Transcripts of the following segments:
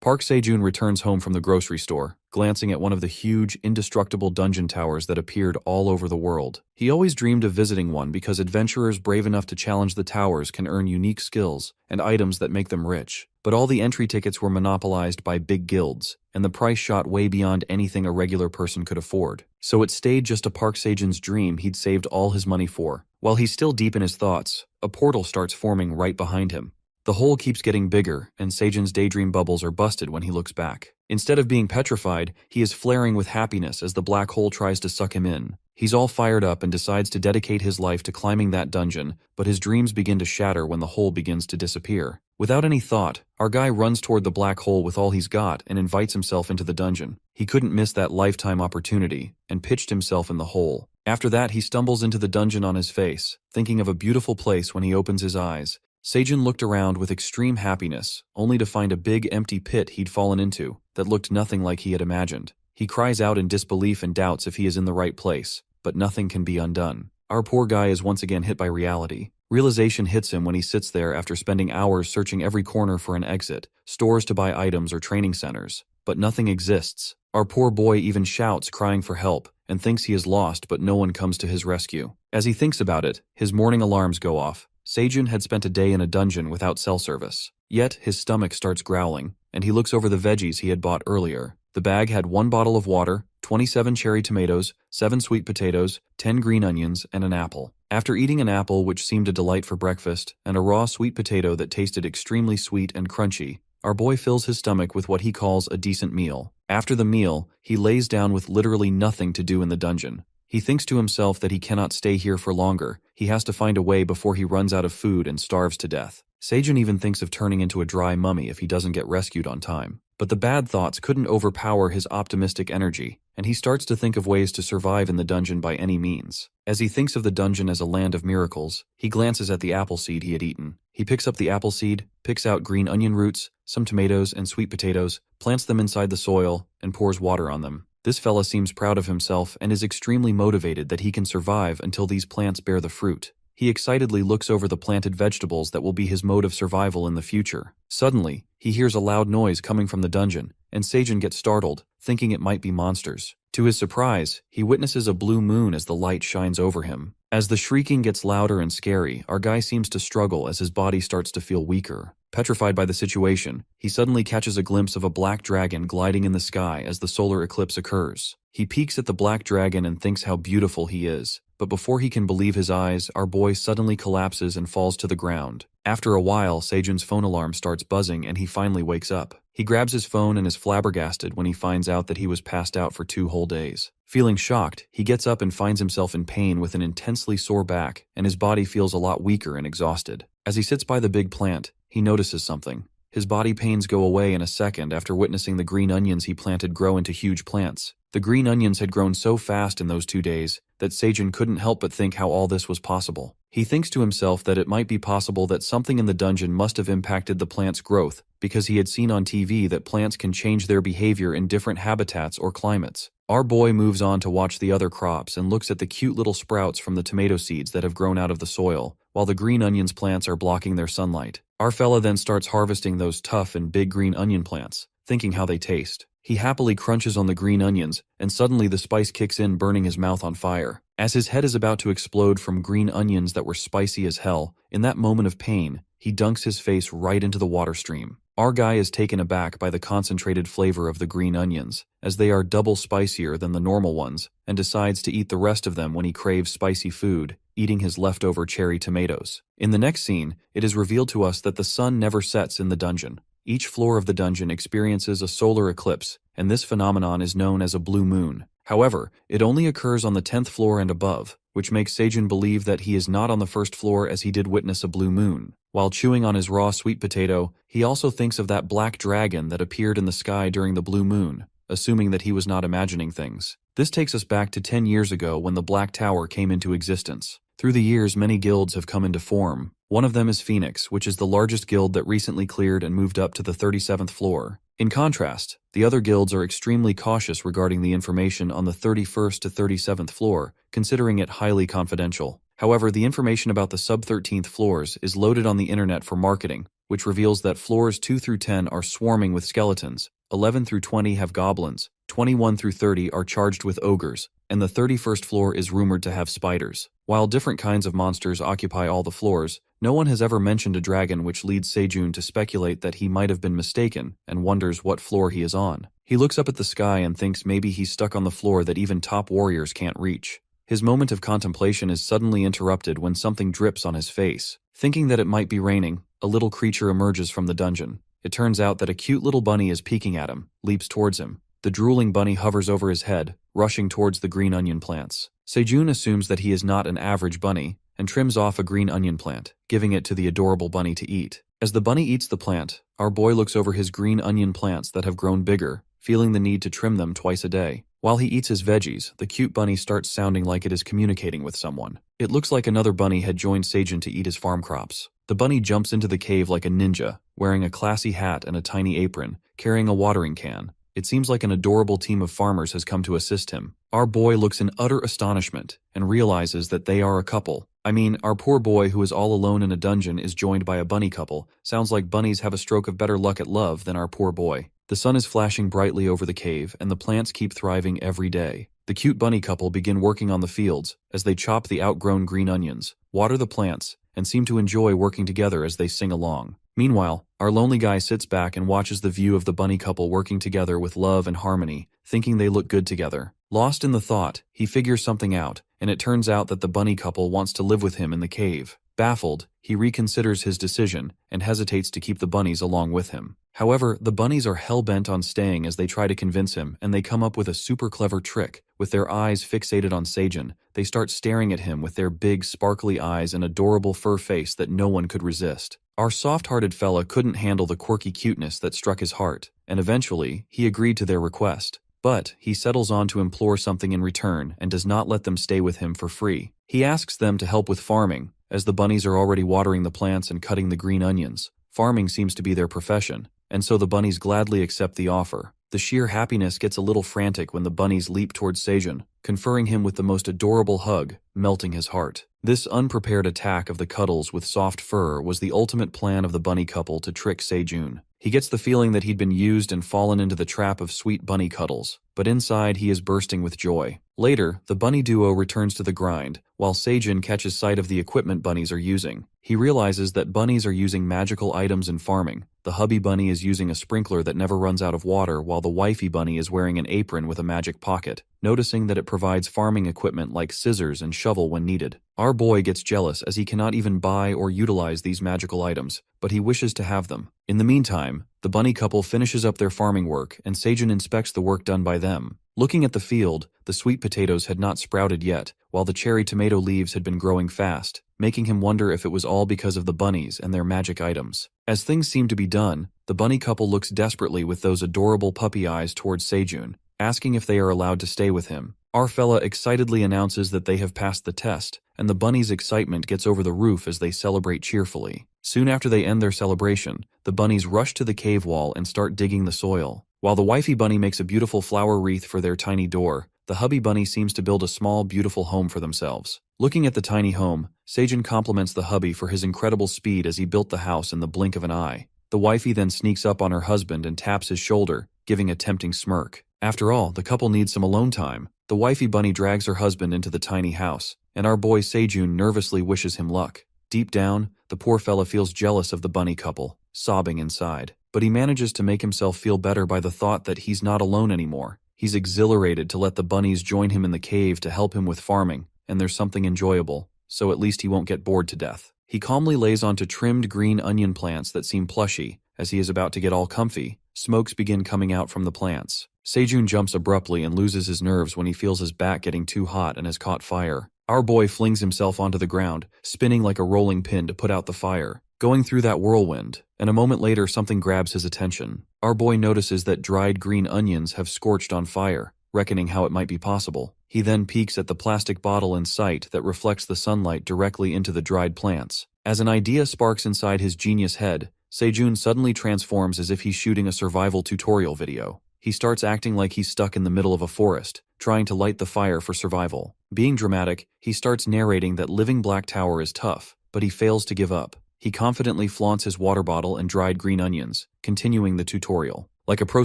Park Sejun returns home from the grocery store, glancing at one of the huge, indestructible dungeon towers that appeared all over the world. He always dreamed of visiting one because adventurers brave enough to challenge the towers can earn unique skills and items that make them rich. But all the entry tickets were monopolized by big guilds, and the price shot way beyond anything a regular person could afford. So it stayed just a Park Sejun's dream he'd saved all his money for. While he's still deep in his thoughts, a portal starts forming right behind him. The hole keeps getting bigger, and Sejun's daydream bubbles are busted when he looks back. Instead of being petrified, he is flaring with happiness as the black hole tries to suck him in. He's all fired up and decides to dedicate his life to climbing that dungeon, but his dreams begin to shatter when the hole begins to disappear. Without any thought, our guy runs toward the black hole with all he's got and invites himself into the dungeon. He couldn't miss that lifetime opportunity, and pitched himself in the hole. After that, he stumbles into the dungeon on his face, thinking of a beautiful place when he opens his eyes. Sejun looked around with extreme happiness, only to find a big empty pit he'd fallen into that looked nothing like he had imagined. He cries out in disbelief and doubts if he is in the right place, but nothing can be undone. Our poor guy is once again hit by reality. Realization hits him when he sits there after spending hours searching every corner for an exit, stores to buy items or training centers, but nothing exists. Our poor boy even shouts, crying for help, and thinks he is lost, but no one comes to his rescue. As he thinks about it, his morning alarms go off. Sejun had spent a day in a dungeon without cell service. Yet, his stomach starts growling, and he looks over the veggies he had bought earlier. The bag had 1 bottle of water, 27 cherry tomatoes, 7 sweet potatoes, 10 green onions, and an apple. After eating an apple which seemed a delight for breakfast, and a raw sweet potato that tasted extremely sweet and crunchy, our boy fills his stomach with what he calls a decent meal. After the meal, he lays down with literally nothing to do in the dungeon. He thinks to himself that he cannot stay here for longer. He has to find a way before he runs out of food and starves to death. Sejun even thinks of turning into a dry mummy if he doesn't get rescued on time. But the bad thoughts couldn't overpower his optimistic energy, and he starts to think of ways to survive in the dungeon by any means. As he thinks of the dungeon as a land of miracles, he glances at the apple seed he had eaten. He picks up the apple seed, picks out green onion roots, some tomatoes and sweet potatoes, plants them inside the soil, and pours water on them. This fella seems proud of himself and is extremely motivated that he can survive until these plants bear the fruit. He excitedly looks over the planted vegetables that will be his mode of survival in the future. Suddenly, he hears a loud noise coming from the dungeon, and Sejun gets startled, thinking it might be monsters. To his surprise, he witnesses a blue moon as the light shines over him. As the shrieking gets louder and scary, our guy seems to struggle as his body starts to feel weaker. Petrified by the situation, he suddenly catches a glimpse of a black dragon gliding in the sky as the solar eclipse occurs. He peeks at the black dragon and thinks how beautiful he is, but before he can believe his eyes, our boy suddenly collapses and falls to the ground. After a while, Sejun's phone alarm starts buzzing and he finally wakes up. He grabs his phone and is flabbergasted when he finds out that he was passed out for 2 whole days. Feeling shocked, he gets up and finds himself in pain with an intensely sore back, and his body feels a lot weaker and exhausted. As he sits by the big plant, he notices something. His body pains go away in a second after witnessing the green onions he planted grow into huge plants. The green onions had grown so fast in those 2 days that Sejun couldn't help but think how all this was possible. He thinks to himself that it might be possible that something in the dungeon must have impacted the plant's growth, because he had seen on TV that plants can change their behavior in different habitats or climates. Our boy moves on to watch the other crops and looks at the cute little sprouts from the tomato seeds that have grown out of the soil, while the green onions plants are blocking their sunlight. Our fella then starts harvesting those tough and big green onion plants, thinking how they taste. He happily crunches on the green onions, and suddenly the spice kicks in, burning his mouth on fire. As his head is about to explode from green onions that were spicy as hell, in that moment of pain, he dunks his face right into the water stream. Our guy is taken aback by the concentrated flavor of the green onions, as they are double spicier than the normal ones, and decides to eat the rest of them when he craves spicy food, eating his leftover cherry tomatoes. In the next scene, it is revealed to us that the sun never sets in the dungeon. Each floor of the dungeon experiences a solar eclipse, and this phenomenon is known as a blue moon. However, it only occurs on the 10th floor and above, which makes Sejun believe that he is not on the first floor as he did witness a blue moon. While chewing on his raw sweet potato, he also thinks of that black dragon that appeared in the sky during the blue moon, assuming that he was not imagining things. This takes us back to 10 years ago when the Black Tower came into existence. Through the years, many guilds have come into form. One of them is Phoenix, which is the largest guild that recently cleared and moved up to the 37th floor. In contrast, the other guilds are extremely cautious regarding the information on the 31st to 37th floor, considering it highly confidential. However, the information about the sub-13th floors is loaded on the internet for marketing, which reveals that floors 2 through 10 are swarming with skeletons, 11 through 20 have goblins, 21 through 30 are charged with ogres, and the 31st floor is rumored to have spiders. While different kinds of monsters occupy all the floors, no one has ever mentioned a dragon, which leads Sejun to speculate that he might have been mistaken and wonders what floor he is on. He looks up at the sky and thinks maybe he's stuck on the floor that even top warriors can't reach. His moment of contemplation is suddenly interrupted when something drips on his face. Thinking that it might be raining, a little creature emerges from the dungeon. It turns out that a cute little bunny is peeking at him, leaps towards him. The drooling bunny hovers over his head, rushing towards the green onion plants. Sejun assumes that he is not an average bunny, and trims off a green onion plant, giving it to the adorable bunny to eat. As the bunny eats the plant, our boy looks over his green onion plants that have grown bigger, feeling the need to trim them twice a day. While he eats his veggies, the cute bunny starts sounding like it is communicating with someone. It looks like another bunny had joined Sejun to eat his farm crops. The bunny jumps into the cave like a ninja, wearing a classy hat and a tiny apron, carrying a watering can. It seems like an adorable team of farmers has come to assist him. Our boy looks in utter astonishment and realizes that they are a couple. I mean, our poor boy who is all alone in a dungeon is joined by a bunny couple. Sounds like bunnies have a stroke of better luck at love than our poor boy. The sun is flashing brightly over the cave, and the plants keep thriving every day. The cute bunny couple begin working on the fields as they chop the outgrown green onions, water the plants, and seem to enjoy working together as they sing along. Meanwhile, our lonely guy sits back and watches the view of the bunny couple working together with love and harmony, thinking they look good together. Lost in the thought, he figures something out, and it turns out that the bunny couple wants to live with him in the cave. Baffled, he reconsiders his decision and hesitates to keep the bunnies along with him. However, the bunnies are hell-bent on staying as they try to convince him, and they come up with a super clever trick. With their eyes fixated on Sejun, they start staring at him with their big, sparkly eyes and adorable fur face that no one could resist. Our soft-hearted fella couldn't handle the quirky cuteness that struck his heart, and eventually, he agreed to their request. But he settles on to implore something in return and does not let them stay with him for free. He asks them to help with farming, as the bunnies are already watering the plants and cutting the green onions. Farming seems to be their profession, and so the bunnies gladly accept the offer. The sheer happiness gets a little frantic when the bunnies leap towards Sejun, conferring him with the most adorable hug, melting his heart. This unprepared attack of the cuddles with soft fur was the ultimate plan of the bunny couple to trick Sejun. He gets the feeling that he'd been used and fallen into the trap of sweet bunny cuddles, but inside he is bursting with joy. Later, the bunny duo returns to the grind, while Sejun catches sight of the equipment bunnies are using. He realizes that bunnies are using magical items in farming. The hubby bunny is using a sprinkler that never runs out of water, while the wifey bunny is wearing an apron with a magic pocket, noticing that it provides farming equipment like scissors and shovel when needed. Our boy gets jealous as he cannot even buy or utilize these magical items, but he wishes to have them. In the meantime, the bunny couple finishes up their farming work, and Sejun inspects the work done by them. Looking at the field, the sweet potatoes had not sprouted yet, while the cherry tomato leaves had been growing fast, making him wonder if it was all because of the bunnies and their magic items. As things seem to be done, the bunny couple looks desperately with those adorable puppy eyes towards Sejun, asking if they are allowed to stay with him. Our fella excitedly announces that they have passed the test, and the bunnies' excitement gets over the roof as they celebrate cheerfully. Soon after they end their celebration, the bunnies rush to the cave wall and start digging the soil. While the wifey bunny makes a beautiful flower wreath for their tiny door, the hubby bunny seems to build a small, beautiful home for themselves. Looking at the tiny home, Sejun compliments the hubby for his incredible speed as he built the house in the blink of an eye. The wifey then sneaks up on her husband and taps his shoulder, giving a tempting smirk. After all, the couple needs some alone time. The wifey bunny drags her husband into the tiny house, and our boy Sejun nervously wishes him luck. Deep down, the poor fella feels jealous of the bunny couple, sobbing inside. But he manages to make himself feel better by the thought that he's not alone anymore. He's exhilarated to let the bunnies join him in the cave to help him with farming, and there's something enjoyable, so at least he won't get bored to death. He calmly lays onto trimmed green onion plants that seem plushy. As he is about to get all comfy, smokes begin coming out from the plants. Sejun jumps abruptly and loses his nerves when he feels his back getting too hot and has caught fire. Our boy flings himself onto the ground, spinning like a rolling pin to put out the fire, going through that whirlwind, and a moment later something grabs his attention. Our boy notices that dried green onions have scorched on fire, reckoning how it might be possible. He then peeks at the plastic bottle in sight that reflects the sunlight directly into the dried plants. As an idea sparks inside his genius head, Sejun suddenly transforms as if he's shooting a survival tutorial video. He starts acting like he's stuck in the middle of a forest, trying to light the fire for survival. Being dramatic, he starts narrating that living Black Tower is tough, but he fails to give up. he confidently flaunts his water bottle and dried green onions, continuing the tutorial. Like a pro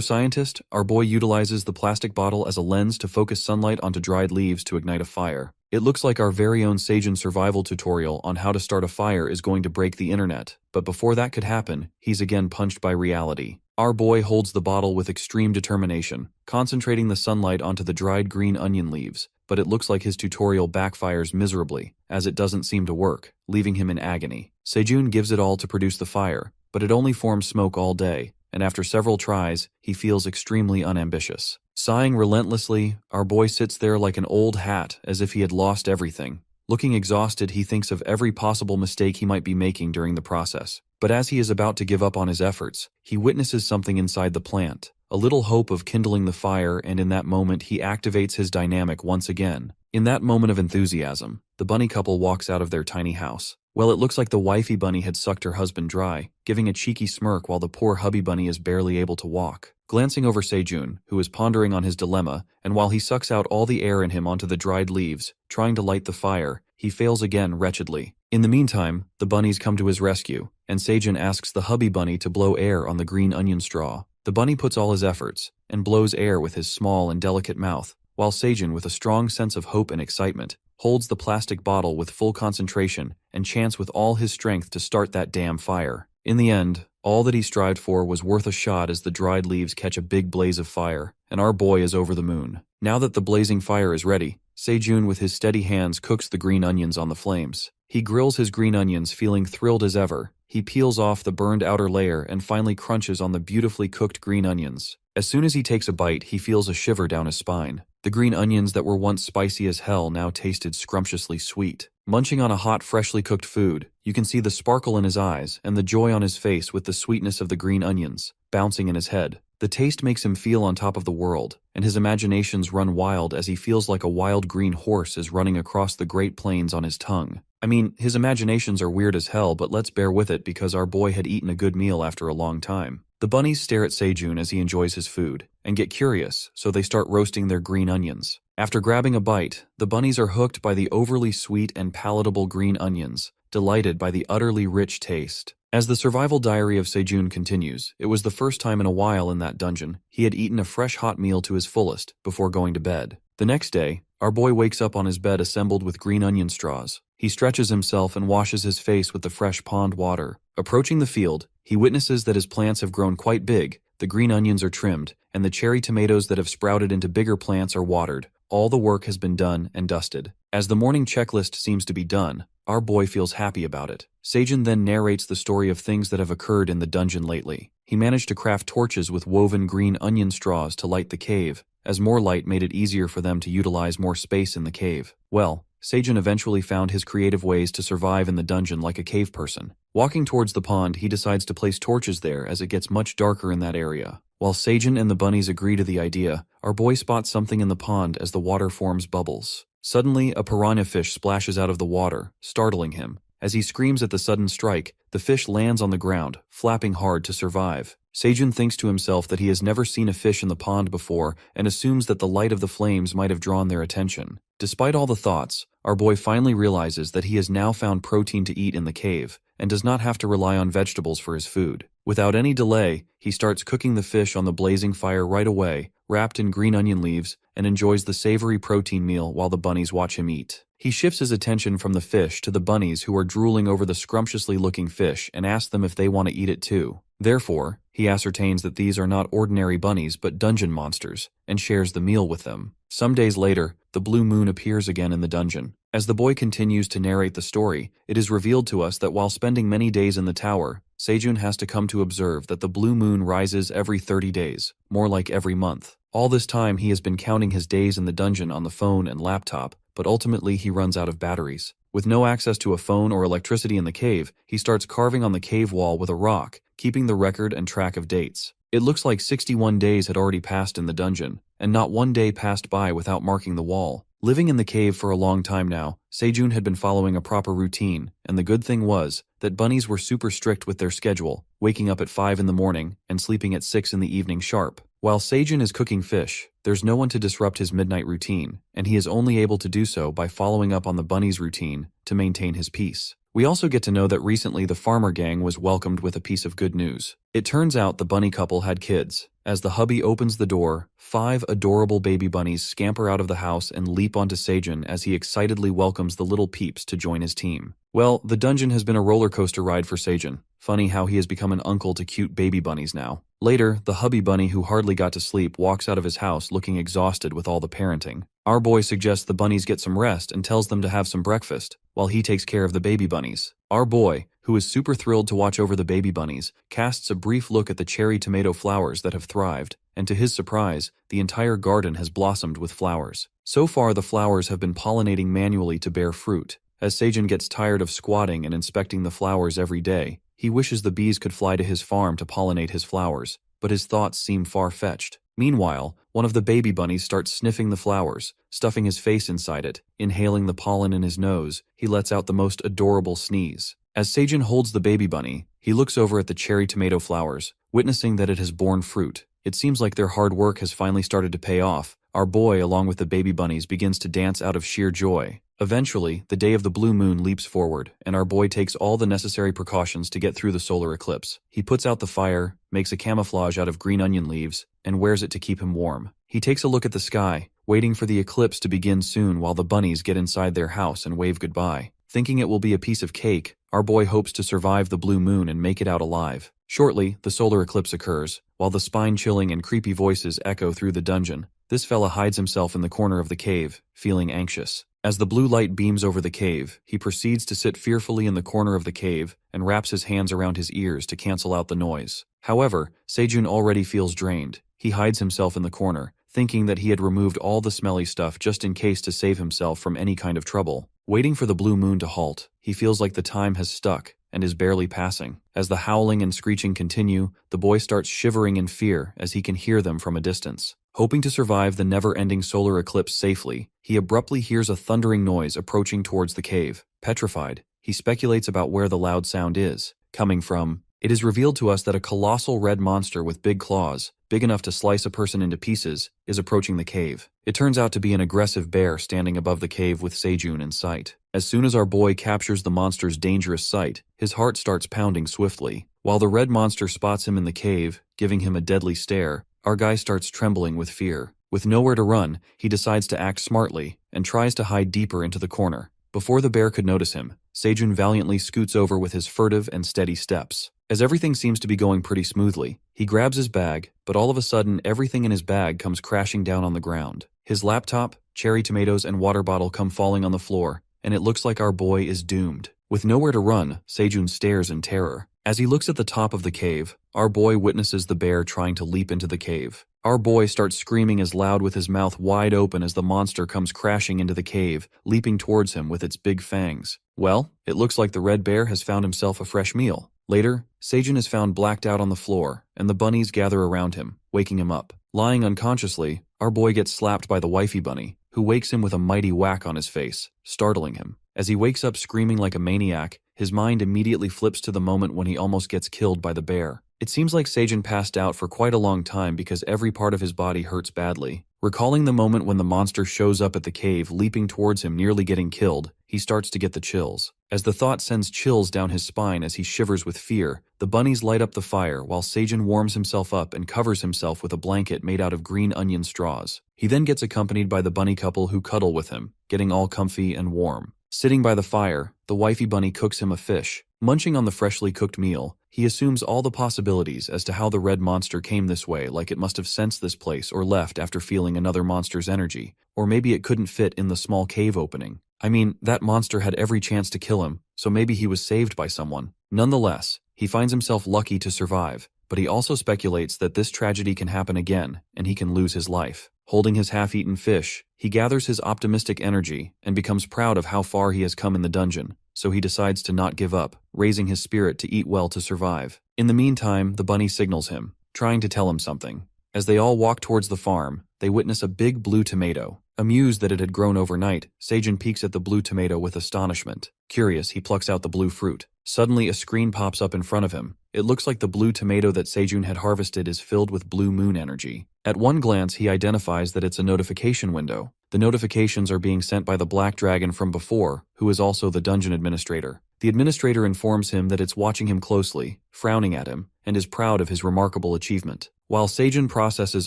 scientist, our boy utilizes the plastic bottle as a lens to focus sunlight onto dried leaves to ignite a fire. It looks like our very own Seijun survival tutorial on how to start a fire is going to break the internet, but before that could happen, he's again punched by reality. Our boy holds the bottle with extreme determination, concentrating the sunlight onto the dried green onion leaves, but it looks like his tutorial backfires miserably, as it doesn't seem to work, leaving him in agony. Seijun gives it all to produce the fire, but it only forms smoke all day, and after several tries, he feels extremely unambitious. Sighing relentlessly, our boy sits there like an old hat as if he had lost everything. Looking exhausted, he thinks of every possible mistake he might be making during the process. But as he is about to give up on his efforts, he witnesses something inside the plant, a little hope of kindling the fire, and in that moment he activates his dynamic once again. In that moment of enthusiasm, the bunny couple walks out of their tiny house. Well, it looks like the wifey bunny had sucked her husband dry, giving a cheeky smirk while the poor hubby bunny is barely able to walk. Glancing over Seijun, who is pondering on his dilemma, and while he sucks out all the air in him onto the dried leaves, trying to light the fire, he fails again wretchedly. In the meantime, the bunnies come to his rescue, and Seijun asks the hubby bunny to blow air on the green onion straw. The bunny puts all his efforts, and blows air with his small and delicate mouth, while Seijun, with a strong sense of hope and excitement, holds the plastic bottle with full concentration and chants with all his strength to start that damn fire. In the end, all that he strived for was worth a shot as the dried leaves catch a big blaze of fire, and our boy is over the moon. Now that the blazing fire is ready, Seijun with his steady hands cooks the green onions on the flames. He grills his green onions, feeling thrilled as ever. He peels off the burned outer layer and finally crunches on the beautifully cooked green onions. As soon as he takes a bite, he feels a shiver down his spine. The green onions that were once spicy as hell now tasted scrumptiously sweet. Munching on a hot, freshly cooked food, you can see the sparkle in his eyes and the joy on his face with the sweetness of the green onions bouncing in his head. The taste makes him feel on top of the world, and his imaginations run wild as he feels like a wild green horse is running across the Great Plains on his tongue. I mean, his imaginations are weird as hell, but let's bear with it because our boy had eaten a good meal after a long time. The bunnies stare at Seijun as he enjoys his food, and get curious, so they start roasting their green onions. After grabbing a bite, the bunnies are hooked by the overly sweet and palatable green onions, delighted by the utterly rich taste. As the survival diary of Seijun continues, it was the first time in a while in that dungeon he had eaten a fresh hot meal to his fullest before going to bed. The next day, our boy wakes up on his bed assembled with green onion straws. He stretches himself and washes his face with the fresh pond water. Approaching the field, he witnesses that his plants have grown quite big, the green onions are trimmed, and the cherry tomatoes that have sprouted into bigger plants are watered. All the work has been done and dusted. As the morning checklist seems to be done, our boy feels happy about it. Seijun then narrates the story of things that have occurred in the dungeon lately. He managed to craft torches with woven green onion straws to light the cave, as more light made it easier for them to utilize more space in the cave. Well, Seijun eventually found his creative ways to survive in the dungeon like a cave person. Walking towards the pond, he decides to place torches there as it gets much darker in that area. While Seijun and the bunnies agree to the idea, our boy spots something in the pond as the water forms bubbles. Suddenly, a piranha fish splashes out of the water, startling him. As he screams at the sudden strike, the fish lands on the ground, flapping hard to survive. Seijun thinks to himself that he has never seen a fish in the pond before and assumes that the light of the flames might have drawn their attention. Despite all the thoughts, our boy finally realizes that he has now found protein to eat in the cave and does not have to rely on vegetables for his food. Without any delay, he starts cooking the fish on the blazing fire right away, wrapped in green onion leaves, and enjoys the savory protein meal while the bunnies watch him eat. He shifts his attention from the fish to the bunnies who are drooling over the scrumptiously looking fish and asks them if they want to eat it too. Therefore, he ascertains that these are not ordinary bunnies but dungeon monsters, and shares the meal with them. Some days later, the blue moon appears again in the dungeon. As the boy continues to narrate the story, it is revealed to us that while spending many days in the tower, Seijun has to come to observe that the blue moon rises every 30 days, more like every month. All this time he has been counting his days in the dungeon on the phone and laptop, but ultimately he runs out of batteries. With no access to a phone or electricity in the cave, he starts carving on the cave wall with a rock, keeping the record and track of dates. It looks like 61 days had already passed in the dungeon, and not one day passed by without marking the wall. Living in the cave for a long time now, Seijun had been following a proper routine, and the good thing was that bunnies were super strict with their schedule, waking up at 5 in the morning and sleeping at 6 in the evening sharp. While Seijun is cooking fish, there's no one to disrupt his midnight routine, and he is only able to do so by following up on the bunny's routine to maintain his peace. We also get to know that recently the farmer gang was welcomed with a piece of good news. It turns out the bunny couple had kids. As the hubby opens the door, 5 adorable baby bunnies scamper out of the house and leap onto Seijun as he excitedly welcomes the little peeps to join his team. Well, the dungeon has been a roller coaster ride for Seijun. Funny how he has become an uncle to cute baby bunnies now. Later, the hubby bunny who hardly got to sleep walks out of his house looking exhausted with all the parenting. Our boy suggests the bunnies get some rest and tells them to have some breakfast, while he takes care of the baby bunnies. Our boy, who is super thrilled to watch over the baby bunnies, casts a brief look at the cherry tomato flowers that have thrived, and to his surprise, the entire garden has blossomed with flowers. So far, the flowers have been pollinating manually to bear fruit. As Seijun gets tired of squatting and inspecting the flowers every day, he wishes the bees could fly to his farm to pollinate his flowers, but his thoughts seem far-fetched. Meanwhile, one of the baby bunnies starts sniffing the flowers, stuffing his face inside it. Inhaling the pollen in his nose, he lets out the most adorable sneeze. As Seijun holds the baby bunny, he looks over at the cherry tomato flowers, witnessing that it has borne fruit. It seems like their hard work has finally started to pay off. Our boy, along with the baby bunnies, begins to dance out of sheer joy. Eventually, the day of the blue moon leaps forward, and our boy takes all the necessary precautions to get through the solar eclipse. He puts out the fire, makes a camouflage out of green onion leaves, and wears it to keep him warm. He takes a look at the sky, waiting for the eclipse to begin soon while the bunnies get inside their house and wave goodbye. Thinking it will be a piece of cake, our boy hopes to survive the blue moon and make it out alive. Shortly, the solar eclipse occurs, while the spine-chilling and creepy voices echo through the dungeon. This fella hides himself in the corner of the cave, feeling anxious. As the blue light beams over the cave, he proceeds to sit fearfully in the corner of the cave and wraps his hands around his ears to cancel out the noise. However, Seijun already feels drained. He hides himself in the corner, thinking that he had removed all the smelly stuff just in case to save himself from any kind of trouble. Waiting for the blue moon to halt, he feels like the time has stuck and is barely passing. As the howling and screeching continue, the boy starts shivering in fear as he can hear them from a distance. Hoping to survive the never-ending solar eclipse safely, he abruptly hears a thundering noise approaching towards the cave. Petrified, he speculates about where the loud sound is coming from. It is revealed to us that a colossal red monster with big claws, big enough to slice a person into pieces, is approaching the cave. It turns out to be an aggressive bear standing above the cave with Seijun in sight. As soon as our boy captures the monster's dangerous sight, his heart starts pounding swiftly. While the red monster spots him in the cave, giving him a deadly stare, our guy starts trembling with fear. With nowhere to run, he decides to act smartly and tries to hide deeper into the corner. Before the bear could notice him, Seijun valiantly scoots over with his furtive and steady steps. As everything seems to be going pretty smoothly, he grabs his bag, but all of a sudden everything in his bag comes crashing down on the ground. His laptop, cherry tomatoes, and water bottle come falling on the floor, and it looks like our boy is doomed. With nowhere to run, Seijun stares in terror. As he looks at the top of the cave, our boy witnesses the bear trying to leap into the cave. Our boy starts screaming as loud with his mouth wide open as the monster comes crashing into the cave, leaping towards him with its big fangs. Well, it looks like the red bear has found himself a fresh meal. Later, Seijun is found blacked out on the floor, and the bunnies gather around him, waking him up. Lying unconsciously, our boy gets slapped by the wifey bunny, who wakes him with a mighty whack on his face, startling him. As he wakes up screaming like a maniac, his mind immediately flips to the moment when he almost gets killed by the bear. It seems like Seijun passed out for quite a long time because every part of his body hurts badly. Recalling the moment when the monster shows up at the cave leaping towards him nearly getting killed, he starts to get the chills. As the thought sends chills down his spine as he shivers with fear, the bunnies light up the fire while Seijun warms himself up and covers himself with a blanket made out of green onion straws. He then gets accompanied by the bunny couple who cuddle with him, getting all comfy and warm. Sitting by the fire, the wifey bunny cooks him a fish. Munching on the freshly cooked meal, he assumes all the possibilities as to how the red monster came this way, like it must have sensed this place or left after feeling another monster's energy, or maybe it couldn't fit in the small cave opening. I mean, that monster had every chance to kill him, so maybe he was saved by someone. Nonetheless, he finds himself lucky to survive, but he also speculates that this tragedy can happen again, and he can lose his life. Holding his half-eaten fish, he gathers his optimistic energy and becomes proud of how far he has come in the dungeon, so he decides to not give up, raising his spirit to eat well to survive. In the meantime, the bunny signals him, trying to tell him something. As they all walk towards the farm, they witness a big blue tomato. Amused that it had grown overnight, Seijun peeks at the blue tomato with astonishment. Curious, he plucks out the blue fruit. Suddenly, a screen pops up in front of him. It looks like the blue tomato that Seijun had harvested is filled with blue moon energy. At one glance, he identifies that it's a notification window. The notifications are being sent by the black dragon from before, who is also the dungeon administrator. The administrator informs him that it's watching him closely, frowning at him, and is proud of his remarkable achievement. While Seijun processes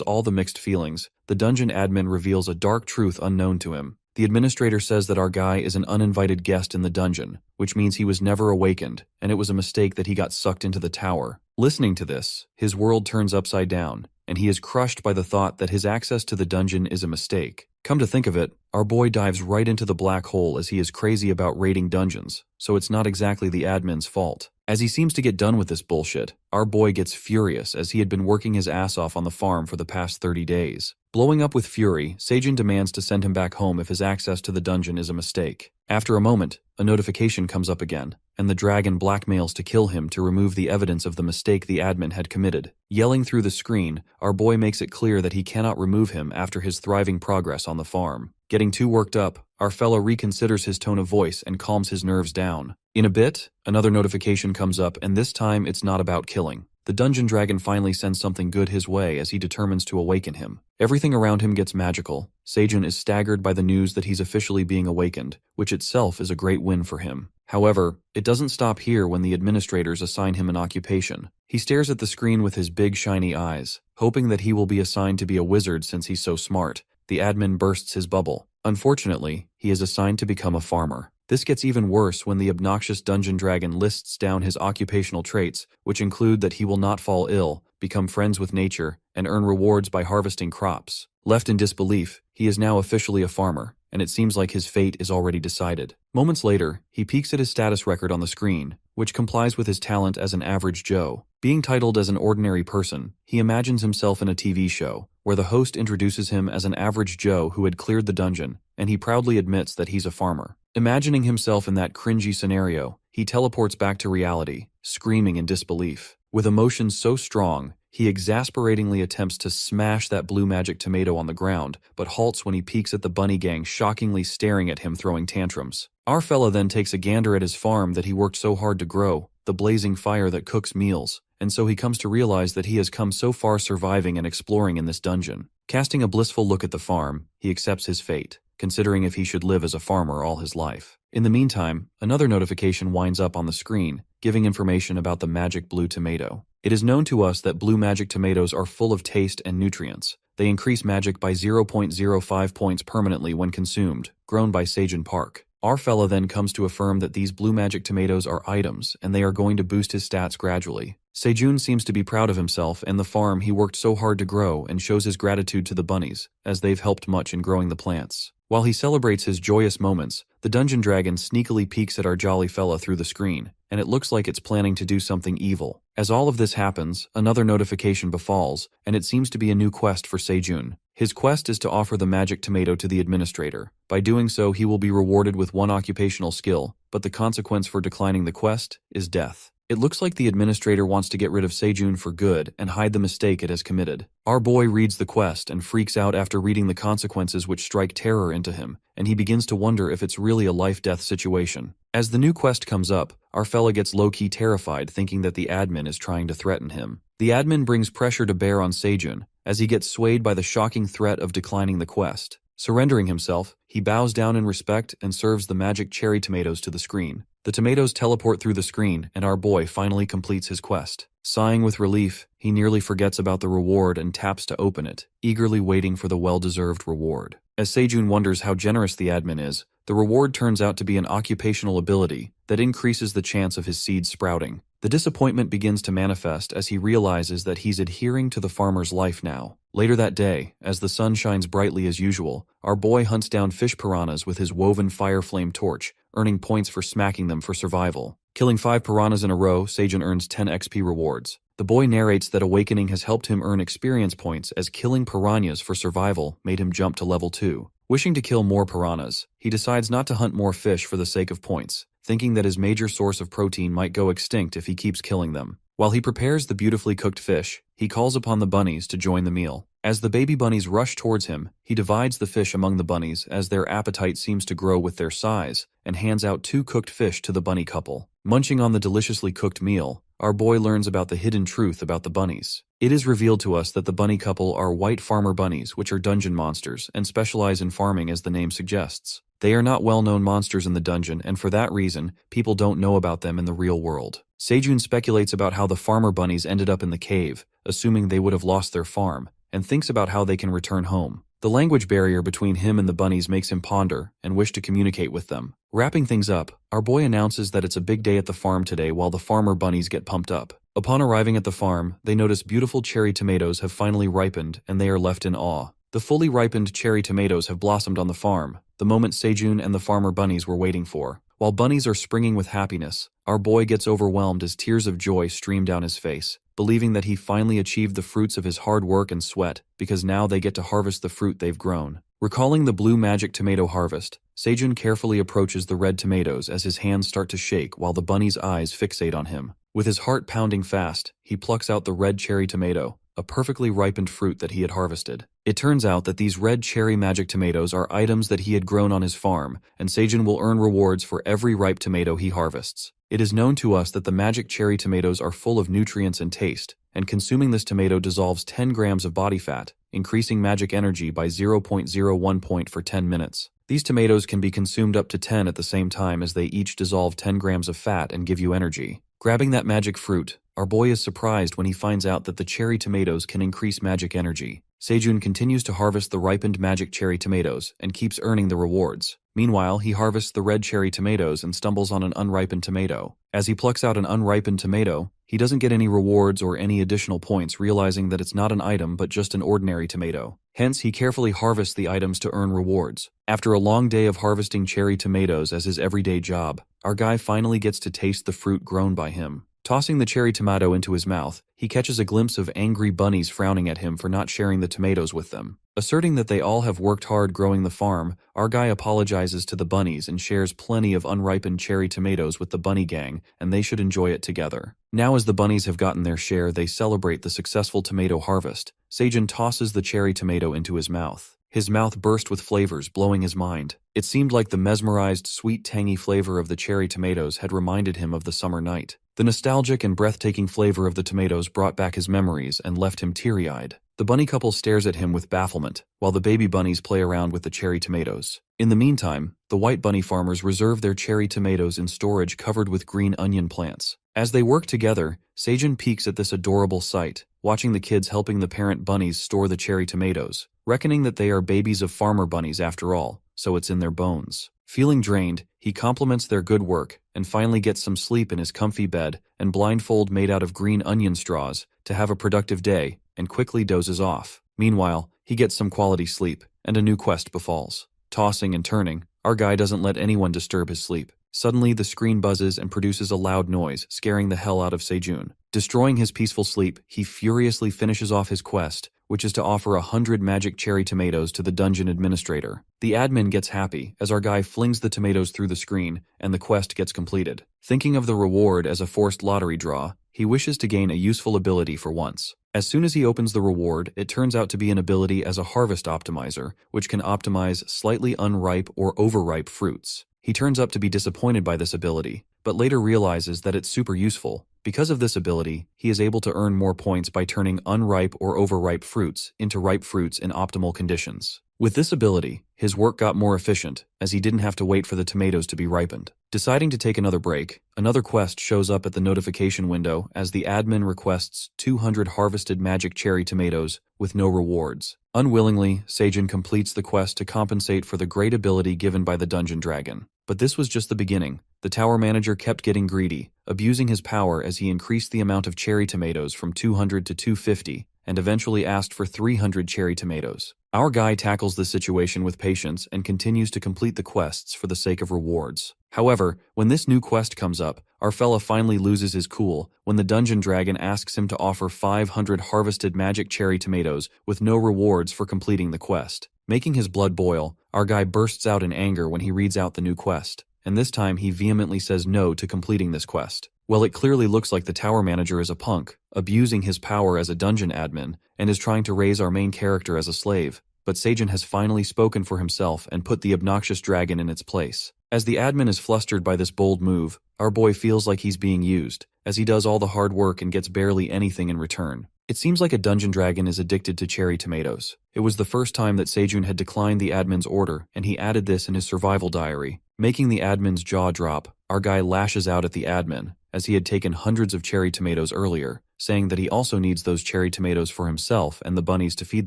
all the mixed feelings, the dungeon admin reveals a dark truth unknown to him. The administrator says that our guy is an uninvited guest in the dungeon, which means he was never awakened, and it was a mistake that he got sucked into the tower. Listening to this, his world turns upside down, and he is crushed by the thought that his access to the dungeon is a mistake. Come to think of it, our boy dives right into the black hole as he is crazy about raiding dungeons, so it's not exactly the admin's fault. As he seems to get done with this bullshit, our boy gets furious as he had been working his ass off on the farm for the past 30 days. Blowing up with fury, Seijun demands to send him back home if his access to the dungeon is a mistake. After a moment, a notification comes up again, and the dragon blackmails to kill him to remove the evidence of the mistake the admin had committed. Yelling through the screen, our boy makes it clear that he cannot remove him after his thriving progress on the farm. Getting too worked up, our fellow reconsiders his tone of voice and calms his nerves down. In a bit, another notification comes up, and this time it's not about killing. The dungeon dragon finally sends something good his way as he determines to awaken him. Everything around him gets magical. Seijun is staggered by the news that he's officially being awakened, which itself is a great win for him. However, it doesn't stop here when the administrators assign him an occupation. He stares at the screen with his big shiny eyes, hoping that he will be assigned to be a wizard since he's so smart. The admin bursts his bubble. Unfortunately, he is assigned to become a farmer. This gets even worse when the obnoxious dungeon dragon lists down his occupational traits, which include that he will not fall ill, become friends with nature, and earn rewards by harvesting crops. Left in disbelief, he is now officially a farmer, and it seems like his fate is already decided. Moments later, he peeks at his status record on the screen, which complies with his talent as an average Joe. Being titled as an ordinary person, he imagines himself in a TV show, where the host introduces him as an average Joe who had cleared the dungeon, and he proudly admits that he's a farmer. Imagining himself in that cringy scenario, he teleports back to reality, screaming in disbelief. With emotions so strong, he exasperatingly attempts to smash that blue magic tomato on the ground, but halts when he peeks at the bunny gang shockingly staring at him throwing tantrums. Our fella then takes a gander at his farm that he worked so hard to grow, the blazing fire that cooks meals, and so he comes to realize that he has come so far surviving and exploring in this dungeon. Casting a blissful look at the farm, he accepts his fate, considering if he should live as a farmer all his life. In the meantime, another notification winds up on the screen, giving information about the magic blue tomato. It is known to us that blue magic tomatoes are full of taste and nutrients. They increase magic by 0.05 points permanently when consumed, grown by Seijun Park. Our fella then comes to affirm that these blue magic tomatoes are items, and they are going to boost his stats gradually. Seijun seems to be proud of himself and the farm he worked so hard to grow, and shows his gratitude to the bunnies, as they've helped much in growing the plants. While he celebrates his joyous moments, the dungeon dragon sneakily peeks at our jolly fella through the screen, and it looks like it's planning to do something evil. As all of this happens, another notification befalls, and it seems to be a new quest for Seijun. His quest is to offer the magic tomato to the administrator. By doing so, he will be rewarded with one occupational skill, but the consequence for declining the quest is death. It looks like the administrator wants to get rid of Seijun for good and hide the mistake it has committed. Our boy reads the quest and freaks out after reading the consequences, which strike terror into him, and he begins to wonder if it's really a life-death situation. As the new quest comes up, our fella gets low-key terrified, thinking that the admin is trying to threaten him. The admin brings pressure to bear on Seijun, as he gets swayed by the shocking threat of declining the quest. Surrendering himself, he bows down in respect and serves the magic cherry tomatoes to the screen. The tomatoes teleport through the screen, and our boy finally completes his quest. Sighing with relief, he nearly forgets about the reward and taps to open it, eagerly waiting for the well-deserved reward. As Seijun wonders how generous the admin is, the reward turns out to be an occupational ability that increases the chance of his seeds sprouting. The disappointment begins to manifest as he realizes that he's adhering to the farmer's life now. Later that day, as the sun shines brightly as usual, our boy hunts down fish piranhas with his woven fire flame torch, earning points for smacking them for survival. Killing 5 piranhas in a row, Seijun earns 10 XP rewards. The boy narrates that awakening has helped him earn experience points, as killing piranhas for survival made him jump to level 2. Wishing to kill more piranhas, he decides not to hunt more fish for the sake of points, thinking that his major source of protein might go extinct if he keeps killing them. While he prepares the beautifully cooked fish, he calls upon the bunnies to join the meal. As the baby bunnies rush towards him, he divides the fish among the bunnies as their appetite seems to grow with their size, and hands out 2 cooked fish to the bunny couple. Munching on the deliciously cooked meal, our boy learns about the hidden truth about the bunnies. It is revealed to us that the bunny couple are white farmer bunnies, which are dungeon monsters and specialize in farming as the name suggests. They are not well-known monsters in the dungeon, and for that reason, people don't know about them in the real world. Sejun speculates about how the farmer bunnies ended up in the cave, assuming they would have lost their farm, and thinks about how they can return home. The language barrier between him and the bunnies makes him ponder and wish to communicate with them. Wrapping things up, our boy announces that it's a big day at the farm today while the farmer bunnies get pumped up. Upon arriving at the farm, they notice beautiful cherry tomatoes have finally ripened and they are left in awe. The fully ripened cherry tomatoes have blossomed on the farm, the moment Sejun and the farmer bunnies were waiting for. While bunnies are springing with happiness, our boy gets overwhelmed as tears of joy stream down his face, believing that he finally achieved the fruits of his hard work and sweat because now they get to harvest the fruit they've grown. Recalling the blue magic tomato harvest, Sejun carefully approaches the red tomatoes as his hands start to shake while the bunny's eyes fixate on him. With his heart pounding fast, he plucks out the red cherry tomato, a perfectly ripened fruit that he had harvested. It turns out that these red cherry magic tomatoes are items that he had grown on his farm, and Sejun will earn rewards for every ripe tomato he harvests. It is known to us that the magic cherry tomatoes are full of nutrients and taste, and consuming this tomato dissolves 10 grams of body fat, increasing magic energy by 0.01 point for 10 minutes. These tomatoes can be consumed up to 10 at the same time as they each dissolve 10 grams of fat and give you energy. Grabbing that magic fruit, our boy is surprised when he finds out that the cherry tomatoes can increase magic energy. Sejun continues to harvest the ripened magic cherry tomatoes and keeps earning the rewards. Meanwhile, he harvests the red cherry tomatoes and stumbles on an unripened tomato. As he plucks out an unripened tomato, he doesn't get any rewards or any additional points, realizing that it's not an item but just an ordinary tomato. Hence, he carefully harvests the items to earn rewards. After a long day of harvesting cherry tomatoes as his everyday job, our guy finally gets to taste the fruit grown by him. Tossing the cherry tomato into his mouth, he catches a glimpse of angry bunnies frowning at him for not sharing the tomatoes with them. Asserting that they all have worked hard growing the farm, our guy apologizes to the bunnies and shares plenty of unripened cherry tomatoes with the bunny gang, and they should enjoy it together. Now as the bunnies have gotten their share, they celebrate the successful tomato harvest. Sejun tosses the cherry tomato into his mouth. His mouth burst with flavors, blowing his mind. It seemed like the mesmerized, sweet, tangy flavor of the cherry tomatoes had reminded him of the summer night. The nostalgic and breathtaking flavor of the tomatoes brought back his memories and left him teary-eyed. The bunny couple stares at him with bafflement, while the baby bunnies play around with the cherry tomatoes. In the meantime, the white bunny farmers reserve their cherry tomatoes in storage covered with green onion plants. As they work together, Sejun peeks at this adorable sight, watching the kids helping the parent bunnies store the cherry tomatoes, reckoning that they are babies of farmer bunnies after all, so it's in their bones. Feeling drained, he compliments their good work and finally gets some sleep in his comfy bed and blindfold made out of green onion straws to have a productive day and quickly dozes off. Meanwhile, he gets some quality sleep and a new quest befalls. Tossing and turning, our guy doesn't let anyone disturb his sleep. Suddenly, the screen buzzes and produces a loud noise, scaring the hell out of Sejun. Destroying his peaceful sleep, he furiously finishes off his quest, which is to offer 100 magic cherry tomatoes to the dungeon administrator. The admin gets happy as our guy flings the tomatoes through the screen and the quest gets completed. Thinking of the reward as a forced lottery draw, he wishes to gain a useful ability for once. As soon as he opens the reward, it turns out to be an ability as a harvest optimizer, which can optimize slightly unripe or overripe fruits. He turns up to be disappointed by this ability, but later realizes that it's super useful. Because of this ability, he is able to earn more points by turning unripe or overripe fruits into ripe fruits in optimal conditions. With this ability, his work got more efficient, as he didn't have to wait for the tomatoes to be ripened. Deciding to take another break, another quest shows up at the notification window as the admin requests 200 harvested magic cherry tomatoes with no rewards. Unwillingly, Sejun completes the quest to compensate for the great ability given by the dungeon dragon. But this was just the beginning. The tower manager kept getting greedy, abusing his power as he increased the amount of cherry tomatoes from 200 to 250, and eventually asked for 300 cherry tomatoes. Our guy tackles the situation with patience and continues to complete the quests for the sake of rewards. However, when this new quest comes up, our fella finally loses his cool when the dungeon dragon asks him to offer 500 harvested magic cherry tomatoes with no rewards for completing the quest. Making his blood boil, our guy bursts out in anger when he reads out the new quest, and this time he vehemently says no to completing this quest. Well, it clearly looks like the tower manager is a punk, abusing his power as a dungeon admin, and is trying to raise our main character as a slave. But Sejun has finally spoken for himself and put the obnoxious dragon in its place. As the admin is flustered by this bold move, our boy feels like he's being used, as he does all the hard work and gets barely anything in return. It seems like a dungeon dragon is addicted to cherry tomatoes. It was the first time that Sejun had declined the admin's order, and he added this in his survival diary. Making the admin's jaw drop, our guy lashes out at the admin, as he had taken hundreds of cherry tomatoes earlier, saying that he also needs those cherry tomatoes for himself and the bunnies to feed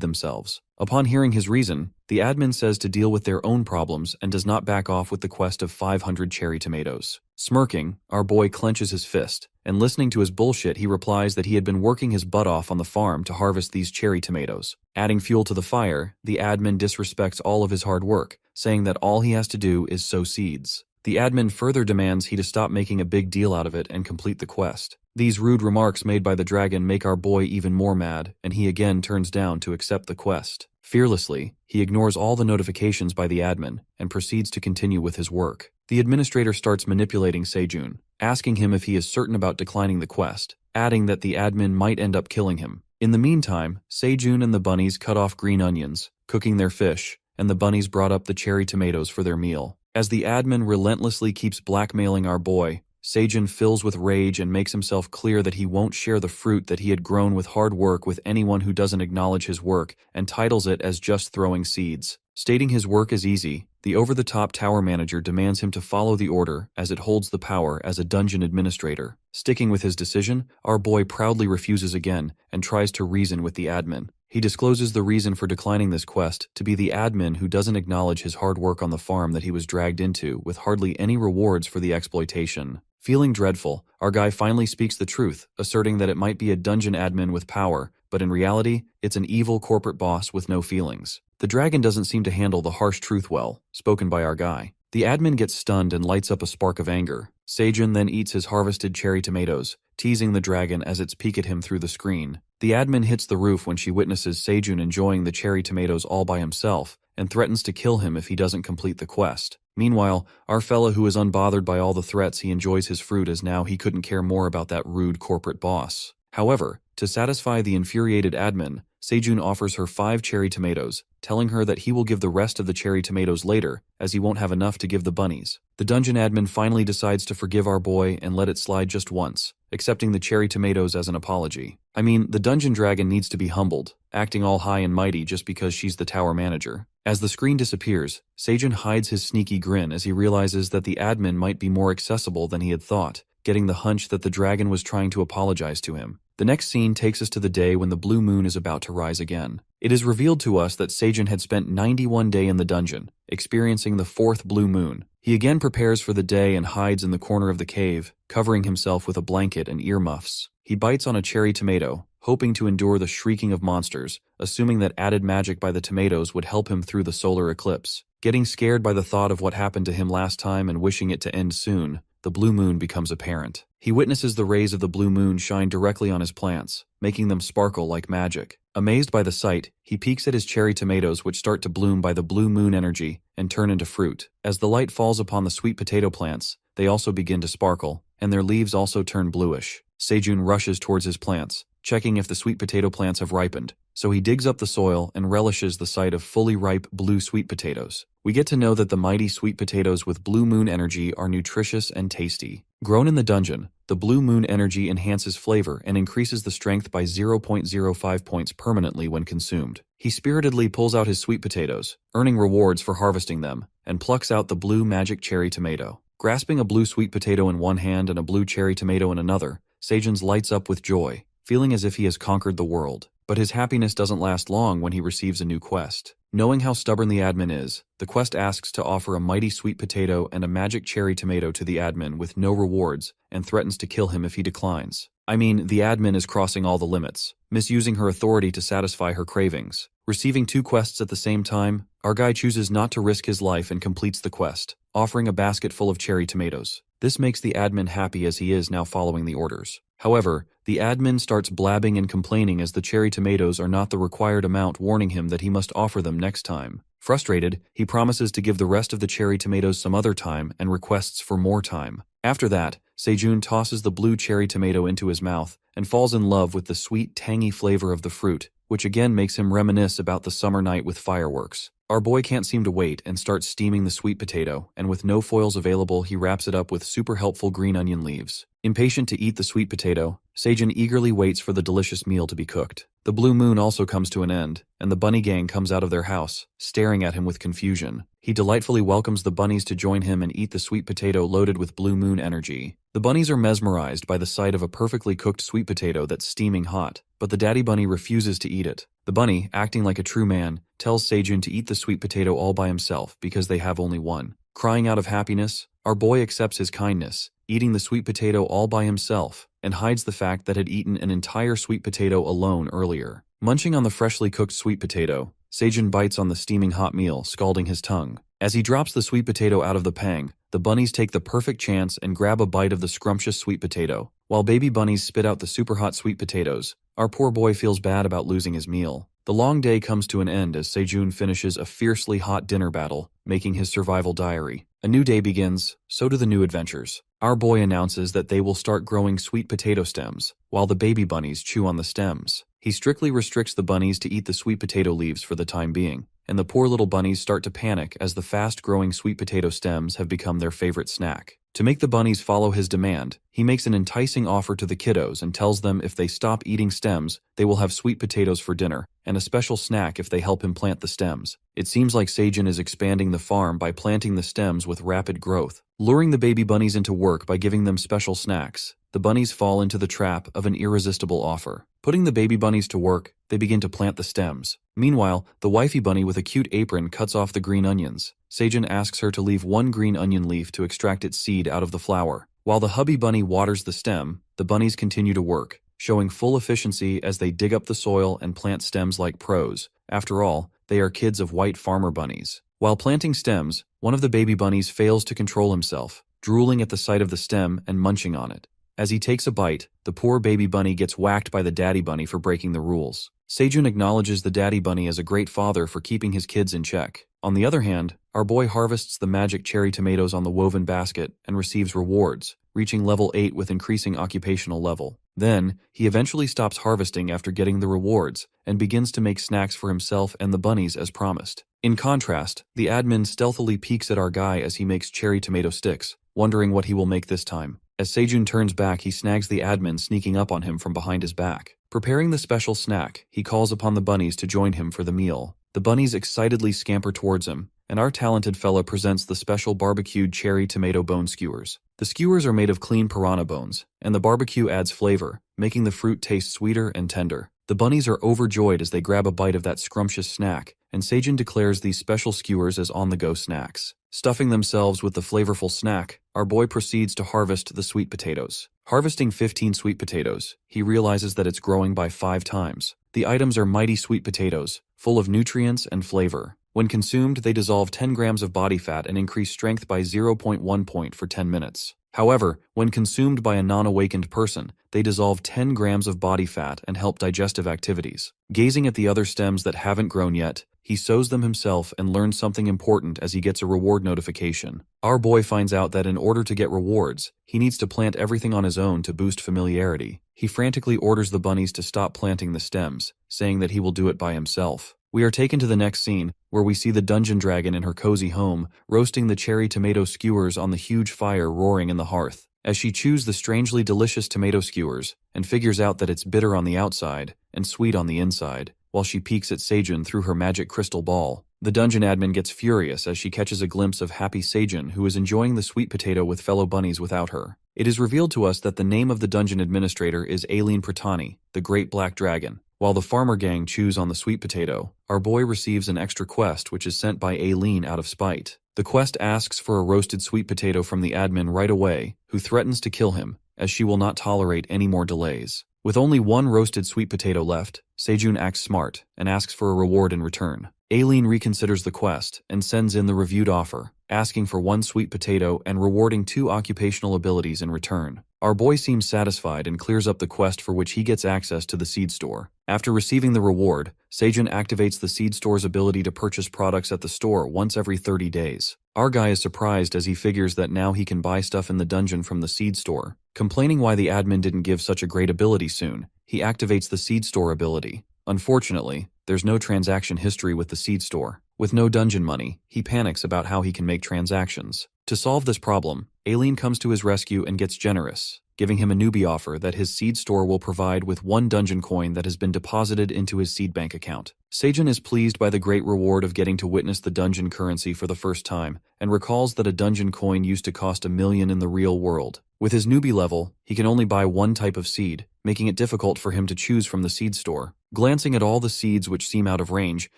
themselves. Upon hearing his reason, the admin says to deal with their own problems and does not back off with the quest of 500 cherry tomatoes. Smirking, our boy clenches his fist, and listening to his bullshit, he replies that he had been working his butt off on the farm to harvest these cherry tomatoes. Adding fuel to the fire, the admin disrespects all of his hard work, saying that all he has to do is sow seeds. The admin further demands he to stop making a big deal out of it and complete the quest. These rude remarks made by the dragon make our boy even more mad, and he again turns down to accept the quest. Fearlessly, he ignores all the notifications by the admin and proceeds to continue with his work. The administrator starts manipulating Sejun, asking him if he is certain about declining the quest, adding that the admin might end up killing him. In the meantime, Sejun and the bunnies cut off green onions, cooking their fish, and the bunnies brought up the cherry tomatoes for their meal. As the admin relentlessly keeps blackmailing our boy, Sejun fills with rage and makes himself clear that he won't share the fruit that he had grown with hard work with anyone who doesn't acknowledge his work, and titles it as just throwing seeds. Stating his work is easy, the over-the-top tower manager demands him to follow the order as it holds the power as a dungeon administrator. Sticking with his decision, our boy proudly refuses again and tries to reason with the admin. He discloses the reason for declining this quest to be the admin who doesn't acknowledge his hard work on the farm that he was dragged into with hardly any rewards for the exploitation. Feeling dreadful, our guy finally speaks the truth, asserting that it might be a dungeon admin with power, but in reality, it's an evil corporate boss with no feelings. The dragon doesn't seem to handle the harsh truth well, spoken by our guy. The admin gets stunned and lights up a spark of anger. Sejun then eats his harvested cherry tomatoes, teasing the dragon as it's peek at him through the screen. The admin hits the roof when she witnesses Sejun enjoying the cherry tomatoes all by himself, and threatens to kill him if he doesn't complete the quest. Meanwhile, our fella who is unbothered by all the threats, he enjoys his fruit as now he couldn't care more about that rude corporate boss. However, to satisfy the infuriated admin, Sejun offers her 5 cherry tomatoes, telling her that he will give the rest of the cherry tomatoes later, as he won't have enough to give the bunnies. The dungeon admin finally decides to forgive our boy and let it slide just once, accepting the cherry tomatoes as an apology. I mean, the dungeon dragon needs to be humbled, acting all high and mighty just because she's the tower manager. As the screen disappears, Sejun hides his sneaky grin as he realizes that the admin might be more accessible than he had thought, getting the hunch that the dragon was trying to apologize to him. The next scene takes us to the day when the blue moon is about to rise again. It is revealed to us that Sejun had spent 91 days in the dungeon, experiencing the 4th blue moon. He again prepares for the day and hides in the corner of the cave, covering himself with a blanket and earmuffs. He bites on a cherry tomato, hoping to endure the shrieking of monsters, assuming that added magic by the tomatoes would help him through the solar eclipse. Getting scared by the thought of what happened to him last time and wishing it to end soon, the blue moon becomes apparent. He witnesses the rays of the blue moon shine directly on his plants, making them sparkle like magic. Amazed by the sight, he peeks at his cherry tomatoes, which start to bloom by the blue moon energy and turn into fruit. As the light falls upon the sweet potato plants, they also begin to sparkle, and their leaves also turn bluish. Sejun rushes towards his plants, checking if the sweet potato plants have ripened, so he digs up the soil and relishes the sight of fully ripe blue sweet potatoes. We get to know that the mighty sweet potatoes with blue moon energy are nutritious and tasty. Grown in the dungeon, the blue moon energy enhances flavor and increases the strength by 0.05 points permanently when consumed. He spiritedly pulls out his sweet potatoes, earning rewards for harvesting them, and plucks out the blue magic cherry tomato. Grasping a blue sweet potato in one hand and a blue cherry tomato in another, Sejun lights up with joy, feeling as if he has conquered the world. But his happiness doesn't last long when he receives a new quest. Knowing how stubborn the admin is, the quest asks to offer a mighty sweet potato and a magic cherry tomato to the admin with no rewards, and threatens to kill him if he declines. I mean, the admin is crossing all the limits, misusing her authority to satisfy her cravings. Receiving 2 quests at the same time, our guy chooses not to risk his life and completes the quest, offering a basket full of cherry tomatoes. This makes the admin happy as he is now following the orders. However, the admin starts blabbing and complaining as the cherry tomatoes are not the required amount, warning him that he must offer them next time. Frustrated, he promises to give the rest of the cherry tomatoes some other time and requests for more time. After that, Sejun tosses the blue cherry tomato into his mouth and falls in love with the sweet, tangy flavor of the fruit, which again makes him reminisce about the summer night with fireworks. Our boy can't seem to wait and starts steaming the sweet potato, and with no foils available, he wraps it up with super helpful green onion leaves. Impatient to eat the sweet potato, Seijun eagerly waits for the delicious meal to be cooked. The blue moon also comes to an end, and the bunny gang comes out of their house, staring at him with confusion. He delightfully welcomes the bunnies to join him and eat the sweet potato loaded with blue moon energy. The bunnies are mesmerized by the sight of a perfectly cooked sweet potato that's steaming hot, but the daddy bunny refuses to eat it. The bunny, acting like a true man, tells Seijun to eat the sweet potato all by himself because they have only one. Crying out of happiness, our boy accepts his kindness, eating the sweet potato all by himself, and hides the fact that had eaten an entire sweet potato alone earlier. Munching on the freshly cooked sweet potato, Seijun bites on the steaming hot meal, scalding his tongue. As he drops the sweet potato out of the pang, the bunnies take the perfect chance and grab a bite of the scrumptious sweet potato. While baby bunnies spit out the super hot sweet potatoes, our poor boy feels bad about losing his meal. The long day comes to an end as Seijun finishes a fiercely hot dinner battle, making his survival diary. A new day begins, so do the new adventures. Our boy announces that they will start growing sweet potato stems, while the baby bunnies chew on the stems. He strictly restricts the bunnies to eat the sweet potato leaves for the time being, and the poor little bunnies start to panic as the fast-growing sweet potato stems have become their favorite snack. To make the bunnies follow his demand, he makes an enticing offer to the kiddos and tells them if they stop eating stems, they will have sweet potatoes for dinner, and a special snack if they help him plant the stems. It seems like Seijun is expanding the farm by planting the stems with rapid growth. Luring the baby bunnies into work by giving them special snacks, the bunnies fall into the trap of an irresistible offer. Putting the baby bunnies to work, they begin to plant the stems. Meanwhile, the wifey bunny with a cute apron cuts off the green onions. Seijun asks her to leave one green onion leaf to extract its seed out of the flower. While the hubby bunny waters the stem, the bunnies continue to work, showing full efficiency as they dig up the soil and plant stems like pros. After all, they are kids of white farmer bunnies. While planting stems, one of the baby bunnies fails to control himself, drooling at the sight of the stem and munching on it. As he takes a bite, the poor baby bunny gets whacked by the daddy bunny for breaking the rules. Seijun acknowledges the daddy bunny as a great father for keeping his kids in check. On the other hand, our boy harvests the magic cherry tomatoes on the woven basket and receives rewards, reaching level 8 with increasing occupational level. Then, he eventually stops harvesting after getting the rewards and begins to make snacks for himself and the bunnies as promised. In contrast, the admin stealthily peeks at our guy as he makes cherry tomato sticks, wondering what he will make this time. As Seijun turns back, he snags the admin sneaking up on him from behind his back. Preparing the special snack, he calls upon the bunnies to join him for the meal. The bunnies excitedly scamper towards him, and our talented fella presents the special barbecued cherry tomato bone skewers. The skewers are made of clean piranha bones, and the barbecue adds flavor, making the fruit taste sweeter and tender. The bunnies are overjoyed as they grab a bite of that scrumptious snack, and Seijun declares these special skewers as on-the-go snacks. Stuffing themselves with the flavorful snack, our boy proceeds to harvest the sweet potatoes. Harvesting 15 sweet potatoes, he realizes that it's growing by 5 times. The items are mighty sweet potatoes, full of nutrients and flavor. When consumed, they dissolve 10 grams of body fat and increase strength by 0.1 point for 10 minutes. However, when consumed by a non-awakened person, they dissolve 10 grams of body fat and help digestive activities. Gazing at the other stems that haven't grown yet, he sows them himself and learns something important as he gets a reward notification. Our boy finds out that in order to get rewards, he needs to plant everything on his own to boost familiarity. He frantically orders the bunnies to stop planting the stems, saying that he will do it by himself. We are taken to the next scene, where we see the dungeon dragon in her cozy home, roasting the cherry tomato skewers on the huge fire roaring in the hearth. As she chews the strangely delicious tomato skewers, and figures out that it's bitter on the outside, and sweet on the inside, while she peeks at Seijun through her magic crystal ball. The dungeon admin gets furious as she catches a glimpse of happy Seijun, who is enjoying the sweet potato with fellow bunnies without her. It is revealed to us that the name of the dungeon administrator is Aileen Pratani, the Great Black Dragon. While the farmer gang chews on the sweet potato, our boy receives an extra quest which is sent by Aileen out of spite. The quest asks for a roasted sweet potato from the admin right away, who threatens to kill him, as she will not tolerate any more delays. With only one roasted sweet potato left, Seijun acts smart and asks for a reward in return. Aileen reconsiders the quest and sends in the reviewed offer, asking for 1 sweet potato and rewarding 2 occupational abilities in return. Our boy seems satisfied and clears up the quest, for which he gets access to the seed store. After receiving the reward, Seijun activates the seed store's ability to purchase products at the store once every 30 days. Our guy is surprised as he figures that now he can buy stuff in the dungeon from the seed store. Complaining why the admin didn't give such a great ability soon, he activates the seed store ability. Unfortunately, there's no transaction history with the seed store. With no dungeon money, he panics about how he can make transactions. To solve this problem, Aileen comes to his rescue and gets generous, giving him a newbie offer that his seed store will provide with 1 dungeon coin that has been deposited into his seed bank account. Seijun is pleased by the great reward of getting to witness the dungeon currency for the first time, and recalls that a dungeon coin used to cost 1 million in the real world. With his newbie level, he can only buy 1 type of seed, making it difficult for him to choose from the seed store. Glancing at all the seeds which seem out of range,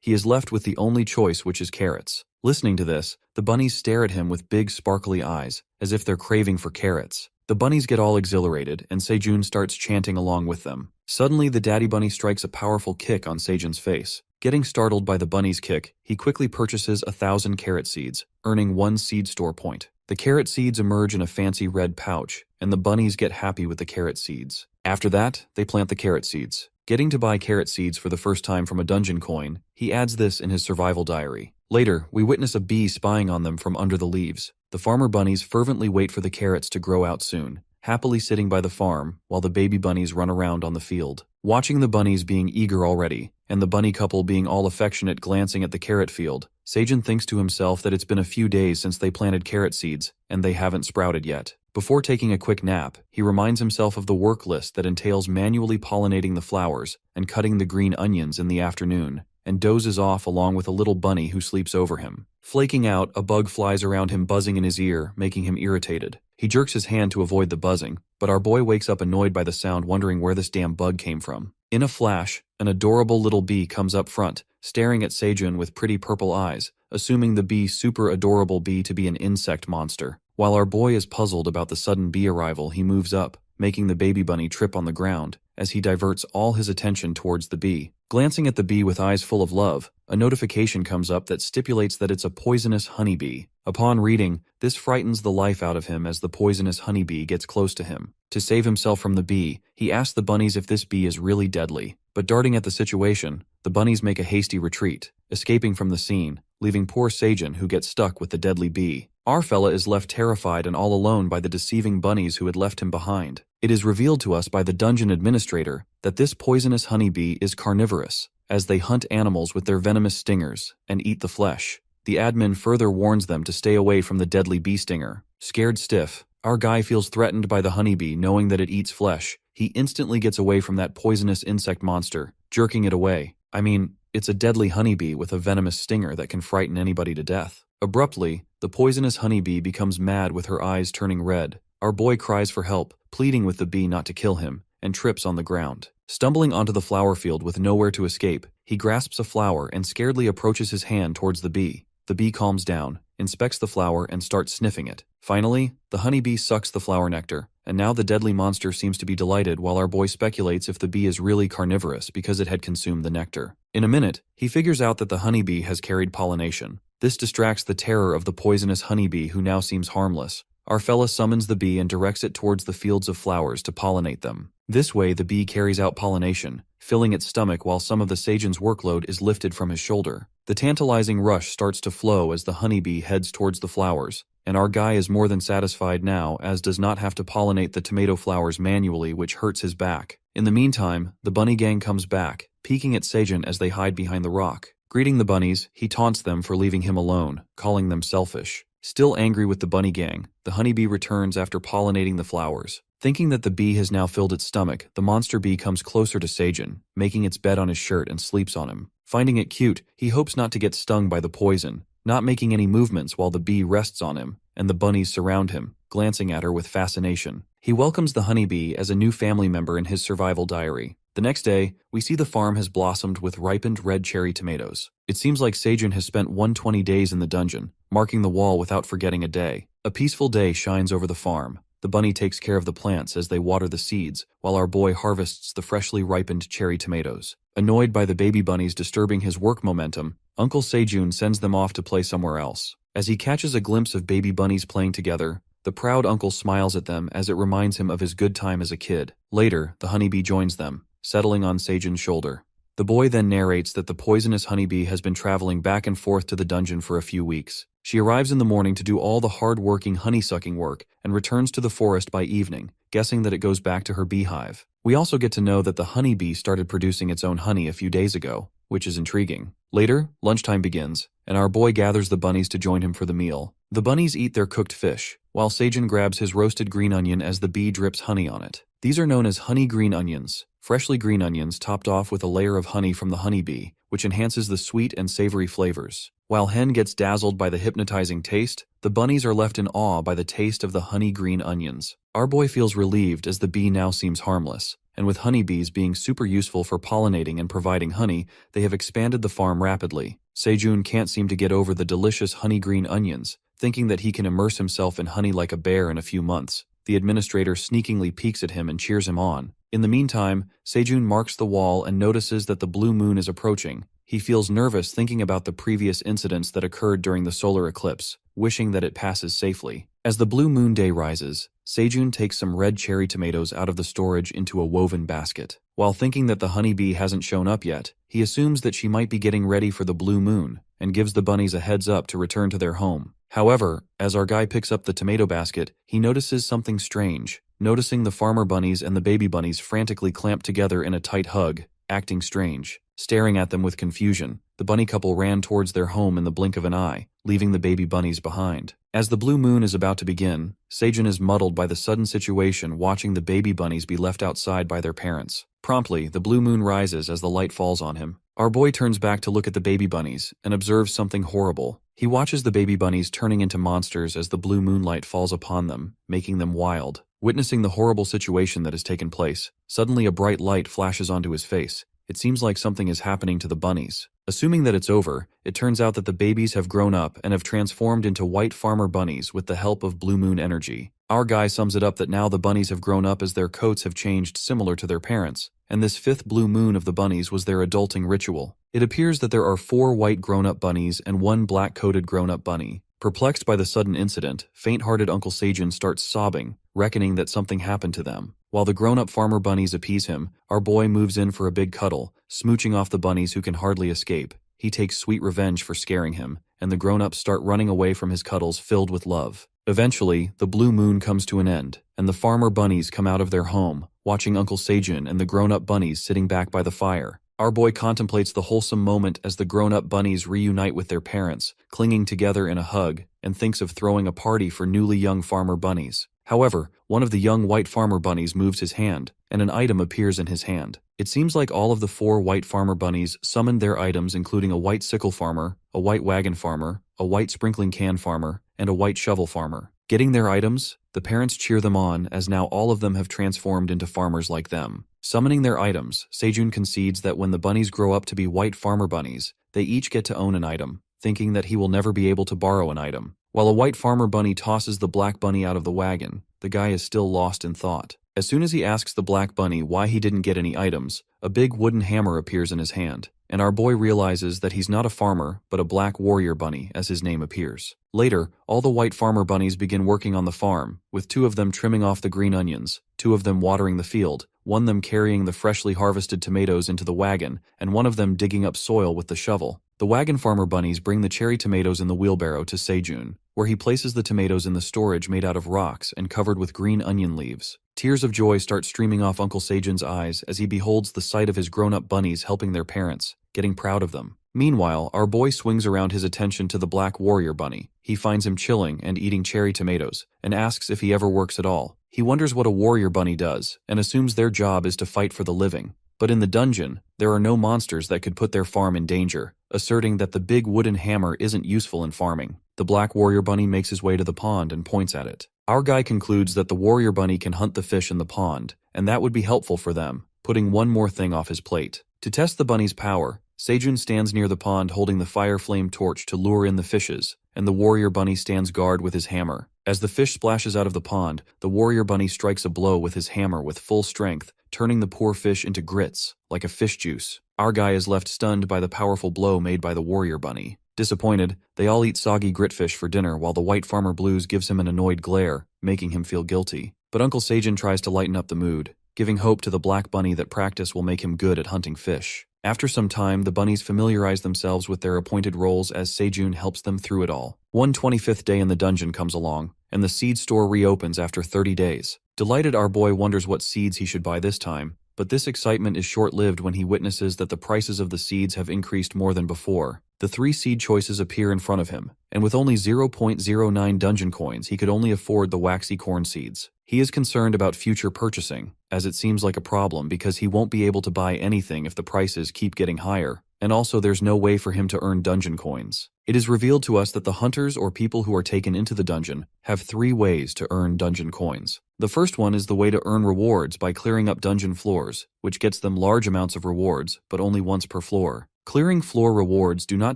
he is left with the only choice, which is carrots. Listening to this, the bunnies stare at him with big sparkly eyes, as if they're craving for carrots. The bunnies get all exhilarated, and Seijun starts chanting along with them. Suddenly, the daddy bunny strikes a powerful kick on Seijun's face. Getting startled by the bunny's kick, he quickly purchases 1,000 carrot seeds, earning 1 seed store point. The carrot seeds emerge in a fancy red pouch, and the bunnies get happy with the carrot seeds. After that, they plant the carrot seeds. Getting to buy carrot seeds for the first time from a dungeon coin, he adds this in his survival diary. Later, we witness a bee spying on them from under the leaves. The farmer bunnies fervently wait for the carrots to grow out soon, happily sitting by the farm while the baby bunnies run around on the field. Watching the bunnies being eager already, and the bunny couple being all affectionate glancing at the carrot field, Seijun thinks to himself that it's been a few days since they planted carrot seeds, and they haven't sprouted yet. Before taking a quick nap, he reminds himself of the work list that entails manually pollinating the flowers and cutting the green onions in the afternoon, and dozes off along with a little bunny who sleeps over him. Flaking out, a bug flies around him buzzing in his ear, making him irritated. He jerks his hand to avoid the buzzing, but our boy wakes up annoyed by the sound, wondering where this damn bug came from. In a flash, an adorable little bee comes up front, staring at Seijun with pretty purple eyes, assuming the bee super adorable bee to be an insect monster. While our boy is puzzled about the sudden bee arrival, he moves up, making the baby bunny trip on the ground, as he diverts all his attention towards the bee. Glancing at the bee with eyes full of love, a notification comes up that stipulates that it's a poisonous honeybee. Upon reading, this frightens the life out of him as the poisonous honeybee gets close to him. To save himself from the bee, he asks the bunnies if this bee is really deadly. But darting at the situation, the bunnies make a hasty retreat, escaping from the scene, leaving poor Seijun who gets stuck with the deadly bee. Our fella is left terrified and all alone by the deceiving bunnies who had left him behind. It is revealed to us by the dungeon administrator that this poisonous honeybee is carnivorous, as they hunt animals with their venomous stingers and eat the flesh. The admin further warns them to stay away from the deadly bee stinger. Scared stiff, our guy feels threatened by the honeybee, knowing that it eats flesh. He instantly gets away from that poisonous insect monster, jerking it away. I mean, it's a deadly honeybee with a venomous stinger that can frighten anybody to death. Abruptly, the poisonous honeybee becomes mad with her eyes turning red. Our boy cries for help, pleading with the bee not to kill him, and trips on the ground. Stumbling onto the flower field with nowhere to escape, he grasps a flower and scaredly approaches his hand towards the bee. The bee calms down, inspects the flower, and starts sniffing it. Finally, the honeybee sucks the flower nectar, and now the deadly monster seems to be delighted while our boy speculates if the bee is really carnivorous because it had consumed the nectar. In a minute, he figures out that the honeybee has carried pollination. This distracts the terror of the poisonous honeybee, who now seems harmless. Our fella summons the bee and directs it towards the fields of flowers to pollinate them. This way, the bee carries out pollination, filling its stomach while some of the Seijun's workload is lifted from his shoulder. The tantalizing rush starts to flow as the honeybee heads towards the flowers, and our guy is more than satisfied now, as does not have to pollinate the tomato flowers manually, which hurts his back. In the meantime, the bunny gang comes back, peeking at Seijun as they hide behind the rock. Greeting the bunnies, he taunts them for leaving him alone, calling them selfish. Still angry with the bunny gang, the honeybee returns after pollinating the flowers. Thinking that the bee has now filled its stomach, the monster bee comes closer to Seijun, making its bed on his shirt and sleeps on him. Finding it cute, he hopes not to get stung by the poison, not making any movements while the bee rests on him, and the bunnies surround him, glancing at her with fascination. He welcomes the honeybee as a new family member in his survival diary. The next day, we see the farm has blossomed with ripened red cherry tomatoes. It seems like Seijun has spent 120 days in the dungeon, marking the wall without forgetting a day. A peaceful day shines over the farm. The bunny takes care of the plants as they water the seeds, while our boy harvests the freshly ripened cherry tomatoes. Annoyed by the baby bunnies disturbing his work momentum, Uncle Seijun sends them off to play somewhere else. As he catches a glimpse of baby bunnies playing together, the proud uncle smiles at them as it reminds him of his good time as a kid. Later, the honeybee joins them, settling on Seijun's shoulder. The boy then narrates that the poisonous honeybee has been traveling back and forth to the dungeon for a few weeks. She arrives in the morning to do all the hard-working honey-sucking work and returns to the forest by evening, guessing that it goes back to her beehive. We also get to know that the honeybee started producing its own honey a few days ago, which is intriguing. Later, lunchtime begins, and our boy gathers the bunnies to join him for the meal. The bunnies eat their cooked fish, while Seijun grabs his roasted green onion as the bee drips honey on it. These are known as honey green onions, freshly green onions topped off with a layer of honey from the honeybee, which enhances the sweet and savory flavors. While Hen gets dazzled by the hypnotizing taste, the bunnies are left in awe by the taste of the honey green onions. Our boy feels relieved as the bee now seems harmless, and with honeybees being super useful for pollinating and providing honey, they have expanded the farm rapidly. Seijun can't seem to get over the delicious honey green onions, thinking that he can immerse himself in honey like a bear in a few months. The administrator sneakingly peeks at him and cheers him on. In the meantime, Seijun marks the wall and notices that the blue moon is approaching. He feels nervous thinking about the previous incidents that occurred during the solar eclipse, wishing that it passes safely. As the blue moon day rises, Seijun takes some red cherry tomatoes out of the storage into a woven basket. While thinking that the honeybee hasn't shown up yet, he assumes that she might be getting ready for the blue moon, and gives the bunnies a heads up to return to their home. However, as our guy picks up the tomato basket, he notices something strange. Noticing the farmer bunnies and the baby bunnies frantically clamped together in a tight hug, acting strange. Staring at them with confusion, the bunny couple ran towards their home in the blink of an eye, leaving the baby bunnies behind. As the blue moon is about to begin, Seijun is muddled by the sudden situation watching the baby bunnies be left outside by their parents. Promptly, the blue moon rises as the light falls on him. Our boy turns back to look at the baby bunnies and observes something horrible. He watches the baby bunnies turning into monsters as the blue moonlight falls upon them, making them wild. Witnessing the horrible situation that has taken place, suddenly a bright light flashes onto his face. It seems like something is happening to the bunnies. Assuming that it's over, it turns out that the babies have grown up and have transformed into white farmer bunnies with the help of blue moon energy. Our guy sums it up that now the bunnies have grown up as their coats have changed similar to their parents, and this fifth blue moon of the bunnies was their adulting ritual. It appears that there are 4 white grown-up bunnies and 1 black-coated grown-up bunny. Perplexed by the sudden incident, faint-hearted Uncle Seijun starts sobbing, reckoning that something happened to them. While the grown-up farmer bunnies appease him, our boy moves in for a big cuddle, smooching off the bunnies who can hardly escape. He takes sweet revenge for scaring him, and the grown-ups start running away from his cuddles filled with love. Eventually, the blue moon comes to an end, and the farmer bunnies come out of their home, watching Uncle Seijun and the grown-up bunnies sitting back by the fire. Our boy contemplates the wholesome moment as the grown-up bunnies reunite with their parents, clinging together in a hug, and thinks of throwing a party for newly young farmer bunnies. However, one of the young white farmer bunnies moves his hand, and an item appears in his hand. It seems like all of the 4 white farmer bunnies summoned their items, including a white sickle farmer, a white wagon farmer, a white sprinkling can farmer, and a white shovel farmer. Getting their items, the parents cheer them on as now all of them have transformed into farmers like them. Summoning their items, Seijun concedes that when the bunnies grow up to be white farmer bunnies, they each get to own an item, thinking that he will never be able to borrow an item. While a white farmer bunny tosses the black bunny out of the wagon, the guy is still lost in thought. As soon as he asks the black bunny why he didn't get any items, a big wooden hammer appears in his hand, and our boy realizes that he's not a farmer, but a black warrior bunny as his name appears. Later, all the white farmer bunnies begin working on the farm, with 2 of them trimming off the green onions, 2 of them watering the field, 1 of them carrying the freshly harvested tomatoes into the wagon, and 1 of them digging up soil with the shovel. The wagon farmer bunnies bring the cherry tomatoes in the wheelbarrow to Seijun, where he places the tomatoes in the storage made out of rocks and covered with green onion leaves. Tears of joy start streaming off Uncle Seijun's eyes as he beholds the sight of his grown-up bunnies helping their parents, getting proud of them. Meanwhile, our boy swings around his attention to the black warrior bunny. He finds him chilling and eating cherry tomatoes, and asks if he ever works at all. He wonders what a warrior bunny does, and assumes their job is to fight for the living. But in the dungeon, there are no monsters that could put their farm in danger, asserting that the big wooden hammer isn't useful in farming. The black warrior bunny makes his way to the pond and points at it. Our guy concludes that the warrior bunny can hunt the fish in the pond, and that would be helpful for them, putting one more thing off his plate. To test the bunny's power, Seijun stands near the pond holding the fire flame torch to lure in the fishes, and the warrior bunny stands guard with his hammer. As the fish splashes out of the pond, the warrior bunny strikes a blow with his hammer with full strength, turning the poor fish into grits, like a fish juice. Our guy is left stunned by the powerful blow made by the warrior bunny. Disappointed, they all eat soggy gritfish for dinner while the white farmer Blues gives him an annoyed glare, making him feel guilty. But Uncle Seijun tries to lighten up the mood, giving hope to the black bunny that practice will make him good at hunting fish. After some time, the bunnies familiarize themselves with their appointed roles as Seijun helps them through it all. 125th day in the dungeon comes along, and the seed store reopens after 30 days. Delighted, our boy wonders what seeds he should buy this time, but this excitement is short-lived when he witnesses that the prices of the seeds have increased more than before. The 3 seed choices appear in front of him, and with only 0.09 dungeon coins he could only afford the waxy corn seeds. He is concerned about future purchasing, as it seems like a problem because he won't be able to buy anything if the prices keep getting higher, and also there's no way for him to earn dungeon coins. It is revealed to us that the hunters or people who are taken into the dungeon have 3 ways to earn dungeon coins. The first one is the way to earn rewards by clearing up dungeon floors, which gets them large amounts of rewards, but only once per floor. Clearing floor rewards do not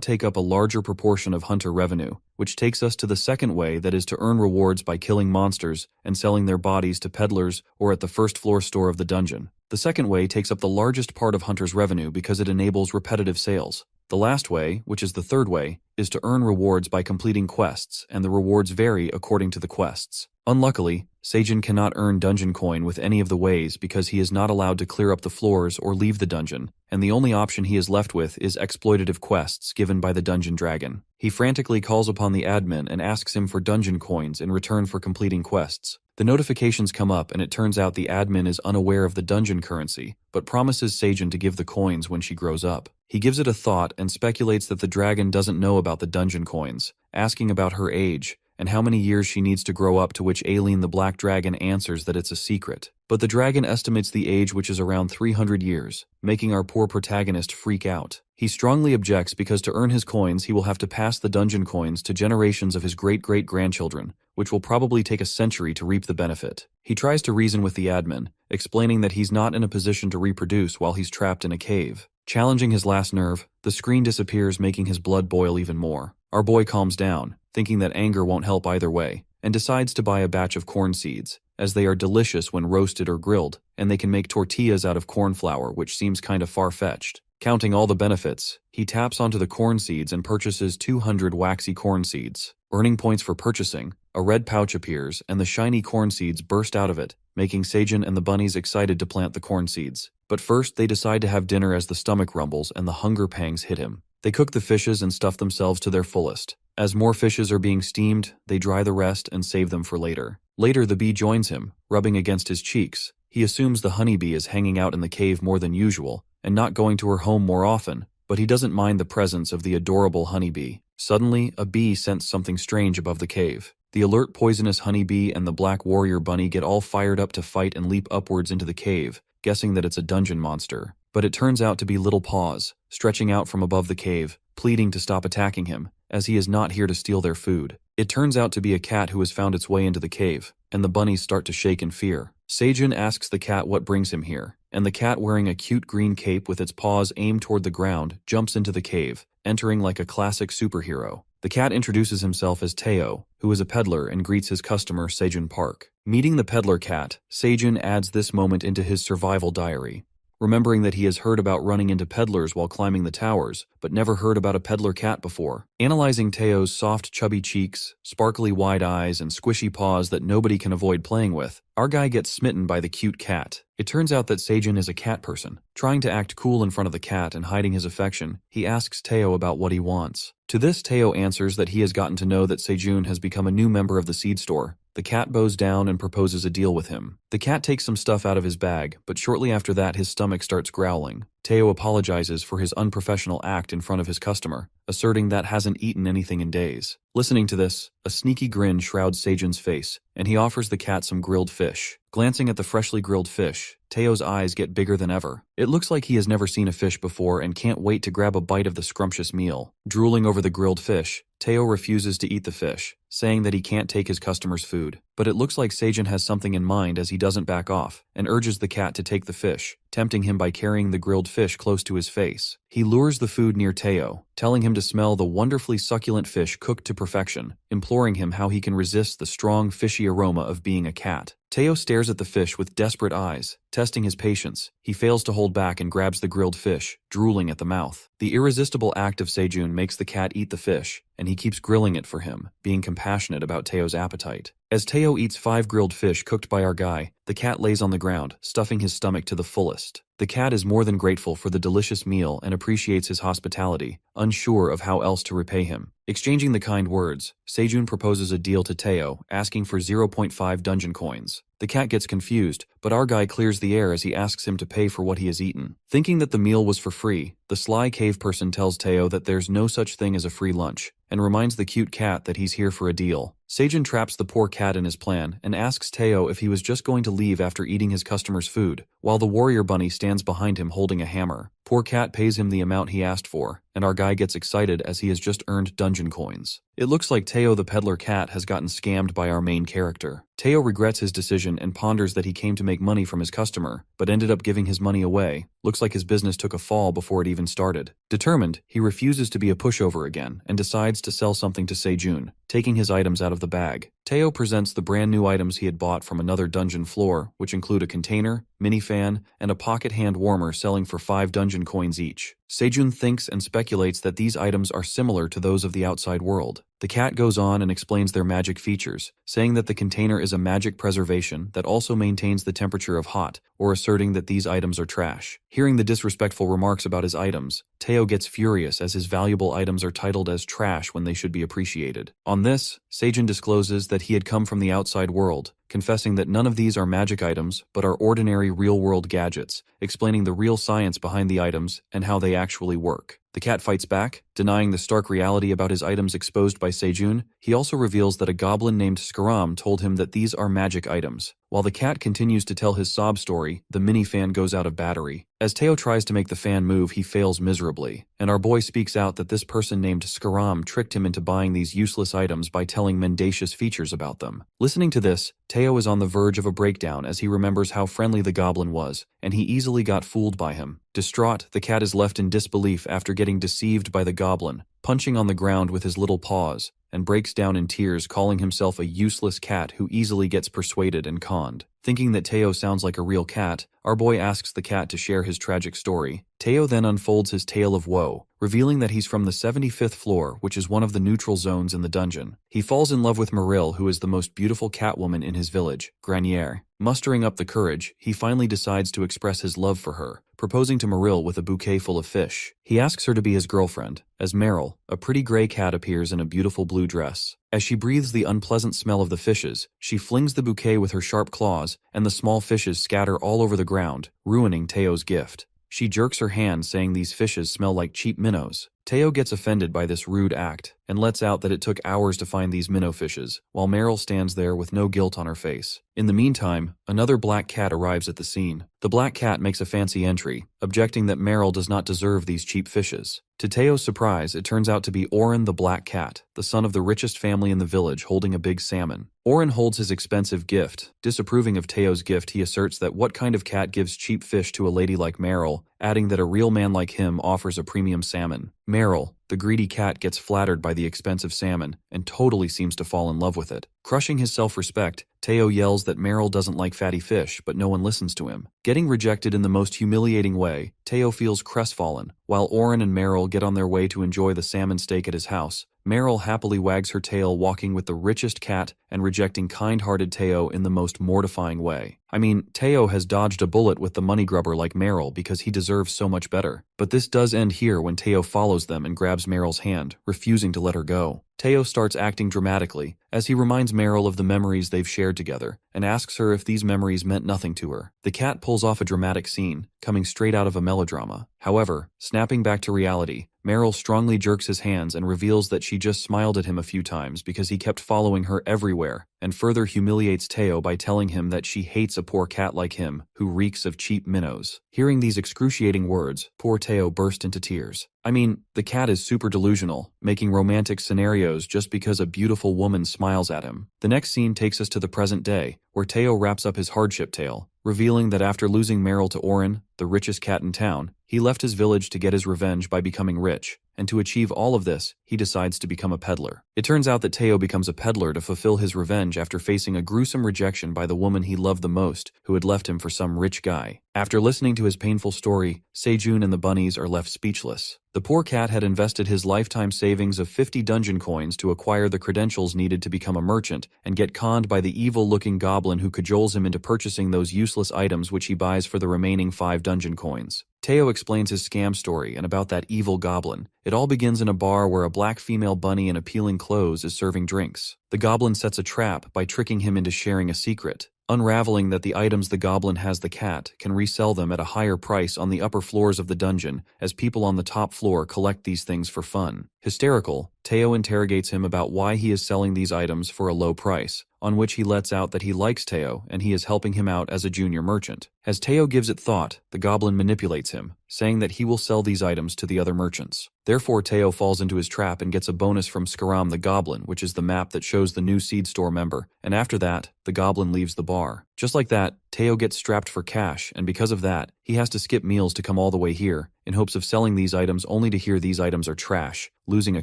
take up a larger proportion of hunter revenue, which takes us to the second way, that is to earn rewards by killing monsters and selling their bodies to peddlers or at the first floor store of the dungeon. The second way takes up the largest part of hunters' revenue because it enables repetitive sales. The last way, which is the third way, is to earn rewards by completing quests, and the rewards vary according to the quests. Unluckily, Seijin cannot earn dungeon coin with any of the ways because he is not allowed to clear up the floors or leave the dungeon, and the only option he is left with is exploitative quests given by the dungeon dragon. He frantically calls upon the admin and asks him for dungeon coins in return for completing quests. The notifications come up and it turns out the admin is unaware of the dungeon currency, but promises Seijin to give the coins when she grows up. He gives it a thought and speculates that the dragon doesn't know about the dungeon coins, asking about her age and how many years she needs to grow up, to which Aileen the Black Dragon answers that it's a secret. But the dragon estimates the age, which is around 300 years, making our poor protagonist freak out. He strongly objects because to earn his coins he will have to pass the dungeon coins to generations of his great-great-grandchildren, which will probably take a century to reap the benefit. He tries to reason with the admin, explaining that he's not in a position to reproduce while he's trapped in a cave. Challenging his last nerve, the screen disappears, making his blood boil even more. Our boy calms down, thinking that anger won't help either way, and decides to buy a batch of corn seeds, as they are delicious when roasted or grilled, and they can make tortillas out of corn flour, which seems kinda far-fetched. Counting all the benefits, he taps onto the corn seeds and purchases 200 waxy corn seeds. Earning points for purchasing, a red pouch appears and the shiny corn seeds burst out of it, making Seijin and the bunnies excited to plant the corn seeds. But first they decide to have dinner as the stomach rumbles and the hunger pangs hit him. They cook the fishes and stuff themselves to their fullest. As more fishes are being steamed, they dry the rest and save them for later. Later the bee joins him, rubbing against his cheeks. He assumes the honeybee is hanging out in the cave more than usual and not going to her home more often, but he doesn't mind the presence of the adorable honeybee. Suddenly, a bee scents something strange above the cave. The alert poisonous honeybee and the black warrior bunny get all fired up to fight and leap upwards into the cave, guessing that it's a dungeon monster. But it turns out to be Little Paws, stretching out from above the cave, pleading to stop attacking him, as he is not here to steal their food. It turns out to be a cat who has found its way into the cave, and the bunnies start to shake in fear. Seijin asks the cat what brings him here, and the cat, wearing a cute green cape with its paws aimed toward the ground, jumps into the cave, entering like a classic superhero. The cat introduces himself as Teo, who is a peddler, and greets his customer Seijin Park. Meeting the peddler cat, Seijin adds this moment into his survival diary, remembering that he has heard about running into peddlers while climbing the towers, but never heard about a peddler cat before. Analyzing Teo's soft, chubby cheeks, sparkly wide eyes, and squishy paws that nobody can avoid playing with, our guy gets smitten by the cute cat. It turns out that Seijin is a cat person. Trying to act cool in front of the cat and hiding his affection, he asks Teo about what he wants. To this, Teo answers that he has gotten to know that Seijun has become a new member of the seed store. The cat bows down and proposes a deal with him. The cat takes some stuff out of his bag, but shortly after that his stomach starts growling. Teo apologizes for his unprofessional act in front of his customer, asserting that hasn't eaten anything in days. Listening to this, a sneaky grin shrouds Seijun's face, and he offers the cat some grilled fish. Glancing at the freshly grilled fish, Teo's eyes get bigger than ever. It looks like he has never seen a fish before and can't wait to grab a bite of the scrumptious meal. Drooling over the grilled fish, Teo refuses to eat the fish, saying that he can't take his customer's food. But it looks like Seijun has something in mind as he doesn't back off, and urges the cat to take the fish, tempting him by carrying the grilled fish close to his face. He lures the food near Teo, telling him to smell the wonderfully succulent fish cooked to perfection, imploring him how he can resist the strong fishy aroma of being a cat. Teo stares at the fish with desperate eyes, testing his patience. He fails to hold back and grabs the grilled fish, drooling at the mouth. The irresistible act of Seijun makes the cat eat the fish, and he keeps grilling it for him, being compassionate about Teo's appetite. As Teo eats 5 grilled fish cooked by our guy, the cat lays on the ground, stuffing his stomach to the fullest. The cat is more than grateful for the delicious meal and appreciates his hospitality, unsure of how else to repay him. Exchanging the kind words, Sejun proposes a deal to Teo, asking for 0.5 dungeon coins. The cat gets confused, but our guy clears the air as he asks him to pay for what he has eaten. Thinking that the meal was for free, the sly cave person tells Teo that there's no such thing as a free lunch, and reminds the cute cat that he's here for a deal. Sejun traps the poor cat in his plan and asks Teo if he was just going to leave after eating his customer's food, while the warrior bunny stands behind him holding a hammer. Poor cat pays him the amount he asked for, and our guy gets excited as he has just earned dungeon coins. It looks like Teo the peddler cat has gotten scammed by our main character. Teo regrets his decision and ponders that he came to make money from his customer, but ended up giving his money away. Looks like his business took a fall before it even started. Determined, he refuses to be a pushover again and decides to sell something to Sejun, taking his items out of the bag. Teo presents the brand new items he had bought from another dungeon floor, which include a container, mini fan, and a pocket hand warmer selling for 5 dungeon coins each. Sejun thinks and speculates that these items are similar to those of the outside world. The cat goes on and explains their magic features, saying that the container is a magic preservation that also maintains the temperature of hot, or asserting that these items are trash. Hearing the disrespectful remarks about his items, Teo gets furious as his valuable items are titled as trash when they should be appreciated. On this, Sejun discloses that he had come from the outside world, confessing that none of these are magic items but are ordinary real-world gadgets, explaining the real science behind the items and how they actually work. The cat fights back, denying the stark reality about his items exposed by Sejun. He also reveals that a goblin named Skaram told him that these are magic items. While the cat continues to tell his sob story, the mini fan goes out of battery. As Teo tries to make the fan move, he fails miserably, and our boy speaks out that this person named Skaram tricked him into buying these useless items by telling mendacious features about them. Listening to this, Teo is on the verge of a breakdown as he remembers how friendly the goblin was, and he easily got fooled by him. Distraught, the cat is left in disbelief after getting deceived by the goblin, punching on the ground with his little paws, and breaks down in tears, calling himself a useless cat who easily gets persuaded and conned. Thinking that Teo sounds like a real cat, our boy asks the cat to share his tragic story. Teo then unfolds his tale of woe, revealing that he's from the 75th floor, which is one of the neutral zones in the dungeon. He falls in love with Maril, who is the most beautiful catwoman in his village, Granier. Mustering up the courage, he finally decides to express his love for her, proposing to Maril with a bouquet full of fish. He asks her to be his girlfriend, as Meryl, a pretty gray cat, appears in a beautiful blue dress. As she breathes the unpleasant smell of the fishes, she flings the bouquet with her sharp claws, and the small fishes scatter all over the ground, ruining Teo's gift. She jerks her hand, saying these fishes smell like cheap minnows. Teo gets offended by this rude act, and lets out that it took hours to find these minnow fishes, while Meryl stands there with no guilt on her face. In the meantime, another black cat arrives at the scene. The black cat makes a fancy entry, objecting that Meryl does not deserve these cheap fishes. To Teo's surprise, it turns out to be Oren the black cat, the son of the richest family in the village, holding a big salmon. Oren holds his expensive gift. Disapproving of Teo's gift, he asserts that what kind of cat gives cheap fish to a lady like Meryl, adding that a real man like him offers a premium salmon. Meryl, the greedy cat, gets flattered by the expensive salmon and totally seems to fall in love with it. Crushing his self-respect, Teo yells that Meryl doesn't like fatty fish, but no one listens to him. Getting rejected in the most humiliating way, Teo feels crestfallen. While Oren and Meryl get on their way to enjoy the salmon steak at his house, Meryl happily wags her tail, walking with the richest cat and rejecting kind-hearted Teo in the most mortifying way. I mean, Teo has dodged a bullet with the money grubber like Meryl because he deserves so much better. But this does end here when Teo follows them and grabs Meryl's hand, refusing to let her go. Teo starts acting dramatically as he reminds Meryl of the memories they've shared together and asks her if these memories meant nothing to her. The cat pulls off a dramatic scene, coming straight out of a melodrama. However, snapping back to reality, Meryl strongly jerks his hands and reveals that she just smiled at him a few times because he kept following her everywhere, and further humiliates Teo by telling him that she hates a poor cat like him who reeks of cheap minnows. Hearing these excruciating words, poor Teo burst into tears. I mean, the cat is super delusional, making romantic scenarios just because a beautiful woman smiles at him. The next scene takes us to the present day, where Teo wraps up his hardship tale, revealing that after losing Meryl to Oren, the richest cat in town, he left his village to get his revenge by becoming rich, and to achieve all of this, he decides to become a peddler. It turns out that Teo becomes a peddler to fulfill his revenge after facing a gruesome rejection by the woman he loved the most, who had left him for some rich guy. After listening to his painful story, Sejun and the bunnies are left speechless. The poor cat had invested his lifetime savings of 50 dungeon coins to acquire the credentials needed to become a merchant, and get conned by the evil-looking goblin who cajoles him into purchasing those useless items which he buys for the remaining 5 dungeon coins. Teo explains his scam story and about that evil goblin. It all begins in a bar where a black female bunny in appealing clothes is serving drinks. The goblin sets a trap by tricking him into sharing a secret, unraveling that the items the goblin has the cat can resell them at a higher price on the upper floors of the dungeon as people on the top floor collect these things for fun. Hysterical, Teo interrogates him about why he is selling these items for a low price, on which he lets out that he likes Teo and he is helping him out as a junior merchant. As Teo gives it thought, the goblin manipulates him, saying that he will sell these items to the other merchants. Therefore, Teo falls into his trap and gets a bonus from Skaram the Goblin, which is the map that shows the new seed store member, and after that, the goblin leaves the bar. Just like that, Teo gets strapped for cash, and because of that, he has to skip meals to come all the way here, in hopes of selling these items only to hear these items are trash, losing a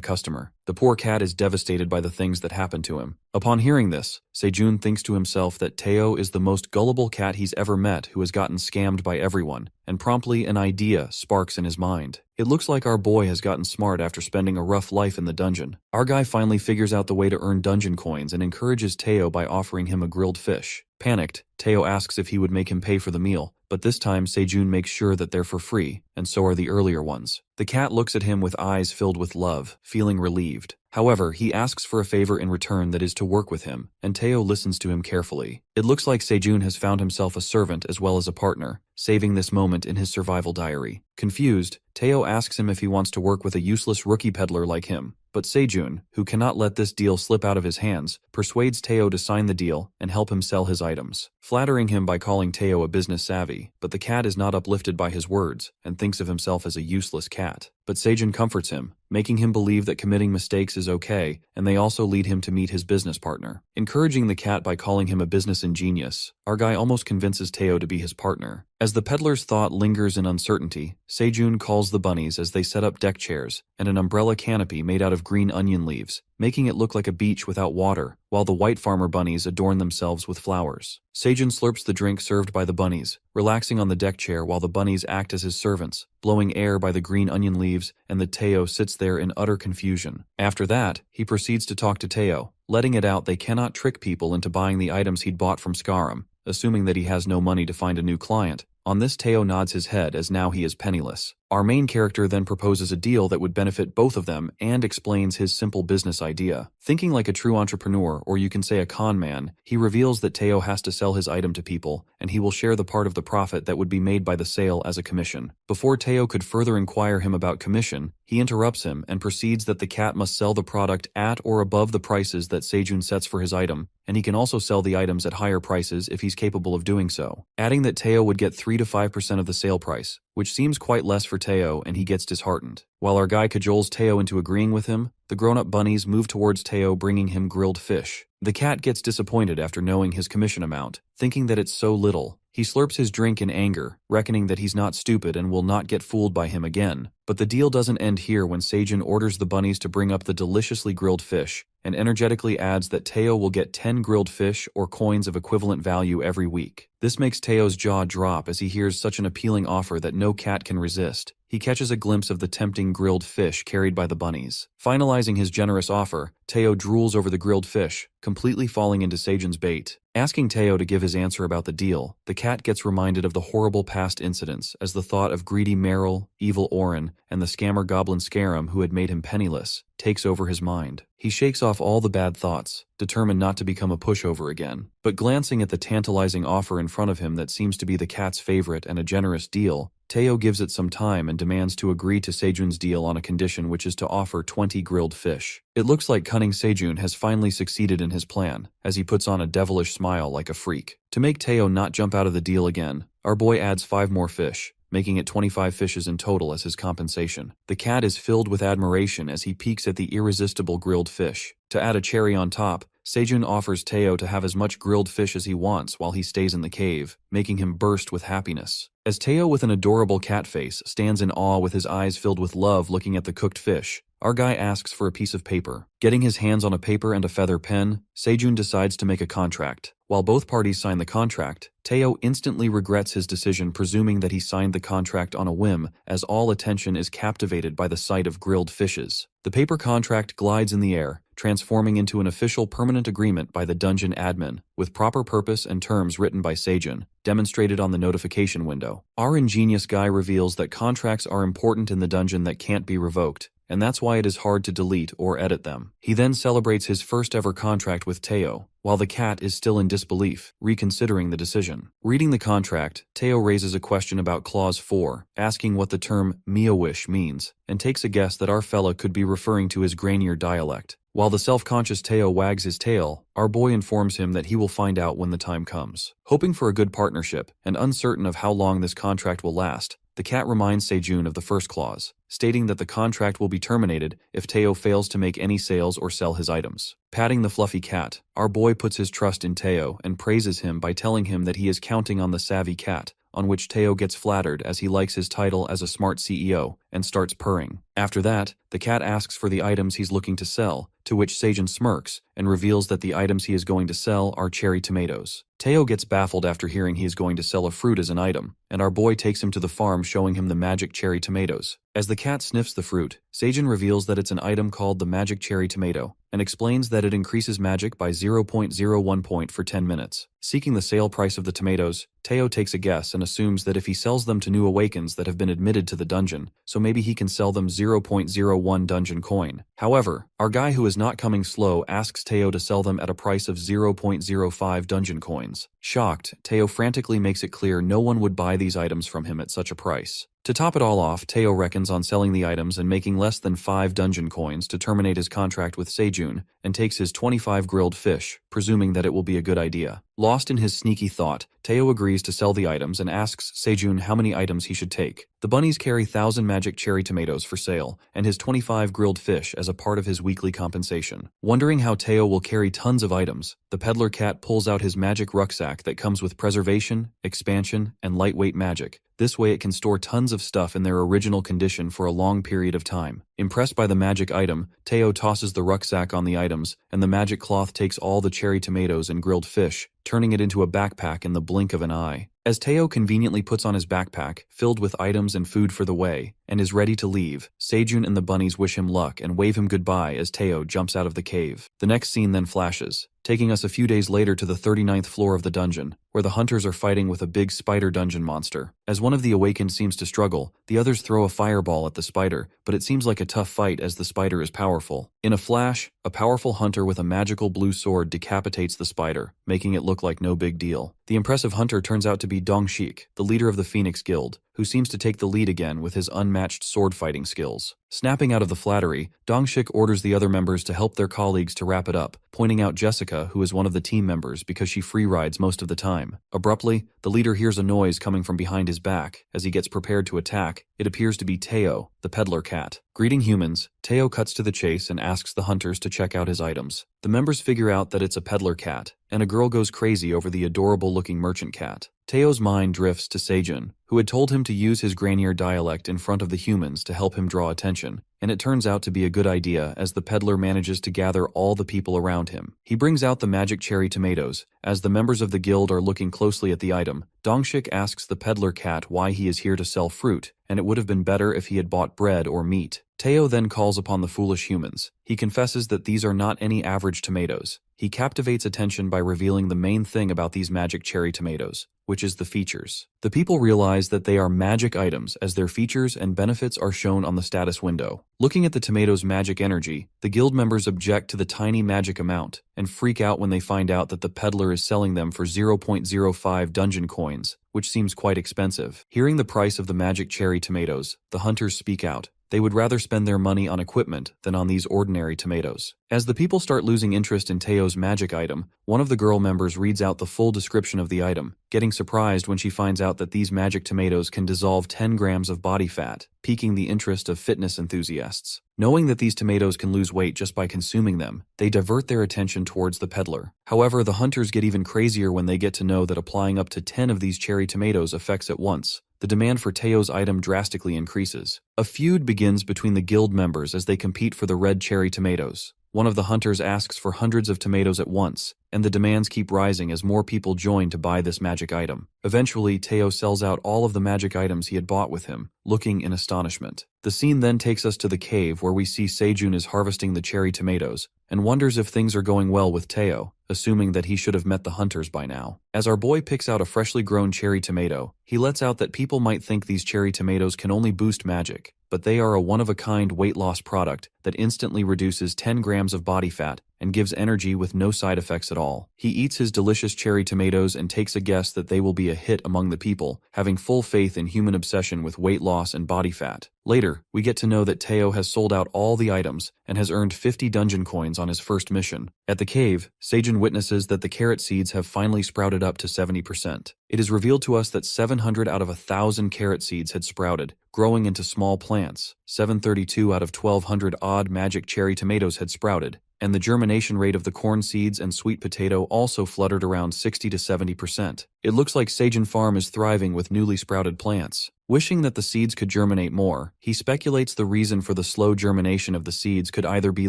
customer. The poor cat is devastated by the things that happen to him. Upon hearing this, Sejun thinks to himself that Teo is the most gullible cat he's ever met who has gotten scammed by everyone, and promptly an idea sparks in his mind. It looks like our boy has gotten smart after spending a rough life in the dungeon. Our guy finally figures out the way to earn dungeon coins and encourages Teo by offering him a grilled fish. Panicked, Teo asks if he would make him pay for the meal, but this time Sejun makes sure that they're for free, and so are the earlier ones. The cat looks at him with eyes filled with love, feeling relieved. However, he asks for a favor in return that is to work with him, and Teo listens to him carefully. It looks like Sejun has found himself a servant as well as a partner, saving this moment in his survival diary. Confused, Teo asks him if he wants to work with a useless rookie peddler like him, but Sejun, who cannot let this deal slip out of his hands, persuades Teo to sign the deal and help him sell his items, flattering him by calling Teo a business savvy. But the cat is not uplifted by his words and thinks of himself as a useless cat. But Sejun comforts him, making him believe that committing mistakes is okay, and they also lead him to meet his business partner. Encouraging the cat by calling him a business ingenious, our guy almost convinces Teo to be his partner. As the peddler's thought lingers in uncertainty, Sejun calls the bunnies as they set up deck chairs and an umbrella canopy made out of green onion leaves, making it look like a beach without water, while the white farmer bunnies adorn themselves with flowers. Sejun slurps the drink served by the bunnies, relaxing on the deck chair while the bunnies act as his servants, blowing air by the green onion leaves, and the Teo sits there in utter confusion. After that, he proceeds to talk to Teo, letting it out they cannot trick people into buying the items he'd bought from Skaram, assuming that he has no money to find a new client. On this, Teo nods his head as now he is penniless. Our main character then proposes a deal that would benefit both of them and explains his simple business idea. Thinking like a true entrepreneur, or you can say a con man, he reveals that Teo has to sell his item to people, and he will share the part of the profit that would be made by the sale as a commission. Before Teo could further inquire him about commission, he interrupts him and proceeds that the cat must sell the product at or above the prices that Sejun sets for his item, and he can also sell the items at higher prices if he's capable of doing so, adding that Teo would get 3 to 5% of the sale price, which seems quite less for Teo, and he gets disheartened. While our guy cajoles Teo into agreeing with him, the grown-up bunnies move towards Teo, bringing him grilled fish. The cat gets disappointed after knowing his commission amount, thinking that it's so little. He slurps his drink in anger, reckoning that he's not stupid and will not get fooled by him again. But the deal doesn't end here when Sejun orders the bunnies to bring up the deliciously grilled fish, and energetically adds that Teo will get 10 grilled fish or coins of equivalent value every week. This makes Teo's jaw drop as he hears such an appealing offer that no cat can resist. He catches a glimpse of the tempting grilled fish carried by the bunnies. Finalizing his generous offer, Teo drools over the grilled fish, completely falling into Sejun's bait. Asking Teo to give his answer about the deal, the cat gets reminded of the horrible past incidents as the thought of greedy Meryl, evil Orin, and the scammer goblin Skaram who had made him penniless takes over his mind. He shakes off all the bad thoughts, determined not to become a pushover again. But glancing at the tantalizing offer in front of him that seems to be the cat's favorite and a generous deal, Teo gives it some time and demands to agree to Sejun's deal on a condition, which is to offer 20 grilled fish. It looks like cunning Sejun has finally succeeded in his plan, as he puts on a devilish smile like a freak. To make Teo not jump out of the deal again, our boy adds 5 more fish, making it 25 fishes in total as his compensation. The cat is filled with admiration as he peeks at the irresistible grilled fish. To add a cherry on top, Sejun offers Teo to have as much grilled fish as he wants while he stays in the cave, making him burst with happiness. As Teo with an adorable cat face stands in awe with his eyes filled with love looking at the cooked fish, our guy asks for a piece of paper. Getting his hands on a paper and a feather pen, Sejun decides to make a contract. While both parties sign the contract, Teo instantly regrets his decision, presuming that he signed the contract on a whim, as all attention is captivated by the sight of grilled fishes. The paper contract glides in the air, transforming into an official permanent agreement by the dungeon admin, with proper purpose and terms written by Seijun, demonstrated on the notification window. Our ingenious guy reveals that contracts are important in the dungeon that can't be revoked, and that's why it is hard to delete or edit them. He then celebrates his first ever contract with Teo, while the cat is still in disbelief, reconsidering the decision. Reading the contract, Teo raises a question about Clause 4, asking what the term Miowish means, and takes a guess that our fella could be referring to his Grainier dialect. While the self-conscious Teo wags his tail, our boy informs him that he will find out when the time comes. Hoping for a good partnership, and uncertain of how long this contract will last, the cat reminds Seijun of the first clause, stating that the contract will be terminated if Teo fails to make any sales or sell his items. Patting the fluffy cat, our boy puts his trust in Teo and praises him by telling him that he is counting on the savvy cat, on which Teo gets flattered as he likes his title as a smart CEO and starts purring. After that, the cat asks for the items he's looking to sell, to which Seijun smirks and reveals that the items he is going to sell are cherry tomatoes. Teo gets baffled after hearing he is going to sell a fruit as an item, and our boy takes him to the farm showing him the magic cherry tomatoes. As the cat sniffs the fruit, Seijun reveals that it's an item called the magic cherry tomato, and explains that it increases magic by 0.01 point for 10 minutes. Seeking the sale price of the tomatoes, Teo takes a guess and assumes that if he sells them to new awakens that have been admitted to the dungeon, so maybe he can sell them 0.01 dungeon coin. However, our guy who is not coming slow asks Teo to sell them at a price of 0.05 dungeon coins. Shocked, Teo frantically makes it clear no one would buy these items from him at such a price. To top it all off, Teo reckons on selling the items and making less than 5 dungeon coins to terminate his contract with Seijun, and takes his 25 grilled fish, presuming that it will be a good idea. Lost in his sneaky thought, Teo agrees to sell the items and asks Seijun how many items he should take. The bunnies carry 1,000 magic cherry tomatoes for sale, and his 25 grilled fish as a part of his weekly compensation. Wondering how Teo will carry tons of items, the peddler cat pulls out his magic rucksack that comes with preservation, expansion, and lightweight magic. This way it can store tons of stuff in their original condition for a long period of time. Impressed by the magic item, Teo tosses the rucksack on the items, and the magic cloth takes all the cherry tomatoes and grilled fish, turning it into a backpack in the blink of an eye. As Teo conveniently puts on his backpack, filled with items and food for the way, and is ready to leave, Seijun and the bunnies wish him luck and wave him goodbye as Teo jumps out of the cave. The next scene then flashes, taking us a few days later to the 39th floor of the dungeon, where the hunters are fighting with a big spider dungeon monster. As one of the awakened seems to struggle, the others throw a fireball at the spider, but it seems like a tough fight as the spider is powerful. In a flash, a powerful hunter with a magical blue sword decapitates the spider, making it look like no big deal. The impressive hunter turns out to be Dongshik, the leader of the Phoenix Guild, who seems to take the lead again with his unmatched sword-fighting skills. Snapping out of the flattery, Dongshik orders the other members to help their colleagues to wrap it up, pointing out Jessica, who is one of the team members because she free rides most of the time. Abruptly, the leader hears a noise coming from behind his back. As he gets prepared to attack, it appears to be Teo, the peddler cat. Greeting humans, Teo cuts to the chase and asks the hunters to check out his items. The members figure out that it's a peddler cat, and a girl goes crazy over the adorable-looking merchant cat. Teo's mind drifts to Seijun, who had told him to use his Grainier dialect in front of the humans to help him draw attention, and it turns out to be a good idea as the peddler manages to gather all the people around him. He brings out the magic cherry tomatoes. As the members of the guild are looking closely at the item, Dongshik asks the peddler cat why he is here to sell fruit, and it would have been better if he had bought bread or meat. Teo then calls upon the foolish humans. He confesses that these are not any average tomatoes. He captivates attention by revealing the main thing about these magic cherry tomatoes, which is the features. The people realize that they are magic items as their features and benefits are shown on the status window. Looking at the tomatoes' magic energy, the guild members object to the tiny magic amount and freak out when they find out that the peddler is selling them for 0.05 dungeon coins, which seems quite expensive. Hearing the price of the magic cherry tomatoes, the hunters speak out. They would rather spend their money on equipment than on these ordinary tomatoes. As the people start losing interest in Teo's magic item, one of the girl members reads out the full description of the item, getting surprised when she finds out that these magic tomatoes can dissolve 10 grams of body fat, piquing the interest of fitness enthusiasts. Knowing that these tomatoes can lose weight just by consuming them, they divert their attention towards the peddler. However, the hunters get even crazier when they get to know that applying up to 10 of these cherry tomatoes affects at once. The demand for Teo's item drastically increases. A feud begins between the guild members as they compete for the red cherry tomatoes. One of the hunters asks for hundreds of tomatoes at once, and the demands keep rising as more people join to buy this magic item. Eventually, Teo sells out all of the magic items he had bought with him, looking in astonishment. The scene then takes us to the cave where we see Seijun is harvesting the cherry tomatoes, and wonders if things are going well with Teo, assuming that he should have met the hunters by now. As our boy picks out a freshly grown cherry tomato, he lets out that people might think these cherry tomatoes can only boost magic, but they are a one-of-a-kind weight loss product that instantly reduces 10 grams of body fat and gives energy with no side effects at all. He eats his delicious cherry tomatoes and takes a guess that they will be a hit among the people, having full faith in human obsession with weight loss and body fat. Later, we get to know that Teo has sold out all the items and has earned 50 dungeon coins on his first mission. At the cave, Seijun witnesses that the carrot seeds have finally sprouted up to 70%. It is revealed to us that 700 out of 1,000 carrot seeds had sprouted, growing into small plants. 732 out of 1,200 odd magic cherry tomatoes had sprouted, and the germination rate of the corn seeds and sweet potato also fluttered around 60 to 70%. It looks like Seijun Farm is thriving with newly sprouted plants. Wishing that the seeds could germinate more, he speculates the reason for the slow germination of the seeds could either be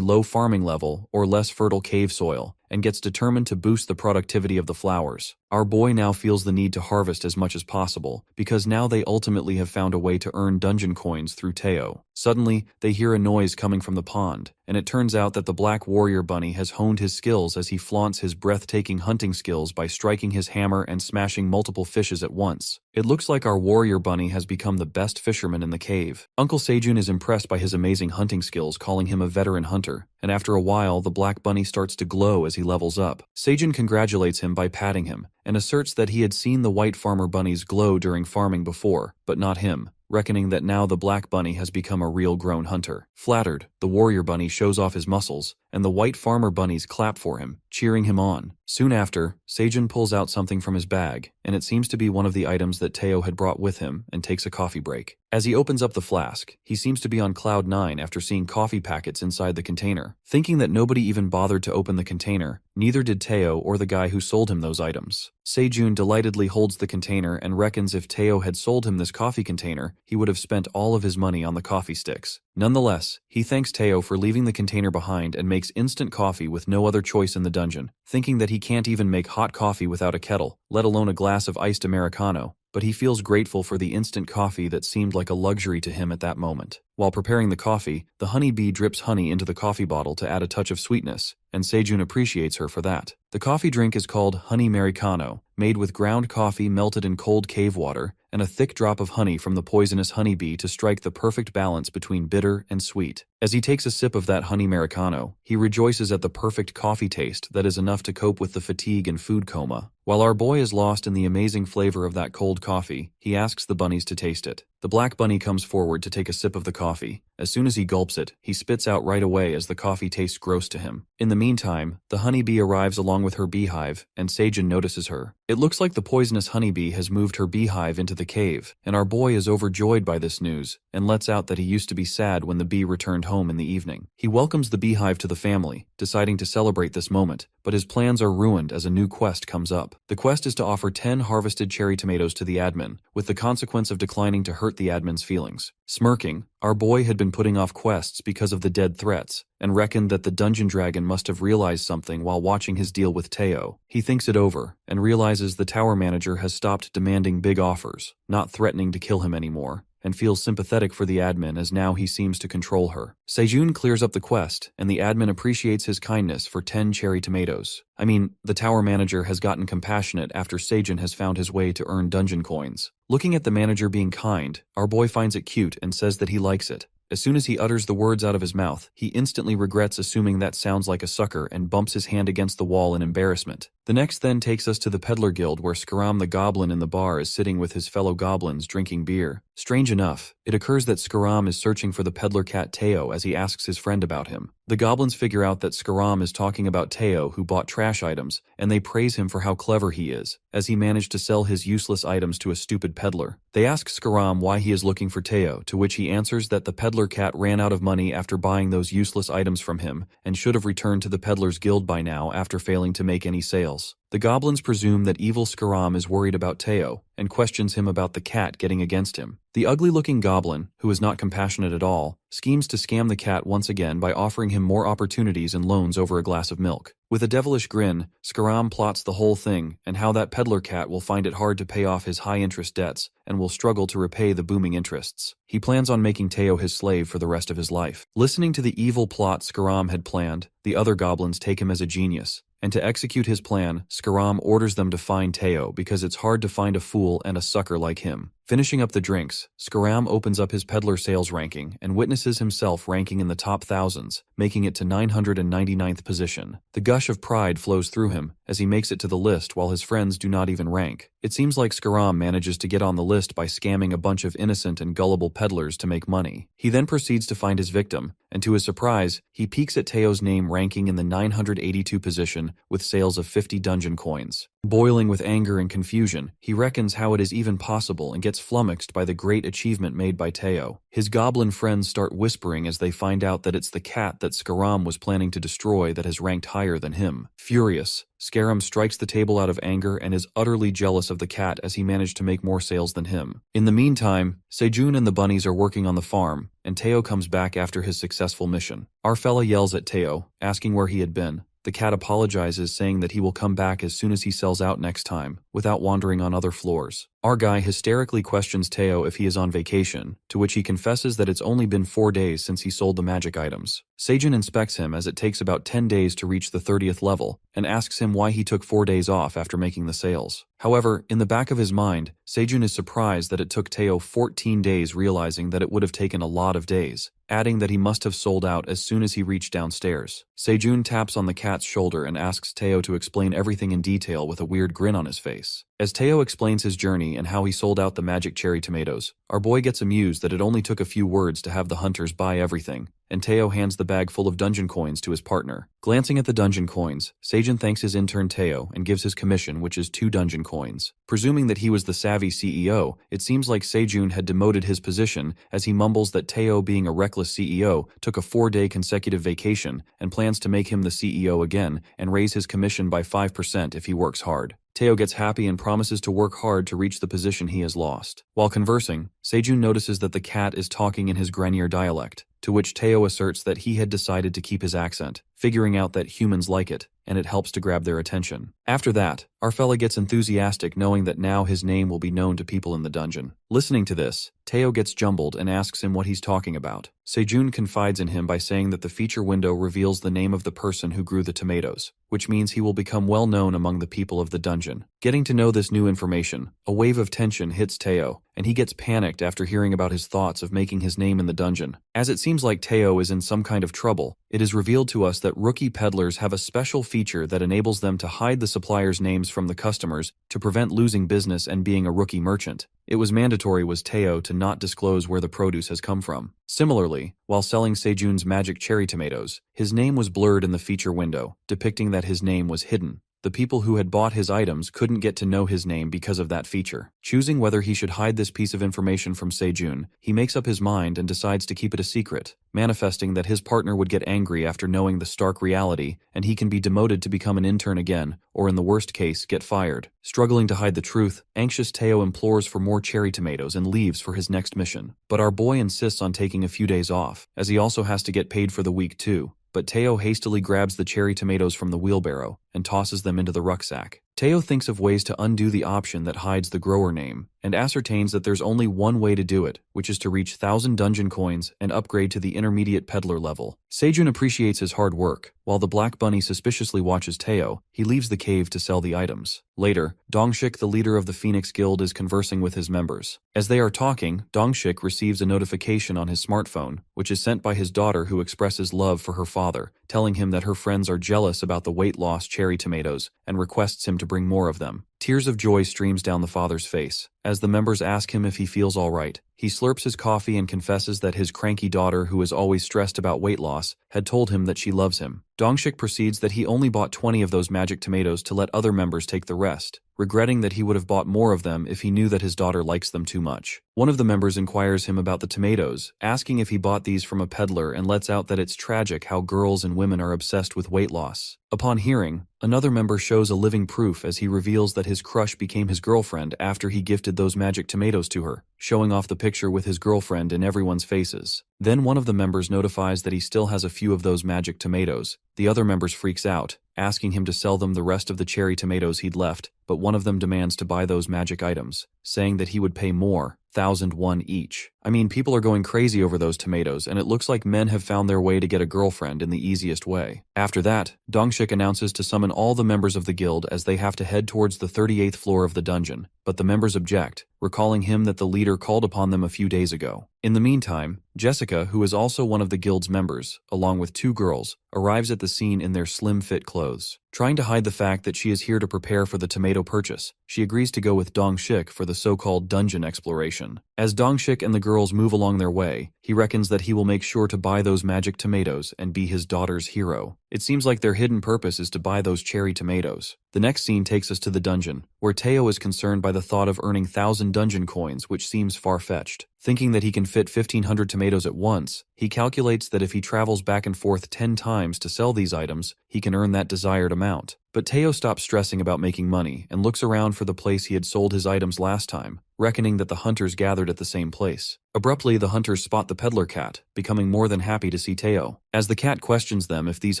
low farming level or less fertile cave soil, and gets determined to boost the productivity of the flowers. Our boy now feels the need to harvest as much as possible, because now they ultimately have found a way to earn dungeon coins through Teo. Suddenly, they hear a noise coming from the pond, and it turns out that the Black Warrior Bunny has honed his skills as he flaunts his breathtaking hunting skills by striking his hammer and smashing multiple fishes at once. It looks like our Warrior Bunny has become the best fisherman in the cave. Uncle Seijun is impressed by his amazing hunting skills, calling him a veteran hunter, and after a while the Black Bunny starts to glow as he levels up. Seijun congratulates him by patting him, and asserts that he had seen the white farmer bunnies glow during farming before, but not him, reckoning that now the Black Bunny has become a real grown hunter. Flattered, the Warrior Bunny shows off his muscles, and the white farmer bunnies clap for him, cheering him on. Soon after, Seijun pulls out something from his bag, and it seems to be one of the items that Teo had brought with him, and takes a coffee break. As he opens up the flask, he seems to be on cloud 9 after seeing coffee packets inside the container. Thinking that nobody even bothered to open the container, neither did Teo or the guy who sold him those items. Seijun delightedly holds the container and reckons if Teo had sold him this coffee container, he would have spent all of his money on the coffee sticks. Nonetheless, he thanks Teo for leaving the container behind and makes instant coffee with no other choice in the dungeon, thinking that he can't even make hot coffee without a kettle, let alone a glass of iced Americano. But he feels grateful for the instant coffee that seemed like a luxury to him at that moment. While preparing the coffee, the honey bee drips honey into the coffee bottle to add a touch of sweetness, and Seijun appreciates her for that. The coffee drink is called honey Americano, made with ground coffee melted in cold cave water, and a thick drop of honey from the poisonous honey bee to strike the perfect balance between bitter and sweet. As he takes a sip of that honey Americano, he rejoices at the perfect coffee taste that is enough to cope with the fatigue and food coma. While our boy is lost in the amazing flavor of that cold coffee, he asks the bunnies to taste it. The Black Bunny comes forward to take a sip of the coffee. As soon as he gulps it, he spits out right away as the coffee tastes gross to him. In the meantime, the honeybee arrives along with her beehive, and Seijun notices her. It looks like the poisonous honeybee has moved her beehive into the cave, and our boy is overjoyed by this news, and lets out that he used to be sad when the bee returned home in the evening. He welcomes the beehive to the family, deciding to celebrate this moment, but his plans are ruined as a new quest comes up. The quest is to offer 10 harvested cherry tomatoes to the admin, with the consequence of declining to hurt the admin's feelings. Smirking, our boy had been putting off quests because of the dead threats, and reckoned that the dungeon dragon must have realized something while watching his deal with Teo. He thinks it over, and realizes the tower manager has stopped demanding big offers, not threatening to kill him anymore, and feels sympathetic for the admin as now he seems to control her. Seijun clears up the quest, and the admin appreciates his kindness for 10 cherry tomatoes. I mean, the tower manager has gotten compassionate after Seijun has found his way to earn dungeon coins. Looking at the manager being kind, our boy finds it cute and says that he likes it. As soon as he utters the words out of his mouth, he instantly regrets assuming that sounds like a sucker and bumps his hand against the wall in embarrassment. The next then takes us to the Peddler Guild, where Skaram the Goblin in the bar is sitting with his fellow goblins drinking beer. Strange enough, it occurs that Skaram is searching for the peddler cat Teo as he asks his friend about him. The goblins figure out that Skaram is talking about Teo, who bought trash items, and they praise him for how clever he is, as he managed to sell his useless items to a stupid peddler. They ask Skaram why he is looking for Teo, to which he answers that the peddler cat ran out of money after buying those useless items from him, and should have returned to the Peddler's Guild by now after failing to make any sales. else. The goblins presume that evil Skaram is worried about Teo and questions him about the cat getting against him. The ugly-looking goblin, who is not compassionate at all, schemes to scam the cat once again by offering him more opportunities and loans over a glass of milk. With a devilish grin, Skaram plots the whole thing and how that peddler cat will find it hard to pay off his high-interest debts and will struggle to repay the booming interests. He plans on making Teo his slave for the rest of his life. Listening to the evil plot Skaram had planned, the other goblins take him as a genius. And to execute his plan, Skaram orders them to find Teo because it's hard to find a fool and a sucker like him. Finishing up the drinks, Skaram opens up his peddler sales ranking and witnesses himself ranking in the top thousands, making it to 999th position. The gush of pride flows through him as he makes it to the list while his friends do not even rank. It seems like Skaram manages to get on the list by scamming a bunch of innocent and gullible peddlers to make money. He then proceeds to find his victim, and to his surprise, he peeks at Teo's name ranking in the 982 position with sales of 50 dungeon coins. Boiling with anger and confusion, he reckons how it is even possible and gets flummoxed by the great achievement made by Teo. His goblin friends start whispering as they find out that it's the cat that Skaram was planning to destroy that has ranked higher than him. Furious, Skaram strikes the table out of anger and is utterly jealous of the cat as he managed to make more sales than him. In the meantime, Sejun and the bunnies are working on the farm, and Teo comes back after his successful mission. Our fella yells at Teo, asking where he had been. The cat apologizes, saying that he will come back as soon as he sells out next time, without wandering on other floors. Our guy hysterically questions Teo if he is on vacation, to which he confesses that it's only been 4 days since he sold the magic items. Sejun inspects him as it takes about 10 days to reach the 30th level, and asks him why he took 4 days off after making the sales. However, in the back of his mind, Sejun is surprised that it took Teo 14 days, realizing that it would have taken a lot of days, adding that he must have sold out as soon as he reached downstairs. Sejun taps on the cat's shoulder and asks Teo to explain everything in detail with a weird grin on his face. As Teo explains his journey and how he sold out the magic cherry tomatoes, our boy gets amused that it only took a few words to have the hunters buy everything, and Teo hands the bag full of dungeon coins to his partner. Glancing at the dungeon coins, Sejun thanks his intern Teo and gives his commission, which is 2 dungeon coins. Presuming that he was the savvy CEO, it seems like Sejun had demoted his position as he mumbles that Teo, being a reckless CEO, took a 4-day consecutive vacation and plans to make him the CEO again and raise his commission by 5% if he works hard. Teo gets happy and promises to work hard to reach the position he has lost. While conversing, Sejun notices that the cat is talking in his Grenier dialect, to which Teo asserts that he had decided to keep his accent, figuring out that humans like it, and it helps to grab their attention. After that, our fella gets enthusiastic knowing that now his name will be known to people in the dungeon. Listening to this, Teo gets jumbled and asks him what he's talking about. Sejun confides in him by saying that the feature window reveals the name of the person who grew the tomatoes, which means he will become well known among the people of the dungeon. Getting to know this new information, a wave of tension hits Teo, and he gets panicked after hearing about his thoughts of making his name in the dungeon. As it seems like Teo is in some kind of trouble, it is revealed to us that rookie peddlers have a special feature that enables them to hide the suppliers' names from the customers to prevent losing business and being a rookie merchant. It was mandatory was Teo to not disclose where the produce has come from. Similarly, while selling Sejun's magic cherry tomatoes, his name was blurred in the feature window, depicting that his name was hidden. The people who had bought his items couldn't get to know his name because of that feature. Choosing whether he should hide this piece of information from Sejun, he makes up his mind and decides to keep it a secret, manifesting that his partner would get angry after knowing the stark reality, and he can be demoted to become an intern again, or in the worst case, get fired. Struggling to hide the truth, anxious Teo implores for more cherry tomatoes and leaves for his next mission. But our boy insists on taking a few days off, as he also has to get paid for the week too. But Teo hastily grabs the cherry tomatoes from the wheelbarrow and tosses them into the rucksack. Teo thinks of ways to undo the option that hides the grower name, and ascertains that there's only one way to do it, which is to reach 1,000 dungeon coins and upgrade to the intermediate peddler level. Sejun appreciates his hard work. While the Black Bunny suspiciously watches Teo, he leaves the cave to sell the items. Later, Dongshik, the leader of the Phoenix Guild, is conversing with his members. As they are talking, Dongshik receives a notification on his smartphone, which is sent by his daughter, who expresses love for her father, telling him that her friends are jealous about the weight loss cherry tomatoes and requests him to bring more of them. Tears of joy streams down the father's face. As the members ask him if he feels all right, he slurps his coffee and confesses that his cranky daughter, who is always stressed about weight loss, had told him that she loves him. Dongshik proceeds that he only bought 20 of those magic tomatoes to let other members take the rest, regretting that he would have bought more of them if he knew that his daughter likes them too much. One of the members inquires him about the tomatoes, asking if he bought these from a peddler, and lets out that it's tragic how girls and women are obsessed with weight loss. Upon hearing, another member shows a living proof as he reveals that his crush became his girlfriend after he gifted those magic tomatoes to her, showing off the picture with his girlfriend in everyone's faces. Then one of the members notifies that he still has a few of those magic tomatoes. The other members freaks out, asking him to sell them the rest of the cherry tomatoes he'd left, but one of them demands to buy those magic items, saying that he would pay more, 1,001 each. I mean, people are going crazy over those tomatoes, and it looks like men have found their way to get a girlfriend in the easiest way. After that, Dongshik announces to summon all the members of the guild as they have to head towards the 38th floor of the dungeon, but the members object, recalling him that the leader called upon them a few days ago. In the meantime, Jessica, who is also one of the guild's members, along with 2 girls, arrives at the scene in their slim-fit clothes. Trying to hide the fact that she is here to prepare for the tomato purchase, she agrees to go with Dongshik for the so-called dungeon exploration. As Dongshik and the girls move along their way, he reckons that he will make sure to buy those magic tomatoes and be his daughter's hero. It seems like their hidden purpose is to buy those cherry tomatoes. The next scene takes us to the dungeon, where Teo is concerned by the thought of earning 1,000 dungeon coins, which seems far-fetched. Thinking that he can fit 1,500 tomatoes at once, he calculates that if he travels back and forth 10 times to sell these items, he can earn that desired amount. But Teo stops stressing about making money and looks around for the place he had sold his items last time, reckoning that the hunters gathered at the same place. Abruptly, the hunters spot the peddler cat, becoming more than happy to see Teo. As the cat questions them if these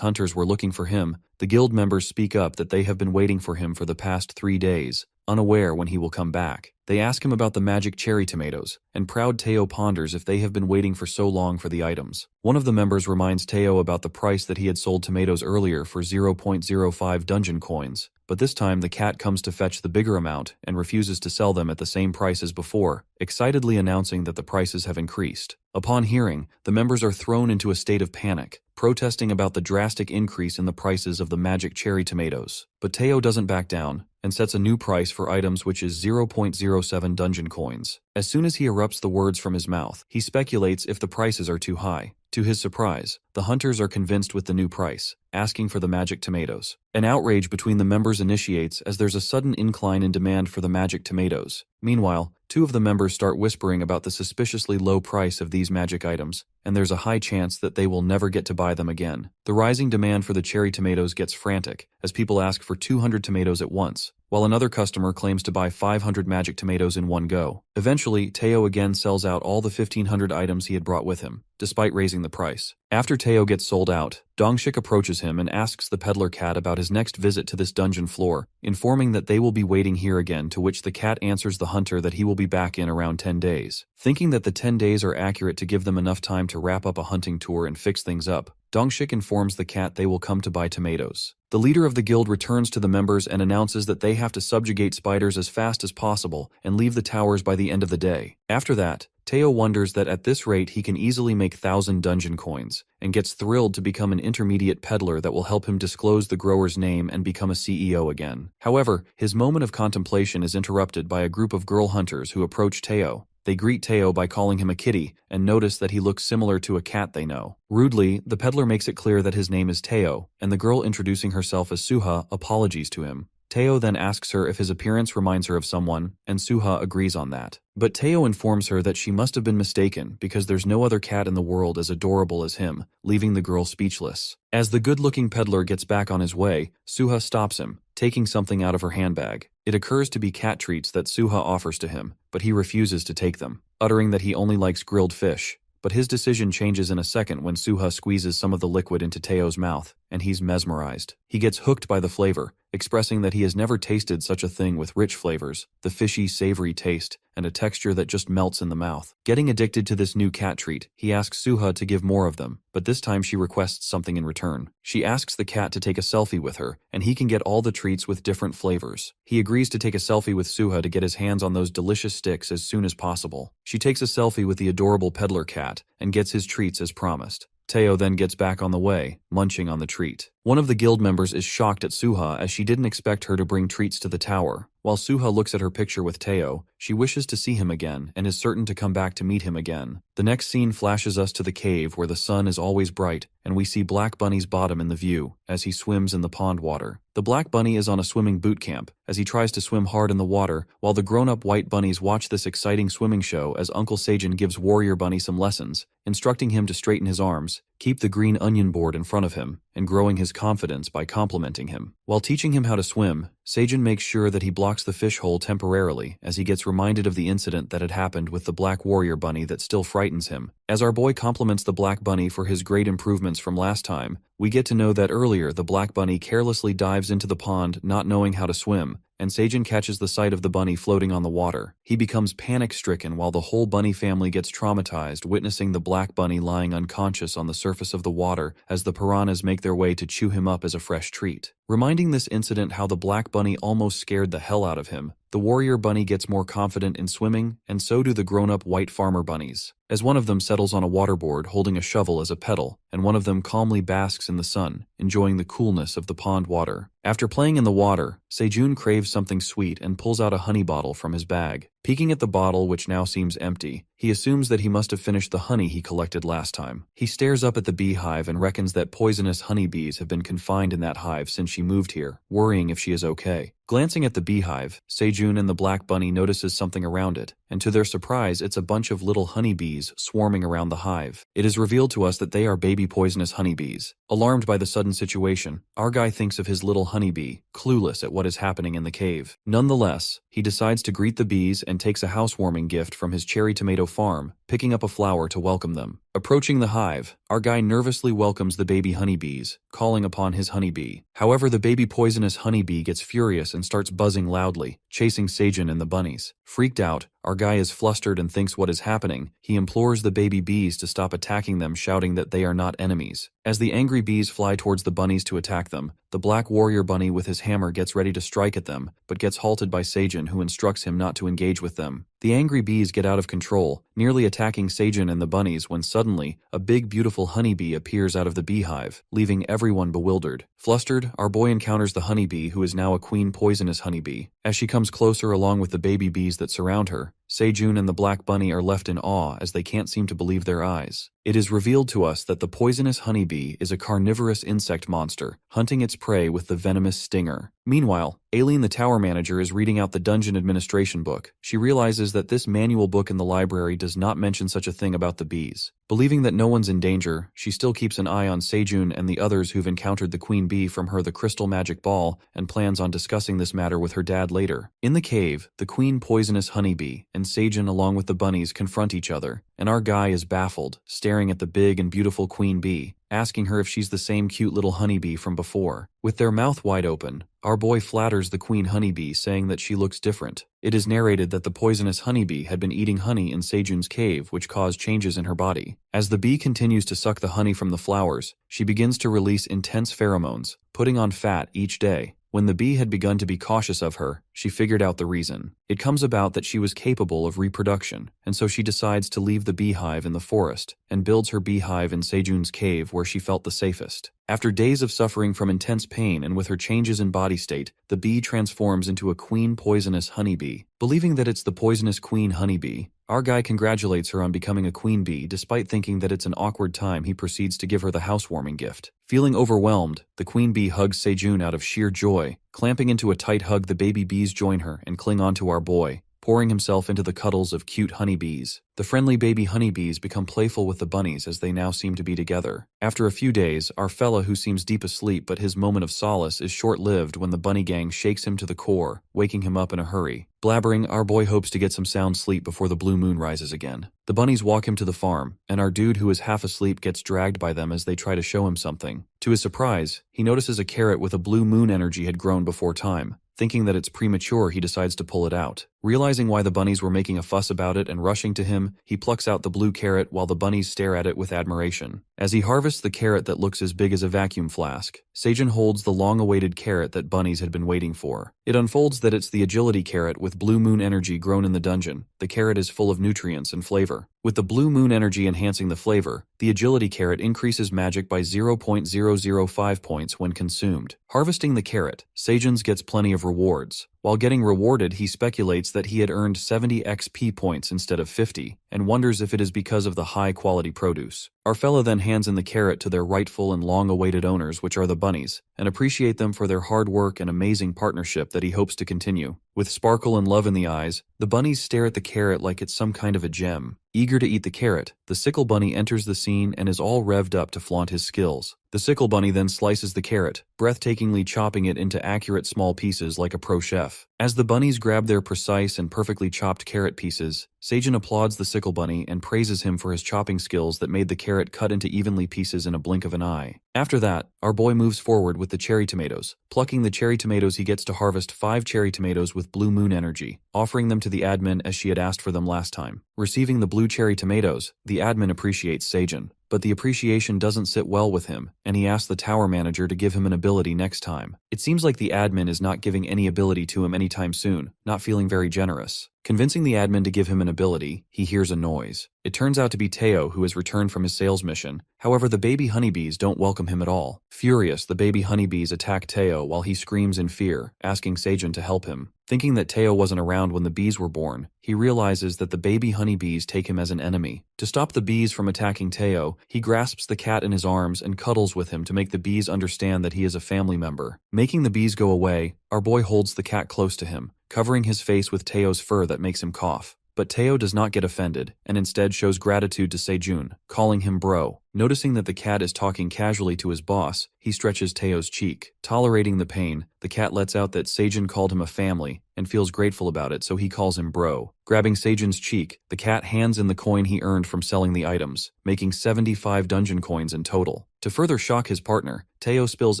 hunters were looking for him, the guild members speak up that they have been waiting for him for the past 3 days, unaware when he will come back. They ask him about the magic cherry tomatoes, and proud Teo ponders if they have been waiting for so long for the items. One of the members reminds Teo about the price that he had sold tomatoes earlier for 0.05 dungeon coins, but this time the cat comes to fetch the bigger amount and refuses to sell them at the same price as before, excitedly announcing that the prices have increased. Upon hearing, the members are thrown into a state of panic, protesting about the drastic increase in the prices of the magic cherry tomatoes. But Teo doesn't back down, and sets a new price for items, which is 0.07 dungeon coins. As soon as he erupts the words from his mouth, he speculates if the prices are too high. To his surprise, the hunters are convinced with the new price, asking for the magic tomatoes. An outrage between the members initiates as there's a sudden incline in demand for the magic tomatoes. Meanwhile, 2 of the members start whispering about the suspiciously low price of these magic items, and there's a high chance that they will never get to buy them again. The rising demand for the cherry tomatoes gets frantic, as people ask for 200 tomatoes at once, while another customer claims to buy 500 magic tomatoes in one go. Eventually, Teo again sells out all the 1,500 items he had brought with him, despite raising the price. After Teo gets sold out, Dongshik approaches him and asks the peddler cat about his next visit to this dungeon floor, informing that they will be waiting here again, to which the cat answers the hunter that he will be back in around 10 days. Thinking that the 10 days are accurate to give them enough time to wrap up a hunting tour and fix things up, Dongshik informs the cat they will come to buy tomatoes. The leader of the guild returns to the members and announces that they have to subjugate spiders as fast as possible and leave the towers by the end of the day. After that, Teo wonders that at this rate he can easily make 1,000 dungeon coins, and gets thrilled to become an intermediate peddler that will help him disclose the grower's name and become a CEO again. However, his moment of contemplation is interrupted by a group of girl hunters who approach Teo. They greet Teo by calling him a kitty, and notice that he looks similar to a cat they know. Rudely, the peddler makes it clear that his name is Teo, and the girl introducing herself as Suha apologies to him. Teo then asks her if his appearance reminds her of someone, and Suha agrees on that. But Teo informs her that she must have been mistaken because there's no other cat in the world as adorable as him, leaving the girl speechless. As the good-looking peddler gets back on his way, Suha stops him, taking something out of her handbag. It occurs to be cat treats that Suha offers to him, but he refuses to take them, uttering that he only likes grilled fish. But his decision changes in a second when Suha squeezes some of the liquid into Teo's mouth, and he's mesmerized. He gets hooked by the flavor, expressing that he has never tasted such a thing with rich flavors, the fishy, savory taste, and a texture that just melts in the mouth. Getting addicted to this new cat treat, he asks Suha to give more of them, but this time she requests something in return. She asks the cat to take a selfie with her, and he can get all the treats with different flavors. He agrees to take a selfie with Suha to get his hands on those delicious sticks as soon as possible. She takes a selfie with the adorable peddler cat, and gets his treats as promised. Teo then gets back on the way, munching on the treat. One of the guild members is shocked at Suha as she didn't expect her to bring treats to the tower. While Suha looks at her picture with Teo, she wishes to see him again and is certain to come back to meet him again. The next scene flashes us to the cave where the sun is always bright, and we see Black Bunny's bottom in the view as he swims in the pond water. The Black Bunny is on a swimming boot camp as he tries to swim hard in the water, while the grown-up white bunnies watch this exciting swimming show as Uncle Seijin gives Warrior Bunny some lessons, instructing him to straighten his arms, keep the green onion board in front of him, and growing his confidence by complimenting him. While teaching him how to swim, Seijin makes sure that he blocks the fish hole temporarily as he gets reminded of the incident that had happened with the Black Warrior Bunny that still frightens him. As our boy compliments the Black Bunny for his great improvements from last time, we get to know that earlier the Black Bunny carelessly dives into the pond not knowing how to swim, and Seijin catches the sight of the bunny floating on the water. He becomes panic-stricken while the whole bunny family gets traumatized witnessing the Black Bunny lying unconscious on the surface of the water as the piranhas make their way to chew him up as a fresh treat. Reminding this incident how the Black Bunny almost scared the hell out of him, the Warrior Bunny gets more confident in swimming, and so do the grown-up white farmer bunnies. As one of them settles on a waterboard holding a shovel as a pedal, and one of them calmly basks in the sun, enjoying the coolness of the pond water. After playing in the water, Seijun craves something sweet and pulls out a honey bottle from his bag. Peeking at the bottle, which now seems empty, he assumes that he must have finished the honey he collected last time. He stares up at the beehive and reckons that poisonous honeybees have been confined in that hive since she moved here, worrying if she is okay. Glancing at the beehive, Seijun and the Black Bunny notices something around it, and to their surprise it's a bunch of little honeybees swarming around the hive. It is revealed to us that they are baby poisonous honeybees. Alarmed by the sudden situation, our guy thinks of his little honeybee, clueless at what is happening in the cave. Nonetheless, he decides to greet the bees and takes a housewarming gift from his cherry tomato farm, picking up a flower to welcome them. Approaching the hive, our guy nervously welcomes the baby honeybees, calling upon his honeybee. However, the baby poisonous honeybee gets furious and starts buzzing loudly, chasing Seijun and the bunnies. Freaked out, our guy is flustered and thinks what is happening. He implores the baby bees to stop attacking them, shouting that they are not enemies. As the angry bees fly towards the bunnies to attack them, the Black Warrior Bunny with his hammer gets ready to strike at them, but gets halted by Seijun, who instructs him not to engage with them. The angry bees get out of control, nearly attacking Seijun and the bunnies when suddenly, a big beautiful honeybee appears out of the beehive, leaving everyone bewildered. Flustered, our boy encounters the honeybee, who is now a queen poisonous honeybee. As she comes closer along with the baby bees that surround her, Seijun and the Black Bunny are left in awe as they can't seem to believe their eyes. It is revealed to us that the poisonous honeybee is a carnivorous insect monster, hunting its prey with the venomous stinger. Meanwhile, Aileen the tower manager is reading out the dungeon administration book. She realizes that this manual book in the library does not mention such a thing about the bees. Believing that no one's in danger, she still keeps an eye on Seijun and the others who've encountered the queen bee from the crystal magic ball and plans on discussing this matter with her dad later. In the cave, the queen poisonous honeybee and Seijun along with the bunnies confront each other, and our guy is baffled, staring at the big and beautiful queen bee, asking her if she's the same cute little honeybee from before. With their mouth wide open, our boy flatters the queen honeybee, saying that she looks different. It is narrated that the poisonous honeybee had been eating honey in Seijun's cave, which caused changes in her body. As the bee continues to suck the honey from the flowers, she begins to release intense pheromones, putting on fat each day. When the bee had begun to be cautious of her, she figured out the reason. It comes about that she was capable of reproduction, and so she decides to leave the beehive in the forest and builds her beehive in Seijun's cave where she felt the safest. After days of suffering from intense pain and with her changes in body state, the bee transforms into a queen poisonous honeybee. Believing that it's the poisonous queen honeybee, our guy congratulates her on becoming a queen bee. Despite thinking that it's an awkward time, he proceeds to give her the housewarming gift. Feeling overwhelmed, the queen bee hugs Seijun out of sheer joy. Clamping into a tight hug, the baby bees join her and cling onto our boy, pouring himself into the cuddles of cute honeybees. The friendly baby honeybees become playful with the bunnies as they now seem to be together. After a few days, our fella who seems deep asleep, but his moment of solace is short-lived when the bunny gang shakes him to the core, waking him up in a hurry. Blabbering, our boy hopes to get some sound sleep before the blue moon rises again. The bunnies walk him to the farm, and our dude who is half asleep gets dragged by them as they try to show him something. To his surprise, he notices a carrot with a blue moon energy had grown before time. Thinking that it's premature, he decides to pull it out. Realizing why the bunnies were making a fuss about it and rushing to him, he plucks out the blue carrot while the bunnies stare at it with admiration. As he harvests the carrot that looks as big as a vacuum flask, Seijun holds the long-awaited carrot that bunnies had been waiting for. It unfolds that it's the agility carrot with blue moon energy grown in the dungeon. The carrot is full of nutrients and flavor. With the blue moon energy enhancing the flavor, the agility carrot increases magic by 0.005 points when consumed. Harvesting the carrot, Seijun gets plenty of rewards. While getting rewarded, he speculates that he had earned 70 XP points instead of 50, and wonders if it is because of the high-quality produce. Our fella then hands in the carrot to their rightful and long-awaited owners, which are the bunnies, and appreciate them for their hard work and amazing partnership that he hopes to continue. With sparkle and love in the eyes, the bunnies stare at the carrot like it's some kind of a gem. Eager to eat the carrot, the sickle bunny enters the scene and is all revved up to flaunt his skills. The sickle bunny then slices the carrot, breathtakingly chopping it into accurate small pieces like a pro chef. As the bunnies grab their precise and perfectly chopped carrot pieces, Seijun applauds the sickle bunny and praises him for his chopping skills that made the carrot cut into evenly pieces in a blink of an eye. After that, our boy moves forward with the cherry tomatoes. Plucking the cherry tomatoes, he gets to harvest 5 cherry tomatoes with blue moon energy, offering them to the admin as she had asked for them last time. Receiving the blue cherry tomatoes, the admin appreciates Seijun. But the appreciation doesn't sit well with him, and he asks the tower manager to give him an ability next time. It seems like the admin is not giving any ability to him anytime soon, not feeling very generous. Convincing the admin to give him an ability, he hears a noise. It turns out to be Teo, who has returned from his sales mission. However, the baby honeybees don't welcome him at all. Furious, the baby honeybees attack Teo while he screams in fear, asking Seijun to help him. Thinking that Teo wasn't around when the bees were born, he realizes that the baby honeybees take him as an enemy. To stop the bees from attacking Teo, he grasps the cat in his arms and cuddles with him to make the bees understand that he is a family member. Making the bees go away, our boy holds the cat close to him, covering his face with Teo's fur that makes him cough. But Teo does not get offended, and instead shows gratitude to Seijun, calling him bro. Noticing that the cat is talking casually to his boss, he stretches Teo's cheek. Tolerating the pain, the cat lets out that Seijun called him a family, and feels grateful about it, so he calls him bro. Grabbing Seijun's cheek, the cat hands in the coin he earned from selling the items, making 75 dungeon coins in total. To further shock his partner, Teo spills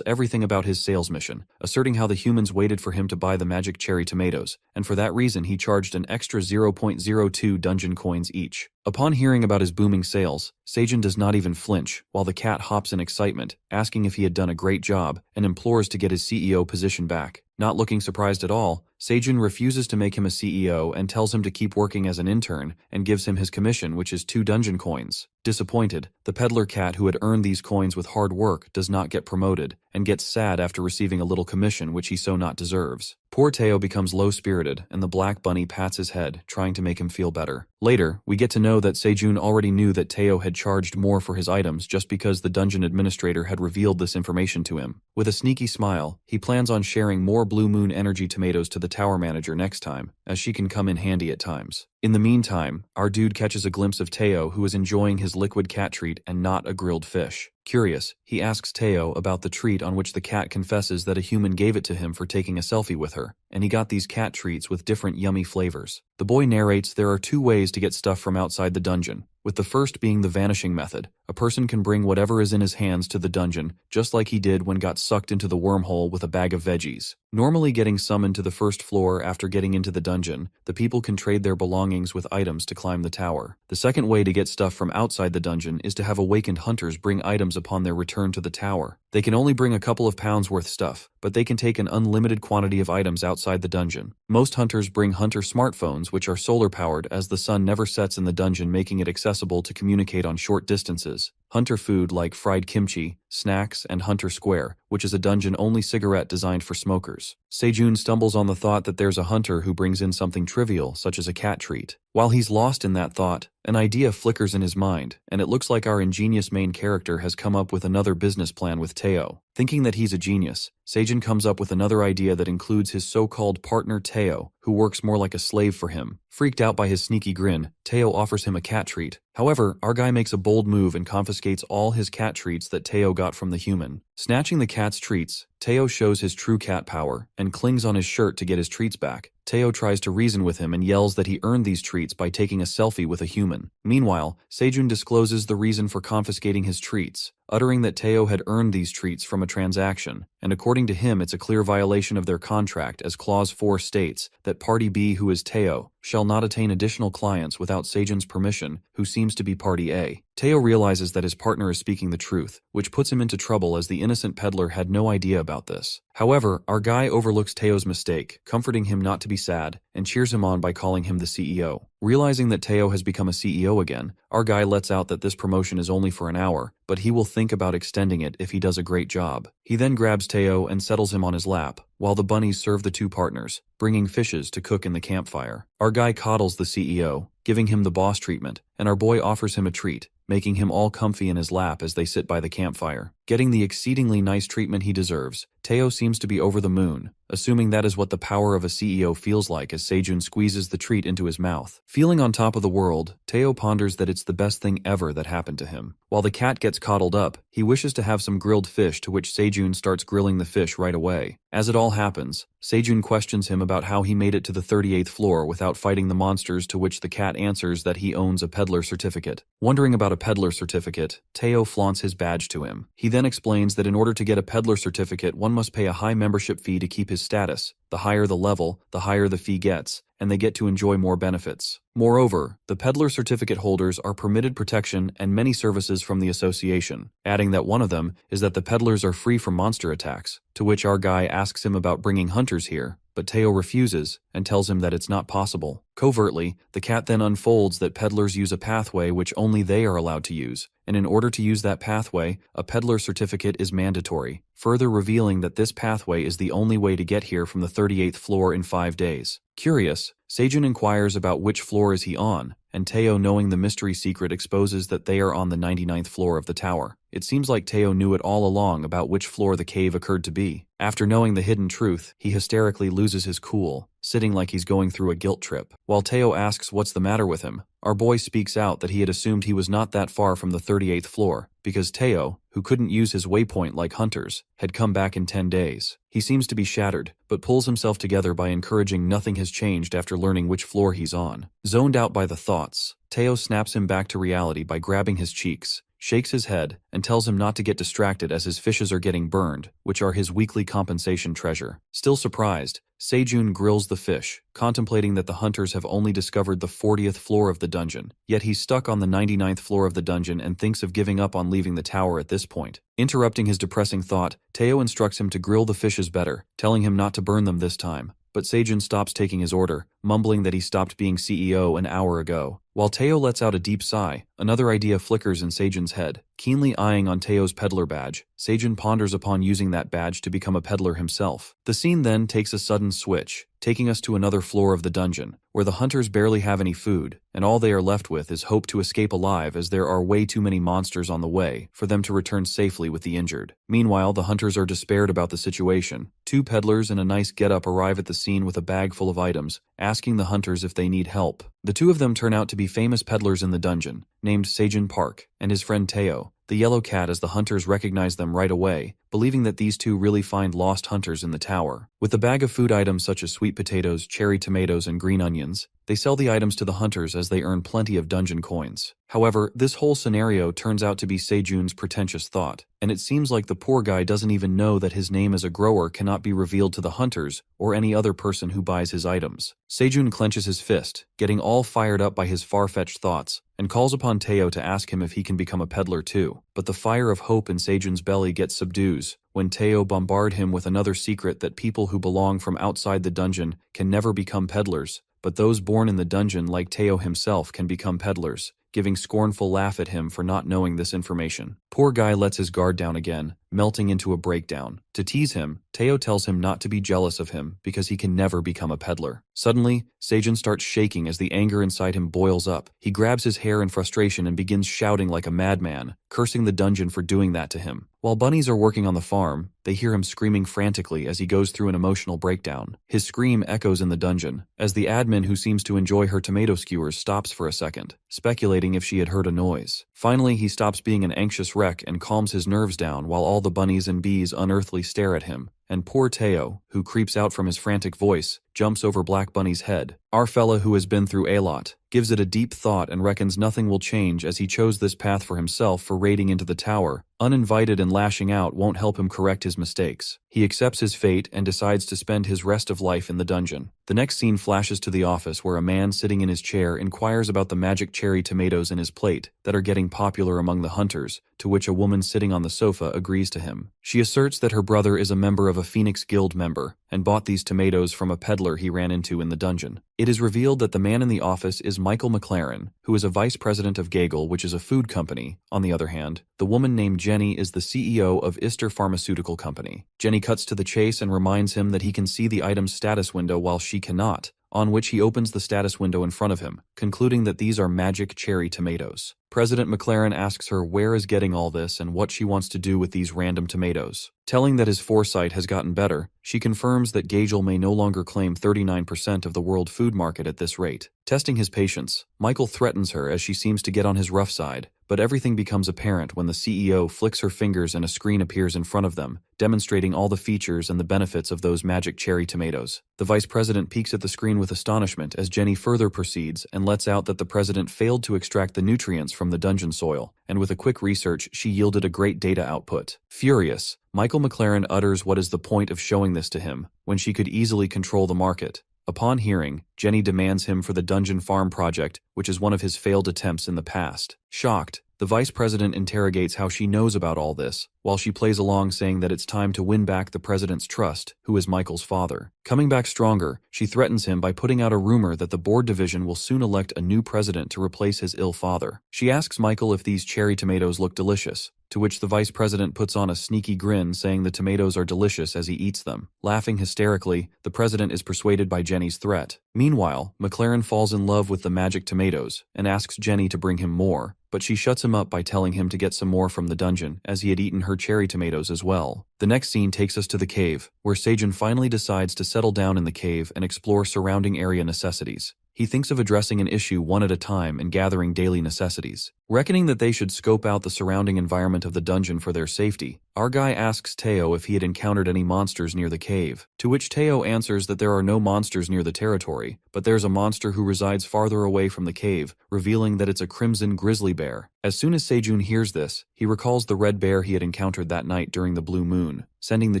everything about his sales mission, asserting how the humans waited for him to buy the magic cherry tomatoes, and for that reason he charged an extra 0.02 dungeon coins each. Upon hearing about his booming sales, Seijun does not even flinch, while the cat hops in excitement, asking if he had done a great job, and implores to get his CEO position back. Not looking surprised at all, Seijun refuses to make him a CEO and tells him to keep working as an intern, and gives him his commission, which is 2 dungeon coins. Disappointed, the peddler cat who had earned these coins with hard work does not get promoted, and gets sad after receiving a little commission which he so not deserves. Poor Teo becomes low-spirited, and the black bunny pats his head, trying to make him feel better. Later, we get to know that Seijun already knew that Teo had charged more for his items just because the dungeon administrator had revealed this information to him. With a sneaky smile, he plans on sharing more blue moon energy tomatoes to the tower manager next time, as she can come in handy at times. In the meantime, our dude catches a glimpse of Teo, who is enjoying his liquid cat treat and not a grilled fish. Curious, he asks Teo about the treat, on which the cat confesses that a human gave it to him for taking a selfie with her, and he got these cat treats with different yummy flavors. The boy narrates there are 2 ways to get stuff from outside the dungeon, with the first being the vanishing method. A person can bring whatever is in his hands to the dungeon, just like he did when got sucked into the wormhole with a bag of veggies. Normally getting summoned to the first floor after getting into the dungeon, the people can trade their belongings with items to climb the tower. The second way to get stuff from outside the dungeon is to have awakened hunters bring items upon their return to the tower. They can only bring a couple of pounds worth stuff, but they can take an unlimited quantity of items outside the dungeon. Most hunters bring hunter smartphones, which are solar powered, as the sun never sets in the dungeon, making it accessible to communicate on short distances. Hunter food like fried kimchi, snacks, and Hunter Square, which is a dungeon-only cigarette designed for smokers. Seijun stumbles on the thought that there's a hunter who brings in something trivial, such as a cat treat. While he's lost in that thought, an idea flickers in his mind, and it looks like our ingenious main character has come up with another business plan with Teo. Thinking that he's a genius, Seijun comes up with another idea that includes his so-called partner Teo, who works more like a slave for him. Freaked out by his sneaky grin, Teo offers him a cat treat. However, our guy makes a bold move and confiscates all his cat treats that Teo got from the human. Snatching the cat's treats, Teo shows his true cat power and clings on his shirt to get his treats back. Teo tries to reason with him and yells that he earned these treats by taking a selfie with a human. Meanwhile, Seijun discloses the reason for confiscating his treats, uttering that Teo had earned these treats from a transaction, and according to him it's a clear violation of their contract as Clause 4 states that Party B, who is Teo, shall not attain additional clients without Seijun's permission, who seems to be Party A. Teo realizes that his partner is speaking the truth, which puts him into trouble as the innocent peddler had no idea about this. However, our guy overlooks Teo's mistake, comforting him not to be sad, and cheers him on by calling him the CEO. Realizing that Teo has become a CEO again, our guy lets out that this promotion is only for an hour, but he will think about extending it if he does a great job. He then grabs Teo and settles him on his lap, while the bunnies serve the two partners, bringing fishes to cook in the campfire. Our guy coddles the CEO, giving him the boss treatment, and our boy offers him a treat, making him all comfy in his lap as they sit by the campfire. Getting the exceedingly nice treatment he deserves, Teo seems to be over the moon, assuming that is what the power of a CEO feels like as Seijun squeezes the treat into his mouth. Feeling on top of the world, Teo ponders that it's the best thing ever that happened to him. While the cat gets coddled up, he wishes to have some grilled fish, to which Seijun starts grilling the fish right away. As it all happens, Seijun questions him about how he made it to the 38th floor without fighting the monsters, to which the cat answers that he owns a peddler certificate. Wondering about a peddler certificate, Teo flaunts his badge to him. He then explains that in order to get a peddler certificate, one must pay a high membership fee to keep his status. The higher the level, the higher the fee gets, and they get to enjoy more benefits. Moreover, the peddler certificate holders are permitted protection and many services from the association, adding that one of them is that the peddlers are free from monster attacks, to which our guy asks him about bringing hunters here, but Teo refuses and tells him that it's not possible. Covertly, the cat then unfolds that peddlers use a pathway which only they are allowed to use, and in order to use that pathway, a peddler certificate is mandatory, further revealing that this pathway is the only way to get here from the 38th floor in 5 days. Curious, Seijun inquires about which floor is he on, and Teo, knowing the mystery secret, exposes that they are on the 99th floor of the tower. It seems like Teo knew it all along about which floor the cave occurred to be. After knowing the hidden truth, he hysterically loses his cool, sitting like he's going through a guilt trip. While Teo asks what's the matter with him, our boy speaks out that he had assumed he was not that far from the 38th floor, because Teo, who couldn't use his waypoint like hunters, had come back in 10 days. He seems to be shattered, but pulls himself together by encouraging nothing has changed after learning which floor he's on. Zoned out by the thoughts, Teo snaps him back to reality by grabbing his cheeks, shakes his head, and tells him not to get distracted as his fishes are getting burned, which are his weekly compensation treasure. Still surprised, Seijun grills the fish, contemplating that the hunters have only discovered the 40th floor of the dungeon, yet he's stuck on the 99th floor of the dungeon and thinks of giving up on leaving the tower at this point. Interrupting his depressing thought, Teo instructs him to grill the fishes better, telling him not to burn them this time. But Seijun stops taking his order, mumbling that he stopped being CEO an hour ago. While Teo lets out a deep sigh, another idea flickers in Seijun's head. Keenly eyeing on Teo's peddler badge, Seijun ponders upon using that badge to become a peddler himself. The scene then takes a sudden switch, taking us to another floor of the dungeon, where the hunters barely have any food, and all they are left with is hope to escape alive, as there are way too many monsters on the way for them to return safely with the injured. Meanwhile, the hunters are despaired about the situation. Two peddlers in a nice getup arrive at the scene with a bag full of items, asking the hunters if they need help. The two of them turn out to be famous peddlers in the dungeon, named Seijun Park and his friend Teo, the yellow cat, as the hunters recognize them right away, believing that these two really find lost hunters in the tower. With a bag of food items such as sweet potatoes, cherry tomatoes, and green onions, they sell the items to the hunters as they earn plenty of dungeon coins. However, this whole scenario turns out to be Seijun's pretentious thought, and it seems like the poor guy doesn't even know that his name as a grower cannot be revealed to the hunters or any other person who buys his items. Seijun clenches his fist, getting all fired up by his far-fetched thoughts, and calls upon Teo to ask him if he can become a peddler too. But the fire of hope in Seijun's belly gets subdues when Teo bombards him with another secret that people who belong from outside the dungeon can never become peddlers, but those born in the dungeon like Teo himself can become peddlers, giving scornful laugh at him for not knowing this information. Poor guy lets his guard down again, melting into a breakdown. To tease him, Teo tells him not to be jealous of him because he can never become a peddler. Suddenly, Seijun starts shaking as the anger inside him boils up. He grabs his hair in frustration and begins shouting like a madman, cursing the dungeon for doing that to him. While bunnies are working on the farm, they hear him screaming frantically as he goes through an emotional breakdown. His scream echoes in the dungeon, as the admin, who seems to enjoy her tomato skewers, stops for a second, speculating if she had heard a noise. Finally, he stops being an anxious wreck and calms his nerves down while all the bunnies and bees unearthly stare at him, and poor Teo, who creeps out from his frantic voice, jumps over Black Bunny's head. Our fella, who has been through a lot, gives it a deep thought and reckons nothing will change as he chose this path for himself for raiding into the tower. Uninvited and lashing out won't help him correct his mistakes. He accepts his fate and decides to spend his rest of life in the dungeon. The next scene flashes to the office where a man sitting in his chair inquires about the magic cherry tomatoes in his plate that are getting popular among the hunters, to which a woman sitting on the sofa agrees to him. She asserts that her brother is a member of a Phoenix Guild member and bought these tomatoes from a peddler he ran into in the dungeon. It is revealed that the man in the office is Michael McLaren, who is a vice president of Gagel, which is a food company. On the other hand, the woman named Jenny is the CEO of Ister Pharmaceutical Company. Jenny cuts to the chase and reminds him that he can see the item's status window while she cannot, on which he opens the status window in front of him, concluding that these are magic cherry tomatoes. President McLaren asks her where is getting all this and what she wants to do with these random tomatoes. Telling that his foresight has gotten better, she confirms that Gagel may no longer claim 39% of the world food market at this rate. Testing his patience, Michael threatens her as she seems to get on his rough side, but everything becomes apparent when the CEO flicks her fingers and a screen appears in front of them, demonstrating all the features and the benefits of those magic cherry tomatoes. The vice president peeks at the screen with astonishment as Jenny further proceeds and lets out that the president failed to extract the nutrients from the dungeon soil, and with a quick research she yielded a great data output. Furious, Michael McLaren utters what is the point of showing this to him, when she could easily control the market. Upon hearing, Jenny demands him for the Dungeon Farm project, which is one of his failed attempts in the past. Shocked, the vice president interrogates how she knows about all this, while she plays along saying that it's time to win back the president's trust, who is Michael's father. Coming back stronger, she threatens him by putting out a rumor that the board division will soon elect a new president to replace his ill father. She asks Michael if these cherry tomatoes look delicious, to which the vice president puts on a sneaky grin saying the tomatoes are delicious as he eats them. Laughing hysterically, the president is persuaded by Jenny's threat. Meanwhile, McLaren falls in love with the magic tomatoes and asks Jenny to bring him more, but she shuts him up by telling him to get some more from the dungeon, as he had eaten her cherry tomatoes as well. The next scene takes us to the cave, where Seijun finally decides to settle down in the cave and explore surrounding area necessities. He thinks of addressing an issue one at a time and gathering daily necessities. Reckoning that they should scope out the surrounding environment of the dungeon for their safety, our guy asks Teo if he had encountered any monsters near the cave, to which Teo answers that there are no monsters near the territory, but there's a monster who resides farther away from the cave, revealing that it's a crimson grizzly bear. As soon as Seijun hears this, he recalls the red bear he had encountered that night during the blue moon, sending the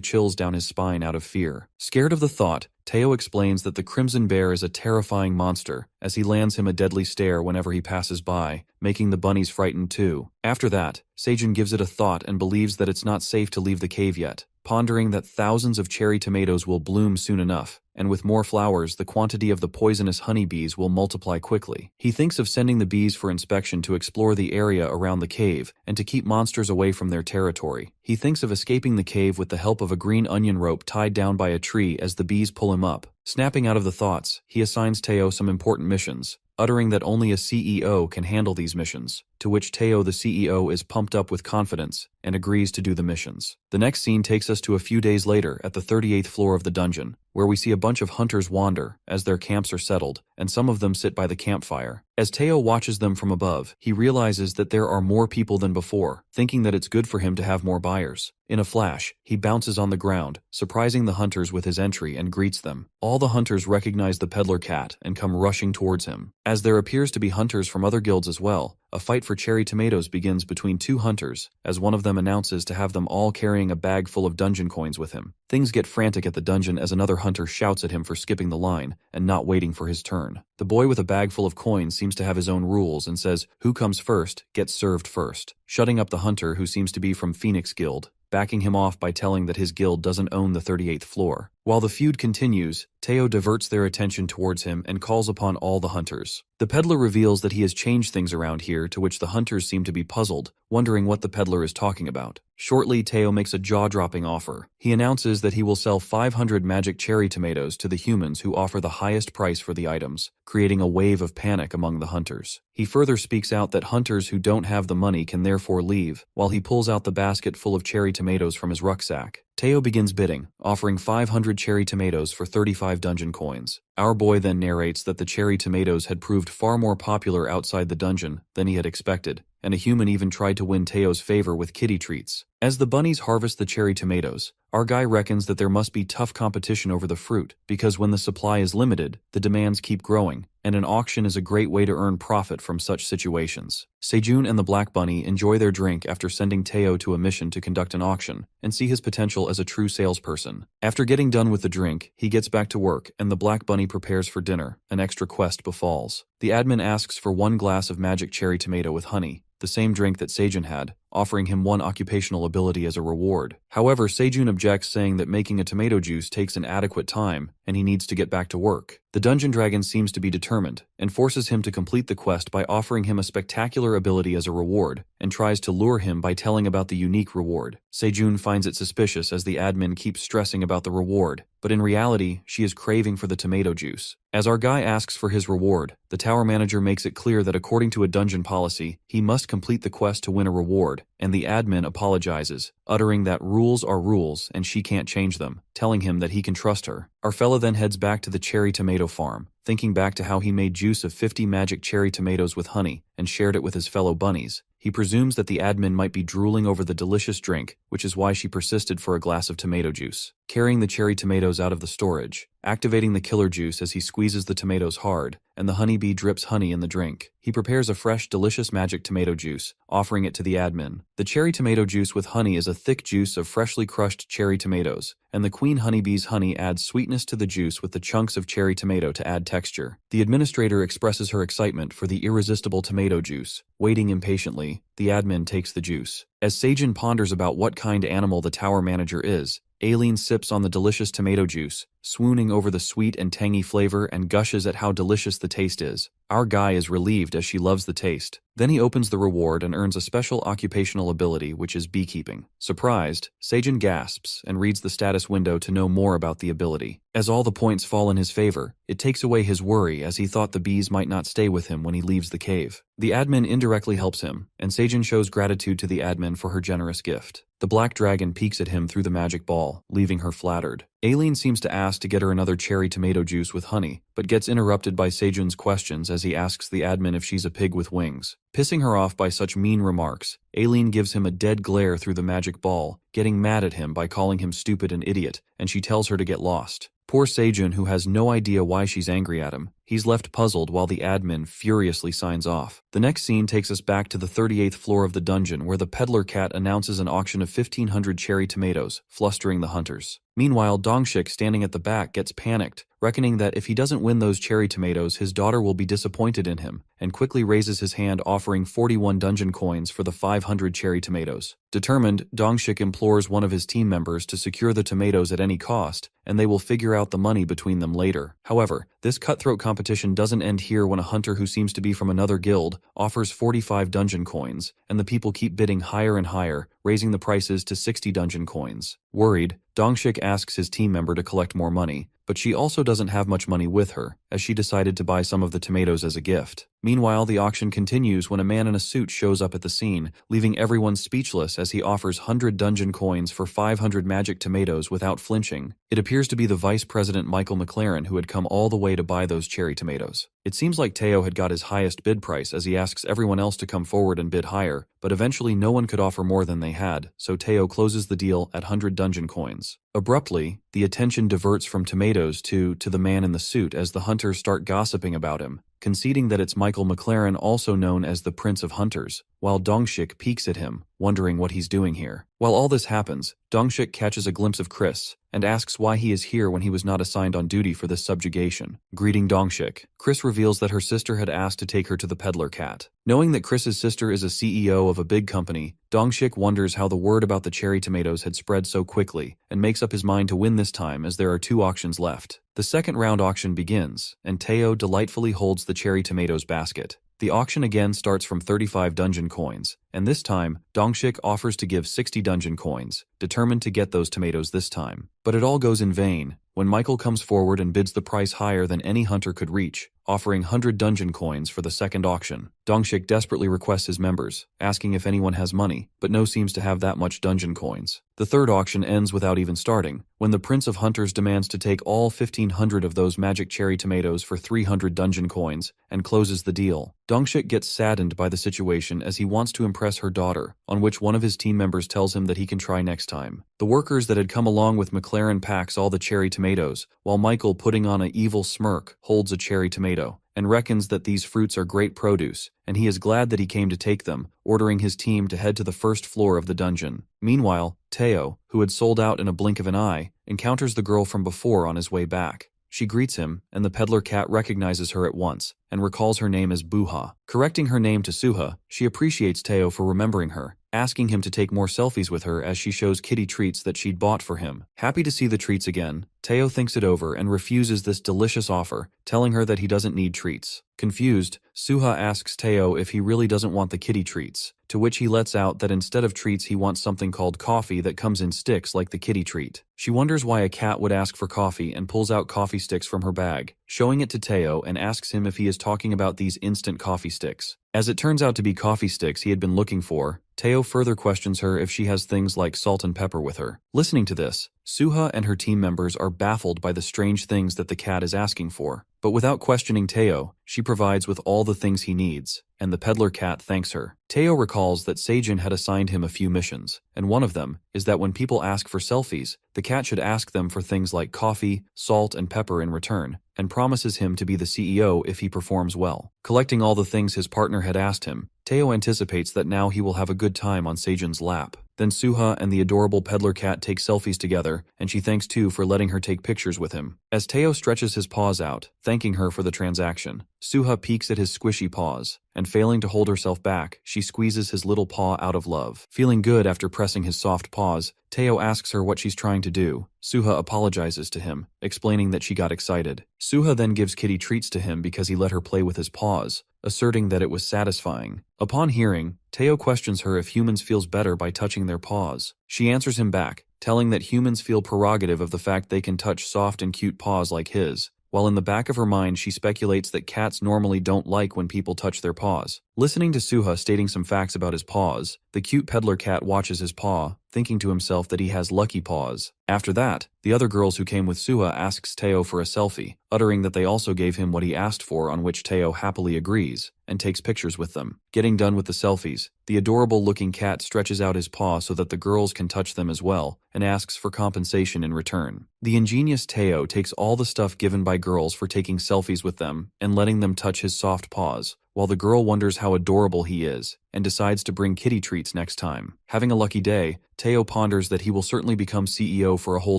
chills down his spine out of fear. Scared of the thought, Teo explains that the crimson bear is a terrifying monster, as he lands him a deadly stare whenever he passes by, making the bunnies frightened too. After that, Seijun gives it a thought and believes that it's not safe to leave the cave yet, pondering that thousands of cherry tomatoes will bloom soon enough, and with more flowers the quantity of the poisonous honeybees will multiply quickly. He thinks of sending the bees for inspection to explore the area around the cave and to keep monsters away from their territory. He thinks of escaping the cave with the help of a green onion rope tied down by a tree as the bees pull him up. Snapping out of the thoughts, he assigns Teo some important missions, uttering that only a CEO can handle these missions, to which Teo the CEO is pumped up with confidence and agrees to do the missions. The next scene takes us to a few days later at the 38th floor of the dungeon, where we see a bunch of hunters wander as their camps are settled, and some of them sit by the campfire. As Teo watches them from above, he realizes that there are more people than before, thinking that it's good for him to have more buyers. In a flash, he bounces on the ground, surprising the hunters with his entry and greets them. All the hunters recognize the peddler cat and come rushing towards him. As there appears to be hunters from other guilds as well, a fight for cherry tomatoes begins between two hunters, as one of them announces to have them all carrying a bag full of dungeon coins with him. Things get frantic at the dungeon as another hunter shouts at him for skipping the line and not waiting for his turn. The boy with a bag full of coins seems to have his own rules and says, "Who comes first, gets served first," shutting up the hunter who seems to be from Phoenix Guild, backing him off by telling that his guild doesn't own the 38th floor. While the feud continues, Teo diverts their attention towards him and calls upon all the hunters. The peddler reveals that he has changed things around here, to which the hunters seem to be puzzled, wondering what the peddler is talking about. Shortly, Teo makes a jaw-dropping offer. He announces that he will sell 500 magic cherry tomatoes to the humans who offer the highest price for the items, creating a wave of panic among the hunters. He further speaks out that hunters who don't have the money can therefore leave, while he pulls out the basket full of cherry tomatoes from his rucksack. Teo begins bidding, offering 500 cherry tomatoes for 35 dungeon coins. Our boy then narrates that the cherry tomatoes had proved far more popular outside the dungeon than he had expected, and a human even tried to win Teo's favor with kitty treats. As the bunnies harvest the cherry tomatoes, our guy reckons that there must be tough competition over the fruit, because when the supply is limited, the demands keep growing, and an auction is a great way to earn profit from such situations. Sejun and the Black Bunny enjoy their drink after sending Teo to a mission to conduct an auction, and see his potential as a true salesperson. After getting done with the drink, he gets back to work, and the Black Bunny prepares for dinner. An extra quest befalls. The admin asks for 1 glass of magic cherry tomato with honey, the same drink that Sejun had, offering him 1 occupational ability as a reward. However, Sejun objects, saying that making a tomato juice takes an adequate time, and he needs to get back to work. The Dungeon Dragon seems to be determined, and forces him to complete the quest by offering him a spectacular ability as a reward, and tries to lure him by telling about the unique reward. Sejun finds it suspicious as the admin keeps stressing about the reward, but in reality, she is craving for the tomato juice. As our guy asks for his reward, the tower manager makes it clear that according to a dungeon policy, he must complete the quest to win a reward, and the admin apologizes, uttering that rules are rules and she can't change them, telling him that he can trust her. Our fella then heads back to the cherry tomato farm, thinking back to how he made juice of 50 magic cherry tomatoes with honey and shared it with his fellow bunnies. He presumes that the admin might be drooling over the delicious drink, which is why she persisted for a glass of tomato juice. Carrying the cherry tomatoes out of the storage, activating the killer juice as he squeezes the tomatoes hard, and the honeybee drips honey in the drink. He prepares a fresh, delicious magic tomato juice, offering it to the admin. The cherry tomato juice with honey is a thick juice of freshly crushed cherry tomatoes, and the queen honeybee's honey adds sweetness to the juice with the chunks of cherry tomato to add texture. The administrator expresses her excitement for the irresistible tomato juice. Waiting impatiently, the admin takes the juice. As Sejun ponders about what kind of animal the tower manager is, Aileen sips on the delicious tomato juice, swooning over the sweet and tangy flavor and gushes at how delicious the taste is. Our guy is relieved as she loves the taste. Then he opens the reward and earns a special occupational ability, which is beekeeping. Surprised, Sejun gasps and reads the status window to know more about the ability. As all the points fall in his favor, it takes away his worry as he thought the bees might not stay with him when he leaves the cave. The admin indirectly helps him, and Sejun shows gratitude to the admin for her generous gift. The black dragon peeks at him through the magic ball, leaving her flattered. Aileen seems to ask to get her another cherry tomato juice with honey, but gets interrupted by Sejun's questions as he asks the admin if she's a pig with wings. Pissing her off by such mean remarks, Aileen gives him a dead glare through the magic ball, getting mad at him by calling him stupid and idiot, and she tells her to get lost. Poor Sejun, who has no idea why she's angry at him. He's left puzzled while the admin furiously signs off. The next scene takes us back to the 38th floor of the dungeon, where the peddler cat announces an auction of 1,500 cherry tomatoes, flustering the hunters. Meanwhile, Dongshik, standing at the back, gets panicked, reckoning that if he doesn't win those cherry tomatoes, his daughter will be disappointed in him, and quickly raises his hand, offering 41 dungeon coins for the 500 cherry tomatoes. Determined, Dongshik implores one of his team members to secure the tomatoes at any cost, and they will figure out the money between them later. However, this cutthroat competition doesn't end here when a hunter who seems to be from another guild offers 45 dungeon coins, and the people keep bidding higher and higher, raising the prices to 60 dungeon coins. Worried, Dongshik asks his team member to collect more money, but she also doesn't have much money with her, as she decided to buy some of the tomatoes as a gift. Meanwhile, the auction continues when a man in a suit shows up at the scene, leaving everyone speechless as he offers 100 dungeon coins for 500 magic tomatoes without flinching. It appears to be the Vice President Michael McLaren, who had come all the way to buy those cherry tomatoes. It seems like Teo had got his highest bid price as he asks everyone else to come forward and bid higher, but eventually no one could offer more than they had, so Teo closes the deal at 100 dungeon coins. Abruptly, the attention diverts from tomatoes to the man in the suit as the hunters start gossiping about him, conceding that it's Michael McLaren, also known as the Prince of Hunters, while Dongshik peeks at him, wondering what he's doing here. While all this happens, Dongshik catches a glimpse of Chris, and asks why he is here when he was not assigned on duty for this subjugation. Greeting Dongshik, Chris reveals that her sister had asked to take her to the peddler cat. Knowing that Chris's sister is a CEO of a big company, Dongshik wonders how the word about the cherry tomatoes had spread so quickly, and makes up his mind to win this time as there are 2 auctions left. The second round auction begins, and Teo delightfully holds the cherry tomatoes basket. The auction again starts from 35 dungeon coins, and this time, Dongshik offers to give 60 dungeon coins, determined to get those tomatoes this time. But it all goes in vain when Michael comes forward and bids the price higher than any hunter could reach, offering 100 dungeon coins for the second auction. Dongshik desperately requests his members, asking if anyone has money, but no seems to have that much dungeon coins. The third auction ends without even starting, when the Prince of Hunters demands to take all 1,500 of those magic cherry tomatoes for 300 dungeon coins, and closes the deal. Dongshik gets saddened by the situation as he wants to impress her daughter, on which one of his team members tells him that he can try next time. The workers that had come along with McLaren packs all the cherry tomatoes, while Michael, putting on an evil smirk, holds a cherry tomato, and reckons that these fruits are great produce, and he is glad that he came to take them, ordering his team to head to the first floor of the dungeon. Meanwhile, Teo, who had sold out in a blink of an eye, encounters the girl from before on his way back. She greets him, and the peddler cat recognizes her at once, and recalls her name as Buha. Correcting her name to Suha, she appreciates Teo for remembering her, asking him to take more selfies with her as she shows kitty treats that she'd bought for him. Happy to see the treats again, Teo thinks it over and refuses this delicious offer, telling her that he doesn't need treats. Confused, Suha asks Teo if he really doesn't want the kitty treats, to which he lets out that instead of treats he wants something called coffee that comes in sticks like the kitty treat. She wonders why a cat would ask for coffee and pulls out coffee sticks from her bag, showing it to Teo and asks him if he is talking about these instant coffee sticks. As it turns out to be coffee sticks he had been looking for, Teo further questions her if she has things like salt and pepper with her. Listening to this, Suha and her team members are baffled by the strange things that the cat is asking for. But without questioning Teo, she provides with all the things he needs, and the peddler cat thanks her. Teo recalls that Seijun had assigned him a few missions, and one of them is that when people ask for selfies, the cat should ask them for things like coffee, salt, and pepper in return, and promises him to be the CEO if he performs well. Collecting all the things his partner had asked him, Teo anticipates that now he will have a good time on Seijun's lap. Then Suha and the adorable peddler cat take selfies together, and she thanks too for letting her take pictures with him. As Teo stretches his paws out, thanking her for the transaction, Suha peeks at his squishy paws, and failing to hold herself back, she squeezes his little paw out of love. Feeling good after pressing his soft paws, Teo asks her what she's trying to do. Suha apologizes to him, explaining that she got excited. Suha then gives kitty treats to him because he let her play with his paws, asserting that it was satisfying. Upon hearing, Teo questions her if humans feels better by touching their paws. She answers him back, telling that humans feel prerogative of the fact they can touch soft and cute paws like his, while in the back of her mind she speculates that cats normally don't like when people touch their paws. Listening to Suha stating some facts about his paws, the cute peddler cat watches his paw, thinking to himself that he has lucky paws. After that, the other girls who came with Suha asks Teo for a selfie, uttering that they also gave him what he asked for, on which Teo happily agrees, and takes pictures with them. Getting done with the selfies, the adorable-looking cat stretches out his paw so that the girls can touch them as well, and asks for compensation in return. The ingenious Teo takes all the stuff given by girls for taking selfies with them, and letting them touch his soft paws, while the girl wonders how adorable he is, and decides to bring kitty treats next time. Having a lucky day, Teo ponders that he will certainly become CEO for a whole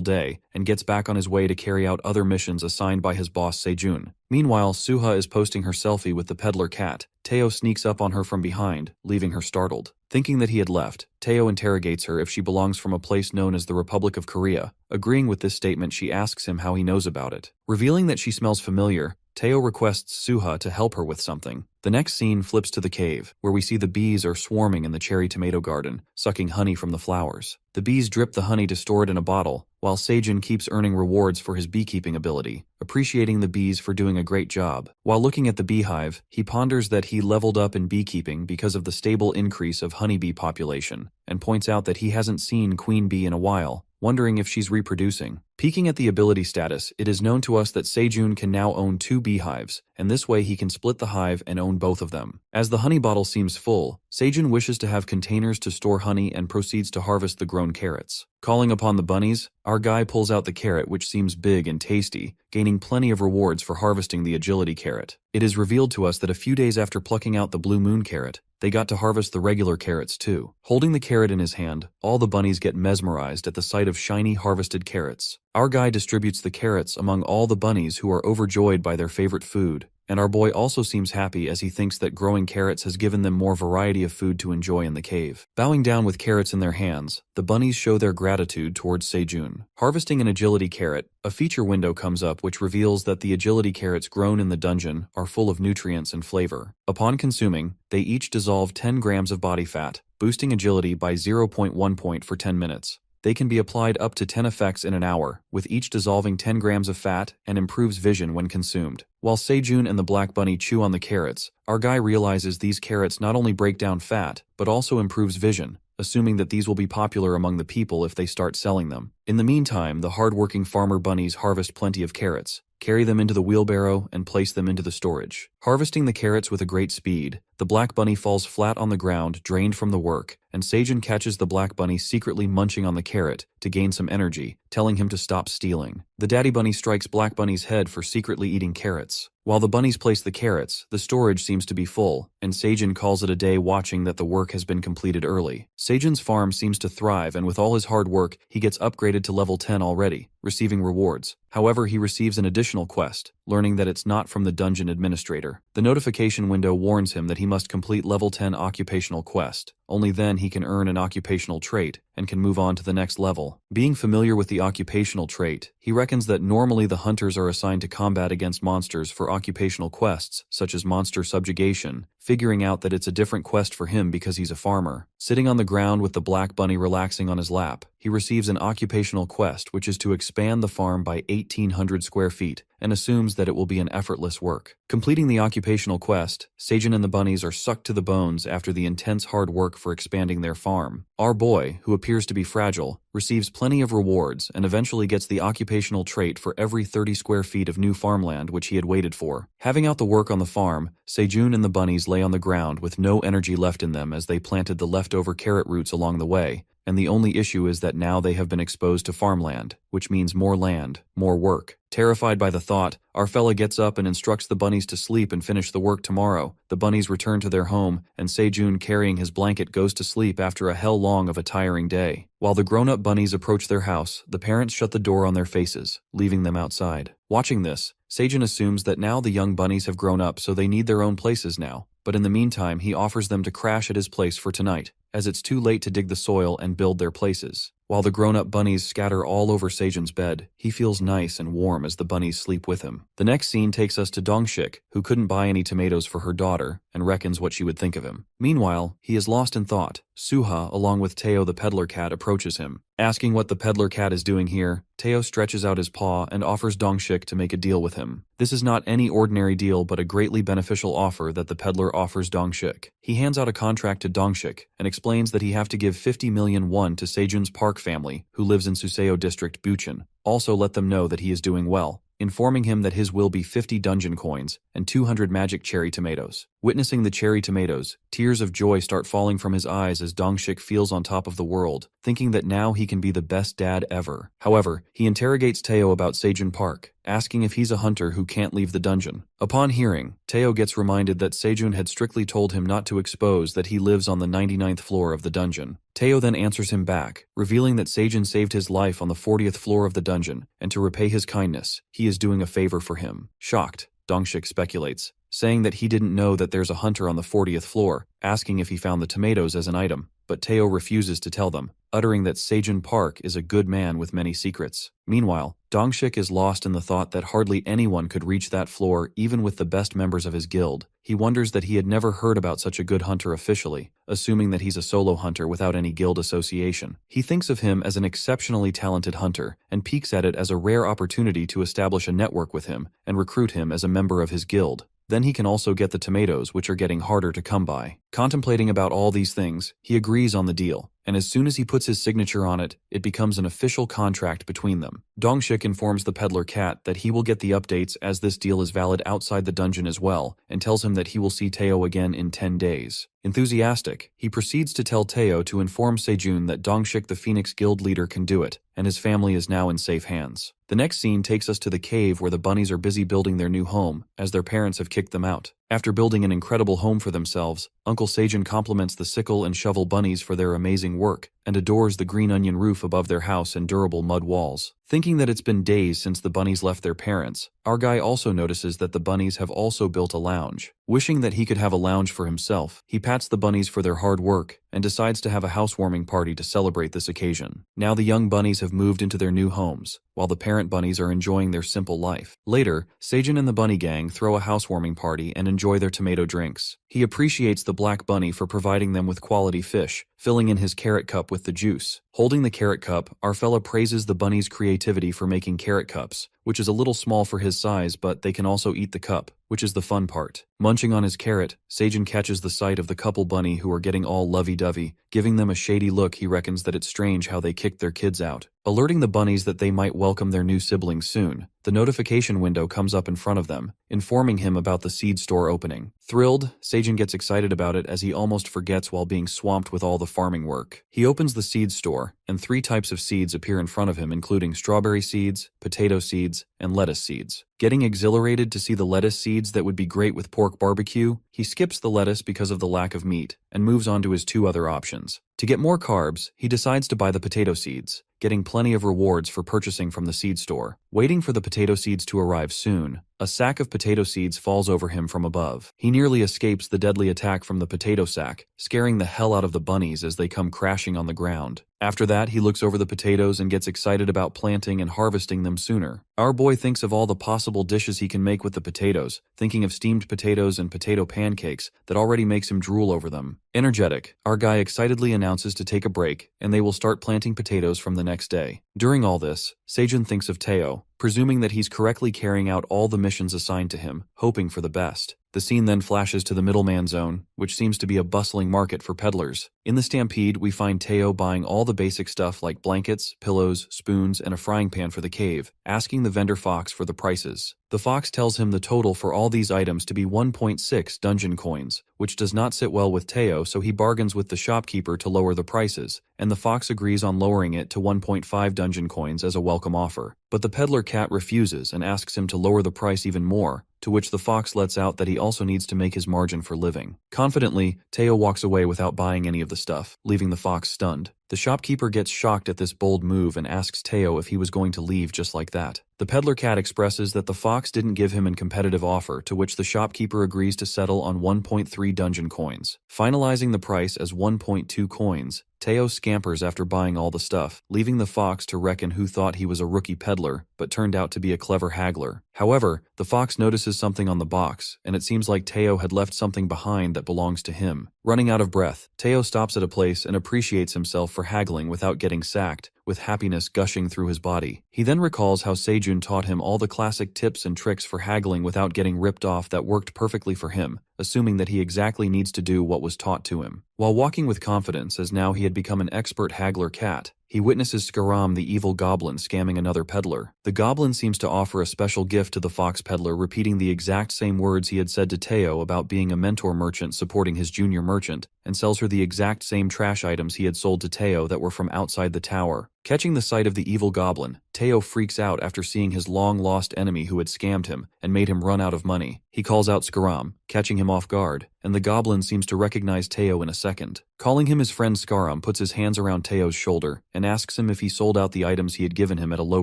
day, and gets back on his way to carry out other missions assigned by his boss Seijun. Meanwhile, Suha is posting her selfie with the peddler cat. Teo sneaks up on her from behind, leaving her startled. Thinking that he had left, Teo interrogates her if she belongs from a place known as the Republic of Korea. Agreeing with this statement, she asks him how he knows about it. Revealing that she smells familiar, Teo requests Suha to help her with something. The next scene flips to the cave, where we see the bees are swarming in the cherry tomato garden, sucking honey from the flowers. The bees drip the honey to store it in a bottle, while Seijun keeps earning rewards for his beekeeping ability, appreciating the bees for doing a great job. While looking at the beehive, he ponders that he leveled up in beekeeping because of the stable increase of honeybee population, and points out that he hasn't seen queen bee in a while, wondering if she's reproducing. Peeking at the ability status, it is known to us that Seijun can now own 2 beehives, and this way he can split the hive and own both of them. As the honey bottle seems full, Seijun wishes to have containers to store honey and proceeds to harvest the grown carrots. Calling upon the bunnies, our guy pulls out the carrot, which seems big and tasty, gaining plenty of rewards for harvesting the agility carrot. It is revealed to us that a few days after plucking out the blue moon carrot, they got to harvest the regular carrots too. Holding the carrot in his hand, all the bunnies get mesmerized at the sight of shiny harvested carrots. Our guy distributes the carrots among all the bunnies, who are overjoyed by their favorite food, and our boy also seems happy as he thinks that growing carrots has given them more variety of food to enjoy in the cave. Bowing down with carrots in their hands, the bunnies show their gratitude towards Seijun. Harvesting an agility carrot, a feature window comes up which reveals that the agility carrots grown in the dungeon are full of nutrients and flavor. Upon consuming, they each dissolve 10 grams of body fat, boosting agility by 0.1 point for 10 minutes. They can be applied up to 10 effects in an hour, with each dissolving 10 grams of fat and improves vision when consumed. While Sejun and the Black Bunny chew on the carrots, our guy realizes these carrots not only break down fat, but also improves vision, assuming that these will be popular among the people if they start selling them. In the meantime, the hard-working farmer bunnies harvest plenty of carrots, carry them into the wheelbarrow, and place them into the storage. Harvesting the carrots with a great speed, the Black Bunny falls flat on the ground, drained from the work, and Sejun catches the Black Bunny secretly munching on the carrot to gain some energy, telling him to stop stealing. The Daddy Bunny strikes Black Bunny's head for secretly eating carrots. While the bunnies place the carrots, the storage seems to be full, and Sejun calls it a day watching that the work has been completed early. Sejun's farm seems to thrive, and with all his hard work, he gets upgraded to level 10 already, receiving rewards. However, he receives an additional quest, learning that it's not from the dungeon administrator. The notification window warns him that he must complete level 10 occupational quest. Only then he can earn an occupational trait and can move on to the next level. Being familiar with the occupational trait, he reckons that normally the hunters are assigned to combat against monsters for occupational quests, such as monster subjugation, figuring out that it's a different quest for him because he's a farmer. Sitting on the ground with the Black Bunny relaxing on his lap, he receives an occupational quest which is to expand the farm by 1,800 square feet, and assumes that it will be an effortless work. Completing the occupational quest, Sejun and the bunnies are sucked to the bones after the intense hard work for expanding their farm. Our boy, who appears to be fragile, receives plenty of rewards and eventually gets the occupational trait for every 30 square feet of new farmland which he had waited for. Having out the work on the farm, Sejun and the bunnies lay on the ground with no energy left in them as they planted the leftover carrot roots along the way, and the only issue is that now they have been exposed to farmland, which means more land, more work. Terrified by the thought, our fella gets up and instructs the bunnies to sleep and finish the work tomorrow. The bunnies return to their home, and Sejun, carrying his blanket, goes to sleep after a hell long of a tiring day. While the grown-up bunnies approach their house, the parents shut the door on their faces, leaving them outside. Watching this, Sejun assumes that now the young bunnies have grown up, so they need their own places now. But in the meantime, he offers them to crash at his place for tonight, as it's too late to dig the soil and build their places. While the grown-up bunnies scatter all over Sejun's bed, he feels nice and warm as the bunnies sleep with him. The next scene takes us to Dongshik, who couldn't buy any tomatoes for her daughter, and reckons what she would think of him. Meanwhile, he is lost in thought. Suha, along with Teo the peddler cat, approaches him. Asking what the peddler cat is doing here, Teo stretches out his paw and offers Dongshik to make a deal with him. This is not any ordinary deal but a greatly beneficial offer that the peddler offers Dongshik. He hands out a contract to Dongshik and explains that he have to give 50 million won to Sejun's Park family, who lives in Suseo District, Bucheon. Also let them know that he is doing well, informing him that his will be 50 dungeon coins and 200 magic cherry tomatoes. Witnessing the cherry tomatoes, tears of joy start falling from his eyes as Dongshik feels on top of the world, thinking that now he can be the best dad ever. However, he interrogates Teo about Sejun Park, asking if he's a hunter who can't leave the dungeon. Upon hearing, Teo gets reminded that Sejun had strictly told him not to expose that he lives on the 99th floor of the dungeon. Teo then answers him back, revealing that Sejun saved his life on the 40th floor of the dungeon, and to repay his kindness, he is doing a favor for him. Shocked, Dongshik speculates, saying that he didn't know that there's a hunter on the 40th floor, asking if he found the tomatoes as an item, but Teo refuses to tell them, uttering that Sejun Park is a good man with many secrets. Meanwhile, Dongshik is lost in the thought that hardly anyone could reach that floor even with the best members of his guild. He wonders that he had never heard about such a good hunter officially, assuming that he's a solo hunter without any guild association. He thinks of him as an exceptionally talented hunter, and peeks at it as a rare opportunity to establish a network with him and recruit him as a member of his guild. Then he can also get the tomatoes, which are getting harder to come by. Contemplating about all these things, he agrees on the deal, and as soon as he puts his signature on it, it becomes an official contract between them. Dongshik informs the peddler cat that he will get the updates as this deal is valid outside the dungeon as well, and tells him that he will see Teo again in 10 days. Enthusiastic, he proceeds to tell Teo to inform Sejun that Dongshik the Phoenix Guild leader can do it, and his family is now in safe hands. The next scene takes us to the cave where the bunnies are busy building their new home, as their parents have kicked them out. After building an incredible home for themselves, Uncle Sejun compliments the sickle and shovel bunnies for their amazing work, and adores the green onion roof above their house and durable mud walls. Thinking that it's been days since the bunnies left their parents, our guy also notices that the bunnies have also built a lounge. Wishing that he could have a lounge for himself, he pats the bunnies for their hard work, and decides to have a housewarming party to celebrate this occasion. Now the young bunnies have moved into their new homes, while the parent bunnies are enjoying their simple life. Later, Sejun and the bunny gang throw a housewarming party and enjoy their tomato drinks. He appreciates the black bunny for providing them with quality fish, filling in his carrot cup with with the juice. Holding the carrot cup, our fella praises the bunny's creativity for making carrot cups, which is a little small for his size, but they can also eat the cup, which is the fun part. Munching on his carrot, Seijin catches the sight of the couple bunny who are getting all lovey-dovey, giving them a shady look. He reckons that it's strange how they kicked their kids out. Alerting the bunnies that they might welcome their new siblings soon, the notification window comes up in front of them, informing him about the seed store opening. Thrilled, Seijin gets excited about it as he almost forgets while being swamped with all the farming work. He opens the seed store, and 3 types of seeds appear in front of him, including strawberry seeds, potato seeds, and lettuce seeds. Getting exhilarated to see the lettuce seeds that would be great with pork barbecue, he skips the lettuce because of the lack of meat, and moves on to his 2 other options. To get more carbs, he decides to buy the potato seeds, getting plenty of rewards for purchasing from the seed store. Waiting for the potato seeds to arrive soon, a sack of potato seeds falls over him from above. He nearly escapes the deadly attack from the potato sack, scaring the hell out of the bunnies as they come crashing on the ground. After that, he looks over the potatoes and gets excited about planting and harvesting them sooner. Our boy thinks of all the possible dishes he can make with the potatoes, thinking of steamed potatoes and potato pancakes that already makes him drool over them. Energetic, our guy excitedly announces to take a break, and they will start planting potatoes from the next day. During all this, Seijin thinks of Teo, presuming that he's correctly carrying out all the missions assigned to him, hoping for the best. The scene then flashes to the middleman zone, which seems to be a bustling market for peddlers. In the stampede, we find Teo buying all the basic stuff like blankets, pillows, spoons, and a frying pan for the cave, asking the vendor Fox for the prices. The Fox tells him the total for all these items to be 1.6 dungeon coins, which does not sit well with Teo, so he bargains with the shopkeeper to lower the prices, and the Fox agrees on lowering it to 1.5 dungeon coins as a welcome offer. But the peddler cat refuses and asks him to lower the price even more, to which the Fox lets out that he also needs to make his margin for living. Confidently, Teo walks away without buying any of the stuff, leaving the Fox stunned. The shopkeeper gets shocked at this bold move and asks Teo if he was going to leave just like that. The peddler cat expresses that the Fox didn't give him a competitive offer, to which the shopkeeper agrees to settle on 1.3 dungeon coins. Finalizing the price as 1.2 coins, Teo scampers after buying all the stuff, leaving the Fox to reckon who thought he was a rookie peddler, but turned out to be a clever haggler. However, the Fox notices something on the box, and it seems like Teo had left something behind that belongs to him. Running out of breath, Teo stops at a place and appreciates himself for haggling without getting sacked, with happiness gushing through his body. He then recalls how Seijun taught him all the classic tips and tricks for haggling without getting ripped off that worked perfectly for him, assuming that he exactly needs to do what was taught to him. While walking with confidence as now he had become an expert haggler cat, he witnesses Skaram the evil goblin scamming another peddler. The goblin seems to offer a special gift to the Fox peddler, repeating the exact same words he had said to Teo about being a mentor merchant supporting his junior merchant, and sells her the exact same trash items he had sold to Teo that were from outside the tower. Catching the sight of the evil goblin, Teo freaks out after seeing his long-lost enemy who had scammed him and made him run out of money. He calls out Skaram, catching him off guard, and the goblin seems to recognize Teo in a second. Calling him his friend, Skaram puts his hands around Teo's shoulder and asks him if he sold out the items he had given him at a low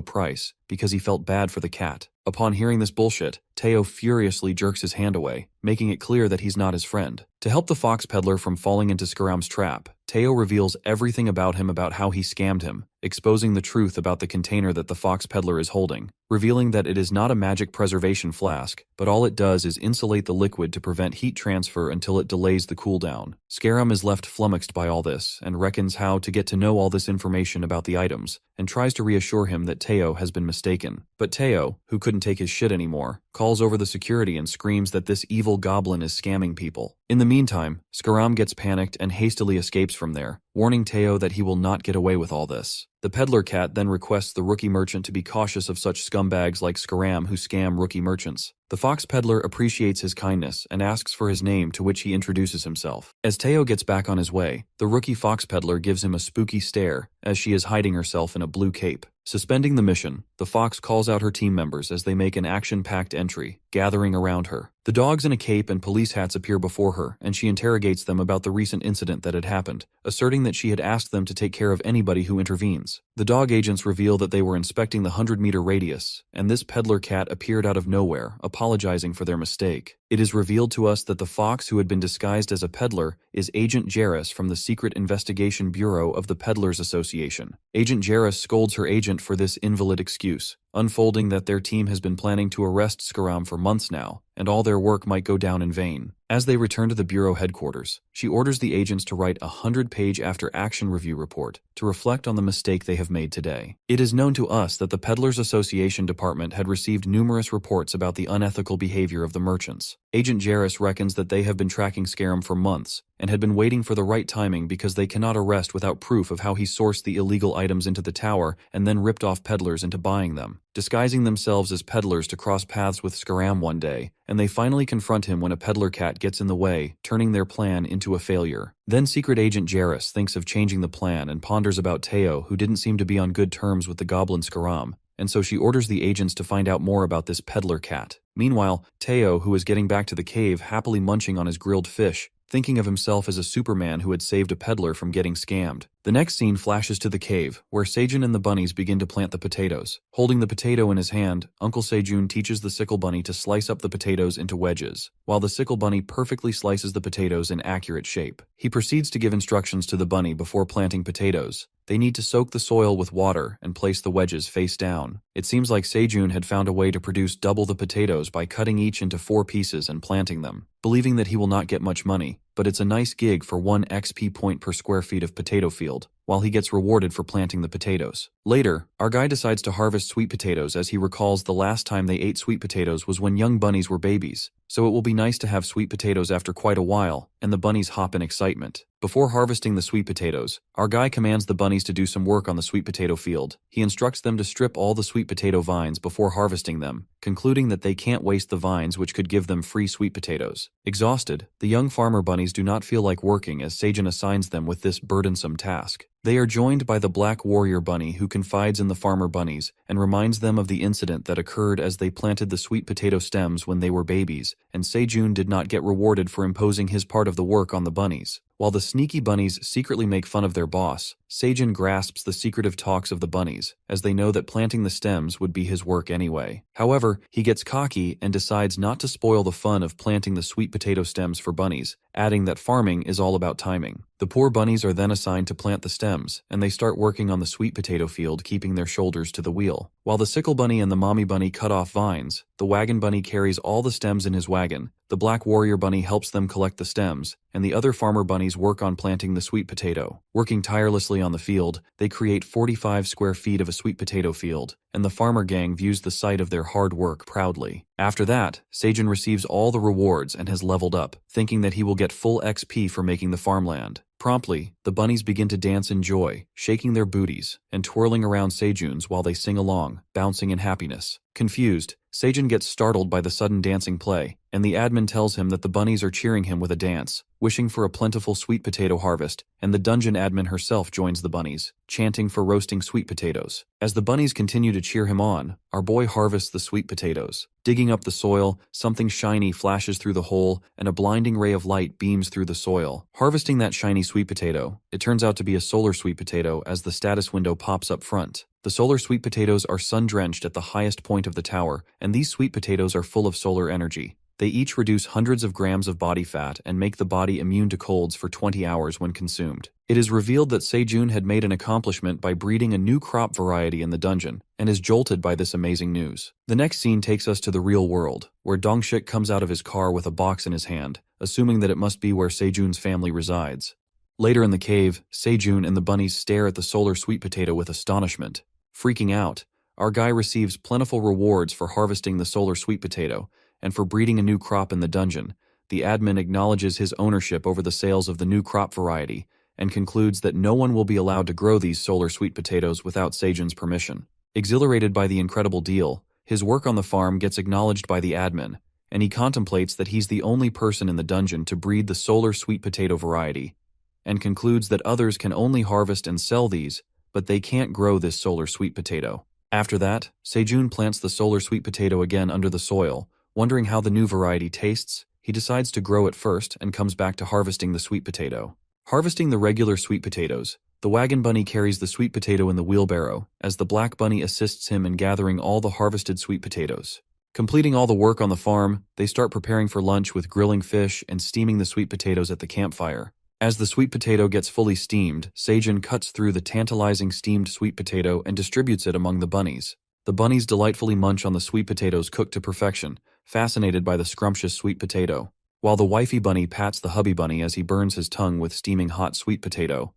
price, because he felt bad for the cat. Upon hearing this bullshit, Teo furiously jerks his hand away, making it clear that he's not his friend. To help the Fox peddler from falling into Skaram's trap, Teo reveals everything about him, about how he scammed him, exposing the truth about the container that the Fox peddler is holding, revealing that it is not a magic preservation flask, but all it does is insulate the liquid to prevent heat transfer until it delays the cooldown. Skaram is left flummoxed by all this and reckons how to get to know all this information about the items, and tries to reassure him that Teo has been mistaken. But Teo, who couldn't take his shit anymore, calls over the security and screams that this evil goblin is scamming people. In the meantime, Skaram gets panicked and hastily escapes from there, warning Teo that he will not get away with all this. The peddler cat then requests the rookie merchant to be cautious of such scumbags like Skaram who scam rookie merchants. The Fox peddler appreciates his kindness and asks for his name, to which he introduces himself. As Teo gets back on his way, the rookie Fox peddler gives him a spooky stare as she is hiding herself in a blue cape. Suspending the mission, the Fox calls out her team members as they make an action-packed entry, gathering around her. The dogs in a cape and police hats appear before her, and she interrogates them about the recent incident that had happened, asserting that she had asked them to take care of anybody who intervenes. The dog agents reveal that they were inspecting the 100-meter radius, and this peddler cat appeared out of nowhere, apologizing for their mistake. It is revealed to us that the Fox who had been disguised as a peddler is Agent Jarrus from the Secret Investigation Bureau of the Peddlers Association. Agent Jarrus scolds her agent for this invalid excuse, unfolding that their team has been planning to arrest Skaram for months now, and all their work might go down in vain. As they return to the Bureau headquarters, she orders the agents to write a 100-page after-action review report to reflect on the mistake they have made today. It is known to us that the Peddlers Association Department had received numerous reports about the unethical behavior of the merchants. Agent Jarrus reckons that they have been tracking Scarum for months and had been waiting for the right timing because they cannot arrest without proof of how he sourced the illegal items into the tower and then ripped off peddlers into buying them, disguising themselves as peddlers to cross paths with Scarum one day, and they finally confront him when a peddler cat gets in the way, turning their plan into a failure. Then Secret Agent Jarrus thinks of changing the plan and ponders about Teo, who didn't seem to be on good terms with the goblin Scarum, and so she orders the agents to find out more about this peddler cat. Meanwhile, Teo, who is getting back to the cave happily munching on his grilled fish, thinking of himself as a Superman who had saved a peddler from getting scammed. The next scene flashes to the cave, where Seijun and the bunnies begin to plant the potatoes. Holding the potato in his hand, Uncle Seijun teaches the sickle bunny to slice up the potatoes into wedges, while the sickle bunny perfectly slices the potatoes in accurate shape. He proceeds to give instructions to the bunny before planting potatoes. They need to soak the soil with water and place the wedges face down. It seems like Seijun had found a way to produce double the potatoes by cutting each into 4 pieces and planting them, believing that he will not get much money, but it's a nice gig for 1 XP point per square feet of potato field, while he gets rewarded for planting the potatoes. Later, our guy decides to harvest sweet potatoes as he recalls the last time they ate sweet potatoes was when young bunnies were babies, so it will be nice to have sweet potatoes after quite a while, and the bunnies hop in excitement. Before harvesting the sweet potatoes, our guy commands the bunnies to do some work on the sweet potato field. He instructs them to strip all the sweet potato vines before harvesting them, concluding that they can't waste the vines which could give them free sweet potatoes. Exhausted, the young farmer bunnies do not feel like working as Seijun assigns them with this burdensome task. They are joined by the Black Warrior Bunny, who confides in the farmer bunnies and reminds them of the incident that occurred as they planted the sweet potato stems when they were babies, and Seijun did not get rewarded for imposing his part of the work on the bunnies. While the sneaky bunnies secretly make fun of their boss, Seijun grasps the secretive talks of the bunnies, as they know that planting the stems would be his work anyway. However, he gets cocky and decides not to spoil the fun of planting the sweet potato stems for bunnies, adding that farming is all about timing. The poor bunnies are then assigned to plant the stems, and they start working on the sweet potato field, keeping their shoulders to the wheel. While the sickle bunny and the mommy bunny cut off vines, the wagon bunny carries all the stems in his wagon, the Black Warrior Bunny helps them collect the stems, and the other farmer bunnies work on planting the sweet potato. Working tirelessly on the field, they create 45 square feet of a sweet potato field, and the farmer gang views the sight of their hard work proudly. After that, Seijun receives all the rewards and has leveled up, thinking that he will get full XP for making the farmland. Promptly, the bunnies begin to dance in joy, shaking their booties, and twirling around Seijun's while they sing along, bouncing in happiness. Confused, Seijun gets startled by the sudden dancing play, and the admin tells him that the bunnies are cheering him with a dance, wishing for a plentiful sweet potato harvest, and the dungeon admin herself joins the bunnies, chanting for roasting sweet potatoes. As the bunnies continue to cheer him on, our boy harvests the sweet potatoes. Digging up the soil, something shiny flashes through the hole, and a blinding ray of light beams through the soil. Harvesting that shiny sweet potato, it turns out to be a solar sweet potato as the status window pops up front. The solar sweet potatoes are sun-drenched at the highest point of the tower, and these sweet potatoes are full of solar energy. They each reduce hundreds of grams of body fat and make the body immune to colds for 20 hours when consumed. It is revealed that Seijun had made an accomplishment by breeding a new crop variety in the dungeon, and is jolted by this amazing news. The next scene takes us to the real world, where Dongshik comes out of his car with a box in his hand, assuming that it must be where Seijun's family resides. Later in the cave, Seijun and the bunnies stare at the solar sweet potato with astonishment. Freaking out, our guy receives plentiful rewards for harvesting the solar sweet potato, and for breeding a new crop in the dungeon. The admin acknowledges his ownership over the sales of the new crop variety, and concludes that no one will be allowed to grow these solar sweet potatoes without Seijun's permission. Exhilarated by the incredible deal, his work on the farm gets acknowledged by the admin, and he contemplates that he's the only person in the dungeon to breed the solar sweet potato variety, and concludes that others can only harvest and sell these, but they can't grow this solar sweet potato. After that, Seijun plants the solar sweet potato again under the soil. Wondering how the new variety tastes, he decides to grow it first and comes back to harvesting the sweet potato. Harvesting the regular sweet potatoes, the wagon bunny carries the sweet potato in the wheelbarrow, as the black bunny assists him in gathering all the harvested sweet potatoes. Completing all the work on the farm, they start preparing for lunch with grilling fish and steaming the sweet potatoes at the campfire. As the sweet potato gets fully steamed, Seijun cuts through the tantalizing steamed sweet potato and distributes it among the bunnies. The bunnies delightfully munch on the sweet potatoes cooked to perfection, fascinated by the scrumptious sweet potato. While the wifey bunny pats the hubby bunny as he burns his tongue with steaming hot sweet potato,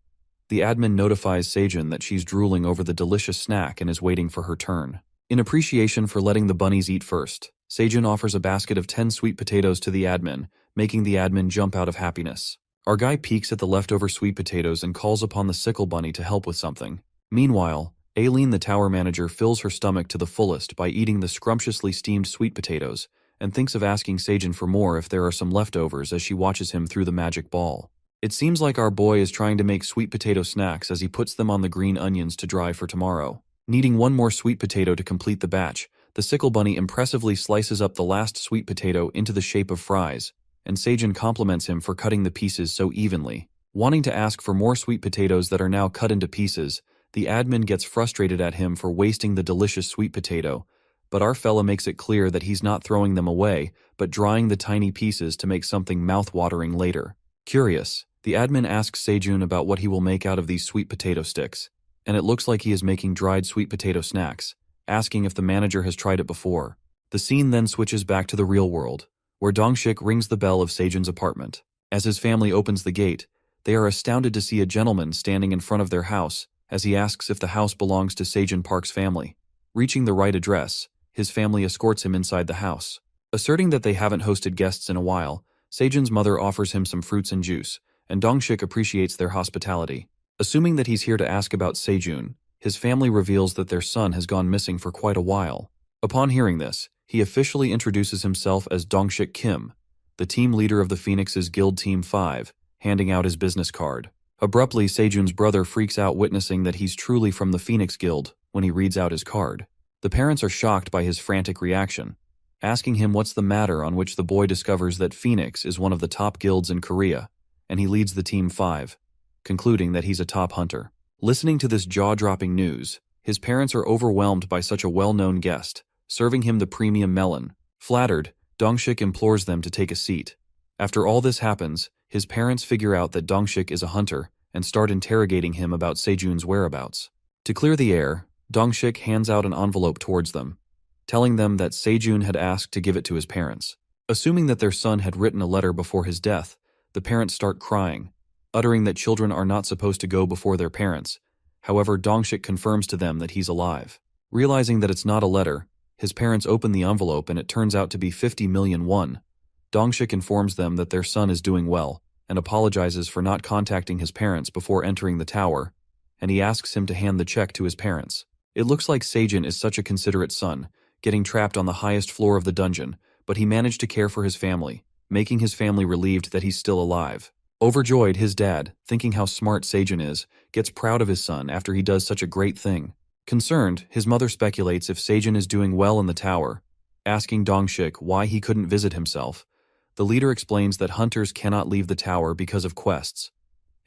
the admin notifies Seijun that she's drooling over the delicious snack and is waiting for her turn. In appreciation for letting the bunnies eat first, Seijun offers a basket of 10 sweet potatoes to the admin, making the admin jump out of happiness. Our guy peeks at the leftover sweet potatoes and calls upon the sickle bunny to help with something. Meanwhile, Aileen the tower manager fills her stomach to the fullest by eating the scrumptiously steamed sweet potatoes and thinks of asking Seijun for more if there are some leftovers as she watches him through the magic ball. It seems like our boy is trying to make sweet potato snacks as he puts them on the green onions to dry for tomorrow. Needing one more sweet potato to complete the batch, the sickle bunny impressively slices up the last sweet potato into the shape of fries, and Seijun compliments him for cutting the pieces so evenly. Wanting to ask for more sweet potatoes that are now cut into pieces, the admin gets frustrated at him for wasting the delicious sweet potato, but our fella makes it clear that he's not throwing them away, but drying the tiny pieces to make something mouth-watering later. Curious, the admin asks Seijun about what he will make out of these sweet potato sticks, and it looks like he is making dried sweet potato snacks, asking if the manager has tried it before. The scene then switches back to the real world, where Dongshik rings the bell of Seijun's apartment. As his family opens the gate, they are astounded to see a gentleman standing in front of their house as he asks if the house belongs to Seijun Park's family. Reaching the right address, his family escorts him inside the house. Asserting that they haven't hosted guests in a while, Seijun's mother offers him some fruits and juice, and Dongshik appreciates their hospitality. Assuming that he's here to ask about Seijun, his family reveals that their son has gone missing for quite a while. Upon hearing this, he officially introduces himself as Dongshik Kim, the team leader of the Phoenix's Guild Team 5, handing out his business card. Abruptly, Seijun's brother freaks out witnessing that he's truly from the Phoenix Guild when he reads out his card. The parents are shocked by his frantic reaction, asking him what's the matter, on which the boy discovers that Phoenix is one of the top guilds in Korea, and he leads the Team 5, concluding that he's a top hunter. Listening to this jaw-dropping news, his parents are overwhelmed by such a well-known guest, serving him the premium melon. Flattered, Dongshik implores them to take a seat. After all this happens, his parents figure out that Dongshik is a hunter and start interrogating him about Seijun's whereabouts. To clear the air, Dongshik hands out an envelope towards them, telling them that Seijun had asked to give it to his parents. Assuming that their son had written a letter before his death, the parents start crying, uttering that children are not supposed to go before their parents. However, Dongshik confirms to them that he's alive. Realizing that it's not a letter, his parents open the envelope and it turns out to be 50 million won. Dongshik informs them that their son is doing well and apologizes for not contacting his parents before entering the tower, and he asks him to hand the check to his parents. It looks like Seijun is such a considerate son, getting trapped on the highest floor of the dungeon, but he managed to care for his family, making his family relieved that he's still alive. Overjoyed, his dad, thinking how smart Seijun is, gets proud of his son after he does such a great thing. Concerned, his mother speculates if Seijun is doing well in the tower, asking Dongshik why he couldn't visit himself. The leader explains that hunters cannot leave the tower because of quests,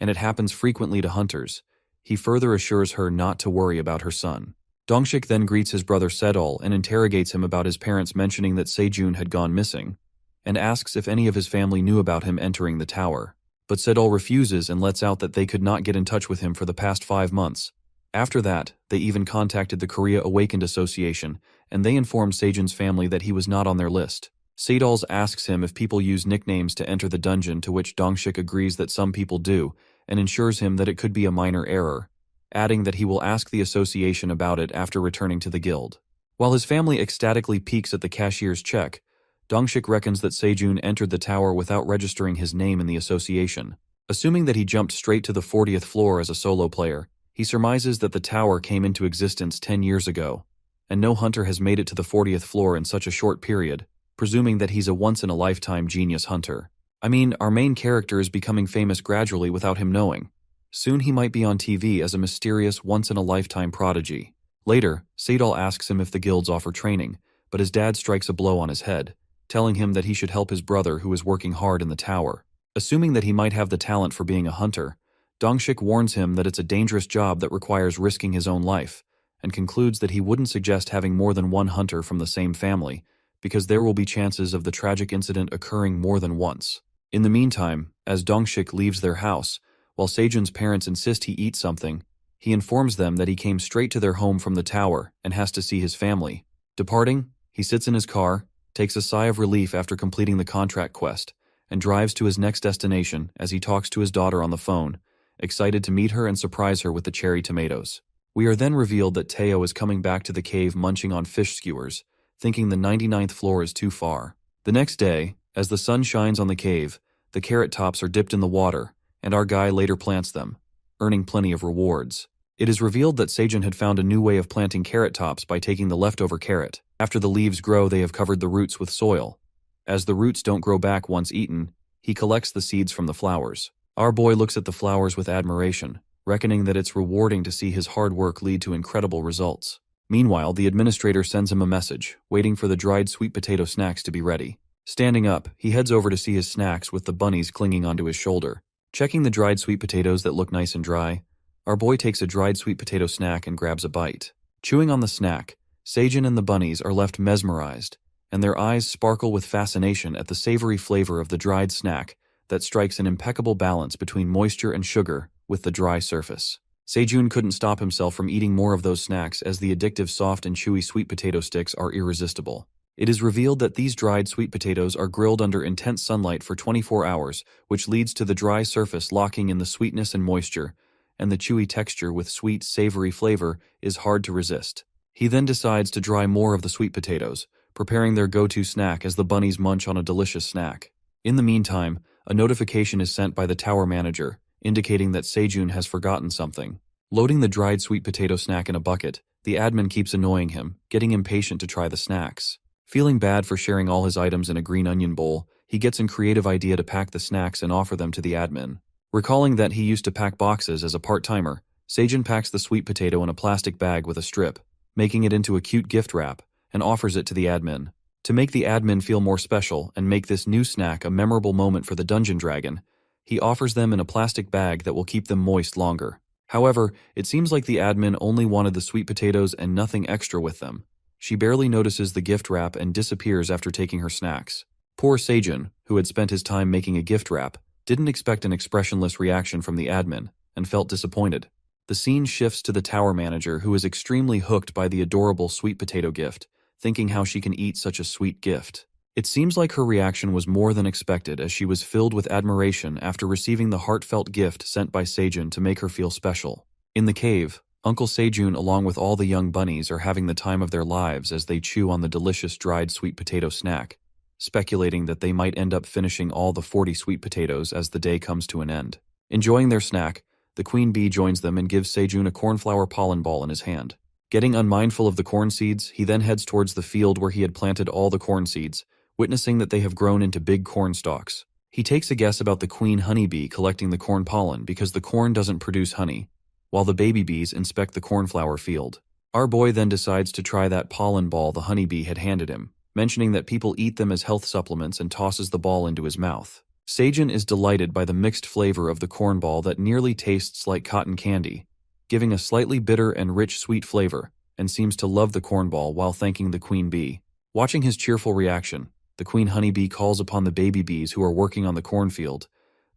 and it happens frequently to hunters. He further assures her not to worry about her son. Dongshik then greets his brother Sedol and interrogates him about his parents mentioning that Seijun had gone missing, and asks if any of his family knew about him entering the tower. But Sedol refuses and lets out that they could not get in touch with him for the past 5 months. After that, they even contacted the Korea Awakened Association, and they informed Seijun's family that he was not on their list. Sedol asks him if people use nicknames to enter the dungeon, to which Dongshik agrees that some people do, and assures him that it could be a minor error, adding that he will ask the association about it after returning to the guild. While his family ecstatically peeks at the cashier's check, Dongshik reckons that Seijun entered the tower without registering his name in the association. Assuming that he jumped straight to the 40th floor as a solo player, he surmises that the tower came into existence 10 years ago, and no hunter has made it to the 40th floor in such a short period, presuming that he's a once-in-a-lifetime genius hunter. I mean, our main character is becoming famous gradually without him knowing. Soon he might be on TV as a mysterious once-in-a-lifetime prodigy. Later, Sedol asks him if the guilds offer training, but his dad strikes a blow on his head, telling him that he should help his brother who is working hard in the tower. Assuming that he might have the talent for being a hunter, Dongshik warns him that it's a dangerous job that requires risking his own life, and concludes that he wouldn't suggest having more than one hunter from the same family, because there will be chances of the tragic incident occurring more than once. In the meantime, as Dongshik leaves their house, while Seijun's parents insist he eat something, he informs them that he came straight to their home from the tower and has to see his family. Departing, he sits in his car, takes a sigh of relief after completing the contract quest, and drives to his next destination as he talks to his daughter on the phone, excited to meet her and surprise her with the cherry tomatoes. We are then revealed that Teo is coming back to the cave munching on fish skewers, thinking the 99th floor is too far. The next day, as the sun shines on the cave, the carrot tops are dipped in the water, and our guy later plants them, earning plenty of rewards. It is revealed that Seijun had found a new way of planting carrot tops by taking the leftover carrot. After the leaves grow, they have covered the roots with soil. As the roots don't grow back once eaten, he collects the seeds from the flowers. Our boy looks at the flowers with admiration, reckoning that it's rewarding to see his hard work lead to incredible results. Meanwhile, the administrator sends him a message, waiting for the dried sweet potato snacks to be ready. Standing up, he heads over to see his snacks with the bunnies clinging onto his shoulder. Checking the dried sweet potatoes that look nice and dry, our boy takes a dried sweet potato snack and grabs a bite. Chewing on the snack, Seijun and the bunnies are left mesmerized, and their eyes sparkle with fascination at the savory flavor of the dried snack that strikes an impeccable balance between moisture and sugar with the dry surface. Seijun couldn't stop himself from eating more of those snacks as the addictive soft and chewy sweet potato sticks are irresistible. It is revealed that these dried sweet potatoes are grilled under intense sunlight for 24 hours, which leads to the dry surface locking in the sweetness and moisture, and the chewy texture with sweet, savory flavor is hard to resist. He then decides to dry more of the sweet potatoes, preparing their go-to snack as the bunnies munch on a delicious snack. In the meantime, a notification is sent by the tower manager, indicating that Seijun has forgotten something. Loading the dried sweet potato snack in a bucket, the admin keeps annoying him, getting impatient to try the snacks. Feeling bad for sharing all his items in a green onion bowl, he gets a creative idea to pack the snacks and offer them to the admin. Recalling that he used to pack boxes as a part-timer, Seijun packs the sweet potato in a plastic bag with a strip, making it into a cute gift wrap, and offers it to the admin. To make the admin feel more special and make this new snack a memorable moment for the dungeon dragon, he offers them in a plastic bag that will keep them moist longer. However, it seems like the admin only wanted the sweet potatoes and nothing extra with them. She barely notices the gift wrap and disappears after taking her snacks. Poor Seijun, who had spent his time making a gift wrap, didn't expect an expressionless reaction from the admin, and felt disappointed. The scene shifts to the tower manager, who is extremely hooked by the adorable sweet potato gift, thinking how she can eat such a sweet gift. It seems like her reaction was more than expected, as she was filled with admiration after receiving the heartfelt gift sent by Seijun to make her feel special. In the cave, Uncle Seijun along with all the young bunnies are having the time of their lives as they chew on the delicious dried sweet potato snack, speculating that they might end up finishing all the 40 sweet potatoes as the day comes to an end. Enjoying their snack, the queen bee joins them and gives Seijun a cornflower pollen ball in his hand. Getting unmindful of the corn seeds, he then heads towards the field where he had planted all the corn seeds, witnessing that they have grown into big corn stalks. He takes a guess about the queen honeybee collecting the corn pollen because the corn doesn't produce honey, while the baby bees inspect the cornflower field. Our boy then decides to try that pollen ball the honeybee had handed him, mentioning that people eat them as health supplements, and tosses the ball into his mouth. Seijun is delighted by the mixed flavor of the corn ball that nearly tastes like cotton candy, giving a slightly bitter and rich sweet flavor, and seems to love the corn ball while thanking the queen bee. Watching his cheerful reaction, the queen honeybee calls upon the baby bees who are working on the cornfield.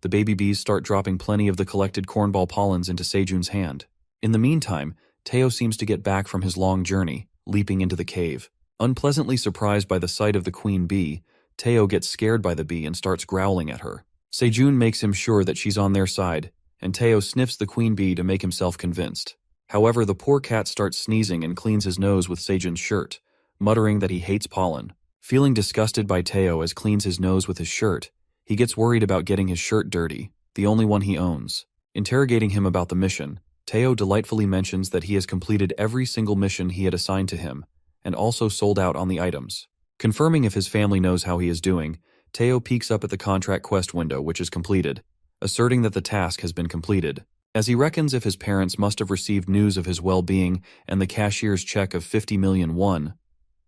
The baby bees start dropping plenty of the collected cornball pollens into Seijun's hand. In the meantime, Teo seems to get back from his long journey, leaping into the cave. Unpleasantly surprised by the sight of the queen bee, Teo gets scared by the bee and starts growling at her. Seijun makes him sure that she's on their side, and Teo sniffs the queen bee to make himself convinced. However, the poor cat starts sneezing and cleans his nose with Seijun's shirt, muttering that he hates pollen. Feeling disgusted by Teo as cleans his nose with his shirt, he gets worried about getting his shirt dirty, the only one he owns. Interrogating him about the mission, Teo delightfully mentions that he has completed every single mission he had assigned to him, and also sold out on the items. Confirming if his family knows how he is doing, Teo peeks up at the contract quest window, which is completed, asserting that the task has been completed. As he reckons if his parents must have received news of his well-being and the cashier's check of 50 million won,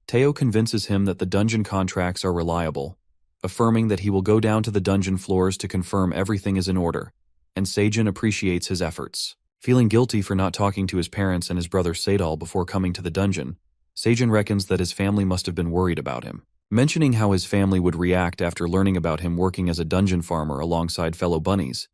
Teo convinces him that the dungeon contracts are reliable, affirming that he will go down to the dungeon floors to confirm everything is in order, and Seijun appreciates his efforts. Feeling guilty for not talking to his parents and his brother Seidal before coming to the dungeon, Seijun reckons that his family must have been worried about him. Mentioning how his family would react after learning about him working as a dungeon farmer alongside fellow bunnies,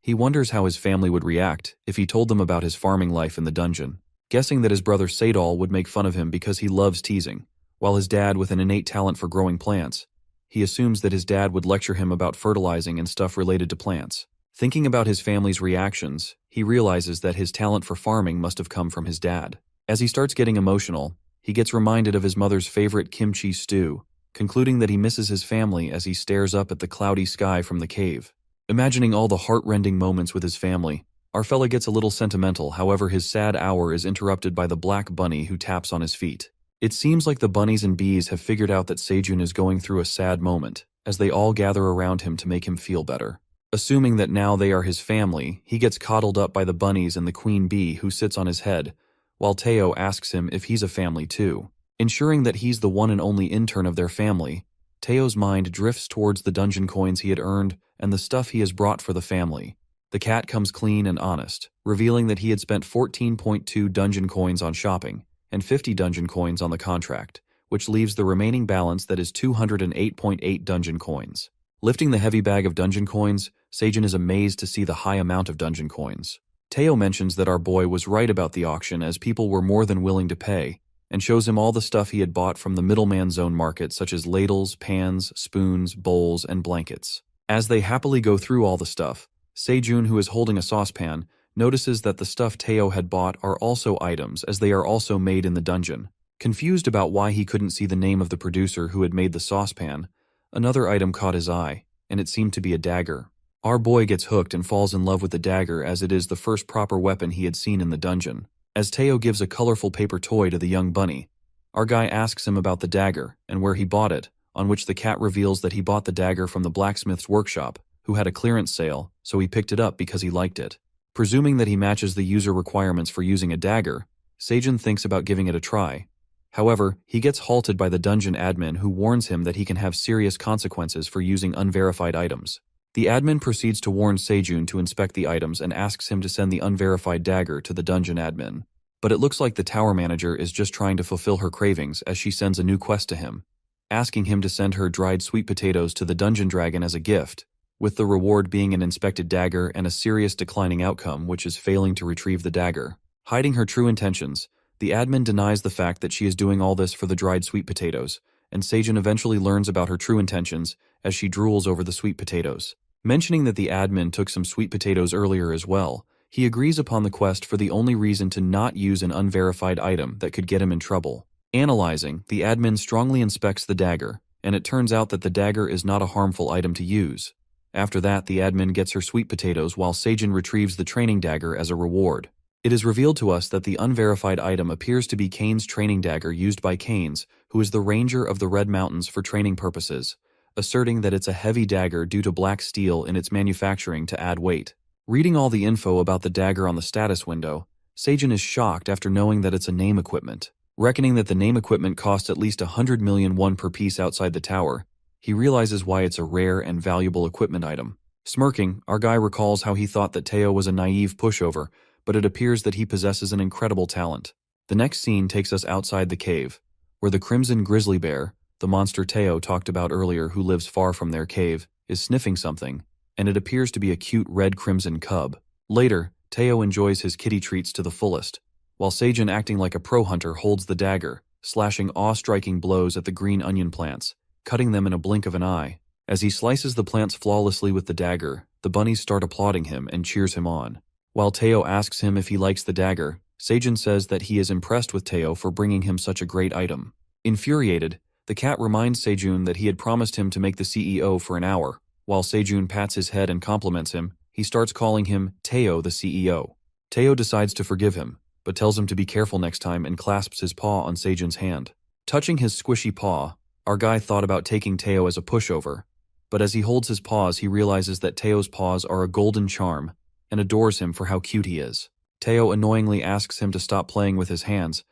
he wonders how his family would react if he told them about his farming life in the dungeon. Guessing that his brother Seidal would make fun of him because he loves teasing, while his dad, with an innate talent for growing plants, he assumes that his dad would lecture him about fertilizing and stuff related to plants. Thinking about his family's reactions, he realizes that his talent for farming must have come from his dad. As he starts getting emotional, he gets reminded of his mother's favorite kimchi stew, concluding that he misses his family as he stares up at the cloudy sky from the cave. Imagining all the heart-rending moments with his family, our fella gets a little sentimental. However, his sad hour is interrupted by the black bunny who taps on his feet. It seems like the bunnies and bees have figured out that Sejun is going through a sad moment, as they all gather around him to make him feel better. Assuming that now they are his family, he gets coddled up by the bunnies and the queen bee who sits on his head, while Teo asks him if he's a family too. Ensuring that he's the one and only intern of their family, Teo's mind drifts towards the dungeon coins he had earned and the stuff he has brought for the family. The cat comes clean and honest, revealing that he had spent 14.2 dungeon coins on shopping and 50 dungeon coins on the contract, which leaves the remaining balance that is 208.8 dungeon coins. Lifting the heavy bag of dungeon coins, Sejun is amazed to see the high amount of dungeon coins. Teo mentions that our boy was right about the auction as people were more than willing to pay, and shows him all the stuff he had bought from the middleman zone market, such as ladles, pans, spoons, bowls, and blankets. As they happily go through all the stuff, Sejun, who is holding a saucepan, notices that the stuff Teo had bought are also items, as they are also made in the dungeon. Confused about why he couldn't see the name of the producer who had made the saucepan, another item caught his eye, and it seemed to be a dagger. Our boy gets hooked and falls in love with the dagger, as it is the first proper weapon he had seen in the dungeon. As Teo gives a colorful paper toy to the young bunny, our guy asks him about the dagger and where he bought it, on which the cat reveals that he bought the dagger from the blacksmith's workshop, who had a clearance sale, so he picked it up because he liked it. Presuming that he matches the user requirements for using a dagger, Sejun thinks about giving it a try. However, he gets halted by the dungeon admin who warns him that he can have serious consequences for using unverified items. The admin proceeds to warn Sejun to inspect the items and asks him to send the unverified dagger to the dungeon admin. But it looks like the tower manager is just trying to fulfill her cravings as she sends a new quest to him, asking him to send her dried sweet potatoes to the dungeon dragon as a gift, with the reward being an inspected dagger and a serious declining outcome, which is failing to retrieve the dagger. Hiding her true intentions, the admin denies the fact that she is doing all this for the dried sweet potatoes, and Sejun eventually learns about her true intentions as she drools over the sweet potatoes. Mentioning that the admin took some sweet potatoes earlier as well, he agrees upon the quest for the only reason to not use an unverified item that could get him in trouble. Analyzing, the admin strongly inspects the dagger, and it turns out that the dagger is not a harmful item to use. After that, the admin gets her sweet potatoes while Sejun retrieves the training dagger as a reward. It is revealed to us that the unverified item appears to be Kane's training dagger used by Kanes, who is the ranger of the Red Mountains for training purposes, asserting that it's a heavy dagger due to black steel in its manufacturing to add weight. Reading all the info about the dagger on the status window, Sejun is shocked after knowing that it's a name equipment. Reckoning that the name equipment costs at least 100 million won per piece outside the tower, he realizes why it's a rare and valuable equipment item. Smirking, our guy recalls how he thought that Teo was a naive pushover, but it appears that he possesses an incredible talent. The next scene takes us outside the cave, where the crimson grizzly bear, the monster Teo talked about earlier who lives far from their cave, is sniffing something, and it appears to be a cute red-crimson cub. Later, Teo enjoys his kitty treats to the fullest, while Sejun, acting like a pro hunter, holds the dagger, slashing awe-striking blows at the green onion plants, cutting them in a blink of an eye. As he slices the plants flawlessly with the dagger, the bunnies start applauding him and cheers him on. While Teo asks him if he likes the dagger, Sejun says that he is impressed with Teo for bringing him such a great item. Infuriated, the cat reminds Sejun that he had promised him to make the CEO for an hour. While Sejun pats his head and compliments him, he starts calling him Teo the CEO. Teo decides to forgive him, but tells him to be careful next time and clasps his paw on Sejun's hand. Touching his squishy paw, our guy thought about taking Teo as a pushover, but as he holds his paws he realizes that Teo's paws are a golden charm and adores him for how cute he is. Teo annoyingly asks him to stop playing with his hands,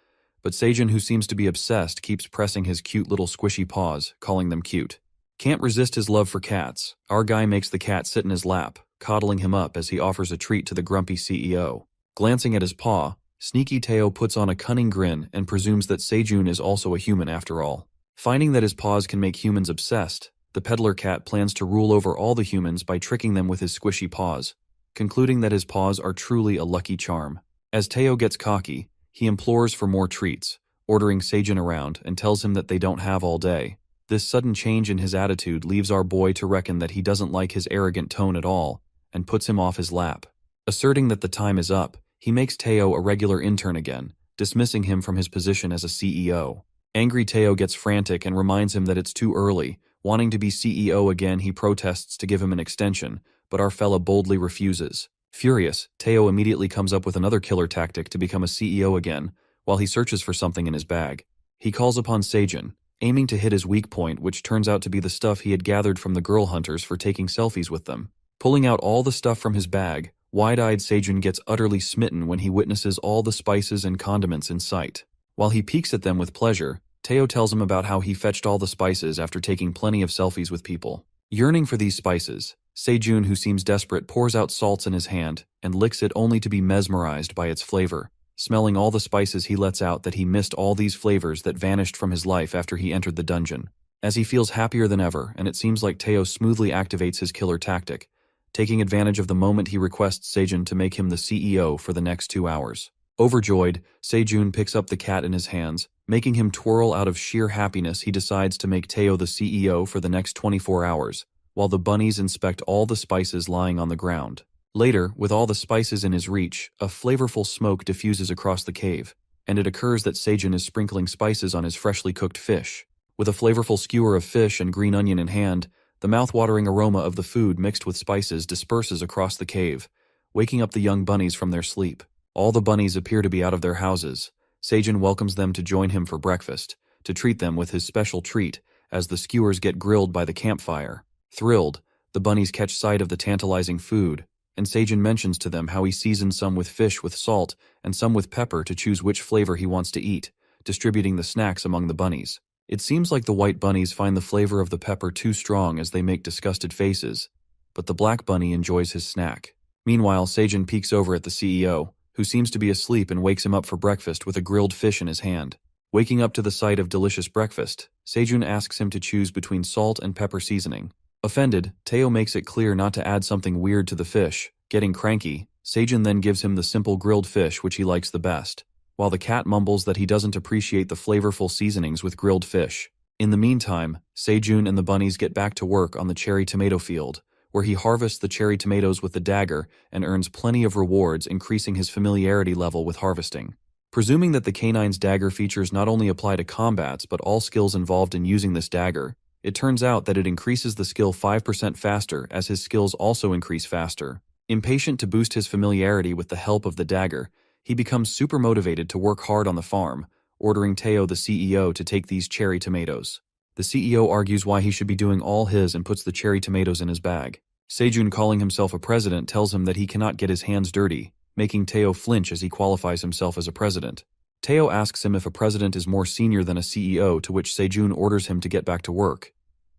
but Sejun, who seems to be obsessed, keeps pressing his cute little squishy paws, calling them cute. Can't resist his love for cats, our guy makes the cat sit in his lap, coddling him up as he offers a treat to the grumpy CEO. Glancing at his paw, sneaky Teo puts on a cunning grin and presumes that Sejun is also a human after all. Finding that his paws can make humans obsessed, the peddler cat plans to rule over all the humans by tricking them with his squishy paws, concluding that his paws are truly a lucky charm. As Teo gets cocky, he implores for more treats, ordering Sejun around and tells him that they don't have all day. This sudden change in his attitude leaves our boy to reckon that he doesn't like his arrogant tone at all, and puts him off his lap. Asserting that the time is up, he makes Teo a regular intern again, dismissing him from his position as a CEO. Angry Teo gets frantic and reminds him that it's too early. Wanting to be CEO again, he protests to give him an extension, but our fella boldly refuses. Furious, Teo immediately comes up with another killer tactic to become a CEO again, while he searches for something in his bag. He calls upon Seijun, aiming to hit his weak point, which turns out to be the stuff he had gathered from the girl hunters for taking selfies with them. Pulling out all the stuff from his bag, wide-eyed Seijun gets utterly smitten when he witnesses all the spices and condiments in sight. While he peeks at them with pleasure, Teo tells him about how he fetched all the spices after taking plenty of selfies with people. Yearning for these spices, Seijun, who seems desperate, pours out salts in his hand and licks it only to be mesmerized by its flavor. Smelling all the spices, he lets out that he missed all these flavors that vanished from his life after he entered the dungeon. As he feels happier than ever, and it seems like Teo smoothly activates his killer tactic, taking advantage of the moment, he requests Seijun to make him the CEO for the next 2 hours. Overjoyed, Seijun picks up the cat in his hands, making him twirl. Out of sheer happiness, he decides to make Teo the CEO for the next 24 hours, while the bunnies inspect all the spices lying on the ground. Later, with all the spices in his reach, a flavorful smoke diffuses across the cave, and it occurs that Seijun is sprinkling spices on his freshly cooked fish. With a flavorful skewer of fish and green onion in hand, the mouth-watering aroma of the food mixed with spices disperses across the cave, waking up the young bunnies from their sleep. All the bunnies appear to be out of their houses. Seijun welcomes them to join him for breakfast, to treat them with his special treat as the skewers get grilled by the campfire. Thrilled, the bunnies catch sight of the tantalizing food, and Seijun mentions to them how he seasoned some with fish with salt and some with pepper to choose which flavor he wants to eat, distributing the snacks among the bunnies. It seems like the white bunnies find the flavor of the pepper too strong as they make disgusted faces, but the black bunny enjoys his snack. Meanwhile, Seijun peeks over at the CEO, who seems to be asleep, and wakes him up for breakfast with a grilled fish in his hand. Waking up to the sight of delicious breakfast, Seijun asks him to choose between salt and pepper seasoning. Offended, Teo makes it clear not to add something weird to the fish. Getting cranky, Seijun then gives him the simple grilled fish which he likes the best, while the cat mumbles that he doesn't appreciate the flavorful seasonings with grilled fish. In the meantime, Seijun and the bunnies get back to work on the cherry tomato field, where he harvests the cherry tomatoes with the dagger and earns plenty of rewards, increasing his familiarity level with harvesting. Presuming that the canine's dagger features not only apply to combats but all skills involved in using this dagger, it turns out that it increases the skill 5% faster, as his skills also increase faster. Impatient to boost his familiarity with the help of the dagger, he becomes super motivated to work hard on the farm, ordering Teo, the CEO, to take these cherry tomatoes. The CEO argues why he should be doing all his and puts the cherry tomatoes in his bag. Seijun, calling himself a president, tells him that he cannot get his hands dirty, making Teo flinch as he qualifies himself as a president. Teo asks him if a president is more senior than a CEO, to which Seijun orders him to get back to work.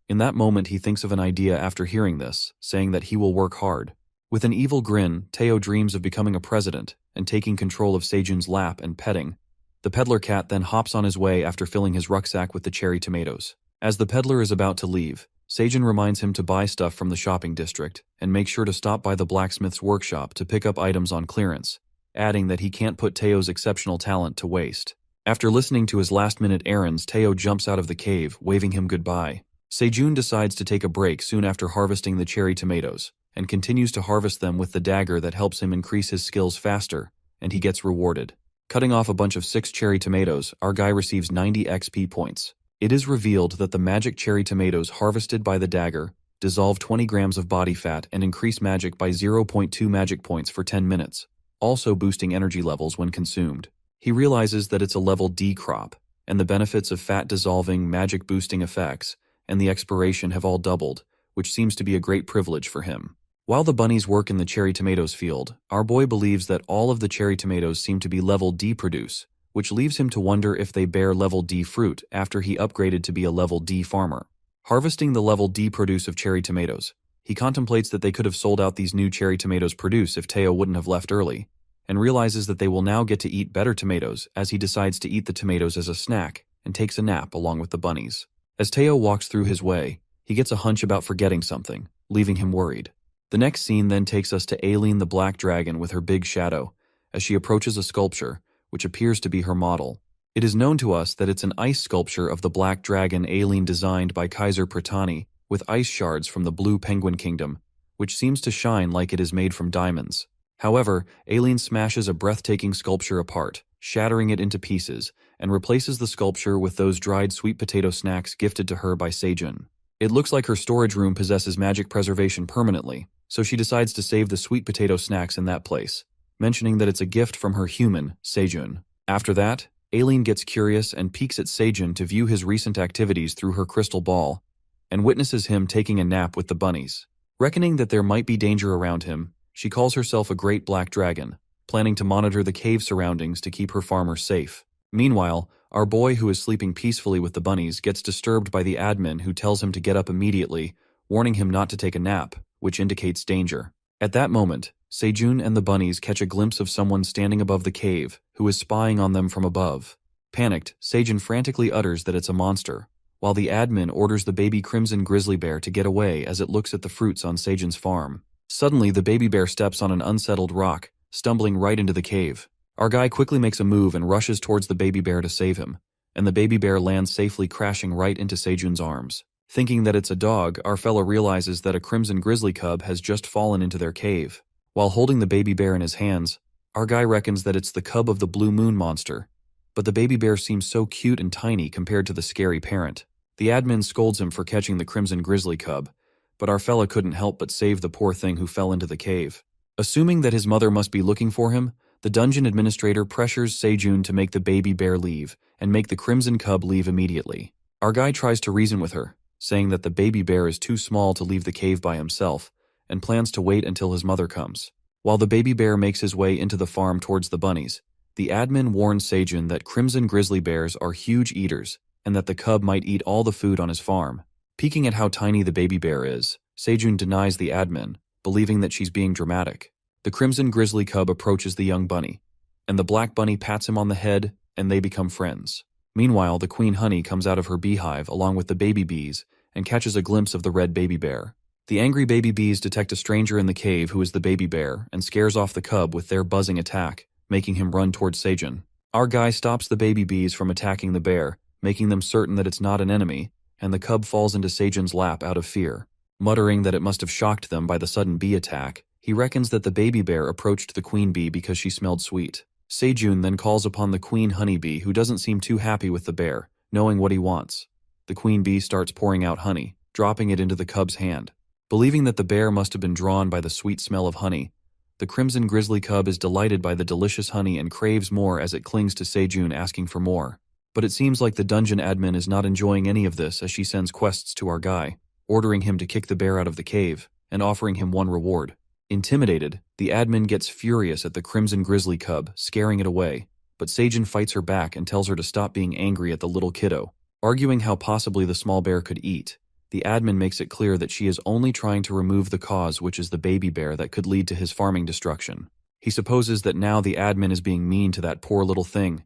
In that moment, he thinks of an idea after hearing this, saying that he will work hard. With an evil grin, Teo dreams of becoming a president and taking control of Seijun's lap and petting. The peddler cat then hops on his way after filling his rucksack with the cherry tomatoes. As the peddler is about to leave, Seijun reminds him to buy stuff from the shopping district and make sure to stop by the blacksmith's workshop to pick up items on clearance, adding that he can't put Teo's exceptional talent to waste. After listening to his last-minute errands, Teo jumps out of the cave, waving him goodbye. Seijun decides to take a break soon after harvesting the cherry tomatoes, and continues to harvest them with the dagger that helps him increase his skills faster, and he gets rewarded. Cutting off a bunch of 6 cherry tomatoes, our guy receives 90 XP points. It is revealed that the magic cherry tomatoes harvested by the dagger dissolve 20 grams of body fat and increase magic by 0.2 magic points for 10 minutes, also boosting energy levels when consumed. He realizes that it's a level D crop, and the benefits of fat dissolving, magic boosting effects, and the expiration have all doubled, which seems to be a great privilege for him. While the bunnies work in the cherry tomatoes field, our boy believes that all of the cherry tomatoes seem to be level D produce, which leaves him to wonder if they bear level D fruit after he upgraded to be a level D farmer. Harvesting the level D produce of cherry tomatoes, he contemplates that they could have sold out these new cherry tomatoes produce if Teo wouldn't have left early, and realizes that they will now get to eat better tomatoes as he decides to eat the tomatoes as a snack and takes a nap along with the bunnies. As Teo walks through his way, he gets a hunch about forgetting something, leaving him worried. The next scene then takes us to Aileen the Black Dragon with her big shadow, as she approaches a sculpture, which appears to be her model. It is known to us that it's an ice sculpture of the black dragon Aileen designed by Kaiser Pratani, with ice shards from the blue penguin kingdom, which seems to shine like it is made from diamonds. However, Aileen smashes a breathtaking sculpture apart, shattering it into pieces, and replaces the sculpture with those dried sweet potato snacks gifted to her by Sejun. It looks like her storage room possesses magic preservation permanently, so she decides to save the sweet potato snacks in that place, mentioning that it's a gift from her human, Sejun. After that, Aileen gets curious and peeks at Sejun to view his recent activities through her crystal ball, and witnesses him taking a nap with the bunnies. Reckoning that there might be danger around him, she calls herself a great black dragon, planning to monitor the cave surroundings to keep her farmers safe. Meanwhile, our boy who is sleeping peacefully with the bunnies gets disturbed by the admin who tells him to get up immediately, warning him not to take a nap, which indicates danger. At that moment, Sejun and the bunnies catch a glimpse of someone standing above the cave, who is spying on them from above. Panicked, Sejun frantically utters that it's a monster, while the admin orders the baby crimson grizzly bear to get away as it looks at the fruits on Sejun's farm. Suddenly, the baby bear steps on an unsettled rock, stumbling right into the cave. Our guy quickly makes a move and rushes towards the baby bear to save him, and the baby bear lands safely crashing right into Sejun's arms. Thinking that it's a dog, our fellow realizes that a crimson grizzly cub has just fallen into their cave. While holding the baby bear in his hands, our guy reckons that it's the cub of the blue moon monster, but the baby bear seems so cute and tiny compared to the scary parent. The admin scolds him for catching the crimson grizzly cub, but our fella couldn't help but save the poor thing who fell into the cave. Assuming that his mother must be looking for him, the dungeon administrator pressures Sejun to make the baby bear leave and make the crimson cub leave immediately. Our guy tries to reason with her, saying that the baby bear is too small to leave the cave by himself and plans to wait until his mother comes. While the baby bear makes his way into the farm towards the bunnies, the admin warns Sejun that crimson grizzly bears are huge eaters and that the cub might eat all the food on his farm. Peeking at how tiny the baby bear is, Sejun denies the admin, believing that she's being dramatic. The crimson grizzly cub approaches the young bunny, and the black bunny pats him on the head, and they become friends. Meanwhile, the queen honey comes out of her beehive along with the baby bees and catches a glimpse of the red baby bear. The angry baby bees detect a stranger in the cave who is the baby bear and scares off the cub with their buzzing attack, making him run towards Sejun. Our guy stops the baby bees from attacking the bear, making them certain that it's not an enemy, and the cub falls into Sejun's lap out of fear. Muttering that it must have shocked them by the sudden bee attack, he reckons that the baby bear approached the queen bee because she smelled sweet. Sejun then calls upon the queen honeybee, who doesn't seem too happy with the bear, knowing what he wants. The queen bee starts pouring out honey, dropping it into the cub's hand. Believing that the bear must have been drawn by the sweet smell of honey, the crimson grizzly cub is delighted by the delicious honey and craves more as it clings to Sejun, asking for more. But it seems like the dungeon admin is not enjoying any of this as she sends quests to our guy, ordering him to kick the bear out of the cave and offering him one reward. Intimidated, the admin gets furious at the crimson grizzly cub, scaring it away, but Sejun fights her back and tells her to stop being angry at the little kiddo. Arguing how possibly the small bear could eat, the admin makes it clear that she is only trying to remove the cause, which is the baby bear that could lead to his farming destruction. He supposes that now the admin is being mean to that poor little thing.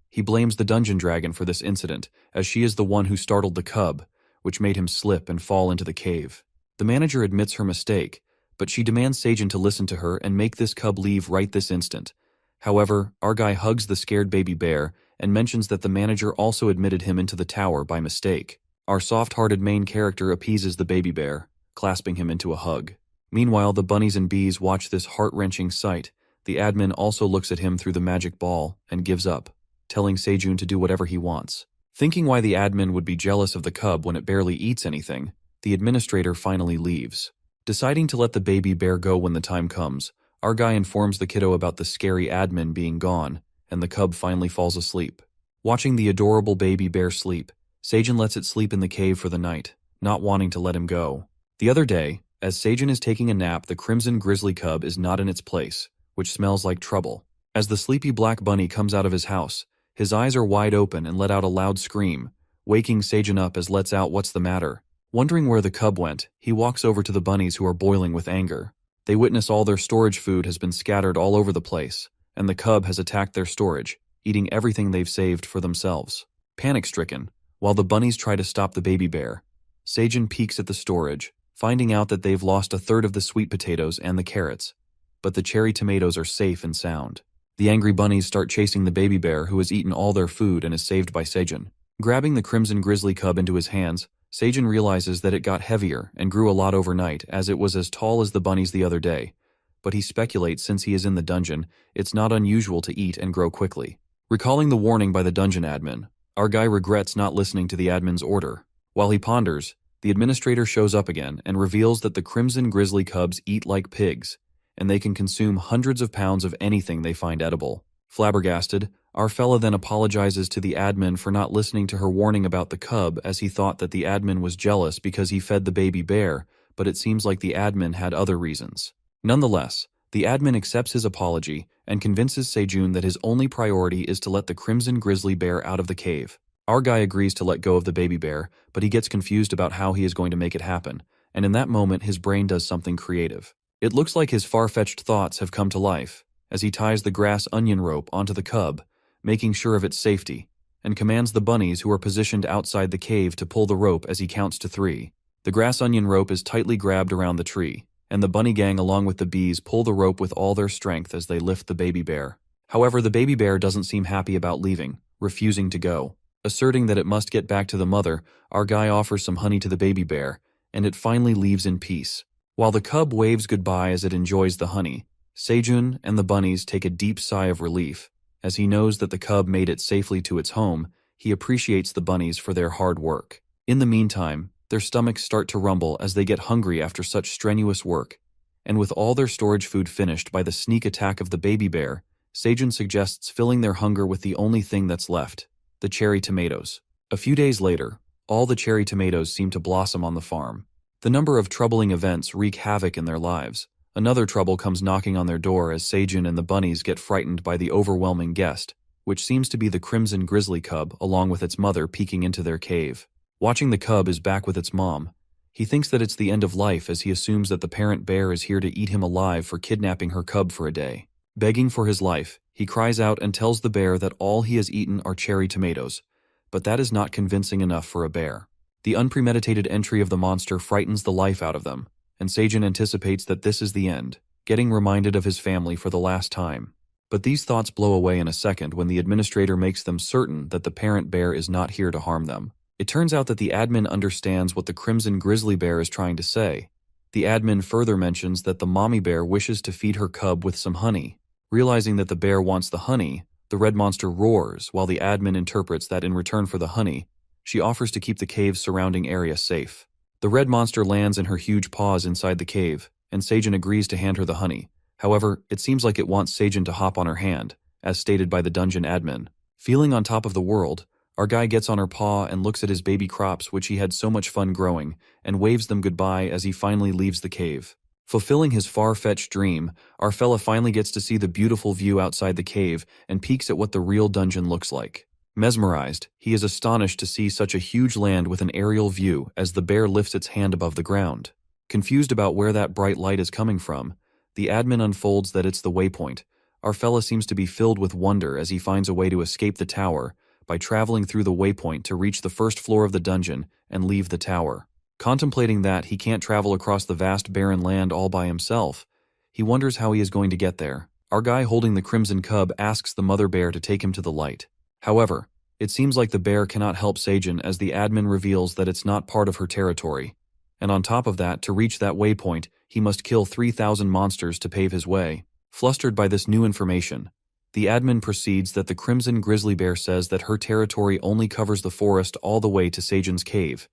He blames the dungeon dragon for this incident, as she is the one who startled the cub, which made him slip and fall into the cave. The manager admits her mistake, but she demands Sejun to listen to her and make this cub leave right this instant. However, our guy hugs the scared baby bear and mentions that the manager also admitted him into the tower by mistake. Our soft-hearted main character appeases the baby bear, clasping him into a hug. Meanwhile, the bunnies and bees watch this heart-wrenching sight. The admin also looks at him through the magic ball and gives up, telling Sejun to do whatever he wants. Thinking why the admin would be jealous of the cub when it barely eats anything, the administrator finally leaves. Deciding to let the baby bear go when the time comes, our guy informs the kiddo about the scary admin being gone, and the cub finally falls asleep. Watching the adorable baby bear sleep, Sejun lets it sleep in the cave for the night, not wanting to let him go. The other day, as Sejun is taking a nap, the crimson grizzly cub is not in its place, which smells like trouble. As the sleepy black bunny comes out of his house, his eyes are wide open and let out a loud scream, waking Sejun up as lets out what's the matter. Wondering where the cub went, he walks over to the bunnies who are boiling with anger. They witness all their storage food has been scattered all over the place, and the cub has attacked their storage, eating everything they've saved for themselves. Panic-stricken, while the bunnies try to stop the baby bear, Sejun peeks at the storage, finding out that they've lost a third of the sweet potatoes and the carrots, but the cherry tomatoes are safe and sound. The angry bunnies start chasing the baby bear who has eaten all their food and is saved by Seijun. Grabbing the crimson grizzly cub into his hands, Seijun realizes that it got heavier and grew a lot overnight as it was as tall as the bunnies the other day. But he speculates since he is in the dungeon, it's not unusual to eat and grow quickly. Recalling the warning by the dungeon admin, our guy regrets not listening to the admin's order. While he ponders, the administrator shows up again and reveals that the crimson grizzly cubs eat like pigs, and they can consume hundreds of pounds of anything they find edible. Flabbergasted, our fella then apologizes to the admin for not listening to her warning about the cub as he thought that the admin was jealous because he fed the baby bear, but it seems like the admin had other reasons. Nonetheless, the admin accepts his apology and convinces Seijun that his only priority is to let the crimson grizzly bear out of the cave. Our guy agrees to let go of the baby bear, but he gets confused about how he is going to make it happen, and in that moment his brain does something creative. It looks like his far-fetched thoughts have come to life, as he ties the grass onion rope onto the cub, making sure of its safety, and commands the bunnies who are positioned outside the cave to pull the rope as he counts to 3. The grass onion rope is tightly grabbed around the tree, and the bunny gang along with the bees pull the rope with all their strength as they lift the baby bear. However, the baby bear doesn't seem happy about leaving, refusing to go. Asserting that it must get back to the mother, our guy offers some honey to the baby bear, and it finally leaves in peace. While the cub waves goodbye as it enjoys the honey, Seijun and the bunnies take a deep sigh of relief. As he knows that the cub made it safely to its home, he appreciates the bunnies for their hard work. In the meantime, their stomachs start to rumble as they get hungry after such strenuous work, and with all their storage food finished by the sneak attack of the baby bear, Seijun suggests filling their hunger with the only thing that's left, the cherry tomatoes. A few days later, all the cherry tomatoes seem to blossom on the farm. The number of troubling events wreak havoc in their lives. Another trouble comes knocking on their door as Seijun and the bunnies get frightened by the overwhelming guest, which seems to be the crimson grizzly cub along with its mother peeking into their cave. Watching the cub is back with its mom, he thinks that it's the end of life as he assumes that the parent bear is here to eat him alive for kidnapping her cub for a day. Begging for his life, he cries out and tells the bear that all he has eaten are cherry tomatoes, but that is not convincing enough for a bear. The unpremeditated entry of the monster frightens the life out of them, and Seijun anticipates that this is the end, getting reminded of his family for the last time. But these thoughts blow away in a second when the administrator makes them certain that the parent bear is not here to harm them. It turns out that the admin understands what the crimson grizzly bear is trying to say. The admin further mentions that the mommy bear wishes to feed her cub with some honey. Realizing that the bear wants the honey, the red monster roars while the admin interprets that in return for the honey, she offers to keep the cave's surrounding area safe. The red monster lands in her huge paws inside the cave, and Seijun agrees to hand her the honey. However, it seems like it wants Seijun to hop on her hand, as stated by the dungeon admin. Feeling on top of the world, our guy gets on her paw and looks at his baby crops which he had so much fun growing, and waves them goodbye as he finally leaves the cave. Fulfilling his far-fetched dream, our fella finally gets to see the beautiful view outside the cave and peeks at what the real dungeon looks like. Mesmerized, he is astonished to see such a huge land with an aerial view as the bear lifts its hand above the ground. Confused about where that bright light is coming from, the admin unfolds that it's the waypoint. Our fella seems to be filled with wonder as he finds a way to escape the tower by traveling through the waypoint to reach the first floor of the dungeon and leave the tower. Contemplating that he can't travel across the vast barren land all by himself, he wonders how he is going to get there. Our guy holding the crimson cub asks the mother bear to take him to the light. However, it seems like the bear cannot help Seijun as the admin reveals that it's not part of her territory. And on top of that, to reach that waypoint, he must kill 3,000 monsters to pave his way. Flustered by this new information, the admin proceeds that the crimson grizzly bear says that her territory only covers the forest all the way to Seijun's cave,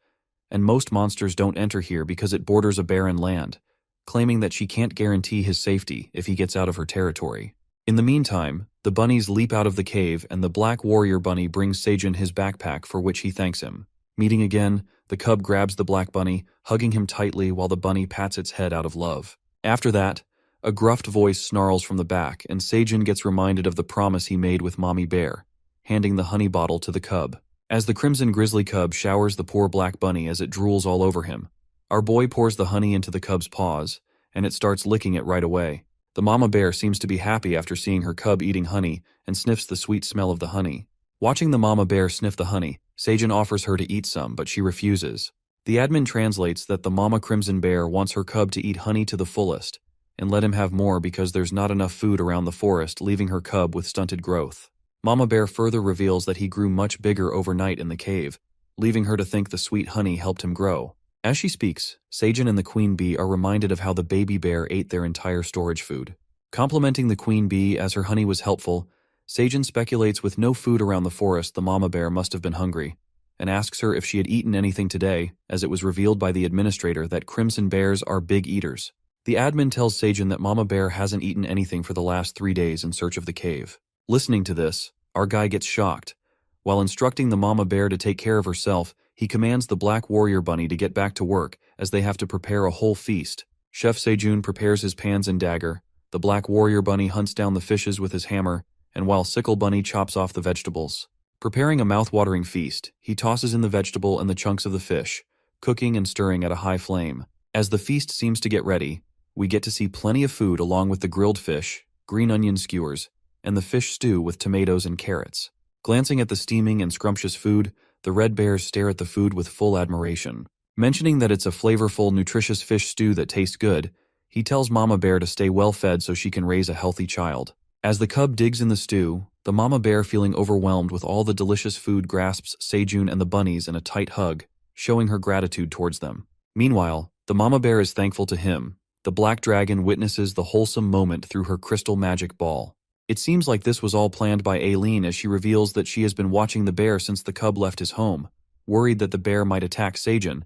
and most monsters don't enter here because it borders a barren land, claiming that she can't guarantee his safety if he gets out of her territory. In the meantime, the bunnies leap out of the cave and the black warrior bunny brings Seijun his backpack for which he thanks him. Meeting again, the cub grabs the black bunny, hugging him tightly while the bunny pats its head out of love. After that, a gruffed voice snarls from the back and Seijun gets reminded of the promise he made with Mommy Bear, handing the honey bottle to the cub. As the crimson grizzly cub showers the poor black bunny as it drools all over him, our boy pours the honey into the cub's paws, and it starts licking it right away. The mama bear seems to be happy after seeing her cub eating honey and sniffs the sweet smell of the honey. Watching the mama bear sniff the honey, Seijun offers her to eat some, but she refuses. The admin translates that the mama crimson bear wants her cub to eat honey to the fullest, and let him have more because there's not enough food around the forest, leaving her cub with stunted growth. Mama Bear further reveals that he grew much bigger overnight in the cave, leaving her to think the sweet honey helped him grow. As she speaks, Seijin and the queen bee are reminded of how the baby bear ate their entire storage food. Complimenting the queen bee as her honey was helpful, Seijin speculates with no food around the forest the mama bear must have been hungry, and asks her if she had eaten anything today, as it was revealed by the administrator that crimson bears are big eaters. The admin tells Seijin that mama bear hasn't eaten anything for the last 3 days in search of the cave. Listening to this, our guy gets shocked. While instructing the mama bear to take care of herself, he commands the black warrior bunny to get back to work as they have to prepare a whole feast. Chef Sejun prepares his pans and dagger, the black warrior bunny hunts down the fishes with his hammer, and while Sickle Bunny chops off the vegetables. Preparing a mouth-watering feast, he tosses in the vegetable and the chunks of the fish, cooking and stirring at a high flame. As the feast seems to get ready, we get to see plenty of food along with the grilled fish, green onion skewers, and the fish stew with tomatoes and carrots. Glancing at the steaming and scrumptious food, the red bears stare at the food with full admiration. Mentioning that it's a flavorful, nutritious fish stew that tastes good, he tells Mama Bear to stay well-fed so she can raise a healthy child. As the cub digs in the stew, the mama bear, feeling overwhelmed with all the delicious food, grasps Sejun and the bunnies in a tight hug, showing her gratitude towards them. Meanwhile, the mama bear is thankful to him. The black dragon witnesses the wholesome moment through her crystal magic ball. It seems like this was all planned by Aileen, as she reveals that she has been watching the bear since the cub left his home, worried that the bear might attack Sejun,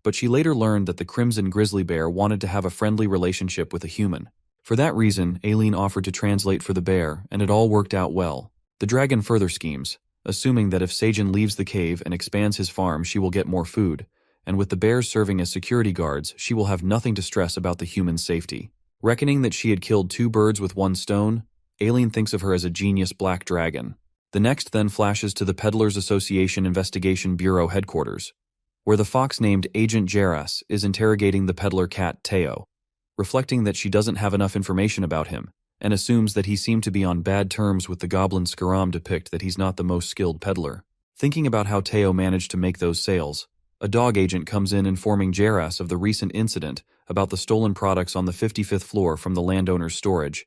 but she later learned that the crimson grizzly bear wanted to have a friendly relationship with a human. For that reason, Aileen offered to translate for the bear, and it all worked out well. The dragon further schemes, assuming that if Sejun leaves the cave and expands his farm, she will get more food, and with the bears serving as security guards, she will have nothing to stress about the human's safety. Reckoning that she had killed 2 birds with 1 stone, Aileen thinks of her as a genius black dragon. The next then flashes to the Peddlers Association Investigation Bureau headquarters, where the fox named Agent Jaras is interrogating the peddler cat Teo, reflecting that she doesn't have enough information about him, and assumes that he seemed to be on bad terms with the goblin Skaram, depict that he's not the most skilled peddler. Thinking about how Teo managed to make those sales, a dog agent comes in informing Jaras of the recent incident about the stolen products on the 55th floor from the landowner's storage,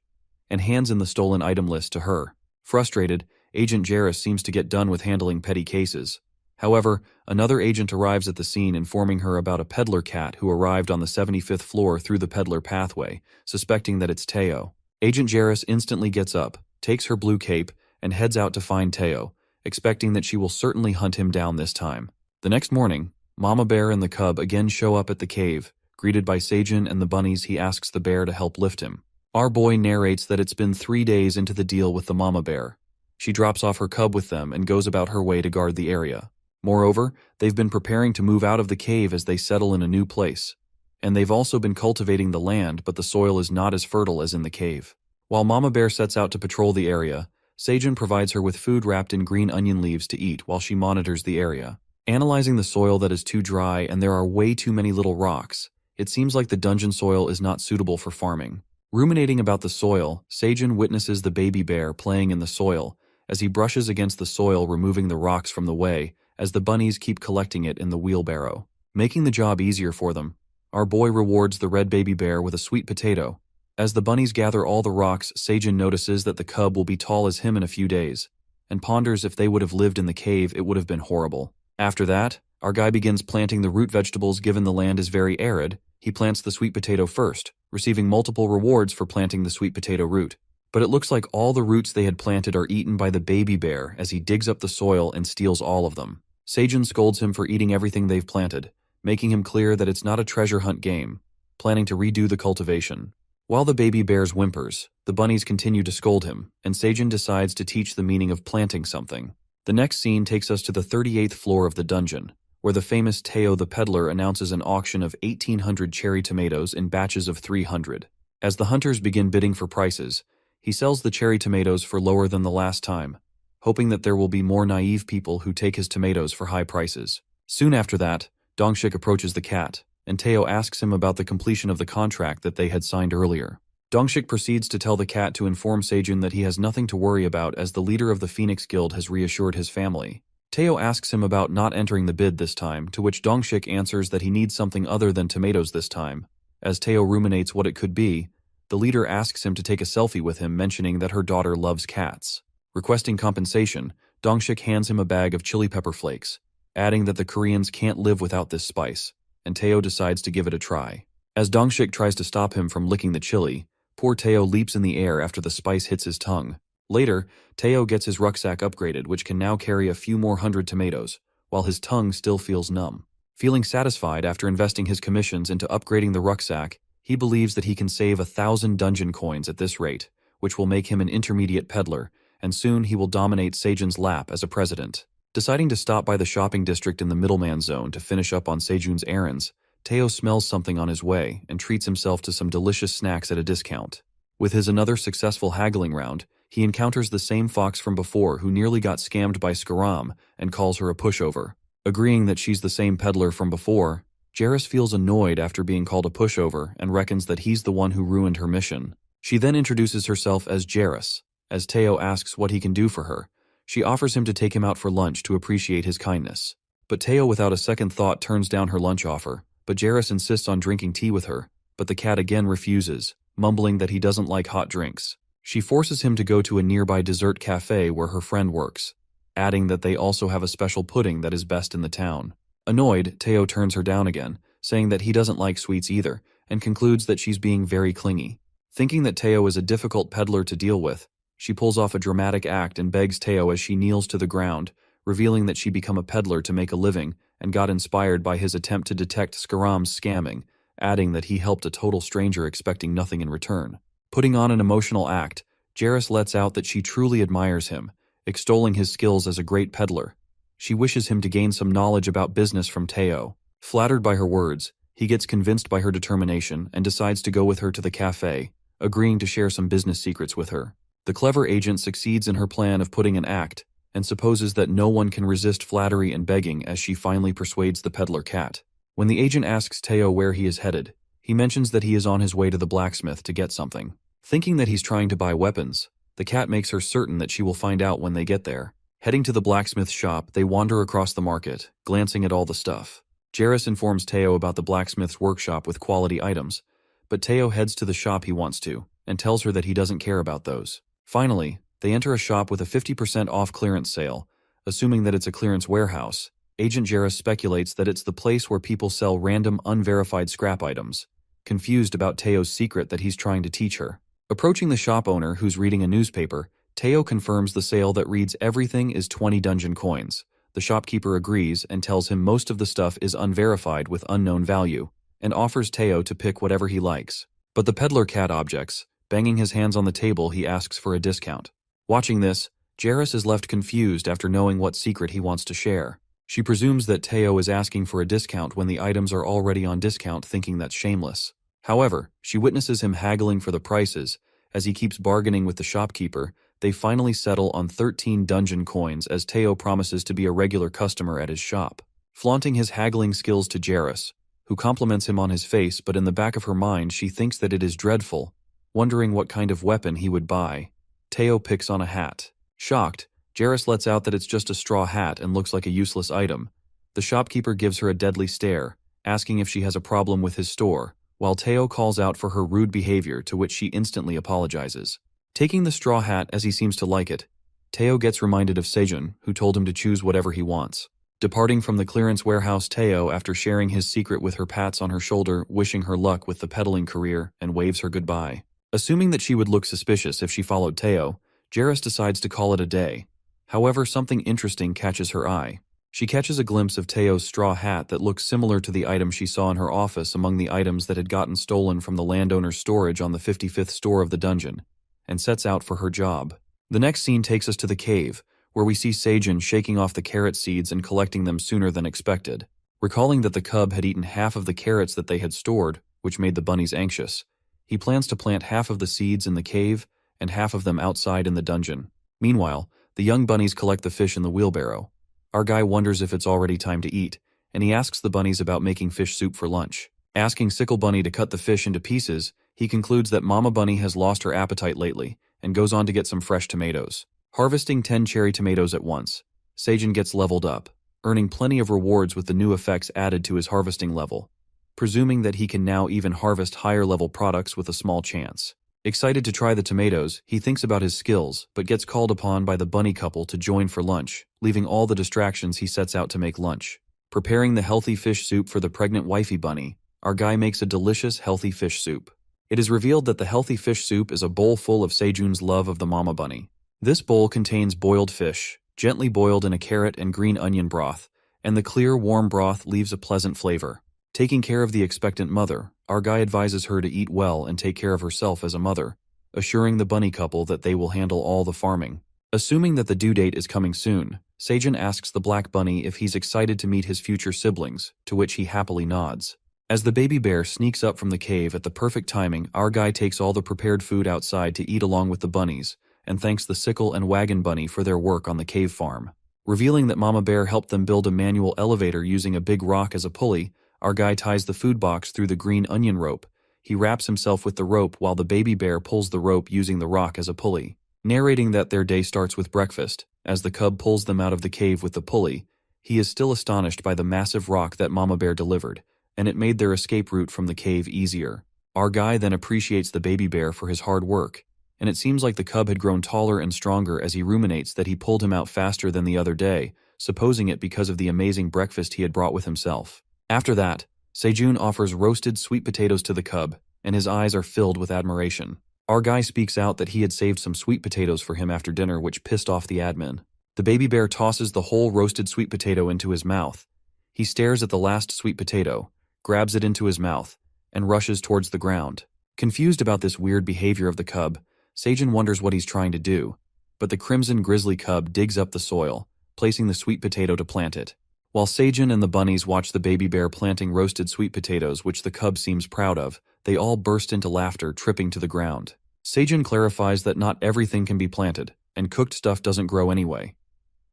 and hands in the stolen item list to her. Frustrated, Agent Jaras seems to get done with handling petty cases. However, another agent arrives at the scene informing her about a peddler cat who arrived on the 75th floor through the peddler pathway, suspecting that it's Teo. Agent Jaras instantly gets up, takes her blue cape, and heads out to find Teo, expecting that she will certainly hunt him down this time. The next morning, Mama Bear and the cub again show up at the cave. Greeted by Sejun and the bunnies, he asks the bear to help lift him. Our boy narrates that it's been 3 days into the deal with the Mama Bear. She drops off her cub with them and goes about her way to guard the area. Moreover, they've been preparing to move out of the cave as they settle in a new place. And they've also been cultivating the land, but the soil is not as fertile as in the cave. While Mama Bear sets out to patrol the area, Sejun provides her with food wrapped in green onion leaves to eat while she monitors the area. Analyzing the soil that is too dry and there are way too many little rocks, it seems like the dungeon soil is not suitable for farming. Ruminating about the soil, Sejun witnesses the baby bear playing in the soil as he brushes against the soil, removing the rocks from the way, as the bunnies keep collecting it in the wheelbarrow. Making the job easier for them, our boy rewards the red baby bear with a sweet potato. As the bunnies gather all the rocks, Sejun notices that the cub will be tall as him in a few days, and ponders if they would have lived in the cave, it would have been horrible. After that, our guy begins planting the root vegetables. Given the land is very arid, he plants the sweet potato first, receiving multiple rewards for planting the sweet potato root. But it looks like all the roots they had planted are eaten by the baby bear as he digs up the soil and steals all of them. Sejun scolds him for eating everything they've planted, making him clear that it's not a treasure hunt game, planning to redo the cultivation. While the baby bears whimpers, the bunnies continue to scold him, and Sejun decides to teach the meaning of planting something. The next scene takes us to the 38th floor of the dungeon, where the famous Teo the peddler announces an auction of 1,800 cherry tomatoes in batches of 300. As the hunters begin bidding for prices, he sells the cherry tomatoes for lower than the last time, hoping that there will be more naive people who take his tomatoes for high prices. Soon after that, Dongshik approaches the cat, and Teo asks him about the completion of the contract that they had signed earlier. Dongshik proceeds to tell the cat to inform Sejun that he has nothing to worry about, as the leader of the Phoenix Guild has reassured his family. Teo asks him about not entering the bid this time, to which Dongshik answers that he needs something other than tomatoes this time. As Teo ruminates what it could be, The leader asks him to take a selfie with him, mentioning that her daughter loves cats. Requesting compensation, Dongshik hands him a bag of chili pepper flakes, adding that the Koreans can't live without this spice, and Teo decides to give it a try. As Dongshik tries to stop him from licking the chili, poor Teo leaps in the air after the spice hits his tongue. Later, Teo gets his rucksack upgraded, which can now carry a few more hundred tomatoes, while his tongue still feels numb. Feeling satisfied after investing his commissions into upgrading the rucksack, he believes that he can save 1,000 dungeon coins at this rate, which will make him an intermediate peddler, and soon he will dominate Sejun's lap as a president. Deciding to stop by the shopping district in the middleman zone to finish up on Sejun's errands, Teo smells something on his way and treats himself to some delicious snacks at a discount. With his another successful haggling round, he encounters the same fox from before who nearly got scammed by Skaram and calls her a pushover. Agreeing that she's the same peddler from before, Jairus feels annoyed after being called a pushover and reckons that he's the one who ruined her mission. She then introduces herself as Jairus. As Teo asks what he can do for her, she offers him to take him out for lunch to appreciate his kindness. But Teo, without a second thought, turns down her lunch offer, but Jairus insists on drinking tea with her, but the cat again refuses, mumbling that he doesn't like hot drinks. She forces him to go to a nearby dessert cafe where her friend works, adding that they also have a special pudding that is best in the town. Annoyed, Teo turns her down again, saying that he doesn't like sweets either, and concludes that she's being very clingy. Thinking that Teo is a difficult peddler to deal with, she pulls off a dramatic act and begs Teo as she kneels to the ground, revealing that she became a peddler to make a living and got inspired by his attempt to detect Skaram's scamming, adding that he helped a total stranger expecting nothing in return. Putting on an emotional act, Jairus lets out that she truly admires him, extolling his skills as a great peddler. She wishes him to gain some knowledge about business from Teo. Flattered by her words, he gets convinced by her determination and decides to go with her to the cafe, agreeing to share some business secrets with her. The clever agent succeeds in her plan of putting an act and supposes that no one can resist flattery and begging as she finally persuades the peddler cat. When the agent asks Teo where he is headed, he mentions that he is on his way to the blacksmith to get something. Thinking that he's trying to buy weapons, the cat makes her certain that she will find out when they get there. Heading to the blacksmith's shop, they wander across the market, glancing at all the stuff. Jairus informs Teo about the blacksmith's workshop with quality items, but Teo heads to the shop he wants to, and tells her that he doesn't care about those. Finally, they enter a shop with a 50% off clearance sale. Assuming that it's a clearance warehouse, Agent Jairus speculates that it's the place where people sell random unverified scrap items, confused about Teo's secret that he's trying to teach her. Approaching the shop owner, who's reading a newspaper, Teo confirms the sale that reads everything is 20 dungeon coins. The shopkeeper agrees and tells him most of the stuff is unverified with unknown value, and offers Teo to pick whatever he likes. But the peddler cat objects. Banging his hands on the table, he asks for a discount. Watching this, Jairus is left confused after knowing what secret he wants to share. She presumes that Teo is asking for a discount when the items are already on discount, thinking that's shameless. However, she witnesses him haggling for the prices. As he keeps bargaining with the shopkeeper, they finally settle on 13 dungeon coins as Teo promises to be a regular customer at his shop. Flaunting his haggling skills to Jairus, who compliments him on his face, but in the back of her mind she thinks that it is dreadful. Wondering what kind of weapon he would buy, Teo picks on a hat. Shocked, Jairus lets out that it's just a straw hat and looks like a useless item. The shopkeeper gives her a deadly stare, asking if she has a problem with his store, while Teo calls out for her rude behavior, to which she instantly apologizes. Taking the straw hat as he seems to like it, Teo gets reminded of Sejun, who told him to choose whatever he wants. Departing from the clearance warehouse, Teo, after sharing his secret with her, pats on her shoulder, wishing her luck with the peddling career, and waves her goodbye. Assuming that she would look suspicious if she followed Teo, Jairus decides to call it a day. However, something interesting catches her eye. She catches a glimpse of Teo's straw hat that looks similar to the item she saw in her office among the items that had gotten stolen from the landowner's storage on the 55th store of the dungeon, and sets out for her job. The next scene takes us to the cave, where we see Sejun shaking off the carrot seeds and collecting them sooner than expected. Recalling that the cub had eaten half of the carrots that they had stored, which made the bunnies anxious, he plans to plant half of the seeds in the cave and half of them outside in the dungeon. Meanwhile, the young bunnies collect the fish in the wheelbarrow. Our guy wonders if it's already time to eat, and he asks the bunnies about making fish soup for lunch. Asking Sickle Bunny to cut the fish into pieces, he concludes that Mama Bunny has lost her appetite lately, and goes on to get some fresh tomatoes. Harvesting 10 cherry tomatoes at once, Sejun gets leveled up, earning plenty of rewards with the new effects added to his harvesting level, presuming that he can now even harvest higher level products with a small chance. Excited to try the tomatoes, he thinks about his skills, but gets called upon by the bunny couple to join for lunch. Leaving all the distractions, he sets out to make lunch. Preparing the healthy fish soup for the pregnant wifey bunny, our guy makes a delicious healthy fish soup. It is revealed that the healthy fish soup is a bowl full of Sejun's love of the mama bunny. This bowl contains boiled fish, gently boiled in a carrot and green onion broth, and the clear, warm broth leaves a pleasant flavor. Taking care of the expectant mother, our guy advises her to eat well and take care of herself as a mother, assuring the bunny couple that they will handle all the farming. Assuming that the due date is coming soon, Sejun asks the black bunny if he's excited to meet his future siblings, to which he happily nods. As the baby bear sneaks up from the cave at the perfect timing, our guy takes all the prepared food outside to eat along with the bunnies, and thanks the sickle and wagon bunny for their work on the cave farm. Revealing that Mama Bear helped them build a manual elevator using a big rock as a pulley, our guy ties the food box through the green onion rope. He wraps himself with the rope while the baby bear pulls the rope using the rock as a pulley. Narrating that their day starts with breakfast, as the cub pulls them out of the cave with the pulley, he is still astonished by the massive rock that Mama Bear delivered, and it made their escape route from the cave easier. Our guy then appreciates the baby bear for his hard work, and it seems like the cub had grown taller and stronger as he ruminates that he pulled him out faster than the other day, supposing it because of the amazing breakfast he had brought with himself. After that, Sejun offers roasted sweet potatoes to the cub, and his eyes are filled with admiration. Our guy speaks out that he had saved some sweet potatoes for him after dinner, which pissed off the admin. The baby bear tosses the whole roasted sweet potato into his mouth. He stares at the last sweet potato, grabs it into his mouth, and rushes towards the ground. Confused about this weird behavior of the cub, Sejun wonders what he's trying to do, but the crimson grizzly cub digs up the soil, placing the sweet potato to plant it. While Sejun and the bunnies watch the baby bear planting roasted sweet potatoes, which the cub seems proud of, they all burst into laughter, tripping to the ground. Sejun clarifies that not everything can be planted, and cooked stuff doesn't grow anyway.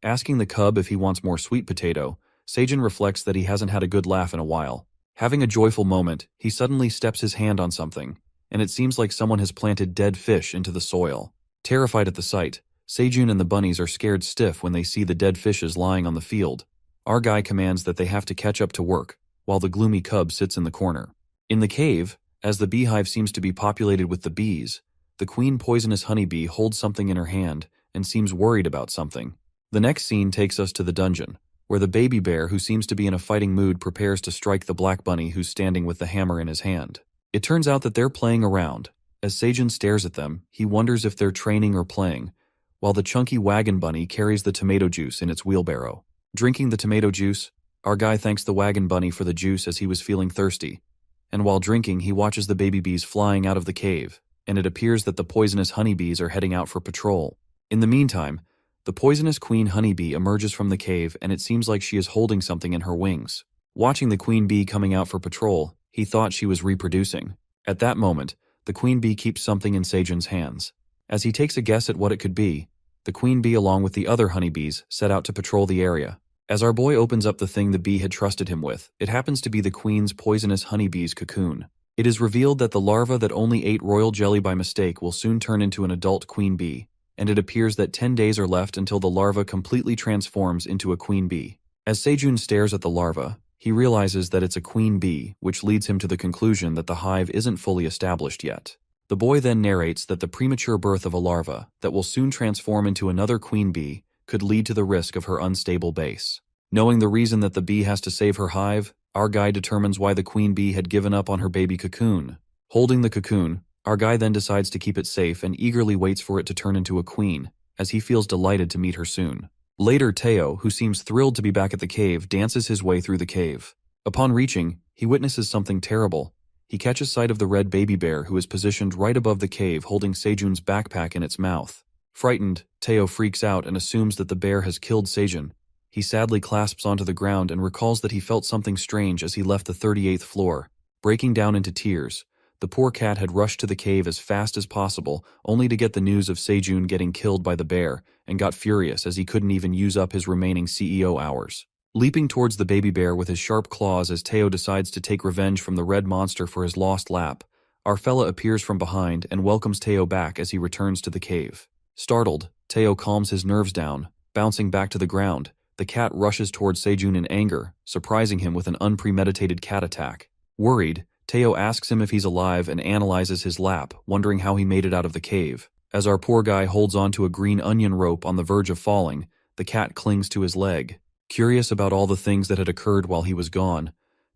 Asking the cub if he wants more sweet potato, Sejun reflects that he hasn't had a good laugh in a while. Having a joyful moment, he suddenly steps his hand on something, and it seems like someone has planted dead fish into the soil. Terrified at the sight, Sejun and the bunnies are scared stiff when they see the dead fishes lying on the field. Our guy commands that they have to catch up to work, while the gloomy cub sits in the corner. In the cave, as the beehive seems to be populated with the bees, the queen poisonous honeybee holds something in her hand and seems worried about something. The next scene takes us to the dungeon, where the baby bear, who seems to be in a fighting mood, prepares to strike the black bunny who's standing with the hammer in his hand. It turns out that they're playing around. As Sejun stares at them, he wonders if they're training or playing, while the chunky wagon bunny carries the tomato juice in its wheelbarrow. Drinking the tomato juice, our guy thanks the wagon bunny for the juice as he was feeling thirsty, and while drinking he watches the baby bees flying out of the cave, and it appears that the poisonous honeybees are heading out for patrol. In the meantime, the poisonous queen honeybee emerges from the cave, and it seems like she is holding something in her wings. Watching the queen bee coming out for patrol, he thought she was reproducing. At that moment, the queen bee keeps something in Sejun's hands. As he takes a guess at what it could be, the queen bee along with the other honeybees set out to patrol the area. As our boy opens up the thing the bee had trusted him with, it happens to be the queen's poisonous honeybee's cocoon. It is revealed that the larva that only ate royal jelly by mistake will soon turn into an adult queen bee, and it appears that 10 days are left until the larva completely transforms into a queen bee. As Sejun stares at the larva, he realizes that it's a queen bee, which leads him to the conclusion that the hive isn't fully established yet. The boy then narrates that the premature birth of a larva that will soon transform into another queen bee could lead to the risk of her unstable base. Knowing the reason that the bee has to save her hive, our guy determines why the queen bee had given up on her baby cocoon. Holding the cocoon, our guy then decides to keep it safe and eagerly waits for it to turn into a queen, as he feels delighted to meet her soon. Later, Teo, who seems thrilled to be back at the cave, dances his way through the cave. Upon reaching, he witnesses something terrible. He catches sight of the red baby bear who is positioned right above the cave holding Sejun's backpack in its mouth. Frightened, Teo freaks out and assumes that the bear has killed Sejun. He sadly clasps onto the ground and recalls that he felt something strange as he left the 38th floor. Breaking down into tears, the poor cat had rushed to the cave as fast as possible, only to get the news of Sejun getting killed by the bear, and got furious as he couldn't even use up his remaining CEO hours. Leaping towards the baby bear with his sharp claws as Teo decides to take revenge from the red monster for his lost lap, our fella appears from behind and welcomes Teo back as he returns to the cave. Startled, Teo calms his nerves down. Bouncing back to the ground, the cat rushes towards Sejun in anger, surprising him with an unpremeditated cat attack. Worried, Teo asks him if he's alive and analyzes his lap, wondering how he made it out of the cave. As our poor guy holds onto a green onion rope on the verge of falling, the cat clings to his leg. Curious about all the things that had occurred while he was gone,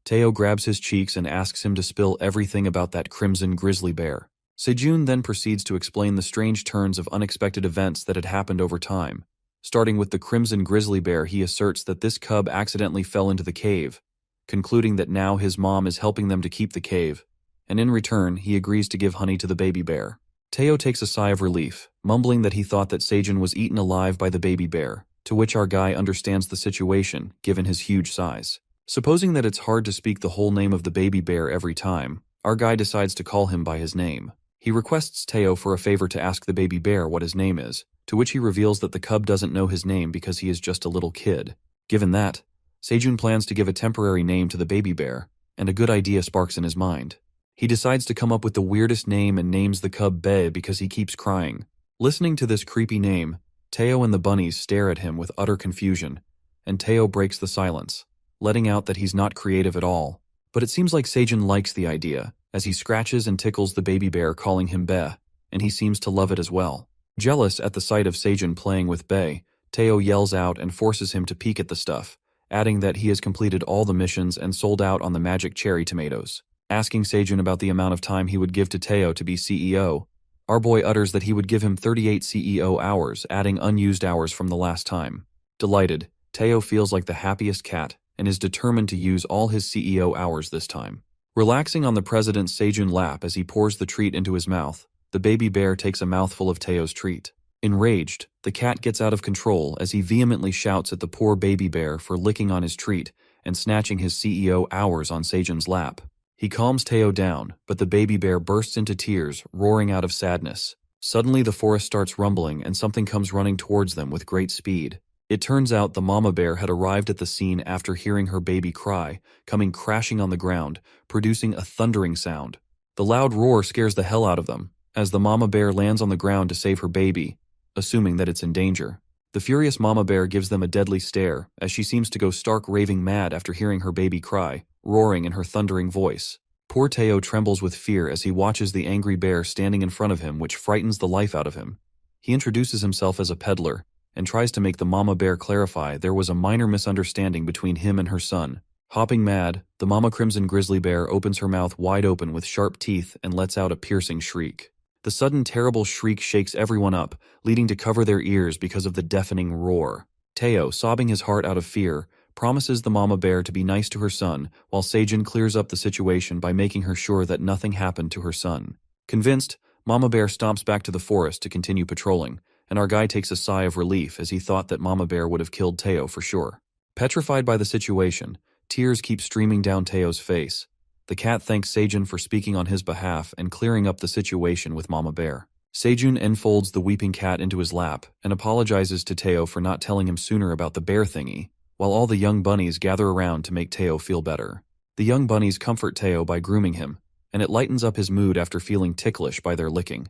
Teo grabs his cheeks and asks him to spill everything about that crimson grizzly bear. Sejun then proceeds to explain the strange turns of unexpected events that had happened over time. Starting with the crimson grizzly bear, he asserts that this cub accidentally fell into the cave, concluding that now his mom is helping them to keep the cave, and in return, he agrees to give honey to the baby bear. Teo takes a sigh of relief, mumbling that he thought that Sejun was eaten alive by the baby bear, to which our guy understands the situation, given his huge size. Supposing that it's hard to speak the whole name of the baby bear every time, our guy decides to call him by his name. He requests Teo for a favor to ask the baby bear what his name is, to which he reveals that the cub doesn't know his name because he is just a little kid. Given that, Sejun plans to give a temporary name to the baby bear, and a good idea sparks in his mind. He decides to come up with the weirdest name and names the cub Be because he keeps crying. Listening to this creepy name, Teo and the bunnies stare at him with utter confusion, and Teo breaks the silence, letting out that he's not creative at all. But it seems like Sejun likes the idea, as he scratches and tickles the baby bear calling him Be, and he seems to love it as well. Jealous at the sight of Sejun playing with Be, Teo yells out and forces him to peek at the stuff, adding that he has completed all the missions and sold out on the magic cherry tomatoes. Asking Sejun about the amount of time he would give to Teo to be CEO, our boy utters that he would give him 38 CEO hours, adding unused hours from the last time. Delighted, Teo feels like the happiest cat and is determined to use all his CEO hours this time. Relaxing on the president's Sejun lap as he pours the treat into his mouth, the baby bear takes a mouthful of Teo's treat. Enraged, the cat gets out of control as he vehemently shouts at the poor baby bear for licking on his treat and snatching his CEO hours on Sejun's lap. He calms Teo down, but the baby bear bursts into tears, roaring out of sadness. Suddenly the forest starts rumbling and something comes running towards them with great speed. It turns out the mama bear had arrived at the scene after hearing her baby cry, coming crashing on the ground, producing a thundering sound. The loud roar scares the hell out of them, as the mama bear lands on the ground to save her baby, assuming that it's in danger. The furious mama bear gives them a deadly stare, as she seems to go stark raving mad after hearing her baby cry, roaring in her thundering voice. Poor Teo trembles with fear as he watches the angry bear standing in front of him, which frightens the life out of him. He introduces himself as a peddler, and tries to make the mama bear clarify there was a minor misunderstanding between him and her son. Hopping mad, the mama crimson grizzly bear opens her mouth wide open with sharp teeth and lets out a piercing shriek. The sudden terrible shriek shakes everyone up, leading to cover their ears because of the deafening roar. Teo, sobbing his heart out of fear, promises the mama bear to be nice to her son, while Sejun clears up the situation by making her sure that nothing happened to her son. Convinced, mama bear stomps back to the forest to continue patrolling, and our guy takes a sigh of relief as he thought that mama bear would have killed Teo for sure. Petrified by the situation, tears keep streaming down Teo's face. The cat thanks Sejun for speaking on his behalf and clearing up the situation with mama bear. Sejun enfolds the weeping cat into his lap and apologizes to Teo for not telling him sooner about the bear thingy, while all the young bunnies gather around to make Teo feel better. The young bunnies comfort Teo by grooming him, and it lightens up his mood after feeling ticklish by their licking.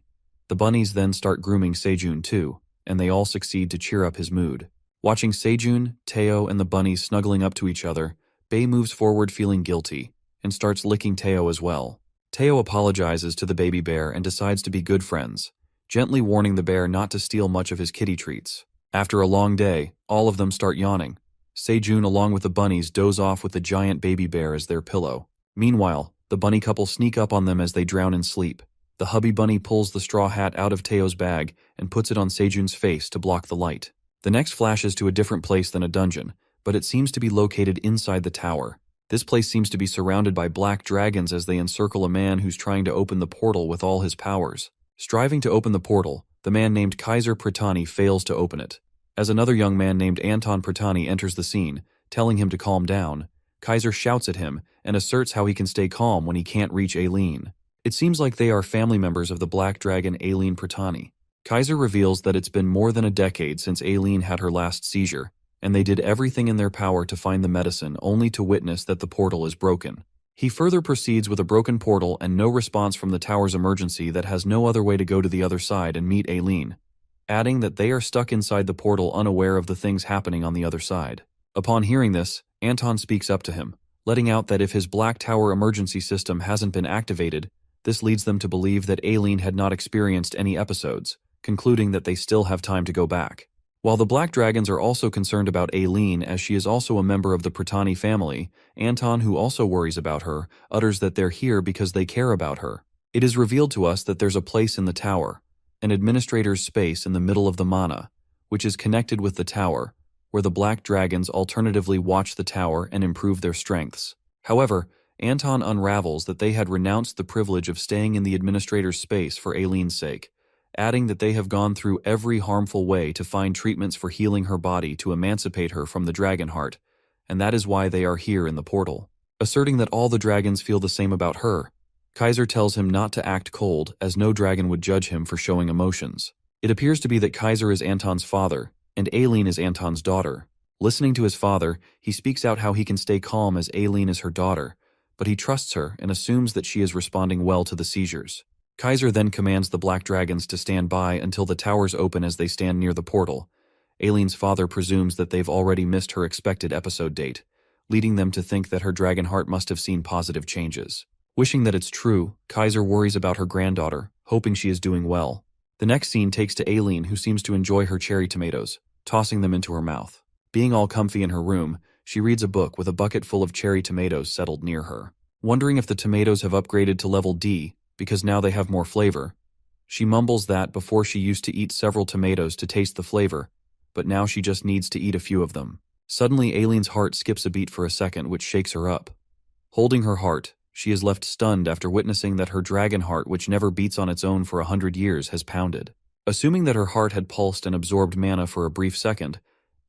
The bunnies then start grooming Sejun too, and they all succeed to cheer up his mood. Watching Sejun, Teo, and the bunnies snuggling up to each other, Bei moves forward feeling guilty, and starts licking Teo as well. Teo apologizes to the baby bear and decides to be good friends, gently warning the bear not to steal much of his kitty treats. After a long day, all of them start yawning. Sejun along with the bunnies doze off with the giant baby bear as their pillow. Meanwhile, the bunny couple sneak up on them as they drown in sleep. The hubby bunny pulls the straw hat out of Teo's bag and puts it on Sejun's face to block the light. The next flashes to a different place than a dungeon, but it seems to be located inside the tower. This place seems to be surrounded by black dragons as they encircle a man who's trying to open the portal with all his powers. Striving to open the portal, the man named Kaiser Pratani fails to open it. As another young man named Anton Pratani enters the scene, telling him to calm down, Kaiser shouts at him and asserts how he can stay calm when he can't reach Aileen. It seems like they are family members of the Black Dragon Aileen Pratani. Kaiser reveals that it's been more than a decade since Aileen had her last seizure, and they did everything in their power to find the medicine only to witness that the portal is broken. He further proceeds with a broken portal and no response from the tower's emergency that has no other way to go to the other side and meet Aileen, adding that they are stuck inside the portal unaware of the things happening on the other side. Upon hearing this, Anton speaks up to him, letting out that if his Black Tower emergency system hasn't been activated, this leads them to believe that Aileen had not experienced any episodes, concluding that they still have time to go back. While the Black Dragons are also concerned about Aileen as she is also a member of the Pratani family, Anton, who also worries about her, utters that they're here because they care about her. It is revealed to us that there's a place in the tower, an administrator's space in the middle of the mana, which is connected with the tower, where the Black Dragons alternatively watch the tower and improve their strengths. However, Anton unravels that they had renounced the privilege of staying in the administrator's space for Aileen's sake, adding that they have gone through every harmful way to find treatments for healing her body to emancipate her from the dragon heart, and that is why they are here in the portal. Asserting that all the dragons feel the same about her, Kaiser tells him not to act cold, as no dragon would judge him for showing emotions. It appears to be that Kaiser is Anton's father, and Aileen is Anton's daughter. Listening to his father, he speaks out how he can stay calm as Aileen is her daughter, but he trusts her and assumes that she is responding well to the seizures. Kaiser then commands the Black Dragons to stand by until the towers open as they stand near the portal. Aileen's father presumes that they've already missed her expected episode date, leading them to think that her dragon heart must have seen positive changes. Wishing that it's true, Kaiser worries about her granddaughter, hoping she is doing well. The next scene takes to Aileen, who seems to enjoy her cherry tomatoes, tossing them into her mouth. Being all comfy in her room, she reads a book with a bucket full of cherry tomatoes settled near her. Wondering if the tomatoes have upgraded to level D, because now they have more flavor. She mumbles that before she used to eat several tomatoes to taste the flavor, but now she just needs to eat a few of them. Suddenly, Aileen's heart skips a beat for a second, which shakes her up. Holding her heart, she is left stunned after witnessing that her dragon heart, which never beats on its own for 100 years, has pounded. Assuming that her heart had pulsed and absorbed mana for a brief second,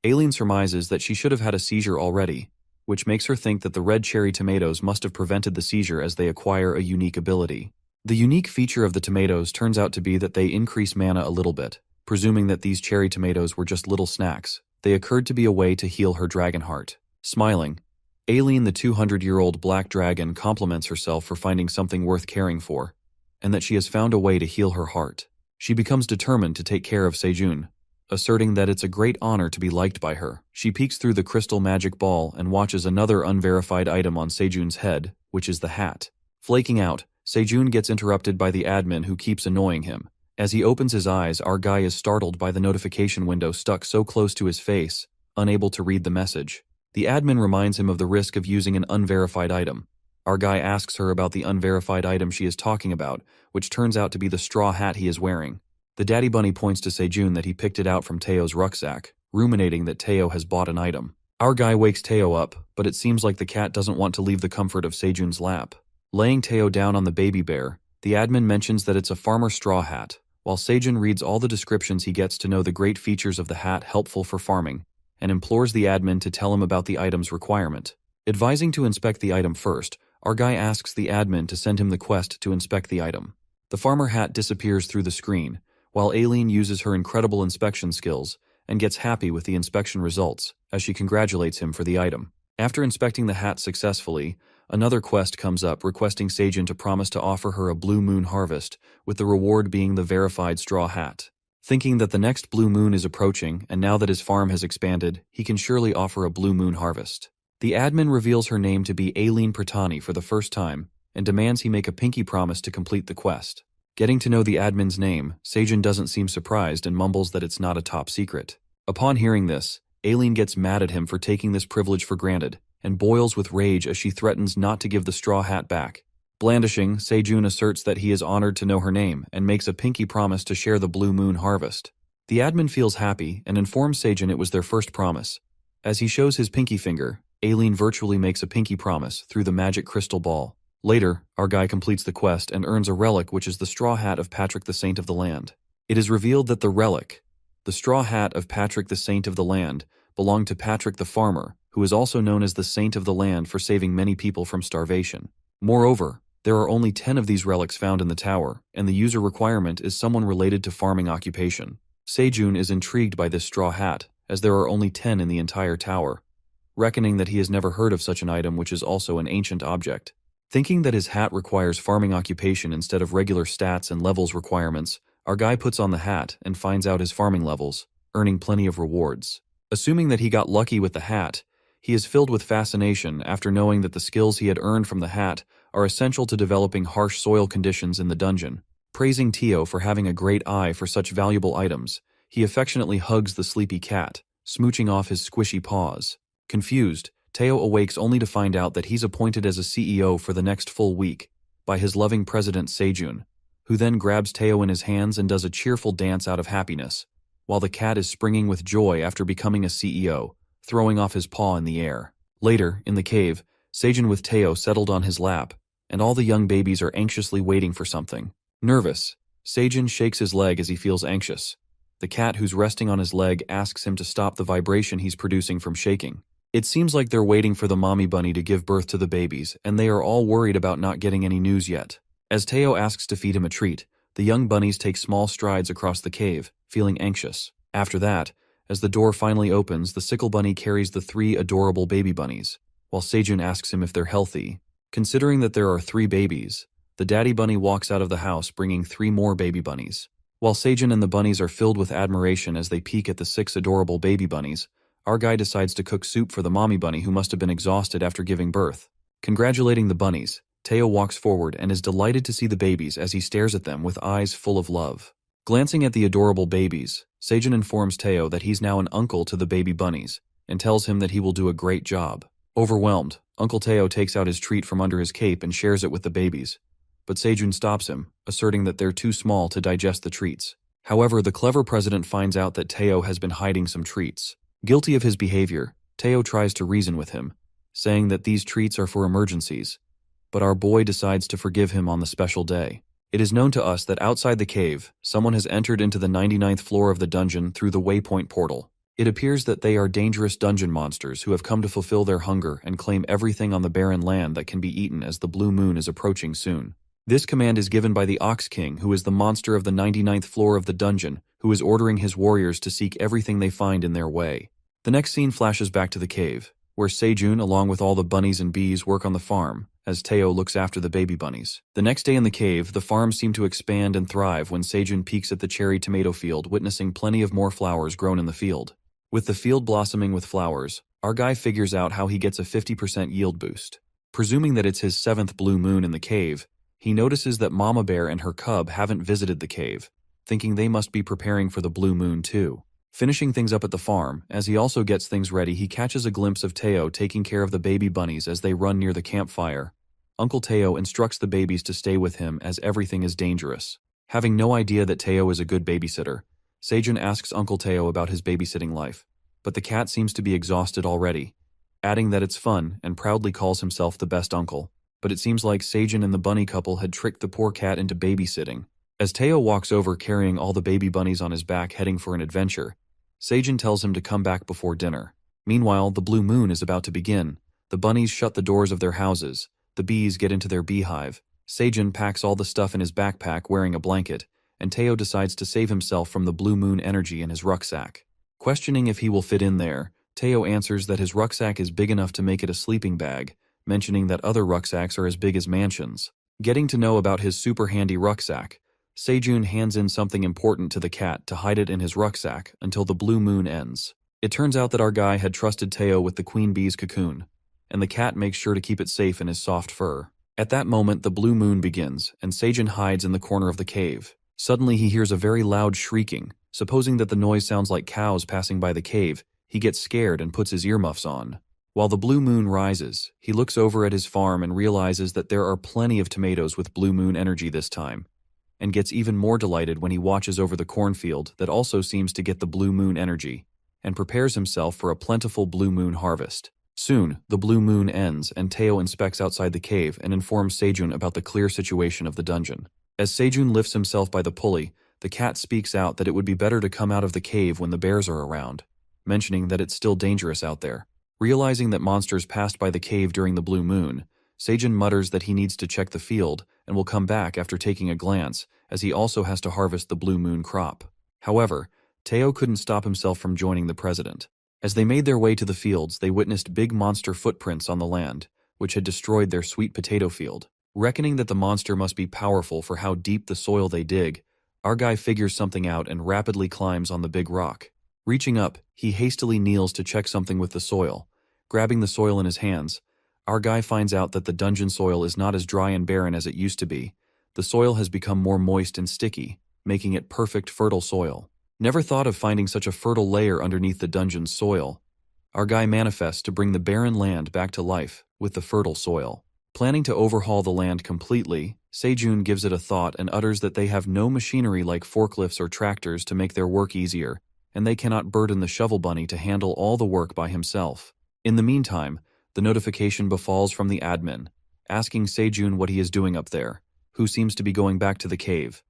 Aileen surmises that she should have had a seizure already, which makes her think that the red cherry tomatoes must have prevented the seizure as they acquire a unique ability. The unique feature of the tomatoes turns out to be that they increase mana a little bit. Presuming that these cherry tomatoes were just little snacks, they occurred to be a way to heal her dragon heart. Smiling, Aileen, the 200-year-old Black Dragon, compliments herself for finding something worth caring for, and that she has found a way to heal her heart. She becomes determined to take care of Sejun, asserting that it's a great honor to be liked by her. She peeks through the crystal magic ball and watches another unverified item on Sejun's head, which is the hat. Flaking out, Sejun gets interrupted by the admin who keeps annoying him. As he opens his eyes, our guy is startled by the notification window stuck so close to his face, unable to read the message. The admin reminds him of the risk of using an unverified item. Our guy asks her about the unverified item she is talking about, which turns out to be the straw hat he is wearing. The daddy bunny points to Sejun that he picked it out from Teo's rucksack, ruminating that Teo has bought an item. Our guy wakes Teo up, but it seems like the cat doesn't want to leave the comfort of Sejun's lap. Laying Teo down on the baby bear, the admin mentions that it's a farmer straw hat, while Sejun reads all the descriptions he gets to know the great features of the hat helpful for farming, and implores the admin to tell him about the item's requirement. Advising to inspect the item first, our guy asks the admin to send him the quest to inspect the item. The farmer hat disappears through the screen, while Aileen uses her incredible inspection skills and gets happy with the inspection results as she congratulates him for the item. After inspecting the hat successfully, another quest comes up requesting Sejun to promise to offer her a blue moon harvest, with the reward being the verified straw hat. Thinking that the next blue moon is approaching, and now that his farm has expanded, he can surely offer a blue moon harvest. The admin reveals her name to be Aileen Pratani for the first time, and demands he make a pinky promise to complete the quest. Getting to know the admin's name, Sejun doesn't seem surprised and mumbles that it's not a top secret. Upon hearing this, Aileen gets mad at him for taking this privilege for granted, and boils with rage as she threatens not to give the straw hat back. Blandishing, Sejun asserts that he is honored to know her name and makes a pinky promise to share the blue moon harvest. The admin feels happy and informs Sejun it was their first promise. As he shows his pinky finger, Aileen virtually makes a pinky promise through the magic crystal ball. Later, our guy completes the quest and earns a relic, which is the straw hat of Patrick the Saint of the Land. It is revealed that the relic, the straw hat of Patrick the Saint of the Land, belonged to Patrick the Farmer, who is also known as the Saint of the Land for saving many people from starvation. Moreover, there are only 10 of these relics found in the tower, and the user requirement is someone related to farming occupation. Sejun is intrigued by this straw hat, as there are only 10 in the entire tower, reckoning that he has never heard of such an item, which is also an ancient object. Thinking that his hat requires farming occupation instead of regular stats and levels requirements, our guy puts on the hat and finds out his farming levels, earning plenty of rewards. Assuming that he got lucky with the hat, He is filled with fascination after knowing that the skills he had earned from the hat are essential to developing harsh soil conditions in the dungeon. Praising Tio for having a great eye for such valuable items, he affectionately hugs the sleepy cat, smooching off his squishy paws. Confused, Teo awakes only to find out that he's appointed as a CEO for the next full week by his loving president Sejun, who then grabs Teo in his hands and does a cheerful dance out of happiness, while the cat is springing with joy after becoming a CEO, throwing off his paw in the air. Later, in the cave, Sejun with Teo settled on his lap, and all the young babies are anxiously waiting for something. Nervous, Sejun shakes his leg as he feels anxious. The cat who's resting on his leg asks him to stop the vibration he's producing from shaking. It seems like they're waiting for the mommy bunny to give birth to the babies, and they are all worried about not getting any news yet. As Teo asks to feed him a treat, the young bunnies take small strides across the cave, feeling anxious. After that, as the door finally opens, the sickle bunny carries the 3 adorable baby bunnies, while Sejun asks him if they're healthy. Considering that there are 3 babies, the daddy bunny walks out of the house bringing 3 more baby bunnies. While Sejun and the bunnies are filled with admiration as they peek at the 6 adorable baby bunnies, our guy decides to cook soup for the mommy bunny who must have been exhausted after giving birth. Congratulating the bunnies, Teo walks forward and is delighted to see the babies as he stares at them with eyes full of love. Glancing at the adorable babies, Sejun informs Teo that he's now an uncle to the baby bunnies and tells him that he will do a great job. Overwhelmed, Uncle Teo takes out his treat from under his cape and shares it with the babies. But Sejun stops him, asserting that they're too small to digest the treats. However, the clever president finds out that Teo has been hiding some treats. Guilty of his behavior, Teo tries to reason with him, saying that these treats are for emergencies. But our boy decides to forgive him on the special day. It is known to us that outside the cave, someone has entered into the 99th floor of the dungeon through the waypoint portal. It appears that they are dangerous dungeon monsters who have come to fulfill their hunger and claim everything on the barren land that can be eaten as the blue moon is approaching soon. This command is given by the Ox King, who is the monster of the 99th floor of the dungeon, who is ordering his warriors to seek everything they find in their way. The next scene flashes back to the cave, where Sejun along with all the bunnies and bees work on the farm, as Teo looks after the baby bunnies. The next day in the cave, the farm seemed to expand and thrive when Sejun peeks at the cherry tomato field, witnessing plenty of more flowers grown in the field. With the field blossoming with flowers, our guy figures out how he gets a 50% yield boost. Presuming that it's his 7th blue moon in the cave, he notices that Mama Bear and her cub haven't visited the cave, thinking they must be preparing for the blue moon too. Finishing things up at the farm, as he also gets things ready, he catches a glimpse of Teo taking care of the baby bunnies as they run near the campfire. Uncle Teo instructs the babies to stay with him as everything is dangerous. Having no idea that Teo is a good babysitter, Sejun asks Uncle Teo about his babysitting life, but the cat seems to be exhausted already, adding that it's fun and proudly calls himself the best uncle. But it seems like Sejun and the bunny couple had tricked the poor cat into babysitting. As Teo walks over carrying all the baby bunnies on his back heading for an adventure, Sejun tells him to come back before dinner. Meanwhile, the blue moon is about to begin. The bunnies shut the doors of their houses. The bees get into their beehive. Sejun packs all the stuff in his backpack wearing a blanket, and Teo decides to save himself from the blue moon energy in his rucksack. Questioning if he will fit in there, Teo answers that his rucksack is big enough to make it a sleeping bag, mentioning that other rucksacks are as big as mansions. Getting to know about his super handy rucksack, Sejun hands in something important to the cat to hide it in his rucksack until the blue moon ends. It turns out that our guy had trusted Teo with the queen bee's cocoon, and the cat makes sure to keep it safe in his soft fur. At that moment, the blue moon begins, and Sejun hides in the corner of the cave. Suddenly he hears a very loud shrieking. Supposing that the noise sounds like cows passing by the cave, he gets scared and puts his earmuffs on. While the blue moon rises, he looks over at his farm and realizes that there are plenty of tomatoes with blue moon energy this time, and gets even more delighted when he watches over the cornfield that also seems to get the blue moon energy, and prepares himself for a plentiful blue moon harvest. Soon, the blue moon ends and Teo inspects outside the cave and informs Sejun about the clear situation of the dungeon. As Sejun lifts himself by the pulley, the cat speaks out that it would be better to come out of the cave when the bears are around, mentioning that it's still dangerous out there. Realizing that monsters passed by the cave during the blue moon, Sejun mutters that he needs to check the field and will come back after taking a glance, as he also has to harvest the blue moon crop. However, Teo couldn't stop himself from joining the president. As they made their way to the fields, they witnessed big monster footprints on the land, which had destroyed their sweet potato field. Reckoning that the monster must be powerful for how deep the soil they dig, our guy figures something out and rapidly climbs on the big rock. Reaching up, he hastily kneels to check something with the soil, grabbing the soil in his hands. Our guy finds out that the dungeon soil is not as dry and barren as it used to be. The soil has become more moist and sticky, making it perfect fertile soil. Never thought of finding such a fertile layer underneath the dungeon's soil. Our guy manifests to bring the barren land back to life with the fertile soil. Planning to overhaul the land completely, Sejun gives it a thought and utters that they have no machinery like forklifts or tractors to make their work easier, and they cannot burden the shovel bunny to handle all the work by himself. In the meantime, the notification befalls from the admin, asking Sejun what he is doing up there, who seems to be going back to the cave.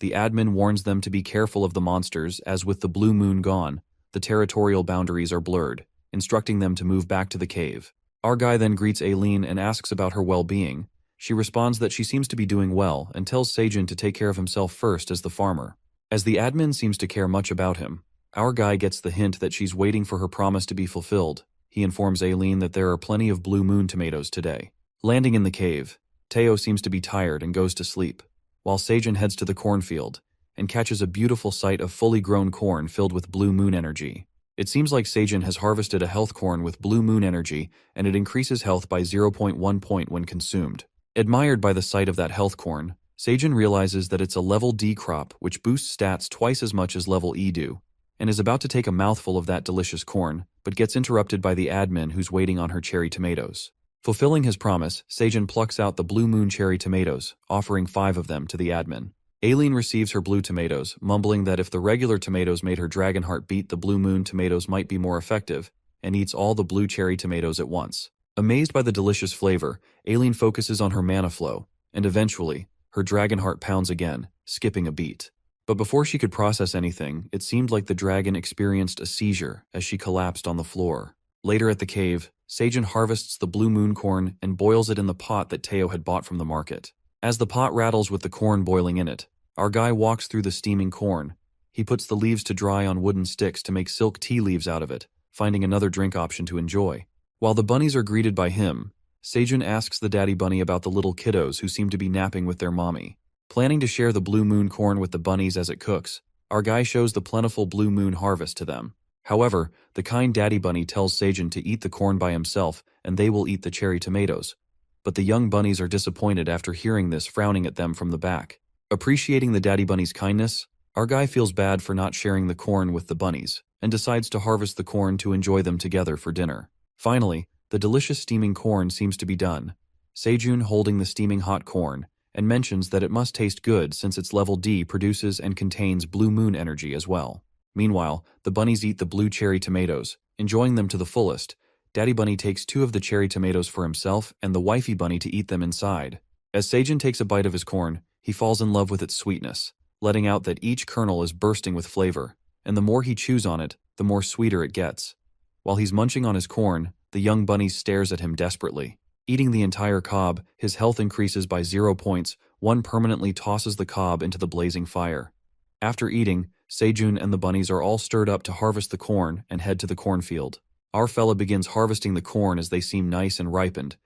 The admin warns them to be careful of the monsters, as with the blue moon gone, the territorial boundaries are blurred, instructing them to move back to the cave. Our guy then greets Aileen and asks about her well-being. She responds that she seems to be doing well and tells Sejun to take care of himself first as the farmer. As the admin seems to care much about him, our guy gets the hint that she's waiting for her promise to be fulfilled. He informs Aileen that there are plenty of blue moon tomatoes today. Landing in the cave, Teo seems to be tired and goes to sleep, while Sejun heads to the cornfield and catches a beautiful sight of fully grown corn filled with blue moon energy. It seems like Sejun has harvested a health corn with blue moon energy, and it increases health by 0.1 point when consumed. Admired by the sight of that health corn, Sejun realizes that it's a level D crop which boosts stats twice as much as level E do, and is about to take a mouthful of that delicious corn, but gets interrupted by the admin who's waiting on her cherry tomatoes. Fulfilling his promise, Sejun plucks out the blue moon cherry tomatoes, offering 5 of them to the admin. Aileen receives her blue tomatoes, mumbling that if the regular tomatoes made her dragon heart beat, the blue moon tomatoes might be more effective, and eats all the blue cherry tomatoes at once. Amazed by the delicious flavor, Aileen focuses on her mana flow, and eventually, her dragon heart pounds again, skipping a beat. But before she could process anything, it seemed like the dragon experienced a seizure as she collapsed on the floor. Later at the cave, Sejun harvests the blue moon corn and boils it in the pot that Teo had bought from the market. As the pot rattles with the corn boiling in it, our guy walks through the steaming corn. He puts the leaves to dry on wooden sticks to make silk tea leaves out of it, finding another drink option to enjoy. While the bunnies are greeted by him, Sejun asks the daddy bunny about the little kiddos who seem to be napping with their mommy. Planning to share the blue moon corn with the bunnies as it cooks, our guy shows the plentiful blue moon harvest to them. However, the kind daddy bunny tells Sejun to eat the corn by himself and they will eat the cherry tomatoes. But the young bunnies are disappointed after hearing this, frowning at them from the back. Appreciating the daddy bunny's kindness, our guy feels bad for not sharing the corn with the bunnies and decides to harvest the corn to enjoy them together for dinner. Finally, the delicious steaming corn seems to be done. Sejun holding the steaming hot corn and mentions that it must taste good since its level D produces and contains blue moon energy as well. Meanwhile, the bunnies eat the blue cherry tomatoes, enjoying them to the fullest. Daddy bunny takes 2 of the cherry tomatoes for himself and the wifey bunny to eat them inside. As Sejun takes a bite of his corn, he falls in love with its sweetness, letting out that each kernel is bursting with flavor, and the more he chews on it, the more sweeter it gets. While he's munching on his corn, the young bunny stares at him desperately. Eating the entire cob, his health increases by 0 points. One permanently tosses the cob into the blazing fire. After eating, Sejun and the bunnies are all stirred up to harvest the corn and head to the cornfield. Our fella begins harvesting the corn as they seem nice and ripened.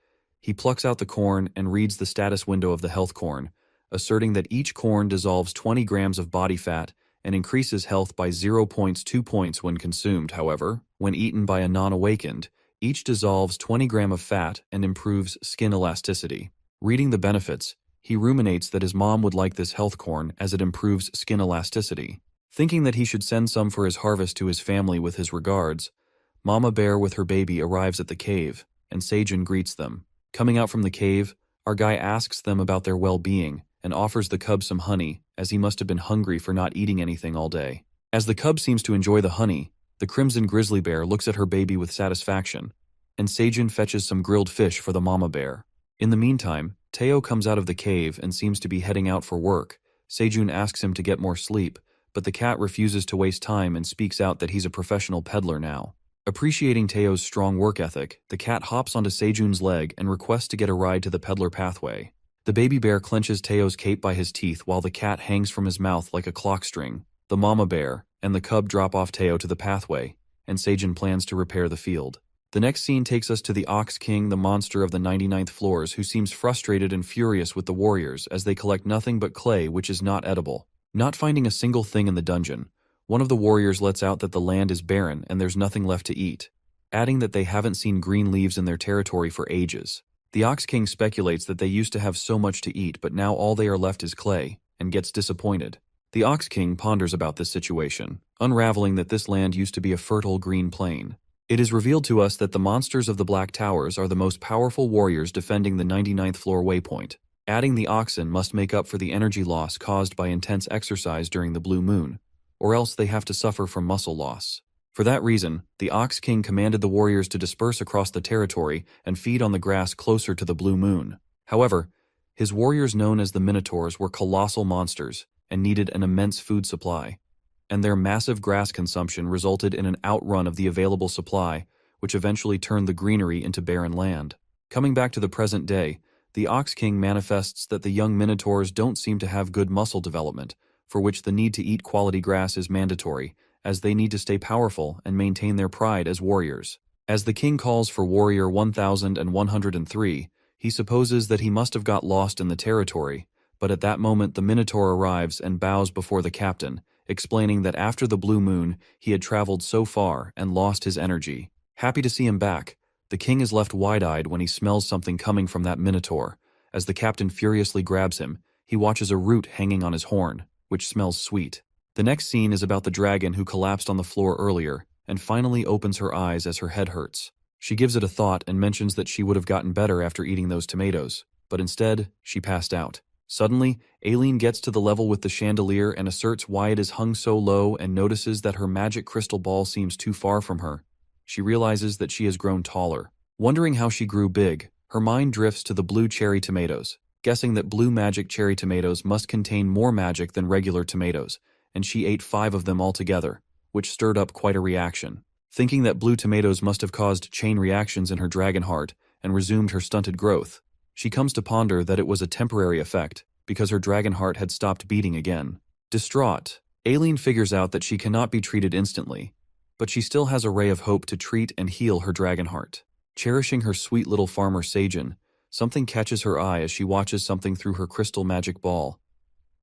He plucks out the corn and reads the status window of the health corn, asserting that each corn dissolves 20 grams of body fat and increases health by 0.2 points when consumed. However, when eaten by a non-awakened, each dissolves 20 grams of fat and improves skin elasticity. Reading the benefits, he ruminates that his mom would like this health corn as it improves skin elasticity. Thinking that he should send some for his harvest to his family with his regards, Mama Bear with her baby arrives at the cave, and Sejun greets them. Coming out from the cave, our guy asks them about their well-being and offers the cub some honey, as he must have been hungry for not eating anything all day. As the cub seems to enjoy the honey, the crimson grizzly bear looks at her baby with satisfaction, and Sejun fetches some grilled fish for the mama bear. In the meantime, Teo comes out of the cave and seems to be heading out for work. Sejun asks him to get more sleep, but the cat refuses to waste time and speaks out that he's a professional peddler now. Appreciating Teo's strong work ethic, the cat hops onto Sejun's leg and requests to get a ride to the peddler pathway. The baby bear clenches Teo's cape by his teeth while the cat hangs from his mouth like a clock string. The mama bear and the cub drop off Teo to the pathway, and Sejun plans to repair the field. The next scene takes us to the Ox King, the monster of the 99th floors, who seems frustrated and furious with the warriors as they collect nothing but clay which is not edible. Not finding a single thing in the dungeon, one of the warriors lets out that the land is barren and there's nothing left to eat. adding that they haven't seen green leaves in their territory for ages. The Ox King speculates that they used to have so much to eat, but now all they are left is clay, and gets disappointed. The Ox King ponders about this situation, unraveling that this land used to be a fertile green plain. It is revealed to us that the monsters of the Black Towers are the most powerful warriors defending the 99th floor waypoint. Adding the oxen must make up for the energy loss caused by intense exercise during the blue moon, or else they have to suffer from muscle loss. For that reason, the Ox King commanded the warriors to disperse across the territory and feed on the grass closer to the blue moon. However, his warriors known as the Minotaurs were colossal monsters and needed an immense food supply, and their massive grass consumption resulted in an outrun of the available supply, which eventually turned the greenery into barren land. Coming back to the present day, the Ox King manifests that the young Minotaurs don't seem to have good muscle development, for which the need to eat quality grass is mandatory, as they need to stay powerful and maintain their pride as warriors. As the king calls for warrior 1103, he supposes that he must have got lost in the territory, but at that moment the Minotaur arrives and bows before the captain, explaining that after the blue moon he had traveled so far and lost his energy. Happy to see him back, the king is left wide-eyed when he smells something coming from that Minotaur. As the captain furiously grabs him, he watches a root hanging on his horn, which smells sweet. The next scene is about the dragon who collapsed on the floor earlier and finally opens her eyes as her head hurts. She gives it a thought and mentions that she would have gotten better after eating those tomatoes, but instead, she passed out. Suddenly, Aileen gets to the level with the chandelier and asserts why it is hung so low and notices that her magic crystal ball seems too far from her. She realizes that she has grown taller. Wondering how she grew big, her mind drifts to the blue cherry tomatoes, guessing that blue magic cherry tomatoes must contain more magic than regular tomatoes, and she ate 5 of them altogether, which stirred up quite a reaction. Thinking that blue tomatoes must have caused chain reactions in her dragon heart and resumed her stunted growth, she comes to ponder that it was a temporary effect because her dragon heart had stopped beating again. Distraught, Aileen figures out that she cannot be treated instantly, but she still has a ray of hope to treat and heal her dragon heart. Cherishing her sweet little farmer Seijin, something catches her eye as she watches something through her crystal magic ball.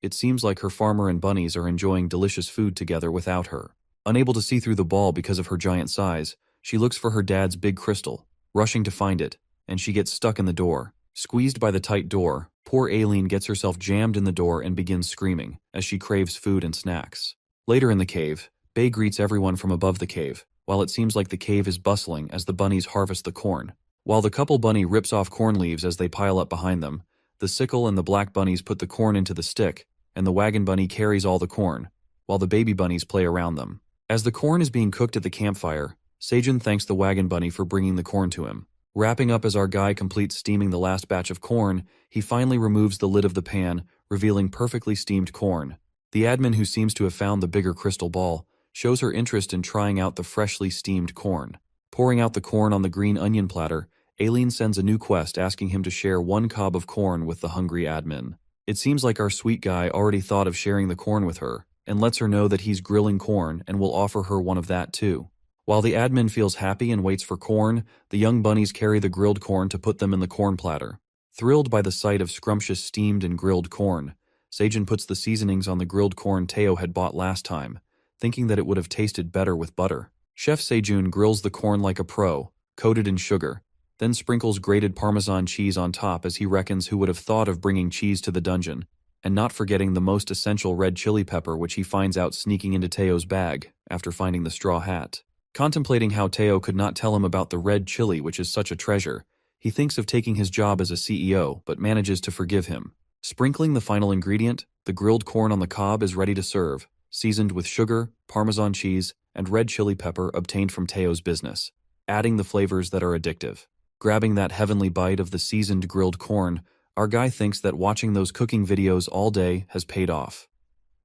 It seems like her farmer and bunnies are enjoying delicious food together without her. Unable to see through the ball because of her giant size, she looks for her dad's big crystal, rushing to find it, and she gets stuck in the door. Squeezed by the tight door, poor Aileen gets herself jammed in the door and begins screaming as she craves food and snacks. Later in the cave, Bae greets everyone from above the cave, while it seems like the cave is bustling as the bunnies harvest the corn. While the couple bunny rips off corn leaves as they pile up behind them, the sickle and the black bunnies put the corn into the stick, and the wagon bunny carries all the corn, while the baby bunnies play around them. As the corn is being cooked at the campfire, Seijin thanks the wagon bunny for bringing the corn to him. Wrapping up as our guy completes steaming the last batch of corn, he finally removes the lid of the pan, revealing perfectly steamed corn. The admin, who seems to have found the bigger crystal ball, shows her interest in trying out the freshly steamed corn. Pouring out the corn on the green onion platter, Aileen sends a new quest asking him to share 1 cob of corn with the hungry admin. It seems like our sweet guy already thought of sharing the corn with her, and lets her know that he's grilling corn and will offer her one of that too. While the admin feels happy and waits for corn, the young bunnies carry the grilled corn to put them in the corn platter. Thrilled by the sight of scrumptious steamed and grilled corn, Seijin puts the seasonings on the grilled corn Teo had bought last time, thinking that it would have tasted better with butter. Chef Seijun grills the corn like a pro, coated in sugar, then sprinkles grated Parmesan cheese on top as he reckons who would have thought of bringing cheese to the dungeon, and not forgetting the most essential red chili pepper which he finds out sneaking into Teo's bag after finding the straw hat. Contemplating how Teo could not tell him about the red chili, which is such a treasure, he thinks of taking his job as a CEO, but manages to forgive him. Sprinkling the final ingredient, the grilled corn on the cob is ready to serve, seasoned with sugar, Parmesan cheese, and red chili pepper obtained from Teo's business, adding the flavors that are addictive. Grabbing that heavenly bite of the seasoned grilled corn, our guy thinks that watching those cooking videos all day has paid off.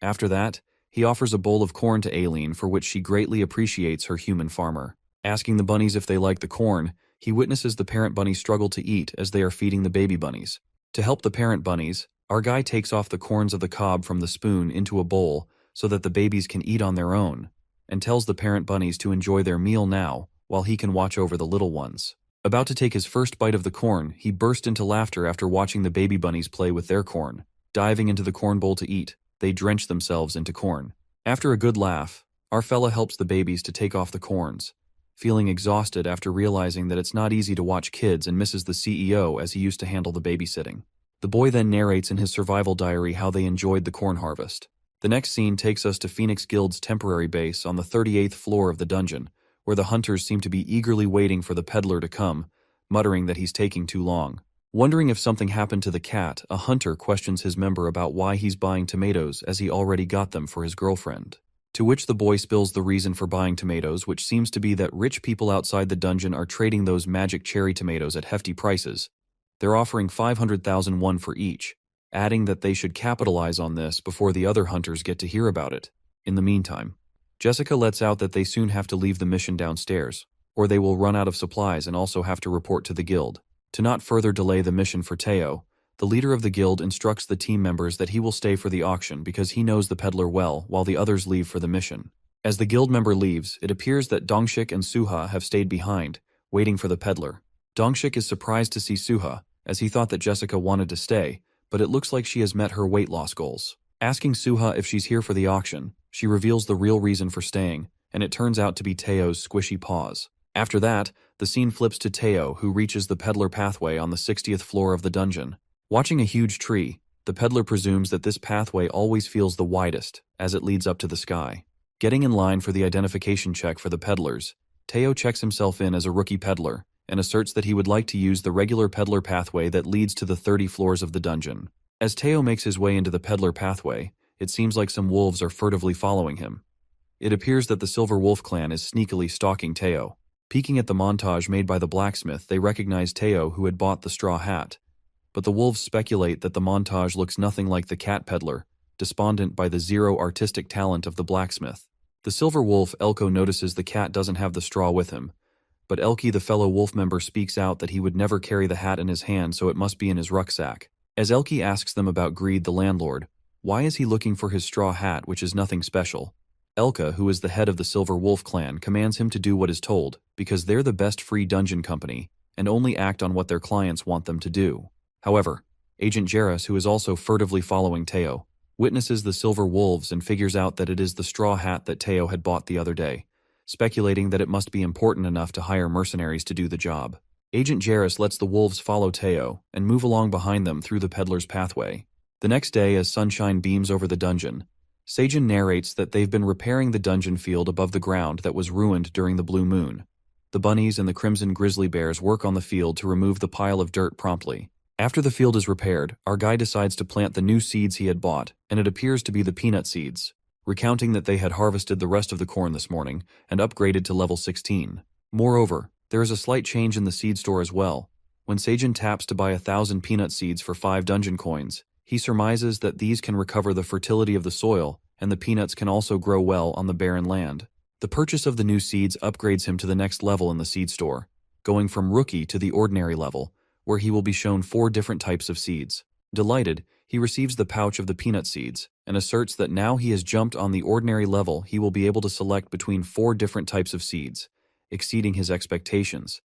After that, he offers a bowl of corn to Aileen, for which she greatly appreciates her human farmer. Asking the bunnies if they like the corn, he witnesses the parent bunny struggle to eat as they are feeding the baby bunnies. To help the parent bunnies, our guy takes off the corns of the cob from the spoon into a bowl so that the babies can eat on their own, and tells the parent bunnies to enjoy their meal now while he can watch over the little ones. About to take his first bite of the corn, he burst into laughter after watching the baby bunnies play with their corn. Diving into the corn bowl to eat, they drench themselves into corn. After a good laugh, our fella helps the babies to take off the corns, feeling exhausted after realizing that it's not easy to watch kids and misses the CEO as he used to handle the babysitting. The boy then narrates in his survival diary how they enjoyed the corn harvest. The next scene takes us to Phoenix Guild's temporary base on the 38th floor of the dungeon, where the hunters seem to be eagerly waiting for the peddler to come, muttering that he's taking too long. Wondering if something happened to the cat, a hunter questions his member about why he's buying tomatoes as he already got them for his girlfriend. To which the boy spills the reason for buying tomatoes, which seems to be that rich people outside the dungeon are trading those magic cherry tomatoes at hefty prices. They're offering 500,000 won for each, adding that they should capitalize on this before the other hunters get to hear about it. In the meantime, Jessica lets out that they soon have to leave the mission downstairs, or they will run out of supplies and also have to report to the guild. To not further delay the mission for Teo, the leader of the guild instructs the team members that he will stay for the auction because he knows the peddler well while the others leave for the mission. As the guild member leaves, it appears that Dongshik and Suha have stayed behind, waiting for the peddler. Dongshik is surprised to see Suha, as he thought that Jessica wanted to stay, but it looks like she has met her weight loss goals. Asking Suha if she's here for the auction, she reveals the real reason for staying, and it turns out to be Teo's squishy paws. After that, the scene flips to Teo, who reaches the peddler pathway on the 60th floor of the dungeon. Watching a huge tree, the peddler presumes that this pathway always feels the widest, as it leads up to the sky. Getting in line for the identification check for the peddlers, Teo checks himself in as a rookie peddler, and asserts that he would like to use the regular peddler pathway that leads to the 30 floors of the dungeon. As Teo makes his way into the peddler pathway, it seems like some wolves are furtively following him. It appears that the Silver Wolf clan is sneakily stalking Teo. Peeking at the montage made by the blacksmith, they recognize Teo, who had bought the straw hat. But the wolves speculate that the montage looks nothing like the cat peddler, despondent by the zero artistic talent of the blacksmith. The Silver Wolf, Elko, notices the cat doesn't have the straw with him, but Elki, the fellow wolf member, speaks out that he would never carry the hat in his hand, so it must be in his rucksack. As Elki asks them about Greed, the landlord, why is he looking for his straw hat, which is nothing special? Elka, who is the head of the Silver Wolf clan, commands him to do what is told, because they're the best free dungeon company, and only act on what their clients want them to do. However, Agent Jarrus, who is also furtively following Teo, witnesses the Silver Wolves and figures out that it is the straw hat that Teo had bought the other day, speculating that it must be important enough to hire mercenaries to do the job. Agent Jarrus lets the wolves follow Teo and move along behind them through the peddler's pathway. The next day, as sunshine beams over the dungeon, Seijin narrates that they've been repairing the dungeon field above the ground that was ruined during the blue moon. The bunnies and the crimson grizzly bears work on the field to remove the pile of dirt promptly. After the field is repaired, our guy decides to plant the new seeds he had bought, and it appears to be the peanut seeds, recounting that they had harvested the rest of the corn this morning and upgraded to level 16. Moreover, there is a slight change in the seed store as well. When Seijin taps to buy 1,000 peanut seeds for 5 dungeon coins, he surmises that these can recover the fertility of the soil, and the peanuts can also grow well on the barren land. The purchase of the new seeds upgrades him to the next level in the seed store, going from rookie to the ordinary level, where he will be shown 4 different types of seeds. Delighted, he receives the pouch of the peanut seeds, and asserts that now he has jumped on the ordinary level, he will be able to select between 4 different types of seeds, exceeding his expectations.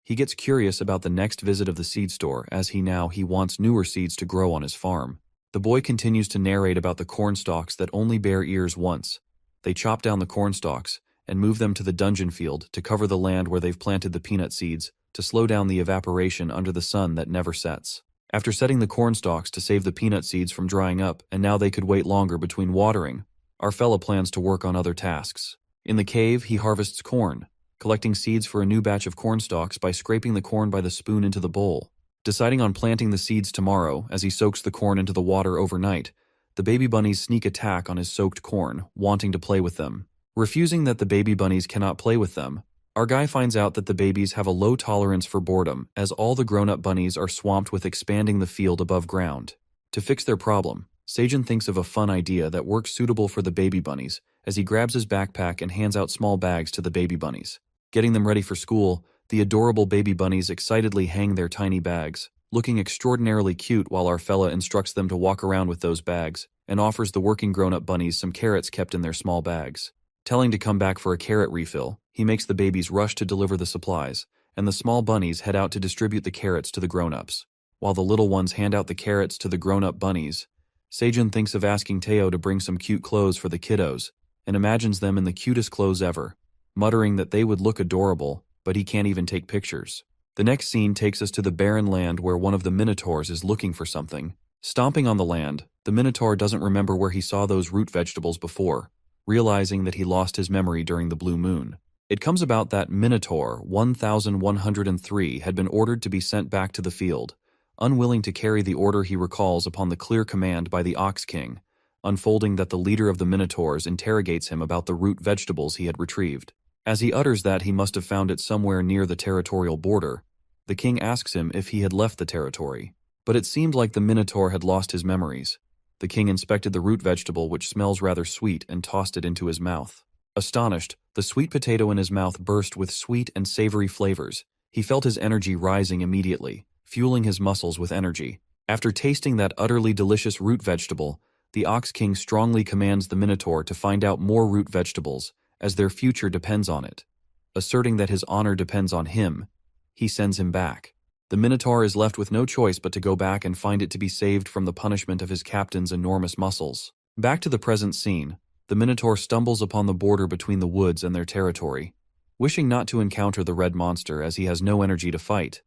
He gets curious about the next visit of the seed store, as he wants newer seeds to grow on his farm. The boy continues to narrate about the corn stalks that only bear ears once. They chop down the corn stalks and move them to the dungeon field to cover the land where they've planted the peanut seeds, to slow down the evaporation under the sun that never sets. After setting the corn stalks to save the peanut seeds from drying up, and now they could wait longer between watering, our fella plans to work on other tasks. In the cave, he harvests corn, collecting seeds for a new batch of corn stalks by scraping the corn by the spoon into the bowl. Deciding on planting the seeds tomorrow, as he soaks the corn into the water overnight, the baby bunnies sneak attack on his soaked corn, wanting to play with them. Refusing that the baby bunnies cannot play with them, our guy finds out that the babies have a low tolerance for boredom, as all the grown-up bunnies are swamped with expanding the field above ground. To fix their problem, Seijin thinks of a fun idea that works suitable for the baby bunnies, as he grabs his backpack and hands out small bags to the baby bunnies. Getting them ready for school, the adorable baby bunnies excitedly hang their tiny bags, looking extraordinarily cute, while our fella instructs them to walk around with those bags, and offers the working grown-up bunnies some carrots kept in their small bags. Telling to come back for a carrot refill, he makes the babies rush to deliver the supplies, and the small bunnies head out to distribute the carrots to the grown-ups. While the little ones hand out the carrots to the grown-up bunnies, Seijin thinks of asking Teo to bring some cute clothes for the kiddos, and imagines them in the cutest clothes ever. muttering that they would look adorable, but he can't even take pictures. The next scene takes us to the barren land where one of the minotaurs is looking for something. Stomping on the land, the minotaur doesn't remember where he saw those root vegetables before, realizing that he lost his memory during the blue moon. It comes about that Minotaur 1103 had been ordered to be sent back to the field, unwilling to carry the order he recalls upon the clear command by the Ox King, unfolding that the leader of the Minotaurs interrogates him about the root vegetables he had retrieved. As he utters that he must have found it somewhere near the territorial border, the king asks him if he had left the territory. But it seemed like the Minotaur had lost his memories. The king inspected the root vegetable, which smells rather sweet, and tossed it into his mouth. Astonished, the sweet potato in his mouth burst with sweet and savory flavors. He felt his energy rising immediately, fueling his muscles with energy. After tasting that utterly delicious root vegetable, the Ox King strongly commands the Minotaur to find out more root vegetables, as their future depends on it. Asserting that his honor depends on him, he sends him back. The Minotaur is left with no choice but to go back and find it to be saved from the punishment of his captain's enormous muscles. Back to the present scene, the Minotaur stumbles upon the border between the woods and their territory. Wishing not to encounter the red monster as he has no energy to fight,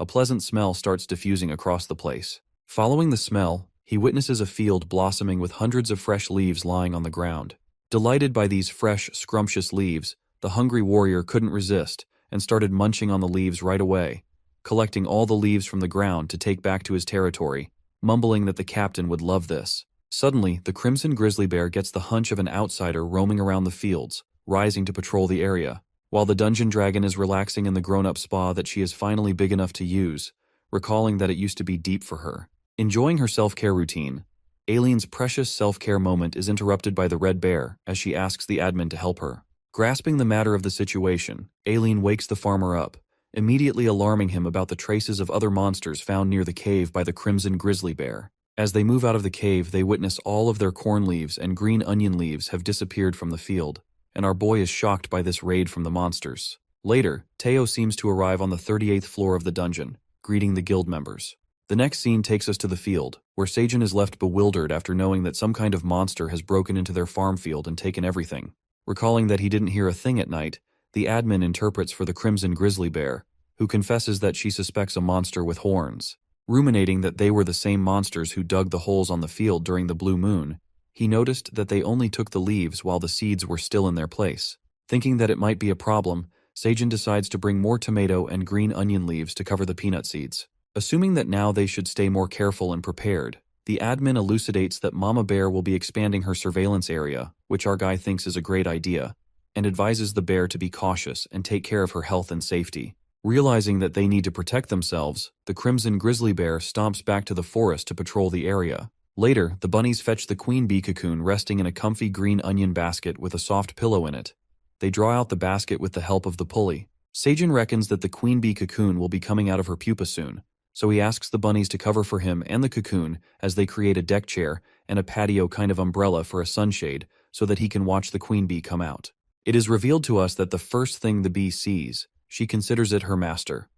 a pleasant smell starts diffusing across the place. Following the smell, he witnesses a field blossoming with hundreds of fresh leaves lying on the ground. Delighted by these fresh, scrumptious leaves, the hungry warrior couldn't resist and started munching on the leaves right away, collecting all the leaves from the ground to take back to his territory, mumbling that the captain would love this. Suddenly, the crimson grizzly bear gets the hunch of an outsider roaming around the fields, rising to patrol the area, while the dungeon dragon is relaxing in the grown-up spa that she is finally big enough to use, recalling that it used to be deep for her. Enjoying her self-care routine, Aileen's precious self-care moment is interrupted by the red bear as she asks the admin to help her. Grasping the matter of the situation, Aileen wakes the farmer up, immediately alarming him about the traces of other monsters found near the cave by the crimson grizzly bear. As they move out of the cave, they witness all of their corn leaves and green onion leaves have disappeared from the field, and our boy is shocked by this raid from the monsters. Later, Teo seems to arrive on the 38th floor of the dungeon, greeting the guild members. The next scene takes us to the field, where Seijin is left bewildered after knowing that some kind of monster has broken into their farm field and taken everything. Recalling that he didn't hear a thing at night, the admin interprets for the crimson grizzly bear, who confesses that she suspects a monster with horns. Ruminating that they were the same monsters who dug the holes on the field during the blue moon, he noticed that they only took the leaves while the seeds were still in their place. Thinking that it might be a problem, Seijin decides to bring more tomato and green onion leaves to cover the peanut seeds. Assuming that now they should stay more careful and prepared, the admin elucidates that Mama Bear will be expanding her surveillance area, which our guy thinks is a great idea, and advises the bear to be cautious and take care of her health and safety. Realizing that they need to protect themselves, the crimson grizzly bear stomps back to the forest to patrol the area. Later, the bunnies fetch the queen bee cocoon resting in a comfy green onion basket with a soft pillow in it. They draw out the basket with the help of the pulley. Seijin reckons that the queen bee cocoon will be coming out of her pupa soon, so he asks the bunnies to cover for him and the cocoon as they create a deck chair and a patio kind of umbrella for a sunshade so that he can watch the queen bee come out. It is revealed to us that the first thing the bee sees, she considers it her master.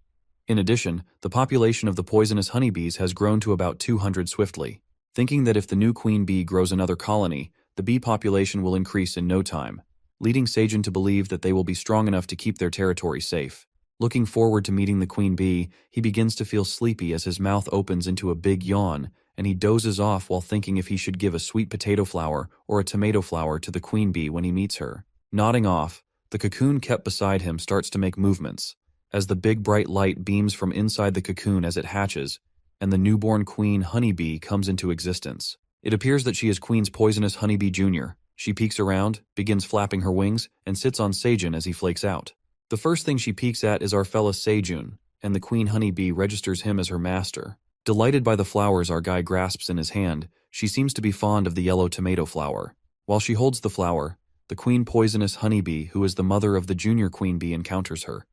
In addition, the population of the poisonous honeybees has grown to about 200 swiftly. Thinking that if the new queen bee grows another colony, the bee population will increase in no time, leading Seijin to believe that they will be strong enough to keep their territory safe. Looking forward to meeting the queen bee, he begins to feel sleepy as his mouth opens into a big yawn, and he dozes off while thinking if he should give a sweet potato flower or a tomato flower to the queen bee when he meets her. Nodding off, the cocoon kept beside him starts to make movements, as the big bright light beams from inside the cocoon as it hatches, and the newborn queen honeybee comes into existence. It appears that she is Queen's poisonous honeybee junior. She peeks around, begins flapping her wings, and sits on Seijin as he flakes out. The first thing she peeks at is our fella Seijun, and the queen honeybee registers him as her master. Delighted by the flowers our guy grasps in his hand, she seems to be fond of the yellow tomato flower. While she holds the flower, the queen poisonous honeybee, who is the mother of the junior queen bee, encounters her.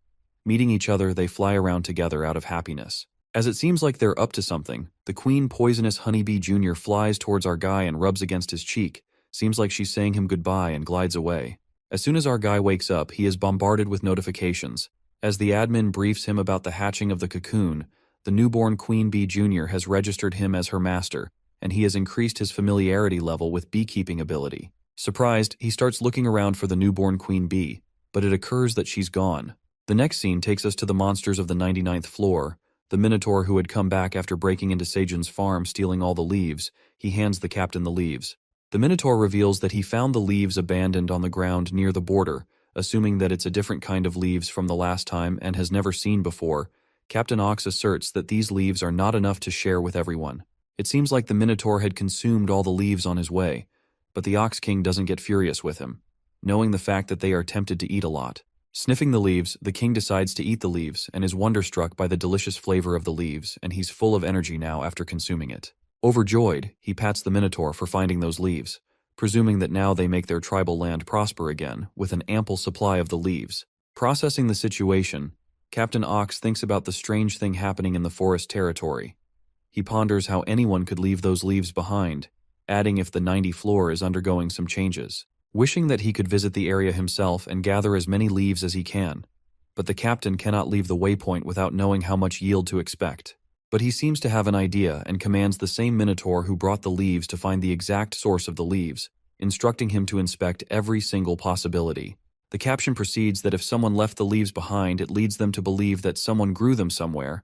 Meeting each other, they fly around together out of happiness. As it seems like they're up to something, the queen poisonous honeybee junior flies towards our guy and rubs against his cheek. Seems like she's saying him goodbye and glides away. As soon as our guy wakes up, he is bombarded with notifications. As the admin briefs him about the hatching of the cocoon, the newborn queen bee junior has registered him as her master, and he has increased his familiarity level with beekeeping ability. Surprised, he starts looking around for the newborn queen bee, but it occurs that she's gone. The next scene takes us to the monsters of the 99th floor. The Minotaur who had come back after breaking into Seijun's farm stealing all the leaves. He hands the captain the leaves. The Minotaur reveals that he found the leaves abandoned on the ground near the border, assuming that it's a different kind of leaves from the last time and has never seen before. Captain Ox asserts that these leaves are not enough to share with everyone. It seems like the Minotaur had consumed all the leaves on his way, but the Ox King doesn't get furious with him, knowing the fact that they are tempted to eat a lot. Sniffing the leaves, the king decides to eat the leaves and is wonderstruck by the delicious flavor of the leaves, and he's full of energy now after consuming it. Overjoyed, he pats the Minotaur for finding those leaves, presuming that now they make their tribal land prosper again with an ample supply of the leaves. Processing the situation, Captain Ox thinks about the strange thing happening in the forest territory. He ponders how anyone could leave those leaves behind, adding if the 90th floor is undergoing some changes. Wishing that he could visit the area himself and gather as many leaves as he can. But the captain cannot leave the waypoint without knowing how much yield to expect. But he seems to have an idea and commands the same Minotaur who brought the leaves to find the exact source of the leaves, instructing him to inspect every single possibility. The caption proceeds that if someone left the leaves behind, it leads them to believe that someone grew them somewhere,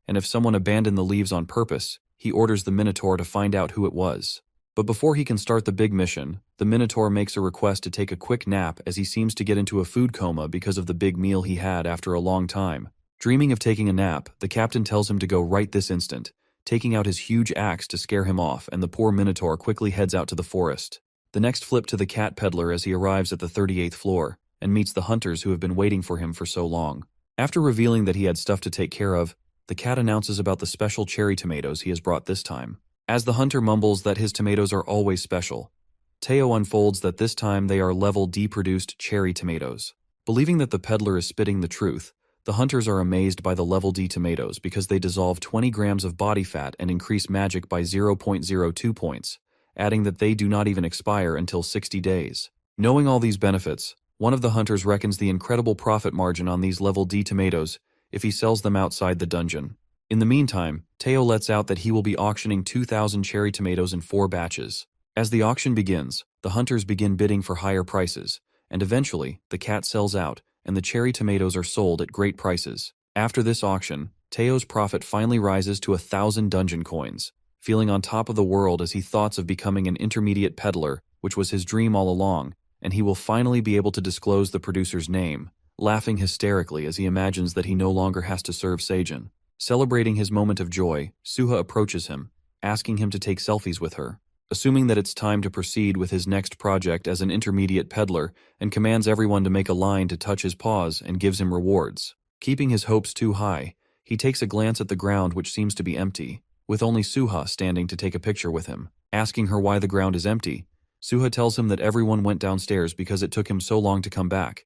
and if someone abandoned the leaves on purpose, he orders the Minotaur to find out who it was. But before he can start the big mission, the Minotaur makes a request to take a quick nap as he seems to get into a food coma because of the big meal he had after a long time. Dreaming of taking a nap, the captain tells him to go right this instant, taking out his huge axe to scare him off, and the poor Minotaur quickly heads out to the forest. The next flip to the cat peddler as he arrives at the 38th floor, and meets the hunters who have been waiting for him for so long. After revealing that he had stuff to take care of, the cat announces about the special cherry tomatoes he has brought this time. As the hunter mumbles that his tomatoes are always special, Teo unfolds that this time they are level D produced cherry tomatoes. Believing that the peddler is spitting the truth, the hunters are amazed by the level D tomatoes because they dissolve 20 grams of body fat and increase magic by 0.02 points, adding that they do not even expire until 60 days. Knowing all these benefits, one of the hunters reckons the incredible profit margin on these level D tomatoes if he sells them outside the dungeon. In the meantime, Teo lets out that he will be auctioning 2,000 cherry tomatoes in 4 batches. As the auction begins, the hunters begin bidding for higher prices, and eventually, the cat sells out, and the cherry tomatoes are sold at great prices. After this auction, Teo's profit finally rises to 1,000 dungeon coins, feeling on top of the world as he thoughts of becoming an intermediate peddler, which was his dream all along, and he will finally be able to disclose the producer's name, laughing hysterically as he imagines that he no longer has to serve Seijun. Celebrating his moment of joy, Suha approaches him, asking him to take selfies with her. Assuming that it's time to proceed with his next project as an intermediate peddler, and commands everyone to make a line to touch his paws and gives him rewards. Keeping his hopes too high, he takes a glance at the ground which seems to be empty, with only Suha standing to take a picture with him. Asking her why the ground is empty, Suha tells him that everyone went downstairs because it took him so long to come back,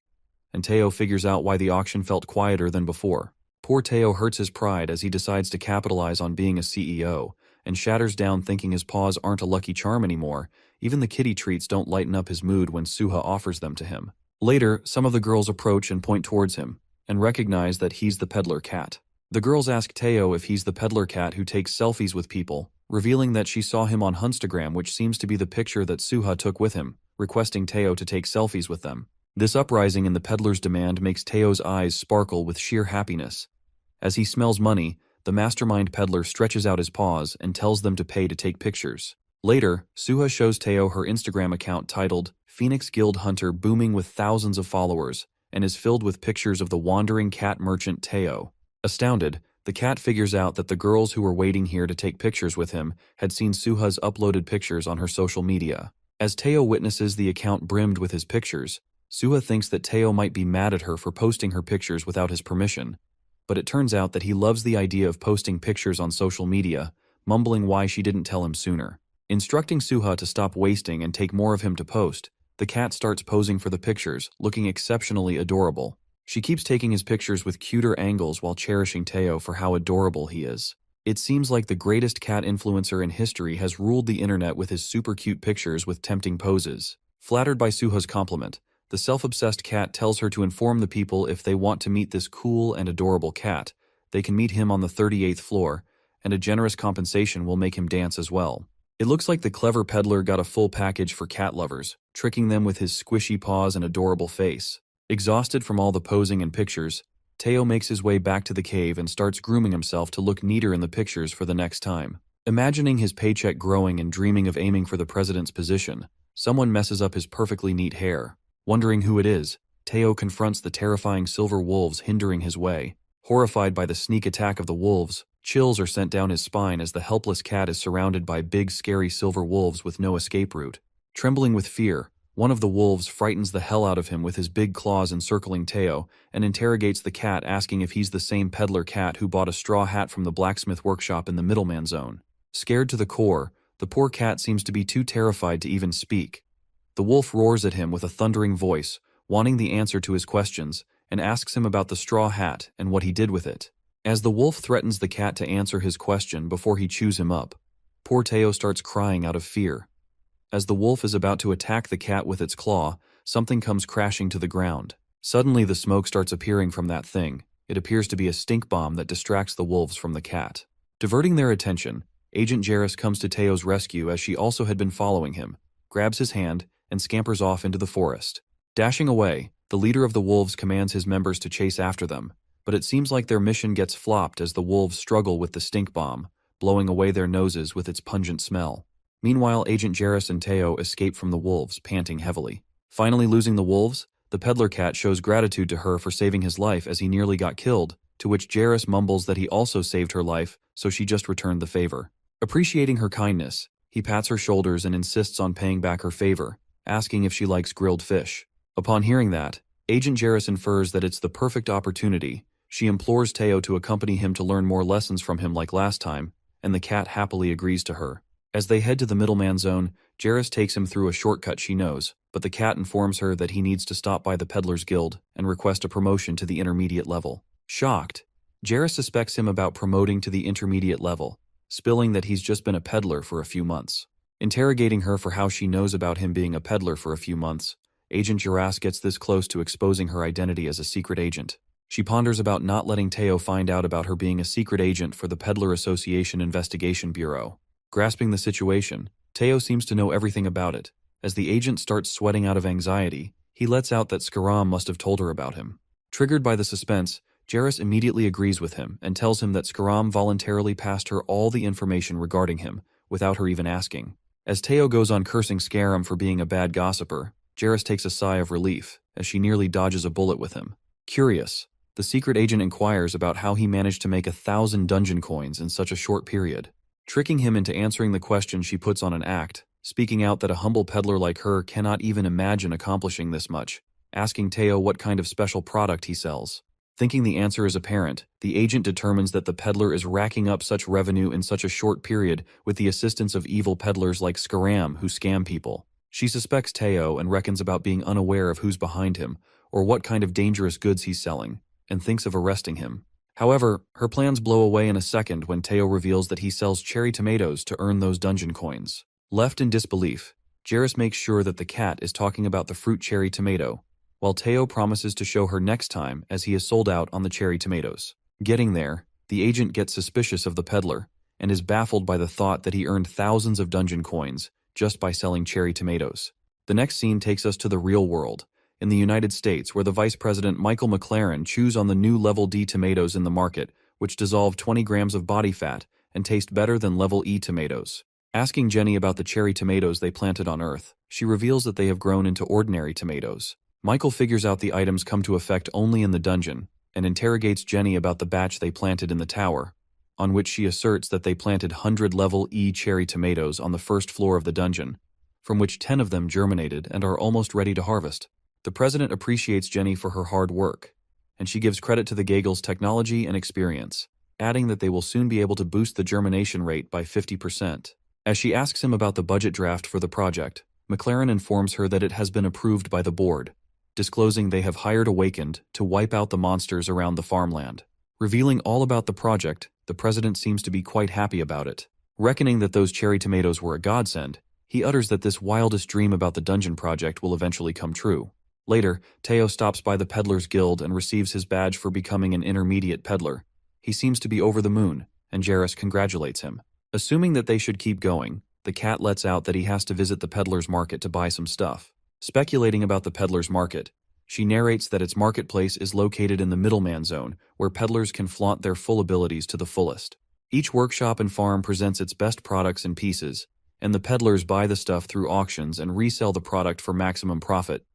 and Teo figures out why the auction felt quieter than before. Poor Teo hurts his pride as he decides to capitalize on being a CEO, and shatters down thinking his paws aren't a lucky charm anymore. Even the kitty treats don't lighten up his mood when Suha offers them to him. Later, some of the girls approach and point towards him, and recognize that he's the peddler cat. The girls ask Teo if he's the peddler cat who takes selfies with people, revealing that she saw him on Hunstagram, which seems to be the picture that Suha took with him, requesting Teo to take selfies with them. This uprising in the peddler's demand makes Teo's eyes sparkle with sheer happiness. As he smells money, the mastermind peddler stretches out his paws and tells them to pay to take pictures. Later, Suha shows Teo her Instagram account titled Phoenix Guild Hunter, booming with thousands of followers, and is filled with pictures of the wandering cat merchant Teo. Astounded, the cat figures out that the girls who were waiting here to take pictures with him had seen Suha's uploaded pictures on her social media. As Teo witnesses the account brimmed with his pictures, Suha thinks that Teo might be mad at her for posting her pictures without his permission. But it turns out that he loves the idea of posting pictures on social media, mumbling why she didn't tell him sooner. Instructing Suha to stop wasting and take more of him to post, the cat starts posing for the pictures, looking exceptionally adorable. She keeps taking his pictures with cuter angles while cherishing Teo for how adorable he is. It seems like the greatest cat influencer in history has ruled the internet with his super cute pictures with tempting poses. Flattered by Suha's compliment, the self-obsessed cat tells her to inform the people if they want to meet this cool and adorable cat, they can meet him on the 38th floor, and a generous compensation will make him dance as well. It looks like the clever peddler got a full package for cat lovers, tricking them with his squishy paws and adorable face. Exhausted from all the posing and pictures, Teo makes his way back to the cave and starts grooming himself to look neater in the pictures for the next time. Imagining his paycheck growing and dreaming of aiming for the president's position, someone messes up his perfectly neat hair. Wondering who it is, Teo confronts the terrifying silver wolves hindering his way. Horrified by the sneak attack of the wolves, chills are sent down his spine as the helpless cat is surrounded by big scary silver wolves with no escape route. Trembling with fear, one of the wolves frightens the hell out of him with his big claws encircling Teo and interrogates the cat, asking if he's the same peddler cat who bought a straw hat from the blacksmith workshop in the Middleman Zone. Scared to the core, the poor cat seems to be too terrified to even speak. The wolf roars at him with a thundering voice, wanting the answer to his questions, and asks him about the straw hat and what he did with it. As the wolf threatens the cat to answer his question before he chews him up, poor Teo starts crying out of fear. As the wolf is about to attack the cat with its claw, something comes crashing to the ground. Suddenly the smoke starts appearing from that thing. It appears to be a stink bomb that distracts the wolves from the cat. Diverting their attention, Agent Jarrus comes to Teo's rescue as she also had been following him, grabs his hand, and scampers off into the forest. Dashing away, the leader of the wolves commands his members to chase after them, but it seems like their mission gets flopped as the wolves struggle with the stink bomb, blowing away their noses with its pungent smell. Meanwhile, Agent Jarrus and Teo escape from the wolves, panting heavily. Finally losing the wolves, the peddler cat shows gratitude to her for saving his life as he nearly got killed, to which Jarrus mumbles that he also saved her life, so she just returned the favor. Appreciating her kindness, he pats her shoulders and insists on paying back her favor, asking if she likes grilled fish. Upon hearing that, Agent Jarrus infers that it's the perfect opportunity. She implores Teo to accompany him to learn more lessons from him like last time, and the cat happily agrees to her. As they head to the Middleman Zone, Jarrus takes him through a shortcut she knows, but the cat informs her that he needs to stop by the Peddlers Guild and request a promotion to the intermediate level. Shocked, Jarrus suspects him about promoting to the intermediate level, spilling that he's just been a peddler for a few months. Interrogating her for how she knows about him being a peddler for a few months, Agent Jarrus gets this close to exposing her identity as a secret agent. She ponders about not letting Teo find out about her being a secret agent for the Peddler Association Investigation Bureau. Grasping the situation, Teo seems to know everything about it. As the agent starts sweating out of anxiety, he lets out that Skaram must have told her about him. Triggered by the suspense, Jarrus immediately agrees with him and tells him that Skaram voluntarily passed her all the information regarding him, without her even asking. As Teo goes on cursing Skaram for being a bad gossiper, Jarrus takes a sigh of relief, as she nearly dodges a bullet with him. Curious, the secret agent inquires about how he managed to make 1,000 dungeon coins in such a short period. Tricking him into answering the question, she puts on an act, speaking out that a humble peddler like her cannot even imagine accomplishing this much, asking Teo what kind of special product he sells. Thinking the answer is apparent, the agent determines that the peddler is racking up such revenue in such a short period with the assistance of evil peddlers like Skaram who scam people. She suspects Teo and reckons about being unaware of who's behind him or what kind of dangerous goods he's selling, and thinks of arresting him. However, her plans blow away in a second when Teo reveals that he sells cherry tomatoes to earn those dungeon coins. Left in disbelief, Jarrus makes sure that the cat is talking about the fruit cherry tomato, while Teo promises to show her next time as he is sold out on the cherry tomatoes. Getting there, the agent gets suspicious of the peddler and is baffled by the thought that he earned thousands of dungeon coins just by selling cherry tomatoes. The next scene takes us to the real world, in the United States, where the Vice President Michael McLaren chews on the new Level D tomatoes in the market, which dissolve 20 grams of body fat and taste better than Level E tomatoes. Asking Jenny about the cherry tomatoes they planted on Earth, she reveals that they have grown into ordinary tomatoes. Michael figures out the items come to effect only in the dungeon, and interrogates Jenny about the batch they planted in the tower, on which she asserts that they planted 100 Level E cherry tomatoes on the first floor of the dungeon, from which 10 of them germinated and are almost ready to harvest. The president appreciates Jenny for her hard work, and she gives credit to the Gagel's technology and experience, adding that they will soon be able to boost the germination rate by 50%. As she asks him about the budget draft for the project, McLaren informs her that it has been approved by the board, disclosing they have hired Awakened to wipe out the monsters around the farmland. Revealing all about the project, the president seems to be quite happy about it. Reckoning that those cherry tomatoes were a godsend, he utters that this wildest dream about the dungeon project will eventually come true. Later, Teo stops by the Peddlers Guild and receives his badge for becoming an intermediate peddler. He seems to be over the moon, and Jarrus congratulates him. Assuming that they should keep going, the cat lets out that he has to visit the peddler's market to buy some stuff. Speculating about the peddler's market, She narrates that its marketplace is located in the middleman zone, where peddlers can flaunt their full abilities to the fullest. Each workshop and farm presents its best products and pieces, and the peddlers buy the stuff through auctions and resell the product for maximum profit,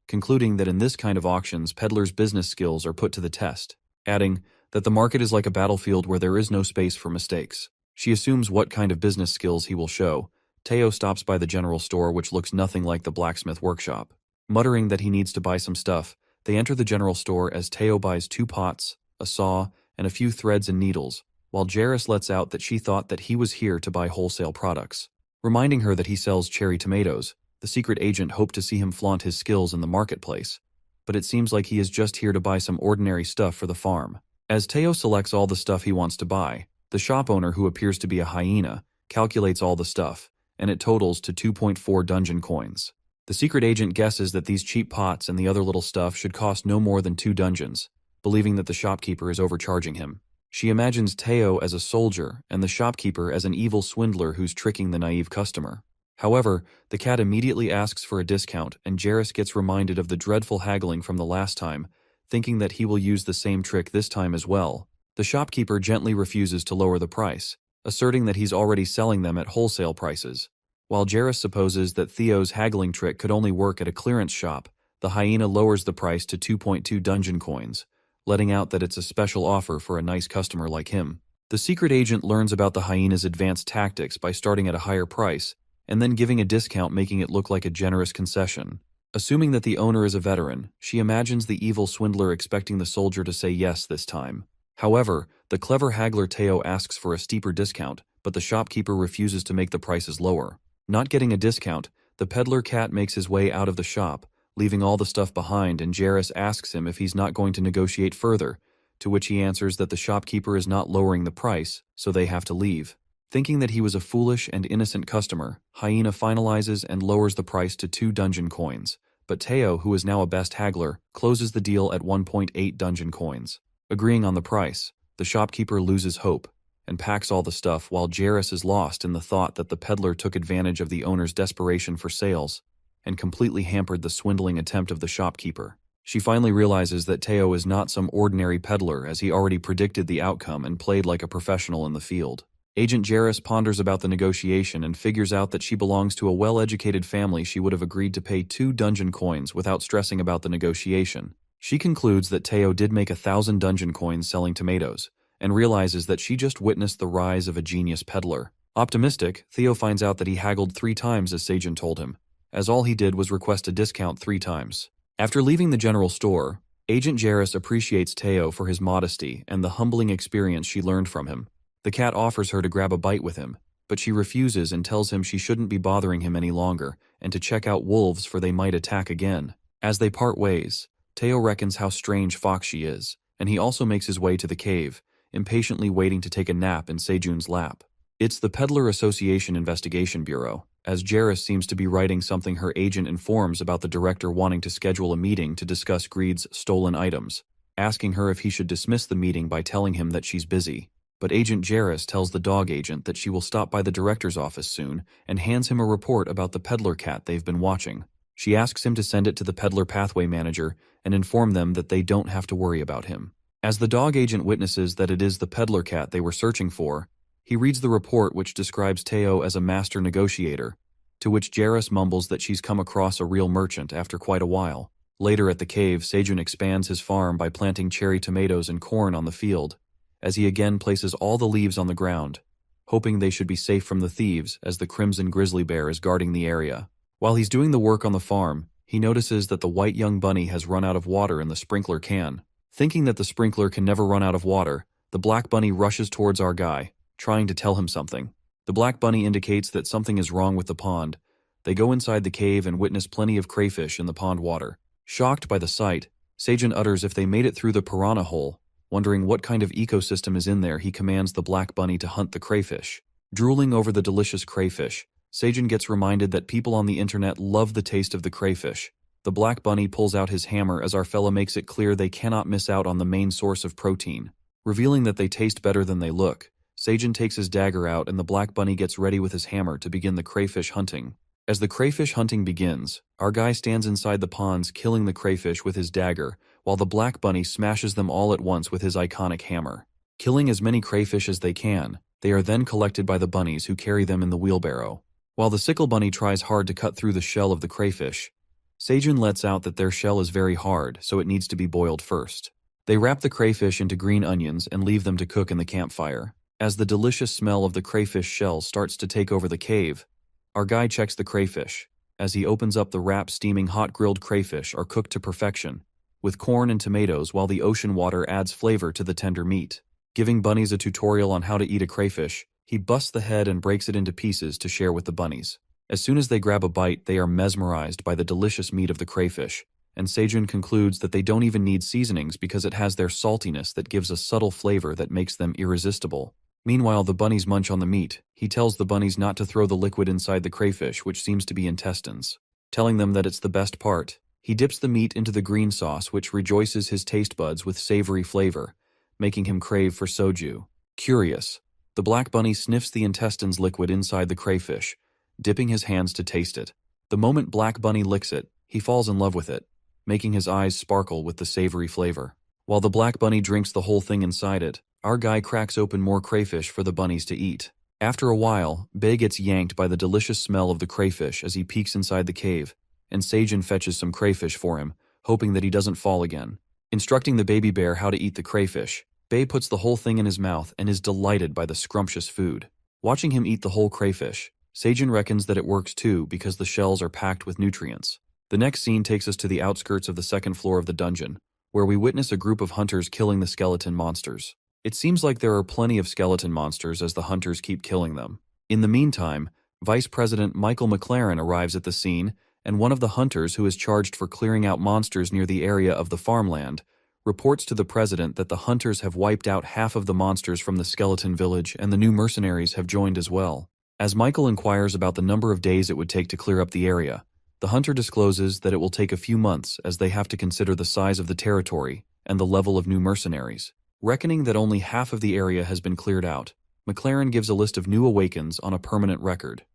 concluding that in this kind of auctions, peddlers' business skills are put to the test, adding that the market is like a battlefield where there is no space for mistakes. She assumes what kind of business skills he will show. Teo stops by the general store, which looks nothing like the blacksmith workshop. Muttering that he needs to buy some stuff, they enter the general store as Teo buys 2 pots, a saw, and a few threads and needles, while Jairus lets out that she thought that he was here to buy wholesale products. Reminding her that he sells cherry tomatoes, the secret agent hoped to see him flaunt his skills in the marketplace, but it seems like he is just here to buy some ordinary stuff for the farm. As Teo selects all the stuff he wants to buy, the shop owner, who appears to be a hyena, calculates all the stuff, and it totals to 2.4 dungeon coins. The secret agent guesses that these cheap pots and the other little stuff should cost no more than 2 dungeons, believing that the shopkeeper is overcharging him. She imagines Teo as a soldier and the shopkeeper as an evil swindler who's tricking the naive customer. However, the cat immediately asks for a discount, and Jairus gets reminded of the dreadful haggling from the last time, thinking that he will use the same trick this time as well. The shopkeeper gently refuses to lower the price, asserting that he's already selling them at wholesale prices. While Jairus supposes that Theo's haggling trick could only work at a clearance shop, the hyena lowers the price to 2.2 dungeon coins, letting out that it's a special offer for a nice customer like him. The secret agent learns about the hyena's advanced tactics by starting at a higher price, and then giving a discount, making it look like a generous concession. Assuming that the owner is a veteran, she imagines the evil swindler expecting the soldier to say yes this time. However, the clever haggler Teo asks for a steeper discount, but the shopkeeper refuses to make the prices lower. Not getting a discount, the peddler cat makes his way out of the shop, leaving all the stuff behind, and Jairus asks him if he's not going to negotiate further, to which he answers that the shopkeeper is not lowering the price, so they have to leave. Thinking that he was a foolish and innocent customer, Hyena finalizes and lowers the price to 2 dungeon coins, but Teo, who is now a best haggler, closes the deal at 1.8 dungeon coins. Agreeing on the price, the shopkeeper loses hope and packs all the stuff, while Jairus is lost in the thought that the peddler took advantage of the owner's desperation for sales and completely hampered the swindling attempt of the shopkeeper. She finally realizes that Teo is not some ordinary peddler, as he already predicted the outcome and played like a professional in the field. Agent Jairus ponders about the negotiation and figures out that she belongs to a well-educated family. She would have agreed to pay 2 dungeon coins without stressing about the negotiation. She concludes that Teo did make 1,000 dungeon coins selling tomatoes, and realizes that she just witnessed the rise of a genius peddler. Optimistic, Theo finds out that he haggled 3 times as Seijun told him, as all he did was request a discount 3 times. After leaving the general store, Agent Jairus appreciates Teo for his modesty and the humbling experience she learned from him. The cat offers her to grab a bite with him, but she refuses and tells him she shouldn't be bothering him any longer and to check out wolves, for they might attack again. As they part ways, Teo reckons how strange Fox she is, and he also makes his way to the cave, impatiently waiting to take a nap in Seijun's lap. It's the Peddler Association Investigation Bureau, as Jairus seems to be writing something. Her agent informs about the director wanting to schedule a meeting to discuss Greed's stolen items, asking her if he should dismiss the meeting by telling him that she's busy. But Agent Jairus tells the dog agent that she will stop by the director's office soon and hands him a report about the peddler cat they've been watching. She asks him to send it to the peddler pathway manager and inform them that they don't have to worry about him. As the dog agent witnesses that it is the peddler cat they were searching for, he reads the report, which describes Teo as a master negotiator, to which Jairus mumbles that she's come across a real merchant after quite a while. Later at the cave, Seijun expands his farm by planting cherry tomatoes and corn on the field, as he again places all the leaves on the ground, hoping they should be safe from the thieves, as the crimson grizzly bear is guarding the area. While he's doing the work on the farm, he notices that the white young bunny has run out of water in the sprinkler can. Thinking that the sprinkler can never run out of water, the black bunny rushes towards our guy, trying to tell him something. The black bunny indicates that something is wrong with the pond. They go inside the cave and witness plenty of crayfish in the pond water. Shocked by the sight, Seijun utters if they made it through the piranha hole. Wondering what kind of ecosystem is in there, he commands the black bunny to hunt the crayfish. Drooling over the delicious crayfish, Seijun gets reminded that people on the internet love the taste of the crayfish. The black bunny pulls out his hammer as our fella makes it clear they cannot miss out on the main source of protein. Revealing that they taste better than they look, Seijun takes his dagger out and the black bunny gets ready with his hammer to begin the crayfish hunting. As the crayfish hunting begins, our guy stands inside the ponds killing the crayfish with his dagger, while the black bunny smashes them all at once with his iconic hammer. Killing as many crayfish as they can, they are then collected by the bunnies who carry them in the wheelbarrow. While the sickle bunny tries hard to cut through the shell of the crayfish, Seijun lets out that their shell is very hard, so it needs to be boiled first. They wrap the crayfish into green onions and leave them to cook in the campfire. As the delicious smell of the crayfish shell starts to take over the cave, our guy checks the crayfish. As he opens up the wrap, steaming hot grilled crayfish are cooked to perfection, with corn and tomatoes, while the ocean water adds flavor to the tender meat. Giving bunnies a tutorial on how to eat a crayfish, he busts the head and breaks it into pieces to share with the bunnies. As soon as they grab a bite, they are mesmerized by the delicious meat of the crayfish, and Seijun concludes that they don't even need seasonings because it has their saltiness that gives a subtle flavor that makes them irresistible. Meanwhile, the bunnies munch on the meat. He tells the bunnies not to throw the liquid inside the crayfish, which seems to be intestines, telling them that it's the best part. He dips the meat into the green sauce, which rejoices his taste buds with savory flavor, making him crave for soju. Curious, the black bunny sniffs the intestines liquid inside the crayfish, dipping his hands to taste it. The moment Black Bunny licks it, he falls in love with it, making his eyes sparkle with the savory flavor. While the Black Bunny drinks the whole thing inside it, our guy cracks open more crayfish for the bunnies to eat. After a while, Bae gets yanked by the delicious smell of the crayfish as he peeks inside the cave, and Seijun fetches some crayfish for him, hoping that he doesn't fall again. Instructing the baby bear how to eat the crayfish, Bae puts the whole thing in his mouth and is delighted by the scrumptious food. Watching him eat the whole crayfish, Seijun reckons that it works too because the shells are packed with nutrients. The next scene takes us to the outskirts of the second floor of the dungeon, where we witness a group of hunters killing the skeleton monsters. It seems like there are plenty of skeleton monsters as the hunters keep killing them. In the meantime, Vice President Michael McLaren arrives at the scene, and one of the hunters who is charged for clearing out monsters near the area of the farmland reports to the president that the hunters have wiped out half of the monsters from the skeleton village and the new mercenaries have joined as well. As Michael inquires about the number of days it would take to clear up the area, the hunter discloses that it will take a few months as they have to consider the size of the territory and the level of new mercenaries. Reckoning that only half of the area has been cleared out, McLaren gives a list of new awakens on a permanent record,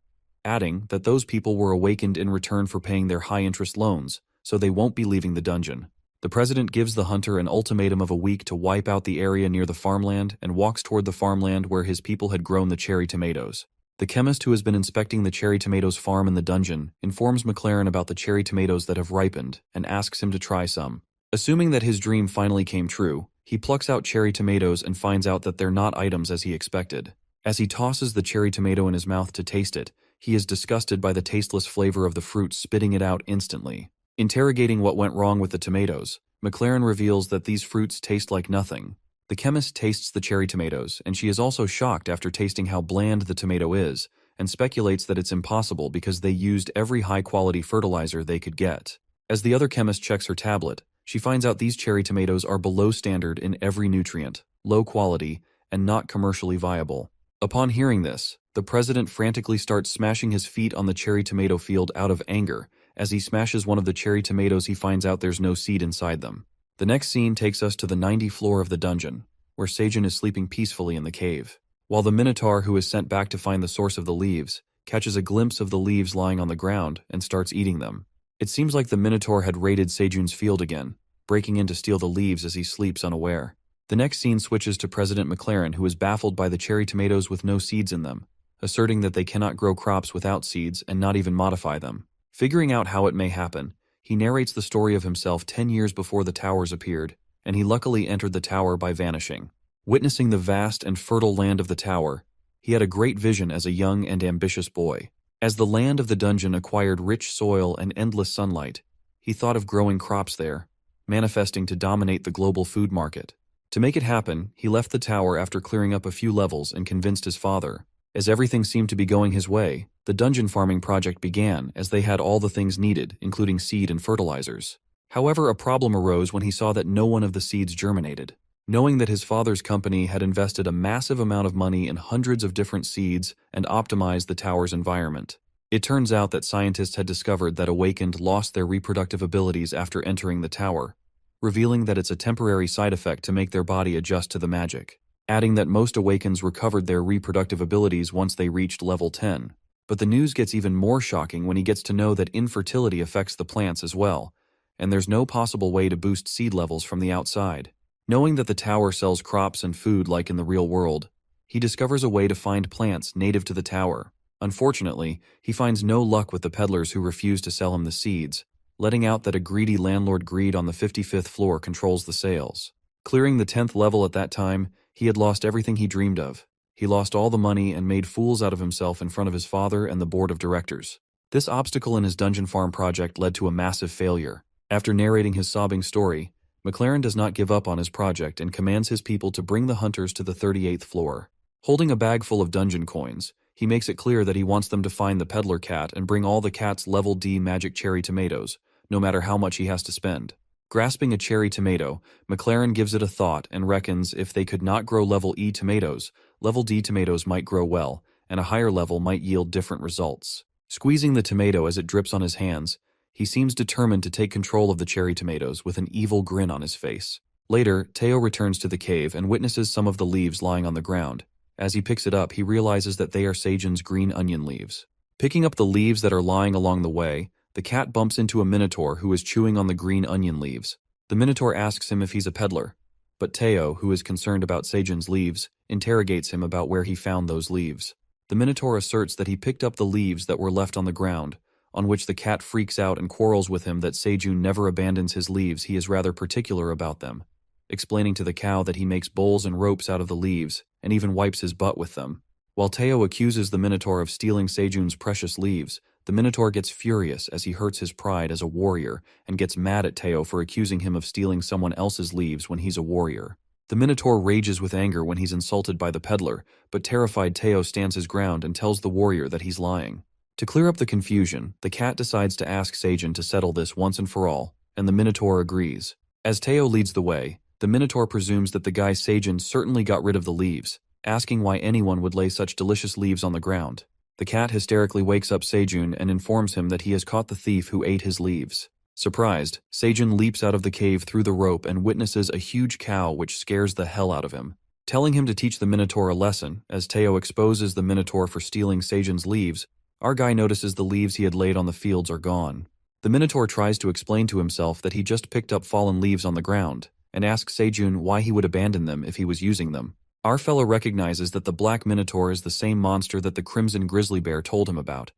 adding that those people were awakened in return for paying their high-interest loans, so they won't be leaving the dungeon. The president gives the hunter an ultimatum of a week to wipe out the area near the farmland and walks toward the farmland where his people had grown the cherry tomatoes. The chemist who has been inspecting the cherry tomatoes farm in the dungeon informs McLaren about the cherry tomatoes that have ripened and asks him to try some. Assuming that his dream finally came true, he plucks out cherry tomatoes and finds out that they're not items as he expected. As he tosses the cherry tomato in his mouth to taste it, he is disgusted by the tasteless flavor of the fruit, spitting it out instantly. Interrogating what went wrong with the tomatoes, McLaren reveals that these fruits taste like nothing. The chemist tastes the cherry tomatoes, and she is also shocked after tasting how bland the tomato is, and speculates that it's impossible because they used every high-quality fertilizer they could get. As the other chemist checks her tablet, she finds out these cherry tomatoes are below standard in every nutrient, low quality, and not commercially viable. Upon hearing this, the president frantically starts smashing his feet on the cherry tomato field out of anger. As he smashes one of the cherry tomatoes, he finds out there's no seed inside them. The next scene takes us to the 90th floor of the dungeon, where Seijun is sleeping peacefully in the cave. While the Minotaur, who is sent back to find the source of the leaves, catches a glimpse of the leaves lying on the ground and starts eating them. It seems like the Minotaur had raided Seijun's field again, breaking in to steal the leaves as he sleeps unaware. The next scene switches to President McLaren, who is baffled by the cherry tomatoes with no seeds in them, asserting that they cannot grow crops without seeds and not even modify them. Figuring out how it may happen, he narrates the story of himself 10 years before the towers appeared, and he luckily entered the tower by vanishing. Witnessing the vast and fertile land of the tower, he had a great vision as a young and ambitious boy. As the land of the dungeon acquired rich soil and endless sunlight, he thought of growing crops there, manifesting to dominate the global food market. To make it happen, he left the tower after clearing up a few levels and convinced his father. As everything seemed to be going his way, the dungeon farming project began as they had all the things needed, including seed and fertilizers. However, a problem arose when he saw that no one of the seeds germinated. Knowing that his father's company had invested a massive amount of money in hundreds of different seeds and optimized the tower's environment, it turns out that scientists had discovered that Awakened lost their reproductive abilities after entering the tower, revealing that it's a temporary side effect to make their body adjust to the magic. Adding that most Awakens recovered their reproductive abilities once they reached level 10. But the news gets even more shocking when he gets to know that infertility affects the plants as well, and there's no possible way to boost seed levels from the outside. Knowing that the tower sells crops and food like in the real world, he discovers a way to find plants native to the tower. Unfortunately, he finds no luck with the peddlers who refuse to sell him the seeds, letting out that a greedy landlord greed on the 55th floor controls the sales. Clearing the 10th level at that time, he had lost everything he dreamed of. He lost all the money and made fools out of himself in front of his father and the board of directors. This obstacle in his dungeon farm project led to a massive failure. After narrating his sobbing story, McLaren does not give up on his project and commands his people to bring the hunters to the 38th floor. Holding a bag full of dungeon coins, he makes it clear that he wants them to find the peddler cat and bring all the cat's level D magic cherry tomatoes, no matter how much he has to spend. Grasping a cherry tomato, McLaren gives it a thought and reckons if they could not grow level E tomatoes, level D tomatoes might grow well, and a higher level might yield different results. Squeezing the tomato as it drips on his hands, he seems determined to take control of the cherry tomatoes with an evil grin on his face. Later, Teo returns to the cave and witnesses some of the leaves lying on the ground. As he picks it up, he realizes that they are Seijun's green onion leaves. Picking up the leaves that are lying along the way, the cat bumps into a minotaur who is chewing on the green onion leaves. The minotaur asks him if he's a peddler, but Teo, who is concerned about Seijun's leaves, interrogates him about where he found those leaves. The minotaur asserts that he picked up the leaves that were left on the ground, on which the cat freaks out and quarrels with him that Seijun never abandons his leaves, he is rather particular about them, explaining to the cow that he makes bowls and ropes out of the leaves, and even wipes his butt with them. While Teo accuses the minotaur of stealing Seijun's precious leaves, the minotaur gets furious as he hurts his pride as a warrior and gets mad at Teo for accusing him of stealing someone else's leaves when he's a warrior. The minotaur rages with anger when he's insulted by the peddler, but terrified Teo stands his ground and tells the warrior that he's lying. To clear up the confusion, the cat decides to ask Seijun to settle this once and for all, and the minotaur agrees. As Teo leads the way, the minotaur presumes that the guy Seijun certainly got rid of the leaves, asking why anyone would lay such delicious leaves on the ground. The cat hysterically wakes up Seijun and informs him that he has caught the thief who ate his leaves. Surprised, Seijun leaps out of the cave through the rope and witnesses a huge cow which scares the hell out of him. Telling him to teach the minotaur a lesson, as Teo exposes the minotaur for stealing Seijun's leaves, our guy notices the leaves he had laid on the fields are gone. The minotaur tries to explain to himself that he just picked up fallen leaves on the ground, and asks Seijun why he would abandon them if he was using them. Our fellow recognizes that the black minotaur is the same monster that the crimson grizzly bear told him about,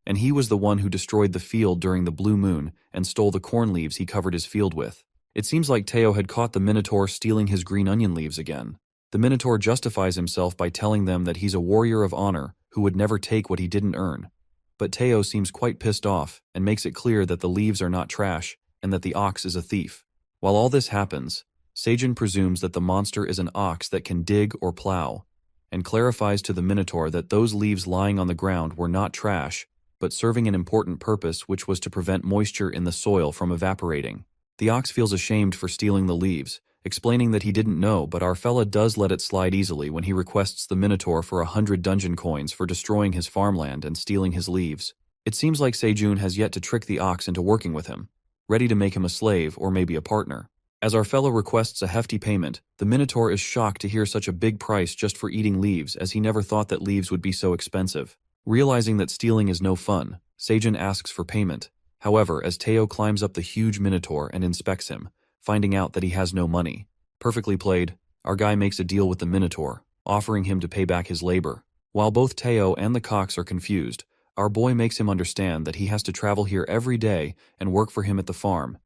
and he was the one who destroyed the field during the blue moon and stole the corn leaves he covered his field with. It seems like Teo had caught the minotaur stealing his green onion leaves again. The minotaur justifies himself by telling them that he's a warrior of honor who would never take what he didn't earn. But Teo seems quite pissed off and makes it clear that the leaves are not trash and that the ox is a thief. While all this happens, Seijun presumes that the monster is an ox that can dig or plow, and clarifies to the minotaur that those leaves lying on the ground were not trash, but serving an important purpose, which was to prevent moisture in the soil from evaporating. The ox feels ashamed for stealing the leaves, explaining that he didn't know, but our fella does let it slide easily when he requests the minotaur for 100 dungeon coins for destroying his farmland and stealing his leaves. It seems like Seijun has yet to trick the ox into working with him, ready to make him a slave or maybe a partner. As our fellow requests a hefty payment, the minotaur is shocked to hear such a big price just for eating leaves, as he never thought that leaves would be so expensive. Realizing that stealing is no fun, Seijun asks for payment. However, as Teo climbs up the huge minotaur and inspects him, finding out that he has no money. Perfectly played, our guy makes a deal with the minotaur, offering him to pay back his labor. While both Teo and the cox are confused, our boy makes him understand that he has to travel here every day and work for him at the farm,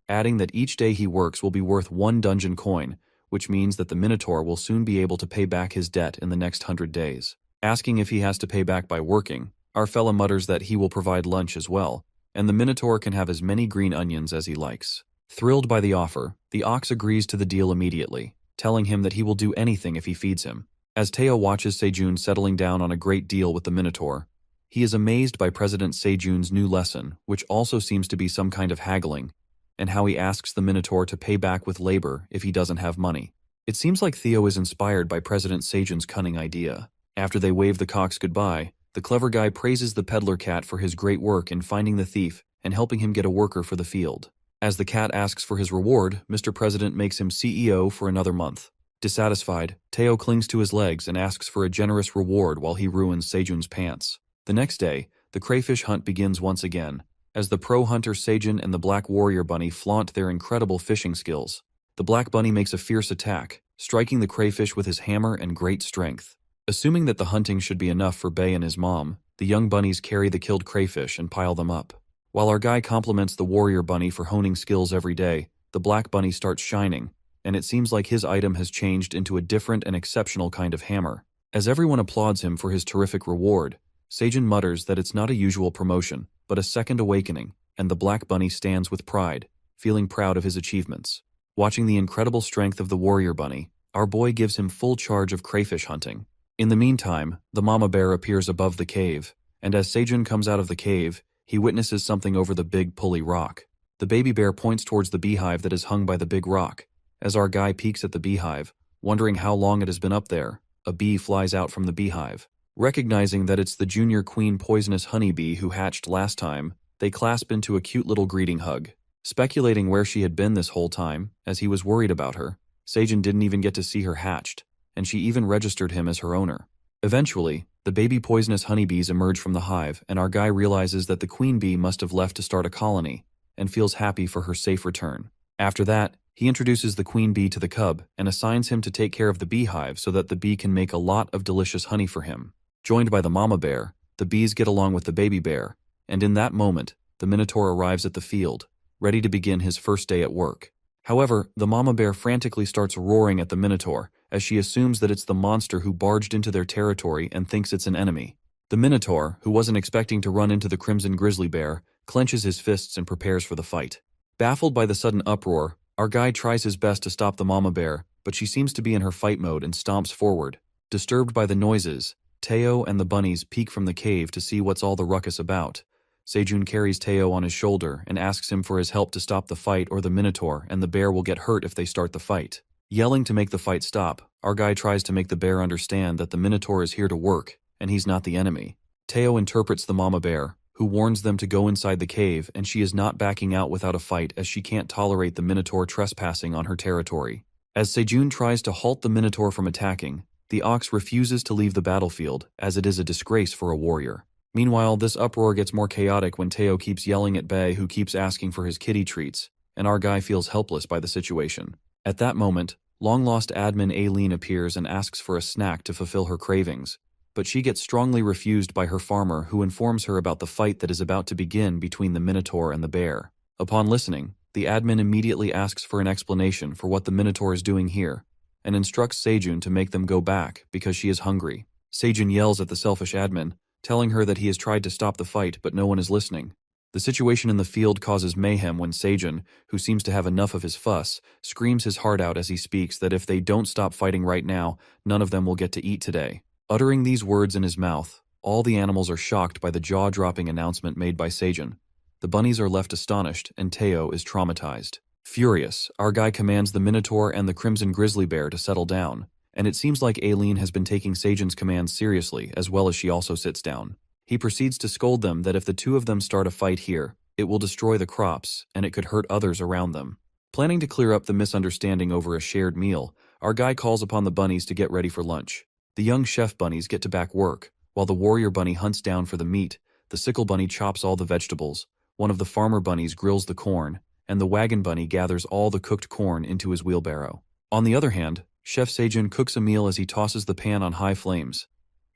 adding that each day he works will be worth 1 dungeon coin, which means that the minotaur will soon be able to pay back his debt in the next 100 days. Asking if he has to pay back by working, our fella mutters that he will provide lunch as well, and the minotaur can have as many green onions as he likes. Thrilled by the offer, the ox agrees to the deal immediately, telling him that he will do anything if he feeds him. As Teo watches Seijun settling down on a great deal with the minotaur, he is amazed by President Seijun's new lesson, which also seems to be some kind of haggling, and how he asks the minotaur to pay back with labor if he doesn't have money. It seems like Theo is inspired by President Seijun's cunning idea. After they wave the cox goodbye, the clever guy praises the peddler cat for his great work in finding the thief and helping him get a worker for the field. As the cat asks for his reward, Mr. President makes him CEO for another month. Dissatisfied, Teo clings to his legs and asks for a generous reward while he ruins Seijun's pants. The next day, the crayfish hunt begins once again, as the pro hunter Seijun and the black warrior bunny flaunt their incredible fishing skills. The black bunny makes a fierce attack, striking the crayfish with his hammer and great strength. Assuming that the hunting should be enough for Bei and his mom, the young bunnies carry the killed crayfish and pile them up. While our guy compliments the warrior bunny for honing skills every day, the black bunny starts shining, and it seems like his item has changed into a different and exceptional kind of hammer. As everyone applauds him for his terrific reward, Seijun mutters that it's not a usual promotion, but a second awakening, and the black bunny stands with pride, feeling proud of his achievements. Watching the incredible strength of the warrior bunny, our boy gives him full charge of crayfish hunting. In the meantime, the mama bear appears above the cave, and as Seijun comes out of the cave, he witnesses something over the big pulley rock. The baby bear points towards the beehive that is hung by the big rock. As our guy peeks at the beehive, wondering how long it has been up there, a bee flies out from the beehive. Recognizing that it's the junior queen poisonous honeybee who hatched last time, they clasp into a cute little greeting hug. Speculating where she had been this whole time, as he was worried about her, Seijun didn't even get to see her hatched, and she even registered him as her owner. Eventually, the baby poisonous honeybees emerge from the hive, and our guy realizes that the queen bee must have left to start a colony, and feels happy for her safe return. After that, he introduces the queen bee to the cub and assigns him to take care of the beehive so that the bee can make a lot of delicious honey for him. Joined by the mama bear, the bees get along with the baby bear, and in that moment, the minotaur arrives at the field, ready to begin his first day at work. However, the mama bear frantically starts roaring at the minotaur, as she assumes that it's the monster who barged into their territory and thinks it's an enemy. The minotaur, who wasn't expecting to run into the crimson grizzly bear, clenches his fists and prepares for the fight. Baffled by the sudden uproar, our guy tries his best to stop the mama bear, but she seems to be in her fight mode and stomps forward. Disturbed by the noises, Teo and the bunnies peek from the cave to see what's all the ruckus about. Seijun carries Teo on his shoulder and asks him for his help to stop the fight, or the minotaur and the bear will get hurt if they start the fight. Yelling to make the fight stop, our guy tries to make the bear understand that the minotaur is here to work, and he's not the enemy. Teo interprets the mama bear, who warns them to go inside the cave, and she is not backing out without a fight as she can't tolerate the minotaur trespassing on her territory. As Seijun tries to halt the minotaur from attacking, the ox refuses to leave the battlefield, as it is a disgrace for a warrior. Meanwhile, this uproar gets more chaotic when Teo keeps yelling at Bei, who keeps asking for his kitty treats, and our guy feels helpless by the situation. At that moment, long-lost admin Aileen appears and asks for a snack to fulfill her cravings, but she gets strongly refused by her farmer, who informs her about the fight that is about to begin between the minotaur and the bear. Upon listening, the admin immediately asks for an explanation for what the minotaur is doing here, and instructs Seijun to make them go back because she is hungry. Seijun yells at the selfish admin, telling her that he has tried to stop the fight but no one is listening. The situation in the field causes mayhem when Seijun, who seems to have enough of his fuss, screams his heart out as he speaks that if they don't stop fighting right now, none of them will get to eat today. Uttering these words in his mouth, all the animals are shocked by the jaw-dropping announcement made by Seijun. The bunnies are left astonished, and Teo is traumatized. Furious, our guy commands the minotaur and the crimson grizzly bear to settle down, and it seems like Aileen has been taking Seijun's commands seriously, as well as she also sits down. He proceeds to scold them that if the two of them start a fight here, it will destroy the crops, and it could hurt others around them. Planning to clear up the misunderstanding over a shared meal, our guy calls upon the bunnies to get ready for lunch. The young chef bunnies get to back work, while the warrior bunny hunts down for the meat, the sickle bunny chops all the vegetables, one of the farmer bunnies grills the corn, and the wagon bunny gathers all the cooked corn into his wheelbarrow. On the other hand, Chef Seijun cooks a meal as he tosses the pan on high flames.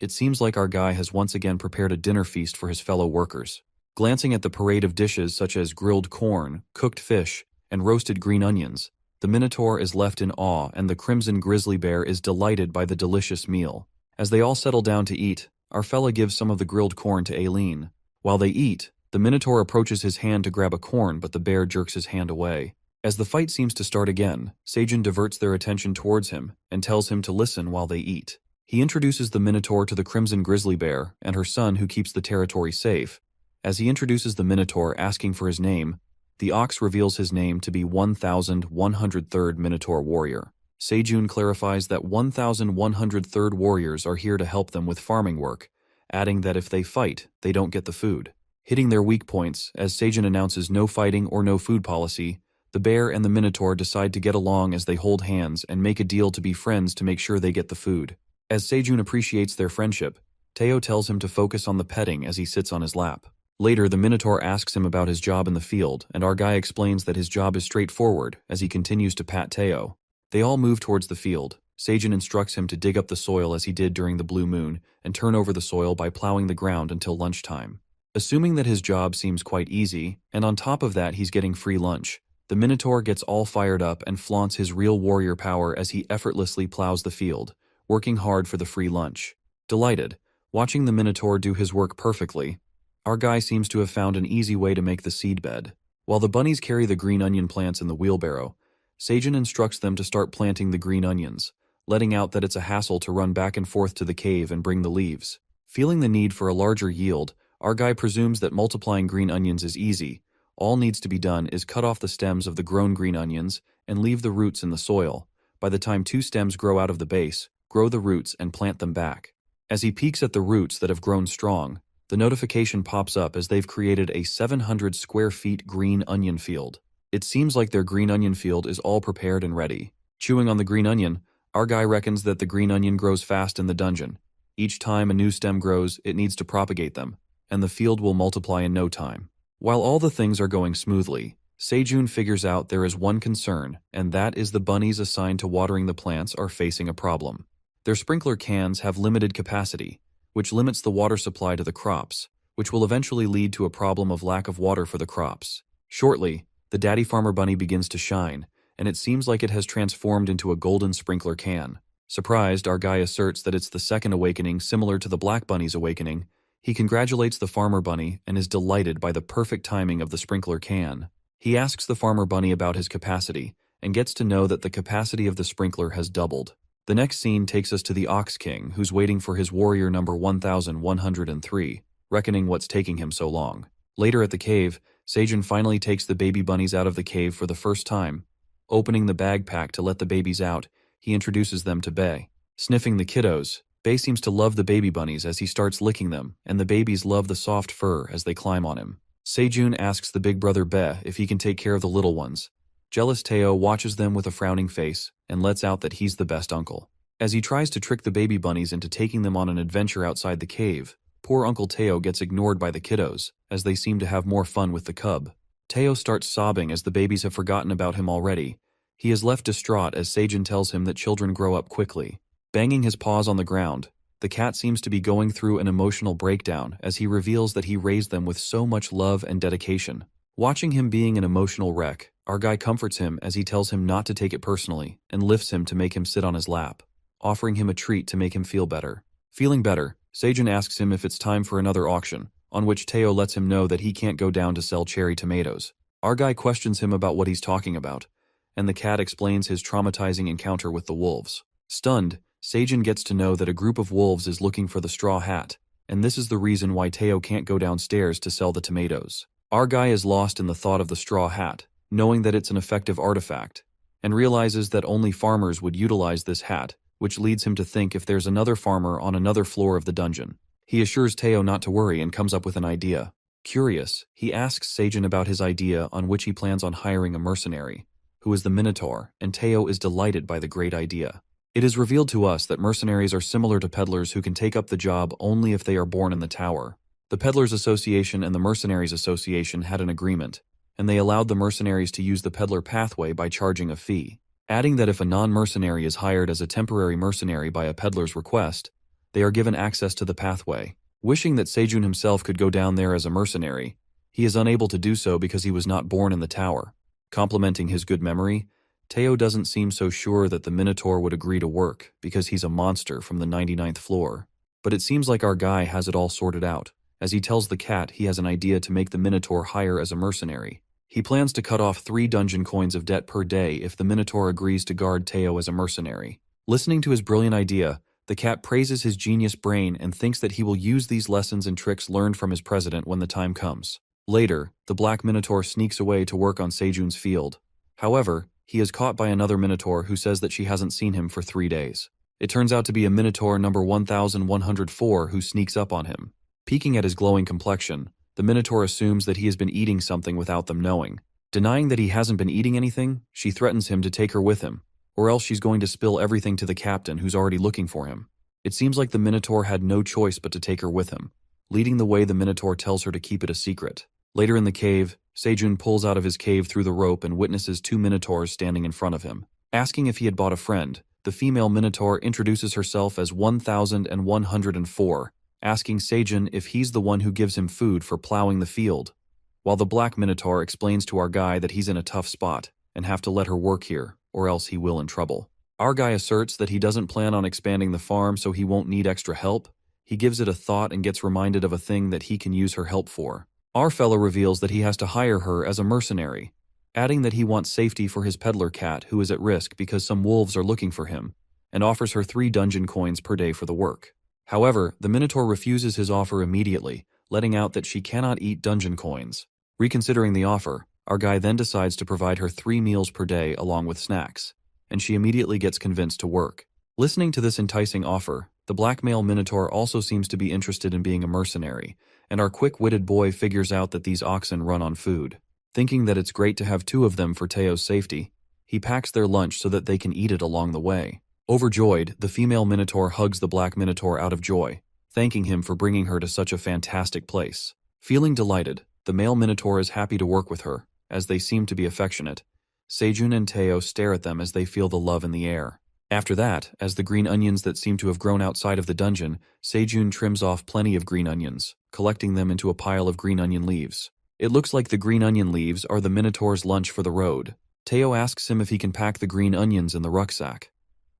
It seems like our guy has once again prepared a dinner feast for his fellow workers. Glancing at the parade of dishes such as grilled corn, cooked fish, and roasted green onions, the minotaur is left in awe and the crimson grizzly bear is delighted by the delicious meal. As they all settle down to eat, our fella gives some of the grilled corn to Aileen. While they eat, the minotaur approaches his hand to grab a corn, but the bear jerks his hand away. As the fight seems to start again, Seijun diverts their attention towards him and tells him to listen while they eat. He introduces the minotaur to the crimson grizzly bear and her son, who keeps the territory safe. As he introduces the minotaur, asking for his name, the ox reveals his name to be 1103rd Minotaur Warrior. Seijun clarifies that 1103rd warriors are here to help them with farming work, adding that if they fight, they don't get the food. Hitting their weak points, as Seijun announces no fighting or no food policy, the bear and the minotaur decide to get along as they hold hands and make a deal to be friends to make sure they get the food. As Seijun appreciates their friendship, Teo tells him to focus on the petting as he sits on his lap. Later, the Minotaur asks him about his job in the field, and our guy explains that his job is straightforward as he continues to pat Teo. They all move towards the field. Seijin instructs him to dig up the soil as he did during the blue moon and turn over the soil by plowing the ground until lunchtime. Assuming that his job seems quite easy, and on top of that he's getting free lunch, the Minotaur gets all fired up and flaunts his real warrior power as he effortlessly plows the field, working hard for the free lunch. Delighted, watching the Minotaur do his work perfectly, our guy seems to have found an easy way to make the seed bed. While the bunnies carry the green onion plants in the wheelbarrow, Seijin instructs them to start planting the green onions, letting out that it's a hassle to run back and forth to the cave and bring the leaves. Feeling the need for a larger yield, our guy presumes that multiplying green onions is easy. All needs to be done is cut off the stems of the grown green onions and leave the roots in the soil. By the time 2 stems grow out of the base, grow the roots and plant them back. As he peeks at the roots that have grown strong, the notification pops up as they've created a 700 square feet green onion field. It seems like their green onion field is all prepared and ready. Chewing on the green onion, our guy reckons that the green onion grows fast in the dungeon. Each time a new stem grows, it needs to propagate them, and the field will multiply in no time. While all the things are going smoothly, Seijun figures out there is one concern, and that is the bunnies assigned to watering the plants are facing a problem. Their sprinkler cans have limited capacity, which limits the water supply to the crops, which will eventually lead to a problem of lack of water for the crops. Shortly, the daddy farmer bunny begins to shine, and it seems like it has transformed into a golden sprinkler can. Surprised, our guy asserts that it's the second awakening similar to the black bunny's awakening. He congratulates the farmer bunny and is delighted by the perfect timing of the sprinkler can. He asks the farmer bunny about his capacity, and gets to know that the capacity of the sprinkler has doubled. The next scene takes us to the Ox King, who's waiting for his warrior number 1103, reckoning what's taking him so long. Later at the cave, Seijin finally takes the baby bunnies out of the cave for the first time. Opening the bag pack to let the babies out, he introduces them to Bei. Sniffing the kiddos, Bei seems to love the baby bunnies as he starts licking them, and the babies love the soft fur as they climb on him. Seijun asks the big brother Bei if he can take care of the little ones. Jealous Teo watches them with a frowning face and lets out that he's the best uncle. As he tries to trick the baby bunnies into taking them on an adventure outside the cave, poor Uncle Teo gets ignored by the kiddos, as they seem to have more fun with the cub. Teo starts sobbing as the babies have forgotten about him already. He is left distraught as Seijun tells him that children grow up quickly. Banging his paws on the ground, the cat seems to be going through an emotional breakdown as he reveals that he raised them with so much love and dedication. Watching him being an emotional wreck, our guy comforts him as he tells him not to take it personally and lifts him to make him sit on his lap, offering him a treat to make him feel better. Feeling better, Seijun asks him if it's time for another auction, on which Teo lets him know that he can't go down to sell cherry tomatoes. Our guy questions him about what he's talking about, and the cat explains his traumatizing encounter with the wolves. Stunned, Seijun gets to know that a group of wolves is looking for the straw hat, and this is the reason why Teo can't go downstairs to sell the tomatoes. Our guy is lost in the thought of the straw hat, knowing that it's an effective artifact, and realizes that only farmers would utilize this hat, which leads him to think if there's another farmer on another floor of the dungeon. He assures Teo not to worry and comes up with an idea. Curious, he asks Seijun about his idea on which he plans on hiring a mercenary, who is the Minotaur, and Teo is delighted by the great idea. It is revealed to us that mercenaries are similar to peddlers who can take up the job only if they are born in the tower. The Peddlers Association and the Mercenaries Association had an agreement, and they allowed the mercenaries to use the peddler pathway by charging a fee, adding that if a non-mercenary is hired as a temporary mercenary by a peddler's request, they are given access to the pathway. Wishing that Seijun himself could go down there as a mercenary, he is unable to do so because he was not born in the tower. Complimenting his good memory, Teo doesn't seem so sure that the Minotaur would agree to work because he's a monster from the 99th floor. But it seems like our guy has it all sorted out, as he tells the cat he has an idea to make the Minotaur hire as a mercenary. He plans to cut off 3 dungeon coins of debt per day if the Minotaur agrees to guard Teo as a mercenary. Listening to his brilliant idea, the cat praises his genius brain and thinks that he will use these lessons and tricks learned from his president when the time comes. Later, the Black Minotaur sneaks away to work on Seijun's field. However, he is caught by another Minotaur who says that she hasn't seen him for 3 days. It turns out to be a Minotaur number 1104 who sneaks up on him. Peeking at his glowing complexion, the Minotaur assumes that he has been eating something without them knowing. Denying that he hasn't been eating anything, she threatens him to take her with him, or else she's going to spill everything to the captain who's already looking for him. It seems like the Minotaur had no choice but to take her with him. Leading the way, the Minotaur tells her to keep it a secret. Later in the cave, Sejun pulls out of his cave through the rope and witnesses two Minotaurs standing in front of him. Asking if he had bought a friend, the female Minotaur introduces herself as 1104, asking Sejun if he's the one who gives him food for plowing the field, while the black Minotaur explains to our guy that he's in a tough spot and have to let her work here, or else he will in trouble. Our guy asserts that he doesn't plan on expanding the farm so he won't need extra help. He gives it a thought and gets reminded of a thing that he can use her help for. Our fellow reveals that he has to hire her as a mercenary, adding that he wants safety for his peddler cat who is at risk because some wolves are looking for him, and offers her 3 dungeon coins per day for the work. However, the Minotaur refuses his offer immediately, letting out that she cannot eat dungeon coins. Reconsidering the offer, our guy then decides to provide her 3 meals per day along with snacks, and she immediately gets convinced to work. Listening to this enticing offer, the black male Minotaur also seems to be interested in being a mercenary, and our quick-witted boy figures out that these oxen run on food. Thinking that it's great to have 2 of them for Teo's safety, he packs their lunch so that they can eat it along the way. Overjoyed, the female Minotaur hugs the black Minotaur out of joy, thanking him for bringing her to such a fantastic place. Feeling delighted, the male Minotaur is happy to work with her, as they seem to be affectionate. Sejun and Teo stare at them as they feel the love in the air. After that, as the green onions that seem to have grown outside of the dungeon, Sejun trims off plenty of green onions, collecting them into a pile of green onion leaves. It looks like the green onion leaves are the Minotaur's lunch for the road. Teo asks him if he can pack the green onions in the rucksack,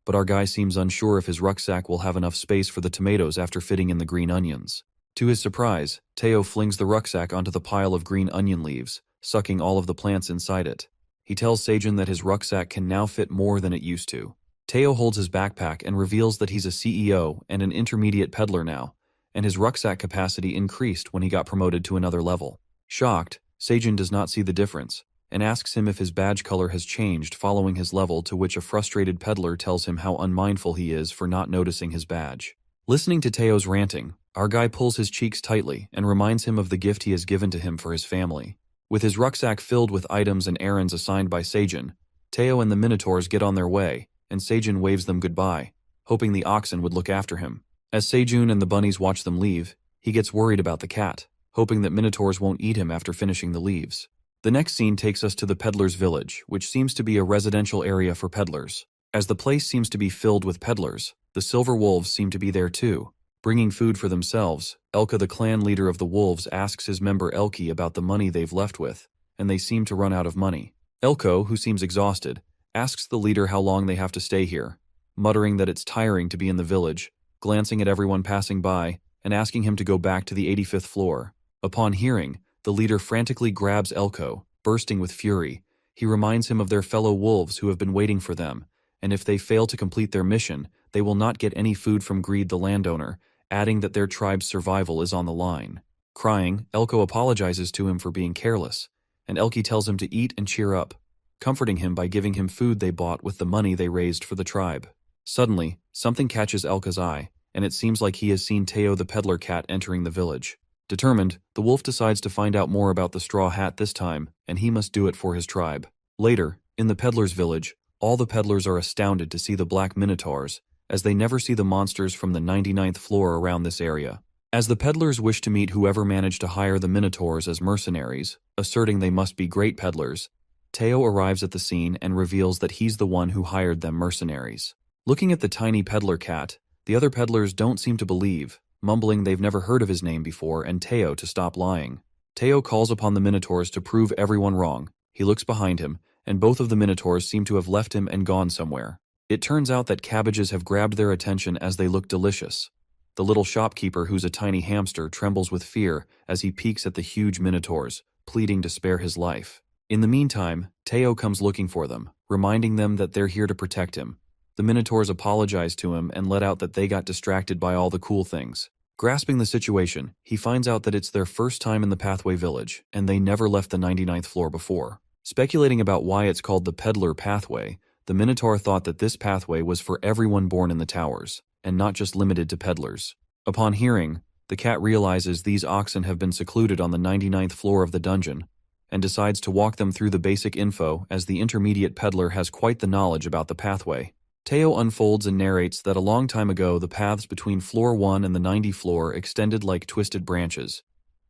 but our guy seems unsure if his rucksack will have enough space for the tomatoes after fitting in the green onions. To his surprise, Teo flings the rucksack onto the pile of green onion leaves, sucking all of the plants inside it. He tells Sejun that his rucksack can now fit more than it used to. Teo holds his backpack and reveals that he's a CEO and an intermediate peddler now, and his rucksack capacity increased when he got promoted to another level. Shocked, Sejun does not see the difference, and asks him if his badge color has changed following his level, to which a frustrated peddler tells him how unmindful he is for not noticing his badge. Listening to Teo's ranting, our guy pulls his cheeks tightly and reminds him of the gift he has given to him for his family. With his rucksack filled with items and errands assigned by Sejun, Teo and the Minotaurs get on their way, and Sejun waves them goodbye, hoping the oxen would look after him. As Sejun and the bunnies watch them leave, he gets worried about the cat, hoping that Minotaurs won't eat him after finishing the leaves. The next scene takes us to the peddler's village, which seems to be a residential area for peddlers. As the place seems to be filled with peddlers, the silver wolves seem to be there too. Bringing food for themselves, Elka, the clan leader of the wolves, asks his member Elki about the money they've left with, and they seem to run out of money. Elko, who seems exhausted, asks the leader how long they have to stay here, muttering that it's tiring to be in the village, glancing at everyone passing by, and asking him to go back to the 85th floor. Upon hearing, the leader frantically grabs Elko, bursting with fury. He reminds him of their fellow wolves who have been waiting for them, and if they fail to complete their mission, they will not get any food from Greed the landowner, adding that their tribe's survival is on the line. Crying, Elko apologizes to him for being careless, and Elki tells him to eat and cheer up, comforting him by giving him food they bought with the money they raised for the tribe. Suddenly, something catches Elka's eye, and it seems like he has seen Teo the peddler cat entering the village. Determined, the wolf decides to find out more about the straw hat this time, and he must do it for his tribe. Later, in the peddler's village, all the peddlers are astounded to see the black minotaurs, as they never see the monsters from the 99th floor around this area. As the peddlers wish to meet whoever managed to hire the minotaurs as mercenaries, asserting they must be great peddlers, Teo arrives at the scene and reveals that he's the one who hired them mercenaries. Looking at the tiny peddler cat, the other peddlers don't seem to believe, mumbling they've never heard of his name before and Teo to stop lying. Teo calls upon the minotaurs to prove everyone wrong. He looks behind him, and both of the minotaurs seem to have left him and gone somewhere. It turns out that cabbages have grabbed their attention as they look delicious. The little shopkeeper, who's a tiny hamster, trembles with fear as he peeks at the huge minotaurs, pleading to spare his life. In the meantime, Teo comes looking for them, reminding them that they're here to protect him. The minotaurs apologize to him and let out that they got distracted by all the cool things. Grasping the situation, he finds out that it's their first time in the Pathway Village, and they never left the 99th floor before. Speculating about why it's called the Peddler Pathway, the Minotaur thought that this pathway was for everyone born in the towers, and not just limited to peddlers. Upon hearing, the cat realizes these oxen have been secluded on the 99th floor of the dungeon, and decides to walk them through the basic info as the intermediate peddler has quite the knowledge about the pathway. Teo unfolds and narrates that a long time ago the paths between floor 1 and the 90 floor extended like twisted branches,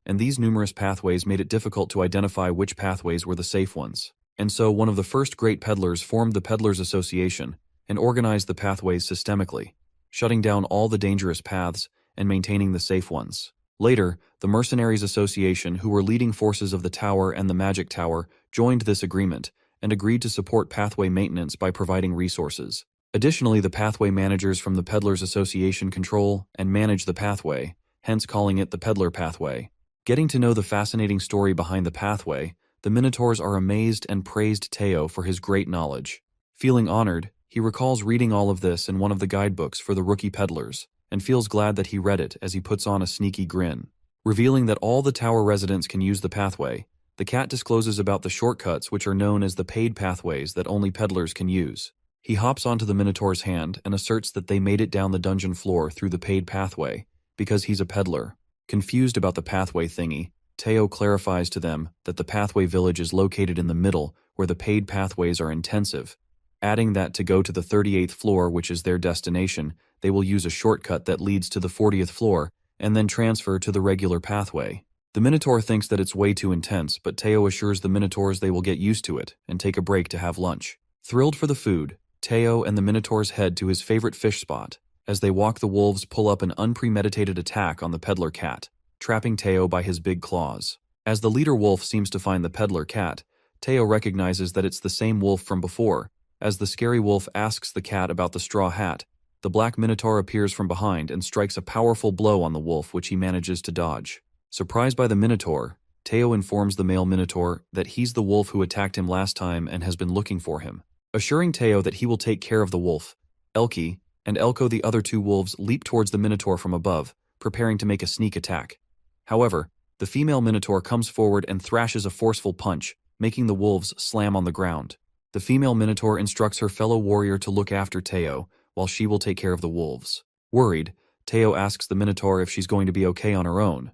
and these numerous pathways made it difficult to identify which pathways were the safe ones. And so one of the first great peddlers formed the Peddlers Association and organized the pathways systemically, shutting down all the dangerous paths and maintaining the safe ones. Later, the Mercenaries Association, who were leading forces of the Tower and the Magic Tower, joined this agreement and agreed to support pathway maintenance by providing resources. Additionally, the pathway managers from the Peddlers Association control and manage the pathway, hence calling it the Peddler Pathway. Getting to know the fascinating story behind the pathway, the Minotaurs are amazed and praised Teo for his great knowledge. Feeling honored, he recalls reading all of this in one of the guidebooks for the rookie peddlers, and feels glad that he read it as he puts on a sneaky grin. Revealing that all the tower residents can use the pathway, the cat discloses about the shortcuts which are known as the paid pathways that only peddlers can use. He hops onto the Minotaur's hand and asserts that they made it down the dungeon floor through the paid pathway, because he's a peddler. Confused about the pathway thingy, Teo clarifies to them that the pathway village is located in the middle where the paid pathways are intensive, adding that to go to the 38th floor, which is their destination, they will use a shortcut that leads to the 40th floor and then transfer to the regular pathway. The Minotaur thinks that it's way too intense, but Teo assures the Minotaurs they will get used to it and take a break to have lunch. Thrilled for the food, Teo and the Minotaurs head to his favorite fish spot. As they walk, the wolves pull up an unpremeditated attack on the peddler cat, trapping Teo by his big claws. As the leader wolf seems to find the peddler cat, Teo recognizes that it's the same wolf from before. As the scary wolf asks the cat about the straw hat, the black Minotaur appears from behind and strikes a powerful blow on the wolf, which he manages to dodge. Surprised by the Minotaur, Teo informs the male Minotaur that he's the wolf who attacked him last time and has been looking for him. Assuring Teo that he will take care of the wolf, Elke and Elko, the other two wolves, leap towards the Minotaur from above, preparing to make a sneak attack. However, the female Minotaur comes forward and thrashes a forceful punch, making the wolves slam on the ground. The female Minotaur instructs her fellow warrior to look after Teo, while she will take care of the wolves. Worried, Teo asks the Minotaur if she's going to be okay on her own.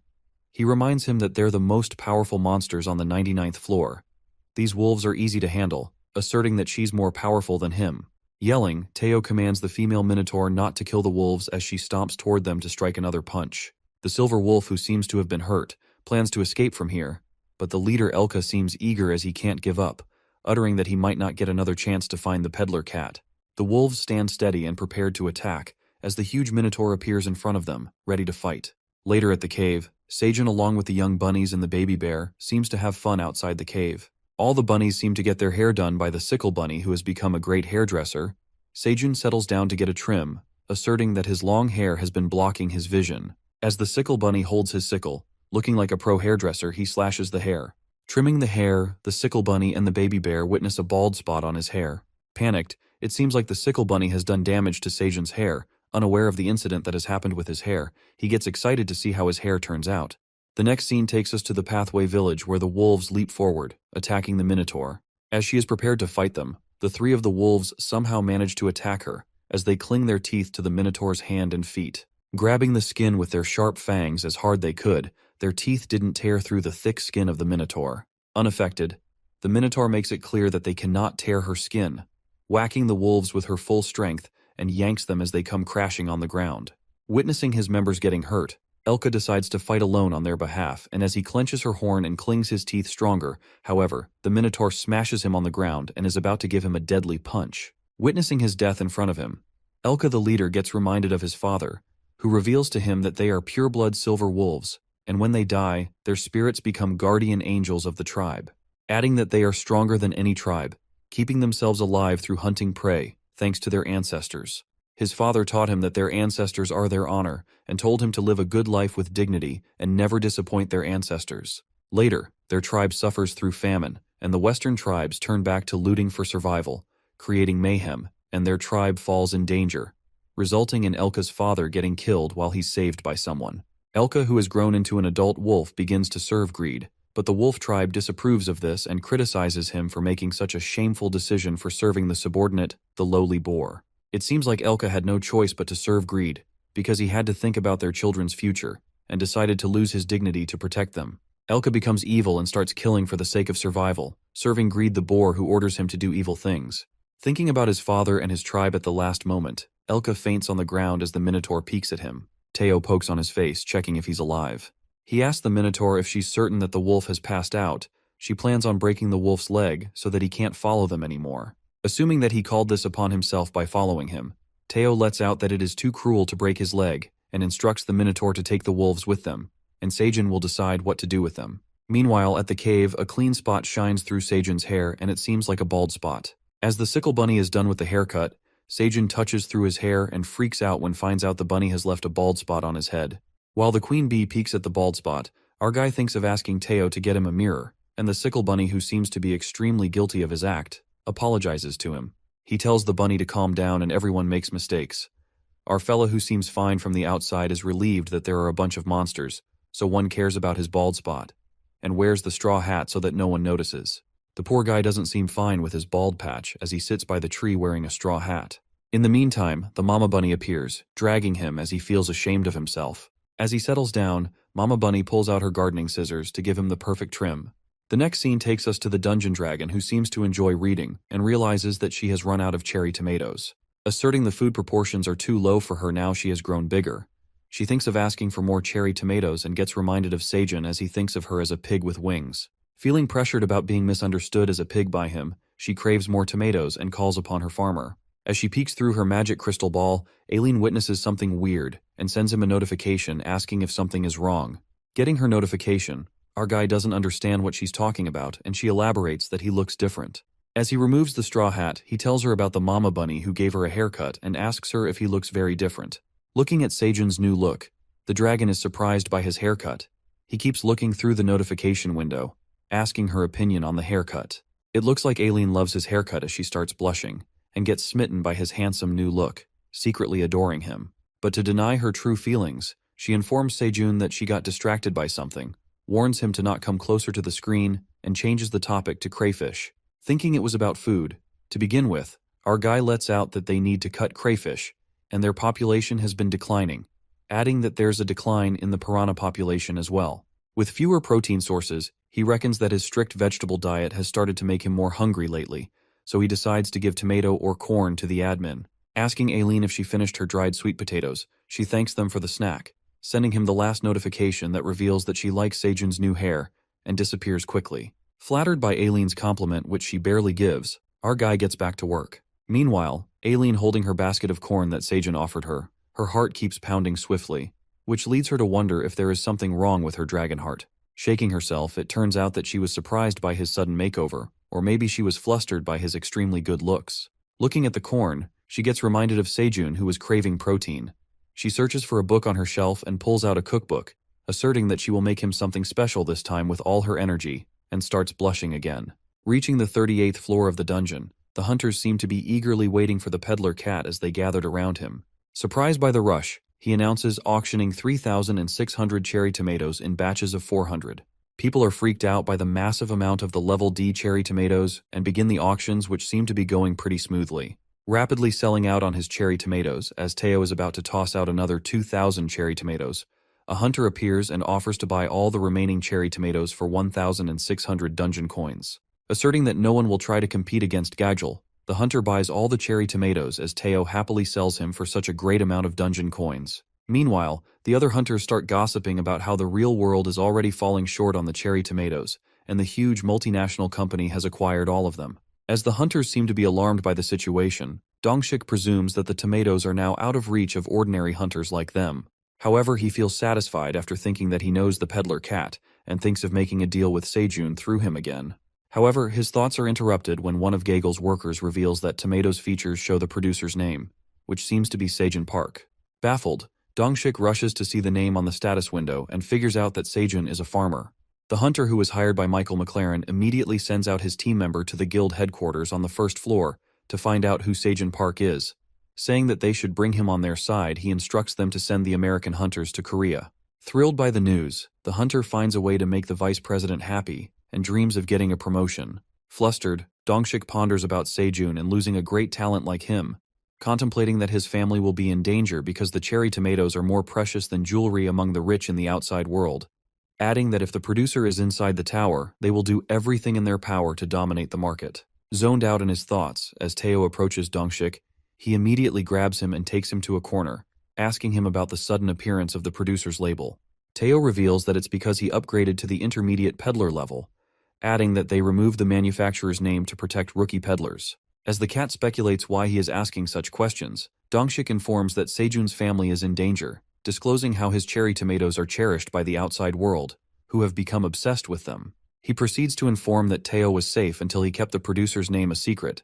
He reminds him that they're the most powerful monsters on the 99th floor. These wolves are easy to handle, asserting that she's more powerful than him. Yelling, Teo commands the female Minotaur not to kill the wolves as she stomps toward them to strike another punch. The silver wolf, who seems to have been hurt, plans to escape from here, but the leader Elka seems eager as he can't give up, uttering that he might not get another chance to find the peddler cat. The wolves stand steady and prepared to attack, as the huge Minotaur appears in front of them, ready to fight. Later at the cave, Seijun, along with the young bunnies and the baby bear, seems to have fun outside the cave. All the bunnies seem to get their hair done by the sickle bunny, who has become a great hairdresser. Seijun settles down to get a trim, asserting that his long hair has been blocking his vision. As the sickle bunny holds his sickle, looking like a pro hairdresser, he slashes the hair. Trimming the hair, the sickle bunny and the baby bear witness a bald spot on his hair. Panicked, it seems like the sickle bunny has done damage to Seijun's hair. Unaware of the incident that has happened with his hair, he gets excited to see how his hair turns out. The next scene takes us to the pathway village, where the wolves leap forward, attacking the Minotaur. As she is prepared to fight them, the three of the wolves somehow manage to attack her, as they cling their teeth to the Minotaur's hand and feet. Grabbing the skin with their sharp fangs as hard they could, their teeth didn't tear through the thick skin of the Minotaur. Unaffected, the Minotaur makes it clear that they cannot tear her skin, whacking the wolves with her full strength and yanks them as they come crashing on the ground. Witnessing his members getting hurt, Elka decides to fight alone on their behalf, and as he clenches her horn and clings his teeth stronger, however, the Minotaur smashes him on the ground and is about to give him a deadly punch. Witnessing his death in front of him, Elka the leader gets reminded of his father, who reveals to him that they are pure-blood silver wolves, and when they die, their spirits become guardian angels of the tribe, adding that they are stronger than any tribe, keeping themselves alive through hunting prey, thanks to their ancestors. His father taught him that their ancestors are their honor and told him to live a good life with dignity and never disappoint their ancestors. Later, their tribe suffers through famine, and the Western tribes turn back to looting for survival, creating mayhem, and their tribe falls in danger, resulting in Elka's father getting killed while he's saved by someone. Elka, who has grown into an adult wolf, begins to serve greed, but the wolf tribe disapproves of this and criticizes him for making such a shameful decision for serving the subordinate, the lowly boar. It seems like Elka had no choice but to serve greed, because he had to think about their children's future, and decided to lose his dignity to protect them. Elka becomes evil and starts killing for the sake of survival, serving Greed the boar, who orders him to do evil things. Thinking about his father and his tribe at the last moment, Elka faints on the ground as the Minotaur peeks at him. Teo pokes on his face, checking if he's alive. He asks the Minotaur if she's certain that the wolf has passed out. She plans on breaking the wolf's leg so that he can't follow them anymore. Assuming that he called this upon himself by following him, Teo lets out that it is too cruel to break his leg and instructs the Minotaur to take the wolves with them, and Seijun will decide what to do with them. Meanwhile, at the cave, a clean spot shines through Seijun's hair and it seems like a bald spot. As the sickle bunny is done with the haircut, Seijun touches through his hair and freaks out when finds out the bunny has left a bald spot on his head. While the queen bee peeks at the bald spot, our guy thinks of asking Teo to get him a mirror, and the sickle bunny, who seems to be extremely guilty of his act, apologizes to him. He tells the bunny to calm down and everyone makes mistakes. Our fella, who seems fine from the outside, is relieved that there are a bunch of monsters, so one cares about his bald spot, and wears the straw hat so that no one notices. The poor guy doesn't seem fine with his bald patch as he sits by the tree wearing a straw hat. In the meantime, the mama bunny appears, dragging him as he feels ashamed of himself. As he settles down, Mama Bunny pulls out her gardening scissors to give him the perfect trim. The next scene takes us to the dungeon dragon, who seems to enjoy reading and realizes that she has run out of cherry tomatoes. Asserting the food proportions are too low for her now she has grown bigger. She thinks of asking for more cherry tomatoes and gets reminded of Seijun as he thinks of her as a pig with wings. Feeling pressured about being misunderstood as a pig by him, she craves more tomatoes and calls upon her farmer. As she peeks through her magic crystal ball, Aileen witnesses something weird and sends him a notification asking if something is wrong. Getting her notification, our guy doesn't understand what she's talking about, and she elaborates that he looks different. As he removes the straw hat, he tells her about the mama bunny who gave her a haircut and asks her if he looks very different. Looking at Seijun's new look, the dragon is surprised by his haircut. He keeps looking through the notification window, asking her opinion on the haircut. It looks like Aileen loves his haircut as she starts blushing and gets smitten by his handsome new look, secretly adoring him. But to deny her true feelings, she informs Seijun that she got distracted by something, warns him to not come closer to the screen, and changes the topic to crayfish. Thinking it was about food, to begin with, our guy lets out that they need to cut crayfish, and their population has been declining, adding that there's a decline in the piranha population as well. With fewer protein sources, he reckons that his strict vegetable diet has started to make him more hungry lately, so he decides to give tomato or corn to the admin. Asking Aileen if she finished her dried sweet potatoes, she thanks them for the snack, sending him the last notification that reveals that she likes Seijun's new hair, and disappears quickly. Flattered by Aileen's compliment, which she barely gives, our guy gets back to work. Meanwhile, Aileen holding her basket of corn that Seijun offered her, her heart keeps pounding swiftly, which leads her to wonder if there is something wrong with her dragon heart. Shaking herself, it turns out that she was surprised by his sudden makeover, or maybe she was flustered by his extremely good looks. Looking at the corn, she gets reminded of Seijun, who was craving protein. She searches for a book on her shelf and pulls out a cookbook, asserting that she will make him something special this time with all her energy, and starts blushing again. Reaching the 38th floor of the dungeon, the hunters seem to be eagerly waiting for the peddler cat as they gathered around him. Surprised by the rush, he announces auctioning 3,600 cherry tomatoes in batches of 400. People are freaked out by the massive amount of the level D cherry tomatoes and begin the auctions, which seem to be going pretty smoothly. Rapidly selling out on his cherry tomatoes, as Teo is about to toss out another 2,000 cherry tomatoes, a hunter appears and offers to buy all the remaining cherry tomatoes for 1,600 dungeon coins. Asserting that no one will try to compete against Gagel, the hunter buys all the cherry tomatoes as Teo happily sells him for such a great amount of dungeon coins. Meanwhile, the other hunters start gossiping about how the real world is already falling short on the cherry tomatoes, and the huge multinational company has acquired all of them. As the hunters seem to be alarmed by the situation, Dongshik presumes that the tomatoes are now out of reach of ordinary hunters like them. However, he feels satisfied after thinking that he knows the peddler cat, and thinks of making a deal with Seijun through him again. However, his thoughts are interrupted when one of Gagel's workers reveals that tomatoes' features show the producer's name, which seems to be Seijun Park. Baffled, Dongshik rushes to see the name on the status window and figures out that Seijun is a farmer. The hunter, who was hired by Michael McLaren, immediately sends out his team member to the guild headquarters on the first floor to find out who Seijun Park is. Saying that they should bring him on their side, he instructs them to send the American hunters to Korea. Thrilled by the news, the hunter finds a way to make the vice president happy and dreams of getting a promotion. Flustered, Dongshik ponders about Seijun and losing a great talent like him, contemplating that his family will be in danger because the cherry tomatoes are more precious than jewelry among the rich in the outside world, adding that if the producer is inside the tower, they will do everything in their power to dominate the market. Zoned out in his thoughts, as Teo approaches Dongshik, he immediately grabs him and takes him to a corner, asking him about the sudden appearance of the producer's label. Teo reveals that it's because he upgraded to the intermediate peddler level, adding that they removed the manufacturer's name to protect rookie peddlers. As the cat speculates why he is asking such questions, Dongshik informs that Sejun's family is in danger, disclosing how his cherry tomatoes are cherished by the outside world, who have become obsessed with them. He proceeds to inform that Teo was safe until he kept the producer's name a secret.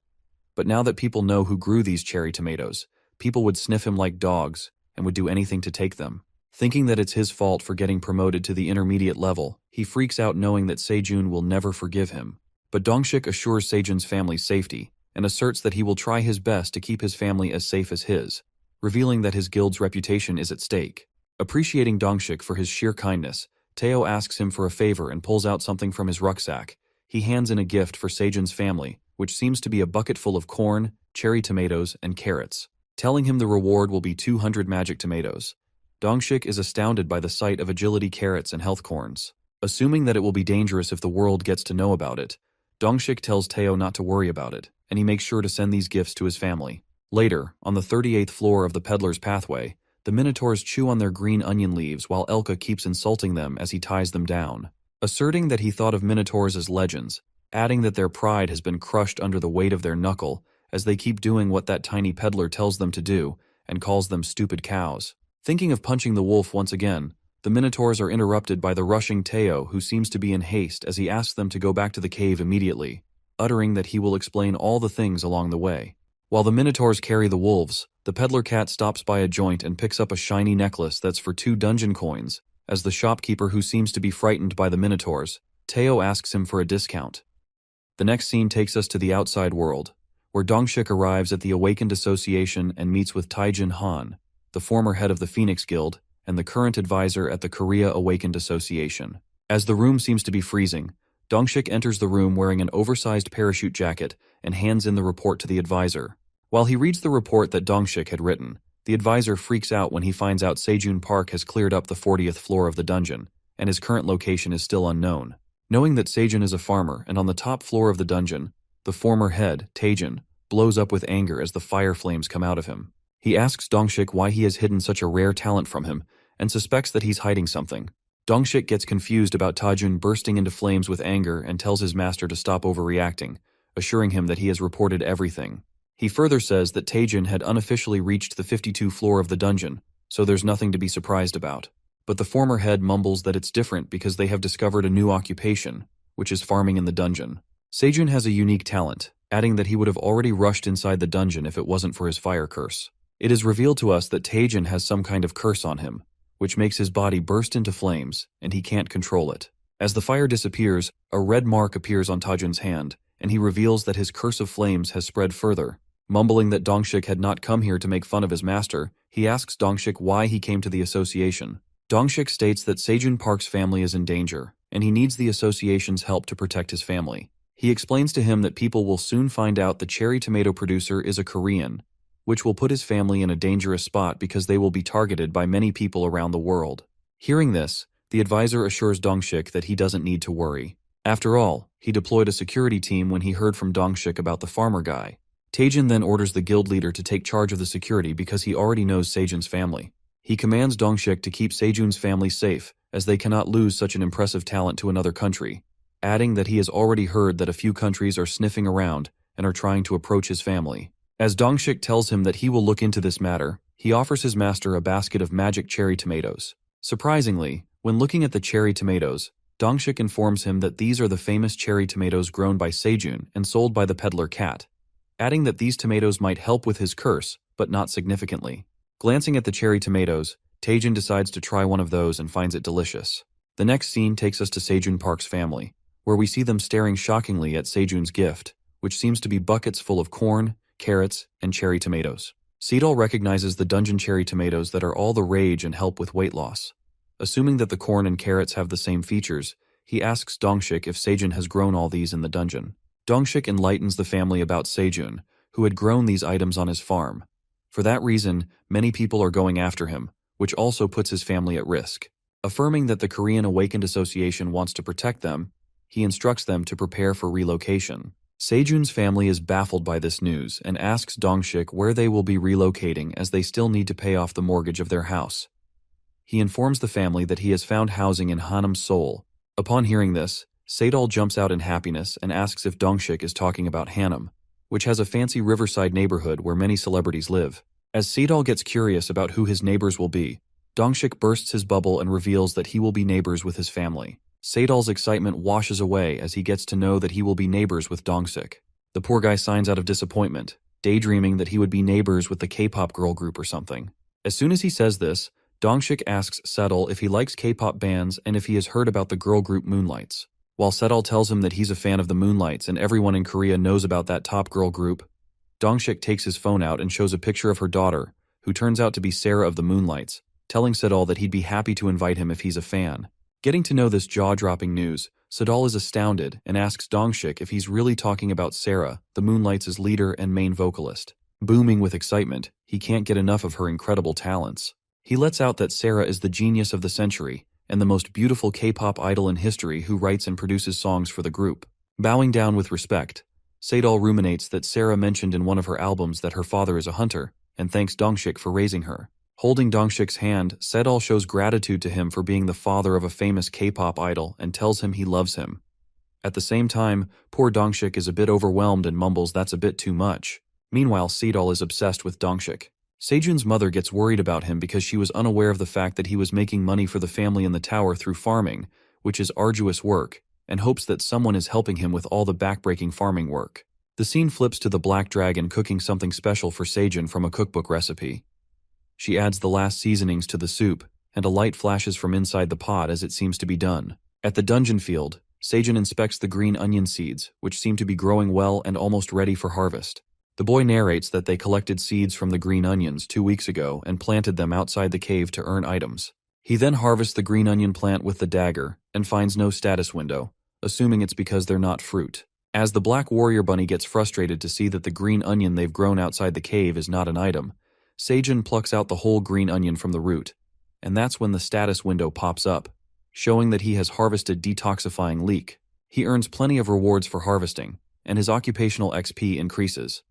But now that people know who grew these cherry tomatoes, people would sniff him like dogs and would do anything to take them. Thinking that it's his fault for getting promoted to the intermediate level, he freaks out knowing that Sejun will never forgive him. But Dongshik assures Sejun's family's safety and asserts that he will try his best to keep his family as safe as his, revealing that his guild's reputation is at stake. Appreciating Dongshik for his sheer kindness, Teo asks him for a favor and pulls out something from his rucksack. He hands in a gift for Sejun's family, which seems to be a bucket full of corn, cherry tomatoes, and carrots, telling him the reward will be 200 magic tomatoes. Dongshik is astounded by the sight of agility carrots and health corns. Assuming that it will be dangerous if the world gets to know about it, Dongshik tells Teo not to worry about it, and he makes sure to send these gifts to his family. Later, on the 38th floor of the peddler's pathway, the minotaurs chew on their green onion leaves while Elka keeps insulting them as he ties them down, asserting that he thought of minotaurs as legends, adding that their pride has been crushed under the weight of their knuckle as they keep doing what that tiny peddler tells them to do and calls them stupid cows. Thinking of punching the wolf once again, the minotaurs are interrupted by the rushing Teo, who seems to be in haste as he asks them to go back to the cave immediately, uttering that he will explain all the things along the way. While the minotaurs carry the wolves, the peddler cat stops by a joint and picks up a shiny necklace that's for 2 dungeon coins. As the shopkeeper, who seems to be frightened by the minotaurs, Teo asks him for a discount. The next scene takes us to the outside world, where Dongshik arrives at the Awakened Association and meets with Taijin Han, the former head of the Phoenix Guild and the current advisor at the Korea Awakened Association. As the room seems to be freezing, Dongshik enters the room wearing an oversized parachute jacket and hands in the report to the advisor. While he reads the report that Dongshik had written, the advisor freaks out when he finds out Sejun Park has cleared up the 40th floor of the dungeon, and his current location is still unknown. Knowing that Sejun is a farmer and on the top floor of the dungeon, the former head, Taejin, blows up with anger as the fire flames come out of him. He asks Dongshik why he has hidden such a rare talent from him and suspects that he's hiding something. Dongshik gets confused about Taejin bursting into flames with anger and tells his master to stop overreacting, assuring him that he has reported everything. He further says that Taejin had unofficially reached the 52nd floor of the dungeon, so there's nothing to be surprised about. But the former head mumbles that it's different because they have discovered a new occupation, which is farming in the dungeon. Sejun has a unique talent, adding that he would have already rushed inside the dungeon if it wasn't for his fire curse. It is revealed to us that Taejin has some kind of curse on him, which makes his body burst into flames, and he can't control it. As the fire disappears, a red mark appears on Taejin's hand, and he reveals that his curse of flames has spread further. Mumbling that Dongshik had not come here to make fun of his master, he asks Dongshik why he came to the association. Dongshik states that Sejun Park's family is in danger, and he needs the association's help to protect his family. He explains to him that people will soon find out the cherry tomato producer is a Korean, which will put his family in a dangerous spot because they will be targeted by many people around the world. Hearing this, the advisor assures Dongshik that he doesn't need to worry. After all, he deployed a security team when he heard from Dongshik about the farmer guy. Taejin then orders the guild leader to take charge of the security because he already knows Sejun's family. He commands Dongshik to keep Sejun's family safe, as they cannot lose such an impressive talent to another country, adding that he has already heard that a few countries are sniffing around and are trying to approach his family. As Dongshik tells him that he will look into this matter, he offers his master a basket of magic cherry tomatoes. Surprisingly, when looking at the cherry tomatoes, Dongshik informs him that these are the famous cherry tomatoes grown by Sejun and sold by the peddler cat, adding that these tomatoes might help with his curse, but not significantly. Glancing at the cherry tomatoes, Taejin decides to try one of those and finds it delicious. The next scene takes us to Sejun Park's family, where we see them staring shockingly at Sejun's gift, which seems to be buckets full of corn, carrots, and cherry tomatoes. Seedal recognizes the dungeon cherry tomatoes that are all the rage and help with weight loss. Assuming that the corn and carrots have the same features, he asks Dongshik if Sejun has grown all these in the dungeon. Dongshik enlightens the family about Sejun, who had grown these items on his farm. For that reason, many people are going after him, which also puts his family at risk. Affirming that the Korean Awakened Association wants to protect them, he instructs them to prepare for relocation. Sejun's family is baffled by this news and asks Dongshik where they will be relocating as they still need to pay off the mortgage of their house. He informs the family that he has found housing in Hanam, Seoul. Upon hearing this, Sedol jumps out in happiness and asks if Dongshik is talking about Hanam, which has a fancy riverside neighborhood where many celebrities live. As Sedol gets curious about who his neighbors will be, Dongshik bursts his bubble and reveals that he will be neighbors with his family. Sedol's excitement washes away as he gets to know that he will be neighbors with Dongshik. The poor guy signs out of disappointment, daydreaming that he would be neighbors with the K-pop girl group or something. As soon as he says this, Dongshik asks Sedol if he likes K-pop bands and if he has heard about the girl group Moonlights. While Sedol tells him that he's a fan of the Moonlights and everyone in Korea knows about that top girl group, Dongshik takes his phone out and shows a picture of her daughter, who turns out to be Sarah of the Moonlights, telling Sedol that he'd be happy to invite him if he's a fan. Getting to know this jaw-dropping news, Sedol is astounded and asks Dongshik if he's really talking about Sarah, the Moonlights' leader and main vocalist. Booming with excitement, he can't get enough of her incredible talents. He lets out that Sarah is the genius of the century and the most beautiful K-pop idol in history who writes and produces songs for the group. Bowing down with respect, Sedol ruminates that Sarah mentioned in one of her albums that her father is a hunter and thanks Dongshik for raising her. Holding Dongshik's hand, Sedol shows gratitude to him for being the father of a famous K-pop idol and tells him he loves him. At the same time, poor Dongshik is a bit overwhelmed and mumbles that's a bit too much. Meanwhile, Sedol is obsessed with Dongshik. Sejun's mother gets worried about him because she was unaware of the fact that he was making money for the family in the tower through farming, which is arduous work, and hopes that someone is helping him with all the backbreaking farming work. The scene flips to the Black Dragon cooking something special for Sejun from a cookbook recipe. She adds the last seasonings to the soup, and a light flashes from inside the pot as it seems to be done. At the dungeon field, Sejun inspects the green onion seeds, which seem to be growing well and almost ready for harvest. The boy narrates that they collected seeds from the green onions 2 weeks ago and planted them outside the cave to earn items. He then harvests the green onion plant with the dagger and finds no status window, assuming it's because they're not fruit. As the Black Warrior Bunny gets frustrated to see that the green onion they've grown outside the cave is not an item, Sejun plucks out the whole green onion from the root, and that's when the status window pops up, showing that he has harvested detoxifying leek. He earns plenty of rewards for harvesting, and his occupational XP increases.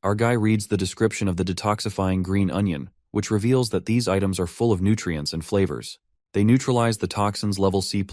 Our guy reads the description of the detoxifying green onion, which reveals that these items are full of nutrients and flavors. They neutralize the toxins level C+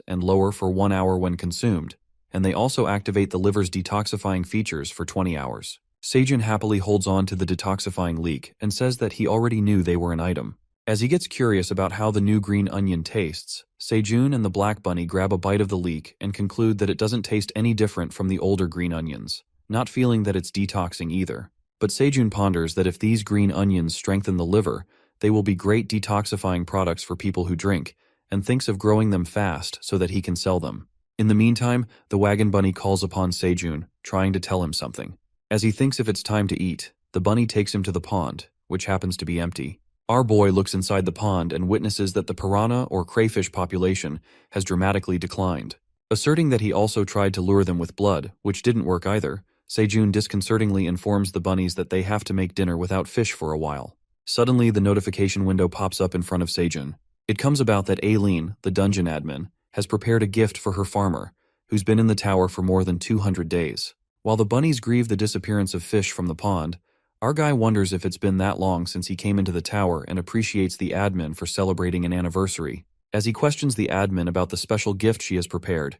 and lower for 1 hour when consumed, and they also activate the liver's detoxifying features for 20 hours. Sejun happily holds on to the detoxifying leek and says that he already knew they were an item. As he gets curious about how the new green onion tastes, Sejun and the Black Bunny grab a bite of the leek and conclude that it doesn't taste any different from the older green onions, not feeling that it's detoxing either. But Sejun ponders that if these green onions strengthen the liver, they will be great detoxifying products for people who drink, and thinks of growing them fast so that he can sell them. In the meantime, the wagon bunny calls upon Sejun, trying to tell him something. As he thinks if it's time to eat, the bunny takes him to the pond, which happens to be empty. Our boy looks inside the pond and witnesses that the piranha or crayfish population has dramatically declined. Asserting that he also tried to lure them with blood, which didn't work either, Sejun disconcertingly informs the bunnies that they have to make dinner without fish for a while. Suddenly, the notification window pops up in front of Sejun. It comes about that Aileen, the dungeon admin, has prepared a gift for her farmer, who's been in the tower for more than 200 days. While the bunnies grieve the disappearance of fish from the pond, our guy wonders if it's been that long since he came into the tower and appreciates the admin for celebrating an anniversary. As he questions the admin about the special gift she has prepared,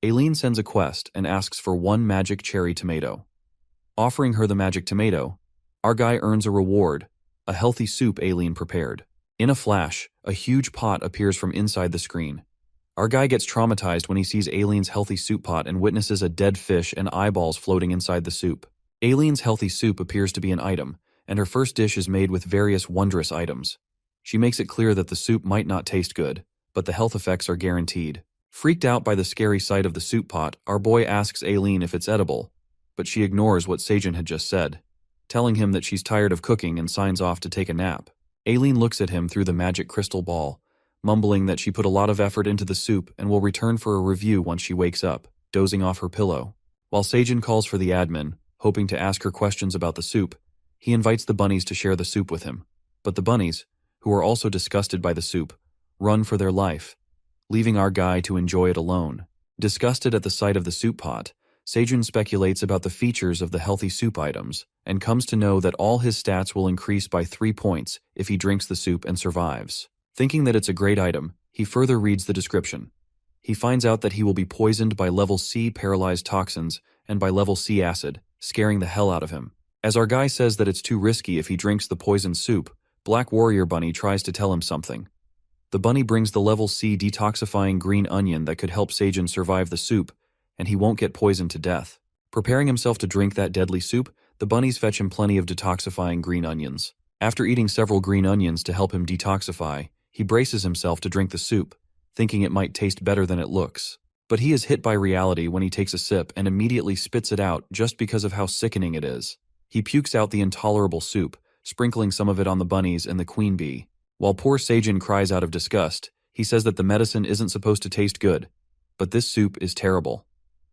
Aileen sends a quest and asks for 1 magic cherry tomato. Offering her the magic tomato, our guy earns a reward, a healthy soup Aileen prepared. In a flash, a huge pot appears from inside the screen. Our guy gets traumatized when he sees Aileen's healthy soup pot and witnesses a dead fish and eyeballs floating inside the soup. Aileen's healthy soup appears to be an item, and her first dish is made with various wondrous items. She makes it clear that the soup might not taste good, but the health effects are guaranteed. Freaked out by the scary sight of the soup pot, our boy asks Aileen if it's edible, but she ignores what Sejun had just said, telling him that she's tired of cooking and signs off to take a nap. Aileen looks at him through the magic crystal ball, mumbling that she put a lot of effort into the soup and will return for a review once she wakes up, dozing off her pillow. While Sejun calls for the admin, hoping to ask her questions about the soup, he invites the bunnies to share the soup with him. But the bunnies, who are also disgusted by the soup, run for their life, leaving our guy to enjoy it alone. Disgusted at the sight of the soup pot, Sejun speculates about the features of the healthy soup items, and comes to know that all his stats will increase by 3 points if he drinks the soup and survives. Thinking that it's a great item, he further reads the description. He finds out that he will be poisoned by level C paralyzed toxins and by level C acid, scaring the hell out of him. As our guy says that it's too risky if he drinks the poisoned soup, Black Warrior Bunny tries to tell him something. The bunny brings the level C detoxifying green onion that could help Sejun survive the soup, and he won't get poisoned to death. Preparing himself to drink that deadly soup, the bunnies fetch him plenty of detoxifying green onions. After eating several green onions to help him detoxify, he braces himself to drink the soup, thinking it might taste better than it looks. But he is hit by reality when he takes a sip and immediately spits it out just because of how sickening it is. He pukes out the intolerable soup, sprinkling some of it on the bunnies and the queen bee. While poor Sejun cries out of disgust, he says that the medicine isn't supposed to taste good, but this soup is terrible.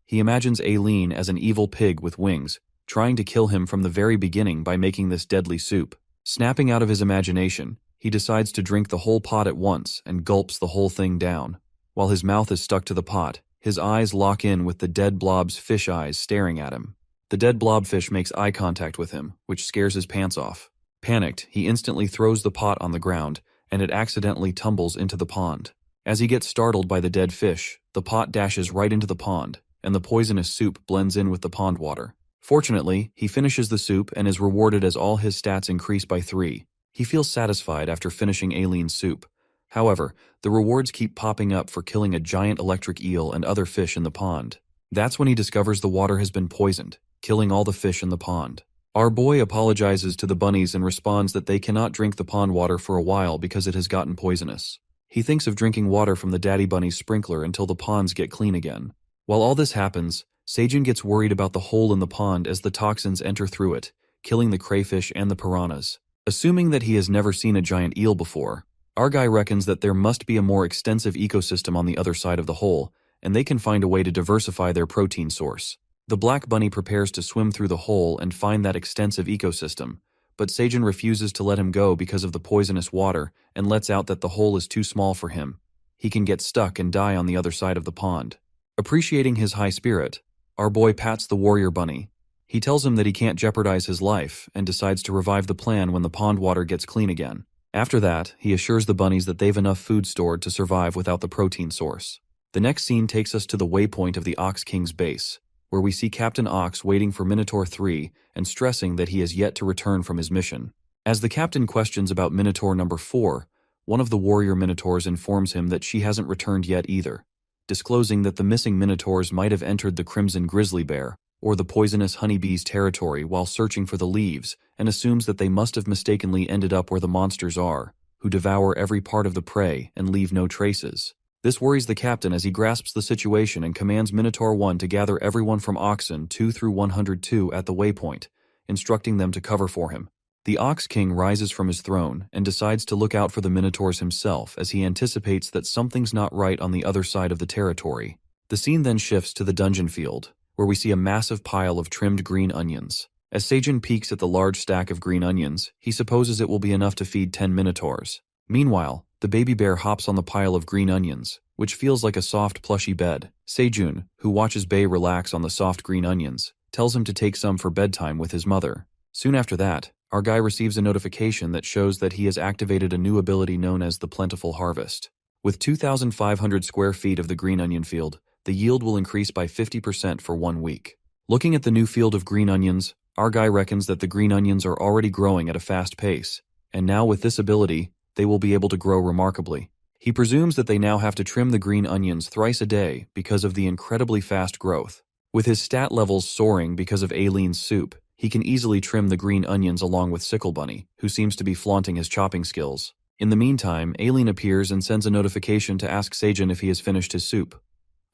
He imagines Aileen as an evil pig with wings, trying to kill him from the very beginning by making this deadly soup. Snapping out of his imagination, he decides to drink the whole pot at once and gulps the whole thing down. While his mouth is stuck to the pot, his eyes lock in with the dead blob's fish eyes staring at him. The dead blobfish makes eye contact with him, which scares his pants off. Panicked, he instantly throws the pot on the ground, and it accidentally tumbles into the pond. As he gets startled by the dead fish, the pot dashes right into the pond, and the poisonous soup blends in with the pond water. Fortunately, he finishes the soup and is rewarded as all his stats increase by 3. He feels satisfied after finishing Aileen's soup. However, the rewards keep popping up for killing a giant electric eel and other fish in the pond. That's when he discovers the water has been poisoned, killing all the fish in the pond. Our boy apologizes to the bunnies and responds that they cannot drink the pond water for a while because it has gotten poisonous. He thinks of drinking water from the daddy bunny's sprinkler until the ponds get clean again. While all this happens, Sejun gets worried about the hole in the pond as the toxins enter through it, killing the crayfish and the piranhas. Assuming that he has never seen a giant eel before, our guy reckons that there must be a more extensive ecosystem on the other side of the hole, and they can find a way to diversify their protein source. The black bunny prepares to swim through the hole and find that extensive ecosystem, but Sejun refuses to let him go because of the poisonous water and lets out that the hole is too small for him. He can get stuck and die on the other side of the pond. Appreciating his high spirit, our boy pats the warrior bunny. He tells him that he can't jeopardize his life and decides to revive the plan when the pond water gets clean again. After that, he assures the bunnies that they've enough food stored to survive without the protein source. The next scene takes us to the waypoint of the Ox King's base, where we see Captain Ox waiting for Minotaur 3 and stressing that he has yet to return from his mission. As the captain questions about Minotaur number 4, one of the warrior Minotaurs informs him that she hasn't returned yet either, disclosing that the missing Minotaurs might have entered the Crimson Grizzly Bear or the poisonous honeybee's territory while searching for the leaves, and assumes that they must have mistakenly ended up where the monsters are, who devour every part of the prey and leave no traces. This worries the captain as he grasps the situation and commands Minotaur 1 to gather everyone from Oxen 2 through 102 at the waypoint, instructing them to cover for him. The Ox King rises from his throne and decides to look out for the Minotaurs himself as he anticipates that something's not right on the other side of the territory. The scene then shifts to the dungeon field, where we see a massive pile of trimmed green onions. As Sejun peeks at the large stack of green onions, he supposes it will be enough to feed 10 Minotaurs. Meanwhile, the baby bear hops on the pile of green onions, which feels like a soft, plushy bed. Sejun, who watches Bae relax on the soft green onions, tells him to take some for bedtime with his mother. Soon after that, our guy receives a notification that shows that he has activated a new ability known as the Plentiful Harvest. With 2,500 square feet of the green onion field, the yield will increase by 50% for 1 week. Looking at the new field of green onions, our guy reckons that the green onions are already growing at a fast pace, and now with this ability, they will be able to grow remarkably. He presumes that they now have to trim the green onions thrice a day because of the incredibly fast growth. With his stat levels soaring because of Aileen's soup, he can easily trim the green onions along with Sickle Bunny, who seems to be flaunting his chopping skills. In the meantime, Aileen appears and sends a notification to ask Sejun if he has finished his soup.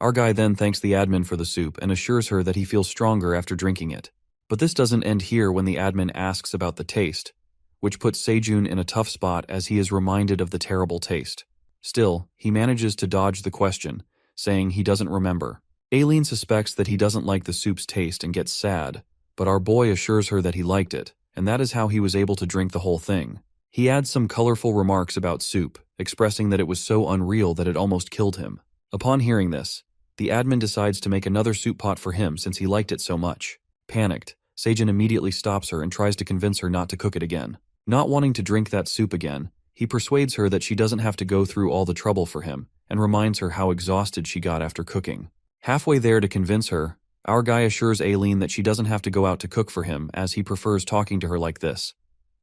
Our guy then thanks the admin for the soup and assures her that he feels stronger after drinking it. But this doesn't end here when the admin asks about the taste, which puts Sejun in a tough spot as he is reminded of the terrible taste. Still, he manages to dodge the question, saying he doesn't remember. Aileen suspects that he doesn't like the soup's taste and gets sad, but our boy assures her that he liked it, and that is how he was able to drink the whole thing. He adds some colorful remarks about soup, expressing that it was so unreal that it almost killed him. Upon hearing this, The admin decides to make another soup pot for him since he liked it so much. Panicked, Seijun immediately stops her and tries to convince her not to cook it again. Not wanting to drink that soup again, he persuades her that she doesn't have to go through all the trouble for him, and reminds her how exhausted she got after cooking. Halfway there to convince her, our guy assures Aileen that she doesn't have to go out to cook for him as he prefers talking to her like this,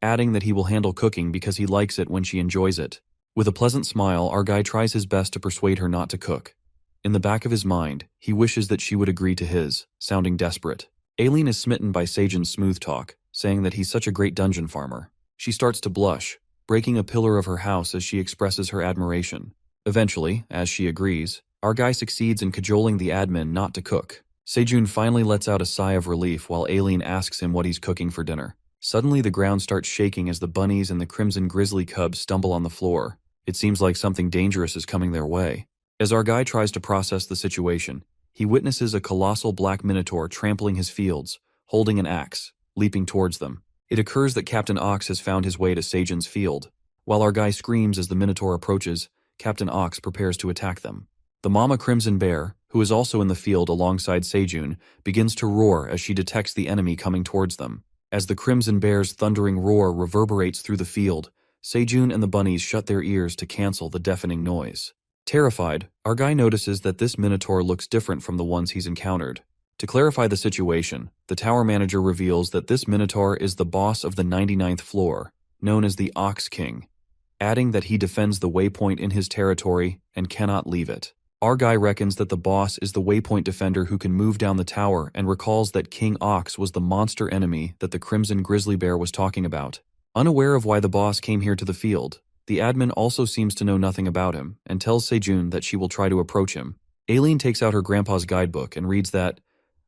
adding that he will handle cooking because he likes it when she enjoys it. With a pleasant smile, our guy tries his best to persuade her not to cook. In the back of his mind, he wishes that she would agree to his, sounding desperate. Aileen is smitten by Seijun's smooth talk, saying that he's such a great dungeon farmer. She starts to blush, breaking a pillar of her house as she expresses her admiration. Eventually, as she agrees, our guy succeeds in cajoling the admin not to cook. Seijun finally lets out a sigh of relief while Aileen asks him what he's cooking for dinner. Suddenly the ground starts shaking as the bunnies and the crimson grizzly cubs stumble on the floor. It seems like something dangerous is coming their way. As our guy tries to process the situation, he witnesses a colossal black minotaur trampling his fields, holding an axe, leaping towards them. It occurs that Captain Ox has found his way to Seijun's field. While our guy screams as the minotaur approaches, Captain Ox prepares to attack them. The mama crimson bear, who is also in the field alongside Seijun, begins to roar as she detects the enemy coming towards them. As the crimson bear's thundering roar reverberates through the field, Seijun and the bunnies shut their ears to cancel the deafening noise. Terrified, our guy notices that this minotaur looks different from the ones he's encountered. To clarify the situation, the tower manager reveals that this minotaur is the boss of the 99th floor, known as the Ox King, adding that he defends the waypoint in his territory and cannot leave it. Our guy reckons that the boss is the waypoint defender who can move down the tower and recalls that King Ox was the monster enemy that the crimson grizzly bear was talking about. Unaware of why the boss came here to the field, the admin also seems to know nothing about him and tells Seijun that she will try to approach him. Aileen takes out her grandpa's guidebook and reads that,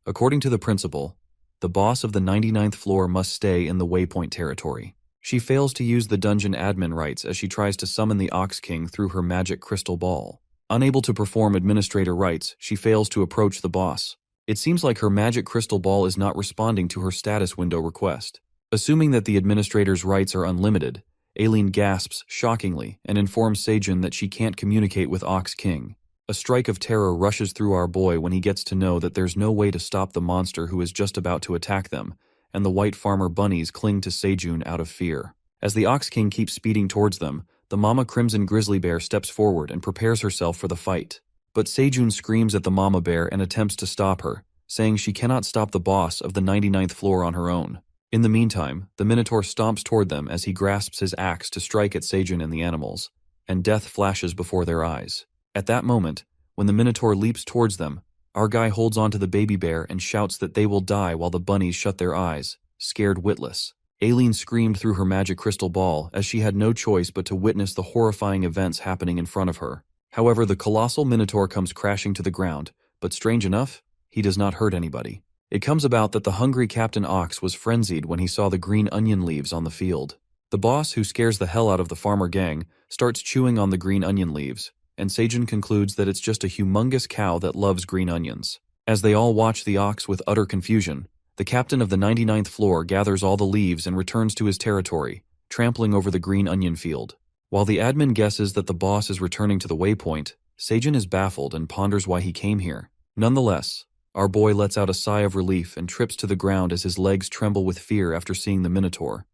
according to the principal, the boss of the 99th floor must stay in the waypoint territory. She fails to use the dungeon admin rights as she tries to summon the Ox King through her magic crystal ball. Unable to perform administrator rights, she fails to approach the boss. It seems like her magic crystal ball is not responding to her status window request. Assuming that the administrator's rights are unlimited, Aileen gasps shockingly and informs Seijun that she can't communicate with Ox King. A strike of terror rushes through our boy when he gets to know that there's no way to stop the monster who is just about to attack them, and the white farmer bunnies cling to Seijun out of fear. As the Ox King keeps speeding towards them, the mama crimson grizzly bear steps forward and prepares herself for the fight. But Seijun screams at the mama bear and attempts to stop her, saying she cannot stop the boss of the 99th floor on her own. In the meantime, the minotaur stomps toward them as he grasps his axe to strike at Seijun and the animals, and death flashes before their eyes. At that moment, when the minotaur leaps towards them, our guy holds onto the baby bear and shouts that they will die while the bunnies shut their eyes, scared witless. Aileen screamed through her magic crystal ball as she had no choice but to witness the horrifying events happening in front of her. However, the colossal minotaur comes crashing to the ground, but strange enough, he does not hurt anybody. It comes about that the hungry Captain Ox was frenzied when he saw the green onion leaves on the field. The boss, who scares the hell out of the farmer gang, starts chewing on the green onion leaves, and Seijun concludes that it's just a humongous cow that loves green onions. As they all watch the ox with utter confusion, the captain of the 99th floor gathers all the leaves and returns to his territory, trampling over the green onion field. While the admin guesses that the boss is returning to the waypoint, Seijun is baffled and ponders why he came here. Nonetheless, our boy lets out a sigh of relief and trips to the ground as his legs tremble with fear after seeing the minotaur,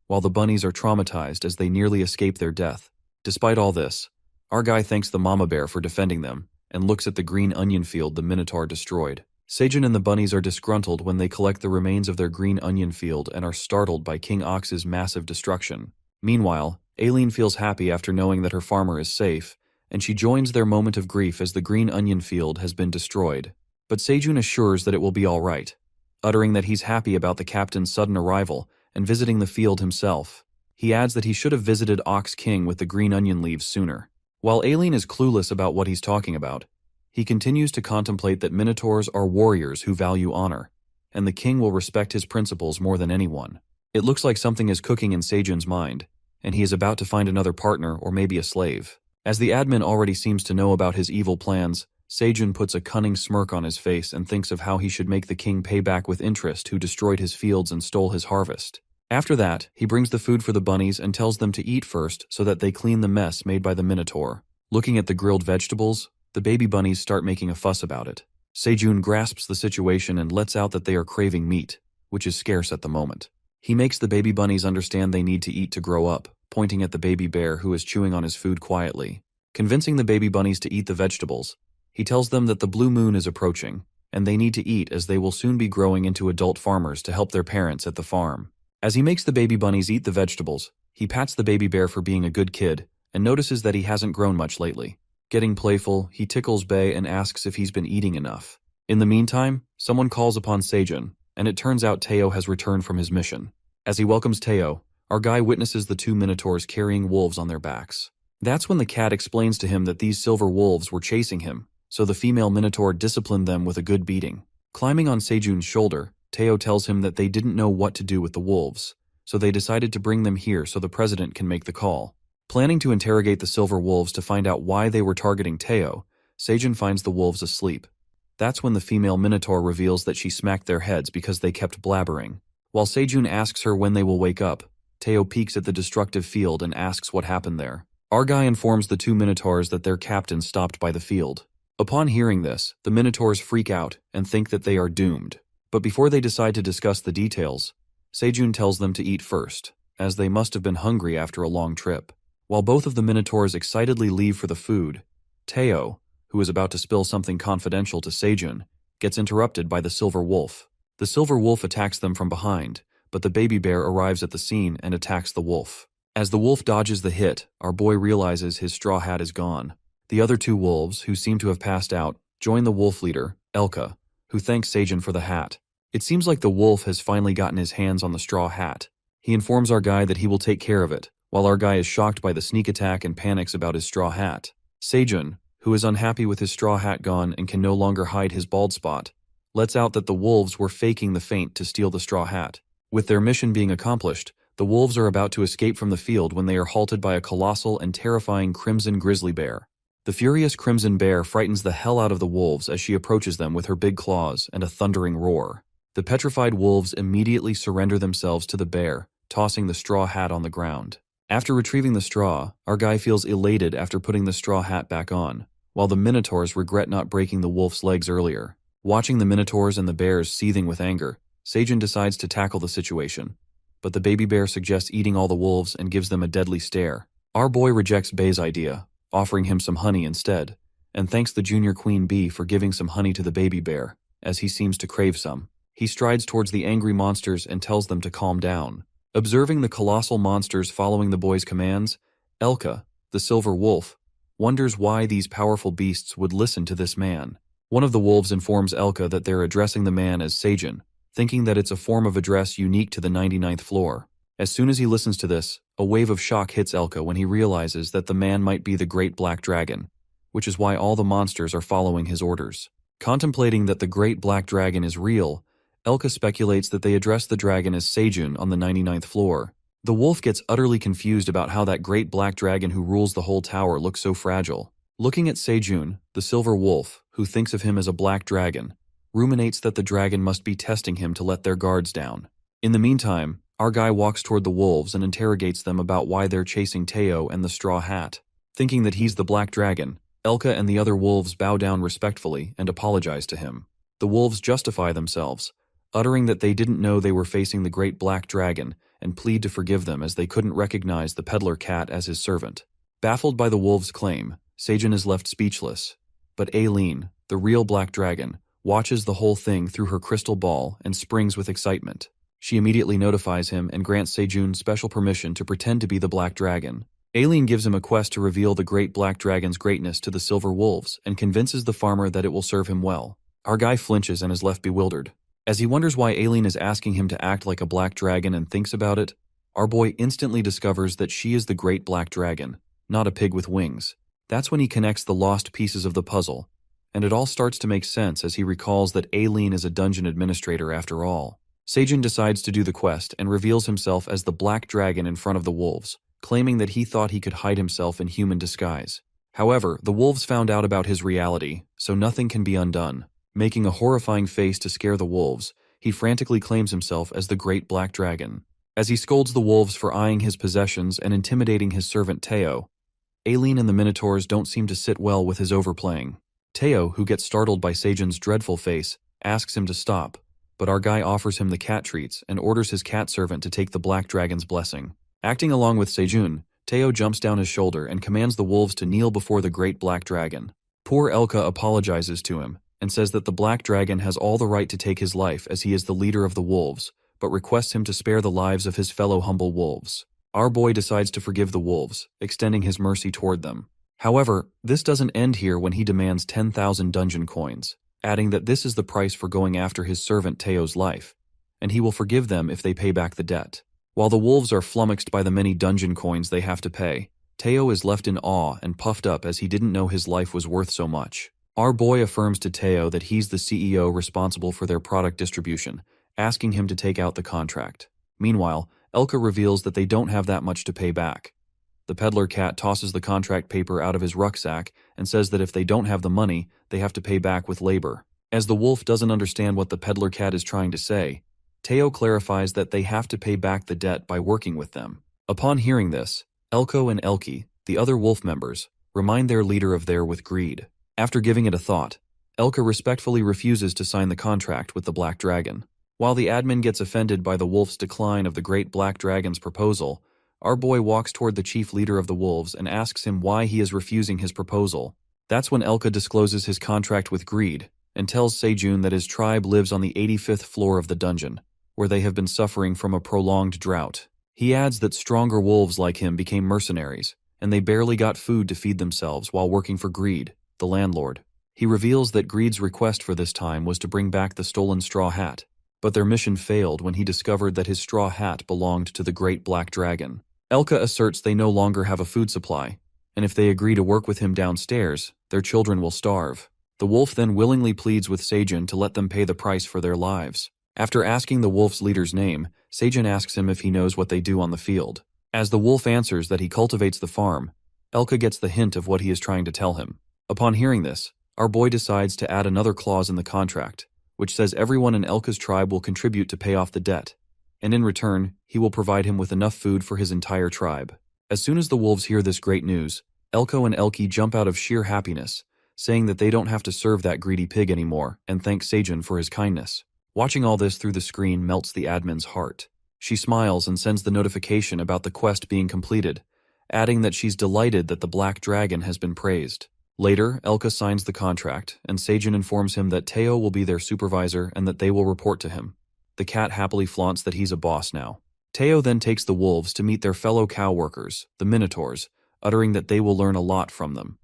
while the bunnies are traumatized as they nearly escape their death. Despite all this, our guy thanks the mama bear for defending them and looks at the green onion field the minotaur destroyed. Seijun and the bunnies are disgruntled when they collect the remains of their green onion field and are startled by King Ox's massive destruction. Meanwhile, Aileen feels happy after knowing that her farmer is safe, and she joins their moment of grief as the green onion field has been destroyed. But Seijun assures that it will be all right, uttering that he's happy about the captain's sudden arrival and visiting the field himself. He adds that he should have visited Ox King with the green onion leaves sooner. While Aileen is clueless about what he's talking about, he continues to contemplate that minotaurs are warriors who value honor, and the king will respect his principles more than anyone. It looks like something is cooking in Seijun's mind, and he is about to find another partner or maybe a slave. As the admin already seems to know about his evil plans, Seijun puts a cunning smirk on his face and thinks of how he should make the king pay back with interest who destroyed his fields and stole his harvest. After that, he brings the food for the bunnies and tells them to eat first so that they clean the mess made by the minotaur. Looking at the grilled vegetables, the baby bunnies start making a fuss about it. Sejun grasps the situation and lets out that they are craving meat, which is scarce at the moment. He makes the baby bunnies understand they need to eat to grow up, pointing at the baby bear who is chewing on his food quietly. Convincing the baby bunnies to eat the vegetables, he tells them that the blue moon is approaching, and they need to eat as they will soon be growing into adult farmers to help their parents at the farm. As he makes the baby bunnies eat the vegetables, he pats the baby bear for being a good kid and notices that he hasn't grown much lately. Getting playful, he tickles Bae and asks if he's been eating enough. In the meantime, someone calls upon Sejun, and it turns out Teo has returned from his mission. As he welcomes Teo, our guy witnesses the two minotaurs carrying wolves on their backs. That's when the cat explains to him that these silver wolves were chasing him, so the female minotaur disciplined them with a good beating. Climbing on Sejun's shoulder, Teo tells him that they didn't know what to do with the wolves, so they decided to bring them here so the president can make the call. Planning to interrogate the silver wolves to find out why they were targeting Teo, Sejun finds the wolves asleep. That's when the female minotaur reveals that she smacked their heads because they kept blabbering. While Sejun asks her when they will wake up, Teo peeks at the destructive field and asks what happened there. Our guy informs the two minotaurs that their captain stopped by the field. Upon hearing this, the minotaurs freak out and think that they are doomed. But before they decide to discuss the details, Sejun tells them to eat first, as they must have been hungry after a long trip. While both of the minotaurs excitedly leave for the food, Teo, who is about to spill something confidential to Sejun, gets interrupted by the silver wolf. The silver wolf attacks them from behind, but the baby bear arrives at the scene and attacks the wolf. As the wolf dodges the hit, our boy realizes his straw hat is gone. The other two wolves, who seem to have passed out, join the wolf leader, Elka, who thanks Sejun for the hat. It seems like the wolf has finally gotten his hands on the straw hat. He informs our guy that he will take care of it, while our guy is shocked by the sneak attack and panics about his straw hat. Sejun, who is unhappy with his straw hat gone and can no longer hide his bald spot, lets out that the wolves were faking the feint to steal the straw hat. With their mission being accomplished, the wolves are about to escape from the field when they are halted by a colossal and terrifying crimson grizzly bear. The furious crimson bear frightens the hell out of the wolves as she approaches them with her big claws and a thundering roar. The petrified wolves immediately surrender themselves to the bear, tossing the straw hat on the ground. After retrieving the straw, our guy feels elated after putting the straw hat back on, while the minotaurs regret not breaking the wolf's legs earlier. Watching the minotaurs and the bears seething with anger, Sejun decides to tackle the situation, but the baby bear suggests eating all the wolves and gives them a deadly stare. Our boy rejects Bae's idea, offering him some honey instead, and thanks the junior queen bee for giving some honey to the baby bear, as he seems to crave some. He strides towards the angry monsters and tells them to calm down. Observing the colossal monsters following the boy's commands, Elka, the silver wolf, wonders why these powerful beasts would listen to this man. One of the wolves informs Elka that they're addressing the man as Sejun, thinking that it's a form of address unique to the 99th floor. As soon as he listens to this, a wave of shock hits Elka when he realizes that the man might be the Great Black Dragon, which is why all the monsters are following his orders. Contemplating that the Great Black Dragon is real, Elka speculates that they address the dragon as Sejun on the 99th floor. The wolf gets utterly confused about how that great black dragon who rules the whole tower looks so fragile. Looking at Sejun, the silver wolf, who thinks of him as a black dragon, ruminates that the dragon must be testing him to let their guards down. In the meantime, our guy walks toward the wolves and interrogates them about why they're chasing Teo and the straw hat. Thinking that he's the black dragon, Elka and the other wolves bow down respectfully and apologize to him. The wolves justify themselves, uttering that they didn't know they were facing the great black dragon and plead to forgive them as they couldn't recognize the peddler cat as his servant. Baffled by the wolves' claim, Sejun is left speechless, but Aileen, the real black dragon, watches the whole thing through her crystal ball and springs with excitement. She immediately notifies him and grants Sejun special permission to pretend to be the black dragon. Aileen gives him a quest to reveal the great black dragon's greatness to the silver wolves and convinces the farmer that it will serve him well. Our guy flinches and is left bewildered. As he wonders why Aileen is asking him to act like a black dragon and thinks about it, our boy instantly discovers that she is the great black dragon, not a pig with wings. That's when he connects the lost pieces of the puzzle, and it all starts to make sense as he recalls that Aileen is a dungeon administrator after all. Sejun decides to do the quest and reveals himself as the black dragon in front of the wolves, claiming that he thought he could hide himself in human disguise. However, the wolves found out about his reality, so nothing can be undone. Making a horrifying face to scare the wolves, he frantically claims himself as the Great Black Dragon. As he scolds the wolves for eyeing his possessions and intimidating his servant Teo, Aileen and the Minotaurs don't seem to sit well with his overplaying. Teo, who gets startled by Seijun's dreadful face, asks him to stop, but our guy offers him the cat treats and orders his cat servant to take the black dragon's blessing. Acting along with Seijun, Teo jumps down his shoulder and commands the wolves to kneel before the great black dragon. Poor Elka apologizes to him and says that the black dragon has all the right to take his life as he is the leader of the wolves, but requests him to spare the lives of his fellow humble wolves. Our boy decides to forgive the wolves, extending his mercy toward them. However, this doesn't end here when he demands 10,000 dungeon coins, adding that this is the price for going after his servant Teo's life, and he will forgive them if they pay back the debt. While the wolves are flummoxed by the many dungeon coins they have to pay, Teo is left in awe and puffed up as he didn't know his life was worth so much. Our boy affirms to Teo that he's the CEO responsible for their product distribution, asking him to take out the contract. Meanwhile, Elka reveals that they don't have that much to pay back. The peddler cat tosses the contract paper out of his rucksack and says that if they don't have the money, they have to pay back with labor. As the wolf doesn't understand what the peddler cat is trying to say, Teo clarifies that they have to pay back the debt by working with them. Upon hearing this, Elko and Elki, the other wolf members, remind their leader of their with greed. After giving it a thought, Elka respectfully refuses to sign the contract with the Black Dragon. While the admin gets offended by the wolf's decline of the great Black Dragon's proposal, our boy walks toward the chief leader of the wolves and asks him why he is refusing his proposal. That's when Elka discloses his contract with greed and tells Seijun that his tribe lives on the 85th floor of the dungeon, where they have been suffering from a prolonged drought. He adds that stronger wolves like him became mercenaries, and they barely got food to feed themselves while working for Greed, the landlord. He reveals that Greed's request for this time was to bring back the stolen straw hat, but their mission failed when he discovered that his straw hat belonged to the great Black Dragon. Elka asserts they no longer have a food supply, and if they agree to work with him downstairs, their children will starve. The wolf then willingly pleads with Seijun to let them pay the price for their lives. After asking the wolf's leader's name, Seijun asks him if he knows what they do on the field. As the wolf answers that he cultivates the farm, Elka gets the hint of what he is trying to tell him. Upon hearing this, our boy decides to add another clause in the contract, which says everyone in Elka's tribe will contribute to pay off the debt, and in return, he will provide him with enough food for his entire tribe. As soon as the wolves hear this great news, Elko and Elki jump out of sheer happiness, saying that they don't have to serve that greedy pig anymore, and thank Seijun for his kindness. Watching all this through the screen melts the admin's heart. She smiles and sends the notification about the quest being completed, adding that she's delighted that the Black Dragon has been praised. Later, Elka signs the contract, and Seijun informs him that Teo will be their supervisor and that they will report to him. The cat happily flaunts that he's a boss now. Teo then takes the wolves to meet their fellow cow workers, the Minotaurs, uttering that they will learn a lot from them.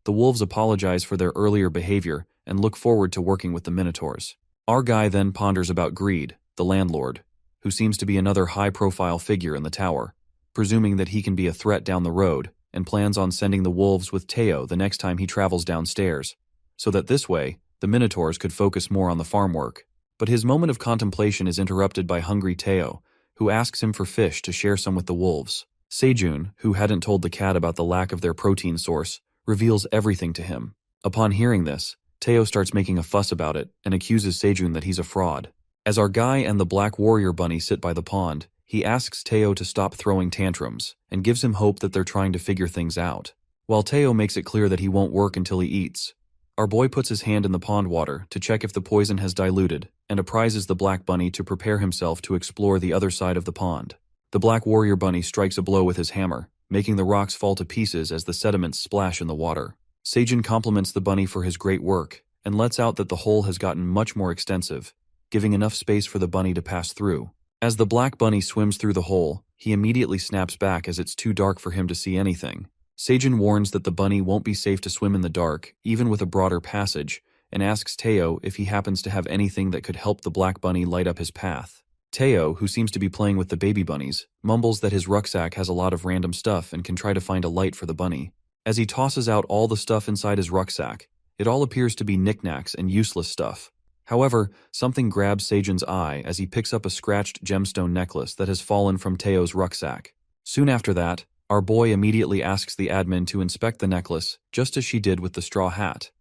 The wolves apologize for their earlier behavior and look forward to working with the Minotaurs. Our guy then ponders about Greed, the landlord, who seems to be another high-profile figure in the tower, presuming that he can be a threat down the road, and plans on sending the wolves with Teo the next time he travels downstairs, so that this way, the Minotaurs could focus more on the farm work. But his moment of contemplation is interrupted by hungry Teo, who asks him for fish to share some with the wolves. Seijun, who hadn't told the cat about the lack of their protein source, reveals everything to him. Upon hearing this, Teo starts making a fuss about it and accuses Seijun that he's a fraud. As our guy and the Black Warrior Bunny sit by the pond, he asks Teo to stop throwing tantrums and gives him hope that they're trying to figure things out. While Teo makes it clear that he won't work until he eats, our boy puts his hand in the pond water to check if the poison has diluted and apprises the Black Bunny to prepare himself to explore the other side of the pond. The Black Warrior Bunny strikes a blow with his hammer, making the rocks fall to pieces as the sediments splash in the water. Seijun compliments the bunny for his great work and lets out that the hole has gotten much more extensive, giving enough space for the bunny to pass through. As the Black Bunny swims through the hole, he immediately snaps back as it's too dark for him to see anything. Seijun warns that the bunny won't be safe to swim in the dark, even with a broader passage, and asks Teo if he happens to have anything that could help the Black Bunny light up his path. Teo, who seems to be playing with the baby bunnies, mumbles that his rucksack has a lot of random stuff and can try to find a light for the bunny. As he tosses out all the stuff inside his rucksack, it all appears to be knickknacks and useless stuff. However, something grabs Seijun's eye as he picks up a scratched gemstone necklace that has fallen from Teo's rucksack. Soon after that, our boy immediately asks the admin to inspect the necklace, just as she did with the straw hat.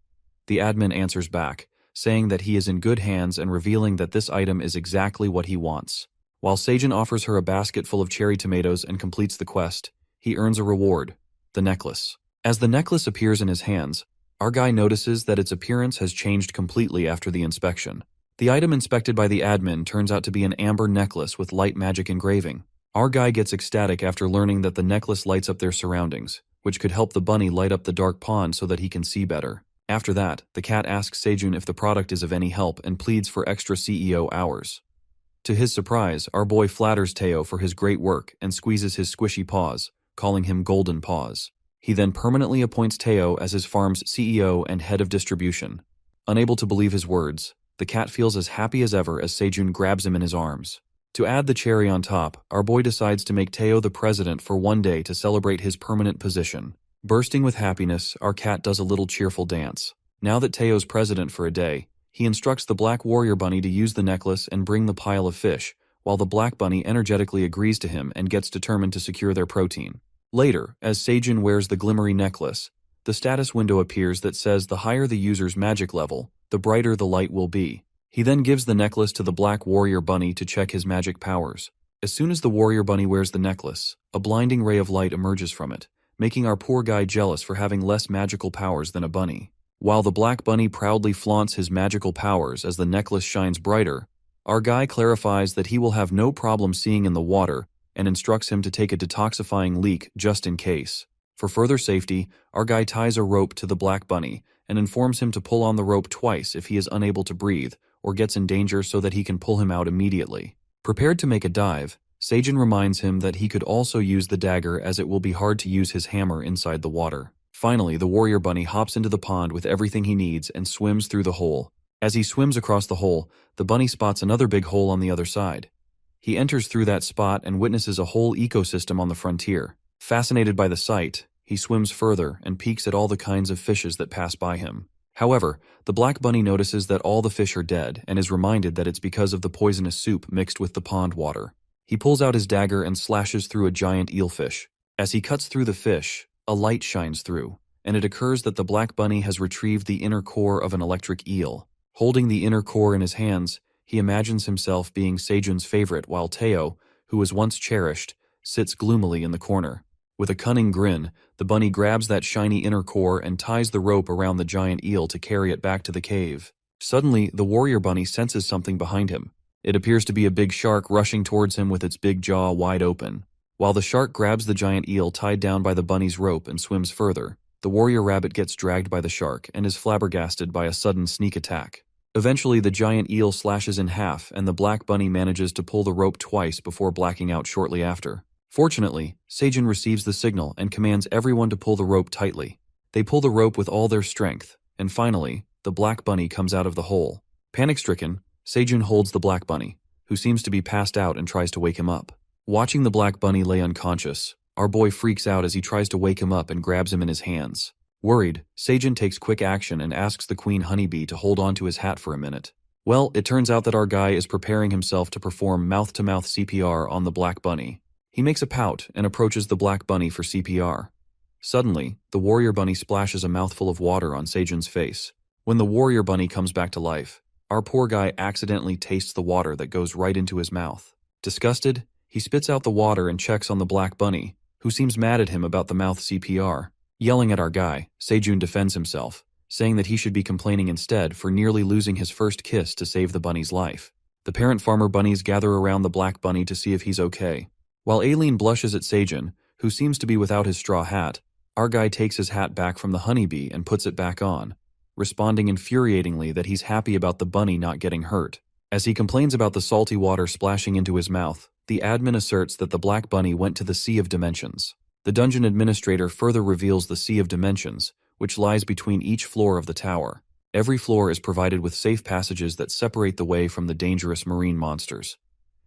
The admin answers back, saying that he is in good hands and revealing that this item is exactly what he wants. While Seijun offers her a basket full of cherry tomatoes and completes the quest, he earns a reward, the necklace. As the necklace appears in his hands, Our guy notices that its appearance has changed completely after the inspection. The item inspected by the admin turns out to be an amber necklace with light magic engraving. Our guy gets ecstatic after learning that the necklace lights up their surroundings, which could help the bunny light up the dark pond so that he can see better. After that, the cat asks Sejun if the product is of any help and pleads for extra CEO hours. To his surprise, our boy flatters Teo for his great work and squeezes his squishy paws, calling him Golden Paws. He then permanently appoints Teo as his farm's CEO and head of distribution. Unable to believe his words, the cat feels as happy as ever as Sejun grabs him in his arms. To add the cherry on top, our boy decides to make Teo the president for one day to celebrate his permanent position. Bursting with happiness, our cat does a little cheerful dance. Now that Teo's president for a day, he instructs the Black Warrior Bunny to use the necklace and bring the pile of fish, while the Black Bunny energetically agrees to him and gets determined to secure their protein. Later, as Sejun wears the glimmery necklace, the status window appears that says the higher the user's magic level, the brighter the light will be. He then gives the necklace to the Black Warrior Bunny to check his magic powers. As soon as the Warrior Bunny wears the necklace, a blinding ray of light emerges from it, making our poor guy jealous for having less magical powers than a bunny. While the Black Bunny proudly flaunts his magical powers as the necklace shines brighter, our guy clarifies that he will have no problem seeing in the water and instructs him to take a detoxifying leak just in case. For further safety, our guy ties a rope to the Black Bunny and informs him to pull on the rope twice if he is unable to breathe or gets in danger so that he can pull him out immediately. Prepared to make a dive, Sejun reminds him that he could also use the dagger as it will be hard to use his hammer inside the water. Finally, the Warrior Bunny hops into the pond with everything he needs and swims through the hole. As he swims across the hole, the bunny spots another big hole on the other side. He enters through that spot and witnesses a whole ecosystem on the frontier. Fascinated by the sight, he swims further and peeks at all the kinds of fishes that pass by him. However, the Black Bunny notices that all the fish are dead and is reminded that it's because of the poisonous soup mixed with the pond water. He pulls out his dagger and slashes through a giant eelfish. As he cuts through the fish, a light shines through, and it occurs that the Black Bunny has retrieved the inner core of an electric eel. Holding the inner core in his hands, he imagines himself being Sejun's favorite while Teo, who was once cherished, sits gloomily in the corner. With a cunning grin, the bunny grabs that shiny inner core and ties the rope around the giant eel to carry it back to the cave. Suddenly, the Warrior Bunny senses something behind him. It appears to be a big shark rushing towards him with its big jaw wide open. While the shark grabs the giant eel tied down by the bunny's rope and swims further, the warrior rabbit gets dragged by the shark and is flabbergasted by a sudden sneak attack. Eventually, the giant eel slashes in half and the Black Bunny manages to pull the rope twice before blacking out shortly after. Fortunately, Sejun receives the signal and commands everyone to pull the rope tightly. They pull the rope with all their strength, and finally, the Black Bunny comes out of the hole. Panic-stricken, Sejun holds the Black Bunny, who seems to be passed out and tries to wake him up. Watching the Black Bunny lay unconscious, our boy freaks out as he tries to wake him up and grabs him in his hands. Worried, Sejun takes quick action and asks the Queen Honeybee to hold on to his hat for a minute. Well, it turns out that our guy is preparing himself to perform mouth-to-mouth CPR on the Black Bunny. He makes a pout and approaches the Black Bunny for CPR. Suddenly, the Warrior Bunny splashes a mouthful of water on Sejun's face. When the Warrior Bunny comes back to life, our poor guy accidentally tastes the water that goes right into his mouth. Disgusted, he spits out the water and checks on the Black Bunny, who seems mad at him about the mouth CPR. Yelling at our guy, Sejun defends himself, saying that he should be complaining instead for nearly losing his first kiss to save the bunny's life. The parent farmer bunnies gather around the Black Bunny to see if he's okay. While Aileen blushes at Sejun, who seems to be without his straw hat, our guy takes his hat back from the honeybee and puts it back on, responding infuriatingly that he's happy about the bunny not getting hurt. As he complains about the salty water splashing into his mouth, the admin asserts that the Black Bunny went to the Sea of Dimensions. The dungeon administrator further reveals the Sea of Dimensions, which lies between each floor of the tower. Every floor is provided with safe passages that separate the way from the dangerous marine monsters.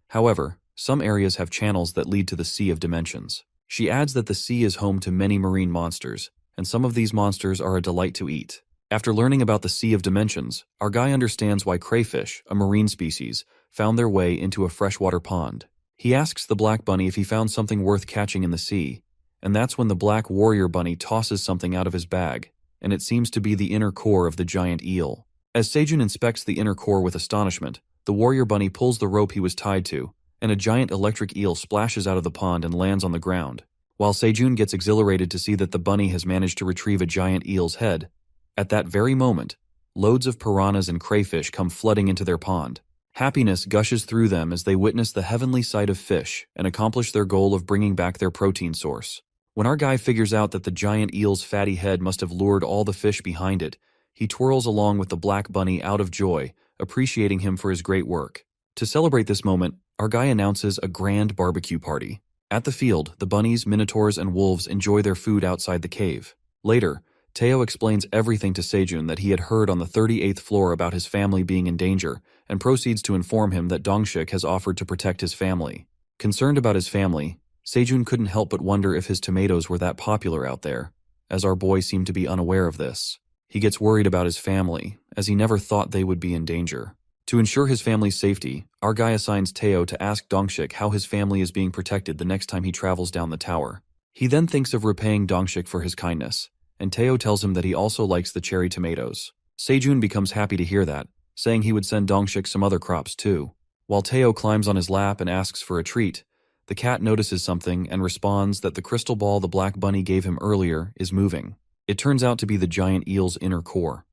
However, some areas have channels that lead to the Sea of Dimensions. She adds that the sea is home to many marine monsters, and some of these monsters are a delight to eat. After learning about the Sea of Dimensions, our guy understands why crayfish, a marine species, found their way into a freshwater pond. He asks the Black Bunny if he found something worth catching in the sea, and that's when the Black Warrior Bunny tosses something out of his bag, and it seems to be the inner core of the giant eel. As Sejun inspects the inner core with astonishment, the Warrior Bunny pulls the rope he was tied to, and a giant electric eel splashes out of the pond and lands on the ground. While Sejun gets exhilarated to see that the bunny has managed to retrieve a giant eel's head, At that very moment, loads of piranhas and crayfish come flooding into their pond. Happiness gushes through them as they witness the heavenly sight of fish and accomplish their goal of bringing back their protein source. When our guy figures out that the giant eel's fatty head must have lured all the fish behind it, he twirls along with the black bunny out of joy, appreciating him for his great work. To celebrate this moment, our guy announces a grand barbecue party. At the field, the bunnies, minotaurs, and wolves enjoy their food outside the cave. Later, Teo explains everything to Sejun that he had heard on the 38th floor about his family being in danger, and proceeds to inform him that Dongshik has offered to protect his family. Concerned about his family, Sejun couldn't help but wonder if his tomatoes were that popular out there, as our boy seemed to be unaware of this. He gets worried about his family, as he never thought they would be in danger. To ensure his family's safety, our guy assigns Teo to ask Dongshik how his family is being protected the next time he travels down the tower. He then thinks of repaying Dongshik for his kindness, and Teo tells him that he also likes the cherry tomatoes. Sejun becomes happy to hear that, saying he would send Dongshik some other crops too. While Teo climbs on his lap and asks for a treat, the cat notices something and responds that the crystal ball the black bunny gave him earlier is moving. It turns out to be the giant eel's inner core.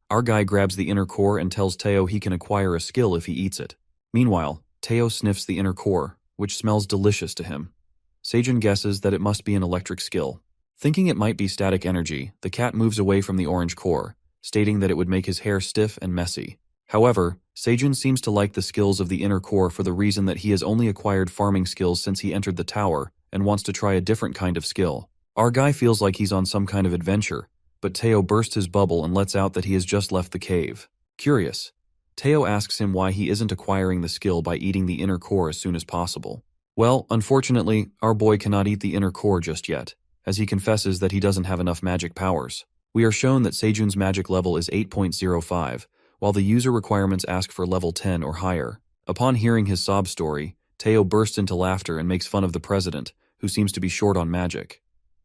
Our guy grabs the inner core and tells Teo he can acquire a skill if he eats it. Meanwhile, Teo sniffs the inner core, which smells delicious to him. Sejun guesses that it must be an electric skill. Thinking it might be static energy, the cat moves away from the orange core, stating that it would make his hair stiff and messy. However, Sejun seems to like the skills of the inner core for the reason that he has only acquired farming skills since he entered the tower and wants to try a different kind of skill. Our guy feels like he's on some kind of adventure, but Teo bursts his bubble and lets out that he has just left the cave. Curious, Teo asks him why he isn't acquiring the skill by eating the inner core as soon as possible. Well, unfortunately, our boy cannot eat the inner core just yet, as he confesses that he doesn't have enough magic powers. We are shown that Sejun's magic level is 8.05, while the user requirements ask for level 10 or higher. Upon hearing his sob story, Teo bursts into laughter and makes fun of the president, who seems to be short on magic.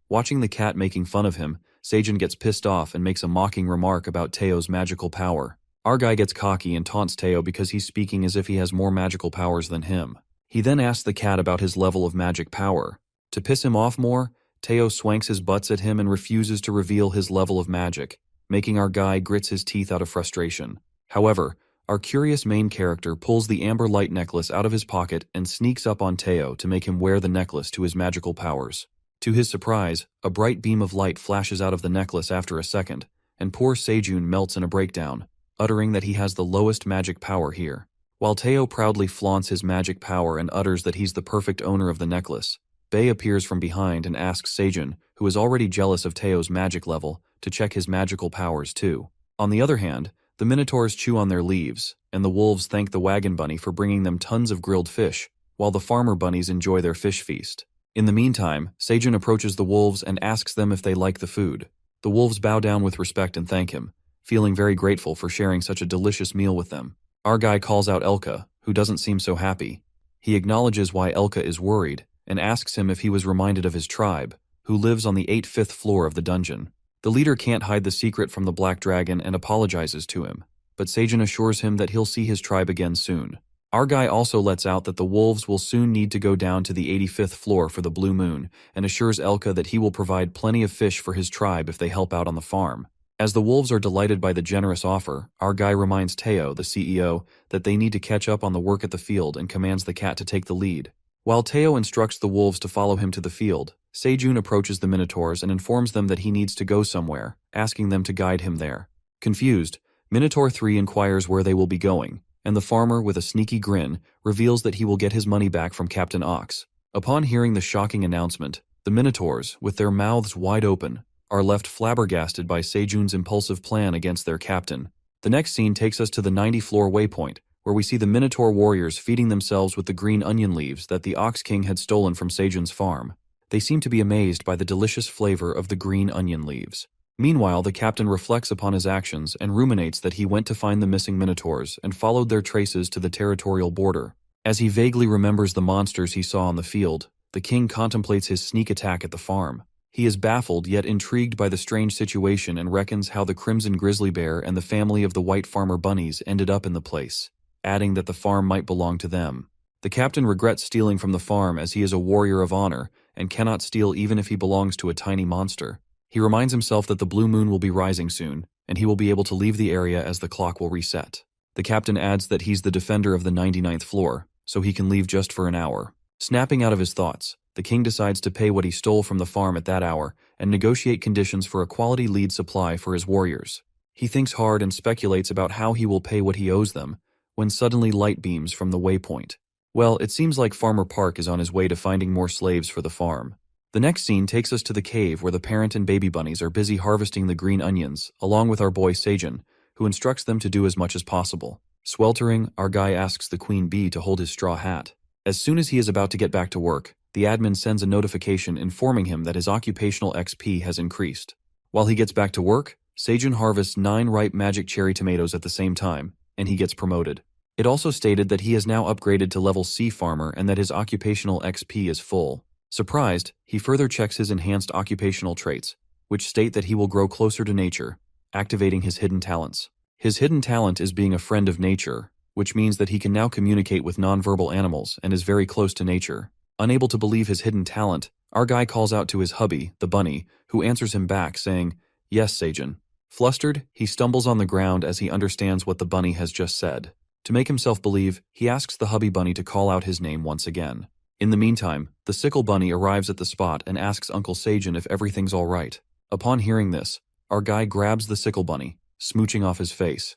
Watching the cat making fun of him, Sejun gets pissed off and makes a mocking remark about Teo's magical power. Our guy gets cocky and taunts Teo because he's speaking as if he has more magical powers than him. He then asks the cat about his level of magic power. To piss him off more, Teo swanks his butts at him and refuses to reveal his level of magic, making our guy grits his teeth out of frustration. However, our curious main character pulls the amber light necklace out of his pocket and sneaks up on Teo to make him wear the necklace to his magical powers. To his surprise, a bright beam of light flashes out of the necklace after a second, and poor Sejun melts in a breakdown, uttering that he has the lowest magic power here. While Teo proudly flaunts his magic power and utters that he's the perfect owner of the necklace, Bae appears from behind and asks Sejun, who is already jealous of Teo's magic level, to check his magical powers too. On the other hand, the minotaurs chew on their leaves, and the wolves thank the wagon bunny for bringing them tons of grilled fish, while the farmer bunnies enjoy their fish feast. In the meantime, Sejun approaches the wolves and asks them if they like the food. The wolves bow down with respect and thank him, feeling very grateful for sharing such a delicious meal with them. Our guy calls out Elka, who doesn't seem so happy. He acknowledges why Elka is worried, and asks him if he was reminded of his tribe, who lives on the 85th floor of the dungeon. The leader can't hide the secret from the Black Dragon and apologizes to him, but Sejun assures him that he'll see his tribe again soon. Our guy also lets out that the wolves will soon need to go down to the 85th floor for the blue moon, and assures Elka that he will provide plenty of fish for his tribe if they help out on the farm. As the wolves are delighted by the generous offer, our guy reminds Teo, the CEO, that they need to catch up on the work at the field and commands the cat to take the lead. While Teo instructs the wolves to follow him to the field, Sejun approaches the minotaurs and informs them that he needs to go somewhere, asking them to guide him there. Confused, Minotaur 3 inquires where they will be going, and the farmer, with a sneaky grin, reveals that he will get his money back from Captain Ox. Upon hearing the shocking announcement, the minotaurs, with their mouths wide open, are left flabbergasted by Sejun's impulsive plan against their captain. The next scene takes us to the 90th floor waypoint, where we see the Minotaur warriors feeding themselves with the green onion leaves that the Ox King had stolen from Sejun's farm. They seem to be amazed by the delicious flavor of the green onion leaves. Meanwhile, the captain reflects upon his actions and ruminates that he went to find the missing Minotaurs and followed their traces to the territorial border. As he vaguely remembers the monsters he saw on the field, the king contemplates his sneak attack at the farm. He is baffled yet intrigued by the strange situation and reckons how the Crimson Grizzly Bear and the family of the White Farmer Bunnies ended up in the place, adding that the farm might belong to them. The captain regrets stealing from the farm as he is a warrior of honor and cannot steal even if he belongs to a tiny monster. He reminds himself that the blue moon will be rising soon, and he will be able to leave the area as the clock will reset. The captain adds that he's the defender of the 99th floor, so he can leave just for an hour. Snapping out of his thoughts, the king decides to pay what he stole from the farm at that hour and negotiate conditions for a quality lead supply for his warriors. He thinks hard and speculates about how he will pay what he owes them, when suddenly light beams from the waypoint. Well, it seems like Farmer Park is on his way to finding more slaves for the farm. The next scene takes us to the cave where the parent and baby bunnies are busy harvesting the green onions, along with our boy Seijun, who instructs them to do as much as possible. Sweltering, our guy asks the queen bee to hold his straw hat. As soon as he is about to get back to work, the admin sends a notification informing him that his occupational XP has increased. While he gets back to work, Seijun harvests 9 ripe magic cherry tomatoes at the same time, and he gets promoted. It also stated that he has now upgraded to level C farmer and that his occupational XP is full. Surprised, he further checks his enhanced occupational traits, which state that he will grow closer to nature, activating his hidden talents. His hidden talent is being a friend of nature, which means that he can now communicate with nonverbal animals and is very close to nature. Unable to believe his hidden talent, our guy calls out to his hubby, the bunny, who answers him back saying, "Yes, Seijun." Flustered, he stumbles on the ground as he understands what the bunny has just said. To make himself believe, he asks the hubby bunny to call out his name once again. In the meantime, the sickle bunny arrives at the spot and asks Uncle Seijun if everything's all right. Upon hearing this, our guy grabs the sickle bunny, smooching off his face.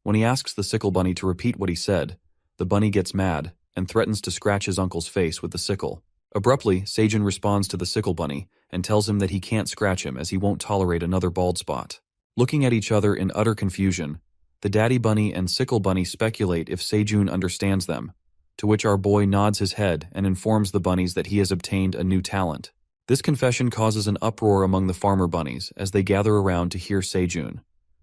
When he asks the sickle bunny to repeat what he said, the bunny gets mad and threatens to scratch his uncle's face with the sickle. Abruptly, Seijun responds to the sickle bunny and tells him that he can't scratch him as he won't tolerate another bald spot. Looking at each other in utter confusion, the daddy bunny and sickle bunny speculate if Seijun understands them, to which our boy nods his head and informs the bunnies that he has obtained a new talent. This confession causes an uproar among the farmer bunnies as they gather around to hear Seijun,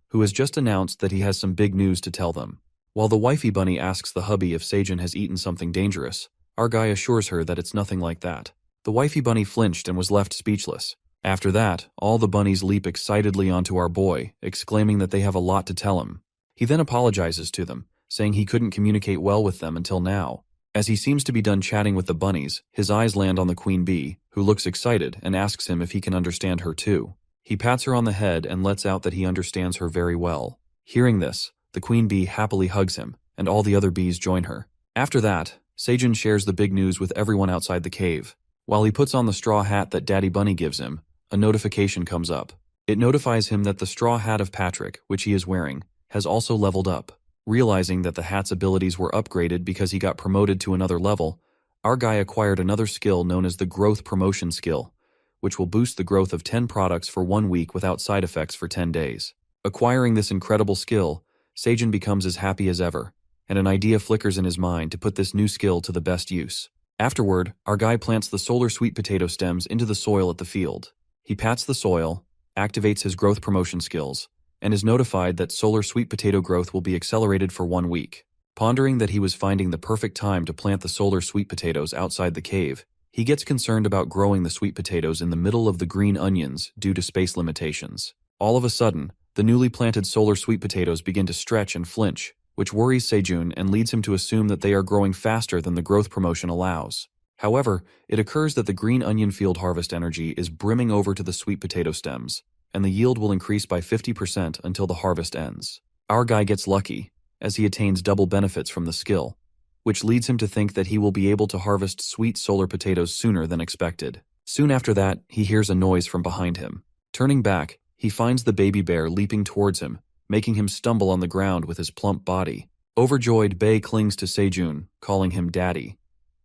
who has just announced that he has some big news to tell them. While the wifey bunny asks the hubby if Seijun has eaten something dangerous, our guy assures her that it's nothing like that. The wifey bunny flinched and was left speechless. After that, all the bunnies leap excitedly onto our boy, exclaiming that they have a lot to tell him. He then apologizes to them, saying he couldn't communicate well with them until now. As he seems to be done chatting with the bunnies, his eyes land on the queen bee, who looks excited and asks him if he can understand her too. He pats her on the head and lets out that he understands her very well. Hearing this, the queen bee happily hugs him, and all the other bees join her. After that, Seijun shares the big news with everyone outside the cave. While he puts on the straw hat that Daddy Bunny gives him, a notification comes up. It notifies him that the straw hat of Patrick, which he is wearing, has also leveled up. Realizing that the hat's abilities were upgraded because he got promoted to another level, our guy acquired another skill known as the Growth Promotion skill, which will boost the growth of 10 products for 1 week without side effects for 10 days. Acquiring this incredible skill, Seijun becomes as happy as ever, and an idea flickers in his mind to put this new skill to the best use. Afterward, our guy plants the solar sweet potato stems into the soil at the field. He pats the soil, activates his growth promotion skills, and is notified that solar sweet potato growth will be accelerated for 1 week. Pondering that he was finding the perfect time to plant the solar sweet potatoes outside the cave, he gets concerned about growing the sweet potatoes in the middle of the green onions due to space limitations. All of a sudden, the newly planted solar sweet potatoes begin to stretch and flinch, which worries Seijun and leads him to assume that they are growing faster than the growth promotion allows. However, it occurs that the green onion field harvest energy is brimming over to the sweet potato stems, and the yield will increase by 50% until the harvest ends. Our guy gets lucky, as he attains double benefits from the skill, which leads him to think that he will be able to harvest sweet solar potatoes sooner than expected. Soon after that, he hears a noise from behind him. Turning back, he finds the baby bear leaping towards him, making him stumble on the ground with his plump body. Overjoyed, Bei clings to Seijun, calling him daddy.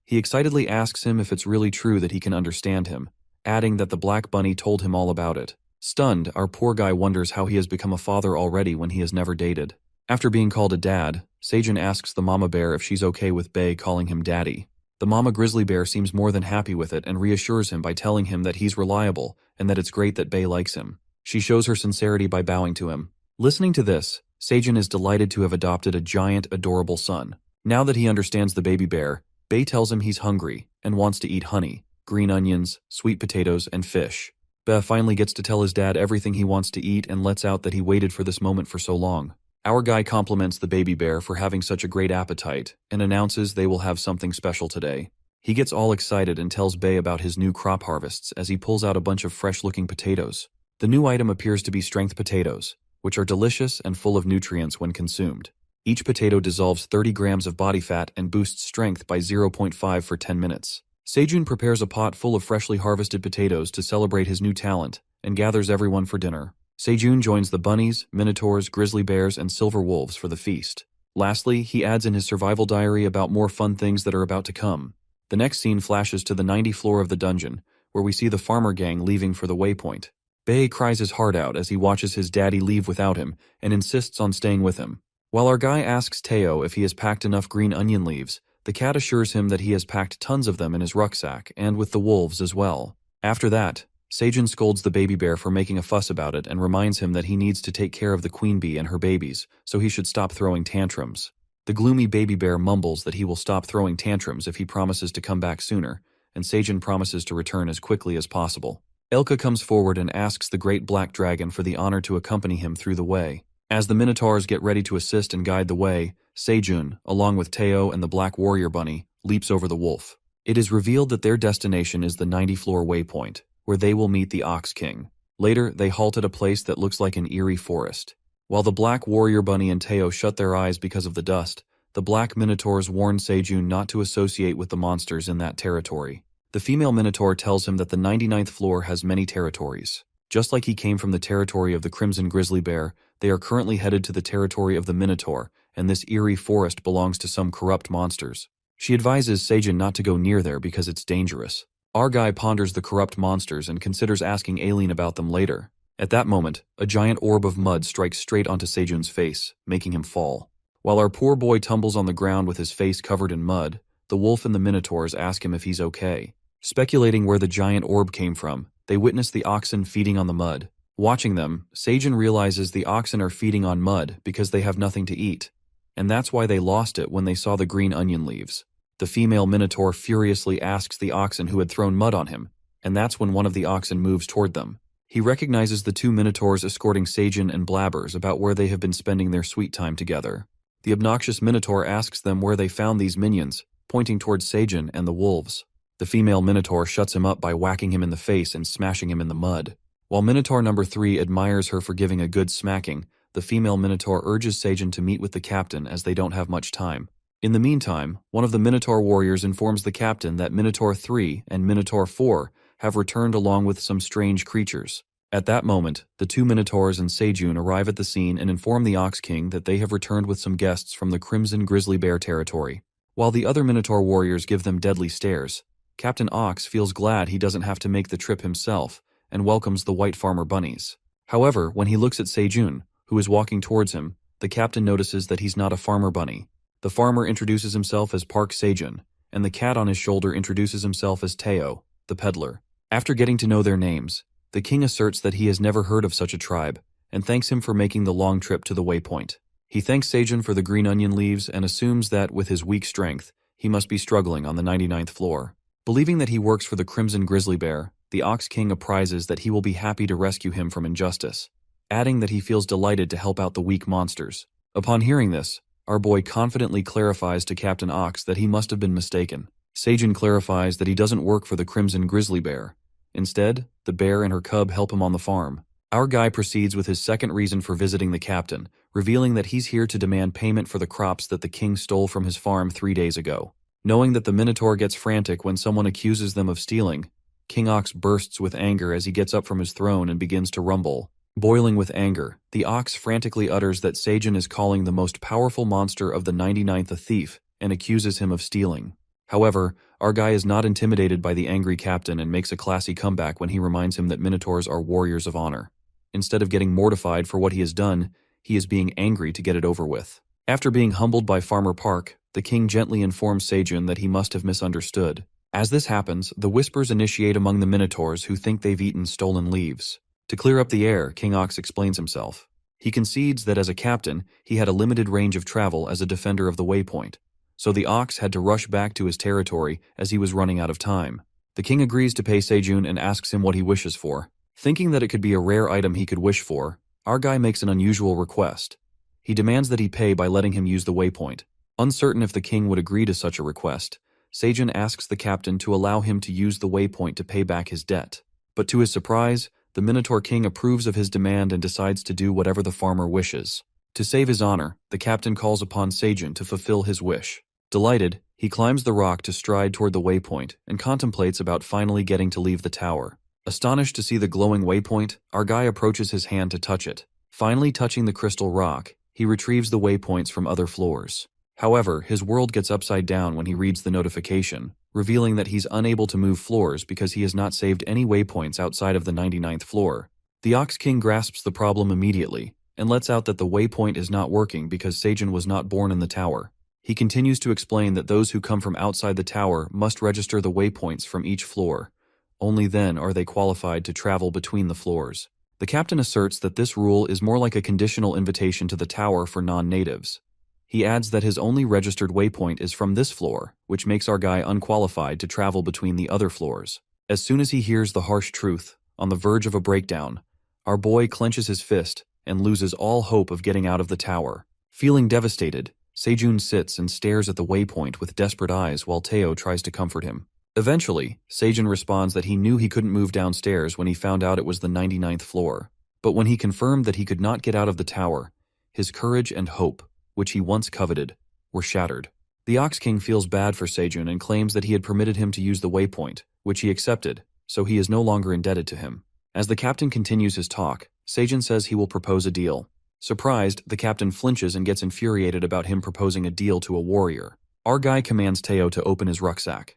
He excitedly asks him if it's really true that he can understand him, adding that the black bunny told him all about it. Stunned, our poor guy wonders how he has become a father already when he has never dated. After being called a dad, Seijun asks the mama bear if she's okay with Bei calling him daddy. The mama grizzly bear seems more than happy with it and reassures him by telling him that he's reliable and that it's great that Bei likes him. She shows her sincerity by bowing to him. Listening to this, Seijun is delighted to have adopted a giant, adorable son. Now that he understands the baby bear, Bei tells him he's hungry and wants to eat honey, green onions, sweet potatoes, and fish. Bei finally gets to tell his dad everything he wants to eat and lets out that he waited for this moment for so long. Our guy compliments the baby bear for having such a great appetite and announces they will have something special today. He gets all excited and tells Bei about his new crop harvests as he pulls out a bunch of fresh-looking potatoes. The new item appears to be strength potatoes, which are delicious and full of nutrients when consumed. Each potato dissolves 30 grams of body fat and boosts strength by 0.5 for 10 minutes. Sejun prepares a pot full of freshly harvested potatoes to celebrate his new talent and gathers everyone for dinner. Sejun joins the bunnies, minotaurs, grizzly bears, and silver wolves for the feast. Lastly, he adds in his survival diary about more fun things that are about to come. The next scene flashes to the 90th floor of the dungeon, where we see the farmer gang leaving for the waypoint. Bae cries his heart out as he watches his daddy leave without him and insists on staying with him. While our guy asks Teo if he has packed enough green onion leaves, the cat assures him that he has packed tons of them in his rucksack and with the wolves as well. After that, Sejun scolds the baby bear for making a fuss about it and reminds him that he needs to take care of the queen bee and her babies, so he should stop throwing tantrums. The gloomy baby bear mumbles that he will stop throwing tantrums if he promises to come back sooner, and Sejun promises to return as quickly as possible. Elka comes forward and asks the great black dragon for the honor to accompany him through the way. As the minotaurs get ready to assist and guide the way, Sejun, along with Teo and the black warrior bunny, leaps over the wolf. It is revealed that their destination is the 90th floor waypoint, where they will meet the Ox King. Later, they halt at a place that looks like an eerie forest. While the black warrior bunny and Teo shut their eyes because of the dust, the black minotaurs warn Sejun not to associate with the monsters in that territory. The female minotaur tells him that the 99th floor has many territories. Just like he came from the territory of the crimson grizzly bear, they are currently headed to the territory of the minotaur, and this eerie forest belongs to some corrupt monsters. She advises Sejun not to go near there because it's dangerous. Our guy ponders the corrupt monsters and considers asking Aileen about them later. At that moment, a giant orb of mud strikes straight onto Sejun's face, making him fall. While our poor boy tumbles on the ground with his face covered in mud, the wolf and the minotaurs ask him if he's okay. Speculating where the giant orb came from, they witness the oxen feeding on the mud. Watching them, Sejun realizes the oxen are feeding on mud because they have nothing to eat, and that's why they lost it when they saw the green onion leaves. The female minotaur furiously asks the oxen who had thrown mud on him, and that's when one of the oxen moves toward them. He recognizes the two minotaurs escorting Sejun and blabbers about where they have been spending their sweet time together. The obnoxious minotaur asks them where they found these minions, pointing towards Sejun and the wolves. The female minotaur shuts him up by whacking him in the face and smashing him in the mud. While Minotaur number 3 admires her for giving a good smacking, the female minotaur urges Sejun to meet with the captain as they don't have much time. In the meantime, one of the Minotaur warriors informs the captain that Minotaur 3 and Minotaur 4 have returned along with some strange creatures. At that moment, the two Minotaurs and Sejun arrive at the scene and inform the Ox King that they have returned with some guests from the Crimson Grizzly Bear territory. While the other Minotaur warriors give them deadly stares, Captain Ox feels glad he doesn't have to make the trip himself and welcomes the white farmer bunnies. However, when he looks at Sejun, who is walking towards him, the captain notices that he's not a farmer bunny. The farmer introduces himself as Park Sejun, and the cat on his shoulder introduces himself as Teo, the peddler. After getting to know their names, the king asserts that he has never heard of such a tribe, and thanks him for making the long trip to the waypoint. He thanks Sejun for the green onion leaves and assumes that, with his weak strength, he must be struggling on the 99th floor. Believing that he works for the Crimson Grizzly Bear, the Ox King apprises that he will be happy to rescue him from injustice, adding that he feels delighted to help out the weak monsters. Upon hearing this, our boy confidently clarifies to Captain Ox that he must have been mistaken. Sejun clarifies that he doesn't work for the Crimson Grizzly Bear. Instead, the bear and her cub help him on the farm. Our guy proceeds with his second reason for visiting the captain, revealing that he's here to demand payment for the crops that the king stole from his farm 3 days ago. Knowing that the Minotaur gets frantic when someone accuses them of stealing, King Ox bursts with anger as he gets up from his throne and begins to rumble. Boiling with anger, the ox frantically utters that Sejun is calling the most powerful monster of the 99th a thief and accuses him of stealing. However, our guy is not intimidated by the angry captain and makes a classy comeback when he reminds him that Minotaurs are warriors of honor. Instead of getting mortified for what he has done, he is being angry to get it over with. After being humbled by Farmer Park, the king gently informs Sejun that he must have misunderstood. As this happens, the whispers initiate among the Minotaurs who think they've eaten stolen leaves. To clear up the air, King Ox explains himself. He concedes that as a captain, he had a limited range of travel as a defender of the waypoint, so the ox had to rush back to his territory as he was running out of time. The king agrees to pay Sejun and asks him what he wishes for. Thinking that it could be a rare item he could wish for, our guy makes an unusual request. He demands that he pay by letting him use the waypoint. Uncertain if the king would agree to such a request, Sejun asks the captain to allow him to use the waypoint to pay back his debt. But to his surprise, The Minotaur King approves of his demand and decides to do whatever the farmer wishes. To save his honor, the captain calls upon Seijun to fulfill his wish. Delighted, he climbs the rock to stride toward the waypoint and contemplates about finally getting to leave the tower. Astonished to see the glowing waypoint, our guy approaches his hand to touch it. Finally touching the crystal rock, he retrieves the waypoints from other floors. However, his world gets upside down when he reads the notification, revealing that he's unable to move floors because he has not saved any waypoints outside of the 99th floor. The Ox King grasps the problem immediately, and lets out that the waypoint is not working because Seijun was not born in the tower. He continues to explain that those who come from outside the tower must register the waypoints from each floor. Only then are they qualified to travel between the floors. The captain asserts that this rule is more like a conditional invitation to the tower for non-natives. He adds that his only registered waypoint is from this floor, which makes our guy unqualified to travel between the other floors. As soon as he hears the harsh truth, on the verge of a breakdown, our boy clenches his fist and loses all hope of getting out of the tower. Feeling devastated, Seijun sits and stares at the waypoint with desperate eyes while Teo tries to comfort him. Eventually, Seijun responds that he knew he couldn't move downstairs when he found out it was the 99th floor. But when he confirmed that he could not get out of the tower, his courage and hope, which he once coveted, were shattered. The Ox King feels bad for Seijun and claims that he had permitted him to use the waypoint, which he accepted, so he is no longer indebted to him. As the captain continues his talk, Seijun says he will propose a deal. Surprised, the captain flinches and gets infuriated about him proposing a deal to a warrior. Our guy commands Teo to open his rucksack.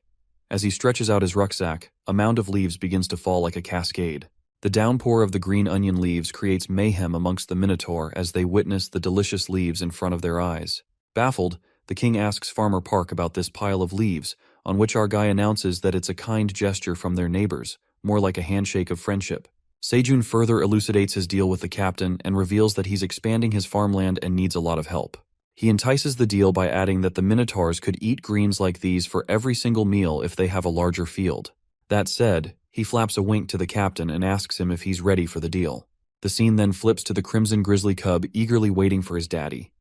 As he stretches out his rucksack, a mound of leaves begins to fall like a cascade. The downpour of the green onion leaves creates mayhem amongst the Minotaur as they witness the delicious leaves in front of their eyes. Baffled, the king asks Farmer Park about this pile of leaves, on which our guy announces that it's a kind gesture from their neighbors, more like a handshake of friendship. Seijun further elucidates his deal with the captain and reveals that he's expanding his farmland and needs a lot of help. He entices the deal by adding that the Minotaurs could eat greens like these for every single meal if they have a larger field. That said, he flaps a wink to the captain and asks him if he's ready for the deal. The scene then flips to the crimson grizzly cub eagerly waiting for his daddy.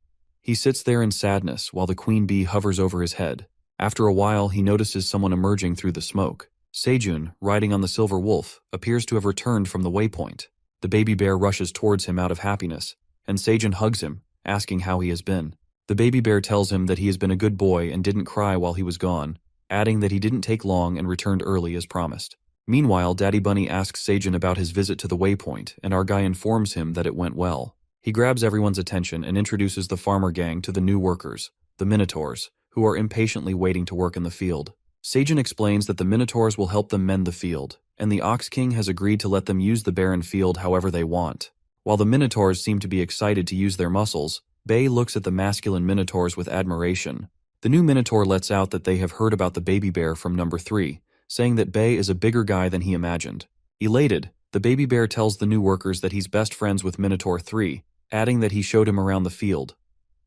He sits there in sadness while the queen bee hovers over his head. After a while, he notices someone emerging through the smoke. Seijun, riding on the silver wolf, appears to have returned from the waypoint. The baby bear rushes towards him out of happiness, and Seijun hugs him, asking how he has been. The baby bear tells him that he has been a good boy and didn't cry while he was gone, adding that he didn't take long and returned early as promised. Meanwhile, Daddy Bunny asks Seijun about his visit to the waypoint, and our guy informs him that it went well. He grabs everyone's attention and introduces the farmer gang to the new workers, the Minotaurs, who are impatiently waiting to work in the field. Seijun explains that the Minotaurs will help them mend the field, and the Ox King has agreed to let them use the barren field however they want. While the Minotaurs seem to be excited to use their muscles, Bay looks at the masculine Minotaurs with admiration. The new Minotaur lets out that they have heard about the baby bear from number 3, saying that Bay is a bigger guy than he imagined. Elated, the baby bear tells the new workers that he's best friends with Minotaur 3, adding that he showed him around the field.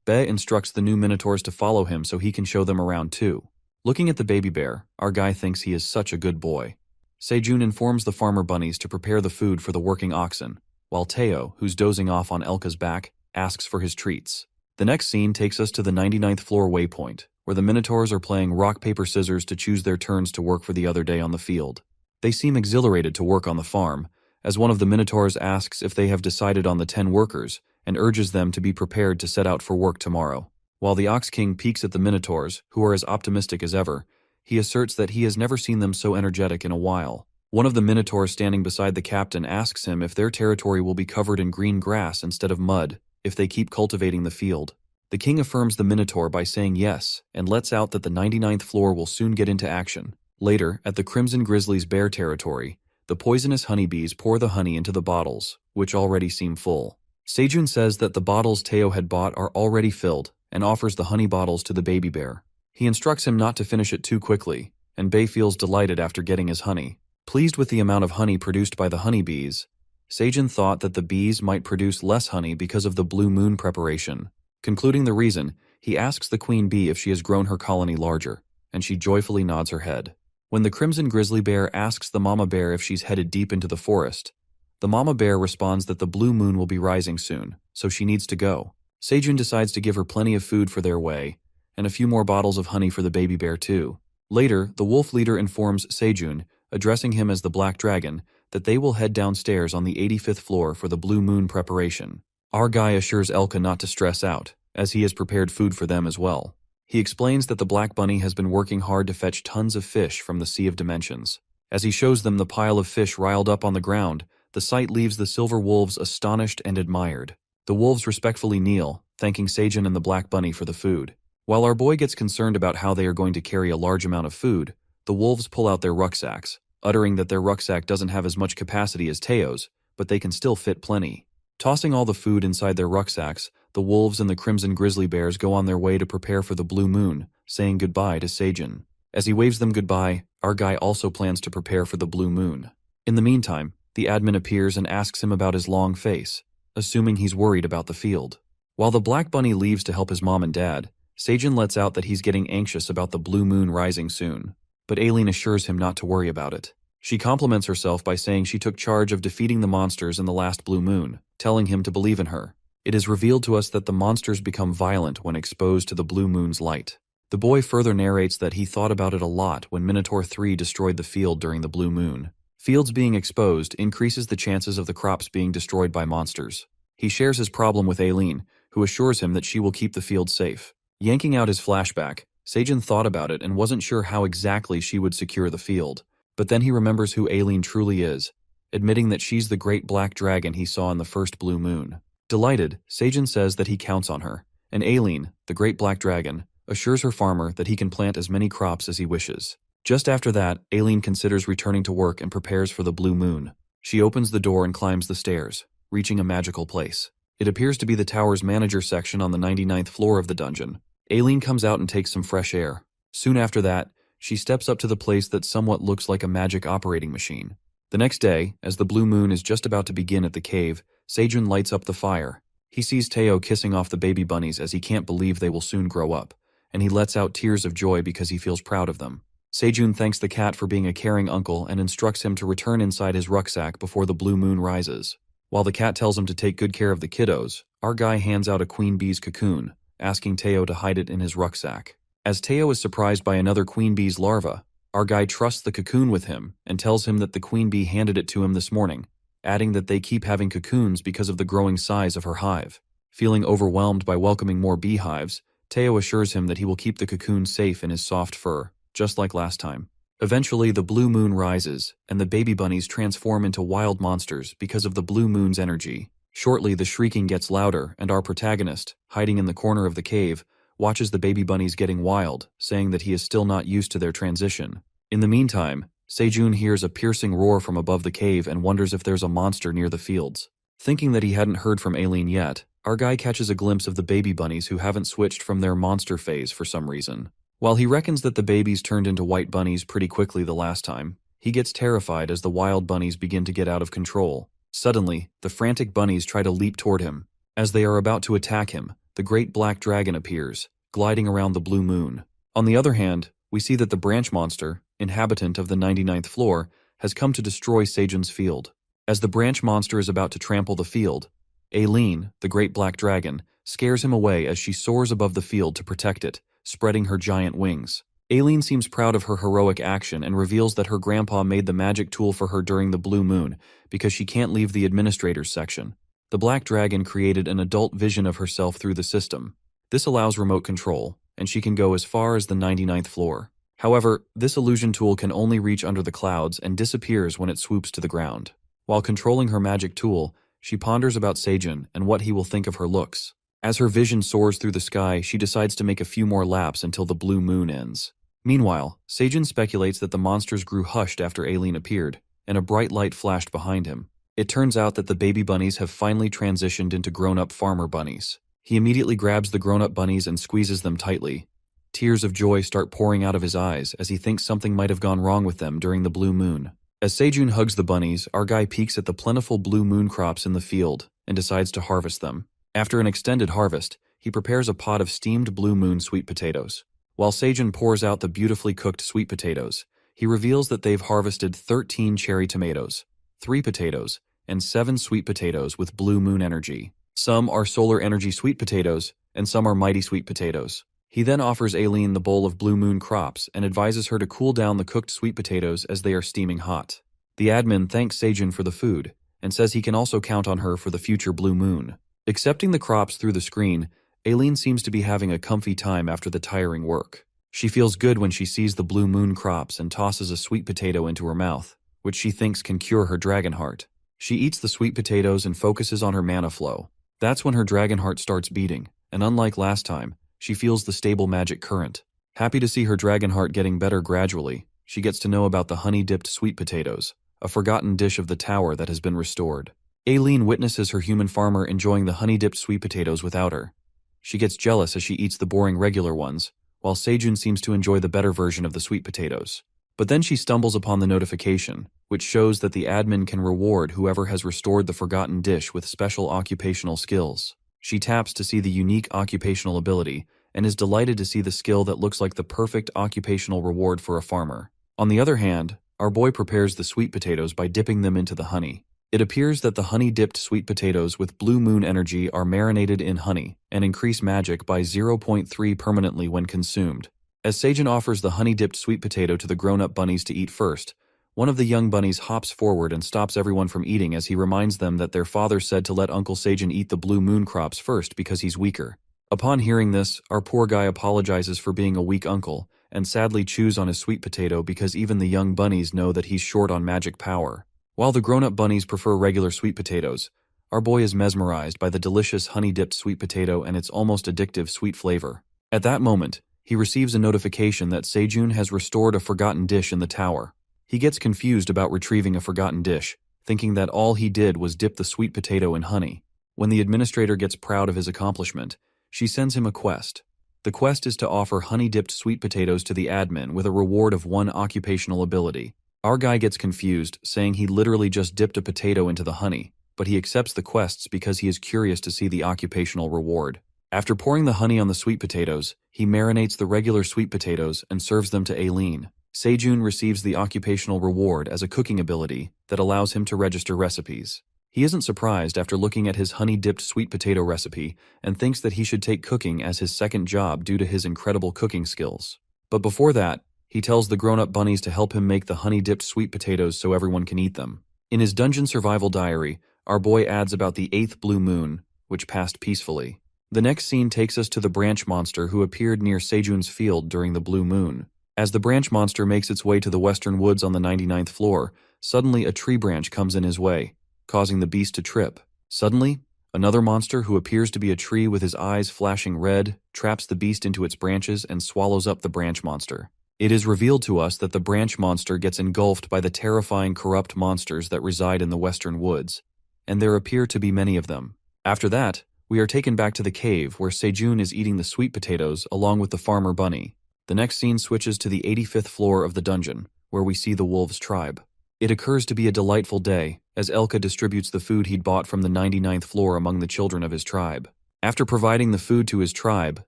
Bay instructs the new Minotaurs to follow him so he can show them around too. Looking at the baby bear, our guy thinks he is such a good boy. Seijun informs the farmer bunnies to prepare the food for the working oxen, while Teo, who's dozing off on Elka's back, asks for his treats. The next scene takes us to the 99th floor waypoint, where the Minotaurs are playing rock, paper, scissors to choose their turns to work for the other day on the field. They seem exhilarated to work on the farm, as one of the Minotaurs asks if they have decided on the 10 workers, and urges them to be prepared to set out for work tomorrow. While the Ox King peeks at the Minotaurs, who are as optimistic as ever, he asserts that he has never seen them so energetic in a while. One of the Minotaurs standing beside the captain asks him if their territory will be covered in green grass instead of mud, if they keep cultivating the field. The king affirms the Minotaur by saying yes, and lets out that the 99th floor will soon get into action. Later, at the Crimson Grizzly's bear territory, the poisonous honeybees pour the honey into the bottles, which already seem full. Seijun says that the bottles Teo had bought are already filled, and offers the honey bottles to the baby bear. He instructs him not to finish it too quickly, and Bay feels delighted after getting his honey. Pleased with the amount of honey produced by the honeybees, Seijun thought that the bees might produce less honey because of the blue moon preparation. Concluding the reason, he asks the queen bee if she has grown her colony larger, and she joyfully nods her head. When the crimson grizzly bear asks the mama bear if she's headed deep into the forest, the mama bear responds that the blue moon will be rising soon, so she needs to go. Seijun decides to give her plenty of food for their way, and a few more bottles of honey for the baby bear too. Later, the wolf leader informs Seijun, addressing him as the Black Dragon, that they will head downstairs on the 85th floor for the blue moon preparation. Our guy assures Elka not to stress out, as he has prepared food for them as well. He explains that the Black Bunny has been working hard to fetch tons of fish from the Sea of Dimensions. As he shows them the pile of fish riled up on the ground, the sight leaves the Silver Wolves astonished and admired. The wolves respectfully kneel, thanking Seijin and the Black Bunny for the food. While our boy gets concerned about how they are going to carry a large amount of food, the wolves pull out their rucksacks, uttering that their rucksack doesn't have as much capacity as Teo's, but they can still fit plenty. Tossing all the food inside their rucksacks, the wolves and the crimson grizzly bears go on their way to prepare for the blue moon, saying goodbye to Seijin. As he waves them goodbye, our guy also plans to prepare for the blue moon. In the meantime, the admin appears and asks him about his long face, assuming he's worried about the field. While the Black Bunny leaves to help his mom and dad, Seijin lets out that he's getting anxious about the blue moon rising soon. But Aileen assures him not to worry about it. She compliments herself by saying she took charge of defeating the monsters in the last blue moon, telling him to believe in her. It is revealed to us that the monsters become violent when exposed to the blue moon's light. The boy further narrates that he thought about it a lot when Minotaur 3 destroyed the field during the blue moon. Fields being exposed increases the chances of the crops being destroyed by monsters. He shares his problem with Aileen, who assures him that she will keep the field safe. Yanking out his flashback, Seijin thought about it and wasn't sure how exactly she would secure the field. But then he remembers who Aileen truly is, admitting that she's the great black dragon he saw in the first blue moon. Delighted, Seijin says that he counts on her, and Aileen, the great black dragon, assures her farmer that he can plant as many crops as he wishes. Just after that, Aileen considers returning to work and prepares for the blue moon. She opens the door and climbs the stairs, reaching a magical place. It appears to be the tower's manager section on the 99th floor of the dungeon. Aileen comes out and takes some fresh air. Soon after that, she steps up to the place that somewhat looks like a magic operating machine. The next day, as the blue moon is just about to begin at the cave, Seijin lights up the fire. He sees Teo kissing off the baby bunnies as he can't believe they will soon grow up, and he lets out tears of joy because he feels proud of them. Seijun thanks the cat for being a caring uncle and instructs him to return inside his rucksack before the blue moon rises. While the cat tells him to take good care of the kiddos, our guy hands out a queen bee's cocoon, asking Teo to hide it in his rucksack. As Teo is surprised by another queen bee's larva, our guy trusts the cocoon with him and tells him that the queen bee handed it to him this morning, adding that they keep having cocoons because of the growing size of her hive. Feeling overwhelmed by welcoming more beehives, Teo assures him that he will keep the cocoon safe in his soft fur, just like last time. Eventually, the blue moon rises, and the baby bunnies transform into wild monsters because of the blue moon's energy. Shortly, the shrieking gets louder, and our protagonist, hiding in the corner of the cave, watches the baby bunnies getting wild, saying that he is still not used to their transition. In the meantime, Seijun hears a piercing roar from above the cave and wonders if there's a monster near the fields. Thinking that he hadn't heard from Aileen yet, our guy catches a glimpse of the baby bunnies who haven't switched from their monster phase for some reason. While he reckons that the babies turned into white bunnies pretty quickly the last time, he gets terrified as the wild bunnies begin to get out of control. Suddenly, the frantic bunnies try to leap toward him. As they are about to attack him, the great black dragon appears, gliding around the blue moon. On the other hand, we see that the branch monster, inhabitant of the 99th floor, has come to destroy Seijun's field. As the branch monster is about to trample the field, Aileen, the great black dragon, scares him away as she soars above the field to protect it, spreading her giant wings. Aileen seems proud of her heroic action and reveals that her grandpa made the magic tool for her during the blue moon because she can't leave the administrator's section. The black dragon created an adult vision of herself through the system. This allows remote control, and she can go as far as the 99th floor. However, this illusion tool can only reach under the clouds and disappears when it swoops to the ground. While controlling her magic tool, she ponders about Seijun and what he will think of her looks. As her vision soars through the sky, she decides to make a few more laps until the blue moon ends. Meanwhile, Seijun speculates that the monsters grew hushed after Aileen appeared, and a bright light flashed behind him. It turns out that the baby bunnies have finally transitioned into grown-up farmer bunnies. He immediately grabs the grown-up bunnies and squeezes them tightly. Tears of joy start pouring out of his eyes as he thinks something might have gone wrong with them during the blue moon. As Seijun hugs the bunnies, our guy peeks at the plentiful blue moon crops in the field and decides to harvest them. After an extended harvest, he prepares a pot of steamed blue moon sweet potatoes. While Seijun pours out the beautifully cooked sweet potatoes, he reveals that they've harvested 13 cherry tomatoes, 3 potatoes, and 7 sweet potatoes with blue moon energy. Some are solar energy sweet potatoes, and some are mighty sweet potatoes. He then offers Aileen the bowl of blue moon crops and advises her to cool down the cooked sweet potatoes as they are steaming hot. The admin thanks Seijun for the food, and says he can also count on her for the future blue moon. Accepting the crops through the screen, Aileen seems to be having a comfy time after the tiring work. She feels good when she sees the blue moon crops and tosses a sweet potato into her mouth, which she thinks can cure her dragon heart. She eats the sweet potatoes and focuses on her mana flow. That's when her dragon heart starts beating, and unlike last time, she feels the stable magic current. Happy to see her dragon heart getting better gradually, she gets to know about the honey-dipped sweet potatoes, a forgotten dish of the tower that has been restored. Aileen witnesses her human farmer enjoying the honey-dipped sweet potatoes without her. She gets jealous as she eats the boring regular ones, while Seijun seems to enjoy the better version of the sweet potatoes. But then she stumbles upon the notification, which shows that the admin can reward whoever has restored the forgotten dish with special occupational skills. She taps to see the unique occupational ability, and is delighted to see the skill that looks like the perfect occupational reward for a farmer. On the other hand, our boy prepares the sweet potatoes by dipping them into the honey. It appears that the honey-dipped sweet potatoes with blue moon energy are marinated in honey and increase magic by 0.3 permanently when consumed. As Seijun offers the honey-dipped sweet potato to the grown-up bunnies to eat first, one of the young bunnies hops forward and stops everyone from eating as he reminds them that their father said to let Uncle Seijun eat the blue moon crops first because he's weaker. Upon hearing this, our poor guy apologizes for being a weak uncle and sadly chews on his sweet potato because even the young bunnies know that he's short on magic power. While the grown-up bunnies prefer regular sweet potatoes, our boy is mesmerized by the delicious honey-dipped sweet potato and its almost addictive sweet flavor. At that moment, he receives a notification that Seijun has restored a forgotten dish in the tower. He gets confused about retrieving a forgotten dish, thinking that all he did was dip the sweet potato in honey. When the administrator gets proud of his accomplishment, she sends him a quest. The quest is to offer honey-dipped sweet potatoes to the admin with a reward of 1 occupational ability. Our guy gets confused, saying he literally just dipped a potato into the honey, but he accepts the quests because he is curious to see the occupational reward. After pouring the honey on the sweet potatoes, he marinates the regular sweet potatoes and serves them to Aileen. Seijun receives the occupational reward as a cooking ability that allows him to register recipes. He isn't surprised after looking at his honey-dipped sweet potato recipe and thinks that he should take cooking as his second job due to his incredible cooking skills. But before that, he tells the grown-up bunnies to help him make the honey-dipped sweet potatoes so everyone can eat them. In his dungeon survival diary, our boy adds about the 8th blue moon, which passed peacefully. The next scene takes us to the branch monster who appeared near Seijun's field during the blue moon. As the branch monster makes its way to the western woods on the 99th floor, suddenly a tree branch comes in his way, causing the beast to trip. Suddenly, another monster who appears to be a tree with his eyes flashing red traps the beast into its branches and swallows up the branch monster. It is revealed to us that the branch monster gets engulfed by the terrifying corrupt monsters that reside in the western woods, and there appear to be many of them. After that, we are taken back to the cave where Seijun is eating the sweet potatoes along with the farmer bunny. The next scene switches to the 85th floor of the dungeon, where we see the wolves' tribe. It occurs to be a delightful day, as Elka distributes the food he'd bought from the 99th floor among the children of his tribe. After providing the food to his tribe,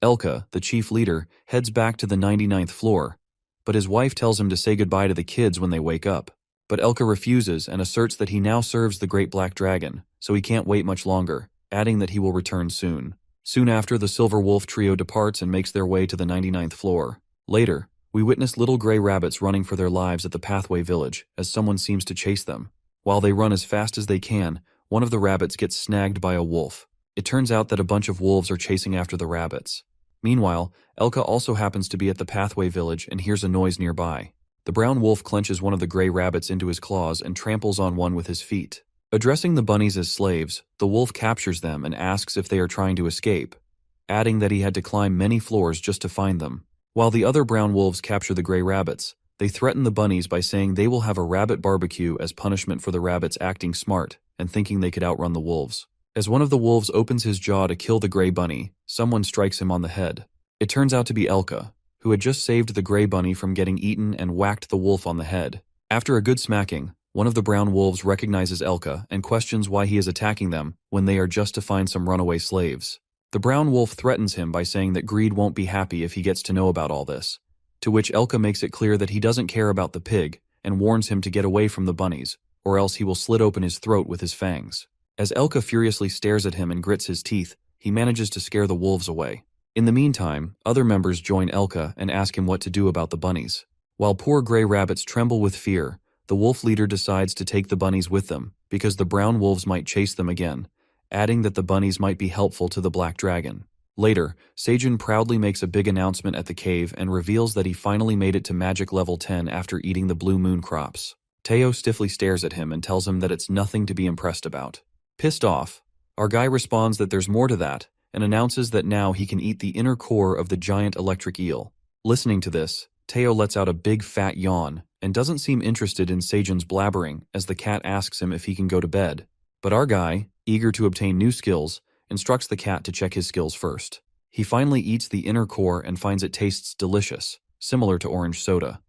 Elka, the chief leader, heads back to the 99th floor, but his wife tells him to say goodbye to the kids when they wake up. But Elka refuses and asserts that he now serves the Great Black Dragon, so he can't wait much longer, adding that he will return soon. Soon after, the Silver Wolf trio departs and makes their way to the 99th floor. Later, we witness little gray rabbits running for their lives at the Pathway Village as someone seems to chase them. While they run as fast as they can, one of the rabbits gets snagged by a wolf. It turns out that a bunch of wolves are chasing after the rabbits. Meanwhile, Elka also happens to be at the Pathway Village and hears a noise nearby. The brown wolf clenches one of the gray rabbits into his claws and tramples on one with his feet. Addressing the bunnies as slaves, the wolf captures them and asks if they are trying to escape, adding that he had to climb many floors just to find them. While the other brown wolves capture the gray rabbits, they threaten the bunnies by saying they will have a rabbit barbecue as punishment for the rabbits acting smart and thinking they could outrun the wolves. As one of the wolves opens his jaw to kill the gray bunny, someone strikes him on the head. It turns out to be Elka, who had just saved the gray bunny from getting eaten and whacked the wolf on the head. After a good smacking, one of the brown wolves recognizes Elka and questions why he is attacking them when they are just to find some runaway slaves. The brown wolf threatens him by saying that Greed won't be happy if he gets to know about all this, to which Elka makes it clear that he doesn't care about the pig and warns him to get away from the bunnies, or else he will slit open his throat with his fangs. As Elka furiously stares at him and grits his teeth, he manages to scare the wolves away. In the meantime, other members join Elka and ask him what to do about the bunnies. While poor gray rabbits tremble with fear, The wolf leader decides to take the bunnies with them, because the brown wolves might chase them again, adding that the bunnies might be helpful to the black dragon. Later, Sejun proudly makes a big announcement at the cave and reveals that he finally made it to magic level 10 after eating the blue moon crops. Teo stiffly stares at him and tells him that it's nothing to be impressed about. Pissed off, our guy responds that there's more to that, and announces that now he can eat the inner core of the giant electric eel. Listening to this, Teo lets out a big fat yawn and doesn't seem interested in Sejun's blabbering as the cat asks him if he can go to bed. But our guy, eager to obtain new skills, instructs the cat to check his skills first. He finally eats the inner core and finds it tastes delicious, similar to orange soda.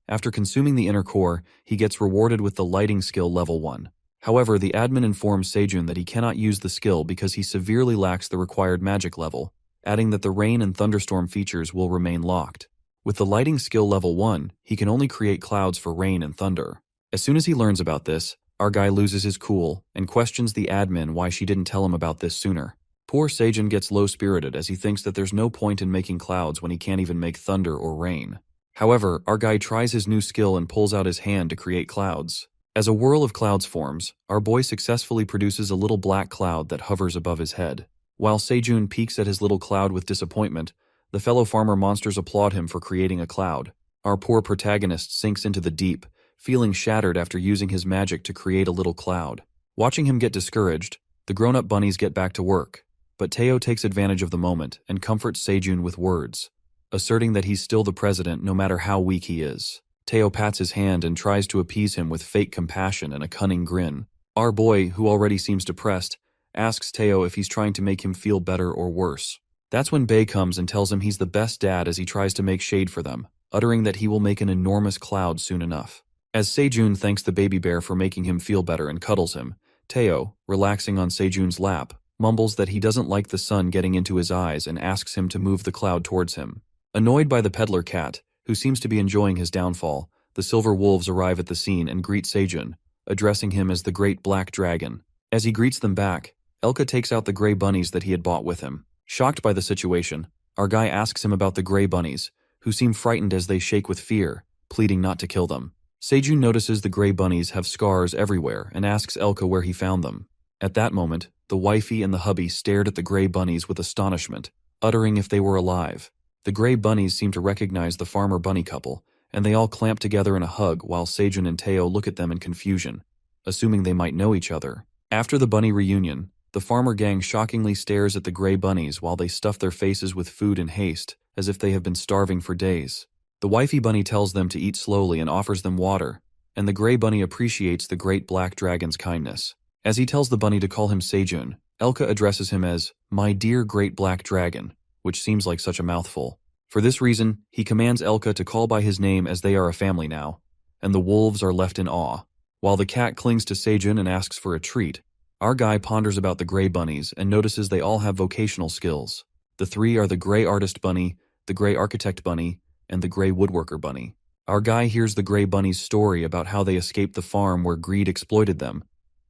After consuming the inner core, he gets rewarded with the lighting skill level 1. However, the admin informs Sejun that he cannot use the skill because he severely lacks the required magic level, adding that the rain and thunderstorm features will remain locked. With the lighting skill level 1, he can only create clouds for rain and thunder. As soon as he learns about this, our guy loses his cool and questions the admin why she didn't tell him about this sooner. Poor Sejun gets low-spirited as he thinks that there's no point in making clouds when he can't even make thunder or rain. However, our guy tries his new skill and pulls out his hand to create clouds. As a whirl of clouds forms, our boy successfully produces a little black cloud that hovers above his head. While Sejun peeks at his little cloud with disappointment, the fellow farmer monsters applaud him for creating a cloud. Our poor protagonist sinks into the deep, feeling shattered after using his magic to create a little cloud. Watching him get discouraged, the grown-up bunnies get back to work, but Teo takes advantage of the moment and comforts Sejun with words, asserting that he's still the president no matter how weak he is. Teo pats his hand and tries to appease him with fake compassion and a cunning grin. Our boy, who already seems depressed, asks Teo if he's trying to make him feel better or worse. That's when Bae comes and tells him he's the best dad as he tries to make shade for them, uttering that he will make an enormous cloud soon enough. As Sejun thanks the baby bear for making him feel better and cuddles him, Teo, relaxing on Sejun's lap, mumbles that he doesn't like the sun getting into his eyes and asks him to move the cloud towards him. Annoyed by the peddler cat, who seems to be enjoying his downfall, the silver wolves arrive at the scene and greet Sejun, addressing him as the Great Black Dragon. As he greets them back, Elka takes out the gray bunnies that he had bought with him. Shocked by the situation, our guy asks him about the gray bunnies, who seem frightened as they shake with fear, pleading not to kill them. Sejun notices the gray bunnies have scars everywhere and asks Elka where he found them. At that moment, the wifey and the hubby stared at the gray bunnies with astonishment, uttering if they were alive. The gray bunnies seem to recognize the farmer bunny couple, and they all clamp together in a hug while Sejun and Teo look at them in confusion, assuming they might know each other. After the bunny reunion, the farmer gang shockingly stares at the gray bunnies while they stuff their faces with food in haste, as if they have been starving for days. The wifey bunny tells them to eat slowly and offers them water, and the gray bunny appreciates the Great Black Dragon's kindness. As he tells the bunny to call him Sejun, Elka addresses him as, "My dear Great Black Dragon," which seems like such a mouthful. For this reason, he commands Elka to call by his name as they are a family now, and the wolves are left in awe. While the cat clings to Sejun and asks for a treat, our guy ponders about the gray bunnies and notices they all have vocational skills. The three are the gray artist bunny, the gray architect bunny, and the gray woodworker bunny. Our guy hears the gray bunny's story about how they escaped the farm where greed exploited them,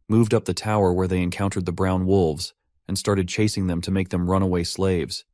moved up the tower where they encountered the brown wolves, and started chasing them to make them runaway slaves.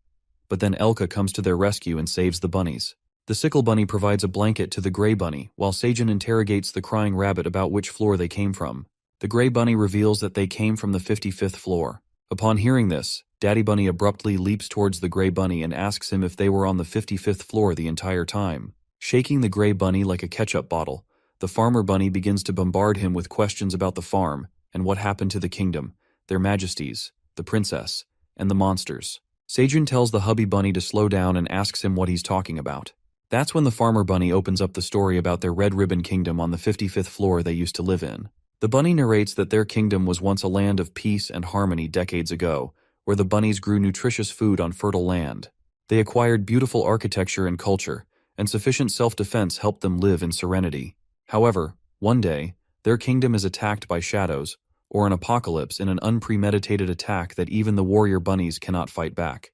But then Elka comes to their rescue and saves the bunnies. The sickle bunny provides a blanket to the gray bunny, while Sejun interrogates the crying rabbit about which floor they came from. The gray bunny reveals that they came from the 55th floor. Upon hearing this, Daddy Bunny abruptly leaps towards the gray bunny and asks him if they were on the 55th floor the entire time. Shaking the gray bunny like a ketchup bottle, the farmer bunny begins to bombard him with questions about the farm and what happened to the kingdom, their majesties, the princess, and the monsters. Sejun tells the hubby bunny to slow down and asks him what he's talking about. That's when the farmer bunny opens up the story about their red ribbon kingdom on the 55th floor they used to live in. The bunny narrates that their kingdom was once a land of peace and harmony decades ago, where the bunnies grew nutritious food on fertile land. They acquired beautiful architecture and culture, and sufficient self-defense helped them live in serenity. However, one day, their kingdom is attacked by shadows, or an apocalypse in an unpremeditated attack that even the warrior bunnies cannot fight back.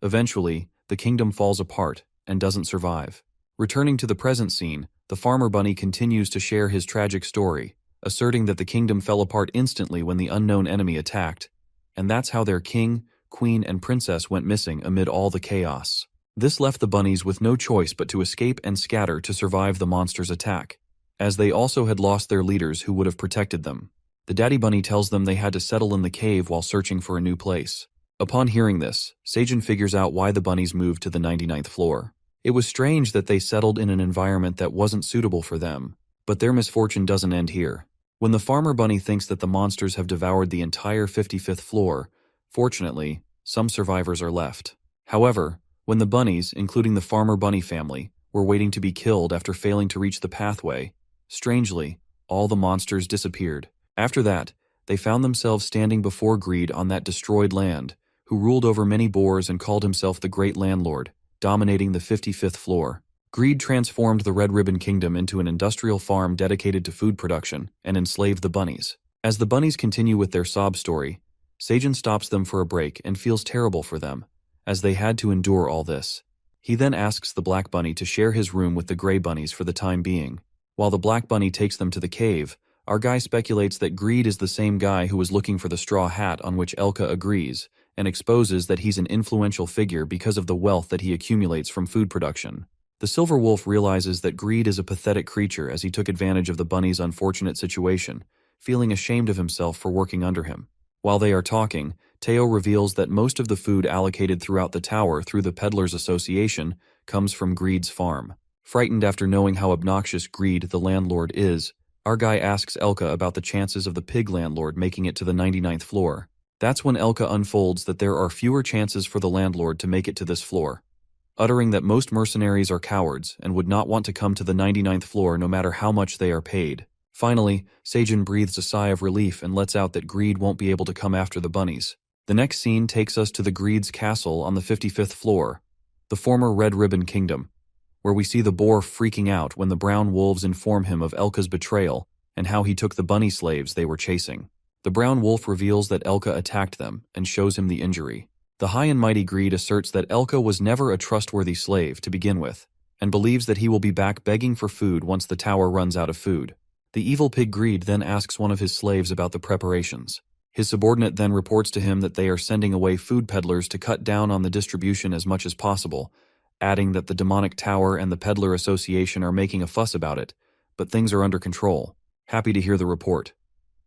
Eventually, the kingdom falls apart and doesn't survive. Returning to the present scene, the farmer bunny continues to share his tragic story, asserting that the kingdom fell apart instantly when the unknown enemy attacked, and that's how their king, queen, and princess went missing amid all the chaos. This left the bunnies with no choice but to escape and scatter to survive the monster's attack. as they also had lost their leaders who would have protected them. The daddy bunny tells them they had to settle in the cave while searching for a new place. Upon hearing this, Seijun figures out why the bunnies moved to the 99th floor. It was strange that they settled in an environment that wasn't suitable for them, but their misfortune doesn't end here. When the farmer bunny thinks that the monsters have devoured the entire 55th floor, fortunately, some survivors are left. However, when the bunnies, including the farmer bunny family, were waiting to be killed after failing to reach the pathway, strangely, all the monsters disappeared. After that, they found themselves standing before Greed on that destroyed land, who ruled over many boars and called himself the Great Landlord, dominating the 55th floor. Greed transformed the Red Ribbon Kingdom into an industrial farm dedicated to food production and enslaved the bunnies. As the bunnies continue with their sob story, Seijun stops them for a break and feels terrible for them, as they had to endure all this. He then asks the black bunny to share his room with the gray bunnies for the time being. While the black bunny takes them to the cave, our guy speculates that Greed is the same guy who was looking for the straw hat, on which Elka agrees, and exposes that he's an influential figure because of the wealth that he accumulates from food production. The silver wolf realizes that Greed is a pathetic creature as he took advantage of the bunny's unfortunate situation, feeling ashamed of himself for working under him. While they are talking, Teo reveals that most of the food allocated throughout the tower through the Peddlers Association comes from Greed's farm. Frightened after knowing how obnoxious Greed, the landlord, is, our guy asks Elka about the chances of the pig landlord making it to the 99th floor. That's when Elka unfolds that there are fewer chances for the landlord to make it to this floor, uttering that most mercenaries are cowards and would not want to come to the 99th floor no matter how much they are paid. Finally, Seijun breathes a sigh of relief and lets out that Greed won't be able to come after the bunnies. The next scene takes us to the Greed's castle on the 55th floor, the former Red Ribbon Kingdom, where we see the boar freaking out when the brown wolves inform him of Elka's betrayal and how he took the bunny slaves they were chasing. The brown wolf reveals that Elka attacked them and shows him the injury. The high and mighty Greed asserts that Elka was never a trustworthy slave to begin with, and believes that he will be back begging for food once the tower runs out of food. The evil pig Greed then asks one of his slaves about the preparations. His subordinate then reports to him that they are sending away food peddlers to cut down on the distribution as much as possible, adding that the demonic tower and the Peddler Association are making a fuss about it, but things are under control. Happy to hear the report.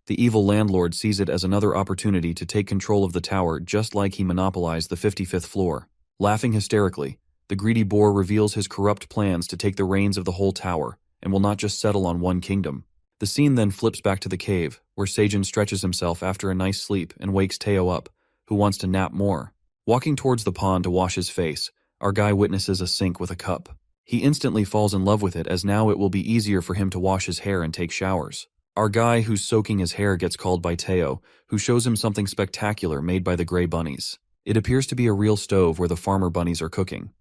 The evil landlord sees it as another opportunity to take control of the tower, just like he monopolized the 55th floor. Laughing hysterically, the greedy boar reveals his corrupt plans to take the reins of the whole tower, and will not just settle on one kingdom. The scene then flips back to the cave, where Seijun stretches himself after a nice sleep and wakes Teo up, who wants to nap more. Walking towards the pond to wash his face, our guy witnesses a sink with a cup. He instantly falls in love with it, as now it will be easier for him to wash his hair and take showers. Our guy who's soaking his hair gets called by Teo, who shows him something spectacular made by the gray bunnies. It appears to be a real stove where the farmer bunnies are cooking.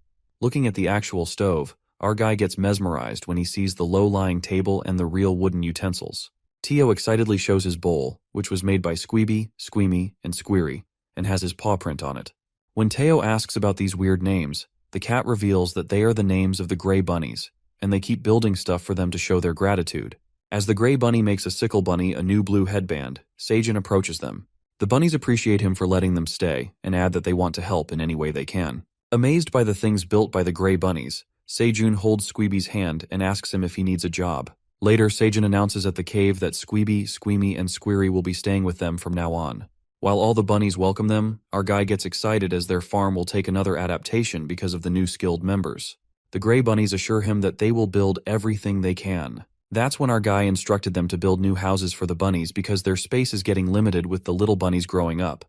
Looking at the actual stove, our guy gets mesmerized when he sees the low-lying table and the real wooden utensils. Teo excitedly shows his bowl, which was made by Squeeby, Squeamy, and Squeary, and has his paw print on it. When Teo asks about these weird names, the cat reveals that they are the names of the gray bunnies, and they keep building stuff for them to show their gratitude. As the gray bunny makes a sickle bunny a new blue headband, Seijun approaches them. The bunnies appreciate him for letting them stay, and add that they want to help in any way they can. Amazed by the things built by the gray bunnies, Seijun holds Squeeby's hand and asks him if he needs a job. Later, Seijun announces at the cave that Squeeby, Squeamy, and Squeary will be staying with them from now on. While all the bunnies welcome them, our guy gets excited as their farm will take another adaptation because of the new skilled members. The gray bunnies assure him that they will build everything they can. That's when our guy instructed them to build new houses for the bunnies because their space is getting limited with the little bunnies growing up,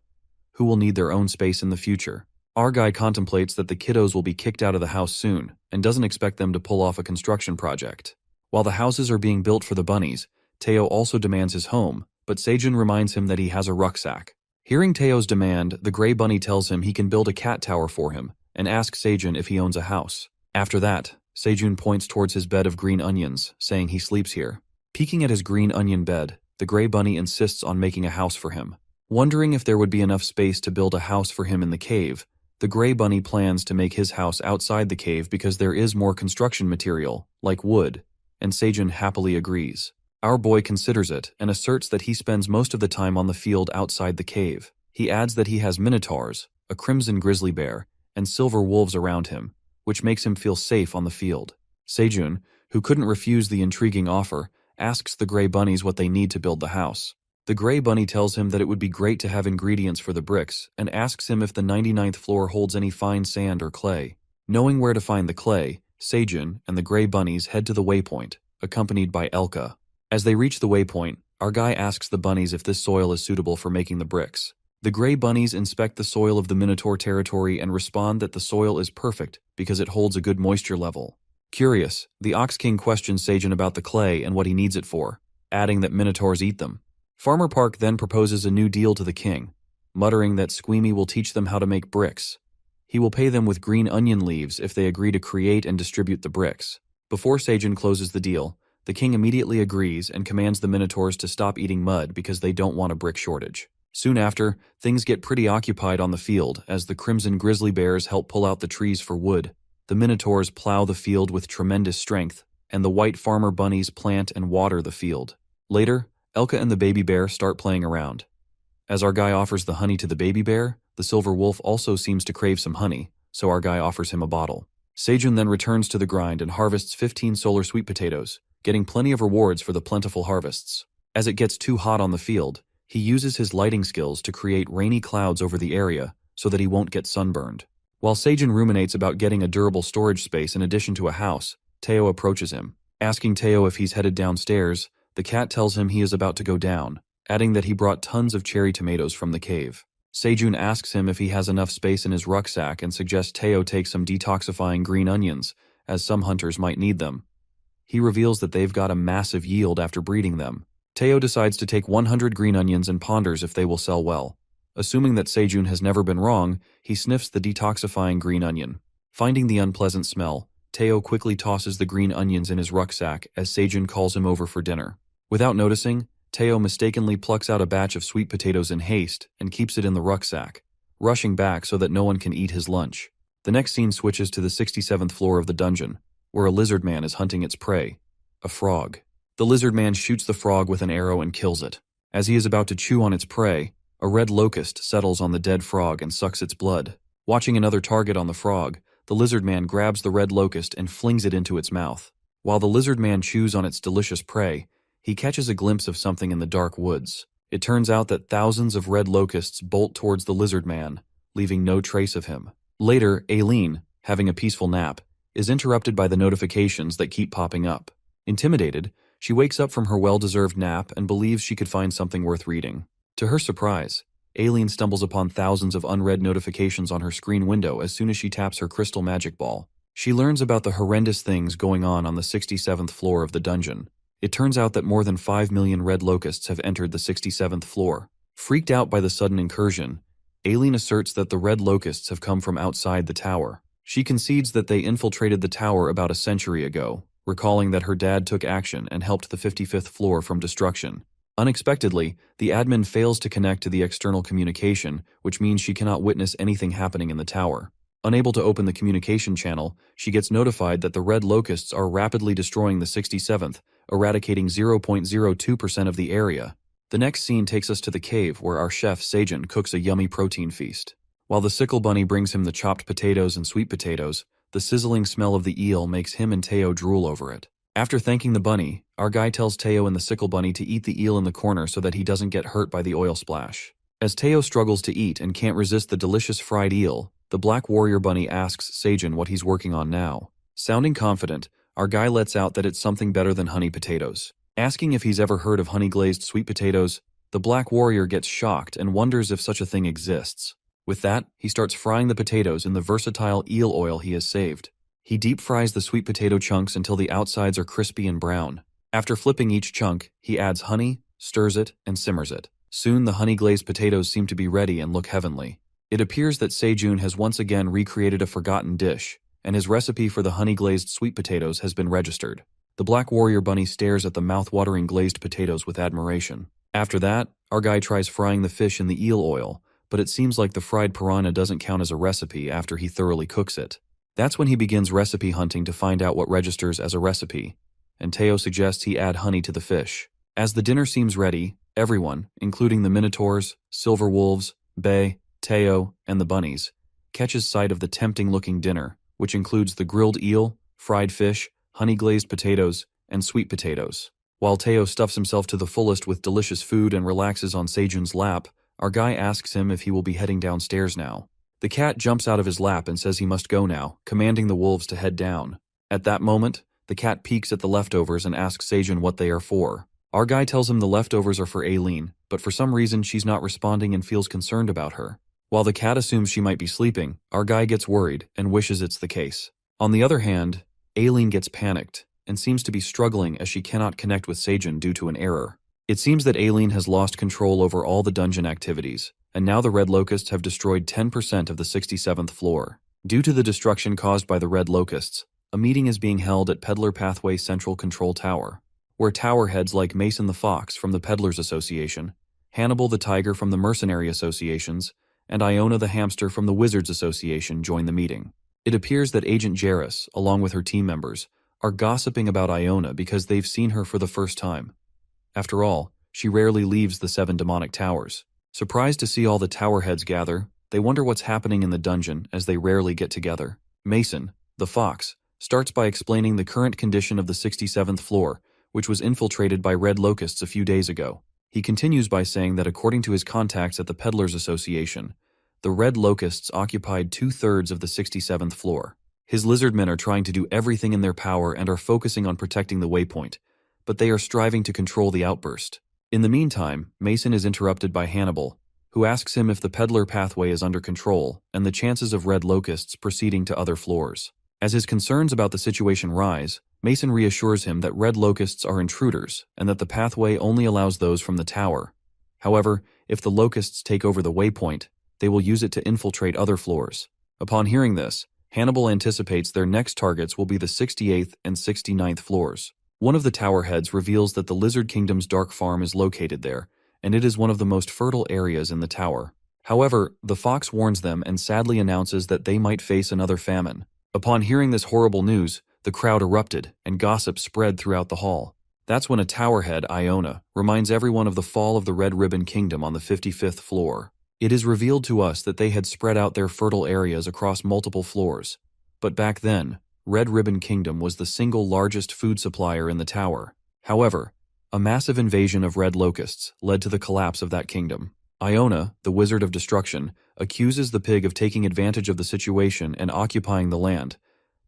who will need their own space in the future. Our guy contemplates that the kiddos will be kicked out of the house soon, and doesn't expect them to pull off a construction project. While the houses are being built for the bunnies, Teo also demands his home, but Seijun reminds him that he has a rucksack. Hearing Teo's demand, the gray bunny tells him he can build a cat tower for him, and asks Seijun if he owns a house. After that, Seijun points towards his bed of green onions, saying he sleeps here. Peeking at his green onion bed, the gray bunny insists on making a house for him. Wondering if there would be enough space to build a house for him in the cave, the gray bunny plans to make his house outside the cave because there is more construction material, like wood, and Seijun happily agrees. Our boy considers it and asserts that he spends most of the time on the field outside the cave. He adds that he has minotaurs, a crimson grizzly bear, and silver wolves around him, which makes him feel safe on the field. Seijun, who couldn't refuse the intriguing offer, asks the gray bunnies what they need to build the house. The gray bunny tells him that it would be great to have ingredients for the bricks and asks him if the 99th floor holds any fine sand or clay. Knowing where to find the clay, Seijun and the gray bunnies head to the waypoint, accompanied by Elka. As they reach the waypoint, our guy asks the bunnies if this soil is suitable for making the bricks. The gray bunnies inspect the soil of the Minotaur territory and respond that the soil is perfect because it holds a good moisture level. Curious, the Ox King questions Seijun about the clay and what he needs it for, adding that Minotaurs eat them. Farmer Park then proposes a new deal to the king, muttering that Squeamy will teach them how to make bricks. He will pay them with green onion leaves if they agree to create and distribute the bricks. Before Seijun closes the deal, the king immediately agrees and commands the Minotaurs to stop eating mud because they don't want a brick shortage. Soon after, things get pretty occupied on the field as the crimson grizzly bears help pull out the trees for wood. The Minotaurs plow the field with tremendous strength, and the white farmer bunnies plant and water the field. Later, Elka and the baby bear start playing around. As our guy offers the honey to the baby bear, the silver wolf also seems to crave some honey, so our guy offers him a bottle. Seijun then returns to the grind and harvests 15 solar sweet potatoes, getting plenty of rewards for the plentiful harvests. As it gets too hot on the field, he uses his lighting skills to create rainy clouds over the area so that he won't get sunburned. While Seijun ruminates about getting a durable storage space in addition to a house, Teo approaches him. Asking Teo if he's headed downstairs, the cat tells him he is about to go down, adding that he brought tons of cherry tomatoes from the cave. Seijun asks him if he has enough space in his rucksack and suggests Teo take some detoxifying green onions, as some hunters might need them. He reveals that they've got a massive yield after breeding them. Teo decides to take 100 green onions and ponders if they will sell well. Assuming that Seijun has never been wrong, he sniffs the detoxifying green onion. Finding the unpleasant smell, Teo quickly tosses the green onions in his rucksack as Seijun calls him over for dinner. Without noticing, Teo mistakenly plucks out a batch of sweet potatoes in haste and keeps it in the rucksack, rushing back so that no one can eat his lunch. The next scene switches to the 67th floor of the dungeon, where a lizard man is hunting its prey, a frog. The lizard man shoots the frog with an arrow and kills it. As he is about to chew on its prey, a red locust settles on the dead frog and sucks its blood. Watching another target on the frog, the lizard man grabs the red locust and flings it into its mouth. While the lizard man chews on its delicious prey, he catches a glimpse of something in the dark woods. It turns out that thousands of red locusts bolt towards the lizard man, leaving no trace of him. Later, Aileen, having a peaceful nap, is interrupted by the notifications that keep popping up. Intimidated, she wakes up from her well-deserved nap and believes she could find something worth reading. To her surprise, Aileen stumbles upon thousands of unread notifications on her screen window as soon as she taps her crystal magic ball. She learns about the horrendous things going on the 67th floor of the dungeon. It turns out that more than 5 million red locusts have entered the 67th floor. Freaked out by the sudden incursion, Aileen asserts that the red locusts have come from outside the tower. She concedes that they infiltrated the tower about a century ago, recalling that her dad took action and helped the 55th floor from destruction. Unexpectedly, the admin fails to connect to the external communication, which means she cannot witness anything happening in the tower. Unable to open the communication channel, she gets notified that the red locusts are rapidly destroying the 67th, eradicating 0.02% of the area. The next scene takes us to the cave where our chef Seijun cooks a yummy protein feast. While the sickle bunny brings him the chopped potatoes and sweet potatoes, the sizzling smell of the eel makes him and Teo drool over it. After thanking the bunny, our guy tells Teo and the sickle bunny to eat the eel in the corner so that he doesn't get hurt by the oil splash. As Teo struggles to eat and can't resist the delicious fried eel, the black warrior bunny asks Seijun what he's working on now. Sounding confident, our guy lets out that it's something better than honey potatoes. Asking if he's ever heard of honey-glazed sweet potatoes, the black warrior gets shocked and wonders if such a thing exists. With that, he starts frying the potatoes in the versatile eel oil he has saved. He deep fries the sweet potato chunks until the outsides are crispy and brown. After flipping each chunk, he adds honey, stirs it, and simmers it. Soon the honey-glazed potatoes seem to be ready and look heavenly. It appears that Seijun has once again recreated a forgotten dish, and his recipe for the honey-glazed sweet potatoes has been registered. The black warrior bunny stares at the mouth-watering glazed potatoes with admiration. After that, our guy tries frying the fish in the eel oil, but it seems like the fried piranha doesn't count as a recipe after he thoroughly cooks it. That's when he begins recipe hunting to find out what registers as a recipe, and Teo suggests he add honey to the fish. As the dinner seems ready, everyone, including the minotaurs, silver wolves, Bae, Teo, and the bunnies, catches sight of the tempting-looking dinner, which includes the grilled eel, fried fish, honey-glazed potatoes, and sweet potatoes. While Teo stuffs himself to the fullest with delicious food and relaxes on Sejun's lap, our guy asks him if he will be heading downstairs now. The cat jumps out of his lap and says he must go now, commanding the wolves to head down. At that moment, the cat peeks at the leftovers and asks Sejun what they are for. Our guy tells him the leftovers are for Aileen, but for some reason she's not responding and feels concerned about her. While the cat assumes she might be sleeping, our guy gets worried and wishes it's the case. On the other hand, Aileen gets panicked and seems to be struggling as she cannot connect with Sejun due to an error. It seems that Aileen has lost control over all the dungeon activities, and now the Red Locusts have destroyed 10% of the 67th floor. Due to the destruction caused by the Red Locusts, a meeting is being held at Peddler Pathway Central Control Tower, where tower heads like Mason the Fox from the Peddlers Association, Hannibal the Tiger from the Mercenary Associations, and Iona the Hamster from the Wizards Association join the meeting. It appears that Agent Jarrus, along with her team members, are gossiping about Iona because they've seen her for the first time. After all, she rarely leaves the 7 demonic towers. Surprised to see all the tower heads gather, they wonder what's happening in the dungeon as they rarely get together. Mason, the Fox, starts by explaining the current condition of the 67th floor, which was infiltrated by Red Locusts a few days ago. He continues by saying that according to his contacts at the Peddlers Association, the Red Locusts occupied 2/3 of the 67th floor. His lizardmen are trying to do everything in their power and are focusing on protecting the waypoint, but they are striving to control the outburst. In the meantime, Mason is interrupted by Hannibal, who asks him if the Peddler Pathway is under control and the chances of Red Locusts proceeding to other floors. As his concerns about the situation rise, Mason reassures him that Red Locusts are intruders and that the pathway only allows those from the tower. However, if the Locusts take over the waypoint, they will use it to infiltrate other floors. Upon hearing this, Hannibal anticipates their next targets will be the 68th and 69th floors. One of the tower heads reveals that the Lizard Kingdom's dark farm is located there, and it is one of the most fertile areas in the tower. However, the fox warns them and sadly announces that they might face another famine. Upon hearing this horrible news, the crowd erupted, and gossip spread throughout the hall. That's when a tower head, Iona, reminds everyone of the fall of the Red Ribbon Kingdom on the 55th floor. It is revealed to us that they had spread out their fertile areas across multiple floors. But back then, Red Ribbon Kingdom was the single largest food supplier in the tower. However, a massive invasion of red locusts led to the collapse of that kingdom. Iona, the Wizard of Destruction, accuses the pig of taking advantage of the situation and occupying the land,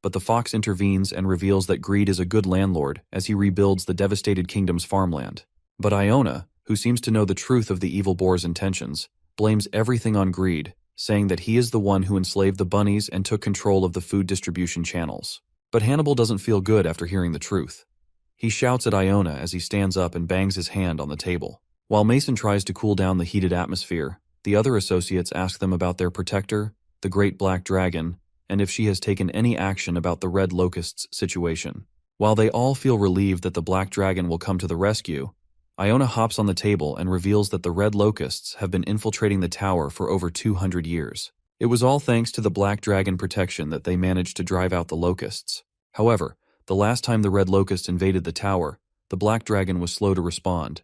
but the fox intervenes and reveals that Greed is a good landlord as he rebuilds the devastated kingdom's farmland. But Iona, who seems to know the truth of the evil boar's intentions, blames everything on Greed, saying that he is the one who enslaved the bunnies and took control of the food distribution channels. But Hannibal doesn't feel good after hearing the truth. He shouts at Iona as he stands up and bangs his hand on the table. While Mason tries to cool down the heated atmosphere, the other associates ask them about their protector, the Great Black Dragon, and if she has taken any action about the Red Locusts situation. While they all feel relieved that the Black Dragon will come to the rescue, Iona hops on the table and reveals that the Red Locusts have been infiltrating the tower for over 200 years. It was all thanks to the Black Dragon protection that they managed to drive out the Locusts. However, the last time the Red Locusts invaded the tower, the Black Dragon was slow to respond,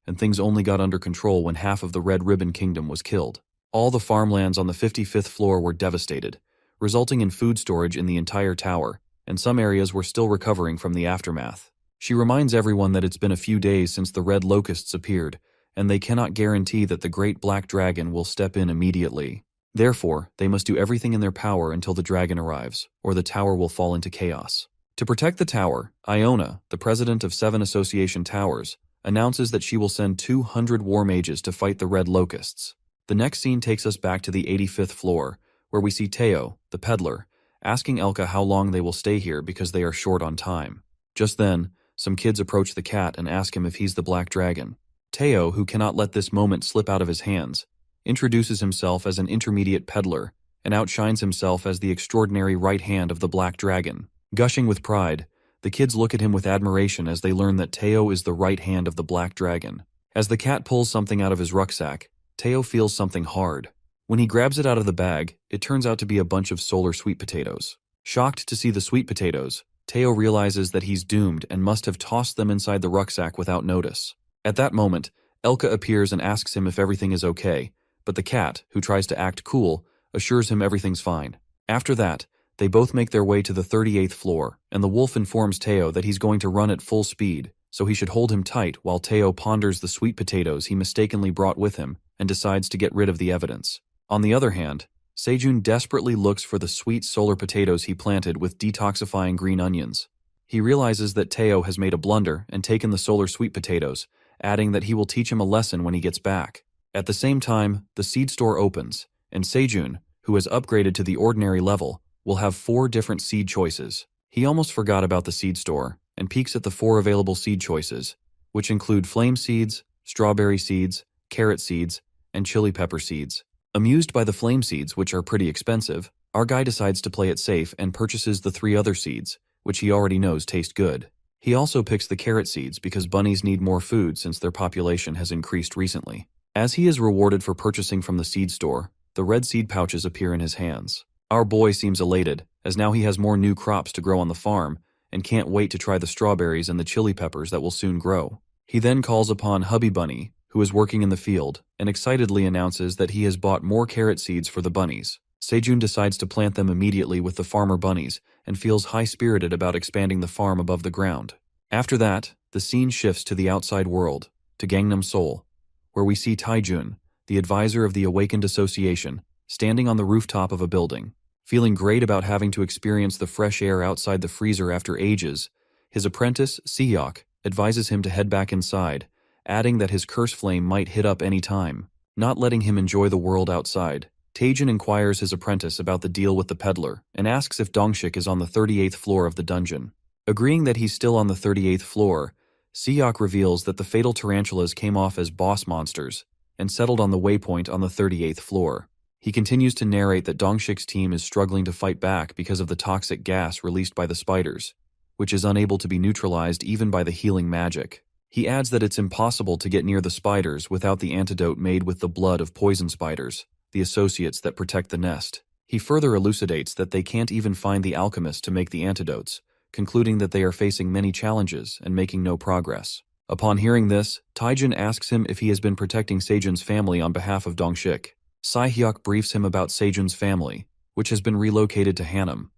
and things only got under control when half of the Red Ribbon Kingdom was killed. All the farmlands on the 55th floor were devastated, resulting in food storage in the entire tower, and some areas were still recovering from the aftermath. She reminds everyone that it's been a few days since the Red Locusts appeared, and they cannot guarantee that the Great Black Dragon will step in immediately. Therefore, they must do everything in their power until the dragon arrives, or the tower will fall into chaos. To protect the tower, Iona, the president of 7 Association Towers, announces that she will send 200 war mages to fight the Red Locusts. The next scene takes us back to the 85th floor, where we see Teo, the peddler, asking Elka how long they will stay here because they are short on time. Just then, some kids approach the cat and ask him if he's the Black Dragon. Teo, who cannot let this moment slip out of his hands, introduces himself as an intermediate peddler and outshines himself as the extraordinary right hand of the Black Dragon. Gushing with pride, the kids look at him with admiration as they learn that Teo is the right hand of the Black Dragon. As the cat pulls something out of his rucksack, Teo feels something hard. When he grabs it out of the bag, it turns out to be a bunch of solar sweet potatoes. Shocked to see the sweet potatoes, Teo realizes that he's doomed and must have tossed them inside the rucksack without notice. At that moment, Elka appears and asks him if everything is okay, but the cat, who tries to act cool, assures him everything's fine. After that, They both make their way to the 38th floor, and the wolf informs Teo that he's going to run at full speed, so he should hold him tight while Teo ponders the sweet potatoes he mistakenly brought with him and decides to get rid of the evidence. On the other hand, Sejun desperately looks for the sweet solar potatoes he planted with detoxifying green onions. He realizes that Teo has made a blunder and taken the solar sweet potatoes, adding that he will teach him a lesson when he gets back. At the same time, the seed store opens, and Sejun, who has upgraded to the ordinary level, will have 4 different seed choices. He almost forgot about the seed store and peeks at the 4 available seed choices, which include flame seeds, strawberry seeds, carrot seeds, and chili pepper seeds. Amused by the flame seeds, which are pretty expensive, our guy decides to play it safe and purchases the 3 other seeds, which he already knows taste good. He also picks the carrot seeds because bunnies need more food since their population has increased recently. As he is rewarded for purchasing from the seed store, the red seed pouches appear in his hands. Our boy seems elated, as now he has more new crops to grow on the farm and can't wait to try the strawberries and the chili peppers that will soon grow. He then calls upon Hubby Bunny, who is working in the field, and excitedly announces that he has bought more carrot seeds for the bunnies. Sejun decides to plant them immediately with the farmer bunnies and feels high-spirited about expanding the farm above the ground. After that, the scene shifts to the outside world, to Gangnam Seoul, where we see Taejun, the advisor of the Awakened Association, standing on the rooftop of a building. Feeling great about having to experience the fresh air outside the freezer after ages, his apprentice, Sehyok, advises him to head back inside, adding that his curse flame might hit up any time. Not letting him enjoy the world outside, Taejun inquires his apprentice about the deal with the peddler and asks if Dongshik is on the 38th floor of the dungeon. Agreeing that he's still on the 38th floor, Sehyok reveals that the fatal tarantulas came off as boss monsters and settled on the waypoint on the 38th floor. He continues to narrate that Dongshik's team is struggling to fight back because of the toxic gas released by the spiders, which is unable to be neutralized even by the healing magic. He adds that it's impossible to get near the spiders without the antidote made with the blood of poison spiders, the associates that protect the nest. He further elucidates that they can't even find the alchemist to make the antidotes, concluding that they are facing many challenges and making no progress. Upon hearing this, Taejun asks him if he has been protecting Sejun's family on behalf of Dongshik. Sehyok briefs him about Sejun's family, which has been relocated to Hanam.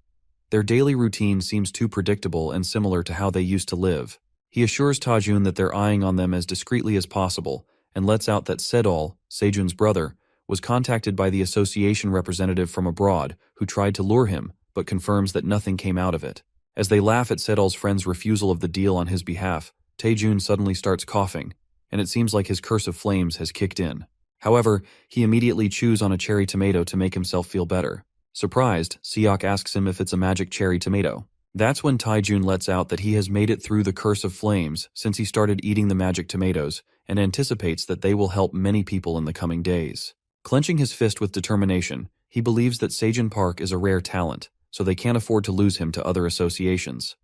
Their daily routine seems too predictable and similar to how they used to live. He assures Taejun that they're eyeing on them as discreetly as possible and lets out that Sedol, Sejun's brother, was contacted by the association representative from abroad who tried to lure him, but confirms that nothing came out of it. As they laugh at Sedol's friend's refusal of the deal on his behalf, Taejun suddenly starts coughing, and it seems like his curse of flames has kicked in. However, he immediately chews on a cherry tomato to make himself feel better. Surprised, Sehyok asks him if it's a magic cherry tomato. That's when Taejun lets out that he has made it through the curse of flames since he started eating the magic tomatoes and anticipates that they will help many people in the coming days. Clenching his fist with determination, he believes that Sejun Park is a rare talent, so they can't afford to lose him to other associations.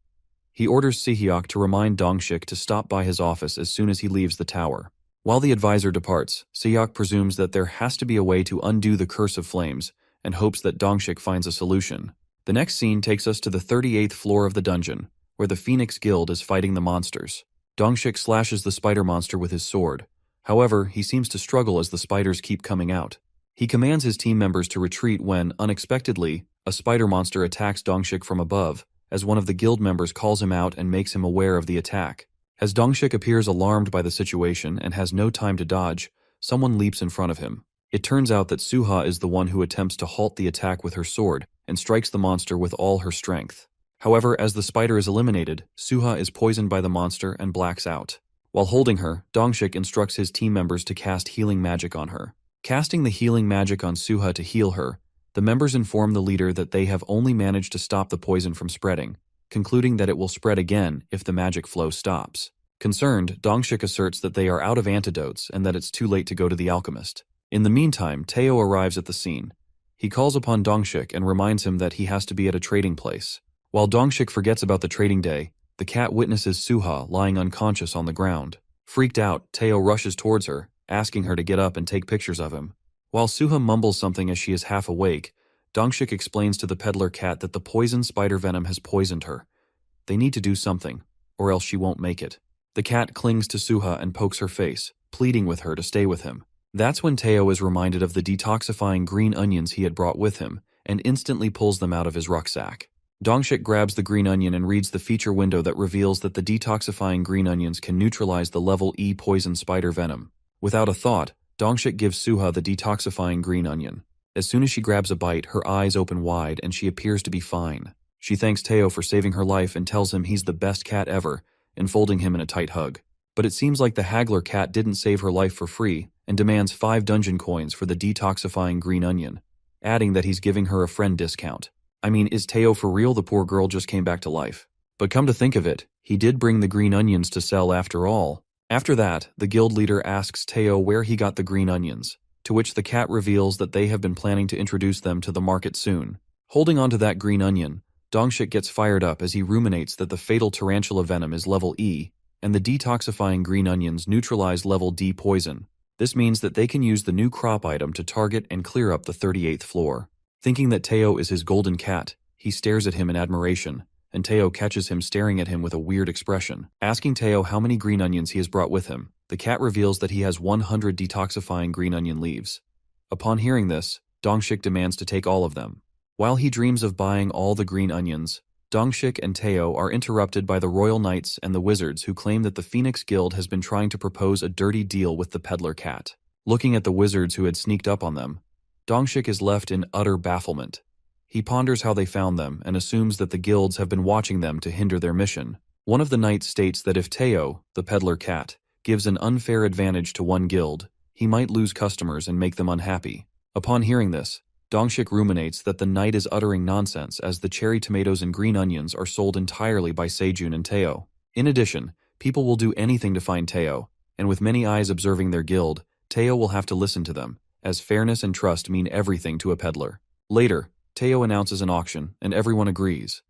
He orders Sehyok to remind Dongshik to stop by his office as soon as he leaves the tower. While the advisor departs, Sehyok presumes that there has to be a way to undo the curse of flames and hopes that Dongshik finds a solution. The next scene takes us to the 38th floor of the dungeon, where the Phoenix Guild is fighting the monsters. Dongshik slashes the spider monster with his sword. However, he seems to struggle as the spiders keep coming out. He commands his team members to retreat when, unexpectedly, a spider monster attacks Dongshik from above, as one of the guild members calls him out and makes him aware of the attack. As Dongshik appears alarmed by the situation and has no time to dodge, someone leaps in front of him. It turns out that Suha is the one who attempts to halt the attack with her sword and strikes the monster with all her strength. However, as the spider is eliminated, Suha is poisoned by the monster and blacks out. While holding her, Dongshik instructs his team members to cast healing magic on her. Casting the healing magic on Suha to heal her, the members inform the leader that they have only managed to stop the poison from spreading, concluding that it will spread again if the magic flow stops. Concerned, Dongshik asserts that they are out of antidotes and that it's too late to go to the alchemist. In the meantime, Teo arrives at the scene. He calls upon Dongshik and reminds him that he has to be at a trading place. While Dongshik forgets about the trading day, the cat witnesses Suha lying unconscious on the ground. Freaked out, Teo rushes towards her, asking her to get up and take pictures of him. While Suha mumbles something as she is half awake, Dongshik explains to the peddler cat that the poison spider venom has poisoned her. They need to do something, or else she won't make it. The cat clings to Suha and pokes her face, pleading with her to stay with him. That's when Teo is reminded of the detoxifying green onions he had brought with him, and instantly pulls them out of his rucksack. Dongshik grabs the green onion and reads the feature window that reveals that the detoxifying green onions can neutralize the level E poison spider venom. Without a thought, Dongshik gives Suha the detoxifying green onion. As soon as she grabs a bite, her eyes open wide and she appears to be fine. She thanks Teo for saving her life and tells him he's the best cat ever, enfolding him in a tight hug. But it seems like the haggler cat didn't save her life for free and demands 5 dungeon coins for the detoxifying green onion, adding that he's giving her a friend discount. I mean, is Teo for real? The poor girl just came back to life. But come to think of it, he did bring the green onions to sell after all. After that, the guild leader asks Teo where he got the green onions, to which the cat reveals that they have been planning to introduce them to the market soon. Holding onto that green onion, Dongshik gets fired up as he ruminates that the fatal tarantula venom is level E, and the detoxifying green onions neutralize level D poison. This means that they can use the new crop item to target and clear up the 38th floor. Thinking that Teo is his golden cat, he stares at him in admiration, and Teo catches him staring at him with a weird expression. Asking Teo how many green onions he has brought with him, the cat reveals that he has 100 detoxifying green onion leaves. Upon hearing this, Dongshik demands to take all of them. While he dreams of buying all the green onions, Dongshik and Teo are interrupted by the Royal Knights and the Wizards, who claim that the Phoenix Guild has been trying to propose a dirty deal with the peddler cat. Looking at the wizards who had sneaked up on them, Dongshik is left in utter bafflement. He ponders how they found them and assumes that the guilds have been watching them to hinder their mission. One of the knights states that if Teo, the peddler cat, gives an unfair advantage to one guild, he might lose customers and make them unhappy. Upon hearing this, Dongshik ruminates that the knight is uttering nonsense, as the cherry tomatoes and green onions are sold entirely by Sejun and Teo. In addition, people will do anything to find Teo, and with many eyes observing their guild, Teo will have to listen to them, as fairness and trust mean everything to a peddler. Later, Teo announces an auction, and everyone agrees.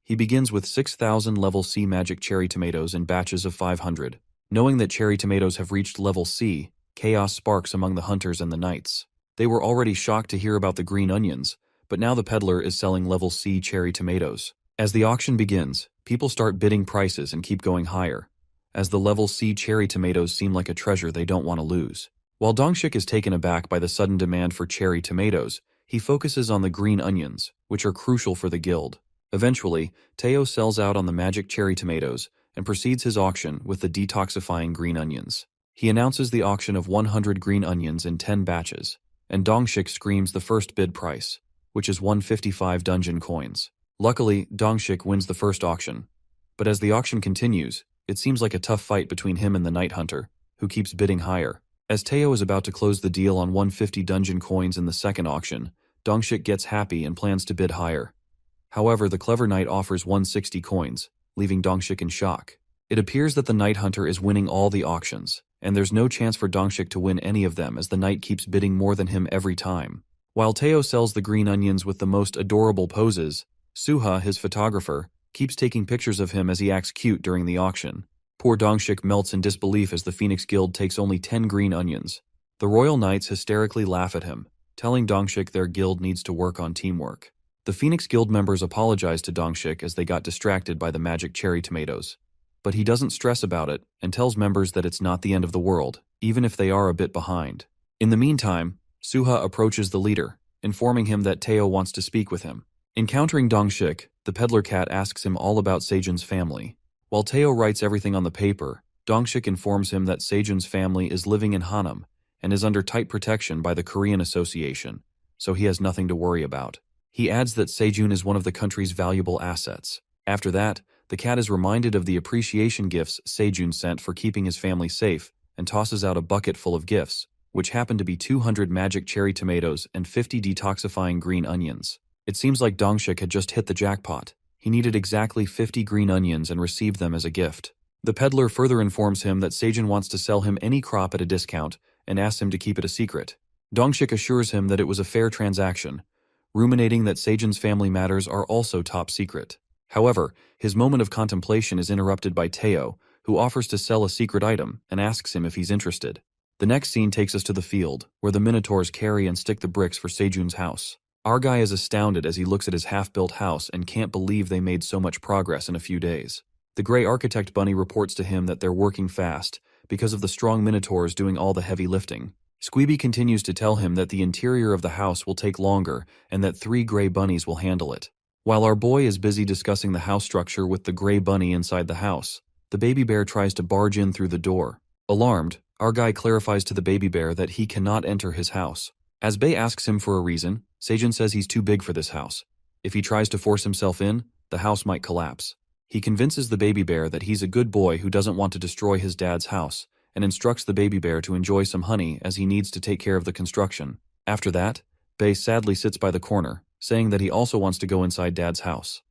He begins with 6,000 level C magic cherry tomatoes in batches of 500. Knowing that cherry tomatoes have reached level C, chaos sparks among the hunters and the knights. They were already shocked to hear about the green onions, but now the peddler is selling level C cherry tomatoes. As the auction begins, people start bidding prices and keep going higher, as the level C cherry tomatoes seem like a treasure they don't want to lose. While Dongshik is taken aback by the sudden demand for cherry tomatoes, he focuses on the green onions, which are crucial for the guild. Eventually, Teo sells out on the magic cherry tomatoes and proceeds his auction with the detoxifying green onions. He announces the auction of 100 green onions in 10 batches, and Dongshik screams the first bid price, which is 155 dungeon coins. Luckily, Dongshik wins the first auction, but as the auction continues, it seems like a tough fight between him and the night hunter, who keeps bidding higher. As Teo is about to close the deal on 150 dungeon coins in the second auction, Dongshik gets happy and plans to bid higher. However, the clever knight offers 160 coins, leaving Dongshik in shock. It appears that the night hunter is winning all the auctions, and there's no chance for Dongshik to win any of them, as the knight keeps bidding more than him every time. While Teo sells the green onions with the most adorable poses, Suha, his photographer, keeps taking pictures of him as he acts cute during the auction. Poor Dongshik melts in disbelief as the Phoenix Guild takes only 10 green onions. The Royal Knights hysterically laugh at him, telling Dongshik their guild needs to work on teamwork. The Phoenix Guild members apologize to Dongshik as they got distracted by the magic cherry tomatoes. But he doesn't stress about it and tells members that it's not the end of the world, even if they are a bit behind. In the meantime, Suha approaches the leader, informing him that Teo wants to speak with him. Encountering Dongshik, the peddler cat asks him all about Sejun's family. While Teo writes everything on the paper, Dongshik informs him that Sejun's family is living in Hanam and is under tight protection by the Korean Association, so he has nothing to worry about. He adds that Sejun is one of the country's valuable assets. After that, the cat is reminded of the appreciation gifts Sejun sent for keeping his family safe and tosses out a bucket full of gifts, which happen to be 200 magic cherry tomatoes and 50 detoxifying green onions. It seems like Dongshik had just hit the jackpot. He needed exactly 50 green onions and received them as a gift. The peddler further informs him that Sejun wants to sell him any crop at a discount and asks him to keep it a secret. Dongshik assures him that it was a fair transaction, ruminating that Sejun's family matters are also top secret. However, his moment of contemplation is interrupted by Teo, who offers to sell a secret item and asks him if he's interested. The next scene takes us to the field, where the Minotaurs carry and stick the bricks for Sejun's house. Our guy is astounded as he looks at his half-built house and can't believe they made so much progress in a few days. The Grey Architect Bunny reports to him that they're working fast because of the strong Minotaurs doing all the heavy lifting. Squeeby continues to tell him that the interior of the house will take longer and that 3 gray bunnies will handle it. While our boy is busy discussing the house structure with the gray bunny inside the house, the baby bear tries to barge in through the door. Alarmed, our guy clarifies to the baby bear that he cannot enter his house. As Bae asks him for a reason, Seijun says he's too big for this house. If he tries to force himself in, the house might collapse. He convinces the baby bear that he's a good boy who doesn't want to destroy his dad's house, and instructs the baby bear to enjoy some honey as he needs to take care of the construction. After that, Bae sadly sits by the corner, saying that he also wants to go inside Dad's house.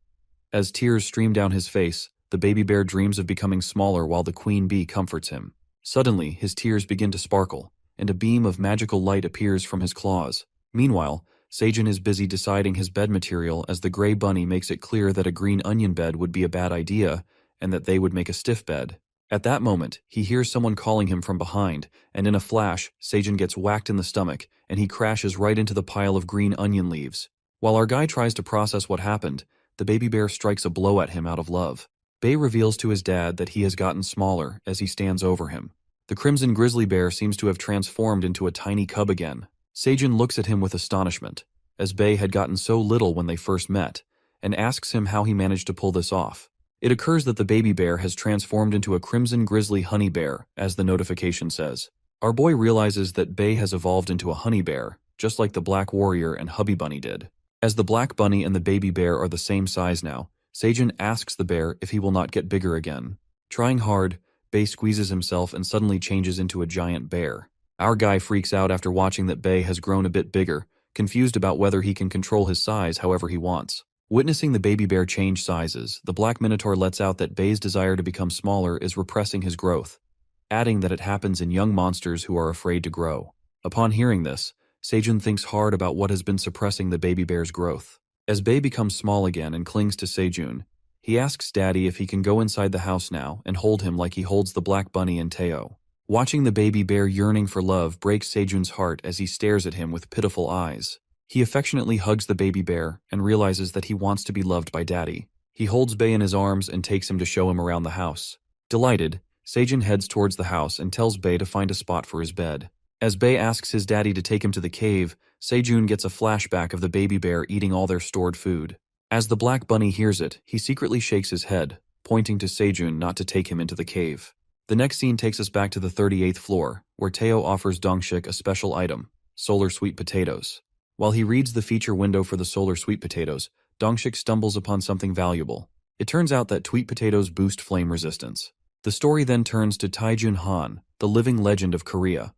As tears stream down his face, the baby bear dreams of becoming smaller while the queen bee comforts him. Suddenly, his tears begin to sparkle, and a beam of magical light appears from his claws. Meanwhile, Seijun is busy deciding his bed material as the gray bunny makes it clear that a green onion bed would be a bad idea, and that they would make a stiff bed. At that moment, he hears someone calling him from behind, and in a flash, Seijun gets whacked in the stomach, and he crashes right into the pile of green onion leaves. While our guy tries to process what happened, the baby bear strikes a blow at him out of love. Bae reveals to his dad that he has gotten smaller as he stands over him. The crimson grizzly bear seems to have transformed into a tiny cub again. Seijun looks at him with astonishment, as Bae had gotten so little when they first met, and asks him how he managed to pull this off. It occurs that the baby bear has transformed into a crimson grizzly honey bear, as the notification says. Our boy realizes that Bae has evolved into a honey bear, just like the black warrior and hubby bunny did. As the black bunny and the baby bear are the same size now, Seijun asks the bear if he will not get bigger again. Trying hard, Bae squeezes himself and suddenly changes into a giant bear. Our guy freaks out after watching that Bae has grown a bit bigger, confused about whether he can control his size however he wants. Witnessing the baby bear change sizes, the black minotaur lets out that Bae's desire to become smaller is repressing his growth, adding that it happens in young monsters who are afraid to grow. Upon hearing this, Seijun thinks hard about what has been suppressing the baby bear's growth. As Bae becomes small again and clings to Seijun, he asks Daddy if he can go inside the house now and hold him like he holds the black bunny and Teo. Watching the baby bear yearning for love breaks Seijun's heart as he stares at him with pitiful eyes. He affectionately hugs the baby bear and realizes that he wants to be loved by Daddy. He holds Bae in his arms and takes him to show him around the house. Delighted, Seijun heads towards the house and tells Bae to find a spot for his bed. As Bae asks his daddy to take him to the cave, Seijun gets a flashback of the baby bear eating all their stored food. As the black bunny hears it, he secretly shakes his head, pointing to Seijun not to take him into the cave. The next scene takes us back to the 38th floor, where Teo offers Dongshik a special item, solar sweet potatoes. While he reads the feature window for the solar sweet potatoes, Dongshik stumbles upon something valuable. It turns out that sweet potatoes boost flame resistance. The story then turns to Taijun Han, the living legend of Korea.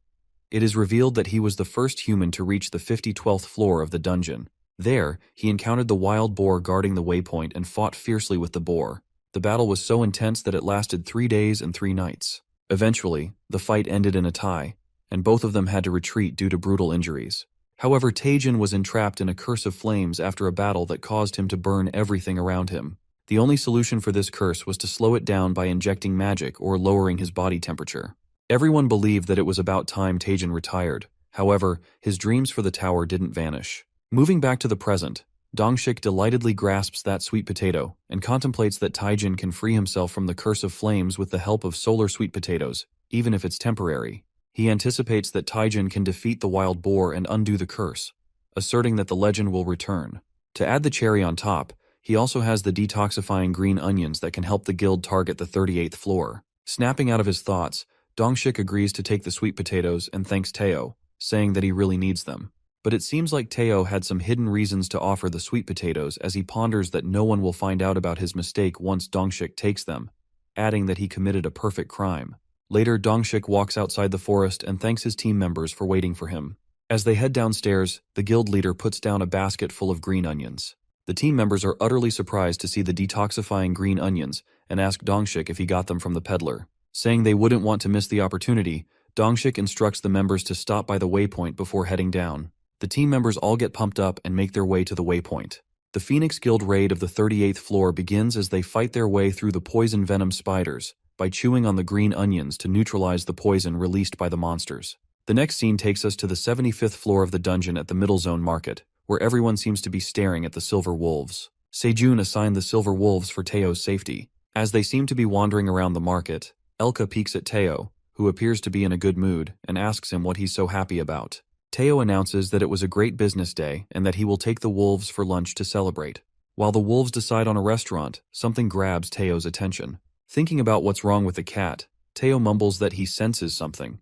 It is revealed that he was the first human to reach the 52nd floor of the dungeon. There, he encountered the wild boar guarding the waypoint and fought fiercely with the boar. The battle was so intense that it lasted 3 days and 3 nights. Eventually, the fight ended in a tie, and both of them had to retreat due to brutal injuries. However, Taijun was entrapped in a curse of flames after a battle that caused him to burn everything around him. The only solution for this curse was to slow it down by injecting magic or lowering his body temperature. Everyone believed that it was about time Taijun retired. However, his dreams for the tower didn't vanish. Moving back to the present, Dongshik delightedly grasps that sweet potato and contemplates that Taijun can free himself from the curse of flames with the help of solar sweet potatoes, even if it's temporary. He anticipates that Taijun can defeat the wild boar and undo the curse, asserting that the legend will return. To add the cherry on top, he also has the detoxifying green onions that can help the guild target the 38th floor. Snapping out of his thoughts, Dongshik agrees to take the sweet potatoes and thanks Teo, saying that he really needs them. But it seems like Teo had some hidden reasons to offer the sweet potatoes as he ponders that no one will find out about his mistake once Dongshik takes them, adding that he committed a perfect crime. Later, Dongshik walks outside the forest and thanks his team members for waiting for him. As they head downstairs, the guild leader puts down a basket full of green onions. The team members are utterly surprised to see the detoxifying green onions and ask Dongshik if he got them from the peddler. Saying they wouldn't want to miss the opportunity, Dongshik instructs the members to stop by the waypoint before heading down. The team members all get pumped up and make their way to the waypoint. The Phoenix Guild raid of the 38th floor begins as they fight their way through the poison venom spiders by chewing on the green onions to neutralize the poison released by the monsters. The next scene takes us to the 75th floor of the dungeon at the Middle Zone Market, where everyone seems to be staring at the silver wolves. Seijun assigned the silver wolves for Teo's safety. As they seem to be wandering around the market, Elka peeks at Teo, who appears to be in a good mood, and asks him what he's so happy about. Teo announces that it was a great business day and that he will take the wolves for lunch to celebrate. While the wolves decide on a restaurant, something grabs Teo's attention. Thinking about what's wrong with the cat, Teo mumbles that he senses something.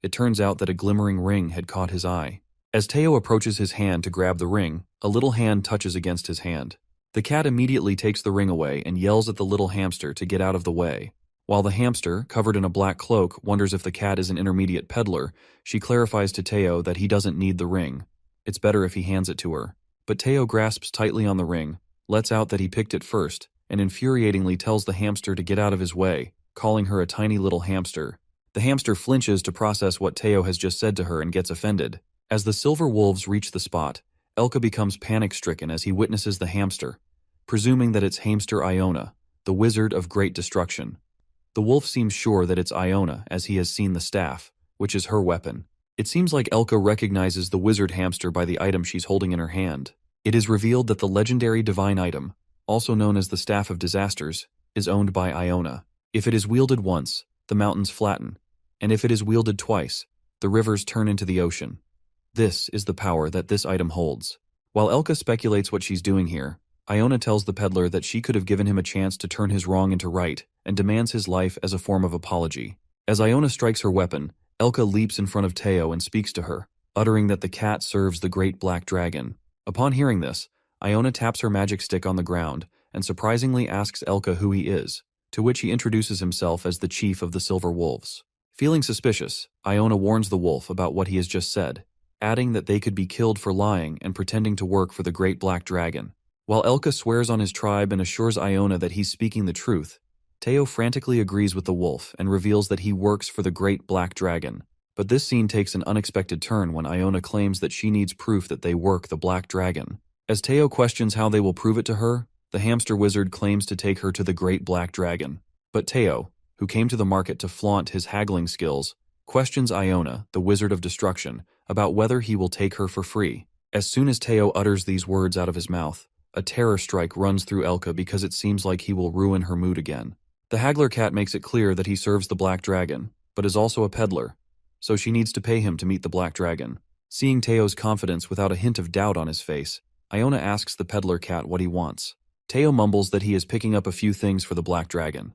It turns out that a glimmering ring had caught his eye. As Teo approaches his hand to grab the ring, a little hand touches against his hand. The cat immediately takes the ring away and yells at the little hamster to get out of the way. While the hamster, covered in a black cloak, wonders if the cat is an intermediate peddler, she clarifies to Teo that he doesn't need the ring. It's better if he hands it to her. But Teo grasps tightly on the ring, lets out that he picked it first, and infuriatingly tells the hamster to get out of his way, calling her a tiny little hamster. The hamster flinches to process what Teo has just said to her and gets offended. As the silver wolves reach the spot, Elka becomes panic-stricken as he witnesses the hamster, presuming that it's hamster Iona, the wizard of great destruction. The wolf seems sure that it's Iona as he has seen the staff, which is her weapon. It seems like Elka recognizes the wizard hamster by the item she's holding in her hand. It is revealed that the legendary divine item, also known as the Staff of Disasters, is owned by Iona. If it is wielded once, the mountains flatten, and if it is wielded twice, the rivers turn into the ocean. This is the power that this item holds. While Elka speculates what she's doing here, Iona tells the peddler that she could have given him a chance to turn his wrong into right, and demands his life as a form of apology. As Iona strikes her weapon, Elka leaps in front of Teo and speaks to her, uttering that the cat serves the great black dragon. Upon hearing this, Iona taps her magic stick on the ground and surprisingly asks Elka who he is, to which he introduces himself as the chief of the Silver Wolves. Feeling suspicious, Iona warns the wolf about what he has just said, adding that they could be killed for lying and pretending to work for the great black dragon. While Elka swears on his tribe and assures Iona that he's speaking the truth, Teo frantically agrees with the wolf and reveals that he works for the great black dragon. But this scene takes an unexpected turn when Iona claims that she needs proof that they work the black dragon. As Teo questions how they will prove it to her, the hamster wizard claims to take her to the great black dragon. But Teo, who came to the market to flaunt his haggling skills, questions Iona, the wizard of destruction, about whether he will take her for free. As soon as Teo utters these words out of his mouth, a terror strike runs through Elka because it seems like he will ruin her mood again. The haggler cat makes it clear that he serves the black dragon, but is also a peddler, so she needs to pay him to meet the black dragon. Seeing Teo's confidence without a hint of doubt on his face, Iona asks the peddler cat what he wants. Teo mumbles that he is picking up a few things for the black dragon.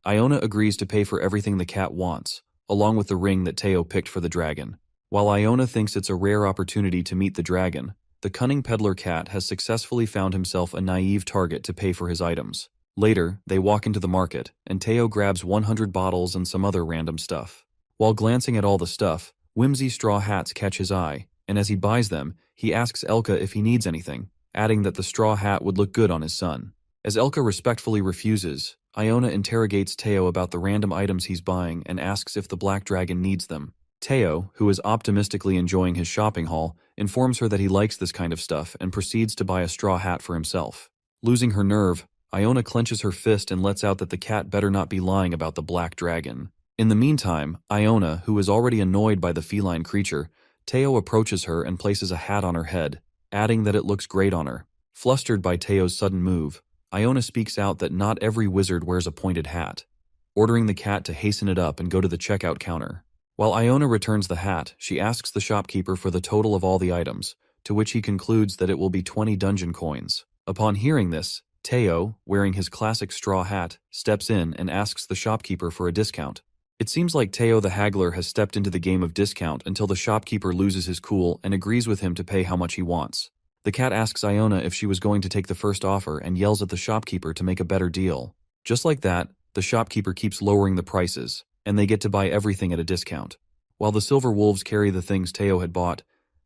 Iona agrees to pay for everything the cat wants, along with the ring that Teo picked for the dragon. While Iona thinks it's a rare opportunity to meet the dragon, the cunning peddler cat has successfully found himself a naive target to pay for his items. Later, they walk into the market, and Teo grabs 100 bottles and some other random stuff. While glancing at all the stuff, whimsy straw hats catch his eye, and as he buys them, he asks Elka if he needs anything, adding that the straw hat would look good on his son. As Elka respectfully refuses, Iona interrogates Teo about the random items he's buying and asks if the black dragon needs them. Teo, who is optimistically enjoying his shopping haul, informs her that he likes this kind of stuff and proceeds to buy a straw hat for himself. Losing her nerve, Iona clenches her fist and lets out that the cat better not be lying about the black dragon. In the meantime, Iona, who is already annoyed by the feline creature, Teo approaches her and places a hat on her head, adding that it looks great on her. Flustered by Teo's sudden move, Iona speaks out that not every wizard wears a pointed hat, ordering the cat to hasten it up and go to the checkout counter. While Iona returns the hat, she asks the shopkeeper for the total of all the items, to which he concludes that it will be 20 dungeon coins. Upon hearing this, Teo, wearing his classic straw hat, steps in and asks the shopkeeper for a discount. It seems like Teo the haggler has stepped into the game of discount until the shopkeeper loses his cool and agrees with him to pay how much he wants. The cat asks Iona if she was going to take the first offer and yells at the shopkeeper to make a better deal. Just like that, the shopkeeper keeps lowering the prices, and they get to buy everything at a discount. While the silver wolves carry the things Teo had bought,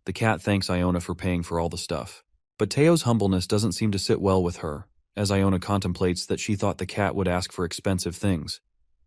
the cat thanks Iona for paying for all the stuff. But Teo's humbleness doesn't seem to sit well with her, as Iona contemplates that she thought the cat would ask for expensive things.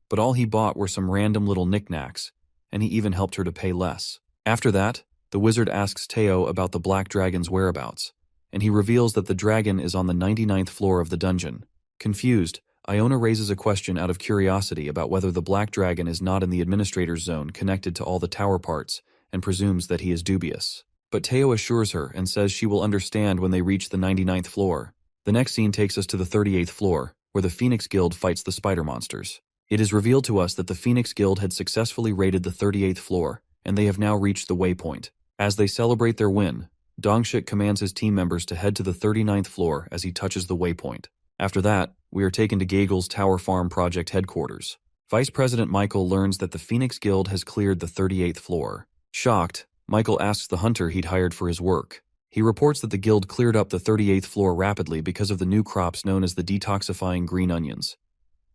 But all he bought were some random little knickknacks, and he even helped her to pay less. After that, the wizard asks Teo about the black dragon's whereabouts, and he reveals that the dragon is on the 99th floor of the dungeon. Confused, Iona raises a question out of curiosity about whether the black dragon is not in the administrator's zone connected to all the tower parts, and presumes that he is dubious. But Teo assures her and says she will understand when they reach the 99th floor. The next scene takes us to the 38th floor, where the Phoenix Guild fights the spider monsters. It is revealed to us that the Phoenix Guild had successfully raided the 38th floor, and they have now reached the waypoint. As they celebrate their win, Dongshik commands his team members to head to the 39th floor as he touches the waypoint. After that, we are taken to Gagel's Tower Farm Project headquarters. Vice President Michael learns that the Phoenix Guild has cleared the 38th floor. Shocked, Michael asks the hunter he'd hired for his work. He reports that the guild cleared up the 38th floor rapidly because of the new crops known as the detoxifying green onions.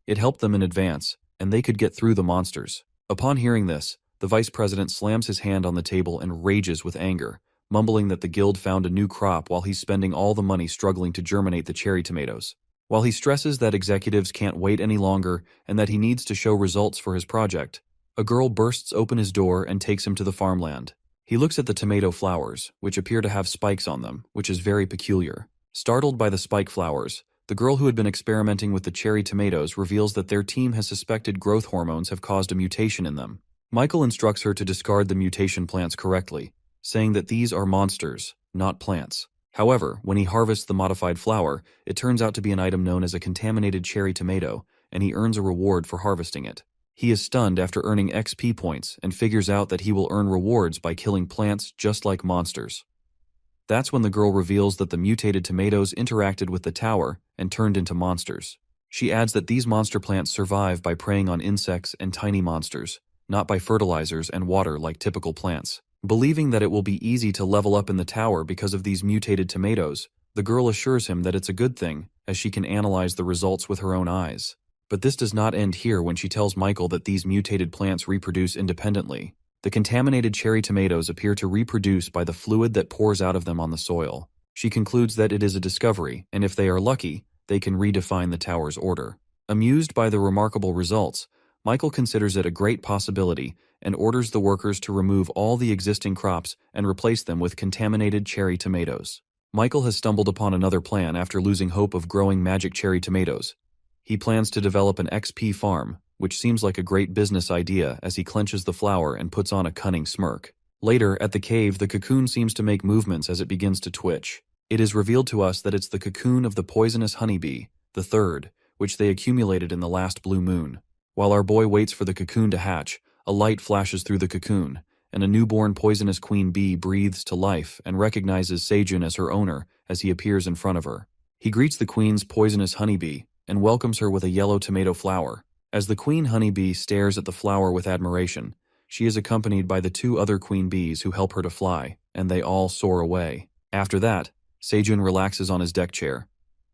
It helped them in advance, and they could get through the monsters. Upon hearing this, the vice president slams his hand on the table and rages with anger, mumbling that the guild found a new crop while he's spending all the money struggling to germinate the cherry tomatoes. While he stresses that executives can't wait any longer and that he needs to show results for his project, a girl bursts open his door and takes him to the farmland. He looks at the tomato flowers, which appear to have spikes on them, which is very peculiar. Startled by the spike flowers, the girl who had been experimenting with the cherry tomatoes reveals that their team has suspected growth hormones have caused a mutation in them. Michael instructs her to discard the mutation plants correctly, saying that these are monsters, not plants. However, when he harvests the modified flower, it turns out to be an item known as a contaminated cherry tomato, and he earns a reward for harvesting it. He is stunned after earning XP points and figures out that he will earn rewards by killing plants just like monsters. That's when the girl reveals that the mutated tomatoes interacted with the tower and turned into monsters. She adds that these monster plants survive by preying on insects and tiny monsters, not by fertilizers and water like typical plants. Believing that it will be easy to level up in the tower because of these mutated tomatoes, the girl assures him that it's a good thing, as she can analyze the results with her own eyes. But this does not end here when she tells Michael that these mutated plants reproduce independently. The contaminated cherry tomatoes appear to reproduce by the fluid that pours out of them on the soil. She concludes that it is a discovery, and if they are lucky, they can redefine the tower's order. Amused by the remarkable results, Michael considers it a great possibility and orders the workers to remove all the existing crops and replace them with contaminated cherry tomatoes. Michael has stumbled upon another plan after losing hope of growing magic cherry tomatoes. He plans to develop an XP farm, which seems like a great business idea as he clenches the flower and puts on a cunning smirk. Later, at the cave, the cocoon seems to make movements as it begins to twitch. It is revealed to us that it's the cocoon of the poisonous honeybee, the third, which they accumulated in the last blue moon. While our boy waits for the cocoon to hatch, a light flashes through the cocoon, and a newborn poisonous queen bee breathes to life and recognizes Seijun as her owner as he appears in front of her. He greets the queen's poisonous honeybee and welcomes her with a yellow tomato flower. As the queen honeybee stares at the flower with admiration, she is accompanied by the two other queen bees who help her to fly, and they all soar away. After that, Seijun relaxes on his deck chair.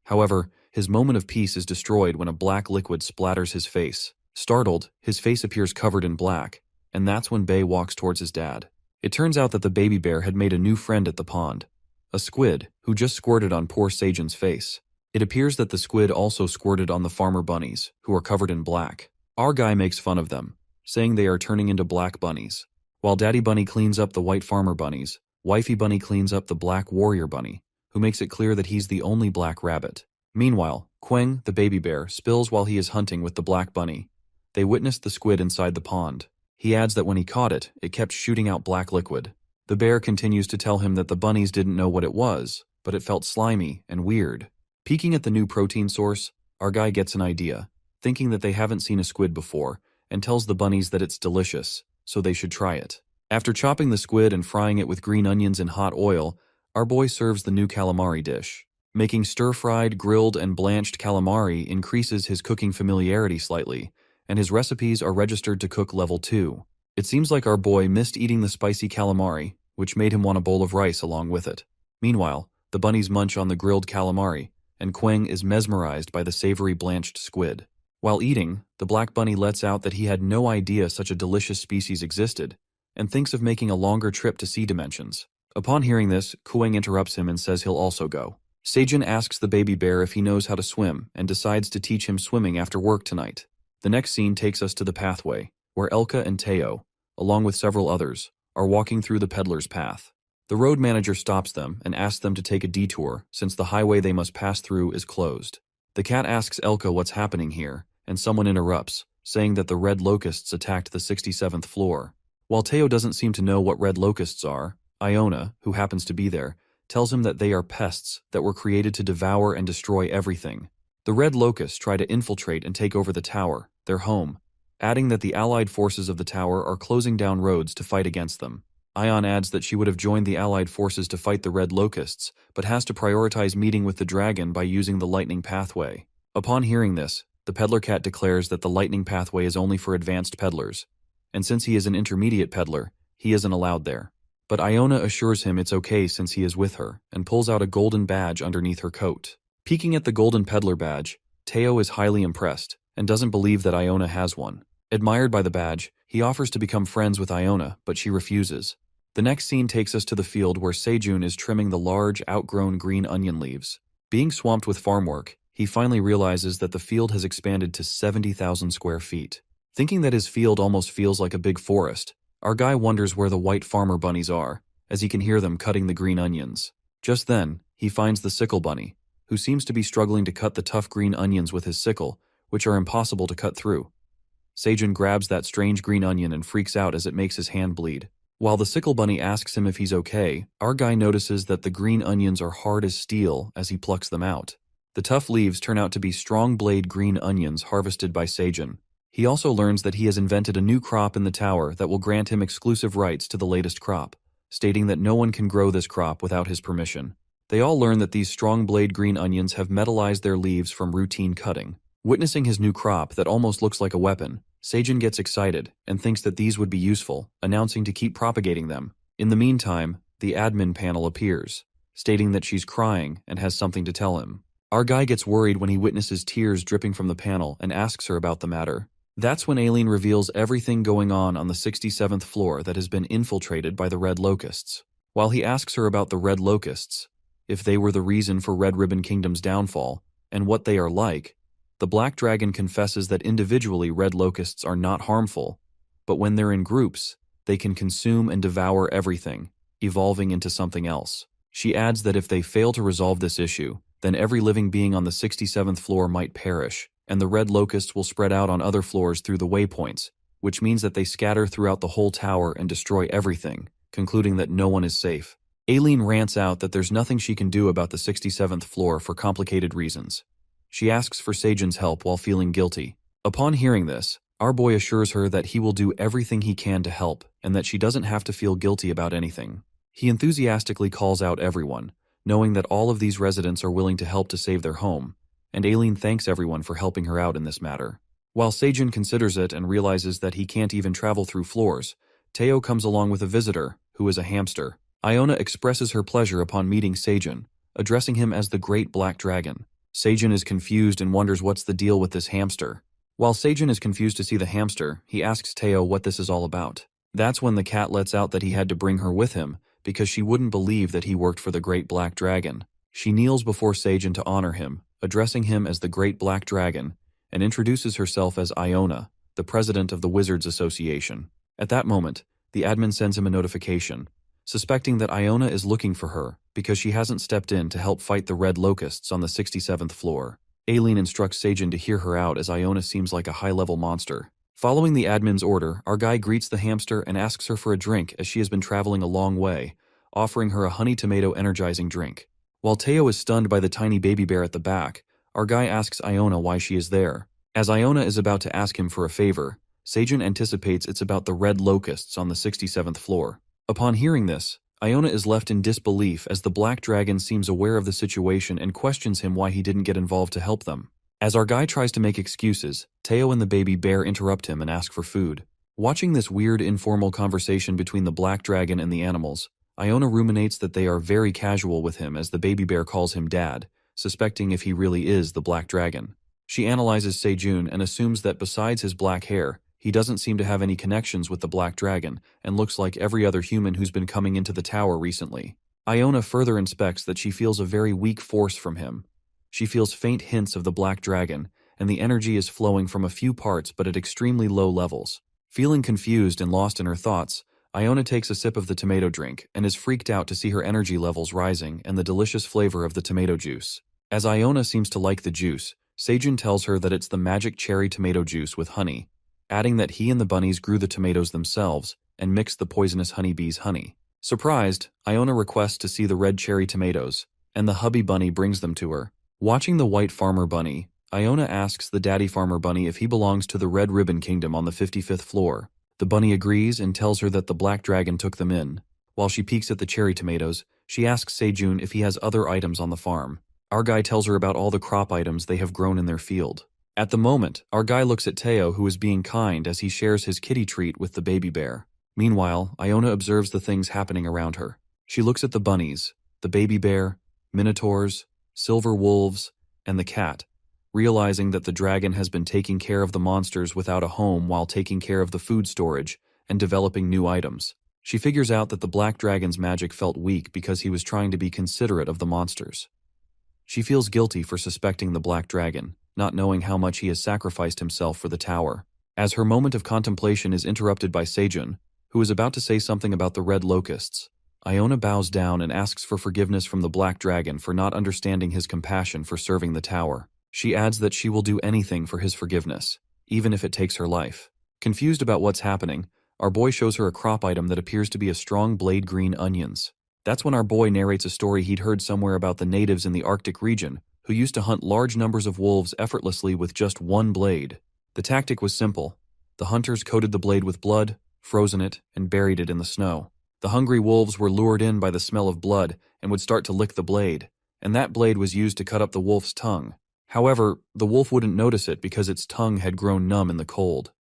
However, his moment of peace is destroyed when a black liquid splatters his face. Startled, his face appears covered in black, and that's when Bei walks towards his dad. It turns out that the baby bear had made a new friend at the pond, a squid who just squirted on poor Seijun's face. It appears that the squid also squirted on the farmer bunnies, who are covered in black. Our guy makes fun of them, saying they are turning into black bunnies. While Daddy Bunny cleans up the white farmer bunnies, Wifey Bunny cleans up the black warrior bunny, who makes it clear that he's the only black rabbit. Meanwhile, Queng, the baby bear, spills while he is hunting with the black bunny. They witnessed the squid inside the pond. He adds that when he caught it, it kept shooting out black liquid. The bear continues to tell him that the bunnies didn't know what it was, but it felt slimy and weird. Peeking at the new protein source, our guy gets an idea, thinking that they haven't seen a squid before, and tells the bunnies that it's delicious, so they should try it. After chopping the squid and frying it with green onions in hot oil, our boy serves the new calamari dish. Making stir-fried, grilled, and blanched calamari increases his cooking familiarity slightly, and his recipes are registered to cook level 2. It seems like our boy missed eating the spicy calamari, which made him want a bowl of rice along with it. Meanwhile, the bunnies munch on the grilled calamari, and Queng is mesmerized by the savory blanched squid. While eating, the black bunny lets out that he had no idea such a delicious species existed, and thinks of making a longer trip to sea dimensions. Upon hearing this, Queng interrupts him and says he'll also go. Seijun asks the baby bear if he knows how to swim and decides to teach him swimming after work tonight. The next scene takes us to the pathway, where Elka and Teo, along with several others, are walking through the peddler's path. The road manager stops them and asks them to take a detour since the highway they must pass through is closed. The cat asks Elka what's happening here, and someone interrupts, saying that the red locusts attacked the 67th floor. While Teo doesn't seem to know what red locusts are, Iona, who happens to be there, tells him that they are pests that were created to devour and destroy everything. The red locusts try to infiltrate and take over the tower, their home, adding that the allied forces of the tower are closing down roads to fight against them. Ion adds that she would have joined the allied forces to fight the Red Locusts, but has to prioritize meeting with the dragon by using the lightning pathway. Upon hearing this, the peddler cat declares that the lightning pathway is only for advanced peddlers, and since he is an intermediate peddler, he isn't allowed there. But Iona assures him it's okay since he is with her, and pulls out a golden badge underneath her coat. Peeking at the golden peddler badge, Teo is highly impressed, and doesn't believe that Iona has one. Admired by the badge, he offers to become friends with Iona, but she refuses. The next scene takes us to the field where Sejun is trimming the large, outgrown green onion leaves. Being swamped with farm work, he finally realizes that the field has expanded to 70,000 square feet. Thinking that his field almost feels like a big forest, our guy wonders where the white farmer bunnies are, as he can hear them cutting the green onions. Just then, he finds the sickle bunny, who seems to be struggling to cut the tough green onions with his sickle, which are impossible to cut through. Sejun grabs that strange green onion and freaks out as it makes his hand bleed. While the sickle bunny asks him if he's okay, our guy notices that the green onions are hard as steel as he plucks them out. The tough leaves turn out to be strong blade green onions harvested by Sejun. He also learns that he has invented a new crop in the tower that will grant him exclusive rights to the latest crop, stating that no one can grow this crop without his permission. They all learn that these strong blade green onions have metallized their leaves from routine cutting. Witnessing his new crop that almost looks like a weapon, Sejun gets excited and thinks that these would be useful, announcing to keep propagating them. In the meantime, the admin panel appears, stating that she's crying and has something to tell him. Our guy gets worried when he witnesses tears dripping from the panel and asks her about the matter. That's when Aileen reveals everything going on the 67th floor that has been infiltrated by the Red Locusts. While he asks her about the Red Locusts, if they were the reason for Red Ribbon Kingdom's downfall, and what they are like, the Black Dragon confesses that individually Red Locusts are not harmful, but when they're in groups, they can consume and devour everything, evolving into something else. She adds that if they fail to resolve this issue, then every living being on the 67th floor might perish, and the Red Locusts will spread out on other floors through the waypoints, which means that they scatter throughout the whole tower and destroy everything, concluding that no one is safe. Aileen rants out that there's nothing she can do about the 67th floor for complicated reasons. She asks for Sejun's help while feeling guilty. Upon hearing this, our boy assures her that he will do everything he can to help and that she doesn't have to feel guilty about anything. He enthusiastically calls out everyone, knowing that all of these residents are willing to help to save their home, and Aileen thanks everyone for helping her out in this matter. While Sejun considers it and realizes that he can't even travel through floors, Teo comes along with a visitor, who is a hamster. Iona expresses her pleasure upon meeting Sejun, addressing him as the Great Black Dragon. Sejun is confused and wonders what's the deal with this hamster. While Sejun is confused to see the hamster, he asks Teo what this is all about. That's when the cat lets out that he had to bring her with him, because she wouldn't believe that he worked for the Great Black Dragon. She kneels before Sejun to honor him, addressing him as the Great Black Dragon, and introduces herself as Iona, the president of the Wizards Association. At that moment, the admin sends him a notification, suspecting that Iona is looking for her because she hasn't stepped in to help fight the Red Locusts on the 67th floor. Aileen instructs Sejun to hear her out as Iona seems like a high-level monster. Following the admin's order, our guy greets the hamster and asks her for a drink as she has been traveling a long way, offering her a honey tomato energizing drink. While Teo is stunned by the tiny baby bear at the back, our guy asks Iona why she is there. As Iona is about to ask him for a favor, Sejun anticipates it's about the Red Locusts on the 67th floor. Upon hearing this, Iona is left in disbelief as the Black Dragon seems aware of the situation and questions him why he didn't get involved to help them. As our guy tries to make excuses, Teo and the baby bear interrupt him and ask for food. Watching this weird informal conversation between the Black Dragon and the animals, Iona ruminates that they are very casual with him as the baby bear calls him dad, suspecting if he really is the Black Dragon. She analyzes Sejun and assumes that besides his black hair, he doesn't seem to have any connections with the Black Dragon and looks like every other human who's been coming into the tower recently. Iona further inspects that she feels a very weak force from him. She feels faint hints of the Black Dragon, and the energy is flowing from a few parts but at extremely low levels. Feeling confused and lost in her thoughts, Iona takes a sip of the tomato drink and is freaked out to see her energy levels rising and the delicious flavor of the tomato juice. As Iona seems to like the juice, Sejun tells her that it's the magic cherry tomato juice with honey, adding that he and the bunnies grew the tomatoes themselves and mixed the poisonous honeybee's honey. Surprised, Iona requests to see the red cherry tomatoes, and the hubby bunny brings them to her. Watching the white farmer bunny, Iona asks the daddy farmer bunny if he belongs to the Red Ribbon Kingdom on the 55th floor. The bunny agrees and tells her that the black dragon took them in. While she peeks at the cherry tomatoes, she asks Sejun if he has other items on the farm. Our guy tells her about all the crop items they have grown in their field. At the moment, our guy looks at Teo, who is being kind as he shares his kitty treat with the baby bear. Meanwhile, Iona observes the things happening around her. She looks at the bunnies, the baby bear, minotaurs, silver wolves, and the cat, realizing that the dragon has been taking care of the monsters without a home while taking care of the food storage and developing new items. She figures out that the black dragon's magic felt weak because he was trying to be considerate of the monsters. She feels guilty for suspecting the black dragon, not knowing how much he has sacrificed himself for the tower. As her moment of contemplation is interrupted by Sejun, who is about to say something about the red locusts, Iona bows down and asks for forgiveness from the black dragon for not understanding his compassion for serving the tower. She adds that she will do anything for his forgiveness, even if it takes her life. Confused about what's happening, our boy shows her a crop item that appears to be a strong blade green onions. That's when our boy narrates a story he'd heard somewhere about the natives in the Arctic region who used to hunt large numbers of wolves effortlessly with just one blade. The tactic was simple. The hunters coated the blade with blood, frozen it, and buried it in the snow. The hungry wolves were lured in by the smell of blood and would start to lick the blade, and that blade was used to cut up the wolf's tongue. However, the wolf wouldn't notice it because its tongue had grown numb in the cold.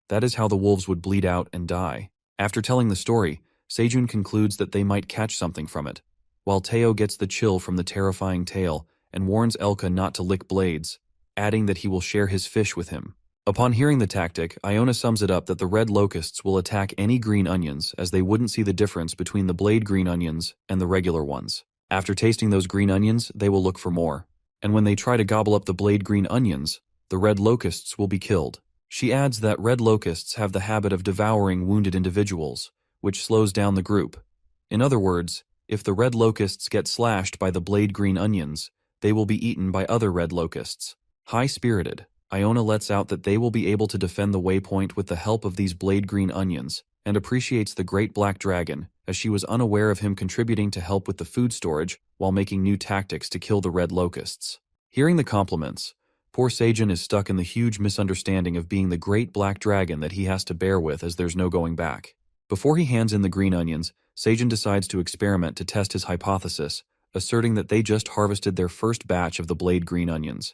That is how the wolves would bleed out and die. After telling the story, Sejun concludes that they might catch something from it, while Teo gets the chill from the terrifying tale and warns Elka not to lick blades, adding that he will share his fish with him. Upon hearing the tactic, Iona sums it up that the red locusts will attack any green onions as they wouldn't see the difference between the blade green onions and the regular ones. After tasting those green onions, they will look for more. And when they try to gobble up the blade green onions, the red locusts will be killed. She adds that red locusts have the habit of devouring wounded individuals, which slows down the group. In other words, if the red locusts get slashed by the blade green onions, they will be eaten by other red locusts. High-spirited, Iona lets out that they will be able to defend the waypoint with the help of these blade green onions, and appreciates the great black dragon, as she was unaware of him contributing to help with the food storage while making new tactics to kill the red locusts. Hearing the compliments, poor Sejun is stuck in the huge misunderstanding of being the great black dragon that he has to bear with as there's no going back. Before he hands in the green onions, Sejun decides to experiment to test his hypothesis, asserting that they just harvested their first batch of the blade green onions.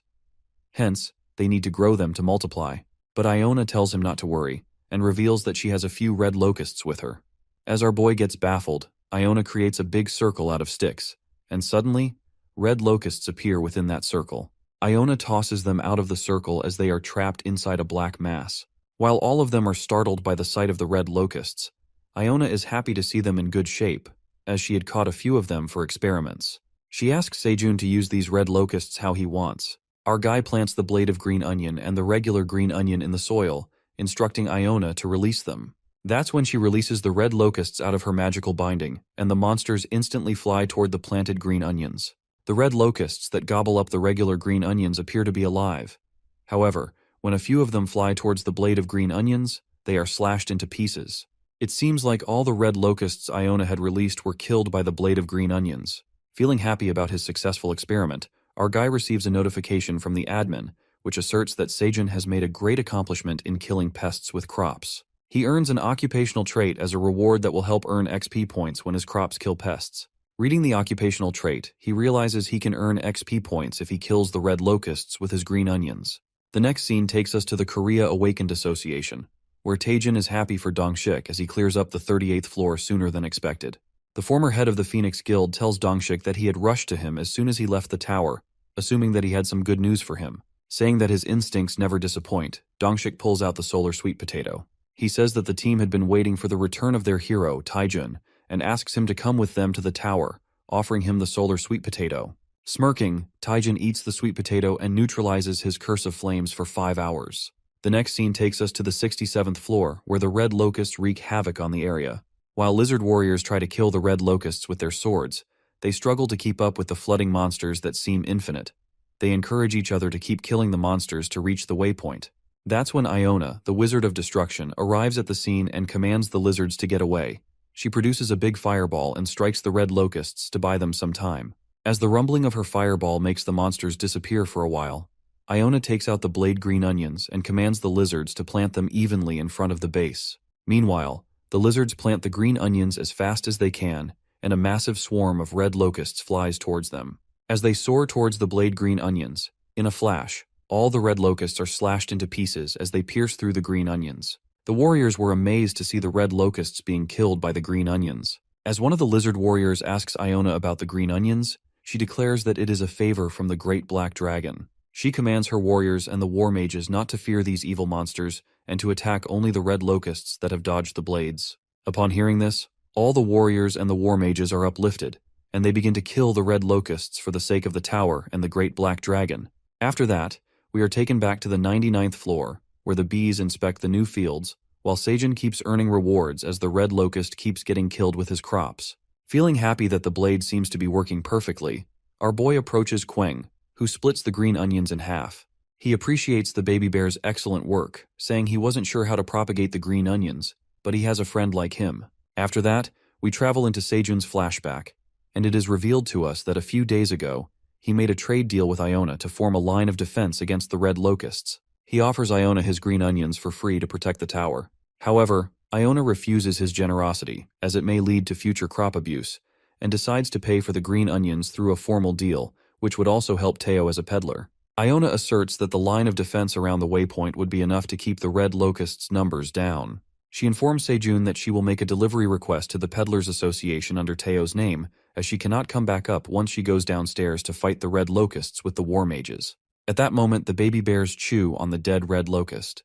Hence, they need to grow them to multiply. But Iona tells him not to worry, and reveals that she has a few red locusts with her. As our boy gets baffled, Iona creates a big circle out of sticks, and suddenly, red locusts appear within that circle. Iona tosses them out of the circle as they are trapped inside a black mass. While all of them are startled by the sight of the red locusts, Iona is happy to see them in good shape, as she had caught a few of them for experiments. She asks Sejun to use these red locusts how he wants. Our guy plants the blade of green onion and the regular green onion in the soil, instructing Iona to release them. That's when she releases the red locusts out of her magical binding, and the monsters instantly fly toward the planted green onions. The red locusts that gobble up the regular green onions appear to be alive. However, when a few of them fly towards the blade of green onions, they are slashed into pieces. It seems like all the red locusts Iona had released were killed by the blade of green onions. Feeling happy about his successful experiment, our guy receives a notification from the admin, which asserts that Sejun has made a great accomplishment in killing pests with crops. He earns an occupational trait as a reward that will help earn XP points when his crops kill pests. Reading the occupational trait, he realizes he can earn XP points if he kills the red locusts with his green onions. The next scene takes us to the Korea Awakened Association, where Taejin is happy for Dongshik as he clears up the 38th floor sooner than expected. The former head of the Phoenix Guild tells Dongshik that he had rushed to him as soon as he left the tower, assuming that he had some good news for him. Saying that his instincts never disappoint, Dongshik pulls out the solar sweet potato. He says that the team had been waiting for the return of their hero, Taejun, and asks him to come with them to the tower, offering him the solar sweet potato. Smirking, Taejin eats the sweet potato and neutralizes his curse of flames for 5 hours. The next scene takes us to the 67th floor, where the red locusts wreak havoc on the area. While lizard warriors try to kill the red locusts with their swords, they struggle to keep up with the flooding monsters that seem infinite. They encourage each other to keep killing the monsters to reach the waypoint. That's when Iona, the Wizard of Destruction, arrives at the scene and commands the lizards to get away. She produces a big fireball and strikes the red locusts to buy them some time. As the rumbling of her fireball makes the monsters disappear for a while, Iona takes out the blade green onions and commands the lizards to plant them evenly in front of the base. Meanwhile, the lizards plant the green onions as fast as they can, and a massive swarm of red locusts flies towards them. As they soar towards the blade green onions, in a flash, all the red locusts are slashed into pieces as they pierce through the green onions. The warriors were amazed to see the red locusts being killed by the green onions. As one of the lizard warriors asks Iona about the green onions, she declares that it is a favor from the great black dragon. She commands her warriors and the war mages not to fear these evil monsters and to attack only the red locusts that have dodged the blades. Upon hearing this, all the warriors and the war mages are uplifted, and they begin to kill the red locusts for the sake of the tower and the great black dragon. After that, we are taken back to the 99th floor, where the bees inspect the new fields, while Seijun keeps earning rewards as the red locust keeps getting killed with his crops. Feeling happy that the blade seems to be working perfectly, our boy approaches Queng, who splits the green onions in half. He appreciates the baby bear's excellent work, saying he wasn't sure how to propagate the green onions, but he has a friend like him. After that, we travel into Seijun's flashback, and it is revealed to us that a few days ago, he made a trade deal with Iona to form a line of defense against the red locusts. He offers Iona his green onions for free to protect the tower. However, Iona refuses his generosity, as it may lead to future crop abuse, and decides to pay for the green onions through a formal deal, which would also help Teo as a peddler. Iona asserts that the line of defense around the waypoint would be enough to keep the red locusts' numbers down. She informs Seijun that she will make a delivery request to the Peddlers Association under Teo's name, as she cannot come back up once she goes downstairs to fight the red locusts with the war mages. At that moment, the baby bears chew on the dead red locust.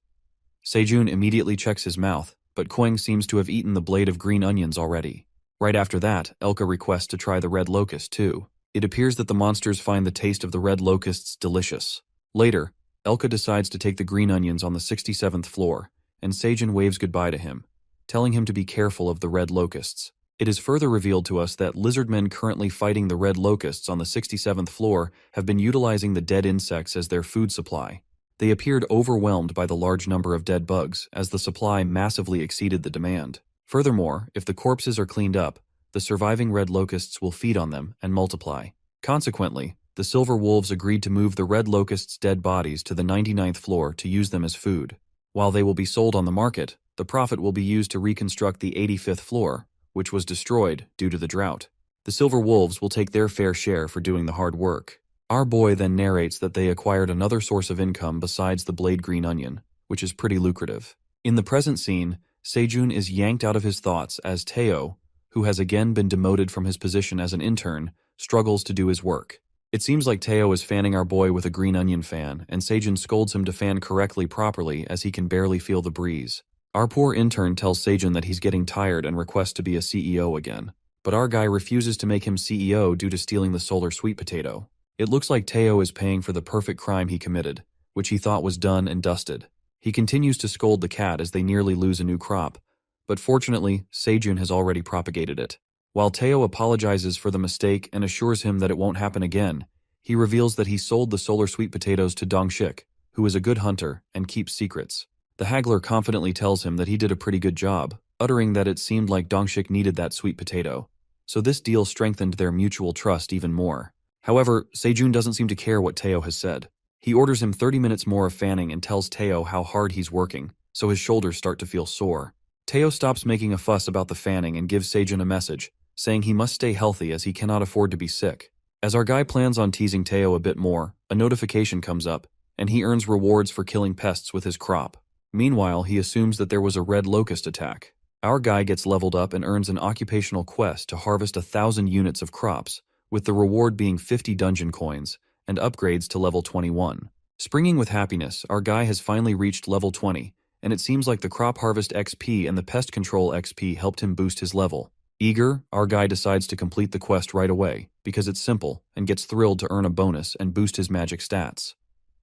Seijun immediately checks his mouth, but Queng seems to have eaten the blade of green onions already. Right after that, Elka requests to try the red locust too. It appears that the monsters find the taste of the red locusts delicious. Later, Elka decides to take the green onions on the 67th floor, and Seijun waves goodbye to him, telling him to be careful of the red locusts. It is further revealed to us that lizardmen currently fighting the red locusts on the 67th floor have been utilizing the dead insects as their food supply. They appeared overwhelmed by the large number of dead bugs, as the supply massively exceeded the demand. Furthermore, if the corpses are cleaned up, the surviving red locusts will feed on them and multiply. Consequently, the silver wolves agreed to move the red locusts' dead bodies to the 99th floor to use them as food. While they will be sold on the market, the profit will be used to reconstruct the 85th floor, which was destroyed due to the drought. The silver wolves will take their fair share for doing the hard work. Our boy then narrates that they acquired another source of income besides the blade green onion, which is pretty lucrative. In the present scene, Seijun is yanked out of his thoughts as Teo, who has again been demoted from his position as an intern, struggles to do his work. It seems like Teo is fanning our boy with a green onion fan, and Seijun scolds him to fan correctly properly as he can barely feel the breeze. Our poor intern tells Seijun that he's getting tired and requests to be a CEO again. But our guy refuses to make him CEO due to stealing the solar sweet potato. It looks like Teo is paying for the perfect crime he committed, which he thought was done and dusted. He continues to scold the cat as they nearly lose a new crop, but fortunately, Seijun has already propagated it. While Teo apologizes for the mistake and assures him that it won't happen again, he reveals that he sold the solar sweet potatoes to Dongshik, who is a good hunter and keeps secrets. The haggler confidently tells him that he did a pretty good job, uttering that it seemed like Dongshik needed that sweet potato. So this deal strengthened their mutual trust even more. However, Seijun doesn't seem to care what Teo has said. He orders him 30 minutes more of fanning and tells Teo how hard he's working, so his shoulders start to feel sore. Teo stops making a fuss about the fanning and gives Seijun a message, saying he must stay healthy as he cannot afford to be sick. As our guy plans on teasing Teo a bit more, a notification comes up, and he earns rewards for killing pests with his crop. Meanwhile, he assumes that there was a red locust attack. Our guy gets leveled up and earns an occupational quest to harvest 1,000 units of crops, with the reward being 50 dungeon coins, and upgrades to level 21. Springing with happiness, our guy has finally reached level 20, and it seems like the crop harvest XP and the pest control XP helped him boost his level. Eager, our guy decides to complete the quest right away, because it's simple, and gets thrilled to earn a bonus and boost his magic stats.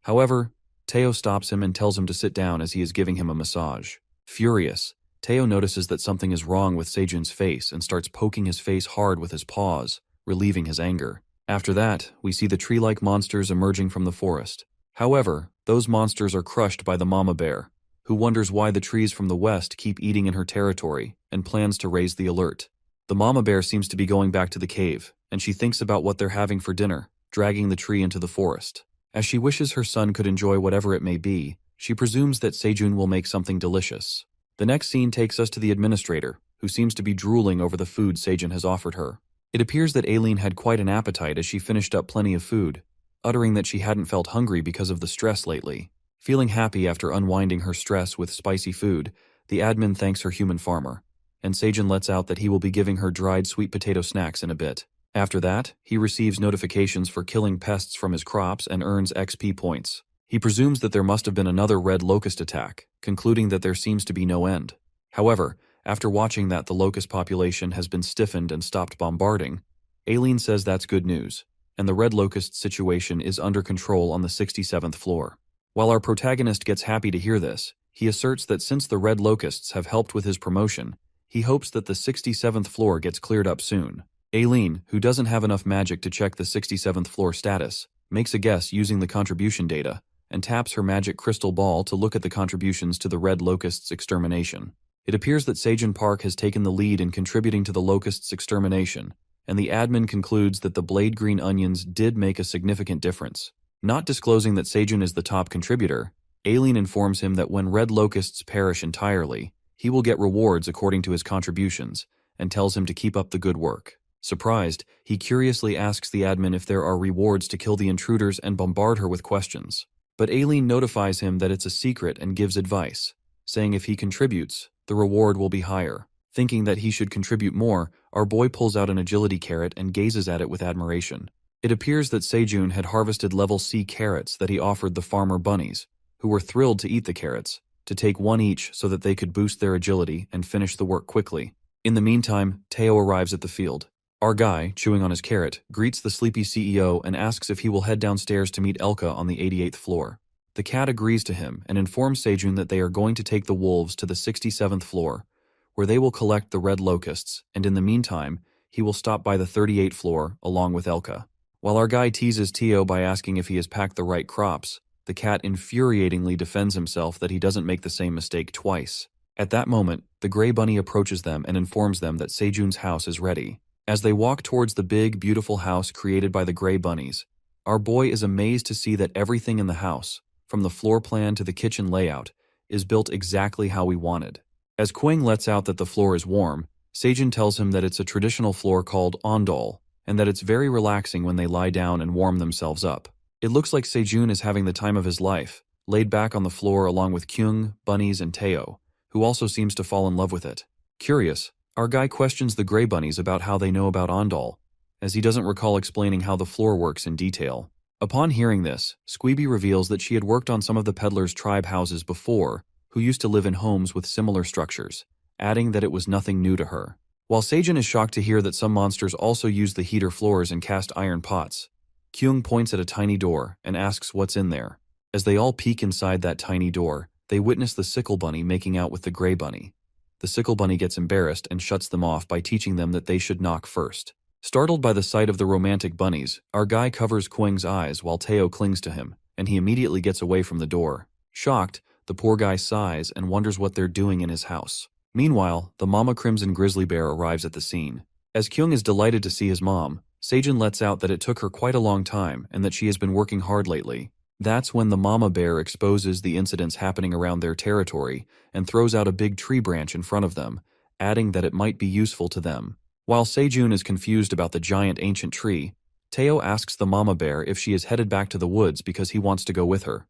However, Teo stops him and tells him to sit down as he is giving him a massage. Furious, Teo notices that something is wrong with Seijun's face and starts poking his face hard with his paws, relieving his anger. After that, we see the tree-like monsters emerging from the forest. However, those monsters are crushed by the mama bear, who wonders why the trees from the west keep eating in her territory and plans to raise the alert. The mama bear seems to be going back to the cave, and she thinks about what they're having for dinner, dragging the tree into the forest. As she wishes her son could enjoy whatever it may be, she presumes that Sejun will make something delicious. The next scene takes us to the administrator, who seems to be drooling over the food Sejun has offered her. It appears that Aileen had quite an appetite as she finished up plenty of food, uttering that she hadn't felt hungry because of the stress lately. Feeling happy after unwinding her stress with spicy food, the admin thanks her human farmer, and Sejun lets out that he will be giving her dried sweet potato snacks in a bit. After that, he receives notifications for killing pests from his crops and earns XP points. He presumes that there must have been another red locust attack, concluding that there seems to be no end. However, after watching that the locust population has been stiffened and stopped bombarding, Aileen says that's good news, and the red locust situation is under control on the 67th floor. While our protagonist gets happy to hear this, he asserts that since the red locusts have helped with his promotion, he hopes that the 67th floor gets cleared up soon. Aileen, who doesn't have enough magic to check the 67th floor status, makes a guess using the contribution data, and taps her magic crystal ball to look at the contributions to the red locust's extermination. It appears that Sejun Park has taken the lead in contributing to the locust's extermination, and the admin concludes that the blade green onions did make a significant difference. Not disclosing that Sejun is the top contributor, Aileen informs him that when red locusts perish entirely, he will get rewards according to his contributions, and tells him to keep up the good work. Surprised, he curiously asks the admin if there are rewards to kill the intruders and bombard her with questions. But Aileen notifies him that it's a secret and gives advice, saying if he contributes, the reward will be higher. Thinking that he should contribute more, our boy pulls out an agility carrot and gazes at it with admiration. It appears that Sejun had harvested level C carrots that he offered the farmer bunnies, who were thrilled to eat the carrots, to take one each so that they could boost their agility and finish the work quickly. In the meantime, Teo arrives at the field. Our guy, chewing on his carrot, greets the sleepy CEO and asks if he will head downstairs to meet Elka on the 88th floor. The cat agrees to him and informs Sejun that they are going to take the wolves to the 67th floor, where they will collect the red locusts, and in the meantime, he will stop by the 38th floor along with Elka. While our guy teases Teo by asking if he has packed the right crops, the cat infuriatingly defends himself that he doesn't make the same mistake twice. At that moment, the gray bunny approaches them and informs them that Sejun's house is ready. As they walk towards the big, beautiful house created by the gray bunnies, our boy is amazed to see that everything in the house, from the floor plan to the kitchen layout, is built exactly how we wanted. As Kwang lets out that the floor is warm, Sejun tells him that it's a traditional floor called ondol, and that it's very relaxing when they lie down and warm themselves up. It looks like Sejun is having the time of his life, laid back on the floor along with Kyung, Bunnies, and Teo, who also seems to fall in love with it. Curious, our guy questions the gray bunnies about how they know about ondol, as he doesn't recall explaining how the floor works in detail. Upon hearing this, Squeeby reveals that she had worked on some of the peddlers' tribe houses before, who used to live in homes with similar structures, adding that it was nothing new to her. While Sejun is shocked to hear that some monsters also use the heater floors and cast iron pots, Kyung points at a tiny door and asks what's in there. As they all peek inside that tiny door, they witness the sickle bunny making out with the gray bunny. The sickle bunny gets embarrassed and shuts them off by teaching them that they should knock first. Startled by the sight of the romantic bunnies, our guy covers Kwang's eyes while Teo clings to him, and he immediately gets away from the door. Shocked, the poor guy sighs and wonders what they're doing in his house. Meanwhile, the mama crimson grizzly bear arrives at the scene. As Kyung is delighted to see his mom, Sejun lets out that it took her quite a long time and that she has been working hard lately. That's when the mama bear exposes the incidents happening around their territory and throws out a big tree branch in front of them, adding that it might be useful to them. While Sejun is confused about the giant ancient tree, Teo asks the mama bear if she is headed back to the woods because he wants to go with her.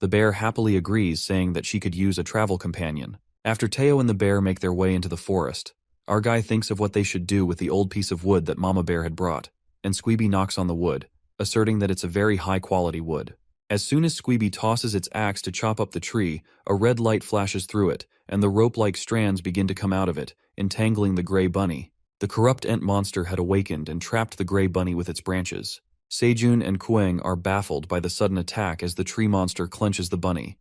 The bear happily agrees, saying that she could use a travel companion. After Teo and the bear make their way into the forest, our guy thinks of what they should do with the old piece of wood that Mama Bear had brought, and Squeeby knocks on the wood, asserting that it's a very high-quality wood. As soon as Squeeby tosses its axe to chop up the tree, a red light flashes through it, and the rope-like strands begin to come out of it, entangling the gray bunny. The corrupt ant monster had awakened and trapped the gray bunny with its branches. Sejun and Kwang are baffled by the sudden attack as the tree monster clenches the bunny.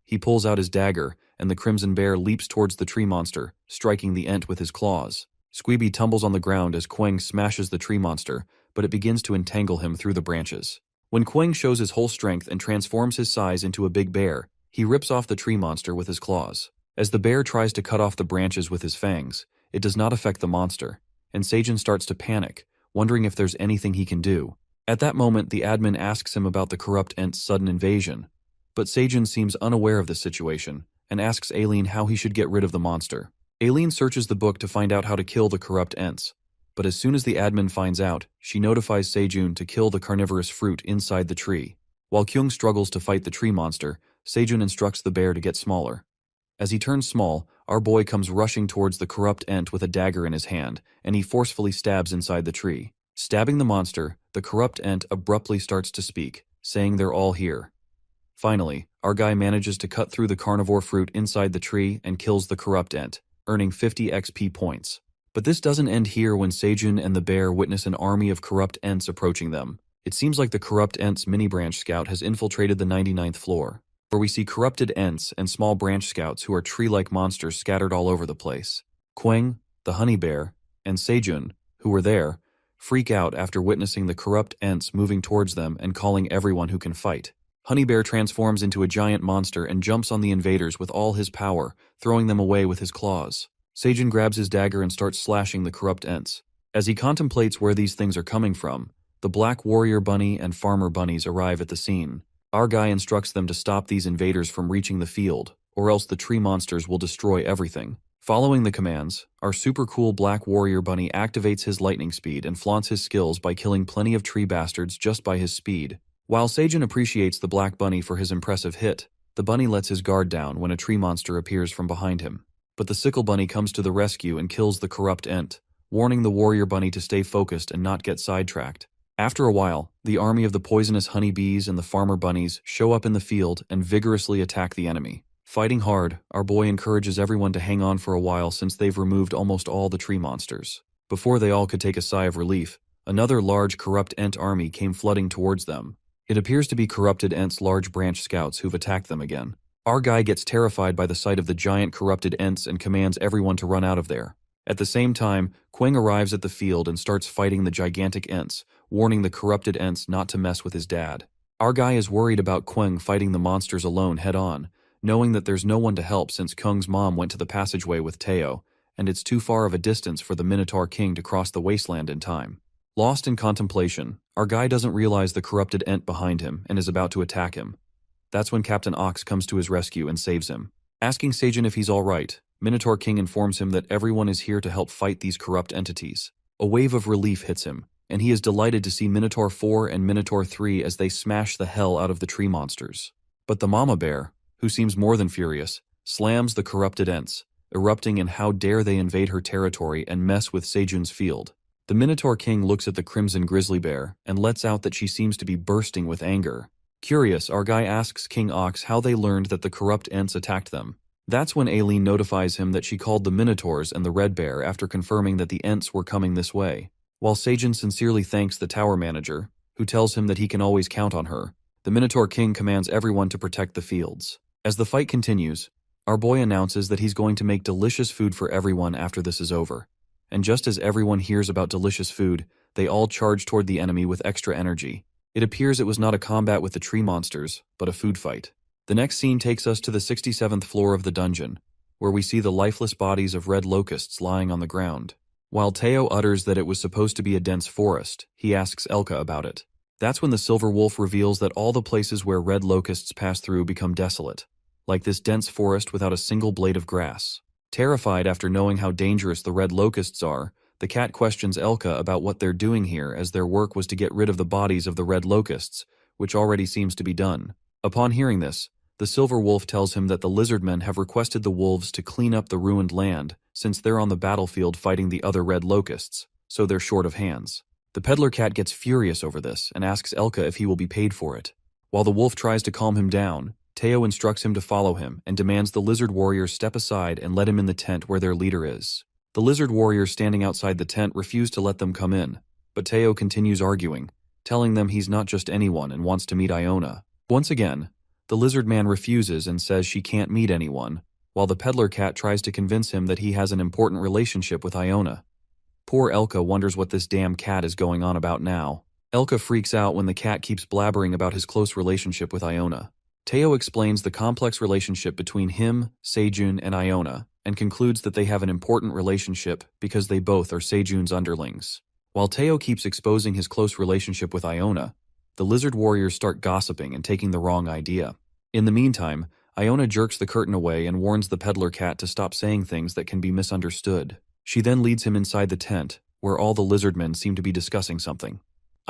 He pulls out his dagger, and the crimson bear leaps towards the tree monster, striking the ant with his claws. Squeeby tumbles on the ground as Kwang smashes the tree monster, but it begins to entangle him through the branches. When Kwang shows his whole strength and transforms his size into a big bear, he rips off the tree monster with his claws. As the bear tries to cut off the branches with his fangs, it does not affect the monster, and Sejun starts to panic, wondering if there's anything he can do. At that moment, the admin asks him about the corrupt Ent's sudden invasion, but Seijun seems unaware of the situation and asks Aileen how he should get rid of the monster. Aileen searches the book to find out how to kill the corrupt Ents, but as soon as the admin finds out, she notifies Seijun to kill the carnivorous fruit inside the tree. While Kyung struggles to fight the tree monster, Seijun instructs the bear to get smaller. As he turns small, our boy comes rushing towards the corrupt Ent with a dagger in his hand, and he forcefully stabs inside the tree. Stabbing the monster, the corrupt Ent abruptly starts to speak, saying they're all here. Finally, our guy manages to cut through the carnivore fruit inside the tree and kills the corrupt Ent, earning 50 XP points. But this doesn't end here when Seijun and the bear witness an army of corrupt Ents approaching them. It seems like the corrupt Ents mini-branch scout has infiltrated the 99th floor, where we see corrupted Ents and small branch scouts who are tree-like monsters scattered all over the place. Queng, the honey bear, and Seijun, who were there, freak out after witnessing the corrupt Ents moving towards them and calling everyone who can fight. Honey Bear transforms into a giant monster and jumps on the invaders with all his power, throwing them away with his claws. Seijun grabs his dagger and starts slashing the corrupt Ents. As he contemplates where these things are coming from, the Black Warrior Bunny and Farmer Bunnies arrive at the scene. Our guy instructs them to stop these invaders from reaching the field, or else the tree monsters will destroy everything. Following the commands, our super cool Black Warrior Bunny activates his lightning speed and flaunts his skills by killing plenty of tree bastards just by his speed. While Seijun appreciates the Black Bunny for his impressive hit, the bunny lets his guard down when a tree monster appears from behind him. But the Sickle Bunny comes to the rescue and kills the corrupt Ent, warning the Warrior Bunny to stay focused and not get sidetracked. After a while, the army of the poisonous honeybees and the farmer bunnies show up in the field and vigorously attack the enemy. Fighting hard, our boy encourages everyone to hang on for a while since they've removed almost all the tree monsters. Before they all could take a sigh of relief, another large corrupt Ent army came flooding towards them. It appears to be corrupted Ent's large branch scouts who've attacked them again. Our guy gets terrified by the sight of the giant corrupted Ents and commands everyone to run out of there. At the same time, Queng arrives at the field and starts fighting the gigantic Ents, warning the corrupted Ents not to mess with his dad. Our guy is worried about Queng fighting the monsters alone head-on, knowing that there's no one to help since Kung's mom went to the passageway with Teo, and it's too far of a distance for the Minotaur King to cross the wasteland in time. Lost in contemplation, our guy doesn't realize the corrupted Ent behind him and is about to attack him. That's when Captain Ox comes to his rescue and saves him. Asking Seijun if he's alright, Minotaur King informs him that everyone is here to help fight these corrupt entities. A wave of relief hits him, and he is delighted to see Minotaur 4 and Minotaur 3 as they smash the hell out of the tree monsters. But the Mama Bear, who seems more than furious, slams the corrupted Ents, erupting in how dare they invade her territory and mess with Seijun's field. The Minotaur King looks at the Crimson Grizzly Bear and lets out that she seems to be bursting with anger. Curious, our guy asks King Ox how they learned that the corrupt Ents attacked them. That's when Aileen notifies him that she called the Minotaurs and the Red Bear after confirming that the Ents were coming this way. While Seijun sincerely thanks the tower manager, who tells him that he can always count on her, the Minotaur King commands everyone to protect the fields. As the fight continues, our boy announces that he's going to make delicious food for everyone after this is over. And just as everyone hears about delicious food, they all charge toward the enemy with extra energy. It appears it was not a combat with the tree monsters, but a food fight. The next scene takes us to the 67th floor of the dungeon, where we see the lifeless bodies of red locusts lying on the ground. While Teo utters that it was supposed to be a dense forest, he asks Elka about it. That's when the Silver Wolf reveals that all the places where red locusts pass through become desolate, like this dense forest without a single blade of grass. Terrified after knowing how dangerous the red locusts are, the cat questions Elka about what they're doing here, as their work was to get rid of the bodies of the red locusts, which already seems to be done. Upon hearing this, the Silver Wolf tells him that the lizardmen have requested the wolves to clean up the ruined land, since they're on the battlefield fighting the other red locusts, so they're short of hands. The peddler cat gets furious over this and asks Elka if he will be paid for it. While the wolf tries to calm him down, Teo instructs him to follow him and demands the lizard warriors step aside and let him in the tent where their leader is. The lizard warriors standing outside the tent refuse to let them come in, but Teo continues arguing, telling them he's not just anyone and wants to meet Iona. Once again, the lizard man refuses and says she can't meet anyone, while the peddler cat tries to convince him that he has an important relationship with Iona. Poor Elka wonders what this damn cat is going on about now. Elka freaks out when the cat keeps blabbering about his close relationship with Iona. Teo explains the complex relationship between him, Seijun, and Iona, and concludes that they have an important relationship because they both are Seijun's underlings. While Teo keeps exposing his close relationship with Iona, the lizard warriors start gossiping and taking the wrong idea. In the meantime, Iona jerks the curtain away and warns the peddler cat to stop saying things that can be misunderstood. She then leads him inside the tent, where all the lizard men seem to be discussing something.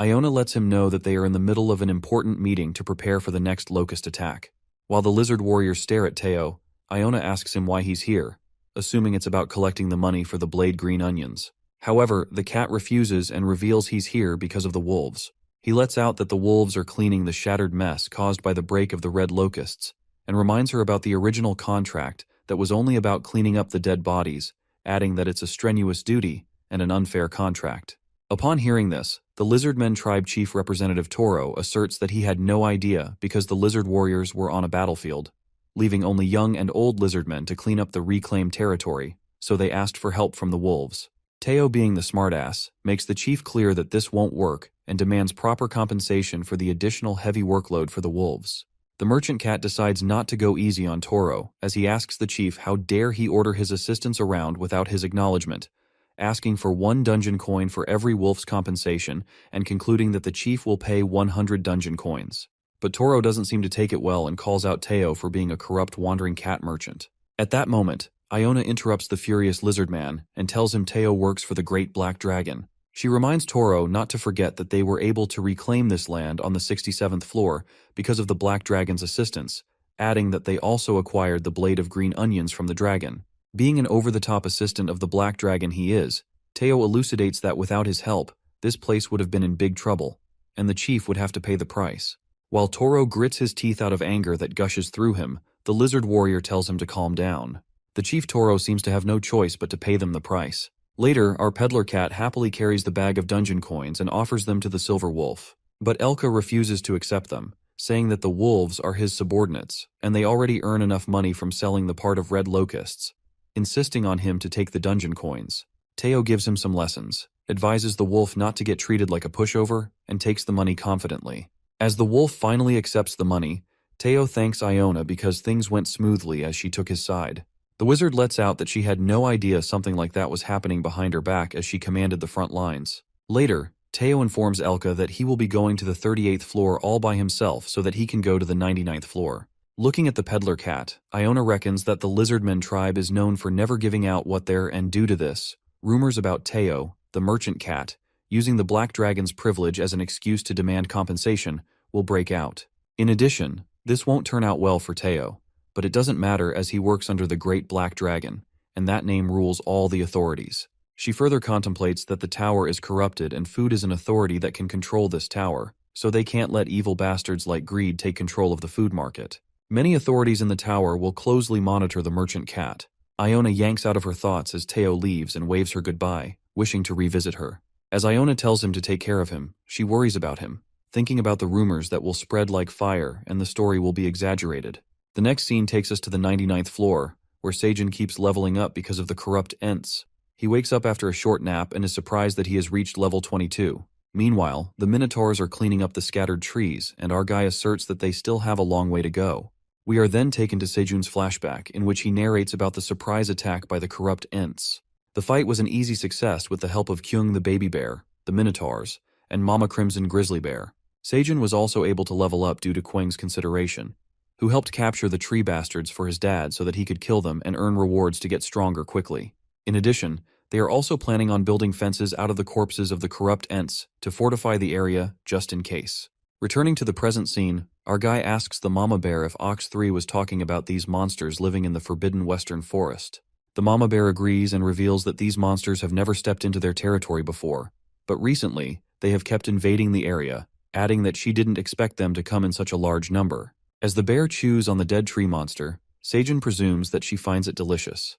Iona lets him know that they are in the middle of an important meeting to prepare for the next locust attack. While the lizard warriors stare at Teo, Iona asks him why he's here, assuming it's about collecting the money for the blade green onions. However, the cat refuses and reveals he's here because of the wolves. He lets out that the wolves are cleaning the shattered mess caused by the break of the red locusts, and reminds her about the original contract that was only about cleaning up the dead bodies, adding that it's a strenuous duty and an unfair contract. Upon hearing this, the Lizardmen Tribe Chief Representative Toro asserts that he had no idea because the lizard warriors were on a battlefield, leaving only young and old lizardmen to clean up the reclaimed territory, so they asked for help from the wolves. Teo, being the smartass, makes the chief clear that this won't work and demands proper compensation for the additional heavy workload for the wolves. The merchant cat decides not to go easy on Toro, as he asks the chief how dare he order his assistants around without his acknowledgement, asking for 1 dungeon coin for every wolf's compensation and concluding that the chief will pay 100 dungeon coins. But Toro doesn't seem to take it well and calls out Teo for being a corrupt wandering cat merchant. At that moment, Iona interrupts the furious lizard man and tells him Teo works for the Great Black Dragon. She reminds Toro not to forget that they were able to reclaim this land on the 67th floor because of the Black Dragon's assistance, adding that they also acquired the blade of green onions from the dragon. Being an over-the-top assistant of the Black Dragon he is, Teo elucidates that without his help, this place would have been in big trouble, and the chief would have to pay the price. While Toro grits his teeth out of anger that gushes through him, the lizard warrior tells him to calm down. The chief Toro seems to have no choice but to pay them the price. Later, our peddler cat happily carries the bag of dungeon coins and offers them to the silver wolf. But Elka refuses to accept them, saying that the wolves are his subordinates, and they already earn enough money from selling the part of red locusts, insisting on him to take the dungeon coins. Teo gives him some lessons, advises the wolf not to get treated like a pushover, and takes the money confidently. As the wolf finally accepts the money, Teo thanks Iona because things went smoothly as she took his side. The wizard lets out that she had no idea something like that was happening behind her back as she commanded the front lines. Later, Teo informs Elka that he will be going to the 38th floor all by himself so that he can go to the 99th floor. Looking at the peddler cat, Iona reckons that the Lizardmen tribe is known for never giving out what they're, and due to this, rumors about Teo, the merchant cat, using the Black Dragon's privilege as an excuse to demand compensation, will break out. In addition, this won't turn out well for Teo, but it doesn't matter as he works under the Great Black Dragon, and that name rules all the authorities. She further contemplates that the tower is corrupted and food is an authority that can control this tower, so they can't let evil bastards like greed take control of the food market. Many authorities in the tower will closely monitor the merchant cat. Iona yanks out of her thoughts as Teo leaves and waves her goodbye, wishing to revisit her. As Iona tells him to take care of him, she worries about him, thinking about the rumors that will spread like fire and the story will be exaggerated. The next scene takes us to the 99th floor, where Seijin keeps leveling up because of the corrupt Ents. He wakes up after a short nap and is surprised that he has reached level 22. Meanwhile, the Minotaurs are cleaning up the scattered trees, and our guy asserts that they still have a long way to go. We are then taken to Seijun's flashback, in which he narrates about the surprise attack by the corrupt Ents. The fight was an easy success with the help of Kyung the baby bear, the Minotaurs, and Mama Crimson Grizzly Bear. Seijun was also able to level up due to Queng's consideration, who helped capture the tree bastards for his dad so that he could kill them and earn rewards to get stronger quickly. In addition, they are also planning on building fences out of the corpses of the corrupt Ents to fortify the area just in case. Returning to the present scene, our guy asks the mama bear if Ox 3 was talking about these monsters living in the forbidden western forest. The mama bear agrees and reveals that these monsters have never stepped into their territory before, but recently they have kept invading the area, adding that she didn't expect them to come in such a large number. As the bear chews on the dead tree monster, Seijun presumes that she finds it delicious.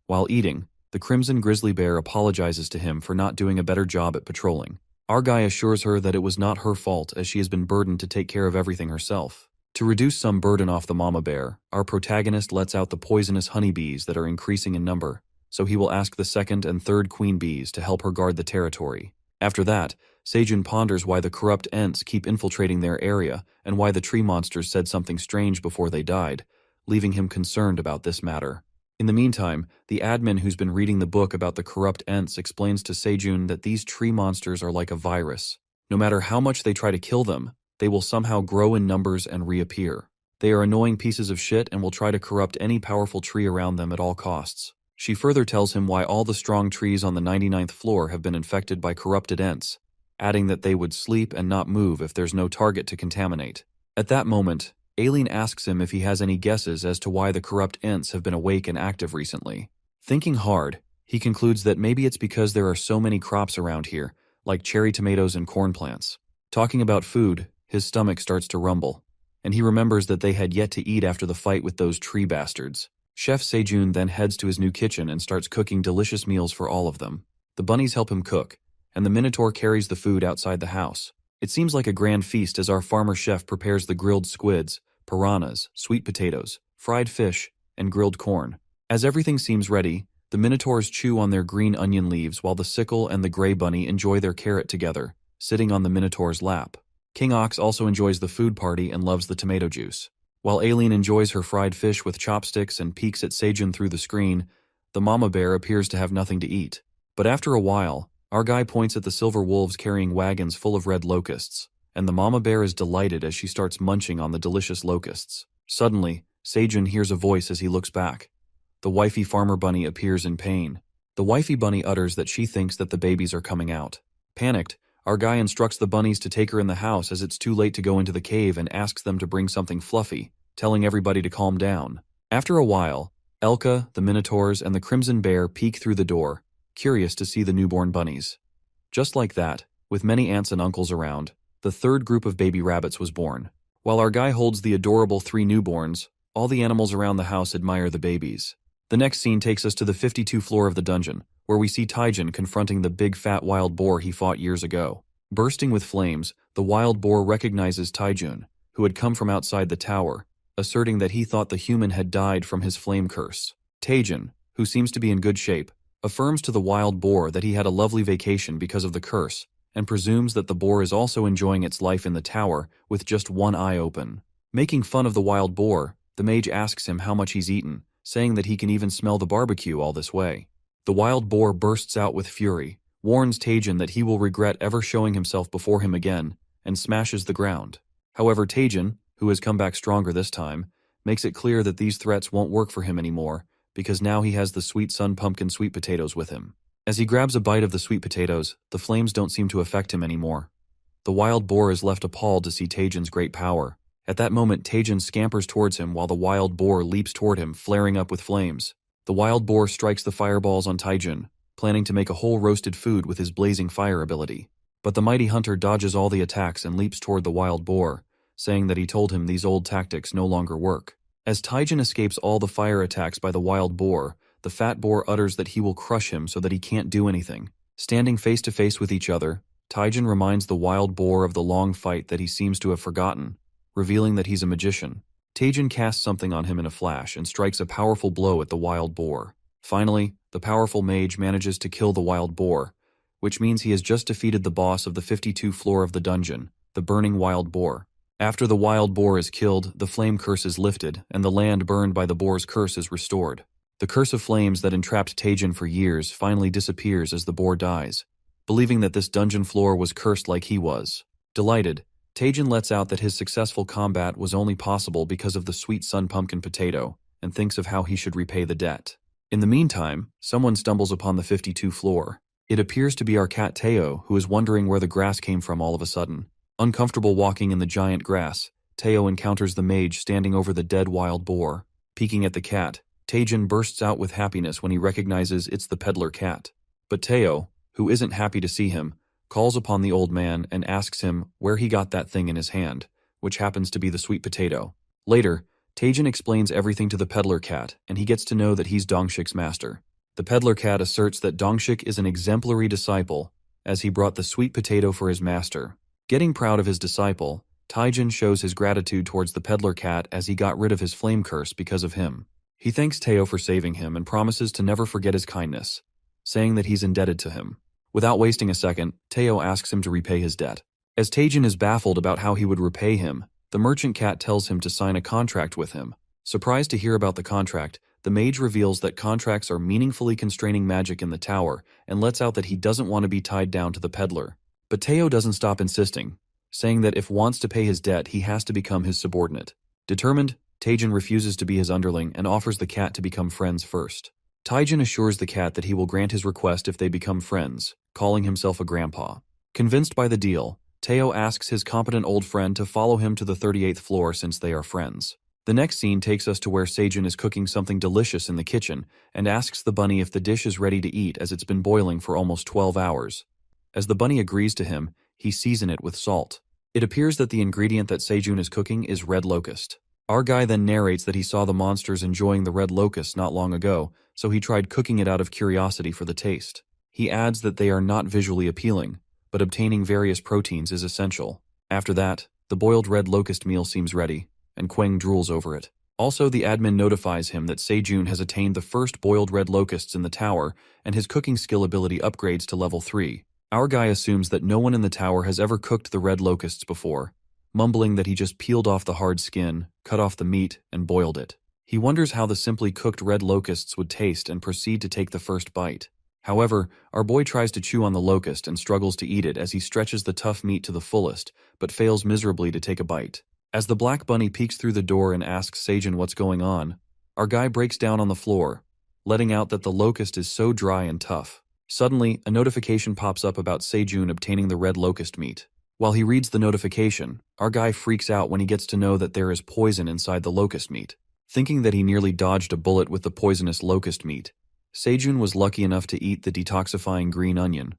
While eating, the Crimson Grizzly Bear apologizes to him for not doing a better job at patrolling. Our guy assures her that it was not her fault as she has been burdened to take care of everything herself. To reduce some burden off the mama bear, our protagonist lets out the poisonous honeybees that are increasing in number, so he will ask the second and third queen bees to help her guard the territory. After that, Seijun ponders why the corrupt Ents keep infiltrating their area and why the tree monsters said something strange before they died, leaving him concerned about this matter. In the meantime, the admin who's been reading the book about the corrupt Ents explains to Sejun that these tree monsters are like a virus. No matter how much they try to kill them, they will somehow grow in numbers and reappear. They are annoying pieces of shit and will try to corrupt any powerful tree around them at all costs. She further tells him why all the strong trees on the 99th floor have been infected by corrupted Ents, adding that they would sleep and not move if there's no target to contaminate. At that moment, Aileen asks him if he has any guesses as to why the corrupt Ents have been awake and active recently. Thinking hard, he concludes that maybe it's because there are so many crops around here, like cherry tomatoes and corn plants. Talking about food, his stomach starts to rumble, and he remembers that they had yet to eat after the fight with those tree bastards. Chef Sejun then heads to his new kitchen and starts cooking delicious meals for all of them. The bunnies help him cook, and the Minotaur carries the food outside the house. It seems like a grand feast as our farmer chef prepares the grilled squids, piranhas, sweet potatoes, fried fish, and grilled corn. As everything seems ready, the Minotaurs chew on their green onion leaves while the sickle and the gray bunny enjoy their carrot together, sitting on the Minotaur's lap. King Ox also enjoys the food party and loves the tomato juice. While Aileen enjoys her fried fish with chopsticks and peeks at Sejun through the screen, the mama bear appears to have nothing to eat. But after a while, our guy points at the silver wolves carrying wagons full of red locusts, and the mama bear is delighted as she starts munching on the delicious locusts. Suddenly, Sejun hears a voice as he looks back. The wifey farmer bunny appears in pain. The wifey bunny utters that she thinks that the babies are coming out. Panicked, our guy instructs the bunnies to take her in the house as it's too late to go into the cave and asks them to bring something fluffy, telling everybody to calm down. After a while, Elka, the Minotaurs, and the Crimson Bear peek through the door, curious to see the newborn bunnies. Just like that, with many aunts and uncles around, the third group of baby rabbits was born. While our guy holds the adorable 3 newborns, all the animals around the house admire the babies. The next scene takes us to the 52 floor of the dungeon, where we see Taijin confronting the big fat wild boar he fought years ago. Bursting with flames, the wild boar recognizes Taijun, who had come from outside the tower, asserting that he thought the human had died from his flame curse. Taijin, who seems to be in good shape, affirms to the wild boar that he had a lovely vacation because of the curse, and presumes that the boar is also enjoying its life in the tower with just one eye open. Making fun of the wild boar, the mage asks him how much he's eaten, saying that he can even smell the barbecue all this way. The wild boar bursts out with fury, warns Taijin that he will regret ever showing himself before him again, and smashes the ground. However, Taijin, who has come back stronger this time, makes it clear that these threats won't work for him anymore, because now he has the sweet sun pumpkin sweet potatoes with him. As he grabs a bite of the sweet potatoes, the flames don't seem to affect him anymore. The wild boar is left appalled to see Taijin's great power. At that moment, Taijin scampers towards him while the wild boar leaps toward him, flaring up with flames. The wild boar strikes the fireballs on Taijin, planning to make a whole roasted food with his blazing fire ability. But the mighty hunter dodges all the attacks and leaps toward the wild boar, saying that he told him these old tactics no longer work. As Taijin escapes all the fire attacks by the wild boar, the fat boar utters that he will crush him so that he can't do anything. Standing face to face with each other, Taijin reminds the wild boar of the long fight that he seems to have forgotten, revealing that he's a magician. Taijin casts something on him in a flash and strikes a powerful blow at the wild boar. Finally, the powerful mage manages to kill the wild boar, which means he has just defeated the boss of the 52 floor of the dungeon, the burning wild boar. After the wild boar is killed, the flame curse is lifted, and the land burned by the boar's curse is restored. The curse of flames that entrapped Taijin for years finally disappears as the boar dies, believing that this dungeon floor was cursed like he was. Delighted, Taijin lets out that his successful combat was only possible because of the sweet sun pumpkin potato, and thinks of how he should repay the debt. In the meantime, someone stumbles upon the 52 floor. It appears to be our cat Teo, who is wondering where the grass came from all of a sudden. Uncomfortable walking in the giant grass, Teo encounters the mage standing over the dead wild boar. Peeking at the cat, Taijin bursts out with happiness when he recognizes it's the peddler cat. But Teo, who isn't happy to see him, calls upon the old man and asks him where he got that thing in his hand, which happens to be the sweet potato. Later, Taijin explains everything to the peddler cat, and he gets to know that he's Dongshik's master. The peddler cat asserts that Dongshik is an exemplary disciple, as he brought the sweet potato for his master. Getting proud of his disciple, Taijin shows his gratitude towards the peddler cat as he got rid of his flame curse because of him. He thanks Teo for saving him and promises to never forget his kindness, saying that he's indebted to him. Without wasting a second, Teo asks him to repay his debt. As Taijin is baffled about how he would repay him, the merchant cat tells him to sign a contract with him. Surprised to hear about the contract, the mage reveals that contracts are meaningfully constraining magic in the tower and lets out that he doesn't want to be tied down to the peddler. But Teo doesn't stop insisting, saying that if wants to pay his debt, he has to become his subordinate. Determined, Taejin refuses to be his underling and offers the cat to become friends first. Taejin assures the cat that he will grant his request if they become friends, calling himself a grandpa. Convinced by the deal, Teo asks his competent old friend to follow him to the 38th floor since they are friends. The next scene takes us to where Sejun is cooking something delicious in the kitchen and asks the bunny if the dish is ready to eat as it's been boiling for almost 12 hours. As the bunny agrees to him, he seasons it with salt. It appears that the ingredient that Sejun is cooking is red locust. Our guy then narrates that he saw the monsters enjoying the red locust not long ago, so he tried cooking it out of curiosity for the taste. He adds that they are not visually appealing, but obtaining various proteins is essential. After that, the boiled red locust meal seems ready, and Kwang drools over it. Also, the admin notifies him that Sejun has attained the first boiled red locusts in the tower, and his cooking skill ability upgrades to level 3. Our guy assumes that no one in the tower has ever cooked the red locusts before, mumbling that he just peeled off the hard skin, cut off the meat, and boiled it. He wonders how the simply cooked red locusts would taste and proceed to take the first bite. However, our boy tries to chew on the locust and struggles to eat it as he stretches the tough meat to the fullest, but fails miserably to take a bite. As the black bunny peeks through the door and asks Sejun what's going on, our guy breaks down on the floor, letting out that the locust is so dry and tough. Suddenly, a notification pops up about Sejun obtaining the red locust meat. While he reads the notification, our guy freaks out when he gets to know that there is poison inside the locust meat. Thinking that he nearly dodged a bullet with the poisonous locust meat, Sejun was lucky enough to eat the detoxifying green onion,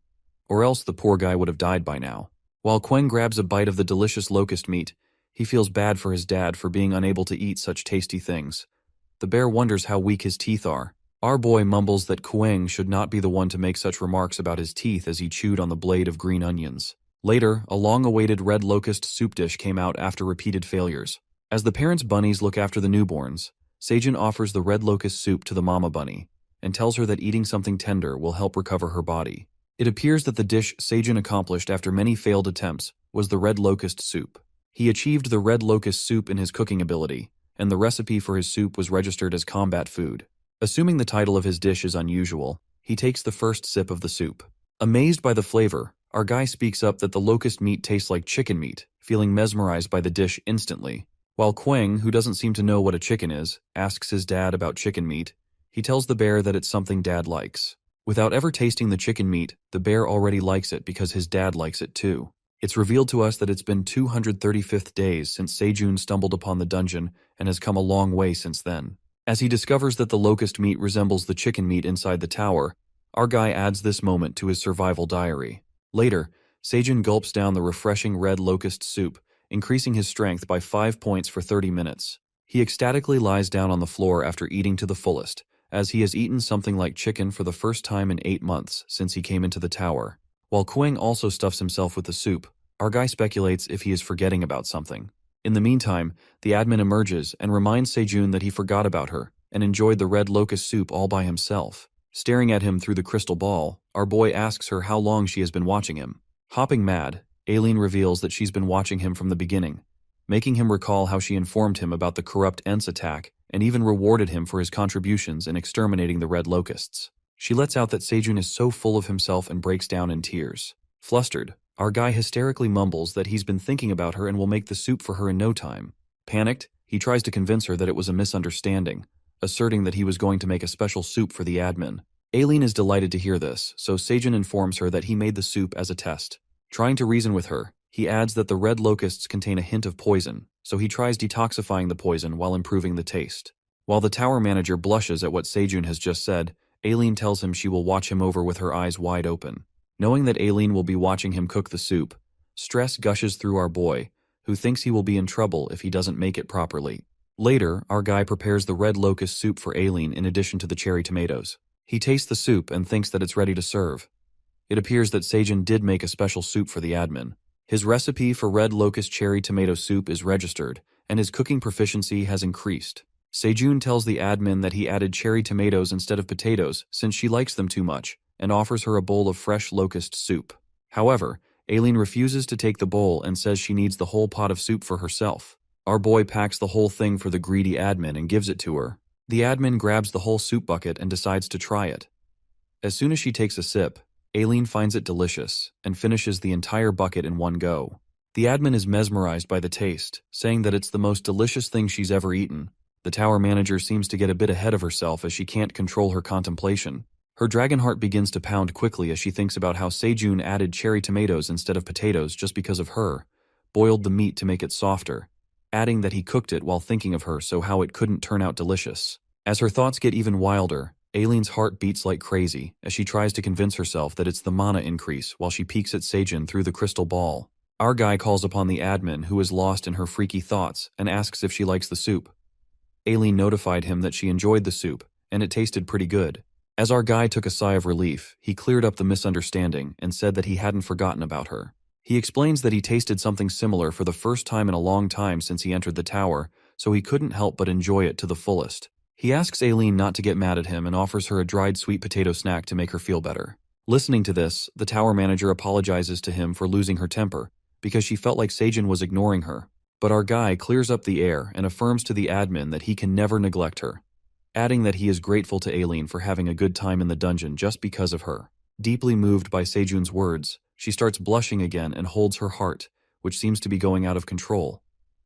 or else the poor guy would have died by now. While Kwang grabs a bite of the delicious locust meat, he feels bad for his dad for being unable to eat such tasty things. The bear wonders how weak his teeth are. Our boy mumbles that Kwang should not be the one to make such remarks about his teeth as he chewed on the blade of green onions. Later, a long-awaited red locust soup dish came out after repeated failures. As the parents' bunnies look after the newborns, Sejun offers the red locust soup to the mama bunny and tells her that eating something tender will help recover her body. It appears that the dish Sejun accomplished after many failed attempts was the red locust soup. He achieved the red locust soup in his cooking ability, and the recipe for his soup was registered as combat food. Assuming the title of his dish is unusual, he takes the first sip of the soup. Amazed by the flavor, our guy speaks up that the locust meat tastes like chicken meat, feeling mesmerized by the dish instantly. While Kwang, who doesn't seem to know what a chicken is, asks his dad about chicken meat, he tells the bear that it's something dad likes. Without ever tasting the chicken meat, the bear already likes it because his dad likes it too. It's revealed to us that it's been 235th days since Sejun stumbled upon the dungeon and has come a long way since then. As he discovers that the locust meat resembles the chicken meat inside the tower, our guy adds this moment to his survival diary. Later, Sejun gulps down the refreshing red locust soup, increasing his strength by 5 points for 30 minutes. He ecstatically lies down on the floor after eating to the fullest, as he has eaten something like chicken for the first time in 8 months since he came into the tower. While Kwang also stuffs himself with the soup, our guy speculates if he is forgetting about something. In the meantime, the admin emerges and reminds Sejun that he forgot about her and enjoyed the red locust soup all by himself. Staring at him through the crystal ball, our boy asks her how long she has been watching him. Hopping mad, Aileen reveals that she's been watching him from the beginning, making him recall how she informed him about the corrupt Ents attack and even rewarded him for his contributions in exterminating the red locusts. She lets out that Sejun is so full of himself and breaks down in tears. Flustered, our guy hysterically mumbles that he's been thinking about her and will make the soup for her in no time. Panicked, he tries to convince her that it was a misunderstanding, asserting that he was going to make a special soup for the admin. Aileen is delighted to hear this, so Sejun informs her that he made the soup as a test. Trying to reason with her, he adds that the red locusts contain a hint of poison, so he tries detoxifying the poison while improving the taste. While the tower manager blushes at what Sejun has just said, Aileen tells him she will watch him over with her eyes wide open. Knowing that Aileen will be watching him cook the soup, stress gushes through our boy, who thinks he will be in trouble if he doesn't make it properly. Later, our guy prepares the red locust soup for Aileen in addition to the cherry tomatoes. He tastes the soup and thinks that it's ready to serve. It appears that Sejun did make a special soup for the admin. His recipe for red locust cherry tomato soup is registered, and his cooking proficiency has increased. Sejun tells the admin that he added cherry tomatoes instead of potatoes since she likes them too much, and offers her a bowl of fresh locust soup. However, Aileen refuses to take the bowl and says she needs the whole pot of soup for herself. Our boy packs the whole thing for the greedy admin and gives it to her. The admin grabs the whole soup bucket and decides to try it. As soon as she takes a sip, Aileen finds it delicious and finishes the entire bucket in one go. The admin is mesmerized by the taste, saying that it's the most delicious thing she's ever eaten. The tower manager seems to get a bit ahead of herself as she can't control her contemplation. Her dragon heart begins to pound quickly as she thinks about how Sejun added cherry tomatoes instead of potatoes just because of her, boiled the meat to make it softer, adding that he cooked it while thinking of her so how it couldn't turn out delicious. As her thoughts get even wilder, Aileen's heart beats like crazy as she tries to convince herself that it's the mana increase while she peeks at Sejun through the crystal ball. Our guy calls upon the admin, who is lost in her freaky thoughts, and asks if she likes the soup. Aileen notified him that she enjoyed the soup, and it tasted pretty good. As our guy took a sigh of relief, he cleared up the misunderstanding and said that he hadn't forgotten about her. He explains that he tasted something similar for the first time in a long time since he entered the tower, so he couldn't help but enjoy it to the fullest. He asks Aileen not to get mad at him and offers her a dried sweet potato snack to make her feel better. Listening to this, the tower manager apologizes to him for losing her temper, because she felt like Sejun was ignoring her. But our guy clears up the air and affirms to the admin that he can never neglect her, adding that he is grateful to Aileen for having a good time in the dungeon just because of her. Deeply moved by Sejun's words, she starts blushing again and holds her heart, which seems to be going out of control.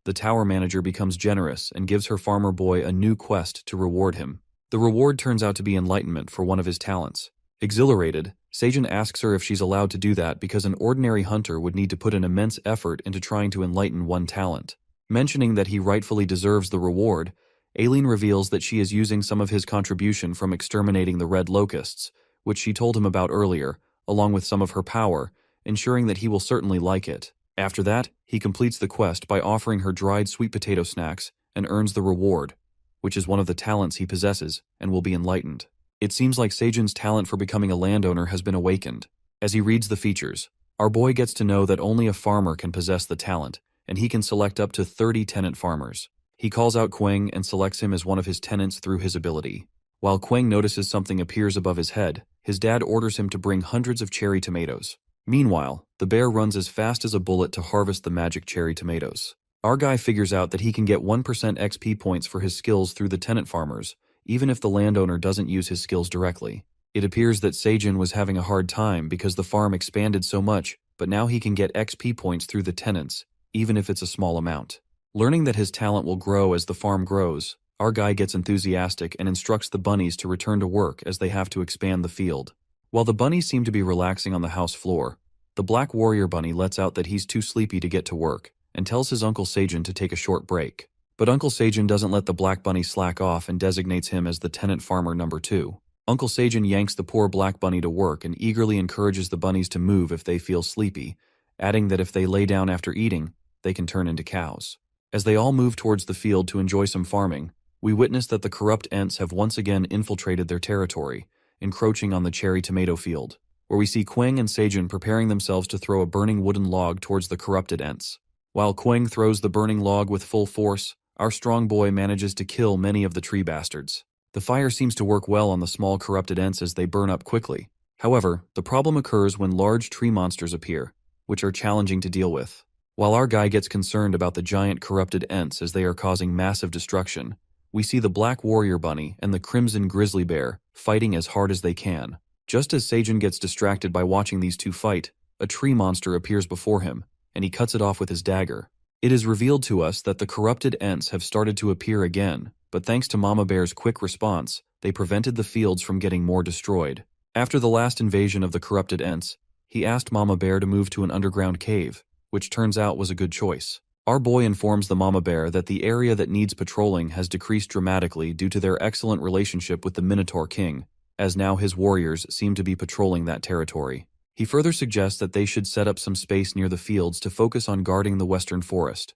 The tower manager becomes generous and gives her farmer boy a new quest to reward him. The reward turns out to be enlightenment for one of his talents. Exhilarated, Sejun asks her if she's allowed to do that because an ordinary hunter would need to put an immense effort into trying to enlighten one talent. Mentioning that he rightfully deserves the reward, Aileen reveals that she is using some of his contribution from exterminating the red locusts, which she told him about earlier, along with some of her power, ensuring that he will certainly like it. After that, he completes the quest by offering her dried sweet potato snacks and earns the reward, which is one of the talents he possesses and will be enlightened. It seems like Sejun's talent for becoming a landowner has been awakened. As he reads the features, our boy gets to know that only a farmer can possess the talent, and he can select up to 30 tenant farmers. He calls out Quang and selects him as one of his tenants through his ability. While Quang notices something appears above his head, his dad orders him to bring hundreds of cherry tomatoes. Meanwhile, the bear runs as fast as a bullet to harvest the magic cherry tomatoes. Our guy figures out that he can get 1% XP points for his skills through the tenant farmers, even if the landowner doesn't use his skills directly. It appears that Sejun was having a hard time because the farm expanded so much, but now he can get XP points through the tenants, even if it's a small amount. Learning that his talent will grow as the farm grows, our guy gets enthusiastic and instructs the bunnies to return to work as they have to expand the field. While the bunnies seem to be relaxing on the house floor, the Black Warrior Bunny lets out that he's too sleepy to get to work and tells his Uncle Sejun to take a short break. But Uncle Sejun doesn't let the Black Bunny slack off and designates him as the tenant farmer number 2. Uncle Sejun yanks the poor Black Bunny to work and eagerly encourages the bunnies to move if they feel sleepy, adding that if they lay down after eating, they can turn into cows. As they all move towards the field to enjoy some farming, we witness that the corrupt Ents have once again infiltrated their territory, encroaching on the cherry tomato field, where we see Quang and Sejun preparing themselves to throw a burning wooden log towards the corrupted Ents. While Quang throws the burning log with full force, our strong boy manages to kill many of the tree bastards. The fire seems to work well on the small corrupted Ents as they burn up quickly. However, the problem occurs when large tree monsters appear, which are challenging to deal with. While our guy gets concerned about the giant corrupted Ents as they are causing massive destruction, we see the Black Warrior Bunny and the Crimson Grizzly Bear fighting as hard as they can. Just as Sejun gets distracted by watching these two fight, a tree monster appears before him, and he cuts it off with his dagger. It is revealed to us that the corrupted Ents have started to appear again, but thanks to Mama Bear's quick response, they prevented the fields from getting more destroyed. After the last invasion of the corrupted Ents, he asked Mama Bear to move to an underground cave, which turns out was a good choice. Our boy informs the Mama Bear that the area that needs patrolling has decreased dramatically due to their excellent relationship with the Minotaur King, as now his warriors seem to be patrolling that territory. He further suggests that they should set up some space near the fields to focus on guarding the western forest.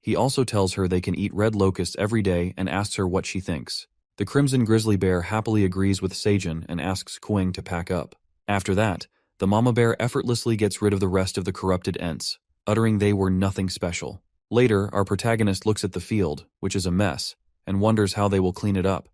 He also tells her they can eat red locusts every day and asks her what she thinks. The Crimson Grizzly Bear happily agrees with Sejun and asks Quang to pack up. After that, the Mama Bear effortlessly gets rid of the rest of the corrupted Ents, uttering they were nothing special. Later, our protagonist looks at the field, which is a mess, and wonders how they will clean it up.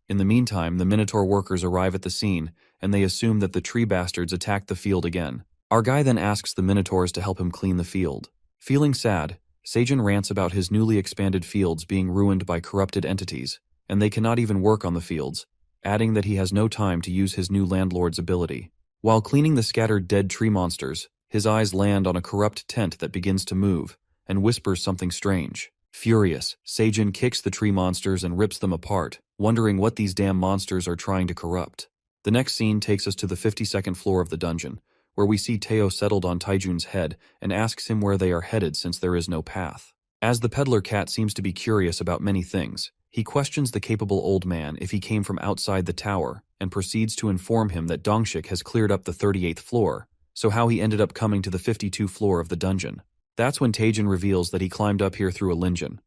In the meantime, the Minotaur workers arrive at the scene, and they assume that the tree bastards attacked the field again. Our guy then asks the Minotaurs to help him clean the field. Feeling sad, Sejun rants about his newly expanded fields being ruined by corrupted entities, and they cannot even work on the fields, adding that he has no time to use his new landlord's ability. While cleaning the scattered dead tree monsters, his eyes land on a corrupt tent that begins to move, and whispers something strange. Furious, Seijin kicks the tree monsters and rips them apart, wondering what these damn monsters are trying to corrupt. The next scene takes us to the 52nd floor of the dungeon, where we see Teo settled on Taijun's head and asks him where they are headed since there is no path. As the peddler cat seems to be curious about many things, he questions the capable old man if he came from outside the tower and proceeds to inform him that Dongshik has cleared up the 38th floor, so how he ended up coming to the 52nd floor of the dungeon. That's when Taijun reveals that he climbed up here through a lingeon.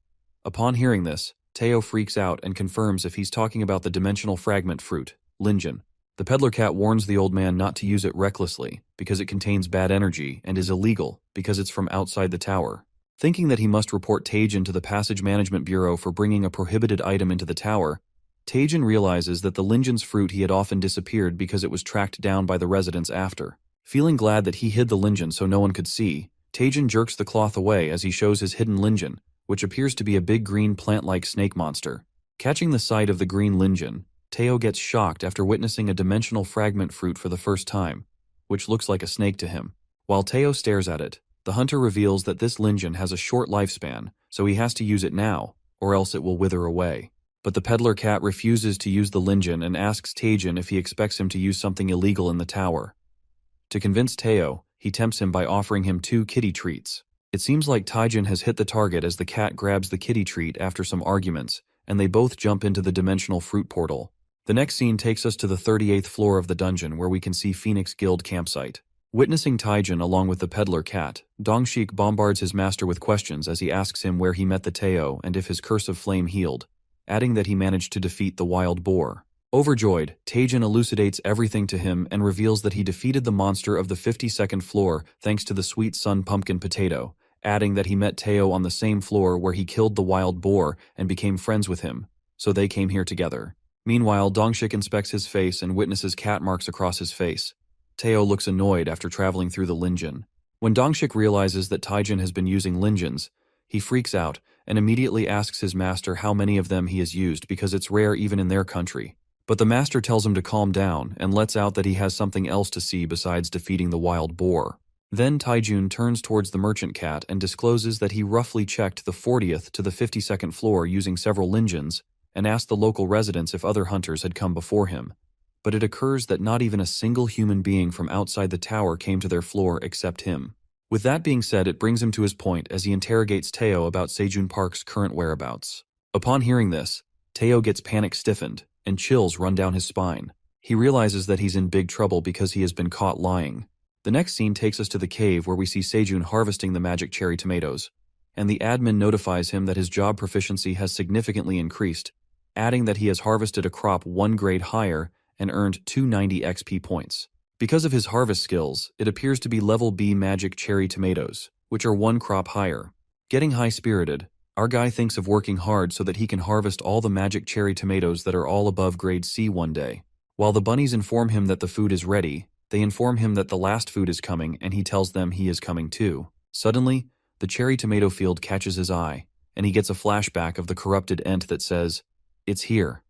Upon hearing this, Teo freaks out and confirms if he's talking about the dimensional fragment fruit, lingeon. The peddler cat warns the old man not to use it recklessly because it contains bad energy and is illegal because it's from outside the tower. Thinking that he must report Taijun to the Passage Management Bureau for bringing a prohibited item into the tower, Taijun realizes that the lingeon's fruit he had often disappeared because it was tracked down by the residents after. Feeling glad that he hid the lingeon so no one could see, Taijun jerks the cloth away as he shows his hidden lingeon, which appears to be a big green plant-like snake monster. Catching the sight of the green lingeon, Teo gets shocked after witnessing a dimensional fragment fruit for the first time, which looks like a snake to him. While Teo stares at it, the hunter reveals that this lingeon has a short lifespan, so he has to use it now, or else it will wither away. But the peddler cat refuses to use the lingeon and asks Taijun if he expects him to use something illegal in the tower. To convince Teo, he tempts him by offering him 2 kitty treats. It seems like Taijun has hit the target as the cat grabs the kitty treat after some arguments, and they both jump into the dimensional fruit portal. The next scene takes us to the 38th floor of the dungeon where we can see Phoenix Guild campsite. Witnessing Taijun along with the peddler cat, Dongshik bombards his master with questions as he asks him where he met the Teo and if his curse of flame healed, adding that he managed to defeat the wild boar. Overjoyed, Taijun elucidates everything to him and reveals that he defeated the monster of the 52nd floor thanks to the sweet sun pumpkin potato, adding that he met Teo on the same floor where he killed the wild boar and became friends with him, so they came here together. Meanwhile, Dongshik inspects his face and witnesses cat marks across his face. Teo looks annoyed after traveling through the lingeon. When Dongshik realizes that Taijun has been using lingeons, he freaks out and immediately asks his master how many of them he has used because it's rare even in their country. But the master tells him to calm down and lets out that he has something else to see besides defeating the wild boar. Then Taijun turns towards the merchant cat and discloses that he roughly checked the 40th to the 52nd floor using several lingeons and asked the local residents if other hunters had come before him. But it occurs that not even a single human being from outside the tower came to their floor except him. With that being said, it brings him to his point as he interrogates Teo about Seijun Park's current whereabouts. Upon hearing this, Teo gets panic-stiffened, and chills run down his spine. He realizes that he's in big trouble because he has been caught lying. The next scene takes us to the cave where we see Seijun harvesting the magic cherry tomatoes, and the admin notifies him that his job proficiency has significantly increased, adding that he has harvested a crop 1 grade higher and earned 290 XP points. Because of his harvest skills, it appears to be level B magic cherry tomatoes, which are 1 crop higher. Getting high-spirited, our guy thinks of working hard so that he can harvest all the magic cherry tomatoes that are all above grade C one day. While the bunnies inform him that the food is ready, they inform him that the last food is coming and he tells them he is coming too. Suddenly, the cherry tomato field catches his eye, and he gets a flashback of the corrupted ent that says, "It's here,"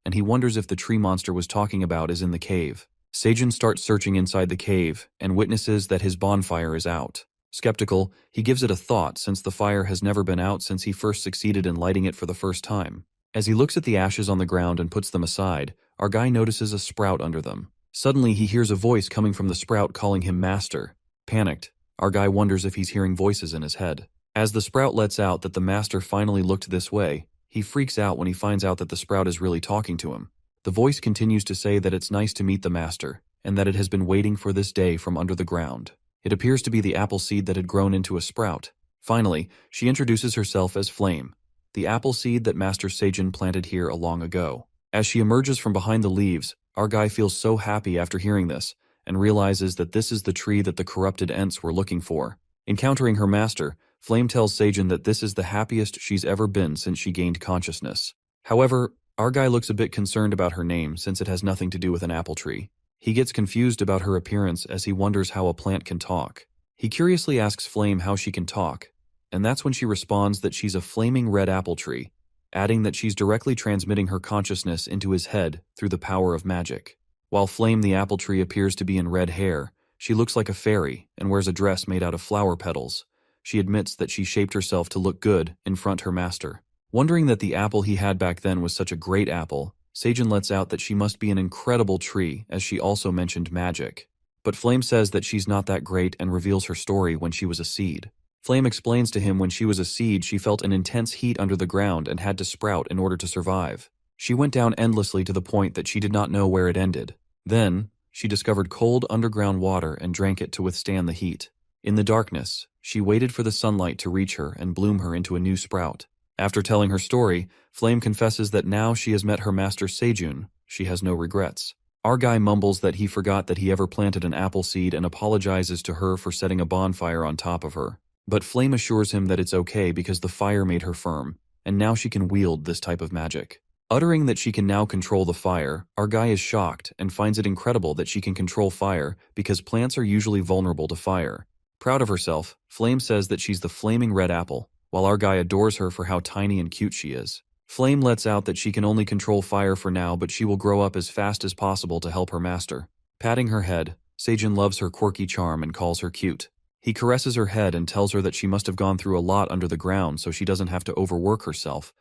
and he wonders if the tree monster was talking about is in the cave. Seijun starts searching inside the cave and witnesses that his bonfire is out. Skeptical, he gives it a thought since the fire has never been out since he first succeeded in lighting it for the first time. As he looks at the ashes on the ground and puts them aside, our guy notices a sprout under them. Suddenly, he hears a voice coming from the sprout calling him master. Panicked, our guy wonders if he's hearing voices in his head. As the sprout lets out that the master finally looked this way, he freaks out when he finds out that the sprout is really talking to him. The voice continues to say that it's nice to meet the master, and that it has been waiting for this day from under the ground. It appears to be the apple seed that had grown into a sprout. Finally, she introduces herself as Flame, the apple seed that Master Seijun planted here long ago. As she emerges from behind the leaves, our guy feels so happy after hearing this, and realizes that this is the tree that the corrupted ents were looking for. Encountering her master, Flame tells Seijun that this is the happiest she's ever been since she gained consciousness. However, our guy looks a bit concerned about her name since it has nothing to do with an apple tree. He gets confused about her appearance as he wonders how a plant can talk. He curiously asks Flame how she can talk, and that's when she responds that she's a flaming red apple tree, adding that she's directly transmitting her consciousness into his head through the power of magic. While Flame the apple tree appears to be in red hair, she looks like a fairy and wears a dress made out of flower petals. She admits that she shaped herself to look good in front her master. Wondering that the apple he had back then was such a great apple, Seijun lets out that she must be an incredible tree, as she also mentioned magic. But Flame says that she's not that great and reveals her story when she was a seed. Flame explains to him when she was a seed she felt an intense heat under the ground and had to sprout in order to survive. She went down endlessly to the point that she did not know where it ended. Then, she discovered cold underground water and drank it to withstand the heat. In the darkness, she waited for the sunlight to reach her and bloom her into a new sprout. After telling her story, Flame confesses that now she has met her master Seijun, she has no regrets. Our guy mumbles that he forgot that he ever planted an apple seed and apologizes to her for setting a bonfire on top of her. But Flame assures him that it's okay because the fire made her firm, and now she can wield this type of magic. Uttering that she can now control the fire, our guy is shocked and finds it incredible that she can control fire because plants are usually vulnerable to fire. Proud of herself, Flame says that she's the flaming red apple, while our guy adores her for how tiny and cute she is. Flame lets out that she can only control fire for now, but she will grow up as fast as possible to help her master. Patting her head, Seijun loves her quirky charm and calls her cute. He caresses her head and tells her that she must have gone through a lot under the ground so she doesn't have to overwork herself,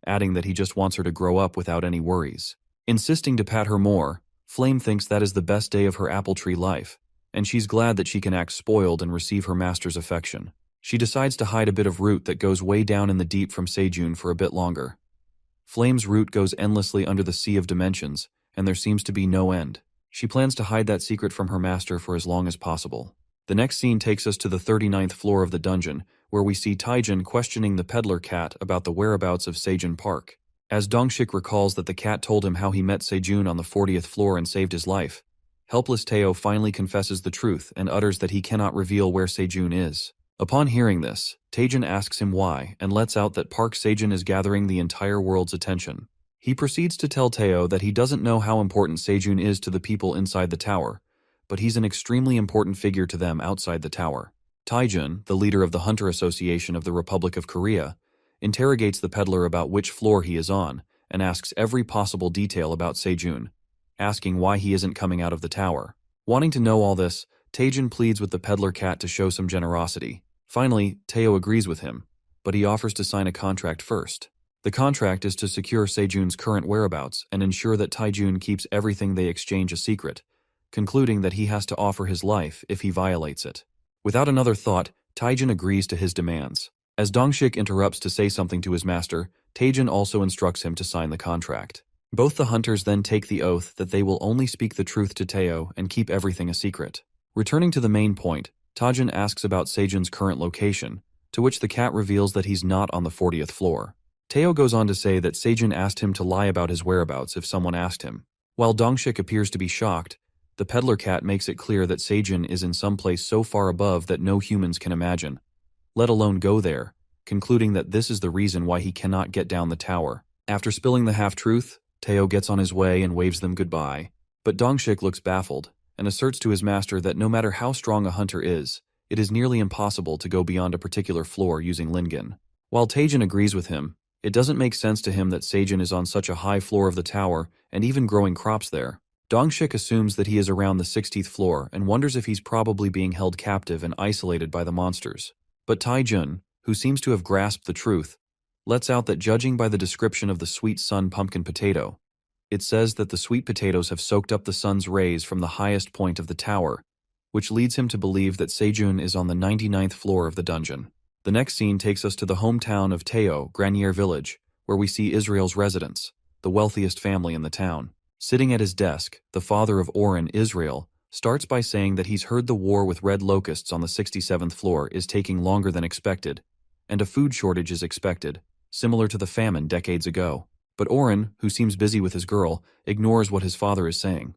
adding that he just wants her to grow up without any worries. Insisting to pat her more, Flame thinks that is the best day of her apple tree life, and she's glad that she can act spoiled and receive her master's affection. She decides to hide a bit of root that goes way down in the deep from Seijun for a bit longer. Flame's root goes endlessly under the sea of dimensions, and there seems to be no end. She plans to hide that secret from her master for as long as possible. The next scene takes us to the 39th floor of the dungeon, where we see Taijin questioning the peddler cat about the whereabouts of Seijun Park. As Dongshik recalls that the cat told him how he met Seijun on the 40th floor and saved his life, helpless Teo finally confesses the truth and utters that he cannot reveal where Seijun is. Upon hearing this, Taijin asks him why and lets out that Park Seijun is gathering the entire world's attention. He proceeds to tell Teo that he doesn't know how important Seijun is to the people inside the tower, but he's an extremely important figure to them outside the tower. Taijun, the leader of the Hunter Association of the Republic of Korea, interrogates the peddler about which floor he is on and asks every possible detail about Seijun, asking why he isn't coming out of the tower. Wanting to know all this, Taijin pleads with the peddler cat to show some generosity. Finally, Teo agrees with him, but he offers to sign a contract first. The contract is to secure Seijun's current whereabouts and ensure that Taijun keeps everything they exchange a secret, concluding that he has to offer his life if he violates it. Without another thought, Taijin agrees to his demands. As Dongshik interrupts to say something to his master, Taijin also instructs him to sign the contract. Both the hunters then take the oath that they will only speak the truth to Teo and keep everything a secret. Returning to the main point, Taijin asks about Seijun's current location, to which the cat reveals that he's not on the 40th floor. Teo goes on to say that Seijun asked him to lie about his whereabouts if someone asked him. While Dongshik appears to be shocked, the peddler cat makes it clear that Seijun is in some place so far above that no humans can imagine, let alone go there, concluding that this is the reason why he cannot get down the tower. After spilling the half-truth, Teo gets on his way and waves them goodbye, but Dongshik looks baffled and asserts to his master that no matter how strong a hunter is, it is nearly impossible to go beyond a particular floor using Lingen. While Taijin agrees with him, it doesn't make sense to him that Seijun is on such a high floor of the tower and even growing crops there. Dongshik assumes that he is around the 60th floor and wonders if he's probably being held captive and isolated by the monsters. But Taijun, who seems to have grasped the truth, lets out that judging by the description of the sweet sun pumpkin potato, it says that the sweet potatoes have soaked up the sun's rays from the highest point of the tower, which leads him to believe that Seijun is on the 99th floor of the dungeon. The next scene takes us to the hometown of Teo, Granier Village, where we see Israel's residents, the wealthiest family in the town. Sitting at his desk, the father of Oren, Israel, starts by saying that he's heard the war with red locusts on the 67th floor is taking longer than expected, and a food shortage is expected, similar to the famine decades ago. But Oren, who seems busy with his girl, ignores what his father is saying.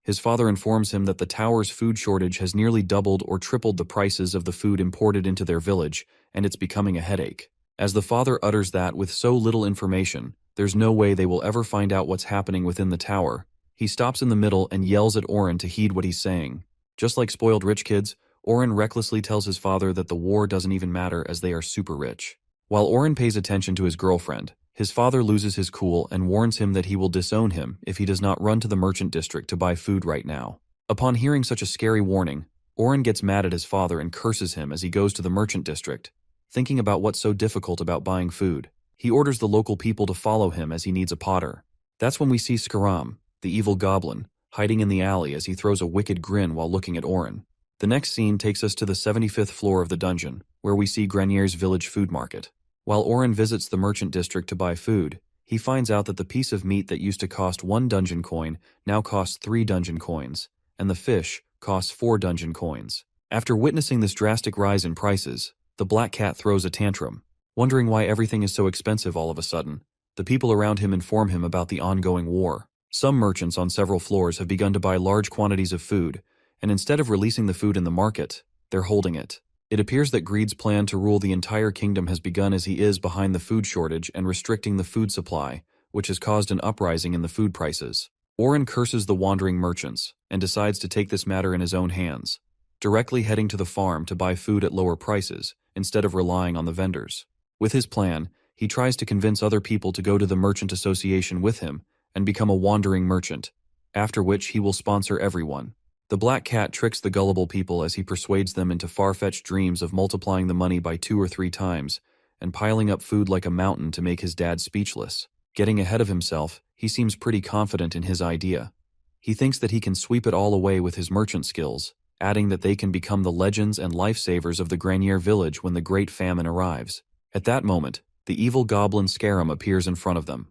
His father informs him that the tower's food shortage has nearly doubled or tripled the prices of the food imported into their village, and it's becoming a headache. As the father utters that with so little information, there's no way they will ever find out what's happening within the tower, he stops in the middle and yells at Oren to heed what he's saying. Just like spoiled rich kids, Oren recklessly tells his father that the war doesn't even matter as they are super rich. While Oren pays attention to his girlfriend, His father loses his cool and warns him that he will disown him if he does not run to the merchant district to buy food right now. Upon hearing such a scary warning, Oren gets mad at his father and curses him as he goes to the merchant district, thinking about what's so difficult about buying food. He orders the local people to follow him as he needs a potter. That's when we see Skaram, the evil goblin, hiding in the alley as he throws a wicked grin while looking at Oren. The next scene takes us to the 75th floor of the dungeon, where we see Granier's village food market. While Oren visits the merchant district to buy food, he finds out that the piece of meat that used to cost 1 dungeon coin now costs 3 dungeon coins, and the fish costs 4 dungeon coins. After witnessing this drastic rise in prices, the black cat throws a tantrum, wondering why everything is so expensive all of a sudden. The people around him inform him about the ongoing war. Some merchants on several floors have begun to buy large quantities of food, and instead of releasing the food in the market, they're holding it. It appears that Greed's plan to rule the entire kingdom has begun as he is behind the food shortage and restricting the food supply, which has caused an uprising in the food prices. Oren curses the wandering merchants and decides to take this matter in his own hands, directly heading to the farm to buy food at lower prices instead of relying on the vendors. With his plan, he tries to convince other people to go to the merchant association with him and become a wandering merchant, after which he will sponsor everyone. The black cat tricks the gullible people as he persuades them into far-fetched dreams of multiplying the money by 2 or 3 times and piling up food like a mountain to make his dad speechless. Getting ahead of himself, he seems pretty confident in his idea. He thinks that he can sweep it all away with his merchant skills, adding that they can become the legends and lifesavers of the Granier village when the Great Famine arrives. At that moment, the evil goblin Scarum appears in front of them.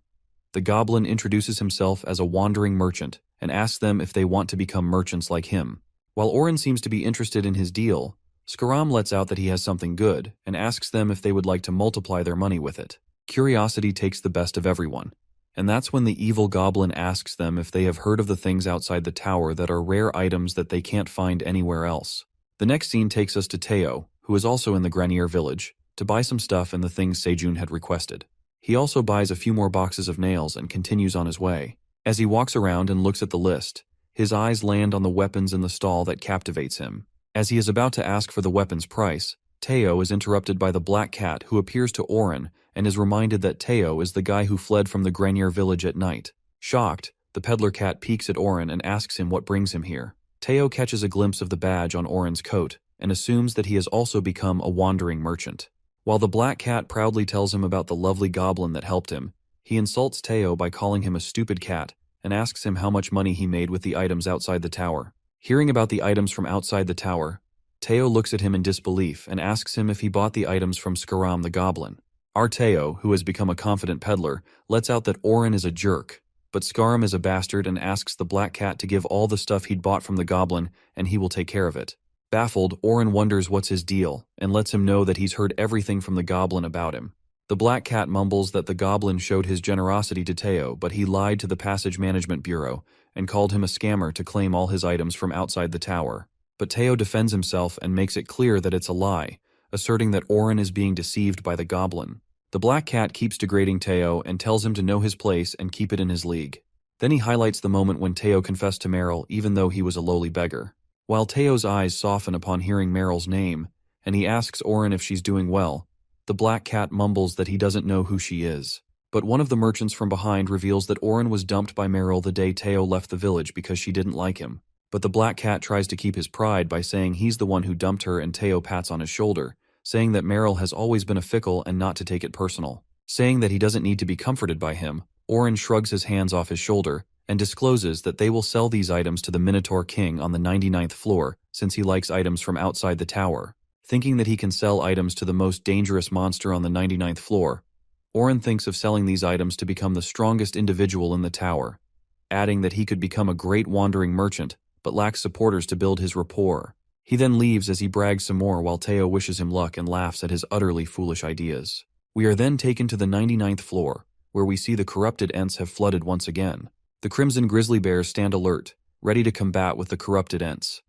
The goblin introduces himself as a wandering merchant and asks them if they want to become merchants like him. While Oren seems to be interested in his deal, Skaram lets out that he has something good and asks them if they would like to multiply their money with it. Curiosity takes the best of everyone, and that's when the evil goblin asks them if they have heard of the things outside the tower that are rare items that they can't find anywhere else. The next scene takes us to Teo, who is also in the Granier village, to buy some stuff and the things Sejun had requested. He also buys a few more boxes of nails and continues on his way. As he walks around and looks at the list, his eyes land on the weapons in the stall that captivates him. As he is about to ask for the weapon's price, Teo is interrupted by the black cat who appears to Oren and is reminded that Teo is the guy who fled from the Granier village at night. Shocked, the peddler cat peeks at Oren and asks him what brings him here. Teo catches a glimpse of the badge on Oren's coat and assumes that he has also become a wandering merchant. While the black cat proudly tells him about the lovely goblin that helped him, he insults Teo by calling him a stupid cat and asks him how much money he made with the items outside the tower. Hearing about the items from outside the tower, Teo looks at him in disbelief and asks him if he bought the items from Skaram the goblin. Our Teo, who has become a confident peddler, lets out that Oren is a jerk, but Skaram is a bastard and asks the black cat to give all the stuff he'd bought from the goblin and he will take care of it. Baffled, Oren wonders what's his deal and lets him know that he's heard everything from the goblin about him. The black cat mumbles that the goblin showed his generosity to Teo, but he lied to the Passage Management Bureau and called him a scammer to claim all his items from outside the tower. But Teo defends himself and makes it clear that it's a lie, asserting that Oren is being deceived by the goblin. The black cat keeps degrading Teo and tells him to know his place and keep it in his league. Then he highlights the moment when Teo confessed to Meryl even though he was a lowly beggar. While Teo's eyes soften upon hearing Meryl's name, and he asks Oren if she's doing well, the black cat mumbles that he doesn't know who she is. But one of the merchants from behind reveals that Oren was dumped by Meryl the day Teo left the village because she didn't like him. But the black cat tries to keep his pride by saying he's the one who dumped her, and Teo pats on his shoulder, saying that Meryl has always been a fickle and not to take it personal. Saying that he doesn't need to be comforted by him, Oren shrugs his hands off his shoulder and discloses that they will sell these items to the Minotaur King on the 99th floor since he likes items from outside the tower. Thinking that he can sell items to the most dangerous monster on the 99th floor, Oren thinks of selling these items to become the strongest individual in the tower, adding that he could become a great wandering merchant but lacks supporters to build his rapport. He then leaves as he brags some more while Teo wishes him luck and laughs at his utterly foolish ideas. We are then taken to the 99th floor, where we see the corrupted Ents have flooded once again. The Crimson Grizzly Bears stand alert, ready to combat with the corrupted Ents.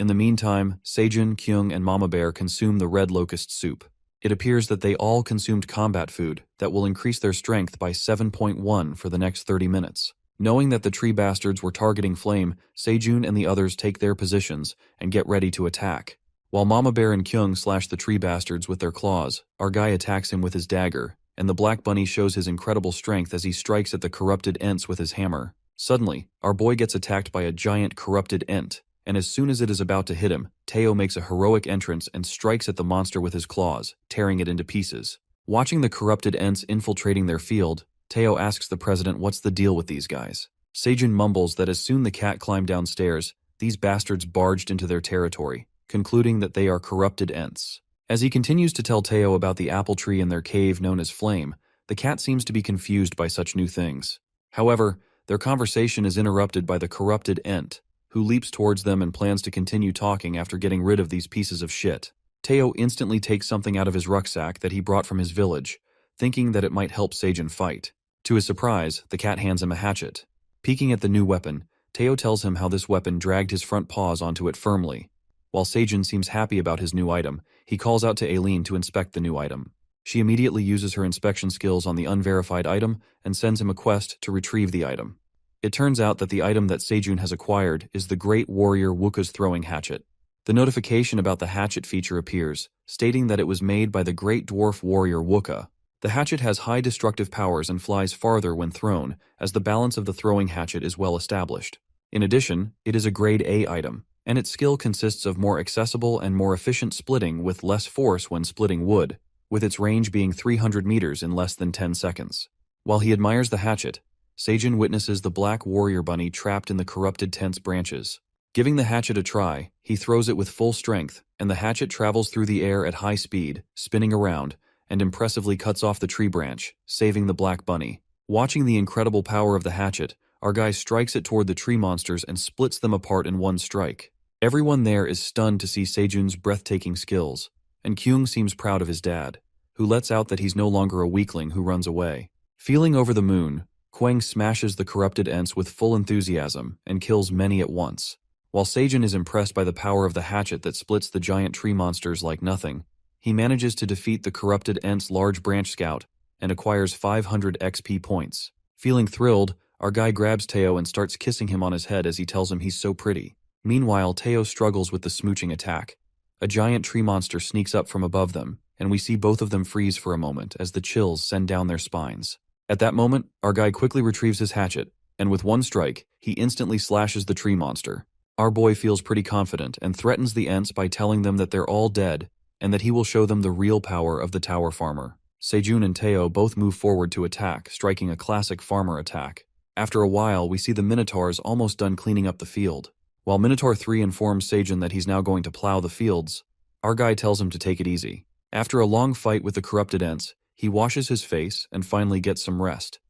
In the meantime, Sejun, Kyung, and Mama Bear consume the red locust soup. It appears that they all consumed combat food that will increase their strength by 7.1 for the next 30 minutes. Knowing that the tree bastards were targeting Flame, Sejun and the others take their positions and get ready to attack. While Mama Bear and Kyung slash the tree bastards with their claws, our guy attacks him with his dagger, and the black bunny shows his incredible strength as he strikes at the corrupted ents with his hammer. Suddenly, our boy gets attacked by a giant corrupted ent, and as soon as it is about to hit him, Teo makes a heroic entrance and strikes at the monster with his claws, tearing it into pieces. Watching the corrupted ents infiltrating their field, Teo asks the president what's the deal with these guys. Seijun mumbles that as soon the cat climbed downstairs, these bastards barged into their territory, concluding that they are corrupted ents. As he continues to tell Teo about the apple tree in their cave known as Flame, the cat seems to be confused by such new things. However, their conversation is interrupted by the corrupted ent, who leaps towards them and plans to continue talking after getting rid of these pieces of shit. Teo instantly takes something out of his rucksack that he brought from his village, thinking that it might help Seijun fight. To his surprise, the cat hands him a hatchet. Peeking at the new weapon, Teo tells him how this weapon dragged his front paws onto it firmly. While Seijun seems happy about his new item, he calls out to Aileen to inspect the new item. She immediately uses her inspection skills on the unverified item and sends him a quest to retrieve the item. It turns out that the item that Seijun has acquired is the Great Warrior Wuka's throwing hatchet. The notification about the hatchet feature appears, stating that it was made by the Great Dwarf Warrior Wuka. The hatchet has high destructive powers and flies farther when thrown, as the balance of the throwing hatchet is well established. In addition, it is a Grade A item, and its skill consists of more accessible and more efficient splitting with less force when splitting wood, with its range being 300 meters in less than 10 seconds. While he admires the hatchet, Seijun witnesses the black warrior bunny trapped in the corrupted tent's branches. Giving the hatchet a try, he throws it with full strength, and the hatchet travels through the air at high speed, spinning around, and impressively cuts off the tree branch, saving the black bunny. Watching the incredible power of the hatchet, our guy strikes it toward the tree monsters and splits them apart in one strike. Everyone there is stunned to see Seijun's breathtaking skills, and Kyung seems proud of his dad, who lets out that he's no longer a weakling who runs away. Feeling over the moon, Kwang smashes the corrupted ents with full enthusiasm and kills many at once. While Seijun is impressed by the power of the hatchet that splits the giant tree monsters like nothing, he manages to defeat the corrupted ent's large branch scout and acquires 500 XP points. Feeling thrilled, our guy grabs Teo and starts kissing him on his head as he tells him he's so pretty. Meanwhile, Teo struggles with the smooching attack. A giant tree monster sneaks up from above them, and we see both of them freeze for a moment as the chills send down their spines. At that moment, our guy quickly retrieves his hatchet, and with one strike, he instantly slashes the tree monster. Our boy feels pretty confident and threatens the ents by telling them that they're all dead and that he will show them the real power of the tower farmer. Seijun and Teo both move forward to attack, striking a classic farmer attack. After a while, we see the Minotaurs almost done cleaning up the field. While Minotaur 3 informs Seijun that he's now going to plow the fields, our guy tells him to take it easy. After a long fight with the corrupted ents, he washes his face and finally gets some rest.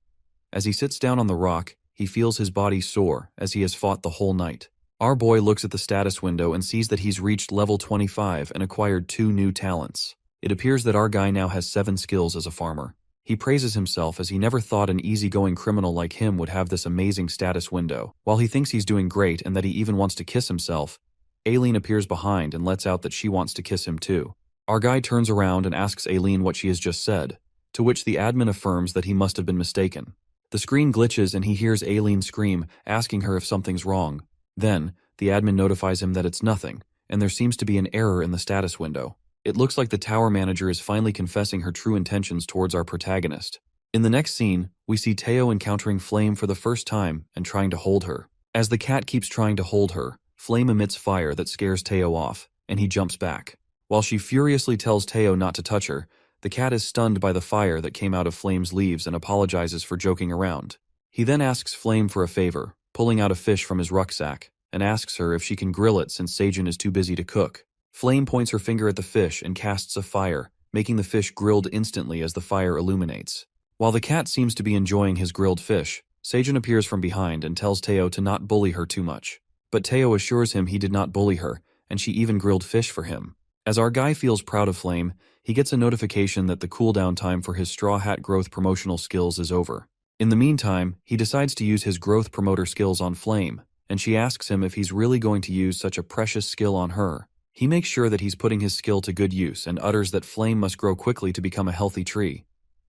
As he sits down on the rock, he feels his body sore as he has fought the whole night. Our boy looks at the status window and sees that he's reached level 25 and acquired 2 new talents. It appears that our guy now has 7 skills as a farmer. He praises himself as he never thought an easygoing criminal like him would have this amazing status window. While he thinks he's doing great and that he even wants to kiss himself, Aileen appears behind and lets out that she wants to kiss him too. Our guy turns around and asks Aileen what she has just said, to which the admin affirms that he must have been mistaken. The screen glitches and he hears Aileen scream, asking her if something's wrong. Then, the admin notifies him that it's nothing, and there seems to be an error in the status window. It looks like the tower manager is finally confessing her true intentions towards our protagonist. In the next scene, we see Teo encountering Flame for the first time and trying to hold her. As the cat keeps trying to hold her, Flame emits fire that scares Teo off, and he jumps back. While she furiously tells Teo not to touch her, the cat is stunned by the fire that came out of Flame's leaves and apologizes for joking around. He then asks Flame for a favor, pulling out a fish from his rucksack, and asks her if she can grill it since Seijun is too busy to cook. Flame points her finger at the fish and casts a fire, making the fish grilled instantly as the fire illuminates. While the cat seems to be enjoying his grilled fish, Seijun appears from behind and tells Teo to not bully her too much. But Teo assures him he did not bully her, and she even grilled fish for him. As our guy feels proud of Flame, he gets a notification that the cooldown time for his Straw Hat growth promotional skills is over. In the meantime, he decides to use his growth promoter skills on Flame, and she asks him if he's really going to use such a precious skill on her. He makes sure that he's putting his skill to good use and utters that Flame must grow quickly to become a healthy tree.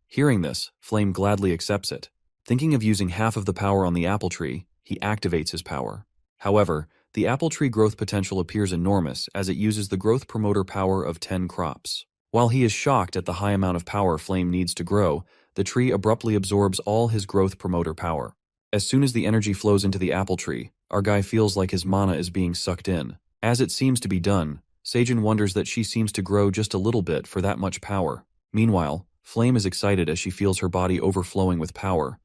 Hearing this, Flame gladly accepts it. Thinking of using half of the power on the apple tree, he activates his power. However, the apple tree growth potential appears enormous as it uses the growth promoter power of 10 crops. While he is shocked at the high amount of power Flame needs to grow, the tree abruptly absorbs all his growth promoter power. As soon as the energy flows into the apple tree, our guy feels like his mana is being sucked in. As it seems to be done, Seijun wonders that she seems to grow just a little bit for that much power. Meanwhile, Flame is excited as she feels her body overflowing with power.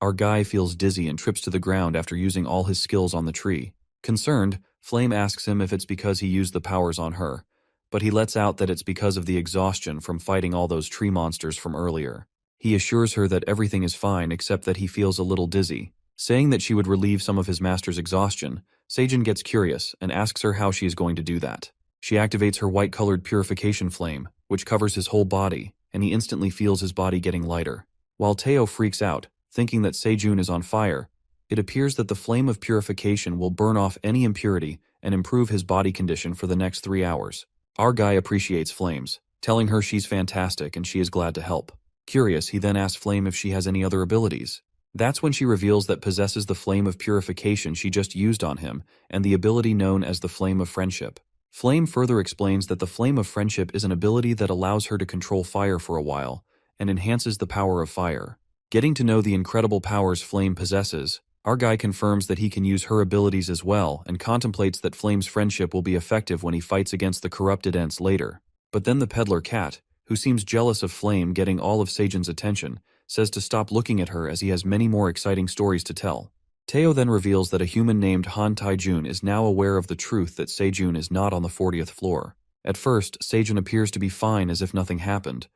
Our guy feels dizzy and trips to the ground after using all his skills on the tree. Concerned, Flame asks him if it's because he used the powers on her, but he lets out that it's because of the exhaustion from fighting all those tree monsters from earlier. He assures her that everything is fine except that he feels a little dizzy. Saying that she would relieve some of his master's exhaustion, Seijun gets curious and asks her how she is going to do that. She activates her white-colored purification flame, which covers his whole body, and he instantly feels his body getting lighter. While Teo freaks out, thinking that Seijun is on fire, it appears that the flame of purification will burn off any impurity and improve his body condition for the next 3 hours. Our guy appreciates Flames, telling her she's fantastic and she is glad to help. Curious, he then asks Flame if she has any other abilities. That's when she reveals that possesses the flame of purification she just used on him and the ability known as the Flame of Friendship. Flame further explains that the Flame of Friendship is an ability that allows her to control fire for a while and enhances the power of fire. Getting to know the incredible powers Flame possesses, our guy confirms that he can use her abilities as well and contemplates that Flame's friendship will be effective when he fights against the corrupted Ents later. But then the peddler cat, who seems jealous of Flame getting all of Seijun's attention, says to stop looking at her as he has many more exciting stories to tell. Teo then reveals that a human named Han Taijun is now aware of the truth that Seijun is not on the 40th floor. At first, Seijun appears to be fine as if nothing happened,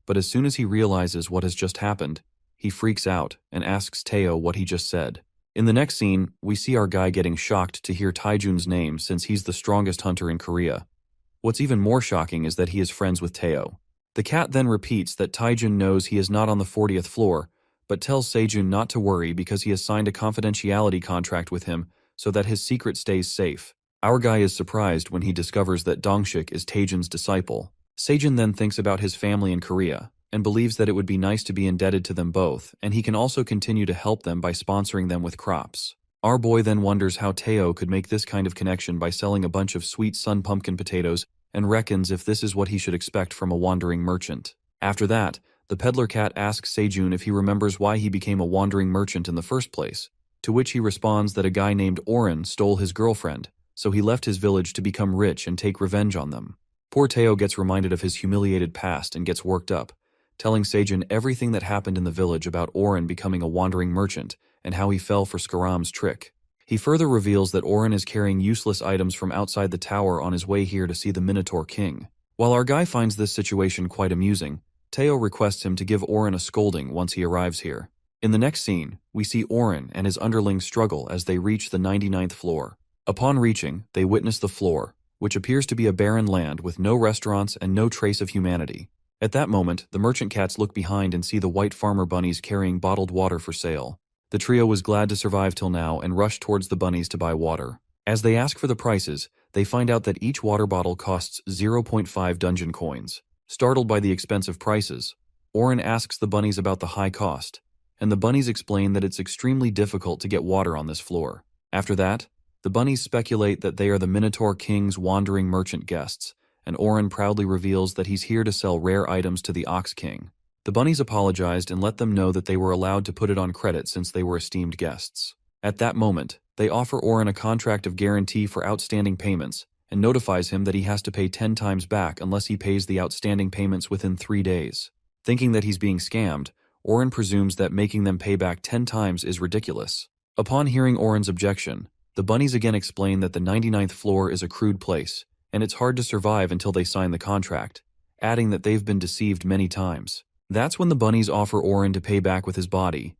but as soon as he realizes what has just happened, he freaks out and asks Teo what he just said. In the next scene, we see our guy getting shocked to hear Taijun's name since he's the strongest hunter in Korea. What's even more shocking is that he is friends with Teo. The cat then repeats that Taijun knows he is not on the 40th floor, but tells Seijun not to worry because he has signed a confidentiality contract with him so that his secret stays safe. Our guy is surprised when he discovers that Dongshik is Taejun's disciple. Seijun then thinks about his family in Korea and believes that it would be nice to be indebted to them both, and he can also continue to help them by sponsoring them with crops. Our boy then wonders how Teo could make this kind of connection by selling a bunch of sweet sun pumpkin potatoes and reckons if this is what he should expect from a wandering merchant. After that, the peddler cat asks Seijun if he remembers why he became a wandering merchant in the first place, to which he responds that a guy named Oren stole his girlfriend, so he left his village to become rich and take revenge on them. Poor Teo gets reminded of his humiliated past and gets worked up, telling Seijun everything that happened in the village about Oren becoming a wandering merchant and how he fell for Skaram's trick. He further reveals that Oren is carrying useless items from outside the tower on his way here to see the Minotaur King. While our guy finds this situation quite amusing, Teo requests him to give Oren a scolding once he arrives here. In the next scene, we see Oren and his underlings struggle as they reach the 99th floor. Upon reaching, they witness the floor, which appears to be a barren land with no restaurants and no trace of humanity. At that moment, the merchant cats look behind and see the white farmer bunnies carrying bottled water for sale. The trio was glad to survive till now and rush towards the bunnies to buy water. As they ask for the prices, they find out that each water bottle costs 0.5 dungeon coins. Startled by the expensive prices, Oren asks the bunnies about the high cost, and the bunnies explain that it's extremely difficult to get water on this floor. After that, the bunnies speculate that they are the Minotaur King's wandering merchant guests, and Oren proudly reveals that he's here to sell rare items to the Ox King. The bunnies apologized and let them know that they were allowed to put it on credit since they were esteemed guests. At that moment, they offer Oren a contract of guarantee for outstanding payments and notifies him that he has to pay 10 times back unless he pays the outstanding payments within 3 days. Thinking that he's being scammed, Oren presumes that making them pay back 10 times is ridiculous. Upon hearing Oren's objection, the bunnies again explain that the 99th floor is a crude place, and it's hard to survive until they sign the contract, adding that they've been deceived many times. That's when the bunnies offer Oren to pay back with his body,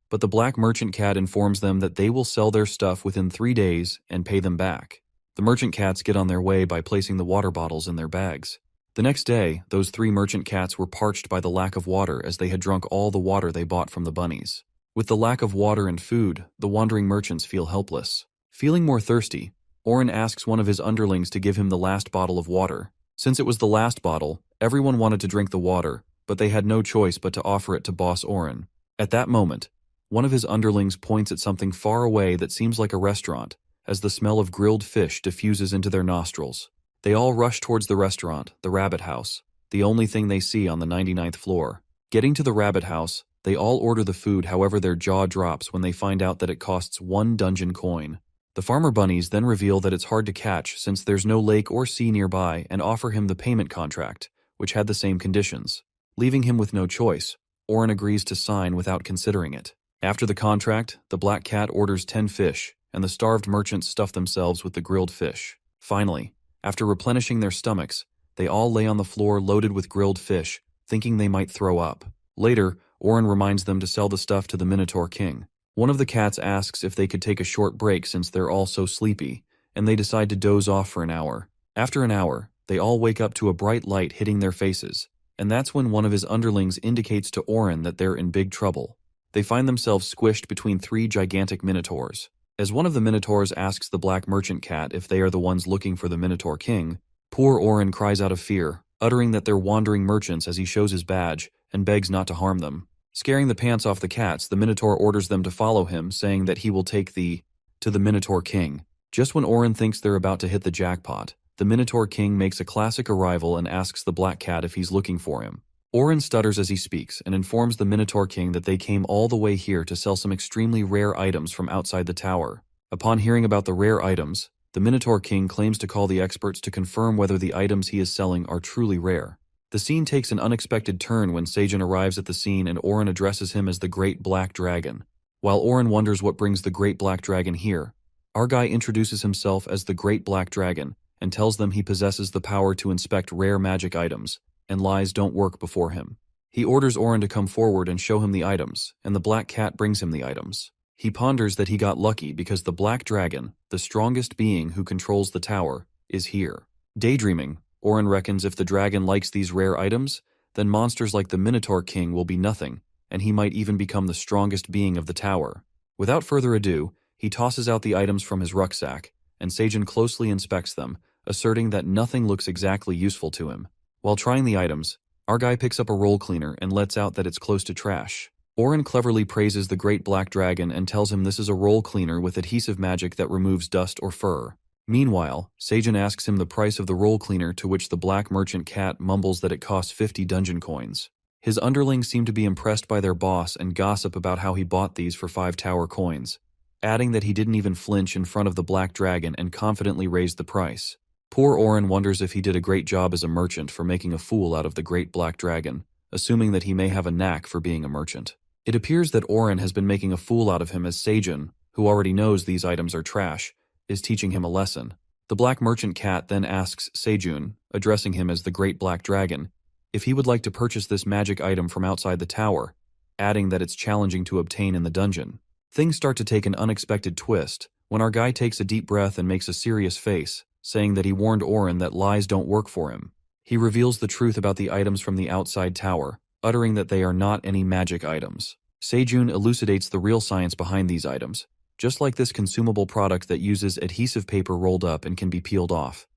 but the black merchant cat informs them that they will sell their stuff within 3 days and pay them back. The merchant cats get on their way by placing the water bottles in their bags. The next day, those 3 merchant cats were parched by the lack of water as they had drunk all the water they bought from the bunnies. With the lack of water and food, the wandering merchants feel helpless. Feeling more thirsty, Oren asks one of his underlings to give him the last bottle of water. Since it was the last bottle, everyone wanted to drink the water, but they had no choice but to offer it to Boss Oren. At that moment, one of his underlings points at something far away that seems like a restaurant, as the smell of grilled fish diffuses into their nostrils. They all rush towards the restaurant, the Rabbit House, the only thing they see on the 99th floor. Getting to the rabbit house, they all order the food, however their jaw drops when they find out that it costs 1 dungeon coin. The farmer bunnies then reveal that it's hard to catch since there's no lake or sea nearby and offer him the payment contract, which had the same conditions. Leaving him with no choice, Oren agrees to sign without considering it. After the contract, the black cat orders 10 fish, and the starved merchants stuff themselves with the grilled fish. Finally, after replenishing their stomachs, they all lay on the floor loaded with grilled fish, thinking they might throw up. Later, Oren reminds them to sell the stuff to the Minotaur King. One of the cats asks if they could take a short break since they're all so sleepy, and they decide to doze off for an hour. After an hour, they all wake up to a bright light hitting their faces, and that's when one of his underlings indicates to Oren that they're in big trouble. They find themselves squished between 3 gigantic minotaurs. As one of the minotaurs asks the black merchant cat if they are the ones looking for the Minotaur King, poor Oren cries out of fear, uttering that they're wandering merchants as he shows his badge and begs not to harm them. Scaring the pants off the cats, the Minotaur orders them to follow him, saying that he will take to the Minotaur King. Just when Oren thinks they're about to hit the jackpot, the Minotaur King makes a classic arrival and asks the black cat if he's looking for him. Oren stutters as he speaks and informs the Minotaur King that they came all the way here to sell some extremely rare items from outside the tower. Upon hearing about the rare items, the Minotaur King claims to call the experts to confirm whether the items he is selling are truly rare. The scene takes an unexpected turn when Seijun arrives at the scene and Oren addresses him as the Great Black Dragon. While Oren wonders what brings the Great Black Dragon here, our guy introduces himself as the Great Black Dragon and tells them he possesses the power to inspect rare magic items, and lies don't work before him. He orders Oren to come forward and show him the items, and the black cat brings him the items. He ponders that he got lucky because the Black Dragon, the strongest being who controls the tower, is here. Daydreaming, Oren reckons if the dragon likes these rare items, then monsters like the Minotaur King will be nothing, and he might even become the strongest being of the tower. Without further ado, he tosses out the items from his rucksack, and Seijun closely inspects them, asserting that nothing looks exactly useful to him. While trying the items, our guy picks up a roll cleaner and lets out that it's close to trash. Oren cleverly praises the Great Black Dragon and tells him this is a roll cleaner with adhesive magic that removes dust or fur. Meanwhile, Seijun asks him the price of the roll cleaner, to which the black merchant cat mumbles that it costs 50 dungeon coins. His underlings seem to be impressed by their boss and gossip about how he bought these for 5 tower coins, adding that he didn't even flinch in front of the Black Dragon and confidently raised the price. Poor Oren wonders if he did a great job as a merchant for making a fool out of the Great Black Dragon, assuming that he may have a knack for being a merchant. It appears that Oren has been making a fool out of him as Seijun, who already knows these items are trash, is teaching him a lesson. The black merchant cat then asks Seijun, addressing him as the Great Black Dragon, if he would like to purchase this magic item from outside the tower, adding that it's challenging to obtain in the dungeon. Things start to take an unexpected twist when our guy takes a deep breath and makes a serious face, saying that he warned Oren that lies don't work for him. He reveals the truth about the items from the outside tower, uttering that they are not any magic items. Seijun elucidates the real science behind these items, just like this consumable product that uses adhesive paper rolled up and can be peeled off,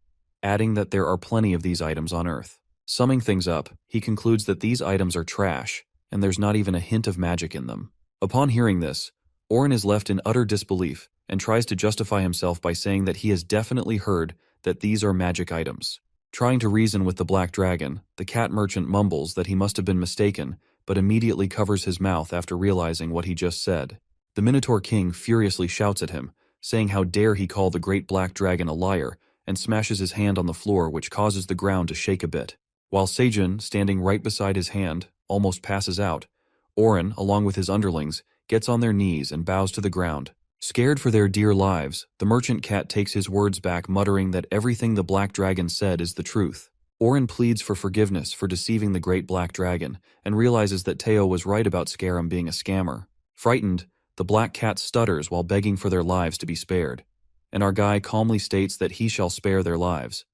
adding that there are plenty of these items on Earth. Summing things up, he concludes that these items are trash, and there's not even a hint of magic in them. Upon hearing this, Oren is left in utter disbelief and tries to justify himself by saying that he has definitely heard that these are magic items. Trying to reason with the Black Dragon, the cat merchant mumbles that he must have been mistaken, but immediately covers his mouth after realizing what he just said. The Minotaur King furiously shouts at him, saying how dare he call the Great Black Dragon a liar, and smashes his hand on the floor, which causes the ground to shake a bit. While Seijun, standing right beside his hand, almost passes out, Oren, along with his underlings, gets on their knees and bows to the ground. Scared for their dear lives, the merchant cat takes his words back, muttering that everything the Black Dragon said is the truth. Oren pleads for forgiveness for deceiving the Great Black Dragon, and realizes that Teo was right about Scarum being a scammer. Frightened, the black cat stutters while begging for their lives to be spared, and our guy calmly states that he shall spare their lives.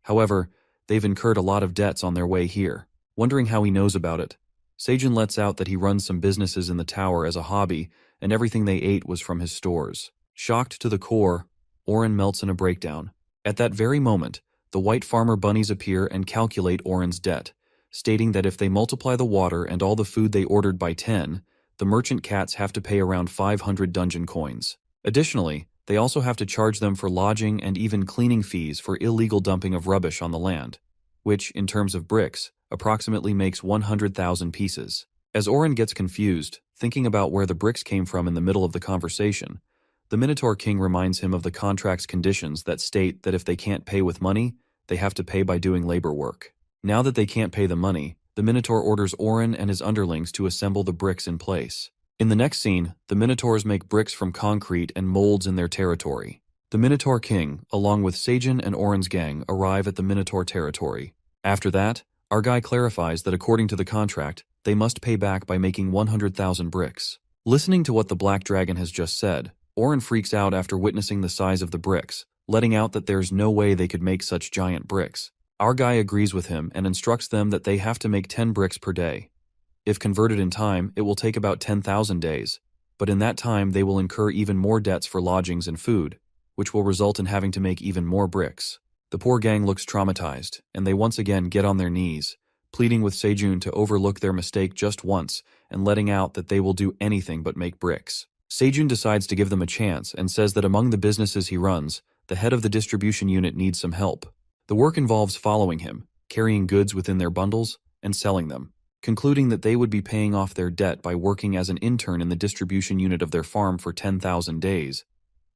However, they've incurred a lot of debts on their way here. Wondering how he knows about it, Seijun lets out that he runs some businesses in the tower as a hobby, and everything they ate was from his stores. Shocked to the core, Oren melts in a breakdown. At that very moment, the white farmer bunnies appear and calculate Oren's debt, stating that if they multiply the water and all the food they ordered by 10, the merchant cats have to pay around 500 dungeon coins. Additionally, they also have to charge them for lodging and even cleaning fees for illegal dumping of rubbish on the land, which, in terms of bricks, approximately makes 100,000 pieces. As Oren gets confused, thinking about where the bricks came from in the middle of the conversation, the Minotaur King reminds him of the contract's conditions that state that if they can't pay with money, they have to pay by doing labor work. Now that they can't pay the money, the Minotaur orders Oren and his underlings to assemble the bricks in place. In the next scene, the Minotaurs make bricks from concrete and molds in their territory. The Minotaur King, along with Seijun and Oren's gang, arrive at the Minotaur territory. After that, our guy clarifies that according to the contract, they must pay back by making 100,000 bricks. Listening to what the Black Dragon has just said, Oren freaks out after witnessing the size of the bricks, letting out that there's no way they could make such giant bricks. Our guy agrees with him and instructs them that they have to make 10 bricks per day. If converted in time, it will take about 10,000 days, but in that time they will incur even more debts for lodgings and food, which will result in having to make even more bricks. The poor gang looks traumatized, and they once again get on their knees, pleading with Seijun to overlook their mistake just once and letting out that they will do anything but make bricks. Seijun decides to give them a chance and says that among the businesses he runs, the head of the distribution unit needs some help. The work involves following him, carrying goods within their bundles, and selling them, concluding that they would be paying off their debt by working as an intern in the distribution unit of their farm for 10,000 days,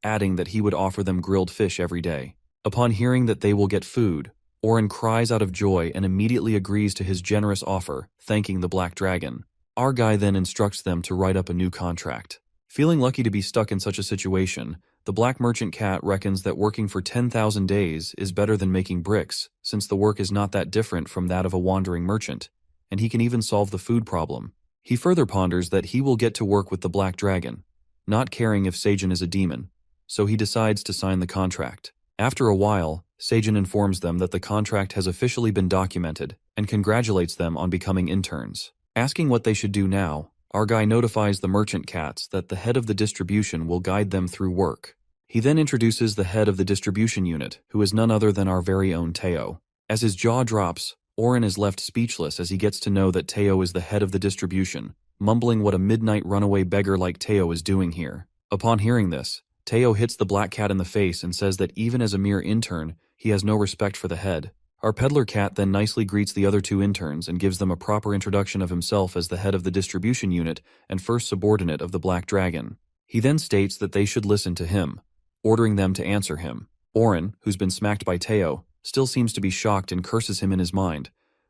adding that he would offer them grilled fish every day. Upon hearing that they will get food, Oren cries out of joy and immediately agrees to his generous offer, thanking the Black Dragon. Our guy then instructs them to write up a new contract. Feeling lucky to be stuck in such a situation, the Black Merchant Cat reckons that working for 10,000 days is better than making bricks, since the work is not that different from that of a wandering merchant, and he can even solve the food problem. He further ponders that he will get to work with the Black Dragon, not caring if Seijun is a demon, so he decides to sign the contract. After a while, Seijun informs them that the contract has officially been documented and congratulates them on becoming interns. Asking what they should do now, our guy notifies the merchant cats that the head of the distribution will guide them through work. He then introduces the head of the distribution unit, who is none other than our very own Teo. As his jaw drops, Oren is left speechless as he gets to know that Teo is the head of the distribution, mumbling what a midnight runaway beggar like Teo is doing here. Upon hearing this, Teo hits the black cat in the face and says that even as a mere intern, he has no respect for the head. Our peddler cat then nicely greets the other two interns and gives them a proper introduction of himself as the head of the distribution unit and first subordinate of the Black Dragon. He then states that they should listen to him, ordering them to answer him. Oren, who's been smacked by Teo, still seems to be shocked and curses him in his mind,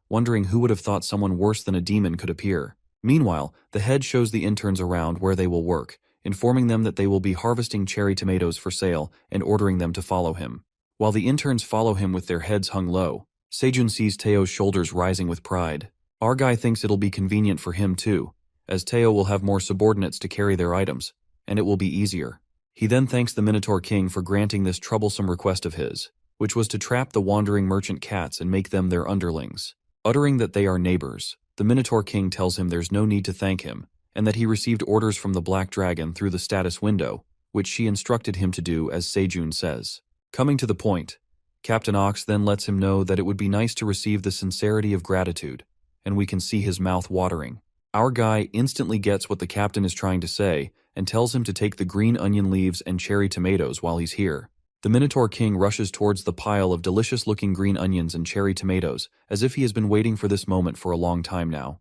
wondering who would have thought someone worse than a demon could appear. Meanwhile, the head shows the interns around where they will work, informing them that they will be harvesting cherry tomatoes for sale and ordering them to follow him. While the interns follow him with their heads hung low, Seijun sees Teo's shoulders rising with pride. Our guy thinks it'll be convenient for him too, as Teo will have more subordinates to carry their items, and it will be easier. He then thanks the Minotaur King for granting this troublesome request of his, which was to trap the wandering merchant cats and make them their underlings. Uttering that they are neighbors, the Minotaur King tells him there's no need to thank him, and that he received orders from the Black Dragon through the status window, which she instructed him to do as Seijun says. Coming to the point, Captain Ox then lets him know that it would be nice to receive the sincerity of gratitude, and we can see his mouth watering. Our guy instantly gets what the captain is trying to say and tells him to take the green onion leaves and cherry tomatoes while he's here. The Minotaur King rushes towards the pile of delicious-looking green onions and cherry tomatoes, as if he has been waiting for this moment for a long time now.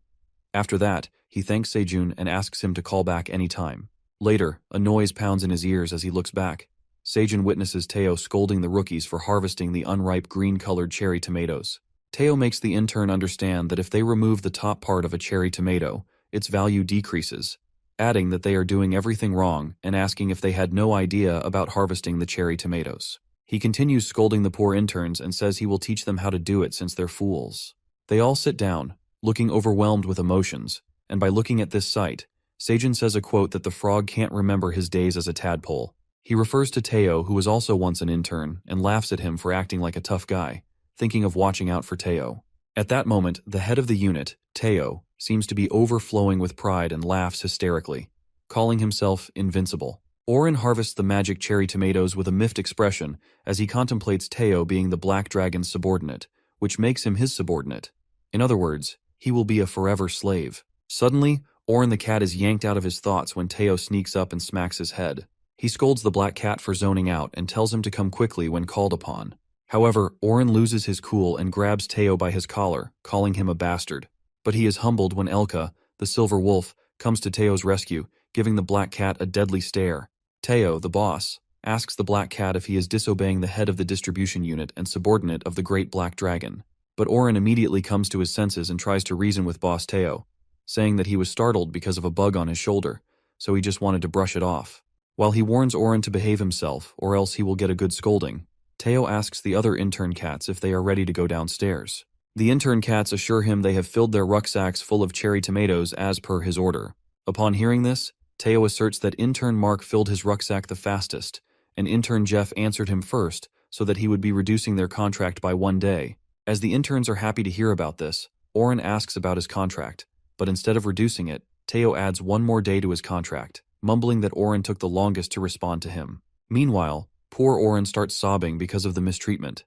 After that, he thanks Seijun and asks him to call back any time. Later, a noise pounds in his ears as he looks back. Seijun witnesses Teo scolding the rookies for harvesting the unripe green-colored cherry tomatoes. Teo makes the intern understand that if they remove the top part of a cherry tomato, its value decreases, adding that they are doing everything wrong and asking if they had no idea about harvesting the cherry tomatoes. He continues scolding the poor interns and says he will teach them how to do it since they're fools. They all sit down, looking overwhelmed with emotions, and by looking at this sight, Seijun says a quote that the frog can't remember his days as a tadpole. He refers to Teo, who was also once an intern, and laughs at him for acting like a tough guy, thinking of watching out for Teo. At that moment, the head of the unit, Teo, seems to be overflowing with pride and laughs hysterically, calling himself invincible. Oren harvests the magic cherry tomatoes with a miffed expression as he contemplates Teo being the Black Dragon's subordinate, which makes him his subordinate. In other words, he will be a forever slave. Suddenly, Oren the cat is yanked out of his thoughts when Teo sneaks up and smacks his head. He scolds the black cat for zoning out and tells him to come quickly when called upon. However, Oren loses his cool and grabs Teo by his collar, calling him a bastard. But he is humbled when Elka, the silver wolf, comes to Teo's rescue, giving the black cat a deadly stare. Teo, the boss, asks the black cat if he is disobeying the head of the distribution unit and subordinate of the great black dragon. But Oren immediately comes to his senses and tries to reason with boss Teo, saying that he was startled because of a bug on his shoulder, so he just wanted to brush it off. While he warns Oren to behave himself, or else he will get a good scolding, Teo asks the other intern cats if they are ready to go downstairs. The intern cats assure him they have filled their rucksacks full of cherry tomatoes as per his order. Upon hearing this, Teo asserts that intern Mark filled his rucksack the fastest, and intern Jeff answered him first so that he would be reducing their contract by 1 day. As the interns are happy to hear about this, Oren asks about his contract, but instead of reducing it, Teo adds 1 more day to his contract, mumbling that Oren took the longest to respond to him. Meanwhile, poor Oren starts sobbing because of the mistreatment.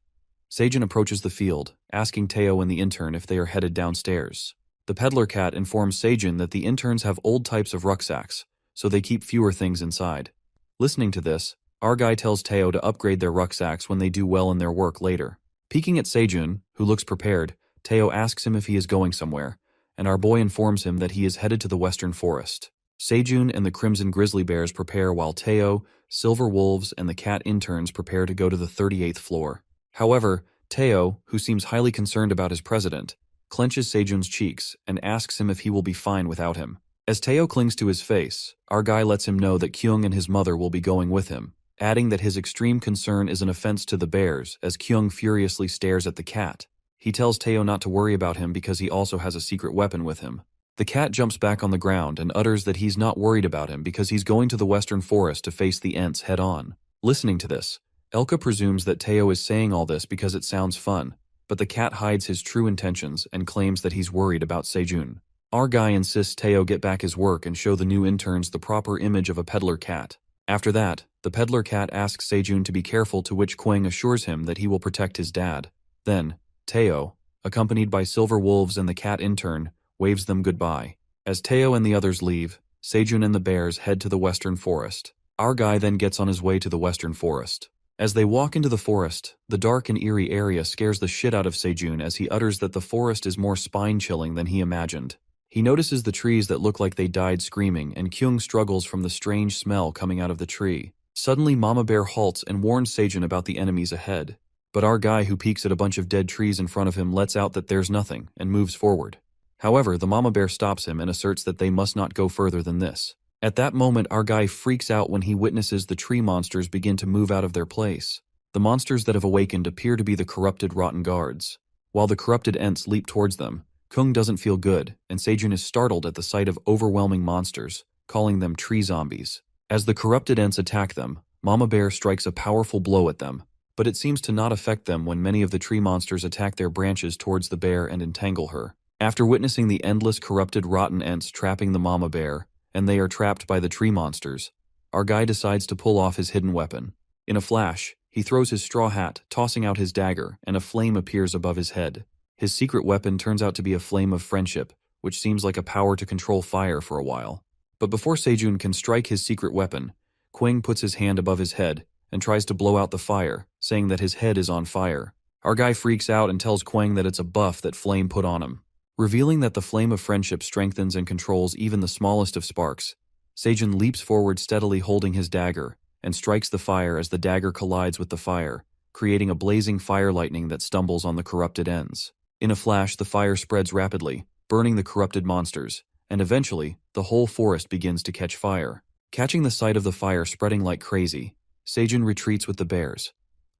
Seijun approaches the field, asking Teo and the intern if they are headed downstairs. The peddler cat informs Seijun that the interns have old types of rucksacks, so they keep fewer things inside. Listening to this, our guy tells Teo to upgrade their rucksacks when they do well in their work later. Peeking at Seijun, who looks prepared, Teo asks him if he is going somewhere, and our boy informs him that he is headed to the western forest. Seijun and the Crimson Grizzly Bears prepare while Teo, Silver Wolves, and the cat interns prepare to go to the 38th floor. However, Teo, who seems highly concerned about his president, clenches Seijun's cheeks and asks him if he will be fine without him. As Teo clings to his face, our guy lets him know that Kyung and his mother will be going with him, adding that his extreme concern is an offense to the bears as Kyung furiously stares at the cat. He tells Teo not to worry about him because he also has a secret weapon with him. The cat jumps back on the ground and utters that he's not worried about him because he's going to the western forest to face the Ents head-on. Listening to this, Elka presumes that Teo is saying all this because it sounds fun, but the cat hides his true intentions and claims that he's worried about Seijun. Our guy insists Teo get back his work and show the new interns the proper image of a peddler cat. After that, the peddler cat asks Seijun to be careful, to which Quang assures him that he will protect his dad. Then, Teo, accompanied by Silver Wolves and the cat intern, waves them goodbye. As Teo and the others leave, Seijun and the bears head to the western forest. Our guy then gets on his way to the western forest. As they walk into the forest, the dark and eerie area scares the shit out of Seijun as he utters that the forest is more spine-chilling than he imagined. He notices the trees that look like they died screaming, and Kyung struggles from the strange smell coming out of the tree. Suddenly, Mama Bear halts and warns Seijun about the enemies ahead. But our guy, who peeks at a bunch of dead trees in front of him, lets out that there's nothing and moves forward. However, the Mama Bear stops him and asserts that they must not go further than this. At that moment, our guy freaks out when he witnesses the tree monsters begin to move out of their place. The monsters that have awakened appear to be the corrupted rotten guards. While the corrupted Ents leap towards them, Kung doesn't feel good, and Seijun is startled at the sight of overwhelming monsters, calling them tree zombies. As the corrupted Ents attack them, Mama Bear strikes a powerful blow at them, but it seems to not affect them when many of the tree monsters attack their branches towards the bear and entangle her. After witnessing the endless corrupted rotten Ents trapping the Mama Bear, and they are trapped by the tree monsters, our guy decides to pull off his hidden weapon. In a flash, he throws his straw hat, tossing out his dagger, and a flame appears above his head. His secret weapon turns out to be a flame of friendship, which seems like a power to control fire for a while. But before Seijun can strike his secret weapon, Quang puts his hand above his head and tries to blow out the fire, saying that his head is on fire. Our guy freaks out and tells Quang that it's a buff that Flame put on him. Revealing that the flame of friendship strengthens and controls even the smallest of sparks, Seijun leaps forward steadily holding his dagger and strikes the fire as the dagger collides with the fire, creating a blazing fire lightning that stumbles on the corrupted ends. In a flash, the fire spreads rapidly, burning the corrupted monsters, and eventually, the whole forest begins to catch fire. Catching the sight of the fire spreading like crazy, Seijun retreats with the bears,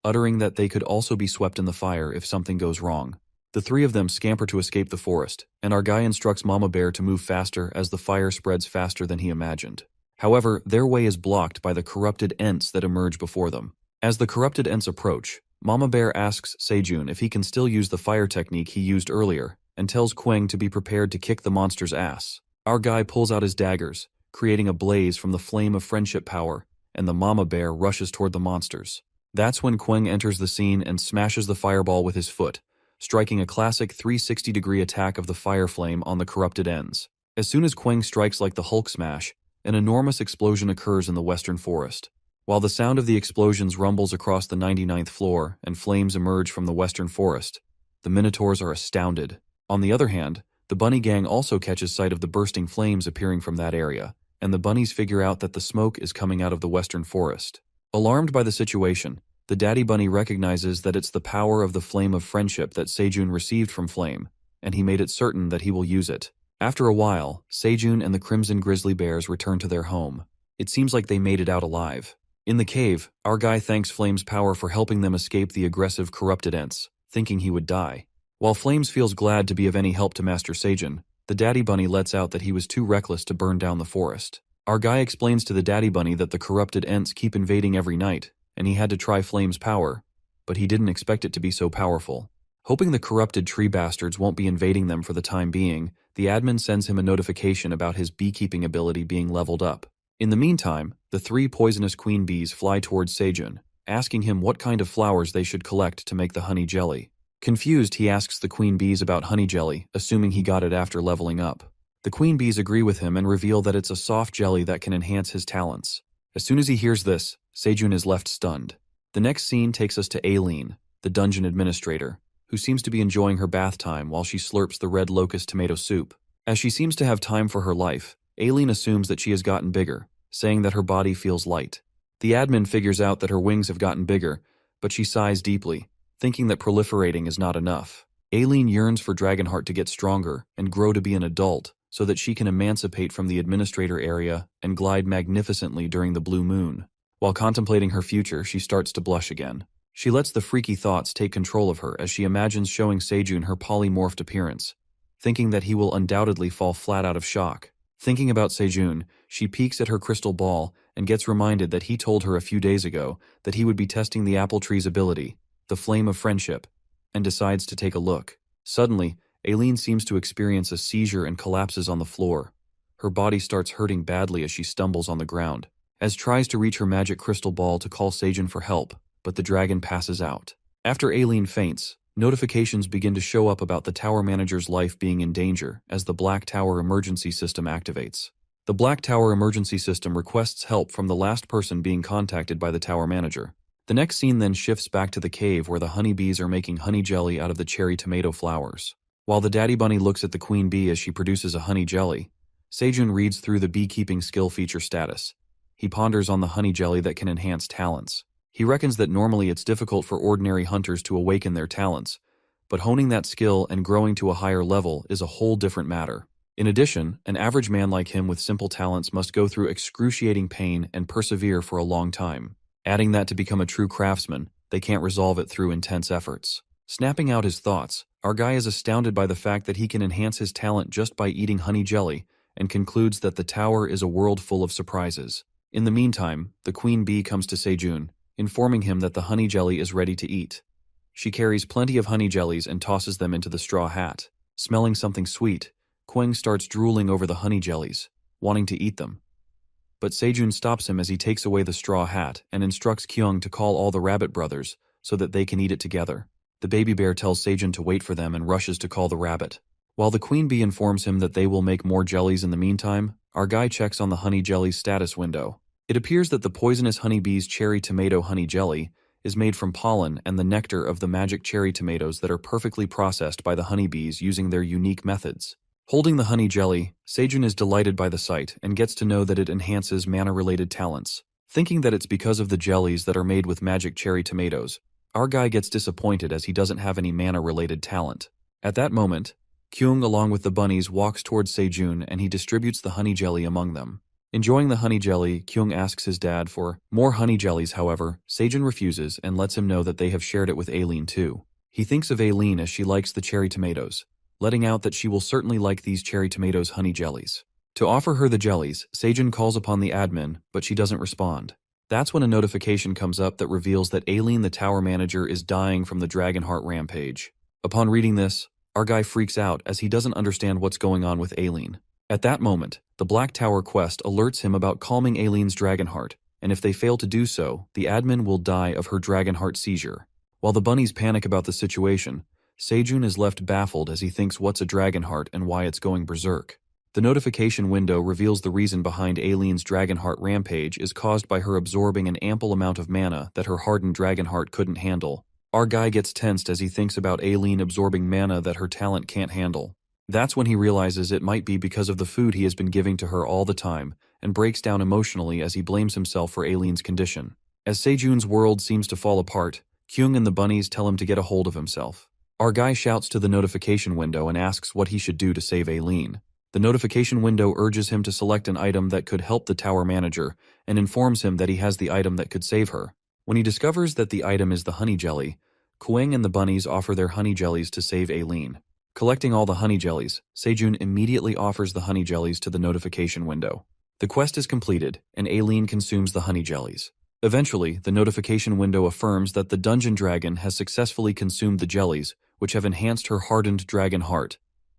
uttering that they could also be swept in the fire if something goes wrong. The three of them scamper to escape the forest, and our guy instructs Mama Bear to move faster as the fire spreads faster than he imagined. However, their way is blocked by the corrupted Ents that emerge before them. As the corrupted Ents approach, Mama Bear asks Seijun if he can still use the fire technique he used earlier, and tells Quang to be prepared to kick the monster's ass. Our guy pulls out his daggers, creating a blaze from the flame of friendship power, and the Mama Bear rushes toward the monsters. That's when Quang enters the scene and smashes the fireball with his foot, striking a classic 360-degree attack of the fire flame on the corrupted ends. As soon as Quang strikes like the Hulk smash, an enormous explosion occurs in the western forest. While the sound of the explosions rumbles across the 99th floor and flames emerge from the western forest, the Minotaurs are astounded. On the other hand, the bunny gang also catches sight of the bursting flames appearing from that area, and the bunnies figure out that the smoke is coming out of the western forest. Alarmed by the situation, the daddy bunny recognizes that it's the power of the flame of friendship that Sejun received from Flame, and he made it certain that he will use it. After a while, Sejun and the Crimson Grizzly Bears return to their home. It seems like they made it out alive. In the cave, our guy thanks Flame's power for helping them escape the aggressive corrupted Ents, thinking he would die. While Flames feels glad to be of any help to Master Sejun, the daddy bunny lets out that he was too reckless to burn down the forest. Our guy explains to the daddy bunny that the corrupted Ents keep invading every night, and he had to try Flame's power, but he didn't expect it to be so powerful. Hoping the corrupted tree bastards won't be invading them for the time being, the admin sends him a notification about his beekeeping ability being leveled up. In the meantime, the 3 poisonous queen bees fly towards Sejun, asking him what kind of flowers they should collect to make the honey jelly. Confused, he asks the queen bees about honey jelly, assuming he got it after leveling up. The queen bees agree with him and reveal that it's a soft jelly that can enhance his talents. As soon as he hears this, Sejun is left stunned. The next scene takes us to Aileen, the dungeon administrator, who seems to be enjoying her bath time while she slurps the red locust tomato soup. As she seems to have time for her life, Aileen assumes that she has gotten bigger, saying that her body feels light. The admin figures out that her wings have gotten bigger, but she sighs deeply, thinking that proliferating is not enough. Aileen yearns for Dragonheart to get stronger and grow to be an adult so that she can emancipate from the administrator area and glide magnificently during the blue moon. While contemplating her future, she starts to blush again. She lets the freaky thoughts take control of her as she imagines showing Sejun her polymorphed appearance, thinking that he will undoubtedly fall flat out of shock. Thinking about Sejun, she peeks at her crystal ball and gets reminded that he told her a few days ago that he would be testing the apple tree's ability, the flame of friendship, and decides to take a look. Suddenly, Aileen seems to experience a seizure and collapses on the floor. Her body starts hurting badly as she stumbles on the ground. Az tries to reach her magic crystal ball to call Sejun for help, but the dragon passes out. After Aileen faints, notifications begin to show up about the tower manager's life being in danger as the Black Tower emergency system activates. The Black Tower emergency system requests help from the last person being contacted by the tower manager. The next scene then shifts back to the cave where the honeybees are making honey jelly out of the cherry tomato flowers. While the daddy bunny looks at the queen bee as she produces a honey jelly, Sejun reads through the beekeeping skill feature status. He ponders on the honey jelly that can enhance talents. He reckons that normally it's difficult for ordinary hunters to awaken their talents, but honing that skill and growing to a higher level is a whole different matter. In addition, an average man like him with simple talents must go through excruciating pain and persevere for a long time. Adding that to become a true craftsman, they can't resolve it through intense efforts. Snapping out his thoughts, our guy is astounded by the fact that he can enhance his talent just by eating honey jelly and concludes that the tower is a world full of surprises. In the meantime, the queen bee comes to Sejun, informing him that the honey jelly is ready to eat. She carries plenty of honey jellies and tosses them into the straw hat. Smelling something sweet, Quang starts drooling over the honey jellies, wanting to eat them. But Sejun stops him as he takes away the straw hat and instructs Kyung to call all the rabbit brothers so that they can eat it together. The baby bear tells Sejun to wait for them and rushes to call the rabbit. While the queen bee informs him that they will make more jellies in the meantime, our guy checks on the honey jelly's status window. It appears that the poisonous honeybee's cherry tomato honey jelly is made from pollen and the nectar of the magic cherry tomatoes that are perfectly processed by the honeybees using their unique methods. Holding the honey jelly, Sejun is delighted by the sight and gets to know that it enhances mana-related talents. Thinking that it's because of the jellies that are made with magic cherry tomatoes, our guy gets disappointed as he doesn't have any mana-related talent. At that moment, Kyung along with the bunnies walks towards Sejun and he distributes the honey jelly among them. Enjoying the honey jelly, Kyung asks his dad for more honey jellies. However, Sejun refuses and lets him know that they have shared it with Aileen too. He thinks of Aileen as she likes the cherry tomatoes, letting out that she will certainly like these cherry tomatoes honey jellies. To offer her the jellies, Sejun calls upon the admin, but she doesn't respond. That's when a notification comes up that reveals that Aileen the tower manager is dying from the Dragonheart rampage. Upon reading this, our guy freaks out as he doesn't understand what's going on with Aileen. At that moment, the Black Tower quest alerts him about calming Aileen's Dragonheart, and if they fail to do so, the admin will die of her Dragonheart seizure. While the bunnies panic about the situation, Sejun is left baffled as he thinks what's a Dragonheart and why it's going berserk. The notification window reveals the reason behind Aileen's Dragonheart rampage is caused by her absorbing an ample amount of mana that her hardened Dragonheart couldn't handle. Our guy gets tensed as he thinks about Aileen absorbing mana that her talent can't handle. That's when he realizes it might be because of the food he has been giving to her all the time, and breaks down emotionally as he blames himself for Aileen's condition. As Sejun's world seems to fall apart, Kyung and the bunnies tell him to get a hold of himself. Our guy shouts to the notification window and asks what he should do to save Aileen. The notification window urges him to select an item that could help the tower manager, and informs him that he has the item that could save her. When he discovers that the item is the honey jelly, Kuang and the bunnies offer their honey jellies to save Aileen. Collecting all the honey jellies, Sejun immediately offers the honey jellies to the notification window. The quest is completed, and Aileen consumes the honey jellies. Eventually, the notification window affirms that the dungeon dragon has successfully consumed the jellies, which have enhanced her hardened dragon heart,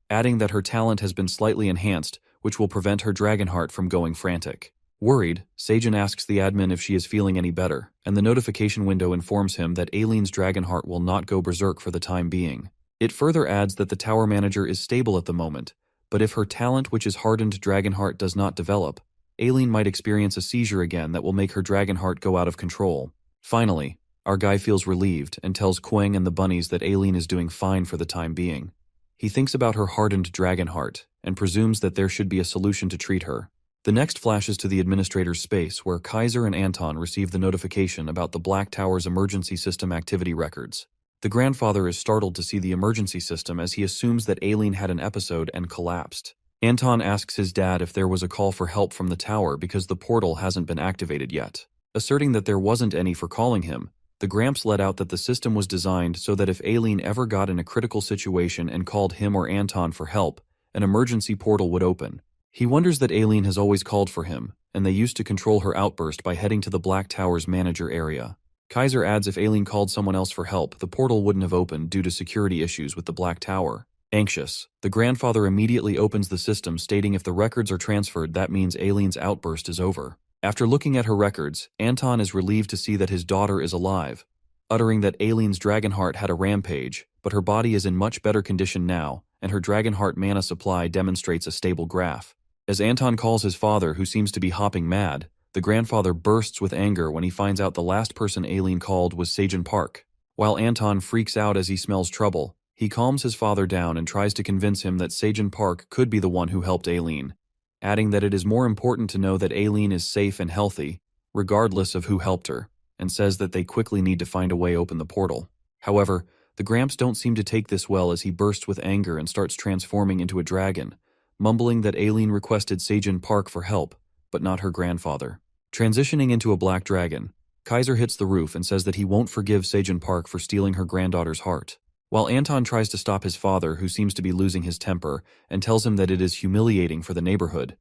adding that her talent has been slightly enhanced, which will prevent her dragon heart from going frantic. Worried, Sejun asks the admin if she is feeling any better, and the notification window informs him that Aileen's Dragonheart will not go berserk for the time being. It further adds that the tower manager is stable at the moment, but if her talent, which is hardened Dragonheart, does not develop, Aileen might experience a seizure again that will make her Dragonheart go out of control. Finally, our guy feels relieved and tells Kuang and the bunnies that Aileen is doing fine for the time being. He thinks about her hardened Dragonheart and presumes that there should be a solution to treat her. The next flashes to the administrator's space, where Kaiser and Anton receive the notification about the Black Tower's emergency system activity records. The grandfather is startled to see the emergency system as he assumes that Aileen had an episode and collapsed. Anton asks his dad if there was a call for help from the tower because the portal hasn't been activated yet. Asserting that there wasn't any for calling him, the Gramps let out that the system was designed so that if Aileen ever got in a critical situation and called him or Anton for help, an emergency portal would open. He wonders that Aileen has always called for him, and they used to control her outburst by heading to the Black Tower's manager area. Kaiser adds if Aileen called someone else for help, the portal wouldn't have opened due to security issues with the Black Tower. Anxious, the grandfather immediately opens the system, stating if the records are transferred, that means Aileen's outburst is over. After looking at her records, Anton is relieved to see that his daughter is alive, uttering that Aileen's Dragonheart had a rampage, but her body is in much better condition now, and her Dragonheart mana supply demonstrates a stable graph. As Anton calls his father, who seems to be hopping mad, the grandfather bursts with anger when he finds out the last person Aileen called was Sejun Park. While Anton freaks out as he smells trouble, he calms his father down and tries to convince him that Sejun Park could be the one who helped Aileen, adding that it is more important to know that Aileen is safe and healthy, regardless of who helped her, and says that they quickly need to find a way open the portal. However, the Gramps don't seem to take this well as he bursts with anger and starts transforming into a dragon, mumbling that Aileen requested Sejun Park for help, but not her grandfather. Transitioning into a black dragon, Kaiser hits the roof and says that he won't forgive Sejun Park for stealing her granddaughter's heart. While Anton tries to stop his father, who seems to be losing his temper, and tells him that it is humiliating for the neighborhood,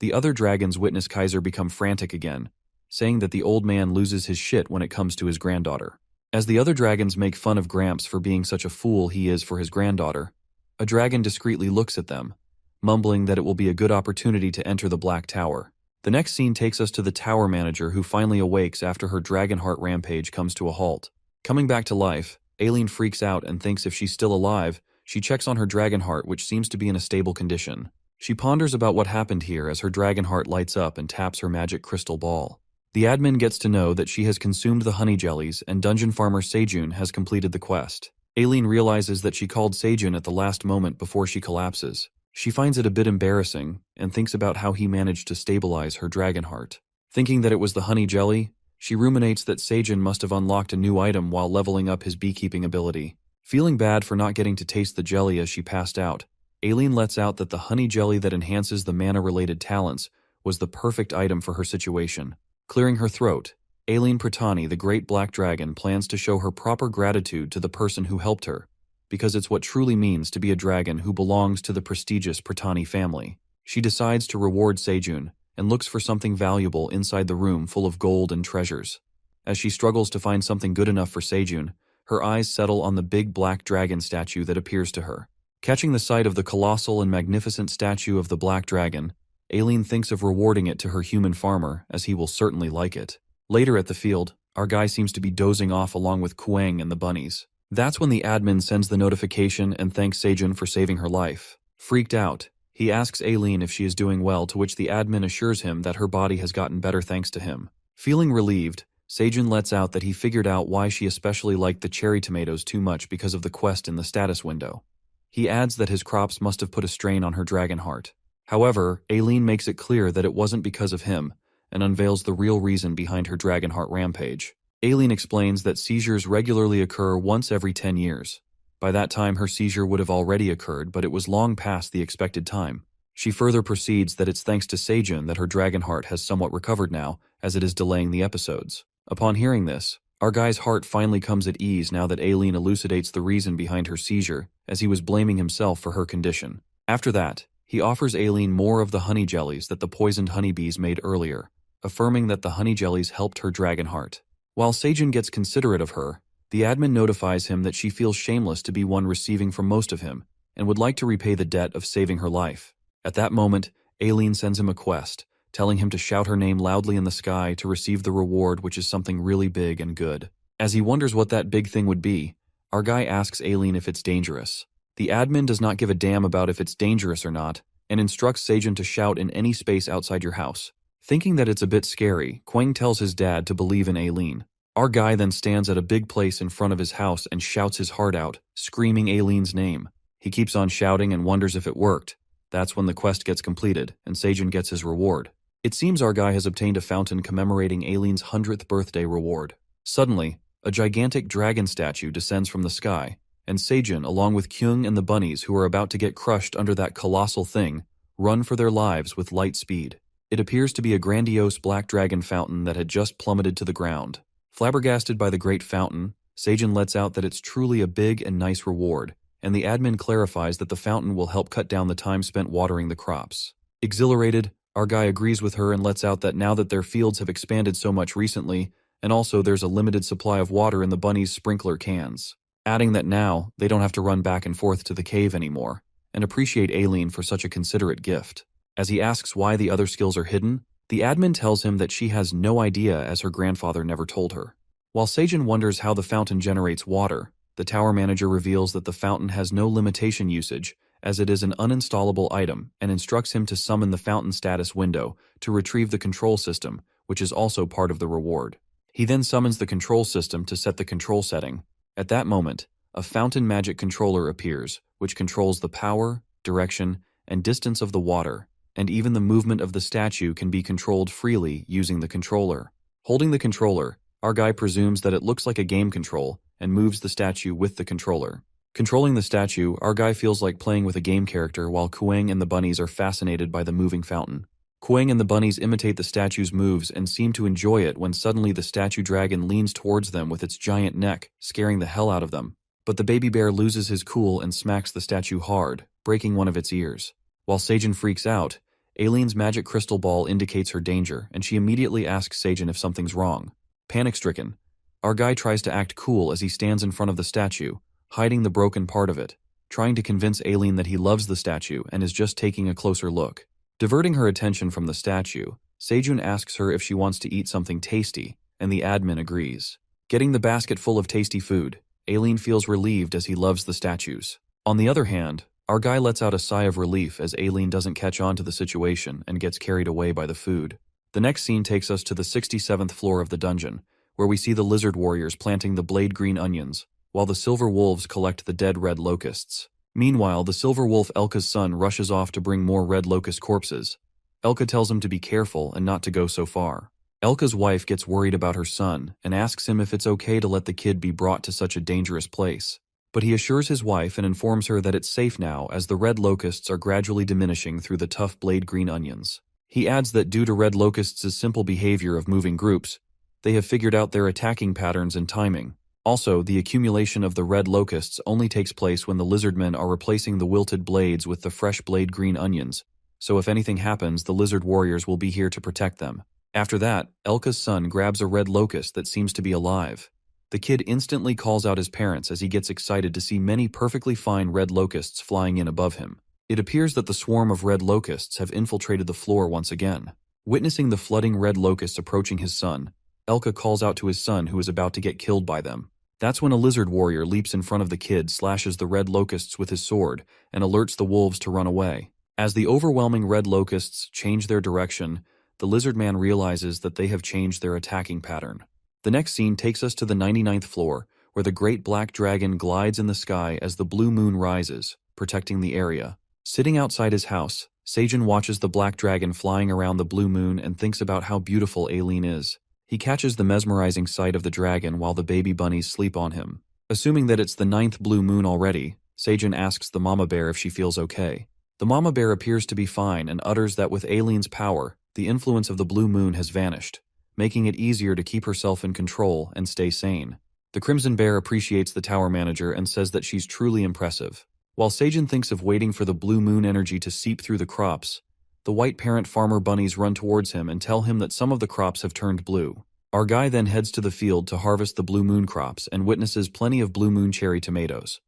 the other dragons witness Kaiser become frantic again, saying that the old man loses his shit when it comes to his granddaughter. As the other dragons make fun of Gramps for being such a fool he is for his granddaughter, a dragon discreetly looks at them, mumbling that it will be a good opportunity to enter the Black Tower. The next scene takes us to the tower manager, who finally awakes after her Dragonheart rampage comes to a halt. Coming back to life, Aileen freaks out and thinks if she's still alive, she checks on her Dragonheart, which seems to be in a stable condition. She ponders about what happened here as her Dragonheart lights up and taps her magic crystal ball. The admin gets to know that she has consumed the honey jellies and dungeon farmer Sejun has completed the quest. Aileen realizes that she called Sejun at the last moment before she collapses. She finds it a bit embarrassing and thinks about how he managed to stabilize her Dragonheart. Thinking that it was the honey jelly, she ruminates that Sejun must have unlocked a new item while leveling up his beekeeping ability. Feeling bad for not getting to taste the jelly as she passed out, Aileen lets out that the honey jelly that enhances the mana-related talents was the perfect item for her situation. Clearing her throat, Aileen Pratani, the great black dragon, plans to show her proper gratitude to the person who helped her, because it's what truly means to be a dragon who belongs to the prestigious Pratani family. She decides to reward Sejun and looks for something valuable inside the room full of gold and treasures. As she struggles to find something good enough for Sejun, her eyes settle on the big black dragon statue that appears to her. Catching the sight of the colossal and magnificent statue of the black dragon, Aileen thinks of rewarding it to her human farmer, as he will certainly like it. Later at the field, our guy seems to be dozing off along with Kuang and the bunnies. That's when the admin sends the notification and thanks Sejun for saving her life. Freaked out, He asks Aileen if she is doing well, to which the admin assures him that her body has gotten better thanks to him. Feeling relieved, Seijun lets out that he figured out why she especially liked the cherry tomatoes too much because of the quest in the status window. He adds that his crops must have put a strain on her dragon heart. However, Aileen makes it clear that it wasn't because of him, and unveils the real reason behind her dragon heart rampage. Aileen explains that seizures regularly occur once every 10 years. By that time her seizure would have already occurred, but it was long past the expected time. She further proceeds that it's thanks to Seijun that her dragon heart has somewhat recovered now, as it is delaying the episodes. Upon hearing this, our guy's heart finally comes at ease now that Aileen elucidates the reason behind her seizure, as he was blaming himself for her condition. After that, he offers Aileen more of the honey jellies that the poisoned honeybees made earlier, affirming that the honey jellies helped her dragon heart. While Seijun gets considerate of her, the admin notifies him that she feels shameless to be one receiving from most of him, and would like to repay the debt of saving her life. At that moment, Aileen sends him a quest, telling him to shout her name loudly in the sky to receive the reward, which is something really big and good. As he wonders what that big thing would be, our guy asks Aileen if it's dangerous. The admin does not give a damn about if it's dangerous or not, and instructs Seijun to shout in any space outside your house. Thinking that it's a bit scary, Kwang tells his dad to believe in Aileen. Our guy then stands at a big place in front of his house and shouts his heart out, screaming Aileen's name. He keeps on shouting and wonders if it worked. That's when the quest gets completed, and Seijun gets his reward. It seems our guy has obtained a fountain commemorating Aileen's 100th birthday reward. Suddenly, a gigantic dragon statue descends from the sky, and Seijun, along with Kyung and the bunnies who are about to get crushed under that colossal thing, run for their lives with light speed. It appears to be a grandiose black dragon fountain that had just plummeted to the ground. Flabbergasted by the great fountain, Seijun lets out that it's truly a big and nice reward, and the admin clarifies that the fountain will help cut down the time spent watering the crops. Exhilarated, our guy agrees with her and lets out that now that their fields have expanded so much recently, and also there's a limited supply of water in the bunnies' sprinkler cans. Adding that now, they don't have to run back and forth to the cave anymore, and appreciate Aileen for such a considerate gift. As he asks why the other skills are hidden, the admin tells him that she has no idea, as her grandfather never told her. While Seijun wonders how the fountain generates water, the tower manager reveals that the fountain has no limitation usage, as it is an uninstallable item, and instructs him to summon the fountain status window to retrieve the control system, which is also part of the reward. He then summons the control system to set the control setting. At that moment, a fountain magic controller appears, which controls the power, direction, and distance of the water, and even the movement of the statue can be controlled freely using the controller. Holding the controller, our guy presumes that it looks like a game control and moves the statue with the controller. Controlling the statue, our guy feels like playing with a game character while Kuang and the bunnies are fascinated by the moving fountain. Kuang and the bunnies imitate the statue's moves and seem to enjoy it when suddenly the statue dragon leans towards them with its giant neck, scaring the hell out of them. But the baby bear loses his cool and smacks the statue hard, breaking one of its ears. While Seijun freaks out, Aileen's magic crystal ball indicates her danger, and she immediately asks Seijun if something's wrong. Panic-stricken, our guy tries to act cool as he stands in front of the statue, hiding the broken part of it, trying to convince Aileen that he loves the statue and is just taking a closer look. Diverting her attention from the statue, Seijun asks her if she wants to eat something tasty, and the admin agrees. Getting the basket full of tasty food, Aileen feels relieved as he loves the statues. On the other hand, our guy lets out a sigh of relief as Aileen doesn't catch on to the situation and gets carried away by the food. The next scene takes us to the 67th floor of the dungeon, where we see the lizard warriors planting the blade green onions, while the silver wolves collect the dead red locusts. Meanwhile, the silver wolf Elka's son rushes off to bring more red locust corpses. Elka tells him to be careful and not to go so far. Elka's wife gets worried about her son and asks him if it's okay to let the kid be brought to such a dangerous place. But he assures his wife and informs her that it's safe now as the red locusts are gradually diminishing through the tough blade green onions. He adds that due to red locusts' simple behavior of moving groups, they have figured out their attacking patterns and timing. Also, the accumulation of the red locusts only takes place when the lizardmen are replacing the wilted blades with the fresh blade green onions, so if anything happens, the lizard warriors will be here to protect them. After that, Elka's son grabs a red locust that seems to be alive. The kid instantly calls out his parents as he gets excited to see many perfectly fine red locusts flying in above him. It appears that the swarm of red locusts have infiltrated the floor once again. Witnessing the flooding red locusts approaching his son, Elka calls out to his son who is about to get killed by them. That's when a lizard warrior leaps in front of the kid, slashes the red locusts with his sword, and alerts the wolves to run away. As the overwhelming red locusts change their direction, the lizard man realizes that they have changed their attacking pattern. The next scene takes us to the 99th floor, where the great black dragon glides in the sky as the blue moon rises, protecting the area. Sitting outside his house, Seijun watches the black dragon flying around the blue moon and thinks about how beautiful Aileen is. He catches the mesmerizing sight of the dragon while the baby bunnies sleep on him. Assuming that it's the 9th blue moon already, Seijun asks the mama bear if she feels okay. The mama bear appears to be fine and utters that with Aileen's power, the influence of the blue moon has vanished, making it easier to keep herself in control and stay sane. The Crimson Bear appreciates the tower manager and says that she's truly impressive. While Seijun thinks of waiting for the blue moon energy to seep through the crops, the white parent farmer bunnies run towards him and tell him that some of the crops have turned blue. Our guy then heads to the field to harvest the blue moon crops and witnesses plenty of blue moon cherry tomatoes.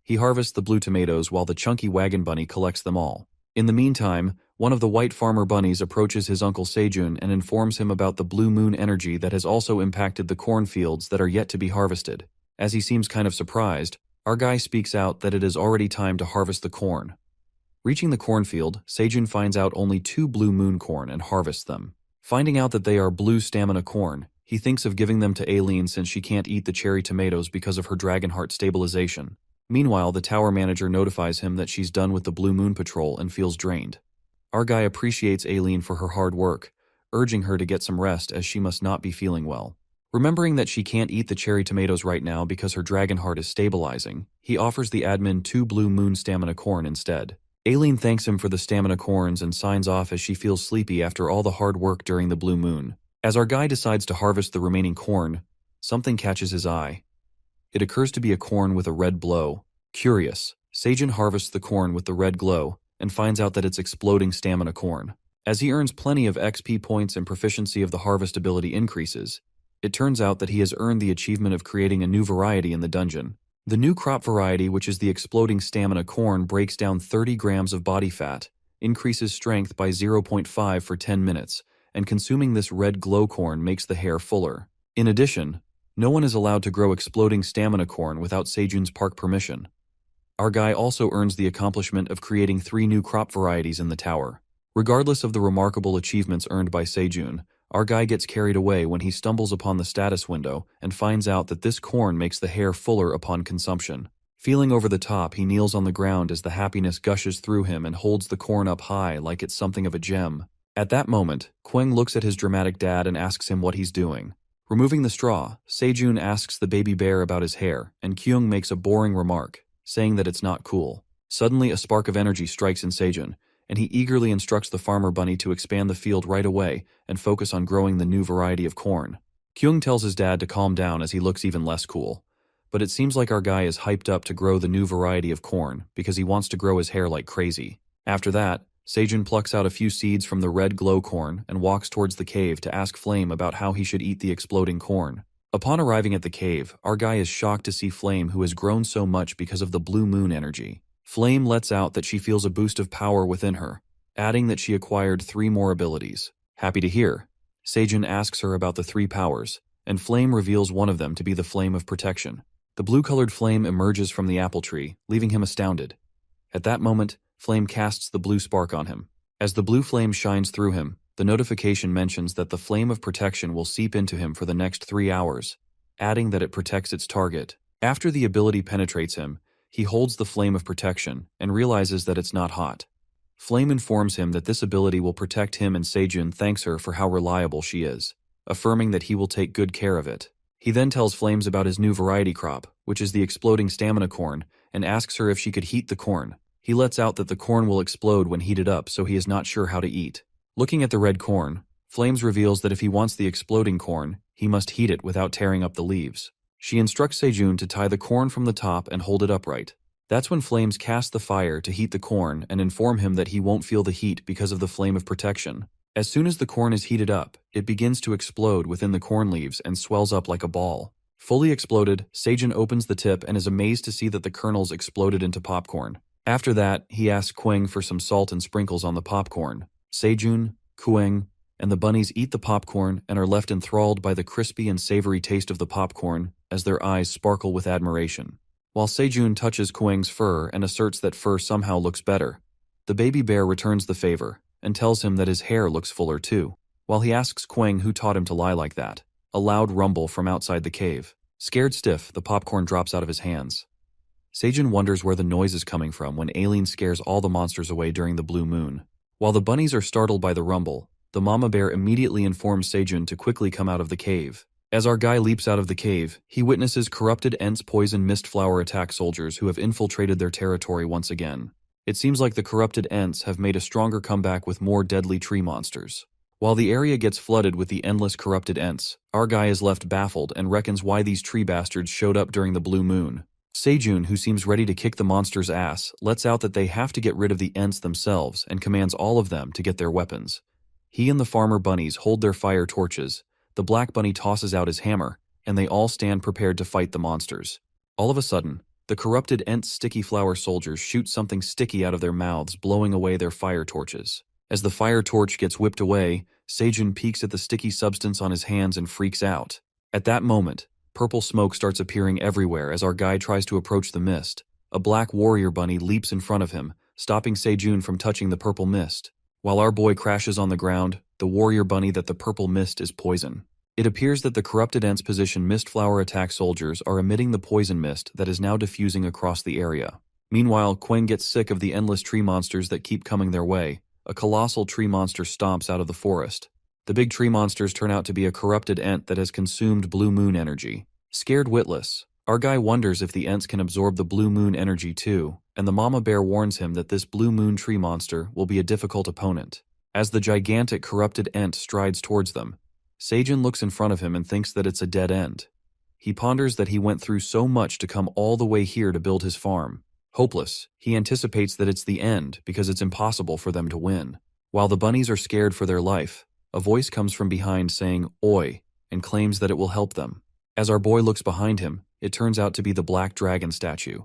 He harvests the blue tomatoes while the chunky wagon bunny collects them all. In the meantime, one of the white farmer bunnies approaches his uncle Seijun and informs him about the blue moon energy that has also impacted the cornfields that are yet to be harvested. As he seems kind of surprised, our guy speaks out that it is already time to harvest the corn. Reaching the cornfield, Seijun finds out only 2 blue moon corn and harvests them. Finding out that they are blue stamina corn, he thinks of giving them to Aileen since she can't eat the cherry tomatoes because of her dragon heart stabilization. Meanwhile, the tower manager notifies him that she's done with the Blue Moon Patrol and feels drained. Our guy appreciates Aileen for her hard work, urging her to get some rest as she must not be feeling well. Remembering that she can't eat the cherry tomatoes right now because her dragon heart is stabilizing, he offers the admin 2 Blue Moon stamina corn instead. Aileen thanks him for the stamina corns and signs off as she feels sleepy after all the hard work during the blue moon. As our guy decides to harvest the remaining corn, something catches his eye. It occurs to be a corn with a red glow. Curious, Seijun harvests the corn with the red glow and finds out that it's exploding stamina corn. As he earns plenty of XP points and proficiency of the harvest ability increases, it turns out that he has earned the achievement of creating a new variety in the dungeon. The new crop variety, which is the exploding stamina corn, breaks down 30 grams of body fat, increases strength by 0.5 for 10 minutes, and consuming this red glow corn makes the hair fuller. In addition, no one is allowed to grow exploding stamina corn without Seijun's park permission. Our guy also earns the accomplishment of creating 3 new crop varieties in the tower. Regardless of the remarkable achievements earned by Seijun, our guy gets carried away when he stumbles upon the status window and finds out that this corn makes the hair fuller upon consumption. Feeling over the top, he kneels on the ground as the happiness gushes through him and holds the corn up high like it's something of a gem. At that moment, Queng looks at his dramatic dad and asks him what he's doing. Removing the straw, Seijun asks the baby bear about his hair, and Kyung makes a boring remark, saying that it's not cool. Suddenly, a spark of energy strikes in Seijun, and he eagerly instructs the farmer bunny to expand the field right away and focus on growing the new variety of corn. Kyung tells his dad to calm down as he looks even less cool. But it seems like our guy is hyped up to grow the new variety of corn because he wants to grow his hair like crazy. After that, Seijun plucks out a few seeds from the red glow corn and walks towards the cave to ask Flame about how he should eat the exploding corn. Upon arriving at the cave, our guy is shocked to see Flame, who has grown so much because of the blue moon energy. Flame lets out that she feels a boost of power within her, adding that she acquired 3 more abilities. Happy to hear. Seijun asks her about the 3 powers, and Flame reveals one of them to be the Flame of Protection. The blue-colored flame emerges from the apple tree, leaving him astounded. At that moment, Flame casts the blue spark on him. As the blue flame shines through him, the notification mentions that the Flame of Protection will seep into him for the next 3 hours, adding that it protects its target. After the ability penetrates him, he holds the Flame of Protection and realizes that it's not hot. Flame informs him that this ability will protect him, and Seijun thanks her for how reliable she is, affirming that he will take good care of it. He then tells Flames about his new variety crop, which is the exploding stamina corn, and asks her if she could heat the corn. He lets out that the corn will explode when heated up, so he is not sure how to eat. Looking at the red corn, Flames reveals that if he wants the exploding corn, he must heat it without tearing up the leaves. She instructs Seijun to tie the corn from the top and hold it upright. That's when Flames cast the fire to heat the corn and inform him that he won't feel the heat because of the Flame of Protection. As soon as the corn is heated up, it begins to explode within the corn leaves and swells up like a ball. Fully exploded, Seijun opens the tip and is amazed to see that the kernels exploded into popcorn. After that, he asks Queng for some salt and sprinkles on the popcorn. Seijun, Queng, and the bunnies eat the popcorn and are left enthralled by the crispy and savory taste of the popcorn as their eyes sparkle with admiration. While Seijun touches Queng's fur and asserts that fur somehow looks better, The baby bear returns the favor and tells him that his hair looks fuller too. While he asks Quang who taught him to lie like that, a loud rumble from outside the cave. Scared stiff, the popcorn drops out of his hands. Sejun wonders where the noise is coming from when Aileen scares all the monsters away during the blue moon. While the bunnies are startled by the rumble, the mama bear immediately informs Sejun to quickly come out of the cave. As our guy leaps out of the cave, he witnesses corrupted Ent's poison mist flower attack soldiers who have infiltrated their territory once again. It seems like the corrupted Ents have made a stronger comeback with more deadly tree monsters. While the area gets flooded with the endless corrupted Ents, our guy is left baffled and reckons why these tree bastards showed up during the blue moon. Sejun, who seems ready to kick the monster's ass, lets out that they have to get rid of the Ents themselves and commands all of them to get their weapons. He and the farmer bunnies hold their fire torches, the black bunny tosses out his hammer, and they all stand prepared to fight the monsters. All of a sudden, the corrupted Ent's sticky flower soldiers shoot something sticky out of their mouths, blowing away their fire torches. As the fire torch gets whipped away, Sejun peeks at the sticky substance on his hands and freaks out. At that moment, purple smoke starts appearing everywhere as our guy tries to approach the mist. A black warrior bunny leaps in front of him, stopping Sejun from touching the purple mist. While our boy crashes on the ground, the warrior bunny that the purple mist is poison. It appears that the corrupted Ents position mist flower attack soldiers are emitting the poison mist that is now diffusing across the area. Meanwhile, Quang gets sick of the endless tree monsters that keep coming their way. A colossal tree monster stomps out of the forest. The big tree monsters turn out to be a corrupted Ent that has consumed blue moon energy. Scared witless, our guy wonders if the Ents can absorb the blue moon energy too, and the mama bear warns him that this blue moon tree monster will be a difficult opponent. As the gigantic corrupted Ent strides towards them, Sejun looks in front of him and thinks that it's a dead end. He ponders that he went through so much to come all the way here to build his farm. Hopeless, he anticipates that it's the end because it's impossible for them to win. While the bunnies are scared for their life, a voice comes from behind saying, "Oi," and claims that it will help them. As our boy looks behind him, it turns out to be the black dragon statue.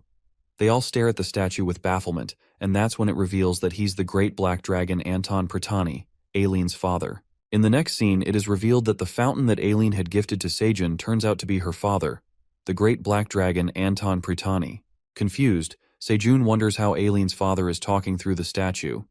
They all stare at the statue with bafflement, and that's when it reveals that he's the great black dragon Anton Pratani, Aileen's father. In the next scene, it is revealed that the fountain that Aileen had gifted to Sejun turns out to be her father, the great black dragon Anton Pratani. Confused, Sejun wonders how Aileen's father is talking through the statue.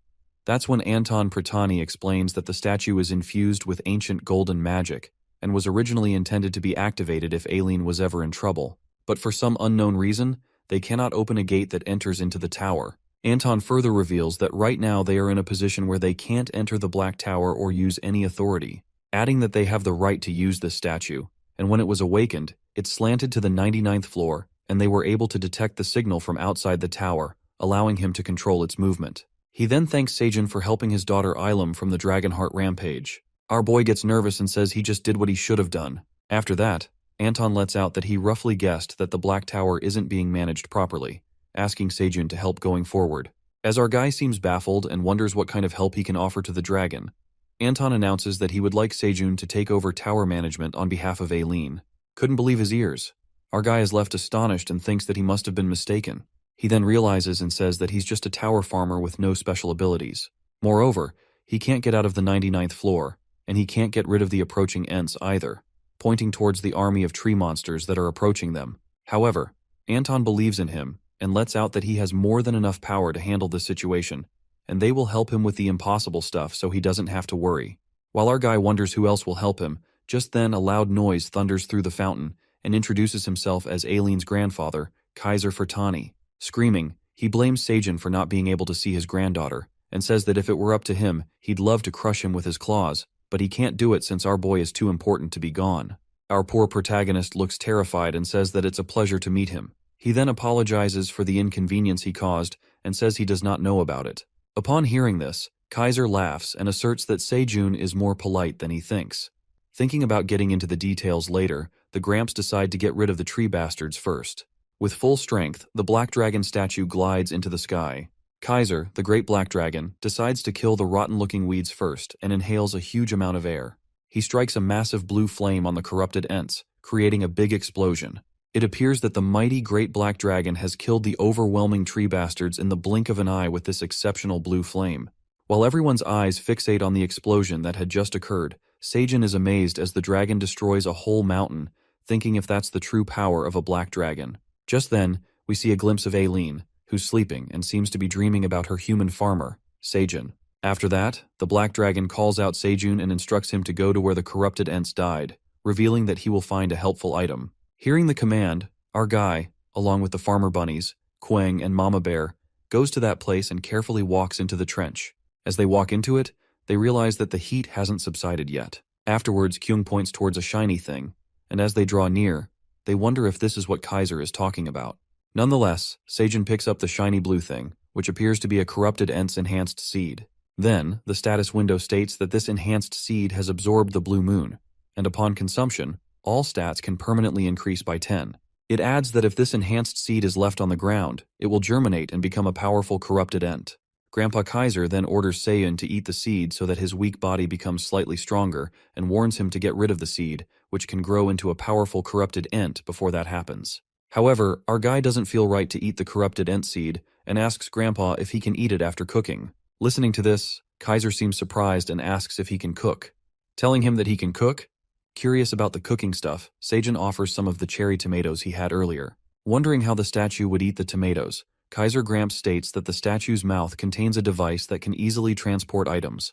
That's when Anton Pratani explains that the statue is infused with ancient golden magic and was originally intended to be activated if Aileen was ever in trouble. But for some unknown reason, they cannot open a gate that enters into the tower. Anton further reveals that right now they are in a position where they can't enter the Black Tower or use any authority, adding that they have the right to use this statue, and when it was awakened, it slanted to the 99th floor, and they were able to detect the signal from outside the tower, allowing him to control its movement. He then thanks Sejun for helping his daughter Ilum from the Dragonheart rampage. Our boy gets nervous and says he just did what he should have done. After that, Anton lets out that he roughly guessed that the Black Tower isn't being managed properly, asking Sejun to help going forward. As our guy seems baffled and wonders what kind of help he can offer to the dragon, Anton announces that he would like Sejun to take over tower management on behalf of Aileen. Couldn't believe his ears. Our guy is left astonished and thinks that he must have been mistaken. He then realizes and says that he's just a tower farmer with no special abilities. Moreover, he can't get out of the 99th floor, and he can't get rid of the approaching Ents either, pointing towards the army of tree monsters that are approaching them. However, Anton believes in him and lets out that he has more than enough power to handle this situation, and they will help him with the impossible stuff so he doesn't have to worry. While our guy wonders who else will help him, just then a loud noise thunders through the fountain and introduces himself as Aileen's grandfather, Kaiser Fertani. Screaming, he blames Sejun for not being able to see his granddaughter, and says that if it were up to him, he'd love to crush him with his claws, but he can't do it since our boy is too important to be gone. Our poor protagonist looks terrified and says that it's a pleasure to meet him. He then apologizes for the inconvenience he caused and says he does not know about it. Upon hearing this, Kaiser laughs and asserts that Sejun is more polite than he thinks. Thinking about getting into the details later, the Gramps decide to get rid of the tree bastards first. With full strength, the Black Dragon statue glides into the sky. Kaiser, the Great Black Dragon, decides to kill the rotten-looking weeds first and inhales a huge amount of air. He strikes a massive blue flame on the corrupted Ents, creating a big explosion. It appears that the mighty Great Black Dragon has killed the overwhelming tree bastards in the blink of an eye with this exceptional blue flame. While everyone's eyes fixate on the explosion that had just occurred, Sejun is amazed as the dragon destroys a whole mountain, thinking if that's the true power of a black dragon. Just then, we see a glimpse of Aileen, who's sleeping and seems to be dreaming about her human farmer, Seijun. After that, the Black Dragon calls out Seijun and instructs him to go to where the corrupted Ents died, revealing that he will find a helpful item. Hearing the command, our guy, along with the farmer bunnies, Quang and Mama Bear, goes to that place and carefully walks into the trench. As they walk into it, they realize that the heat hasn't subsided yet. Afterwards, Kyung points towards a shiny thing, and as they draw near, they wonder if this is what Kaiser is talking about. Nonetheless, Seijun picks up the shiny blue thing, which appears to be a corrupted Ents enhanced seed. Then, the status window states that this enhanced seed has absorbed the blue moon, and upon consumption, all stats can permanently increase by 10. It adds that if this enhanced seed is left on the ground, it will germinate and become a powerful corrupted Ent. Grandpa Kaiser then orders Seiyun to eat the seed so that his weak body becomes slightly stronger and warns him to get rid of the seed, which can grow into a powerful corrupted Ent before that happens. However, our guy doesn't feel right to eat the corrupted Ent seed and asks Grandpa if he can eat it after cooking. Listening to this, Kaiser seems surprised and asks if he can cook. Telling him that he can cook? Curious about the cooking stuff, Seijun offers some of the cherry tomatoes he had earlier. Wondering how the statue would eat the tomatoes, Kaiser Gramps states that the statue's mouth contains a device that can easily transport items.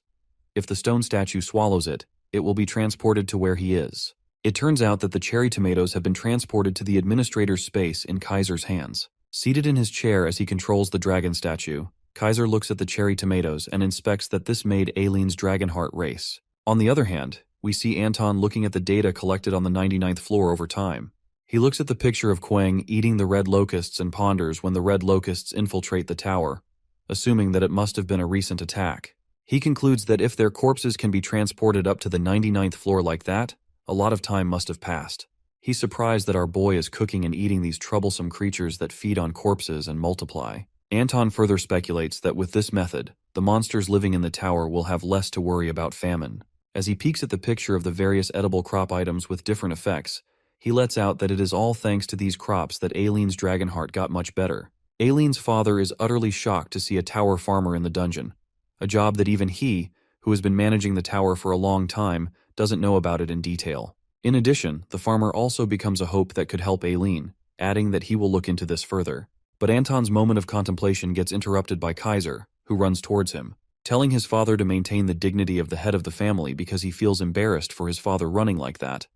If the stone statue swallows it, it will be transported to where he is. It turns out that the cherry tomatoes have been transported to the administrator's space in Kaiser's hands. Seated in his chair as he controls the dragon statue, Kaiser looks at the cherry tomatoes and inspects that this made Aileen's Dragonheart race. On the other hand, we see Anton looking at the data collected on the 99th floor over time. He looks at the picture of Quang eating the red locusts and ponders when the red locusts infiltrate the tower, assuming that it must have been a recent attack. He concludes that if their corpses can be transported up to the 99th floor like that, a lot of time must have passed. He's surprised that our boy is cooking and eating these troublesome creatures that feed on corpses and multiply. Anton further speculates that with this method, the monsters living in the tower will have less to worry about famine. As he peeks at the picture of the various edible crop items with different effects, he lets out that it is all thanks to these crops that Aileen's Dragonheart got much better. Aileen's father is utterly shocked to see a tower farmer in the dungeon, a job that even he, who has been managing the tower for a long time, doesn't know about it in detail. In addition, the farmer also becomes a hope that could help Aileen, adding that he will look into this further. But Anton's moment of contemplation gets interrupted by Kaiser, who runs towards him, telling his father to maintain the dignity of the head of the family because he feels embarrassed for his father running like that.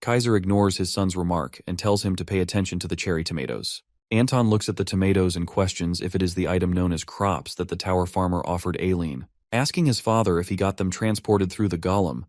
Kaiser ignores his son's remark and tells him to pay attention to the cherry tomatoes. Anton looks at the tomatoes and questions if it is the item known as crops that the tower farmer offered Aileen. Asking his father if he got them transported through the golem,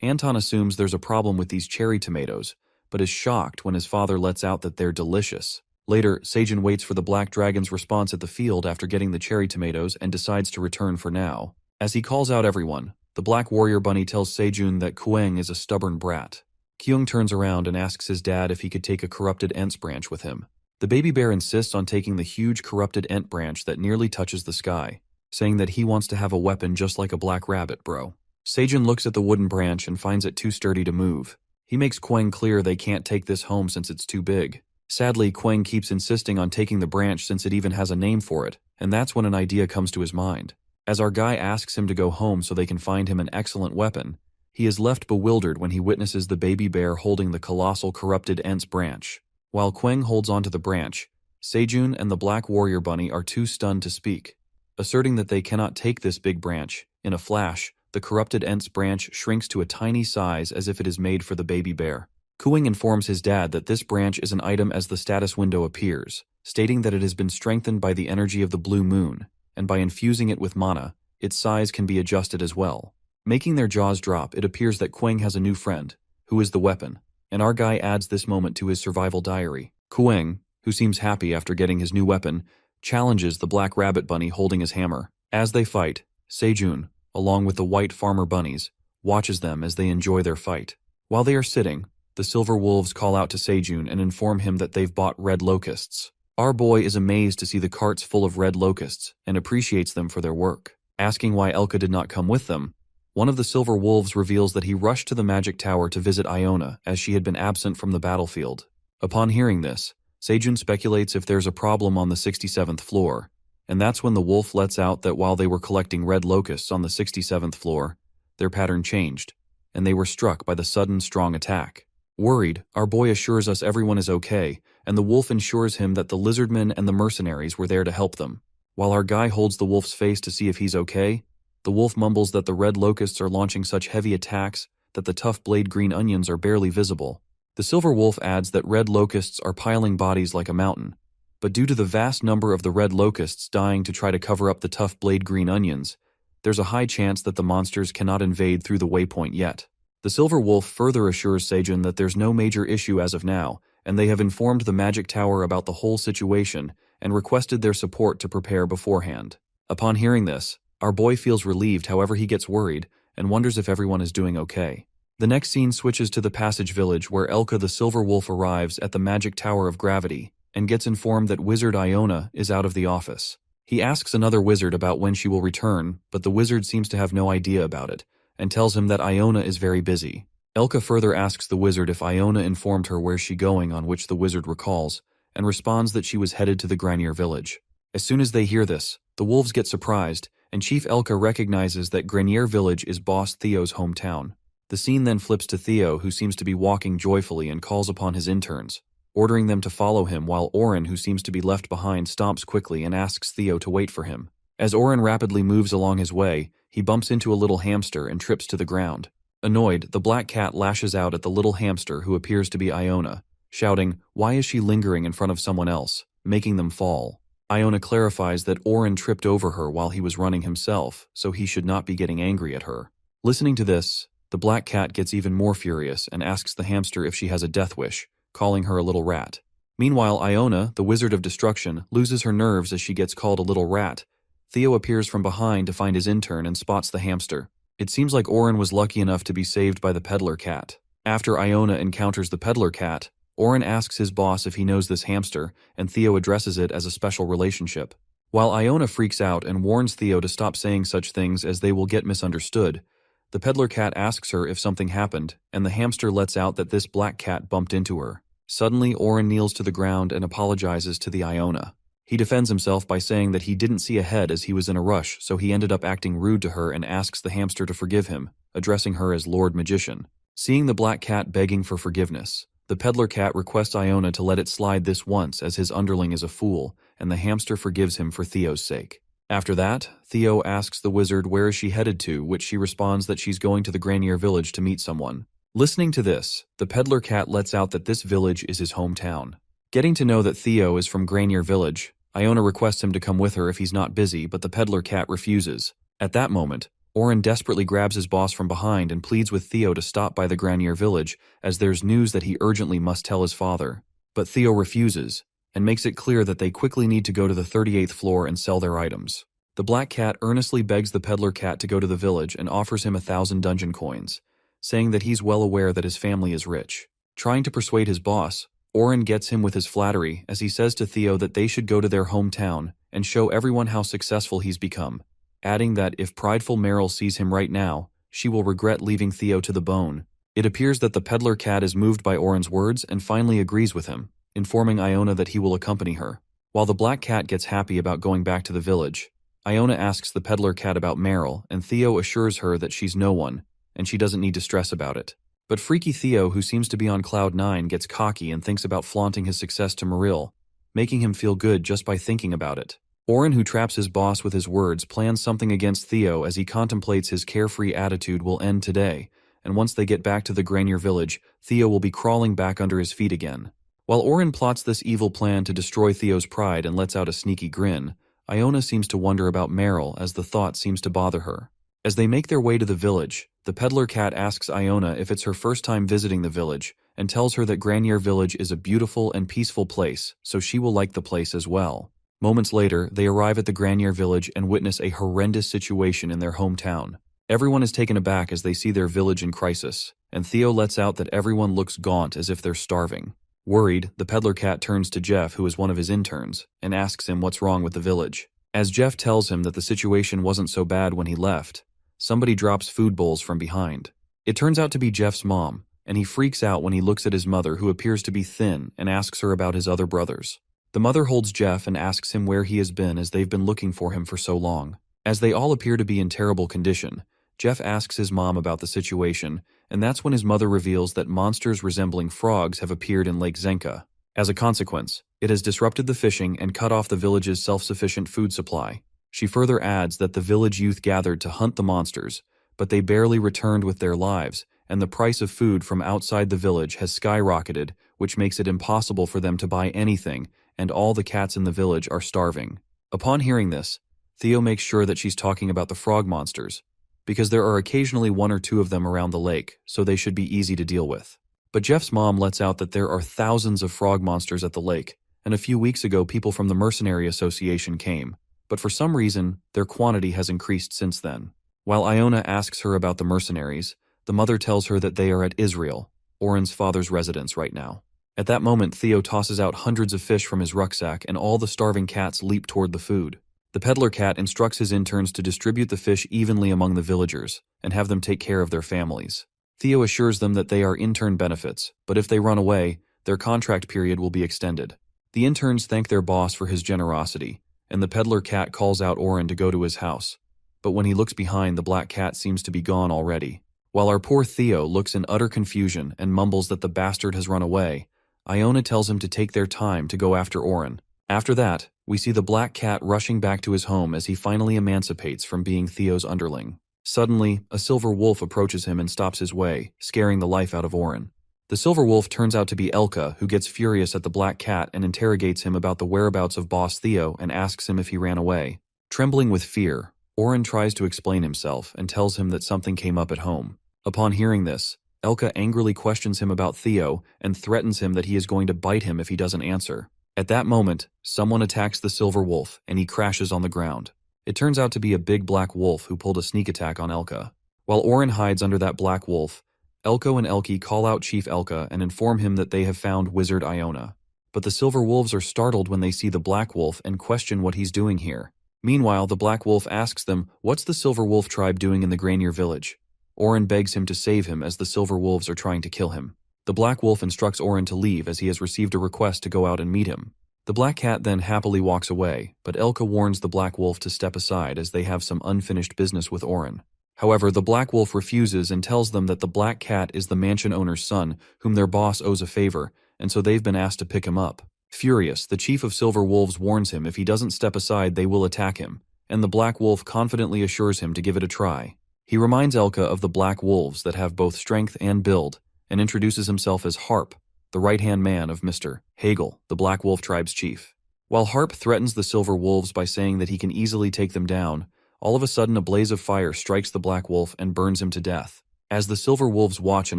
Anton assumes there's a problem with these cherry tomatoes, but is shocked when his father lets out that they're delicious. Later, Seijun waits for the Black Dragon's response at the field after getting the cherry tomatoes and decides to return for now. As he calls out everyone, the Black Warrior Bunny tells Seijun that Quang is a stubborn brat. Kyung turns around and asks his dad if he could take a corrupted Ents branch with him. The baby bear insists on taking the huge corrupted Ent branch that nearly touches the sky, saying that he wants to have a weapon just like a black rabbit, bro. Seijun looks at the wooden branch and finds it too sturdy to move. He makes Quang clear they can't take this home since it's too big. Sadly, Quang keeps insisting on taking the branch since it even has a name for it, and that's when an idea comes to his mind. As our guy asks him to go home so they can find him an excellent weapon, he is left bewildered when he witnesses the baby bear holding the colossal corrupted Ents branch. While Quang holds onto the branch, Seijun and the Black Warrior Bunny are too stunned to speak. Asserting that they cannot take this big branch, in a flash, the corrupted Ents branch shrinks to a tiny size as if it is made for the baby bear. Kuing informs his dad that this branch is an item as the status window appears, stating that it has been strengthened by the energy of the blue moon, and by infusing it with mana, its size can be adjusted as well. Making their jaws drop, it appears that Quang has a new friend, who is the weapon, and our guy adds this moment to his survival diary. Quang, who seems happy after getting his new weapon, challenges the Black Rabbit Bunny holding his hammer. As they fight, Seijun, along with the white farmer bunnies, watches them as they enjoy their fight. While they are sitting, the silver wolves call out to Seijun and inform him that they've bought red locusts. Our boy is amazed to see the carts full of red locusts and appreciates them for their work. Asking why Elka did not come with them, one of the silver wolves reveals that he rushed to the magic tower to visit Iona as she had been absent from the battlefield. Upon hearing this, Seijun speculates if there's a problem on the 67th floor, and that's when the wolf lets out that while they were collecting red locusts on the 67th floor, their pattern changed, and they were struck by the sudden strong attack. Worried, our boy assures us everyone is okay, and the wolf ensures him that the lizardmen and the mercenaries were there to help them. While our guy holds the wolf's face to see if he's okay, the wolf mumbles that the red locusts are launching such heavy attacks that the tough blade green onions are barely visible. The silver wolf adds that red locusts are piling bodies like a mountain, but due to the vast number of the red locusts dying to try to cover up the tough blade green onions, there's a high chance that the monsters cannot invade through the waypoint yet. The silver wolf further assures Seijun that there's no major issue as of now, and they have informed the magic tower about the whole situation and requested their support to prepare beforehand. Upon hearing this, our boy feels relieved, however he gets worried and wonders if everyone is doing okay. The next scene switches to the Passage Village where Elka the Silver Wolf arrives at the Magic Tower of Gravity and gets informed that Wizard Iona is out of the office. He asks another wizard about when she will return, but the wizard seems to have no idea about it and tells him that Iona is very busy. Elka further asks the wizard if Iona informed her where she going, on which the wizard recalls and responds that she was headed to the Granier village. As soon as they hear this, the wolves get surprised and Chief Elka recognizes that Granier village is Boss Theo's hometown. The scene then flips to Theo, who seems to be walking joyfully and calls upon his interns, ordering them to follow him, while Oren, who seems to be left behind, stomps quickly and asks Theo to wait for him. As Oren rapidly moves along his way, he bumps into a little hamster and trips to the ground. Annoyed, the black cat lashes out at the little hamster, who appears to be Iona, shouting, "Why is she lingering in front of someone else?" making them fall. Iona clarifies that Oren tripped over her while he was running himself, so he should not be getting angry at her. Listening to this, the black cat gets even more furious and asks the hamster if she has a death wish, calling her a little rat. Meanwhile, Iona, the Wizard of Destruction, loses her nerves as she gets called a little rat. Theo appears from behind to find his intern and spots the hamster. It seems like Oren was lucky enough to be saved by the peddler cat. After Iona encounters the peddler cat, Oren asks his boss if he knows this hamster, and Theo addresses it as a special relationship. While Iona freaks out and warns Theo to stop saying such things as they will get misunderstood, the peddler cat asks her if something happened, and the hamster lets out that this black cat bumped into her. Suddenly, Oren kneels to the ground and apologizes to the Iona. He defends himself by saying that he didn't see ahead as he was in a rush, so he ended up acting rude to her and asks the hamster to forgive him, addressing her as Lord Magician. Seeing the black cat begging for forgiveness, the peddler cat requests Iona to let it slide this once, as his underling is a fool, and the hamster forgives him for Theo's sake. After that, Theo asks the wizard where is she headed to, which she responds that she's going to the Granier village to meet someone. Listening to this, the peddler cat lets out that this village is his hometown. Getting to know that Theo is from Granier village, Iona requests him to come with her if he's not busy, but the peddler cat refuses. At that moment, Oren desperately grabs his boss from behind and pleads with Theo to stop by the Granier village, as there's news that he urgently must tell his father. But Theo refuses, and makes it clear that they quickly need to go to the 38th floor and sell their items. The black cat earnestly begs the peddler cat to go to the village and offers him 1,000 dungeon coins, saying that he's well aware that his family is rich. Trying to persuade his boss, Oren gets him with his flattery as he says to Theo that they should go to their hometown and show everyone how successful he's become, adding that if prideful Meryl sees him right now, she will regret leaving Theo to the bone. It appears that the peddler cat is moved by Oren's words and finally agrees with him, informing Iona that he will accompany her. While the black cat gets happy about going back to the village, Iona asks the peddler cat about Meryl, and Theo assures her that she's no one, and she doesn't need to stress about it. But freaky Theo, who seems to be on cloud 9, gets cocky and thinks about flaunting his success to Meryl, making him feel good just by thinking about it. Oren, who traps his boss with his words, plans something against Theo as he contemplates his carefree attitude will end today, and once they get back to the Granier village, Theo will be crawling back under his feet again. While Oren plots this evil plan to destroy Theo's pride and lets out a sneaky grin, Iona seems to wonder about Meryl as the thought seems to bother her. As they make their way to the village, the peddler cat asks Iona if it's her first time visiting the village and tells her that Granier village is a beautiful and peaceful place, so she will like the place as well. Moments later, they arrive at the Granier village and witness a horrendous situation in their hometown. Everyone is taken aback as they see their village in crisis, and Theo lets out that everyone looks gaunt as if they're starving. Worried, the peddler cat turns to Jeff, who is one of his interns, and asks him what's wrong with the village. As Jeff tells him that the situation wasn't so bad when he left, somebody drops food bowls from behind. It turns out to be Jeff's mom, and he freaks out when he looks at his mother, who appears to be thin, and asks her about his other brothers. The mother holds Jeff and asks him where he has been, as they've been looking for him for so long. As they all appear to be in terrible condition, Jeff asks his mom about the situation, and that's when his mother reveals that monsters resembling frogs have appeared in Lake Zenka. As a consequence, it has disrupted the fishing and cut off the village's self-sufficient food supply. She further adds that the village youth gathered to hunt the monsters, but they barely returned with their lives, and the price of food from outside the village has skyrocketed, which makes it impossible for them to buy anything, and all the cats in the village are starving. Upon hearing this, Theo makes sure that she's talking about the frog monsters, because there are occasionally one or two of them around the lake, so they should be easy to deal with. But Jeff's mom lets out that there are thousands of frog monsters at the lake, and a few weeks ago people from the Mercenary Association came, but for some reason, their quantity has increased since then. While Iona asks her about the mercenaries, the mother tells her that they are at Israel, Oren's father's residence right now. At that moment, Theo tosses out hundreds of fish from his rucksack and all the starving cats leap toward the food. The peddler cat instructs his interns to distribute the fish evenly among the villagers and have them take care of their families. Theo assures them that they are intern benefits, but if they run away, their contract period will be extended. The interns thank their boss for his generosity, and the peddler cat calls out Oren to go to his house. But when he looks behind, the black cat seems to be gone already. While our poor Theo looks in utter confusion and mumbles that the bastard has run away, Iona tells him to take their time to go after Oren. After that, we see the black cat rushing back to his home as he finally emancipates from being Theo's underling. Suddenly, a silver wolf approaches him and stops his way, scaring the life out of Oren. The silver wolf turns out to be Elka, who gets furious at the black cat and interrogates him about the whereabouts of boss Theo and asks him if he ran away. Trembling with fear, Oren tries to explain himself and tells him that something came up at home. Upon hearing this, Elka angrily questions him about Theo and threatens him that he is going to bite him if he doesn't answer. At that moment, someone attacks the silver wolf and he crashes on the ground. It turns out to be a big black wolf who pulled a sneak attack on Elka. While Oren hides under that black wolf, Elko and Elki call out Chief Elka and inform him that they have found Wizard Iona. But the silver wolves are startled when they see the black wolf and question what he's doing here. Meanwhile, the black wolf asks them, what's the silver wolf tribe doing in the Granier village? Oren begs him to save him as the silver wolves are trying to kill him. The black wolf instructs Oren to leave as he has received a request to go out and meet him. The black cat then happily walks away, but Elka warns the black wolf to step aside as they have some unfinished business with Oren. However, the black wolf refuses and tells them that the black cat is the mansion owner's son, whom their boss owes a favor, and so they've been asked to pick him up. Furious, the chief of silver wolves warns him if he doesn't step aside they will attack him, and the black wolf confidently assures him to give it a try. He reminds Elka of the black wolves that have both strength and build, and introduces himself as Harp, the right-hand man of Mr. Hagel, the Black Wolf tribe's chief. While Harp threatens the silver wolves by saying that he can easily take them down, all of a sudden a blaze of fire strikes the black wolf and burns him to death. As the silver wolves watch in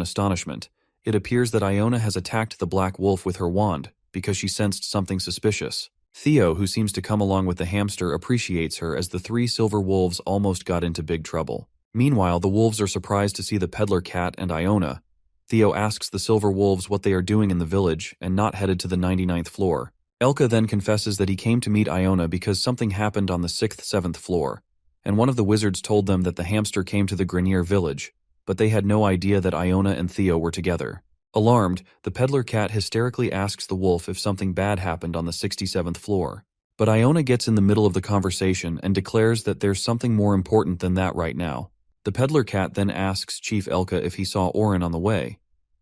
astonishment, it appears that Iona has attacked the black wolf with her wand because she sensed something suspicious. Theo, who seems to come along with the hamster, appreciates her as the three silver wolves almost got into big trouble. Meanwhile, the wolves are surprised to see the peddler cat and Iona. Theo asks the silver wolves what they are doing in the village and not headed to the 99th floor. Elka then confesses that he came to meet Iona because something happened on the 6th, 7th floor, and one of the wizards told them that the hamster came to the Granier village, but they had no idea that Iona and Theo were together. Alarmed, the peddler cat hysterically asks the wolf if something bad happened on the 67th floor. But Iona gets in the middle of the conversation and declares that there's something more important than that right now. The peddler cat then asks Chief Elka if he saw Oren on the way,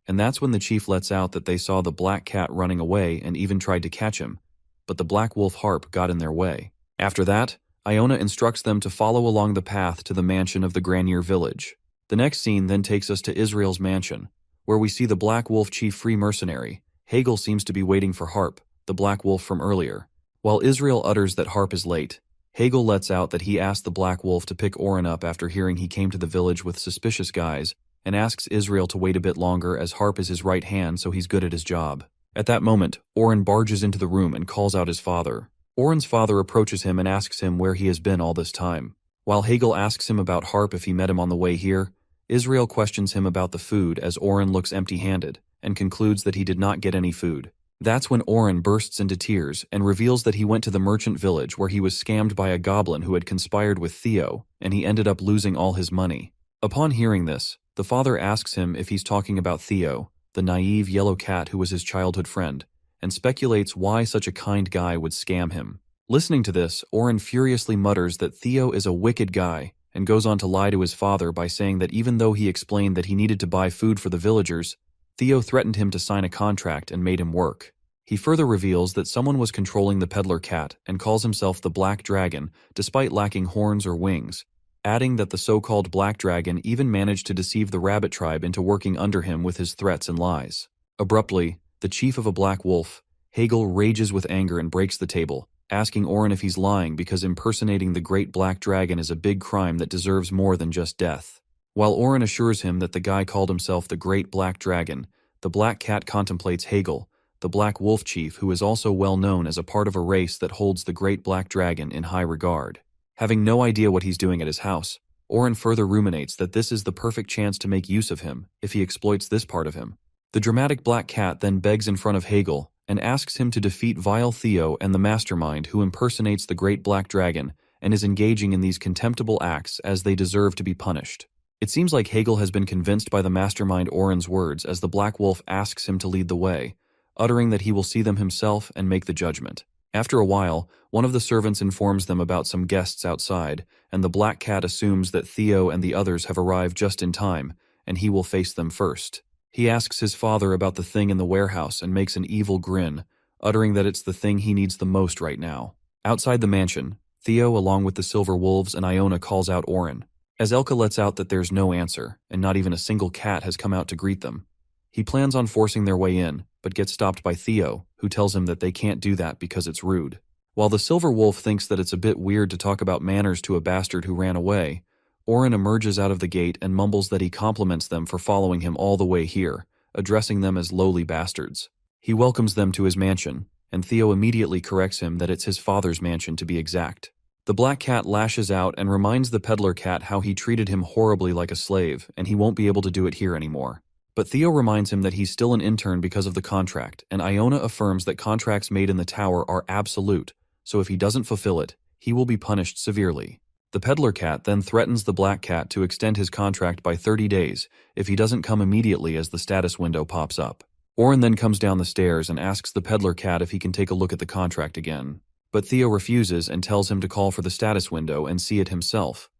and that's when the chief lets out that they saw the black cat running away and even tried to catch him, but the black wolf Harp got in their way. After that, Iona instructs them to follow along the path to the mansion of the Granier village. The next scene then takes us to Israel's mansion, where we see the black wolf chief free mercenary. Hagel seems to be waiting for Harp, the black wolf from earlier. While Israel utters that Harp is late, Hagel lets out that he asked the black wolf to pick Oren up after hearing he came to the village with suspicious guys, and asks Israel to wait a bit longer as Harp is his right hand so he's good at his job. At that moment, Oren barges into the room and calls out his father. Oren's father approaches him and asks him where he has been all this time. While Hagel asks him about Harp if he met him on the way here, Israel questions him about the food as Oren looks empty-handed, and concludes that he did not get any food. That's when Oren bursts into tears and reveals that he went to the merchant village where he was scammed by a goblin who had conspired with Theo, and he ended up losing all his money. Upon hearing this, the father asks him if he's talking about Theo, the naive yellow cat who was his childhood friend, and speculates why such a kind guy would scam him. Listening to this, Oren furiously mutters that Theo is a wicked guy, and goes on to lie to his father by saying that even though he explained that he needed to buy food for the villagers, Theo threatened him to sign a contract and made him work. He further reveals that someone was controlling the peddler cat and calls himself the Black Dragon despite lacking horns or wings, adding that the so-called Black Dragon even managed to deceive the rabbit tribe into working under him with his threats and lies. Abruptly, the chief of a black wolf, Hegel, rages with anger and breaks the table, asking Oren if he's lying because impersonating the Great Black Dragon is a big crime that deserves more than just death. While Oren assures him that the guy called himself the Great Black Dragon, the Black Cat contemplates Hegel, the Black Wolf Chief, who is also well known as a part of a race that holds the Great Black Dragon in high regard. Having no idea what he's doing at his house, Oren further ruminates that this is the perfect chance to make use of him if he exploits this part of him. The dramatic Black Cat then begs in front of Hegel and asks him to defeat vile Theo and the mastermind who impersonates the Great Black Dragon and is engaging in these contemptible acts as they deserve to be punished. It seems like Hegel has been convinced by the mastermind Oren's words as the Black Wolf asks him to lead the way, uttering that he will see them himself and make the judgment. After a while, one of the servants informs them about some guests outside, and the Black Cat assumes that Theo and the others have arrived just in time, and he will face them first. He asks his father about the thing in the warehouse and makes an evil grin, uttering that it's the thing he needs the most right now. Outside the mansion, Theo, along with the Silver Wolves and Iona, calls out Oren. As Elka lets out that there's no answer, and not even a single cat has come out to greet them. He plans on forcing their way in, but gets stopped by Theo, who tells him that they can't do that because it's rude. While the Silver Wolf thinks that it's a bit weird to talk about manners to a bastard who ran away, Oren emerges out of the gate and mumbles that he compliments them for following him all the way here, addressing them as lowly bastards. He welcomes them to his mansion, and Theo immediately corrects him that it's his father's mansion to be exact. The Black Cat lashes out and reminds the peddler cat how he treated him horribly like a slave, and he won't be able to do it here anymore. But Theo reminds him that he's still an intern because of the contract, and Iona affirms that contracts made in the tower are absolute, so if he doesn't fulfill it, he will be punished severely. The peddler cat then threatens the Black Cat to extend his contract by 30 days if he doesn't come immediately as the status window pops up. Oren then comes down the stairs and asks the peddler cat if he can take a look at the contract again. But Theo refuses and tells him to call for the status window and see it himself.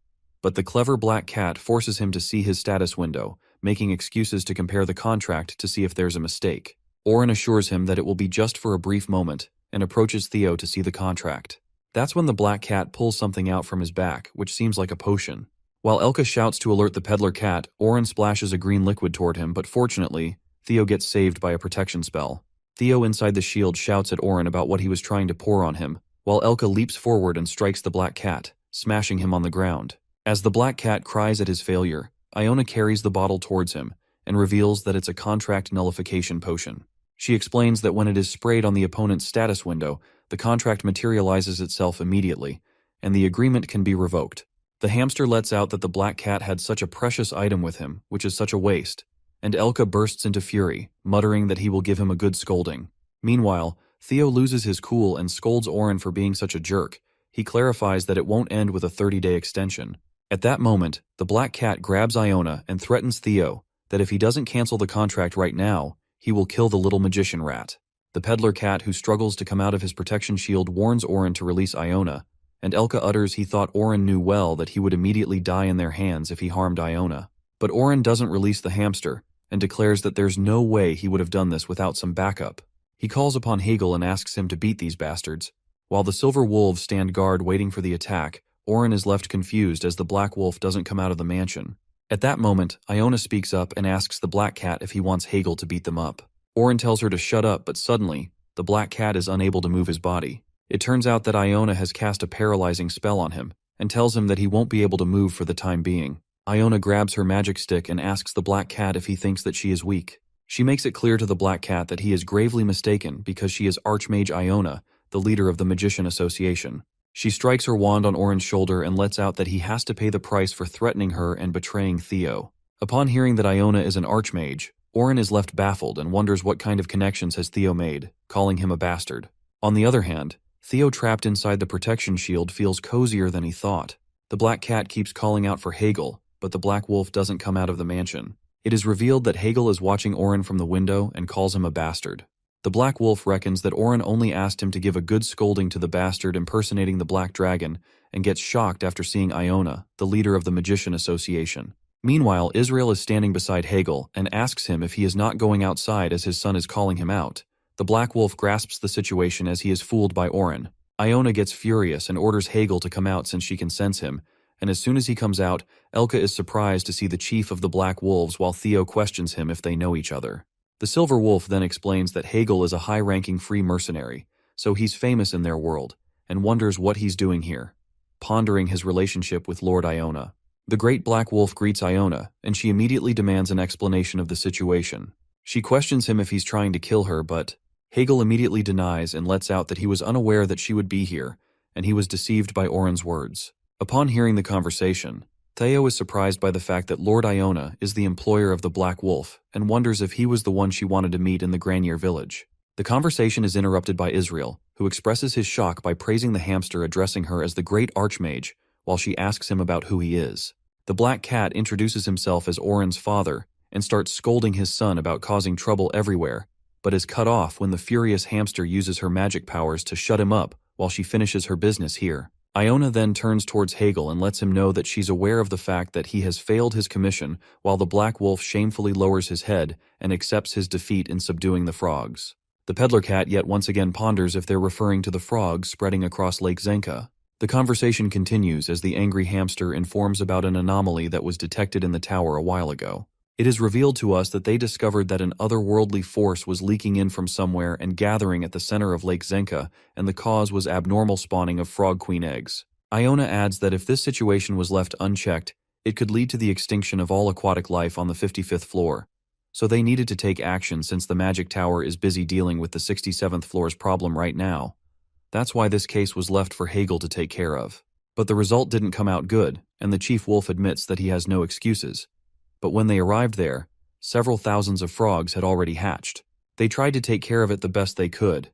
But the clever Black Cat forces him to see his status window, making excuses to compare the contract to see if there's a mistake. Oren assures him that it will be just for a brief moment and approaches Theo to see the contract. That's when the Black Cat pulls something out from his back, which seems like a potion. While Elka shouts to alert the peddler cat, Oren splashes a green liquid toward him, but fortunately, Theo gets saved by a protection spell. Theo inside the shield shouts at Oren about what he was trying to pour on him, while Elka leaps forward and strikes the Black Cat, smashing him on the ground. As the Black Cat cries at his failure, Iona carries the bottle towards him and reveals that it's a contract nullification potion. She explains that when it is sprayed on the opponent's status window, the contract materializes itself immediately, and the agreement can be revoked. The hamster lets out that the Black Cat had such a precious item with him, which is such a waste, and Elka bursts into fury, muttering that he will give him a good scolding. Meanwhile, Theo loses his cool and scolds Oren for being such a jerk. He clarifies that it won't end with a 30-day extension. At that moment, the Black Cat grabs Iona and threatens Theo that if he doesn't cancel the contract right now, he will kill the little magician rat. The peddler cat, who struggles to come out of his protection shield, warns Oren to release Iona, and Elka utters he thought Oren knew well that he would immediately die in their hands if he harmed Iona. But Oren doesn't release the hamster, and declares that there's no way he would have done this without some backup. He calls upon Hegel and asks him to beat these bastards. While the Silver Wolves stand guard waiting for the attack, Oren is left confused as the Black Wolf doesn't come out of the mansion. At that moment, Iona speaks up and asks the Black Cat if he wants Hegel to beat them up. Oren tells her to shut up, but suddenly, the Black Cat is unable to move his body. It turns out that Iona has cast a paralyzing spell on him, and tells him that he won't be able to move for the time being. Iona grabs her magic stick and asks the Black Cat if he thinks that she is weak. She makes it clear to the Black Cat that he is gravely mistaken because she is Archmage Iona, the leader of the Magician Association. She strikes her wand on Oren's shoulder and lets out that he has to pay the price for threatening her and betraying Theo. Upon hearing that Iona is an Archmage, Oren is left baffled and wonders what kind of connections has Theo made, calling him a bastard. On the other hand, Theo trapped inside the protection shield feels cozier than he thought. The Black Cat keeps calling out for Hegel, but the Black Wolf doesn't come out of the mansion. It is revealed that Hegel is watching Oren from the window and calls him a bastard. The Black Wolf reckons that Oren only asked him to give a good scolding to the bastard impersonating the Black Dragon, and gets shocked after seeing Iona, the leader of the Magician Association. Meanwhile, Israel is standing beside Hegel and asks him if he is not going outside as his son is calling him out. The Black Wolf grasps the situation as he is fooled by Oren. Iona gets furious and orders Hegel to come out since she can sense him, and as soon as he comes out, Elka is surprised to see the chief of the Black Wolves while Theo questions him if they know each other. The Silver Wolf then explains that Hegel is a high-ranking free mercenary, so he's famous in their world, and wonders what he's doing here, pondering his relationship with Lord Iona. The Great Black Wolf greets Iona, and she immediately demands an explanation of the situation. She questions him if he's trying to kill her, but Hegel immediately denies and lets out that he was unaware that she would be here, and he was deceived by Oren's words. Upon hearing the conversation, Theo is surprised by the fact that Lord Iona is the employer of the Black Wolf and wonders if he was the one she wanted to meet in the Granier village. The conversation is interrupted by Israel, who expresses his shock by praising the hamster, addressing her as the Great Archmage, while she asks him about who he is. The Black Cat introduces himself as Oren's father and starts scolding his son about causing trouble everywhere, but is cut off when the furious hamster uses her magic powers to shut him up while she finishes her business here. Iona then turns towards Hegel and lets him know that she's aware of the fact that he has failed his commission, while the Black Wolf shamefully lowers his head and accepts his defeat in subduing the frogs. The Peddler Cat yet once again ponders if they're referring to the frogs spreading across Lake Zenka. The conversation continues as the angry hamster informs about an anomaly that was detected in the tower a while ago. It is revealed to us that they discovered that an otherworldly force was leaking in from somewhere and gathering at the center of Lake Zenka, and the cause was abnormal spawning of frog queen eggs. Iona adds that if this situation was left unchecked, it could lead to the extinction of all aquatic life on the 55th floor. So they needed to take action since the magic tower is busy dealing with the 67th floor's problem right now. That's why this case was left for Hegel to take care of. But the result didn't come out good, and the Chief Wolf admits that he has no excuses. But when they arrived there, several thousands of frogs had already hatched. They tried to take care of it the best they could,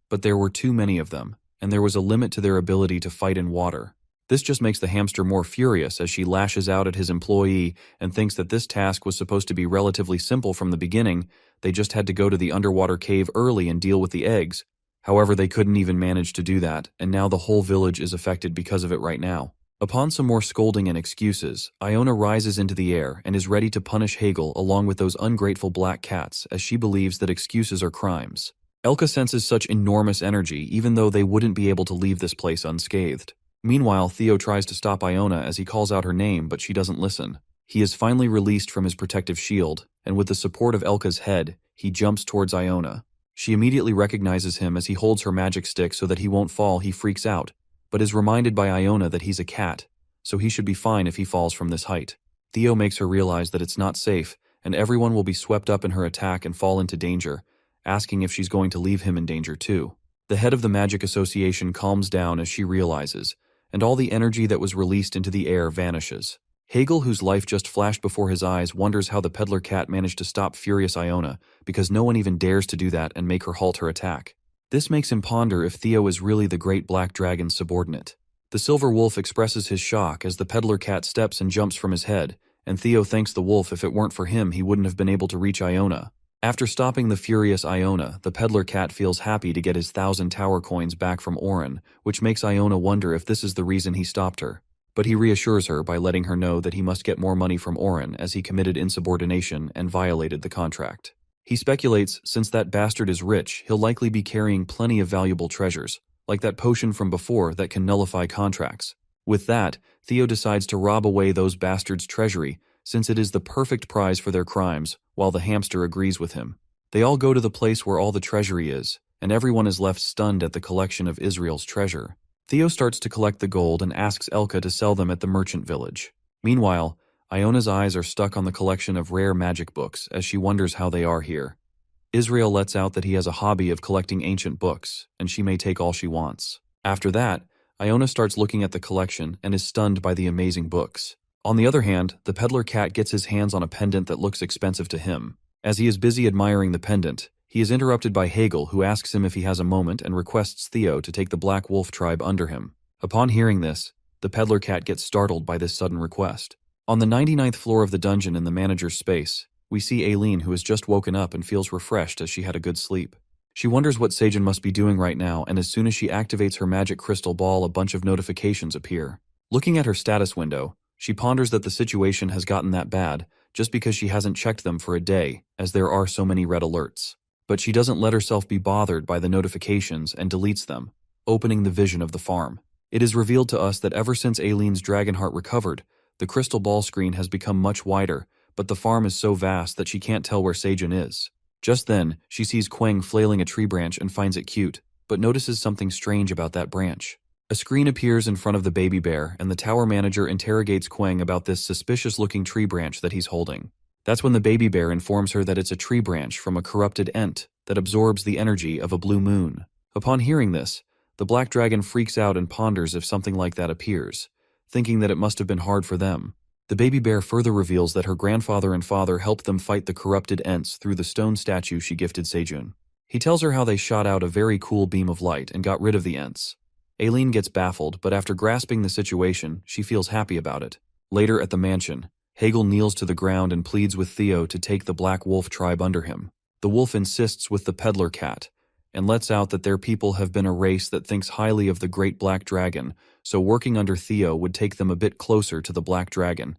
but there were too many of them, and there was a limit to their ability to fight in water. This just makes the hamster more furious as she lashes out at his employee and thinks that this task was supposed to be relatively simple from the beginning. They just had to go to the underwater cave early and deal with the eggs. However, they couldn't even manage to do that, and now the whole village is affected because of it right now. Upon some more scolding and excuses, Iona rises into the air and is ready to punish Hegel along with those ungrateful black cats, as she believes that excuses are crimes. Elka senses such enormous energy even though they wouldn't be able to leave this place unscathed. Meanwhile, Theo tries to stop Iona as he calls out her name, but she doesn't listen. He is finally released from his protective shield, and with the support of Elka's head, he jumps towards Iona. She immediately recognizes him as he holds her magic stick so that he won't fall. He freaks out, but is reminded by Iona that he's a cat, so he should be fine if he falls from this height. Theo makes her realize that it's not safe, and everyone will be swept up in her attack and fall into danger, asking if she's going to leave him in danger too. The head of the Magic Association calms down as she realizes, and all the energy that was released into the air vanishes. Hegel, whose life just flashed before his eyes, wonders how the Peddler Cat managed to stop furious Iona, because no one even dares to do that and make her halt her attack. This makes him ponder if Theo is really the Great Black Dragon's subordinate. The Silver Wolf expresses his shock as the Peddler Cat steps and jumps from his head, and Theo thanks the wolf. If it weren't for him, he wouldn't have been able to reach Iona. After stopping the furious Iona, the Peddler Cat feels happy to get his 1,000 tower coins back from Oren, which makes Iona wonder if this is the reason he stopped her. But he reassures her by letting her know that he must get more money from Oren as he committed insubordination and violated the contract. He speculates, since that bastard is rich, he'll likely be carrying plenty of valuable treasures, like that potion from before that can nullify contracts. With that, Theo decides to rob away those bastards' treasury, since it is the perfect prize for their crimes, while the hamster agrees with him. They all go to the place where all the treasury is, and everyone is left stunned at the collection of Israel's treasure. Theo starts to collect the gold and asks Elka to sell them at the merchant village. Meanwhile, Iona's eyes are stuck on the collection of rare magic books as she wonders how they are here. Israel lets out that he has a hobby of collecting ancient books, and she may take all she wants. After that, Iona starts looking at the collection and is stunned by the amazing books. On the other hand, the Peddler Cat gets his hands on a pendant that looks expensive to him. As he is busy admiring the pendant, he is interrupted by Hegel, who asks him if he has a moment and requests Theo to take the Black Wolf tribe under him. Upon hearing this, the Peddler Cat gets startled by this sudden request. On the 99th floor of the dungeon in the manager's space, we see Aileen, who has just woken up and feels refreshed as she had a good sleep. She wonders what Seijin must be doing right now, and as soon as she activates her magic crystal ball, a bunch of notifications appear. Looking at her status window, she ponders that the situation has gotten that bad just because she hasn't checked them for a day, as there are so many red alerts. But she doesn't let herself be bothered by the notifications and deletes them, opening the vision of the farm. It is revealed to us that ever since Aileen's dragon heart recovered, the crystal ball screen has become much wider, but the farm is so vast that she can't tell where Seijun is. Just then, she sees Quang flailing a tree branch and finds it cute, but notices something strange about that branch. A screen appears in front of the baby bear, and the tower manager interrogates Quang about this suspicious-looking tree branch that he's holding. That's when the baby bear informs her that it's a tree branch from a corrupted ent that absorbs the energy of a blue moon. Upon hearing this, the black dragon freaks out and ponders if something like that appears, thinking that it must have been hard for them. The baby bear further reveals that her grandfather and father helped them fight the corrupted ents through the stone statue she gifted Seijun. He tells her how they shot out a very cool beam of light and got rid of the ents. Aileen gets baffled, but after grasping the situation, she feels happy about it. Later at the mansion, Hegel kneels to the ground and pleads with Theo to take the Black Wolf tribe under him. The wolf insists with the peddler cat, and lets out that their people have been a race that thinks highly of the great black dragon, so working under Theo would take them a bit closer to the black dragon,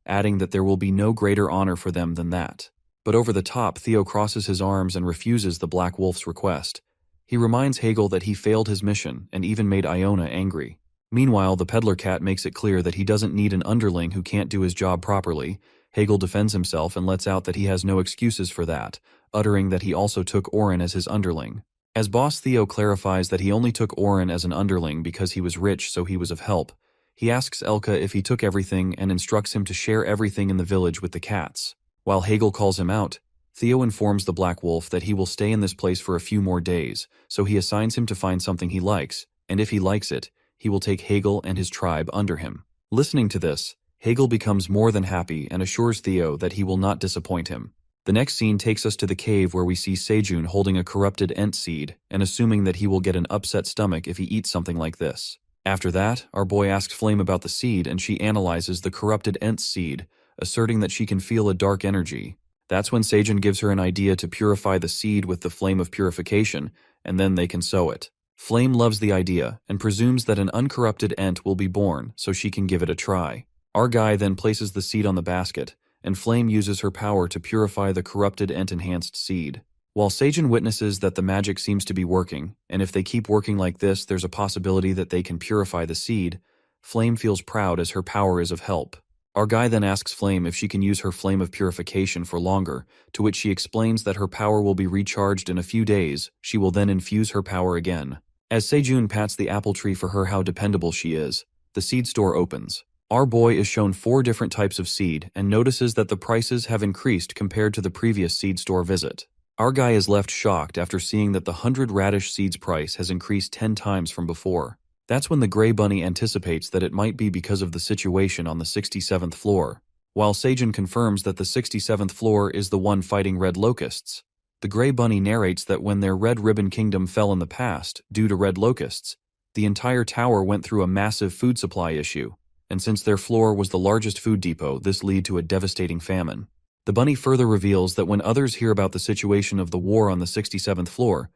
adding that there will be no greater honor for them than that. But over the top, Theo crosses his arms and refuses the Black Wolf's request. He reminds Hegel that he failed his mission and even made Iona angry. Meanwhile, the peddler cat makes it clear that he doesn't need an underling who can't do his job properly. Hegel defends himself and lets out that he has no excuses for that, uttering that he also took Oren as his underling. As boss Theo clarifies that he only took Oren as an underling because he was rich so he was of help, he asks Elka if he took everything and instructs him to share everything in the village with the cats. While Hegel calls him out, Theo informs the Black Wolf that he will stay in this place for a few more days, so he assigns him to find something he likes, and if he likes it, he will take Hegel and his tribe under him. Listening to this, Hegel becomes more than happy and assures Theo that he will not disappoint him. The next scene takes us to the cave where we see Seijun holding a corrupted ent seed and assuming that he will get an upset stomach if he eats something like this. After that, our boy asks Flame about the seed and she analyzes the corrupted ent seed, asserting that she can feel a dark energy. That's when Seijun gives her an idea to purify the seed with the flame of purification, and then they can sow it. Flame loves the idea and presumes that an uncorrupted ent will be born so she can give it a try. Our guy then places the seed on the basket, and Flame uses her power to purify the corrupted ent-enhanced seed. While Seijun witnesses that the magic seems to be working, and if they keep working like this there's a possibility that they can purify the seed, Flame feels proud as her power is of help. Our guy then asks Flame if she can use her flame of purification for longer, to which she explains that her power will be recharged in a few days, she will then infuse her power again. As Seijun pats the apple tree for her how dependable she is, the seed store opens. Our boy is shown 4 different types of seed and notices that the prices have increased compared to the previous seed store visit. Our guy is left shocked after seeing that the 100 radish seeds price has increased 10 times from before. That's when the Grey Bunny anticipates that it might be because of the situation on the 67th floor, while Seijun confirms that the 67th floor is the one fighting red locusts. The Grey Bunny narrates that when their Red Ribbon Kingdom fell in the past, due to red locusts, the entire tower went through a massive food supply issue, and since their floor was the largest food depot, this led to a devastating famine. The bunny further reveals that when others hear about the situation of the war on the 67th floor,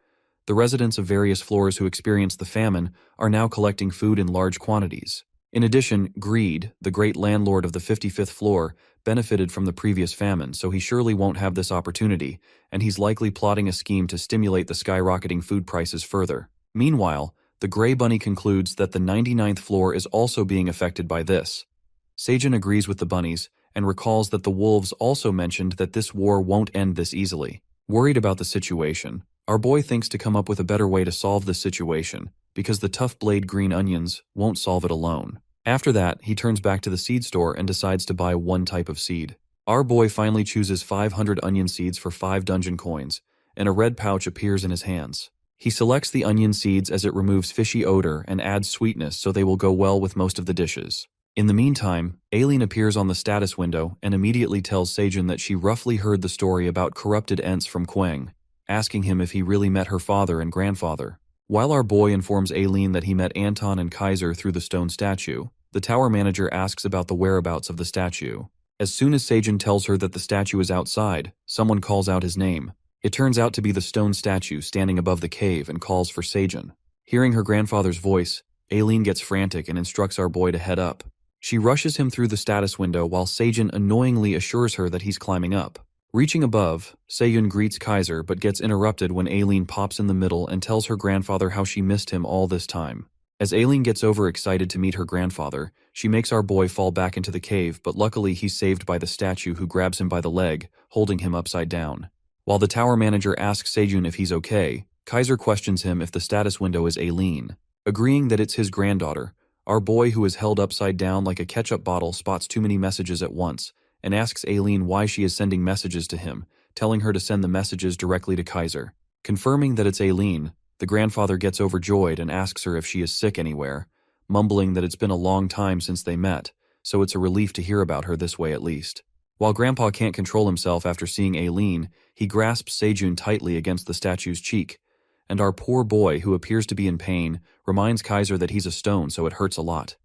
the residents of various floors who experienced the famine are now collecting food in large quantities. In addition, Greed, the great landlord of the 55th floor, benefited from the previous famine, so he surely won't have this opportunity, and he's likely plotting a scheme to stimulate the skyrocketing food prices further. Meanwhile, the Grey Bunny concludes that the 99th floor is also being affected by this. Seijun agrees with the bunnies and recalls that the wolves also mentioned that this war won't end this easily. Worried about the situation, our boy thinks to come up with a better way to solve this situation, because the tough blade green onions won't solve it alone. After that, he turns back to the seed store and decides to buy one type of seed. Our boy finally chooses 500 onion seeds for 5 dungeon coins, and a red pouch appears in his hands. He selects the onion seeds as it removes fishy odor and adds sweetness so they will go well with most of the dishes. In the meantime, Aileen appears on the status window and immediately tells Seijun that she roughly heard the story about corrupted ents from Quang, asking him if he really met her father and grandfather. While our boy informs Aileen that he met Anton and Kaiser through the stone statue, the tower manager asks about the whereabouts of the statue. As soon as Seijun tells her that the statue is outside, someone calls out his name. It turns out to be the stone statue standing above the cave and calls for Seijun. Hearing her grandfather's voice, Aileen gets frantic and instructs our boy to head up. She rushes him through the status window while Seijun annoyingly assures her that he's climbing up. Reaching above, Seyun greets Kaiser but gets interrupted when Aileen pops in the middle and tells her grandfather how she missed him all this time. As Aileen gets overexcited to meet her grandfather, she makes our boy fall back into the cave, but luckily he's saved by the statue who grabs him by the leg, holding him upside down. While the tower manager asks Sejun if he's okay, Kaiser questions him if the status window is Aileen. Agreeing that it's his granddaughter, our boy, who is held upside down like a ketchup bottle, spots too many messages at once and asks Aileen why she is sending messages to him, telling her to send the messages directly to Kaiser. Confirming that it's Aileen, the grandfather gets overjoyed and asks her if she is sick anywhere, mumbling that it's been a long time since they met, so it's a relief to hear about her this way at least. While Grandpa can't control himself after seeing Aileen, he grasps Sejun tightly against the statue's cheek, and our poor boy, who appears to be in pain, reminds Kaiser that he's a stone, so it hurts a lot.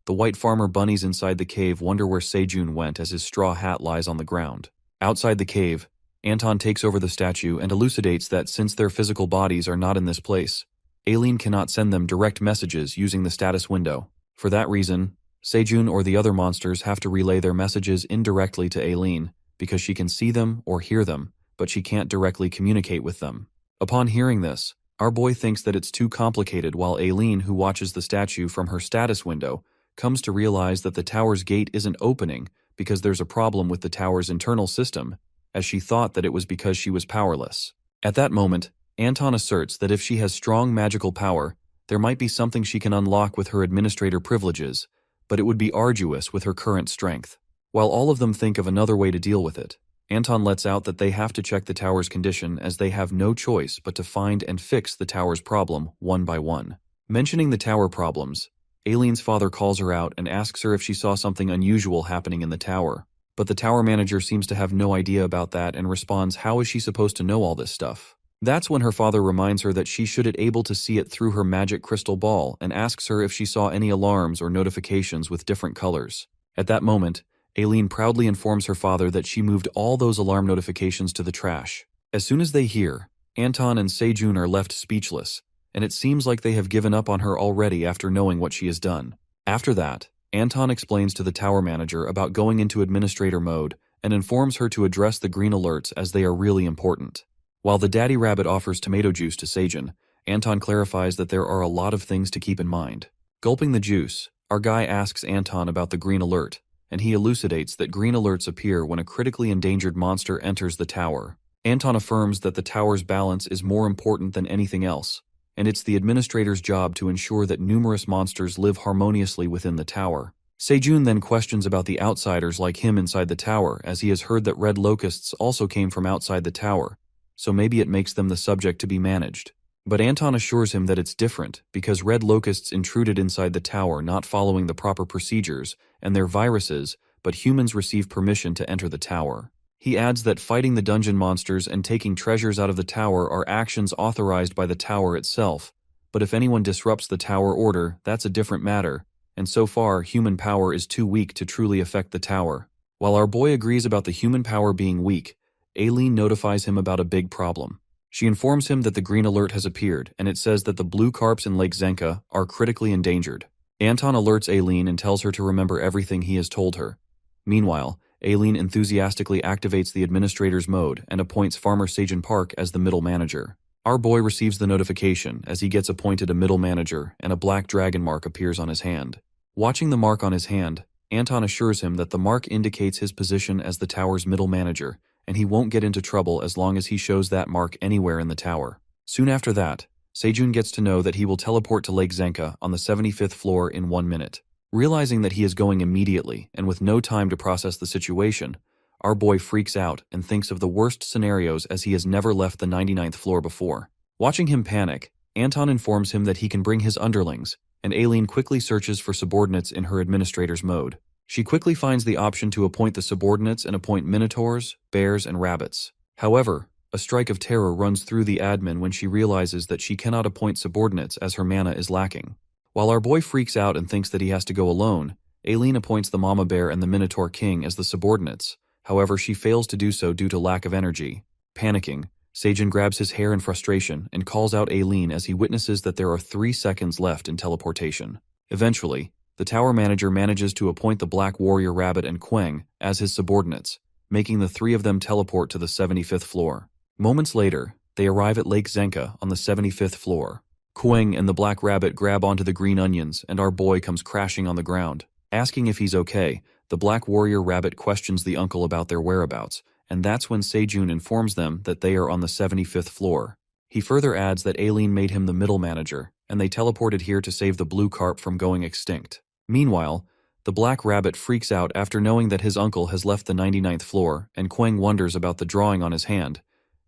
The white farmer bunnies inside the cave wonder where Sejun went as his straw hat lies on the ground. Outside the cave, Anton takes over the statue and elucidates that since their physical bodies are not in this place, Aileen cannot send them direct messages using the status window. For that reason, Sejun or the other monsters have to relay their messages indirectly to Aileen because she can see them or hear them, but she can't directly communicate with them. Upon hearing this, our boy thinks that it's too complicated, while Aileen, who watches the statue from her status window, comes to realize that the tower's gate isn't opening because there's a problem with the tower's internal system, as she thought that it was because she was powerless. At that moment, Anton asserts that if she has strong magical power, there might be something she can unlock with her administrator privileges, but it would be arduous with her current strength. While all of them think of another way to deal with it, Anton lets out that they have to check the tower's condition, as they have no choice but to find and fix the tower's problem one by one. Mentioning the tower problems, Aileen's father calls her out and asks her if she saw something unusual happening in the tower. But the tower manager seems to have no idea about that and responds, how is she supposed to know all this stuff? That's when her father reminds her that she should be able to see it through her magic crystal ball and asks her if she saw any alarms or notifications with different colors. At that moment, Aileen proudly informs her father that she moved all those alarm notifications to the trash. As soon as they hear, Anton and Sejun are left speechless, and it seems like they have given up on her already after knowing what she has done. After that, Anton explains to the tower manager about going into administrator mode and informs her to address the green alerts as they are really important. While the daddy rabbit offers tomato juice to Sejun, Anton clarifies that there are a lot of things to keep in mind. Gulping the juice, our guy asks Anton about the green alert, and he elucidates that green alerts appear when a critically endangered monster enters the tower. Anton affirms that the tower's balance is more important than anything else, and it's the administrator's job to ensure that numerous monsters live harmoniously within the tower. Sejun then questions about the outsiders like him inside the tower, as he has heard that red locusts also came from outside the tower, so maybe it makes them the subject to be managed. But Anton assures him that it's different, because red locusts intruded inside the tower not following the proper procedures, and they're viruses, but humans receive permission to enter the tower. He adds that fighting the dungeon monsters and taking treasures out of the tower are actions authorized by the tower itself, but if anyone disrupts the tower order, that's a different matter, and so far human power is too weak to truly affect the tower. While our boy agrees about the human power being weak, Aileen notifies him about a big problem. She informs him that the green alert has appeared, and it says that the blue carps in Lake Zenka are critically endangered. Anton alerts Aileen and tells her to remember everything he has told her. Meanwhile, Aileen enthusiastically activates the administrator's mode and appoints Farmer Sejun Park as the middle manager. Our boy receives the notification as he gets appointed a middle manager, and a black dragon mark appears on his hand. Watching the mark on his hand, Anton assures him that the mark indicates his position as the tower's middle manager, and he won't get into trouble as long as he shows that mark anywhere in the tower. Soon after that, Sejun gets to know that he will teleport to Lake Zenka on the 75th floor in 1 minute. Realizing that he is going immediately, and with no time to process the situation, our boy freaks out and thinks of the worst scenarios as he has never left the 99th floor before. Watching him panic, Anton informs him that he can bring his underlings, and Aileen quickly searches for subordinates in her administrator's mode. She quickly finds the option to appoint the subordinates and appoint minotaurs, bears, and rabbits. However, a strike of terror runs through the admin when she realizes that she cannot appoint subordinates as her mana is lacking. While our boy freaks out and thinks that he has to go alone, Aileen appoints the Mama Bear and the Minotaur King as the subordinates. However, she fails to do so due to lack of energy. Panicking, Sejun grabs his hair in frustration and calls out Aileen as he witnesses that there are 3 seconds left in teleportation. Eventually, the tower manager manages to appoint the Black Warrior Rabbit and Queng as his subordinates, making the three of them teleport to the 75th floor. Moments later, they arrive at Lake Zenka on the 75th floor. Quang and the Black Rabbit grab onto the green onions, and our boy comes crashing on the ground. Asking if he's okay, the Black Warrior Rabbit questions the uncle about their whereabouts, and that's when Sejun informs them that they are on the 75th floor. He further adds that Aileen made him the middle manager, and they teleported here to save the blue carp from going extinct. Meanwhile, the Black Rabbit freaks out after knowing that his uncle has left the 99th floor, and Quang wonders about the drawing on his hand.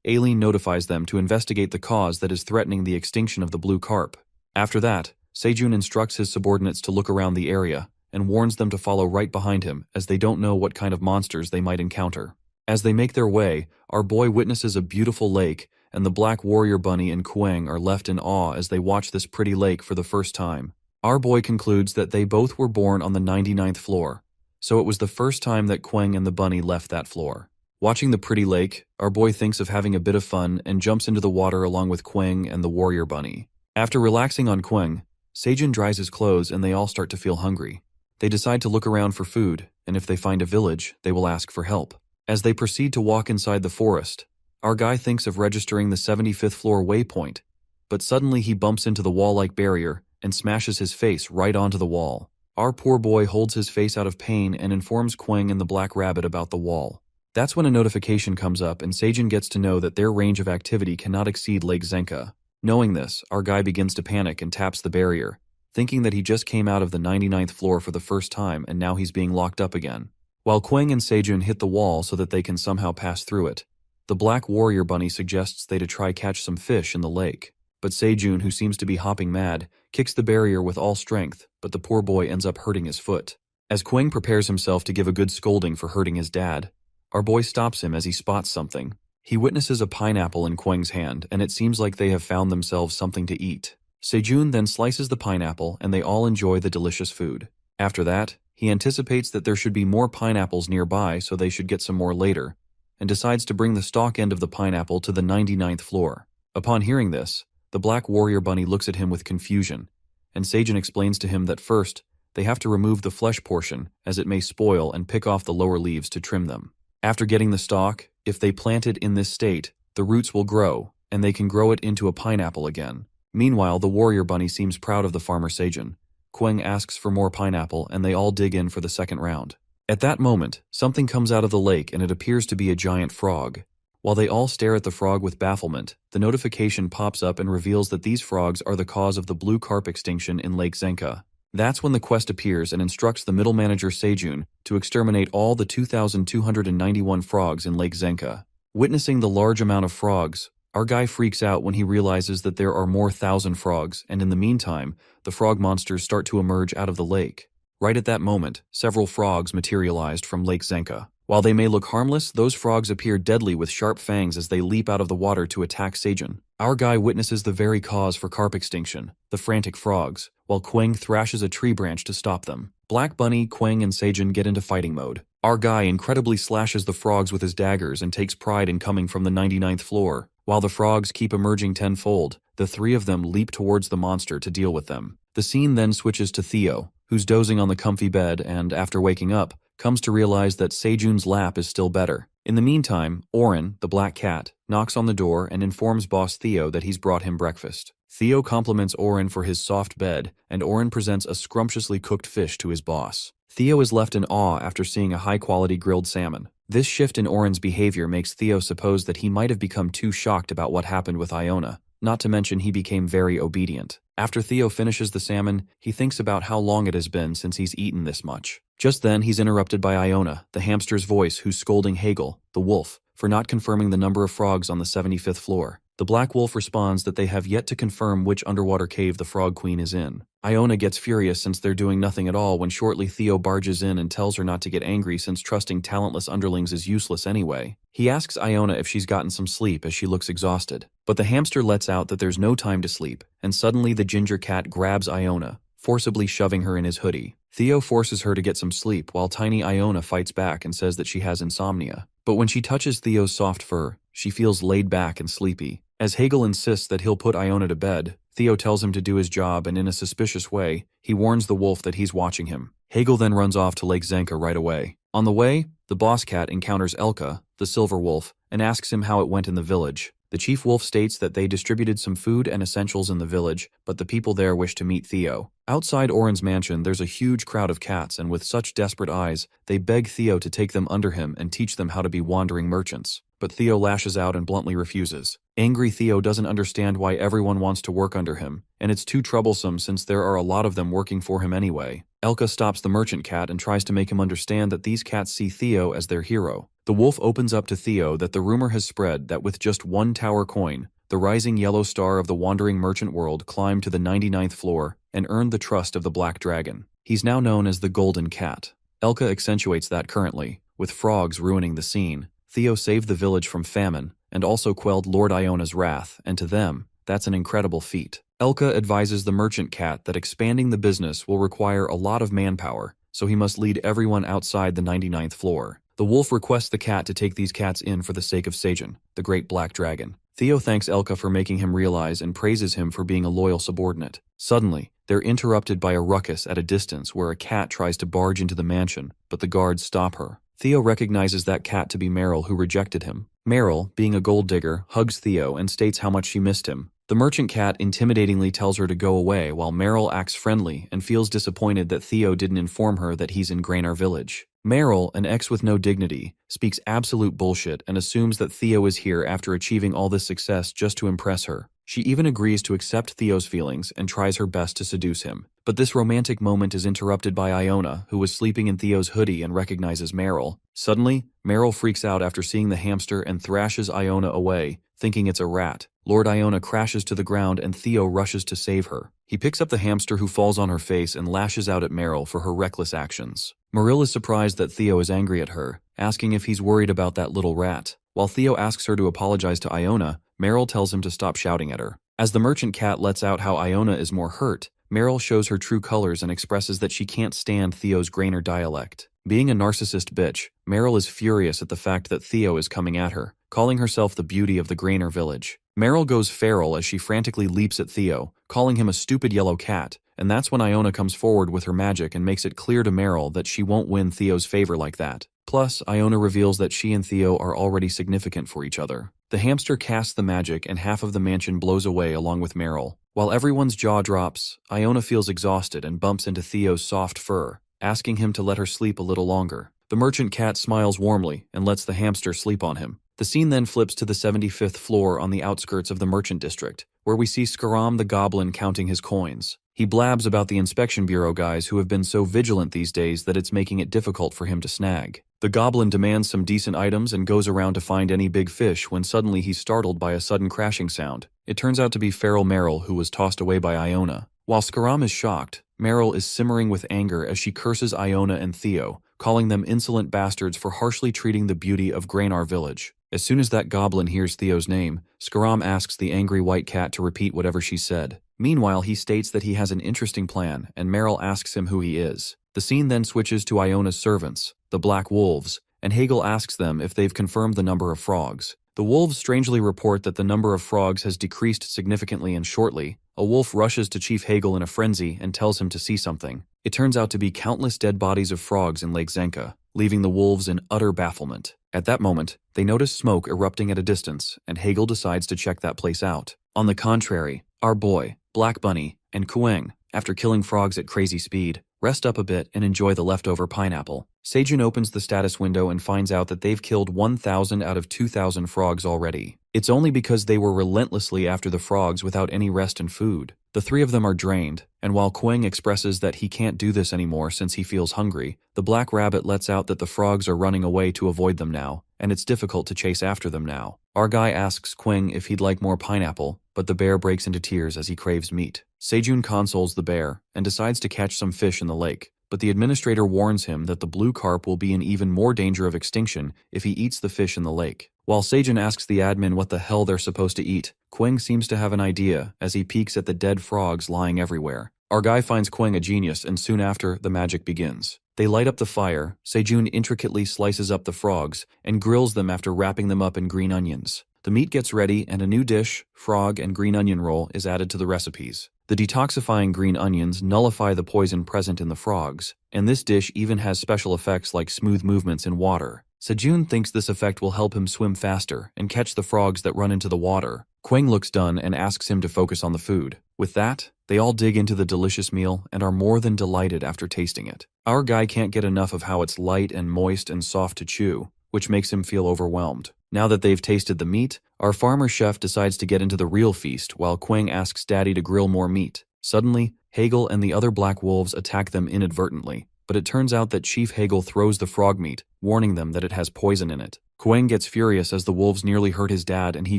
Aileen notifies them to investigate the cause that is threatening the extinction of the blue carp. After that, Sejun instructs his subordinates to look around the area, and warns them to follow right behind him as they don't know what kind of monsters they might encounter. As they make their way, our boy witnesses a beautiful lake, and the Black Warrior Bunny and Quang are left in awe as they watch this pretty lake for the first time. Our boy concludes that they both were born on the 99th floor, so it was the first time that Quang and the bunny left that floor. Watching the pretty lake, our boy thinks of having a bit of fun and jumps into the water along with Quang and the warrior bunny. After relaxing on Quang, Sejun dries his clothes and they all start to feel hungry. They decide to look around for food, and if they find a village, they will ask for help. As they proceed to walk inside the forest, our guy thinks of registering the 75th floor waypoint, but suddenly he bumps into the wall-like barrier and smashes his face right onto the wall. Our poor boy holds his face out of pain and informs Quang and the Black Rabbit about the wall. That's when a notification comes up and Sejun gets to know that their range of activity cannot exceed Lake Zenka. Knowing this, our guy begins to panic and taps the barrier, thinking that he just came out of the 99th floor for the first time and now he's being locked up again. While Quang and Sejun hit the wall so that they can somehow pass through it, the Black Warrior Bunny suggests they to try catch some fish in the lake. But Sejun, who seems to be hopping mad, kicks the barrier with all strength, but the poor boy ends up hurting his foot. As Quang prepares himself to give a good scolding for hurting his dad, our boy stops him as he spots something. He witnesses a pineapple in Quang's hand, and it seems like they have found themselves something to eat. Sejun then slices the pineapple, and they all enjoy the delicious food. After that, he anticipates that there should be more pineapples nearby, so they should get some more later, and decides to bring the stalk end of the pineapple to the 99th floor. Upon hearing this, the Black Warrior Bunny looks at him with confusion, and Sejun explains to him that first, they have to remove the flesh portion, as it may spoil, and pick off the lower leaves to trim them. After getting the stalk, if they plant it in this state, the roots will grow, and they can grow it into a pineapple again. Meanwhile, the Warrior Bunny seems proud of the farmer Sejun. Quang asks for more pineapple, and they all dig in for the second round. At that moment, something comes out of the lake and it appears to be a giant frog. While they all stare at the frog with bafflement, the notification pops up and reveals that these frogs are the cause of the blue carp extinction in Lake Zenka. That's when the quest appears and instructs the middle manager Sejun to exterminate all the 2,291 frogs in Lake Zenka. Witnessing the large amount of frogs, our guy freaks out when he realizes that there are more 1,000 frogs, and in the meantime, the frog monsters start to emerge out of the lake. Right at that moment, several frogs materialized from Lake Zenka. While they may look harmless, those frogs appear deadly with sharp fangs as they leap out of the water to attack Sejun. Our guy witnesses the very cause for carp extinction, the frantic frogs, while Quang thrashes a tree branch to stop them. Black Bunny, Quang, and Sejun get into fighting mode. Our guy incredibly slashes the frogs with his daggers and takes pride in coming from the 99th floor. While the frogs keep emerging tenfold, the three of them leap towards the monster to deal with them. The scene then switches to Theo, who's dozing on the comfy bed and, after waking up, comes to realize that Sejun's lap is still better. In the meantime, Oren, the black cat, knocks on the door and informs boss Theo that he's brought him breakfast. Theo compliments Oren for his soft bed, and Oren presents a scrumptiously cooked fish to his boss. Theo is left in awe after seeing a high-quality grilled salmon. This shift in Oren's behavior makes Theo suppose that he might have become too shocked about what happened with Iona, not to mention he became very obedient. After Theo finishes the salmon, he thinks about how long it has been since he's eaten this much. Just then, he's interrupted by Iona, the hamster's voice, who's scolding Hegel, the wolf, for not confirming the number of frogs on the 75th floor. The Black Wolf responds that they have yet to confirm which underwater cave the Frog Queen is in. Iona gets furious since they're doing nothing at all when shortly Theo barges in and tells her not to get angry since trusting talentless underlings is useless anyway. He asks Iona if she's gotten some sleep as she looks exhausted. But the hamster lets out that there's no time to sleep, and suddenly the ginger cat grabs Iona, forcibly shoving her in his hoodie. Theo forces her to get some sleep while tiny Iona fights back and says that she has insomnia. But when she touches Theo's soft fur, she feels laid back and sleepy. As Hegel insists that he'll put Iona to bed, Theo tells him to do his job, and in a suspicious way, he warns the wolf that he's watching him. Hegel then runs off to Lake Zenka right away. On the way, the boss cat encounters Elka, the silver wolf, and asks him how it went in the village. The chief wolf states that they distributed some food and essentials in the village, but the people there wish to meet Theo. Outside Oren's mansion, there's a huge crowd of cats, and with such desperate eyes, they beg Theo to take them under him and teach them how to be wandering merchants. But Theo lashes out and bluntly refuses. Angry Theo doesn't understand why everyone wants to work under him, and it's too troublesome since there are a lot of them working for him anyway. Elka stops the merchant cat and tries to make him understand that these cats see Theo as their hero. The wolf opens up to Theo that the rumor has spread that with just one tower coin, the rising yellow star of the wandering merchant world climbed to the 99th floor and earned the trust of the Black Dragon. He's now known as the Golden Cat. Elka accentuates that currently, with frogs ruining the scene. Theo saved the village from famine and also quelled Lord Iona's wrath, and to them, that's an incredible feat. Elka advises the merchant cat that expanding the business will require a lot of manpower, so he must lead everyone outside the 99th floor. The wolf requests the cat to take these cats in for the sake of Seijun, the great black dragon. Theo thanks Elka for making him realize and praises him for being a loyal subordinate. Suddenly, they're interrupted by a ruckus at a distance where a cat tries to barge into the mansion, but the guards stop her. Theo recognizes that cat to be Meryl, who rejected him. Meryl, being a gold digger, hugs Theo and states how much she missed him. The merchant cat intimidatingly tells her to go away while Meryl acts friendly and feels disappointed that Theo didn't inform her that he's in Grainar village. Meryl, an ex with no dignity, speaks absolute bullshit and assumes that Theo is here after achieving all this success just to impress her. She even agrees to accept Theo's feelings and tries her best to seduce him. But this romantic moment is interrupted by Iona, who was sleeping in Theo's hoodie and recognizes Meryl. Suddenly, Meryl freaks out after seeing the hamster and thrashes Iona away, thinking it's a rat. Lord Iona crashes to the ground and Theo rushes to save her. He picks up the hamster, who falls on her face and lashes out at Meryl for her reckless actions. Meryl is surprised that Theo is angry at her, asking if he's worried about that little rat. While Theo asks her to apologize to Iona, Meryl tells him to stop shouting at her. As the merchant cat lets out how Iona is more hurt, Meryl shows her true colors and expresses that she can't stand Theo's Grainar dialect. Being a narcissist bitch, Meryl is furious at the fact that Theo is coming at her, calling herself the beauty of the Grainar village. Meryl goes feral as she frantically leaps at Theo, calling him a stupid yellow cat, and that's when Iona comes forward with her magic and makes it clear to Meryl that she won't win Theo's favor like that. Plus, Iona reveals that she and Theo are already significant for each other. The hamster casts the magic and half of the mansion blows away along with Meryl. While everyone's jaw drops, Iona feels exhausted and bumps into Theo's soft fur, asking him to let her sleep a little longer. The merchant cat smiles warmly and lets the hamster sleep on him. The scene then flips to the 75th floor on the outskirts of the merchant district, where we see Skaram the goblin counting his coins. He blabs about the inspection bureau guys who have been so vigilant these days that it's making it difficult for him to snag. The goblin demands some decent items and goes around to find any big fish when suddenly he's startled by a sudden crashing sound. It turns out to be feral Meryl, who was tossed away by Iona. While Skaram is shocked, Meryl is simmering with anger as she curses Iona and Theo, calling them insolent bastards for harshly treating the beauty of Grainar village. As soon as that goblin hears Theo's name, Skaram asks the angry white cat to repeat whatever she said. Meanwhile, he states that he has an interesting plan, and Meryl asks him who he is. The scene then switches to Iona's servants, the Black Wolves, and Hegel asks them if they've confirmed the number of frogs. The wolves strangely report that the number of frogs has decreased significantly, and shortly, a wolf rushes to Chief Hegel in a frenzy and tells him to see something. It turns out to be countless dead bodies of frogs in Lake Zenka, leaving the wolves in utter bafflement. At that moment, they notice smoke erupting at a distance, and Hegel decides to check that place out. On the contrary, our boy, Black Bunny, and Kueng, after killing frogs at crazy speed, rest up a bit and enjoy the leftover pineapple. Seijun opens the status window and finds out that they've killed 1,000 out of 2,000 frogs already. It's only because they were relentlessly after the frogs without any rest and food. The three of them are drained, and while Kueng expresses that he can't do this anymore since he feels hungry, the black rabbit lets out that the frogs are running away to avoid them now, and it's difficult to chase after them now. Our guy asks Kueng if he'd like more pineapple, but the bear breaks into tears as he craves meat. Seijun consoles the bear and decides to catch some fish in the lake, but the administrator warns him that the blue carp will be in even more danger of extinction if he eats the fish in the lake. While Seijun asks the admin what the hell they're supposed to eat, Kueng seems to have an idea as he peeks at the dead frogs lying everywhere. Our guy finds Kueng a genius, and soon after, the magic begins. They light up the fire, Seijun intricately slices up the frogs, and grills them after wrapping them up in green onions. The meat gets ready and a new dish, frog and green onion roll, is added to the recipes. The detoxifying green onions nullify the poison present in the frogs, and this dish even has special effects like smooth movements in water. Sejun thinks this effect will help him swim faster and catch the frogs that run into the water. Kwang looks done and asks him to focus on the food. With that, they all dig into the delicious meal and are more than delighted after tasting it. Our guy can't get enough of how it's light and moist and soft to chew, which makes him feel overwhelmed. Now that they've tasted the meat, our farmer chef decides to get into the real feast while Kwang asks Daddy to grill more meat. Suddenly, Hegel and the other black wolves attack them inadvertently, but it turns out that Chief Hegel throws the frog meat, warning them that it has poison in it. Kwang gets furious as the wolves nearly hurt his dad and he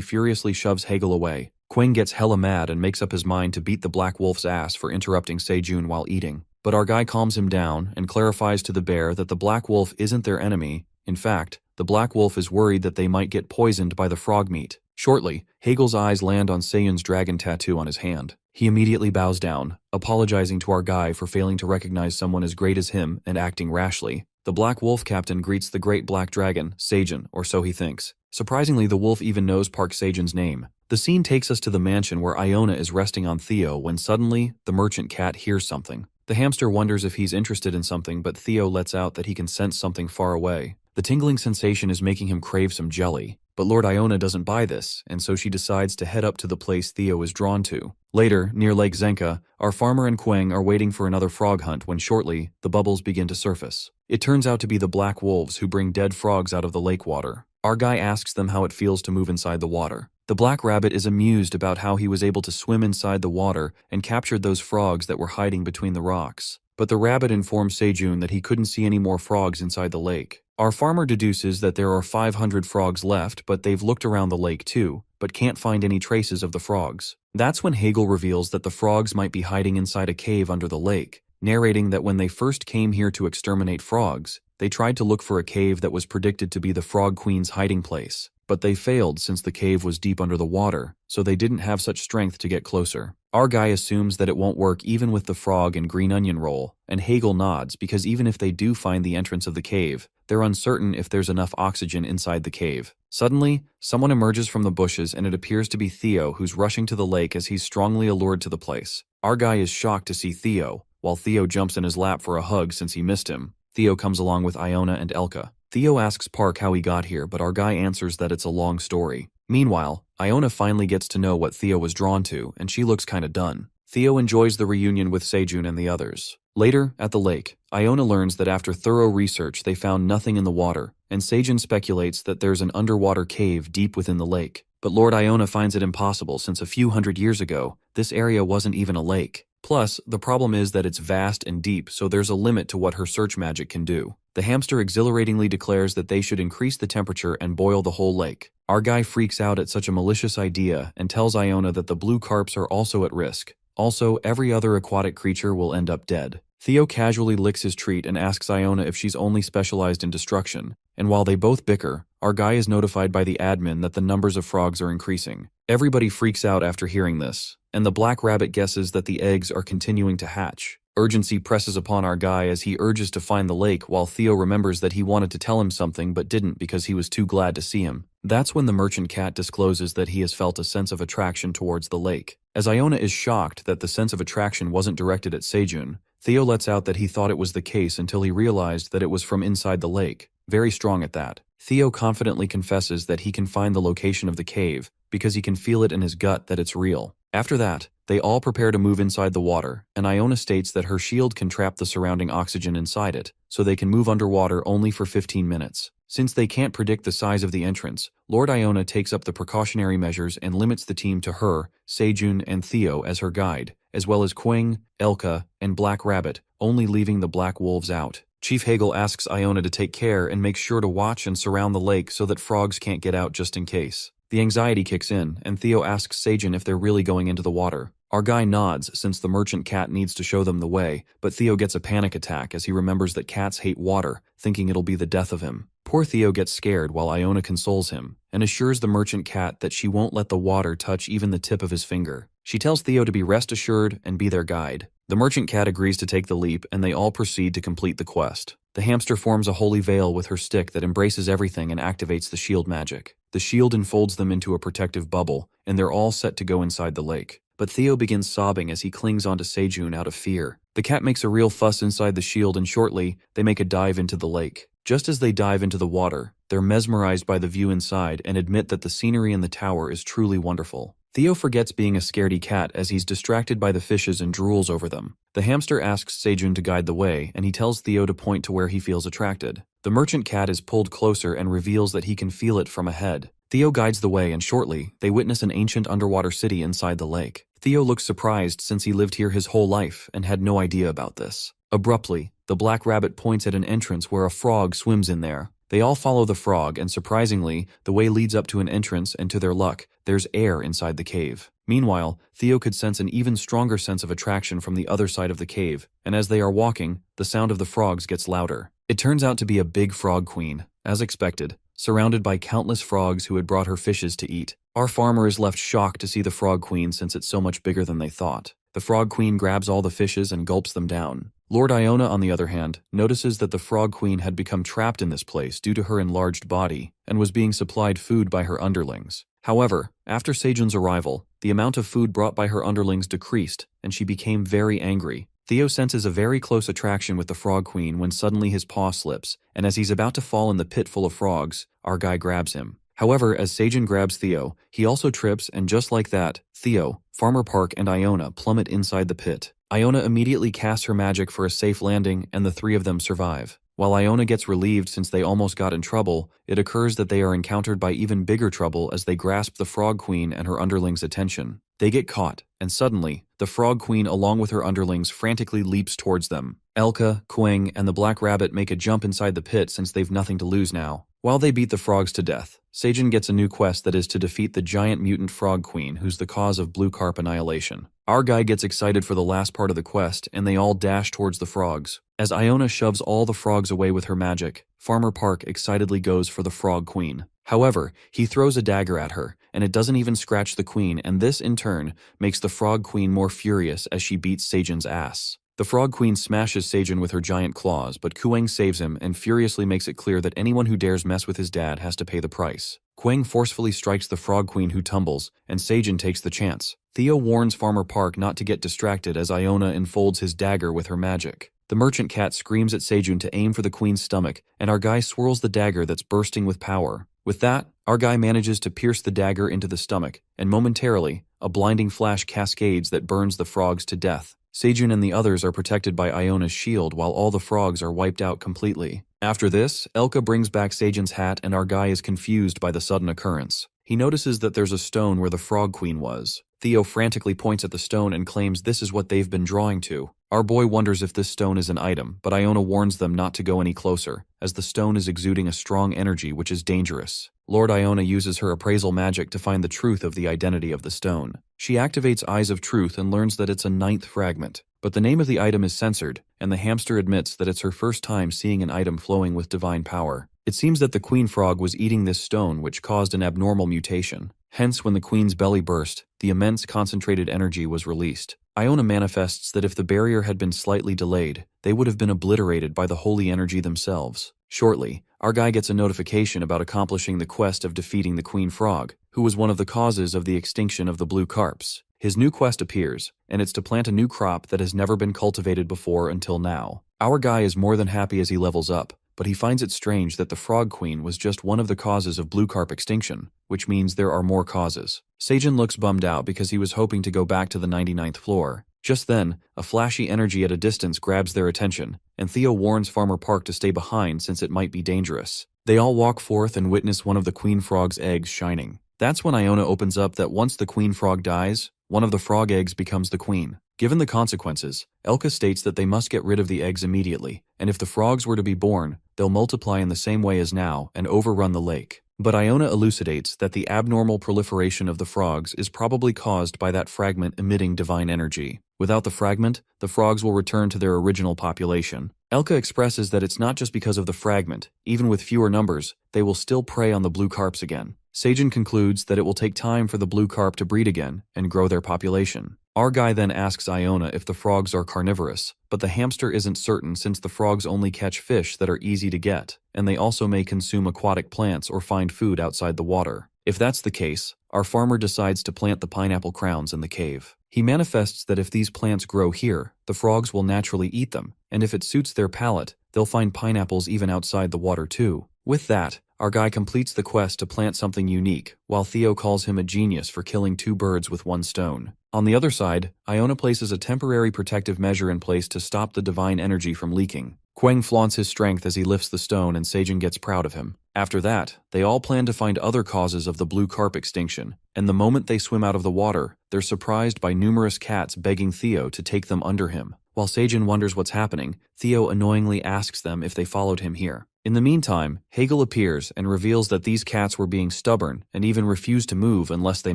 furiously shoves Hegel away. Kwang gets hella mad and makes up his mind to beat the black wolf's ass for interrupting Sejun while eating. But our guy calms him down and clarifies to the bear that the black wolf isn't their enemy. In fact, the black wolf is worried that they might get poisoned by the frog meat. Shortly, Hegel's eyes land on Seyun's dragon tattoo on his hand. He immediately bows down, apologizing to our guy for failing to recognize someone as great as him and acting rashly. The Black Wolf captain greets the great black dragon, Sejun, or so he thinks. Surprisingly, the wolf even knows Park Sejun's name. The scene takes us to the mansion where Iona is resting on Theo when suddenly, the merchant cat hears something. The hamster wonders if he's interested in something, but Theo lets out that he can sense something far away. The tingling sensation is making him crave some jelly. But Lord Iona doesn't buy this, and so she decides to head up to the place Theo is drawn to. Later, near Lake Zenka, our farmer and Kwang are waiting for another frog hunt when shortly, the bubbles begin to surface. It turns out to be the black wolves who bring dead frogs out of the lake water. Our guy asks them how it feels to move inside the water. The black rabbit is amused about how he was able to swim inside the water and captured those frogs that were hiding between the rocks. But the rabbit informs Sejun that he couldn't see any more frogs inside the lake. Our farmer deduces that there are 500 frogs left, but they've looked around the lake too, but can't find any traces of the frogs. That's when Hegel reveals that the frogs might be hiding inside a cave under the lake, narrating that when they first came here to exterminate frogs, they tried to look for a cave that was predicted to be the Frog Queen's hiding place. But they failed since the cave was deep under the water, so they didn't have such strength to get closer. Our guy assumes that it won't work even with the frog and green onion roll, and Hegel nods because even if they do find the entrance of the cave, they're uncertain if there's enough oxygen inside the cave. Suddenly, someone emerges from the bushes and it appears to be Theo who's rushing to the lake as he's strongly allured to the place. Our guy is shocked to see Theo, while Theo jumps in his lap for a hug since he missed him. Theo comes along with Iona and Elka. Theo asks Park how he got here, but our guy answers that it's a long story. Meanwhile, Iona finally gets to know what Theo was drawn to, and she looks kinda done. Theo enjoys the reunion with Sejun and the others. Later, at the lake, Iona learns that after thorough research they found nothing in the water, and Sejun speculates that there's an underwater cave deep within the lake. But Lord Iona finds it impossible since a few hundred years ago, this area wasn't even a lake. Plus, the problem is that it's vast and deep, so there's a limit to what her search magic can do. The hamster exhilaratingly declares that they should increase the temperature and boil the whole lake. Our guy freaks out at such a malicious idea and tells Iona that the blue carps are also at risk. Also, every other aquatic creature will end up dead. Theo casually licks his treat and asks Iona if she's only specialized in destruction, and while they both bicker, our guy is notified by the admin that the numbers of frogs are increasing. Everybody freaks out after hearing this, and the black rabbit guesses that the eggs are continuing to hatch. Urgency presses upon our guy as he urges to find the lake while Theo remembers that he wanted to tell him something but didn't because he was too glad to see him. That's when the merchant cat discloses that he has felt a sense of attraction towards the lake. As Iona is shocked that the sense of attraction wasn't directed at Sejun, Theo lets out that he thought it was the case until he realized that it was from inside the lake. Very strong at that. Theo confidently confesses that he can find the location of the cave because he can feel it in his gut that it's real. After that, they all prepare to move inside the water, and Iona states that her shield can trap the surrounding oxygen inside it, so they can move underwater only for 15 minutes. Since they can't predict the size of the entrance, Lord Iona takes up the precautionary measures and limits the team to her, Sejun, and Theo as her guide, as well as Kwang, Elka, and Black Rabbit, only leaving the Black Wolves out. Chief Hegel asks Iona to take care and make sure to watch and surround the lake so that frogs can't get out just in case. The anxiety kicks in, and Theo asks Sejun if they're really going into the water. Our guy nods since the merchant cat needs to show them the way, but Theo gets a panic attack as he remembers that cats hate water, thinking it'll be the death of him. Poor Theo gets scared while Iona consoles him, and assures the merchant cat that she won't let the water touch even the tip of his finger. She tells Theo to be rest assured and be their guide. The merchant cat agrees to take the leap, and they all proceed to complete the quest. The hamster forms a holy veil with her stick that embraces everything and activates the shield magic. The shield enfolds them into a protective bubble, and they're all set to go inside the lake. But Theo begins sobbing as he clings onto Sejun out of fear. The cat makes a real fuss inside the shield, and shortly, they make a dive into the lake. Just as they dive into the water, they're mesmerized by the view inside and admit that the scenery in the tower is truly wonderful. Theo forgets being a scaredy cat as he's distracted by the fishes and drools over them. The hamster asks Sejun to guide the way, and he tells Theo to point to where he feels attracted. The merchant cat is pulled closer and reveals that he can feel it from ahead. Theo guides the way, and shortly, they witness an ancient underwater city inside the lake. Theo looks surprised since he lived here his whole life and had no idea about this. Abruptly, the black rabbit points at an entrance where a frog swims in there. They all follow the frog, and surprisingly, the way leads up to an entrance, and to their luck, there's air inside the cave. Meanwhile, Theo could sense an even stronger sense of attraction from the other side of the cave, and as they are walking, the sound of the frogs gets louder. It turns out to be a big frog queen, as expected, surrounded by countless frogs who had brought her fishes to eat. Our farmer is left shocked to see the frog queen since it's so much bigger than they thought. The frog queen grabs all the fishes and gulps them down. Lord Iona, on the other hand, notices that the frog queen had become trapped in this place due to her enlarged body and was being supplied food by her underlings. However, after Sejun's arrival, the amount of food brought by her underlings decreased, and she became very angry. Theo senses a very close attraction with the frog queen when suddenly his paw slips, and as he's about to fall in the pit full of frogs, our guy grabs him. However, as Sejun grabs Theo, he also trips, and just like that, Theo, Farmer Park, and Iona plummet inside the pit. Iona immediately casts her magic for a safe landing, and the three of them survive. While Iona gets relieved since they almost got in trouble, it occurs that they are encountered by even bigger trouble as they grasp the frog queen and her underlings' attention. They get caught, and suddenly, the frog queen along with her underlings frantically leaps towards them. Elka, Quang, and the black rabbit make a jump inside the pit since they've nothing to lose now. While they beat the frogs to death, Sejun gets a new quest that is to defeat the giant mutant frog queen who's the cause of blue carp annihilation. Our guy gets excited for the last part of the quest, and they all dash towards the frogs. As Iona shoves all the frogs away with her magic, Farmer Park excitedly goes for the frog queen. However, he throws a dagger at her, and it doesn't even scratch the queen, and this, in turn, makes the frog queen more furious as she beats Sejun's ass. The frog queen smashes Sejun with her giant claws, but Quang saves him and furiously makes it clear that anyone who dares mess with his dad has to pay the price. Quang forcefully strikes the frog queen who tumbles, and Sejun takes the chance. Theo warns Farmer Park not to get distracted as Iona enfolds his dagger with her magic. The merchant cat screams at Sejun to aim for the queen's stomach, and our guy swirls the dagger that's bursting with power. With that, our guy manages to pierce the dagger into the stomach, and momentarily, a blinding flash cascades that burns the frogs to death. Sejun and the others are protected by Iona's shield while all the frogs are wiped out completely. After this, Elka brings back Sejun's hat, and our guy is confused by the sudden occurrence. He notices that there's a stone where the frog queen was. Theo frantically points at the stone and claims this is what they've been drawing to. Our boy wonders if this stone is an item, but Iona warns them not to go any closer, as the stone is exuding a strong energy which is dangerous. Lord Iona uses her appraisal magic to find the truth of the identity of the stone. She activates Eyes of Truth and learns that it's a 9th fragment, but the name of the item is censored, and the hamster admits that it's her first time seeing an item flowing with divine power. It seems that the queen frog was eating this stone, which caused an abnormal mutation. Hence, when the queen's belly burst, the immense concentrated energy was released. Iona manifests that if the barrier had been slightly delayed, they would have been obliterated by the holy energy themselves. Shortly, our guy gets a notification about accomplishing the quest of defeating the queen frog, who was one of the causes of the extinction of the blue carps. His new quest appears, and it's to plant a new crop that has never been cultivated before until now. Our guy is more than happy as he levels up, but he finds it strange that the frog queen was just one of the causes of blue carp extinction, which means there are more causes. Sejun looks bummed out because he was hoping to go back to the 99th floor. Just then, a flashy energy at a distance grabs their attention, and Theo warns Farmer Park to stay behind since it might be dangerous. They all walk forth and witness one of the queen frog's eggs shining. That's when Iona opens up that once the queen frog dies, one of the frog eggs becomes the queen. Given the consequences, Elka states that they must get rid of the eggs immediately, and if the frogs were to be born, they'll multiply in the same way as now and overrun the lake. But Iona elucidates that the abnormal proliferation of the frogs is probably caused by that fragment emitting divine energy. Without the fragment, the frogs will return to their original population. Elka expresses that it's not just because of the fragment. Even with fewer numbers, they will still prey on the blue carps again. Seijin concludes that it will take time for the blue carp to breed again and grow their population. Our guy then asks Iona if the frogs are carnivorous, but the hamster isn't certain since the frogs only catch fish that are easy to get, and they also may consume aquatic plants or find food outside the water. If that's the case, our farmer decides to plant the pineapple crowns in the cave. He manifests that if these plants grow here, the frogs will naturally eat them, and if it suits their palate, they'll find pineapples even outside the water too. With that, our guy completes the quest to plant something unique, while Theo calls him a genius for killing 2 birds with 1 stone. On the other side, Iona places a temporary protective measure in place to stop the divine energy from leaking. Quang flaunts his strength as he lifts the stone and Seijin gets proud of him. After that, they all plan to find other causes of the blue carp extinction, and the moment they swim out of the water, they're surprised by numerous cats begging Theo to take them under him. While Seijin wonders what's happening, Theo annoyingly asks them if they followed him here. In the meantime, Hegel appears and reveals that these cats were being stubborn and even refused to move unless they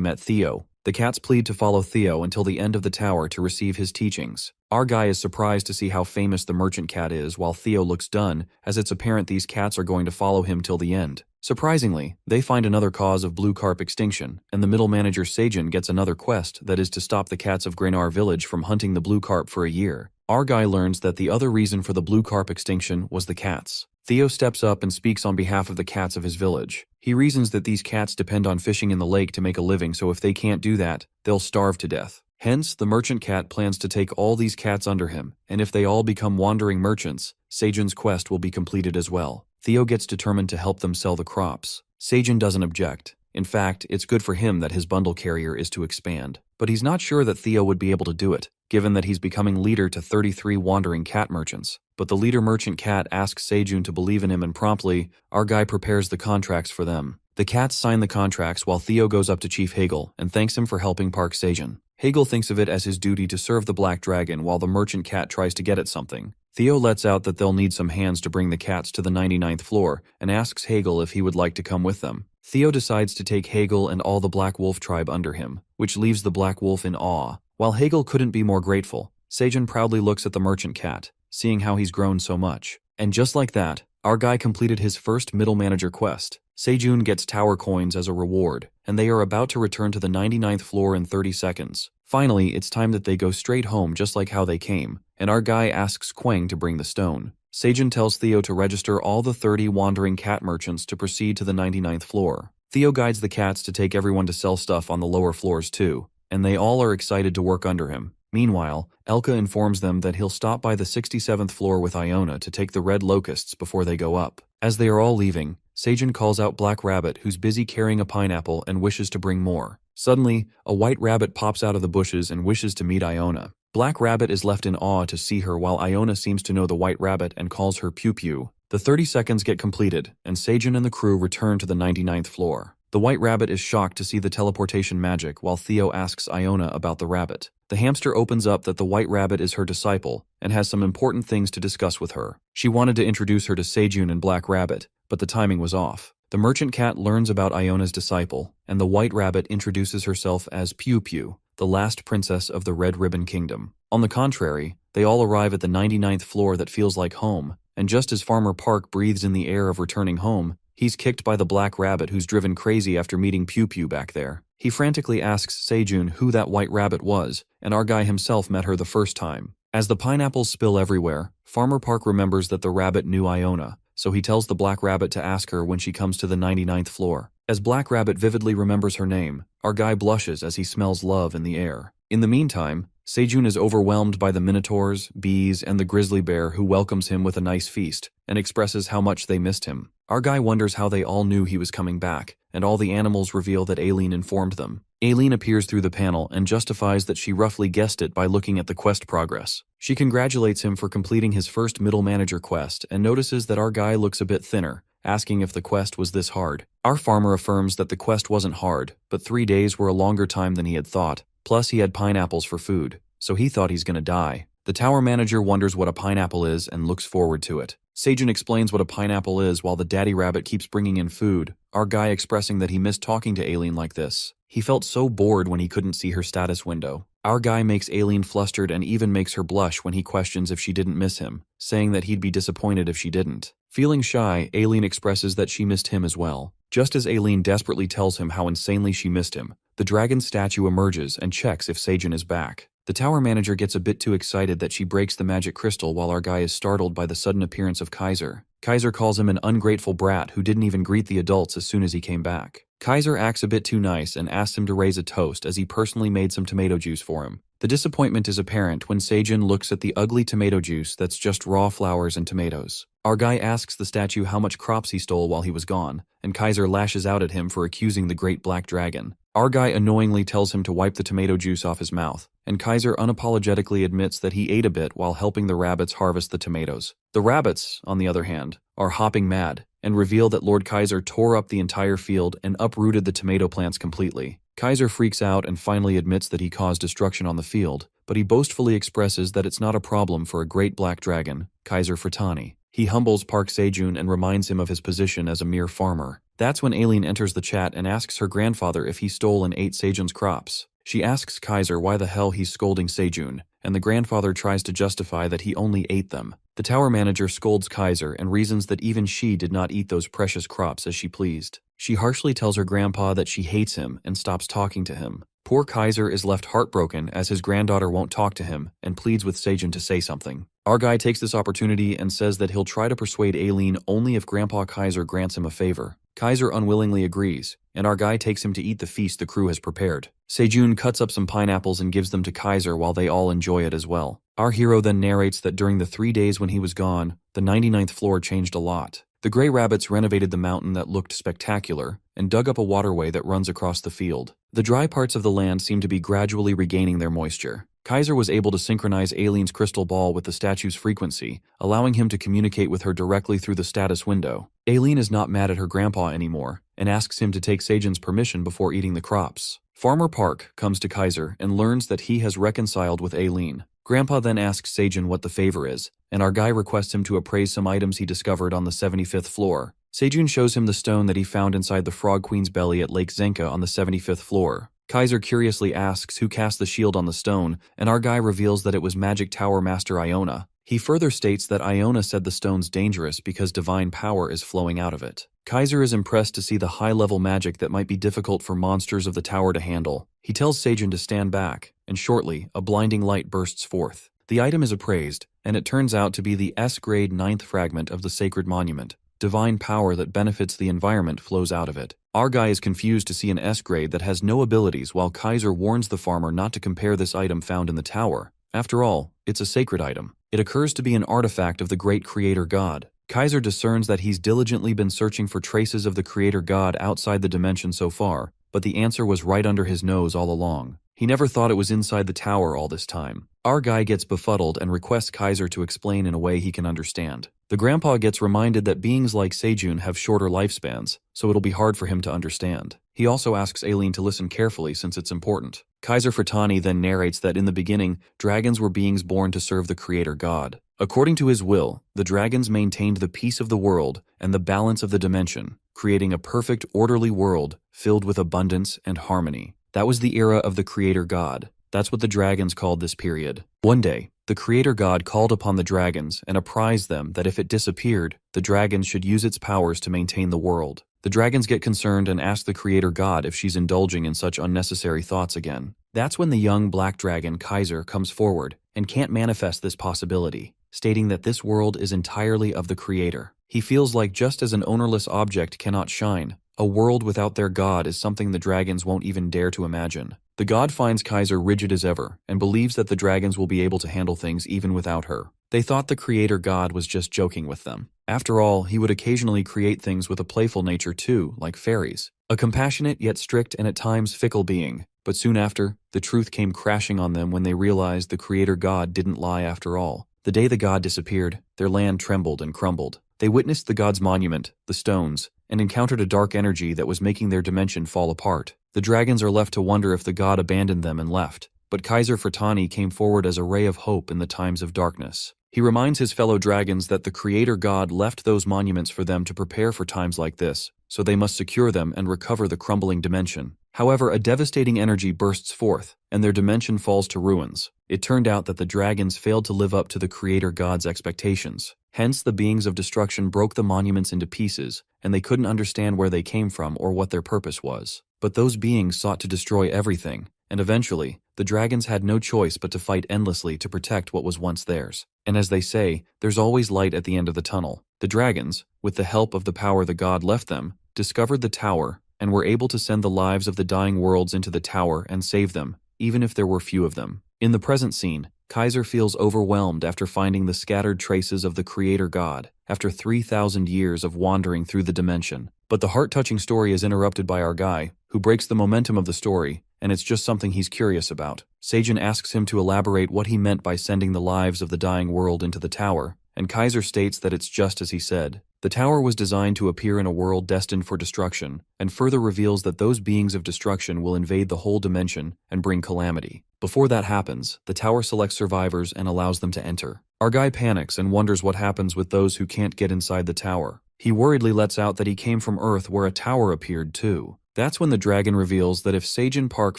met Theo. The cats plead to follow Theo until the end of the tower to receive his teachings. Our guy is surprised to see how famous the merchant cat is, while Theo looks done, as it's apparent these cats are going to follow him till the end. Surprisingly, they find another cause of blue carp extinction, and the middle manager Seijin gets another quest that is to stop the cats of Grenar village from hunting the blue carp for a year. Our guy learns that the other reason for the blue carp extinction was the cats. Theo steps up and speaks on behalf of the cats of his village. He reasons that these cats depend on fishing in the lake to make a living, so if they can't do that, they'll starve to death. Hence, the merchant cat plans to take all these cats under him, and if they all become wandering merchants, Seijin's quest will be completed as well. Theo gets determined to help them sell the crops. Seijin doesn't object. In fact, it's good for him that his bundle carrier is to expand. But he's not sure that Theo would be able to do it, given that he's becoming leader to 33 wandering cat merchants. But the leader merchant cat asks Seijun to believe in him, and promptly, our guy prepares the contracts for them. The cats sign the contracts while Theo goes up to Chief Hegel and thanks him for helping Park Seijun. Hegel thinks of it as his duty to serve the black dragon while the merchant cat tries to get at something. Theo lets out that they'll need some hands to bring the cats to the 99th floor and asks Hegel if he would like to come with them. Theo decides to take Hegel and all the Black Wolf tribe under him, which leaves the Black Wolf in awe. While Hegel couldn't be more grateful, Seijun proudly looks at the merchant cat, seeing how he's grown so much. And just like that, our guy completed his first middle manager quest. Seijun gets tower coins as a reward, and they are about to return to the 99th floor in 30 seconds. Finally, it's time that they go straight home just like how they came, and our guy asks Quang to bring the stone. Seijun tells Theo to register all the 30 wandering cat merchants to proceed to the 99th floor. Theo guides the cats to take everyone to sell stuff on the lower floors too, and they all are excited to work under him. Meanwhile, Elka informs them that he'll stop by the 67th floor with Iona to take the red locusts before they go up. As they are all leaving, Seijun calls out Black Rabbit, who's busy carrying a pineapple and wishes to bring more. Suddenly, a white rabbit pops out of the bushes and wishes to meet Iona. Black Rabbit is left in awe to see her, while Iona seems to know the white rabbit and calls her Pew Pew. The 30 seconds get completed, and Seijun and the crew return to the 99th floor. The white rabbit is shocked to see the teleportation magic, while Theo asks Iona about the rabbit. The hamster opens up that the white rabbit is her disciple and has some important things to discuss with her. She wanted to introduce her to Seijun and Black Rabbit, but the timing was off. The merchant cat learns about Iona's disciple, and the white rabbit introduces herself as Pew Pew, the last princess of the Red Ribbon Kingdom. On the contrary, they all arrive at the 99th floor that feels like home, and just as Farmer Park breathes in the air of returning home, he's kicked by the Black Rabbit, who's driven crazy after meeting Pew Pew back there. He frantically asks Seijun who that white rabbit was, and our guy himself met her the first time. As the pineapples spill everywhere, Farmer Park remembers that the rabbit knew Iona, so he tells the Black Rabbit to ask her when she comes to the 99th floor. As Black Rabbit vividly remembers her name, our guy blushes as he smells love in the air. In the meantime, Seijun is overwhelmed by the minotaurs, bees, and the grizzly bear, who welcomes him with a nice feast and expresses how much they missed him. Our guy wonders how they all knew he was coming back, and all the animals reveal that Aileen informed them. Aileen appears through the panel and justifies that she roughly guessed it by looking at the quest progress. She congratulates him for completing his first middle manager quest and notices that our guy looks a bit thinner, asking if the quest was this hard. Our farmer affirms that the quest wasn't hard, but 3 days were a longer time than he had thought. Plus, he had pineapples for food, so he thought he's gonna die. The tower manager wonders what a pineapple is and looks forward to it. Seijun explains what a pineapple is while the daddy rabbit keeps bringing in food, our guy expressing that he missed talking to Aileen like this. He felt so bored when he couldn't see her status window. Our guy makes Aileen flustered and even makes her blush when he questions if she didn't miss him, saying that he'd be disappointed if she didn't. Feeling shy, Aileen expresses that she missed him as well. Just as Aileen desperately tells him how insanely she missed him, the dragon statue emerges and checks if Seijun is back. The tower manager gets a bit too excited that she breaks the magic crystal while our guy is startled by the sudden appearance of Kaiser. Kaiser calls him an ungrateful brat who didn't even greet the adults as soon as he came back. Kaiser acts a bit too nice and asks him to raise a toast as he personally made some tomato juice for him. The disappointment is apparent when Seijun looks at the ugly tomato juice that's just raw flowers and tomatoes. Our guy asks the statue how much crops he stole while he was gone, and Kaiser lashes out at him for accusing the great black dragon. Our guy annoyingly tells him to wipe the tomato juice off his mouth, and Kaiser unapologetically admits that he ate a bit while helping the rabbits harvest the tomatoes. The rabbits, on the other hand, are hopping mad and reveal that Lord Kaiser tore up the entire field and uprooted the tomato plants completely. Kaiser freaks out and finally admits that he caused destruction on the field, but he boastfully expresses that it's not a problem for a great black dragon, Kaiser Furtani. He humbles Park Seijun and reminds him of his position as a mere farmer. That's when Aileen enters the chat and asks her grandfather if he stole and ate Seijun's crops. She asks Kaiser why the hell he's scolding Seijun, and the grandfather tries to justify that he only ate them. The tower manager scolds Kaiser and reasons that even she did not eat those precious crops as she pleased. She harshly tells her grandpa that she hates him and stops talking to him. Poor Kaiser is left heartbroken as his granddaughter won't talk to him and pleads with Seijun to say something. Our guy takes this opportunity and says that he'll try to persuade Aileen only if Grandpa Kaiser grants him a favor. Kaiser unwillingly agrees, and our guy takes him to eat the feast the crew has prepared. Seijun cuts up some pineapples and gives them to Kaiser while they all enjoy it as well. Our hero then narrates that during the 3 days when he was gone, the 99th floor changed a lot. The gray rabbits renovated the mountain that looked spectacular and dug up a waterway that runs across the field. The dry parts of the land seem to be gradually regaining their moisture. Kaiser was able to synchronize Aileen's crystal ball with the statue's frequency, allowing him to communicate with her directly through the status window. Aileen is not mad at her grandpa anymore and asks him to take Seijun's permission before eating the crops. Farmer Park comes to Kaiser and learns that he has reconciled with Aileen. Grandpa then asks Seijun what the favor is, and our guy requests him to appraise some items he discovered on the 75th floor. Seijun shows him the stone that he found inside the Frog Queen's belly at Lake Zenka on the 75th floor. Kaiser curiously asks who cast the shield on the stone, and our guy reveals that it was Magic Tower Master Iona. He further states that Iona said the stone's dangerous because divine power is flowing out of it. Kaiser is impressed to see the high-level magic that might be difficult for monsters of the tower to handle. He tells Seijun to stand back, and shortly, a blinding light bursts forth. The item is appraised, and it turns out to be the S-grade 9th fragment of the sacred monument. Divine power that benefits the environment flows out of it. Our guy is confused to see an S-grade that has no abilities while Kaiser warns the farmer not to compare this item found in the tower. After all, it's a sacred item. It occurs to be an artifact of the great creator god. Kaiser discerns that he's diligently been searching for traces of the creator god outside the dimension so far, but the answer was right under his nose all along. He never thought it was inside the tower all this time. Our guy gets befuddled and requests Kaiser to explain in a way he can understand. The grandpa gets reminded that beings like Seijun have shorter lifespans, so it'll be hard for him to understand. He also asks Aileen to listen carefully since it's important. Kaiser Furtani then narrates that in the beginning, dragons were beings born to serve the creator god. According to his will, the dragons maintained the peace of the world and the balance of the dimension, creating a perfect, orderly world filled with abundance and harmony. That was the era of the creator god. That's what the dragons called this period. One day, the creator god called upon the dragons and apprised them that if it disappeared, the dragons should use its powers to maintain the world. The dragons get concerned and ask the creator god if she's indulging in such unnecessary thoughts again. That's when the young black dragon Kaiser comes forward and can't manifest this possibility, stating that this world is entirely of the creator. He feels like just as an ownerless object cannot shine, a world without their god is something the dragons won't even dare to imagine. The god finds Kaiser rigid as ever and believes that the dragons will be able to handle things even without her. They thought the creator god was just joking with them. After all, he would occasionally create things with a playful nature too, like fairies. A compassionate yet strict and at times fickle being. But soon after, the truth came crashing on them when they realized the creator god didn't lie after all. The day the god disappeared, their land trembled and crumbled. They witnessed the god's monument, the stones, and encountered a dark energy that was making their dimension fall apart. The dragons are left to wonder if the god abandoned them and left, but Kaiser Furtani came forward as a ray of hope in the times of darkness. He reminds his fellow dragons that the creator god left those monuments for them to prepare for times like this, so they must secure them and recover the crumbling dimension. However, a devastating energy bursts forth, and their dimension falls to ruins. It turned out that the dragons failed to live up to the creator god's expectations. Hence, the beings of destruction broke the monuments into pieces, and they couldn't understand where they came from or what their purpose was. But those beings sought to destroy everything, and eventually, the dragons had no choice but to fight endlessly to protect what was once theirs. And as they say, there's always light at the end of the tunnel. The dragons, with the help of the power the god left them, discovered the tower and were able to send the lives of the dying worlds into the tower and save them, even if there were few of them. In the present scene, Kaiser feels overwhelmed after finding the scattered traces of the creator god, after 3,000 years of wandering through the dimension. But the heart-touching story is interrupted by our guy, who breaks the momentum of the story, and it's just something he's curious about. Seijin asks him to elaborate what he meant by sending the lives of the dying world into the tower, and Kaiser states that it's just as he said. The tower was designed to appear in a world destined for destruction, and further reveals that those beings of destruction will invade the whole dimension and bring calamity. Before that happens, the tower selects survivors and allows them to enter. Our guy panics and wonders what happens with those who can't get inside the tower. He worriedly lets out that he came from Earth where a tower appeared too. That's when the dragon reveals that if Seijin Park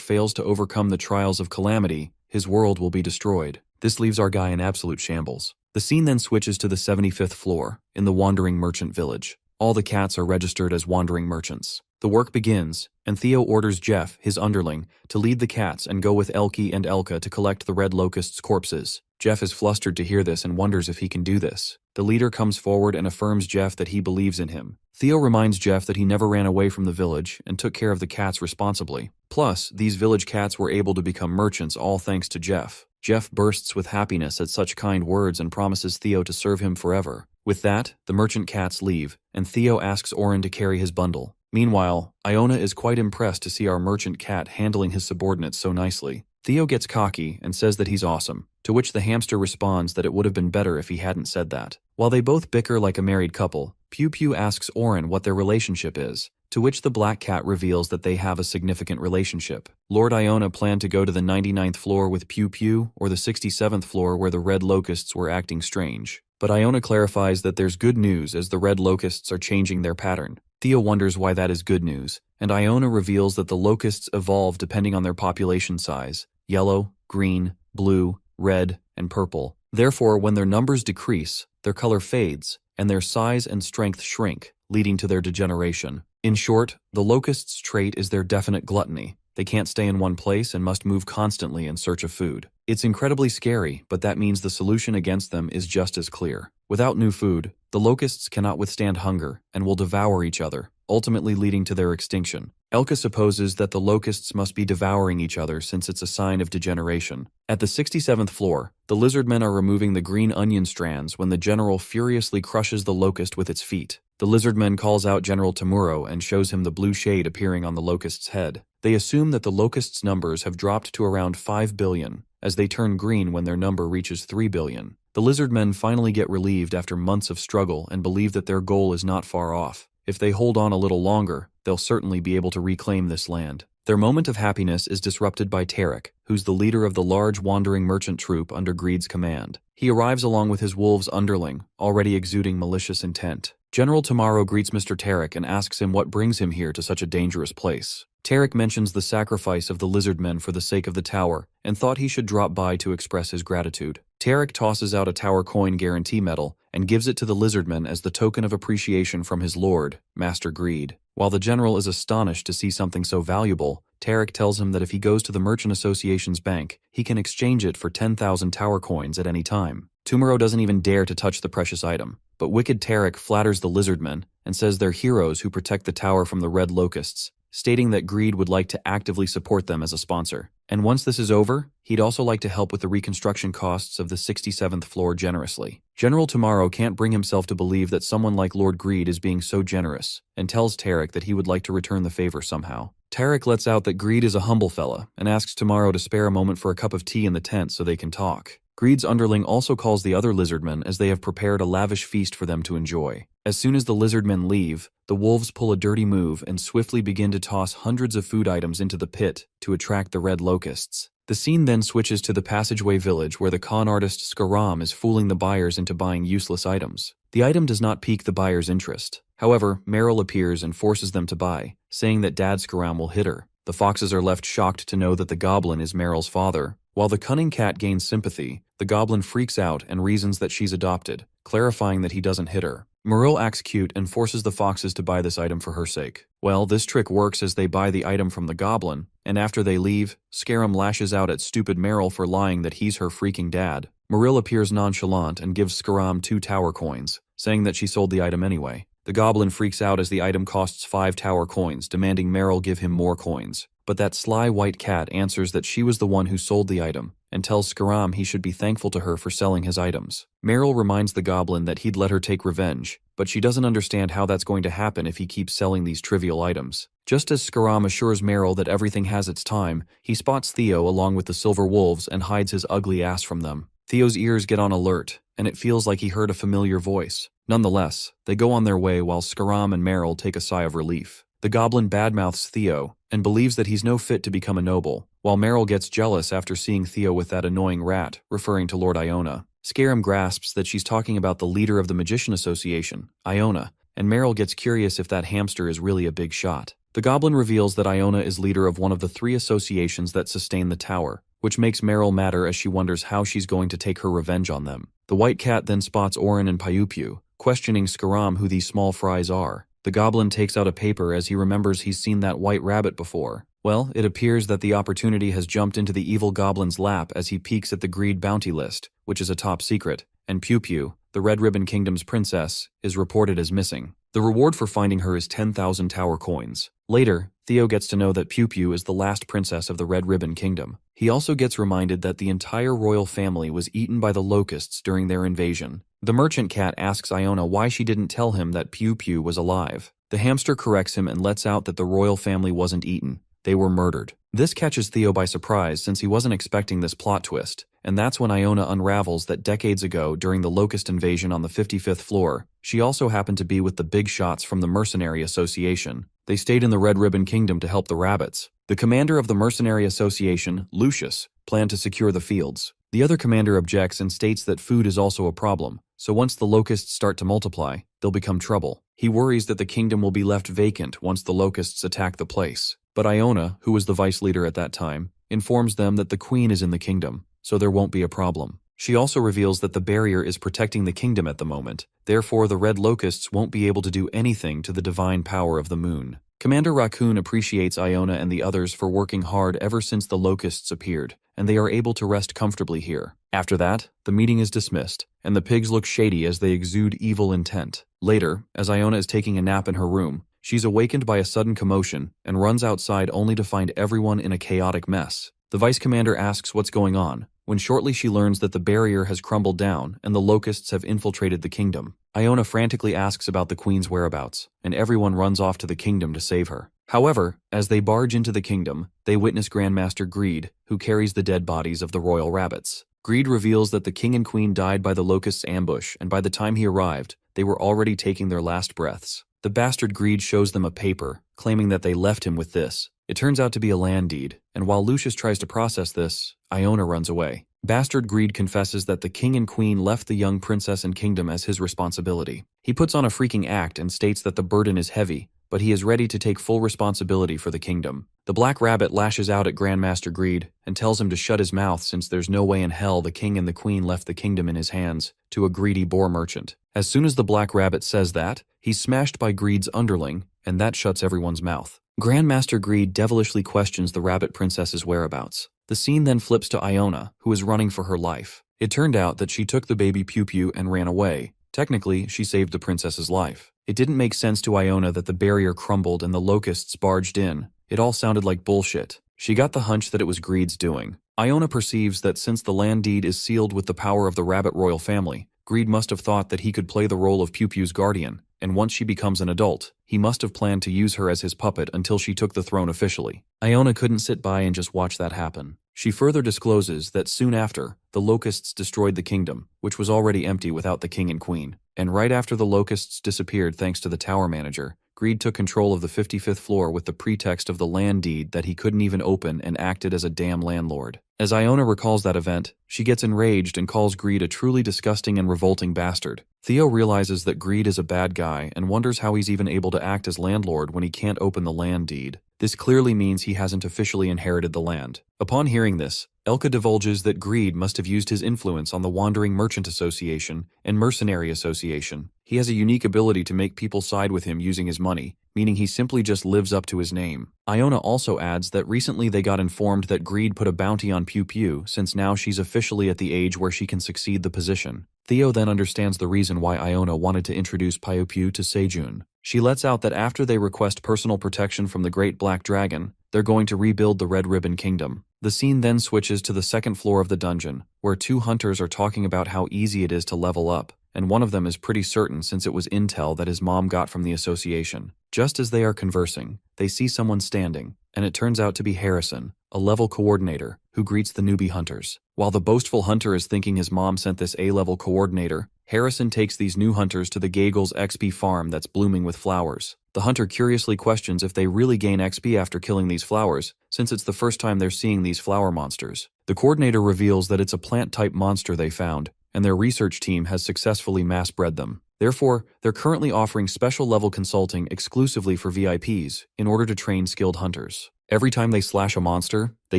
fails to overcome the trials of calamity, his world will be destroyed. This leaves our guy in absolute shambles. The scene then switches to the 75th floor, in the Wandering Merchant Village. All the cats are registered as wandering merchants. The work begins, and Theo orders Jeff, his underling, to lead the cats and go with Elke and Elka to collect the red locust's corpses. Jeff is flustered to hear this and wonders if he can do this. The leader comes forward and affirms Jeff that he believes in him. Theo reminds Jeff that he never ran away from the village and took care of the cats responsibly. Plus, these village cats were able to become merchants all thanks to Jeff. Jeff bursts with happiness at such kind words and promises Theo to serve him forever. With that, the merchant cats leave, and Theo asks Oren to carry his bundle. Meanwhile, Iona is quite impressed to see our merchant cat handling his subordinates so nicely. Theo gets cocky and says that he's awesome, to which the hamster responds that it would have been better if he hadn't said that. While they both bicker like a married couple, Pew Pew asks Oren what their relationship is, to which the black cat reveals that they have a significant relationship. Lord Iona planned to go to the 99th floor with Pew Pew or the 67th floor where the red locusts were acting strange. But Iona clarifies that there's good news as the red locusts are changing their pattern. Theo wonders why that is good news, and Iona reveals that the locusts evolve depending on their population size: yellow, green, blue, red, and purple. Therefore, when their numbers decrease, their color fades, and their size and strength shrink, leading to their degeneration. In short, the locusts' trait is their definite gluttony. They can't stay in one place and must move constantly in search of food. It's incredibly scary, but that means the solution against them is just as clear. Without new food, the locusts cannot withstand hunger and will devour each other, ultimately leading to their extinction. Elka supposes that the locusts must be devouring each other since it's a sign of degeneration. At the 67th floor, the lizardmen are removing the green onion strands when the general furiously crushes the locust with its feet. The lizardman calls out General Tamuro and shows him the blue shade appearing on the locust's head. They assume that the locust's numbers have dropped to around 5 billion, as they turn green when their number reaches 3 billion. The lizardmen finally get relieved after months of struggle and believe that their goal is not far off. If they hold on a little longer, they'll certainly be able to reclaim this land. Their moment of happiness is disrupted by Tarek, who's the leader of the large wandering merchant troop under Greed's command. He arrives along with his wolves underling, already exuding malicious intent. General Tamaro greets Mr. Tarek and asks him what brings him here to such a dangerous place. Tarek mentions the sacrifice of the lizardmen for the sake of the tower and thought he should drop by to express his gratitude. Tarek tosses out a tower coin guarantee medal and gives it to the lizardmen as the token of appreciation from his lord, Master Greed. While the general is astonished to see something so valuable, Tarek tells him that if he goes to the Merchant Association's bank, he can exchange it for 10,000 tower coins at any time. Tumaro doesn't even dare to touch the precious item, but wicked Tarek flatters the lizardmen and says they're heroes who protect the tower from the red locusts, stating that Greed would like to actively support them as a sponsor. And once this is over, he'd also like to help with the reconstruction costs of the 67th floor generously. General Tamaro can't bring himself to believe that someone like Lord Greed is being so generous, and tells Tarek that he would like to return the favor somehow. Tarek lets out that Greed is a humble fella, and asks Tamaro to spare a moment for a cup of tea in the tent so they can talk. Greed's underling also calls the other lizardmen as they have prepared a lavish feast for them to enjoy. As soon as the lizardmen leave, the wolves pull a dirty move and swiftly begin to toss hundreds of food items into the pit to attract the red locusts. The scene then switches to the passageway village where the con artist Skaram is fooling the buyers into buying useless items. The item does not pique the buyer's interest. However, Meryl appears and forces them to buy, saying that Dad Skaram will hit her. The foxes are left shocked to know that the goblin is Meryl's father. While the cunning cat gains sympathy, the goblin freaks out and reasons that she's adopted, clarifying that he doesn't hit her. Meryl acts cute and forces the foxes to buy this item for her sake. Well, this trick works as they buy the item from the goblin, and after they leave, Scarum lashes out at stupid Meryl for lying that he's her freaking dad. Meryl appears nonchalant and gives Scarum 2 tower coins, saying that she sold the item anyway. The goblin freaks out as the item costs 5 tower coins, demanding Meryl give him more coins. But that sly white cat answers that she was the one who sold the item, and tells Scarum he should be thankful to her for selling his items. Meryl reminds the goblin that he'd let her take revenge, but she doesn't understand how that's going to happen if he keeps selling these trivial items. Just as Scarum assures Meryl that everything has its time, he spots Theo along with the silver wolves and hides his ugly ass from them. Theo's ears get on alert, and it feels like he heard a familiar voice. Nonetheless, they go on their way while Scarum and Meryl take a sigh of relief. The goblin badmouths Theo and believes that he's no fit to become a noble, while Meryl gets jealous after seeing Theo with that annoying rat, referring to Lord Iona. Scarum grasps that she's talking about the leader of the Magician Association, Iona, and Meryl gets curious if that hamster is really a big shot. The goblin reveals that Iona is leader of one of the 3 associations that sustain the tower, which makes Meryl madder as she wonders how she's going to take her revenge on them. The white cat then spots Orin and Piu-Piu, questioning Scarum who these small fries are. The goblin takes out a paper as he remembers he's seen that white rabbit before. Well, it appears that the opportunity has jumped into the evil goblin's lap as he peeks at the Greed bounty list, which is a top secret, and Piu-Piu, the Red Ribbon Kingdom's princess, is reported as missing. The reward for finding her is 10,000 tower coins. Later, Theo gets to know that Piu-Piu is the last princess of the Red Ribbon Kingdom. He also gets reminded that the entire royal family was eaten by the locusts during their invasion. The merchant cat asks Iona why she didn't tell him that Piu-Piu was alive. The hamster corrects him and lets out that the royal family wasn't eaten. They were murdered. This catches Theo by surprise since he wasn't expecting this plot twist, and that's when Iona unravels that decades ago during the locust invasion on the 55th floor, she also happened to be with the big shots from the Mercenary Association. They stayed in the Red Ribbon Kingdom to help the rabbits. The commander of the Mercenary Association, Lucius, planned to secure the fields. The other commander objects and states that food is also a problem, so once the locusts start to multiply, they'll become trouble. He worries that the kingdom will be left vacant once the locusts attack the place. But Iona, who was the vice leader at that time, informs them that the queen is in the kingdom, so there won't be a problem. She also reveals that the barrier is protecting the kingdom at the moment, therefore the red locusts won't be able to do anything to the divine power of the moon. Commander Raccoon appreciates Iona and the others for working hard ever since the locusts appeared, and they are able to rest comfortably here. After that, the meeting is dismissed, and the pigs look shady as they exude evil intent. Later, as Iona is taking a nap in her room, she's awakened by a sudden commotion and runs outside only to find everyone in a chaotic mess. The vice commander asks what's going on, when shortly she learns that the barrier has crumbled down and the locusts have infiltrated the kingdom. Iona frantically asks about the queen's whereabouts, and everyone runs off to the kingdom to save her. However, as they barge into the kingdom, they witness Grandmaster Greed, who carries the dead bodies of the royal rabbits. Greed reveals that the king and queen died by the locusts' ambush, and by the time he arrived, they were already taking their last breaths. The bastard Greed shows them a paper, claiming that they left him with this. It turns out to be a land deed, and while Lucius tries to process this, Iona runs away. Bastard Greed confesses that the king and queen left the young princess and kingdom as his responsibility. He puts on a freaking act and states that the burden is heavy, but he is ready to take full responsibility for the kingdom. The Black Rabbit lashes out at Grandmaster Greed and tells him to shut his mouth since there's no way in hell the king and the queen left the kingdom in his hands to a greedy boar merchant. As soon as the Black Rabbit says that, he's smashed by Greed's underling, and that shuts everyone's mouth. Grandmaster Greed devilishly questions the rabbit princess's whereabouts. The scene then flips to Iona, who is running for her life. It turned out that she took the baby Piu-Piu and ran away. Technically, she saved the princess's life. It didn't make sense to Iona that the barrier crumbled and the locusts barged in. It all sounded like bullshit. She got the hunch that it was Greed's doing. Iona perceives that since the land deed is sealed with the power of the rabbit royal family, Greed must have thought that he could play the role of Piu-Piu's guardian, and once she becomes an adult, he must have planned to use her as his puppet until she took the throne officially. Iona couldn't sit by and just watch that happen. She further discloses that soon after, the locusts destroyed the kingdom, which was already empty without the king and queen. And right after the locusts disappeared thanks to the tower manager, Greed took control of the 55th floor with the pretext of the land deed that he couldn't even open and acted as a damn landlord. As Iona recalls that event, she gets enraged and calls Greed a truly disgusting and revolting bastard. Theo realizes that Greed is a bad guy and wonders how he's even able to act as landlord when he can't open the land deed. This clearly means he hasn't officially inherited the land. Upon hearing this, Elka divulges that Greed must have used his influence on the Wandering Merchant Association and Mercenary Association. He has a unique ability to make people side with him using his money, meaning he simply just lives up to his name. Iona also adds that recently they got informed that Greed put a bounty on Pew Pew since now she's officially at the age where she can succeed the position. Theo then understands the reason why Iona wanted to introduce Pew Pew to Sejun. She lets out that after they request personal protection from the Great Black Dragon, they're going to rebuild the Red Ribbon Kingdom. The scene then switches to the second floor of the dungeon, where two hunters are talking about how easy it is to level up, and one of them is pretty certain since it was intel that his mom got from the association. Just as they are conversing, they see someone standing, and it turns out to be Harrison, a level coordinator, who greets the newbie hunters. While the boastful hunter is thinking his mom sent this A-level coordinator, Harrison takes these new hunters to the Gagel's XP farm that's blooming with flowers. The hunter curiously questions if they really gain XP after killing these flowers, since it's the first time they're seeing these flower monsters. The coordinator reveals that it's a plant-type monster they found, and their research team has successfully mass-bred them. Therefore, they're currently offering special-level consulting exclusively for VIPs in order to train skilled hunters. Every time they slash a monster, they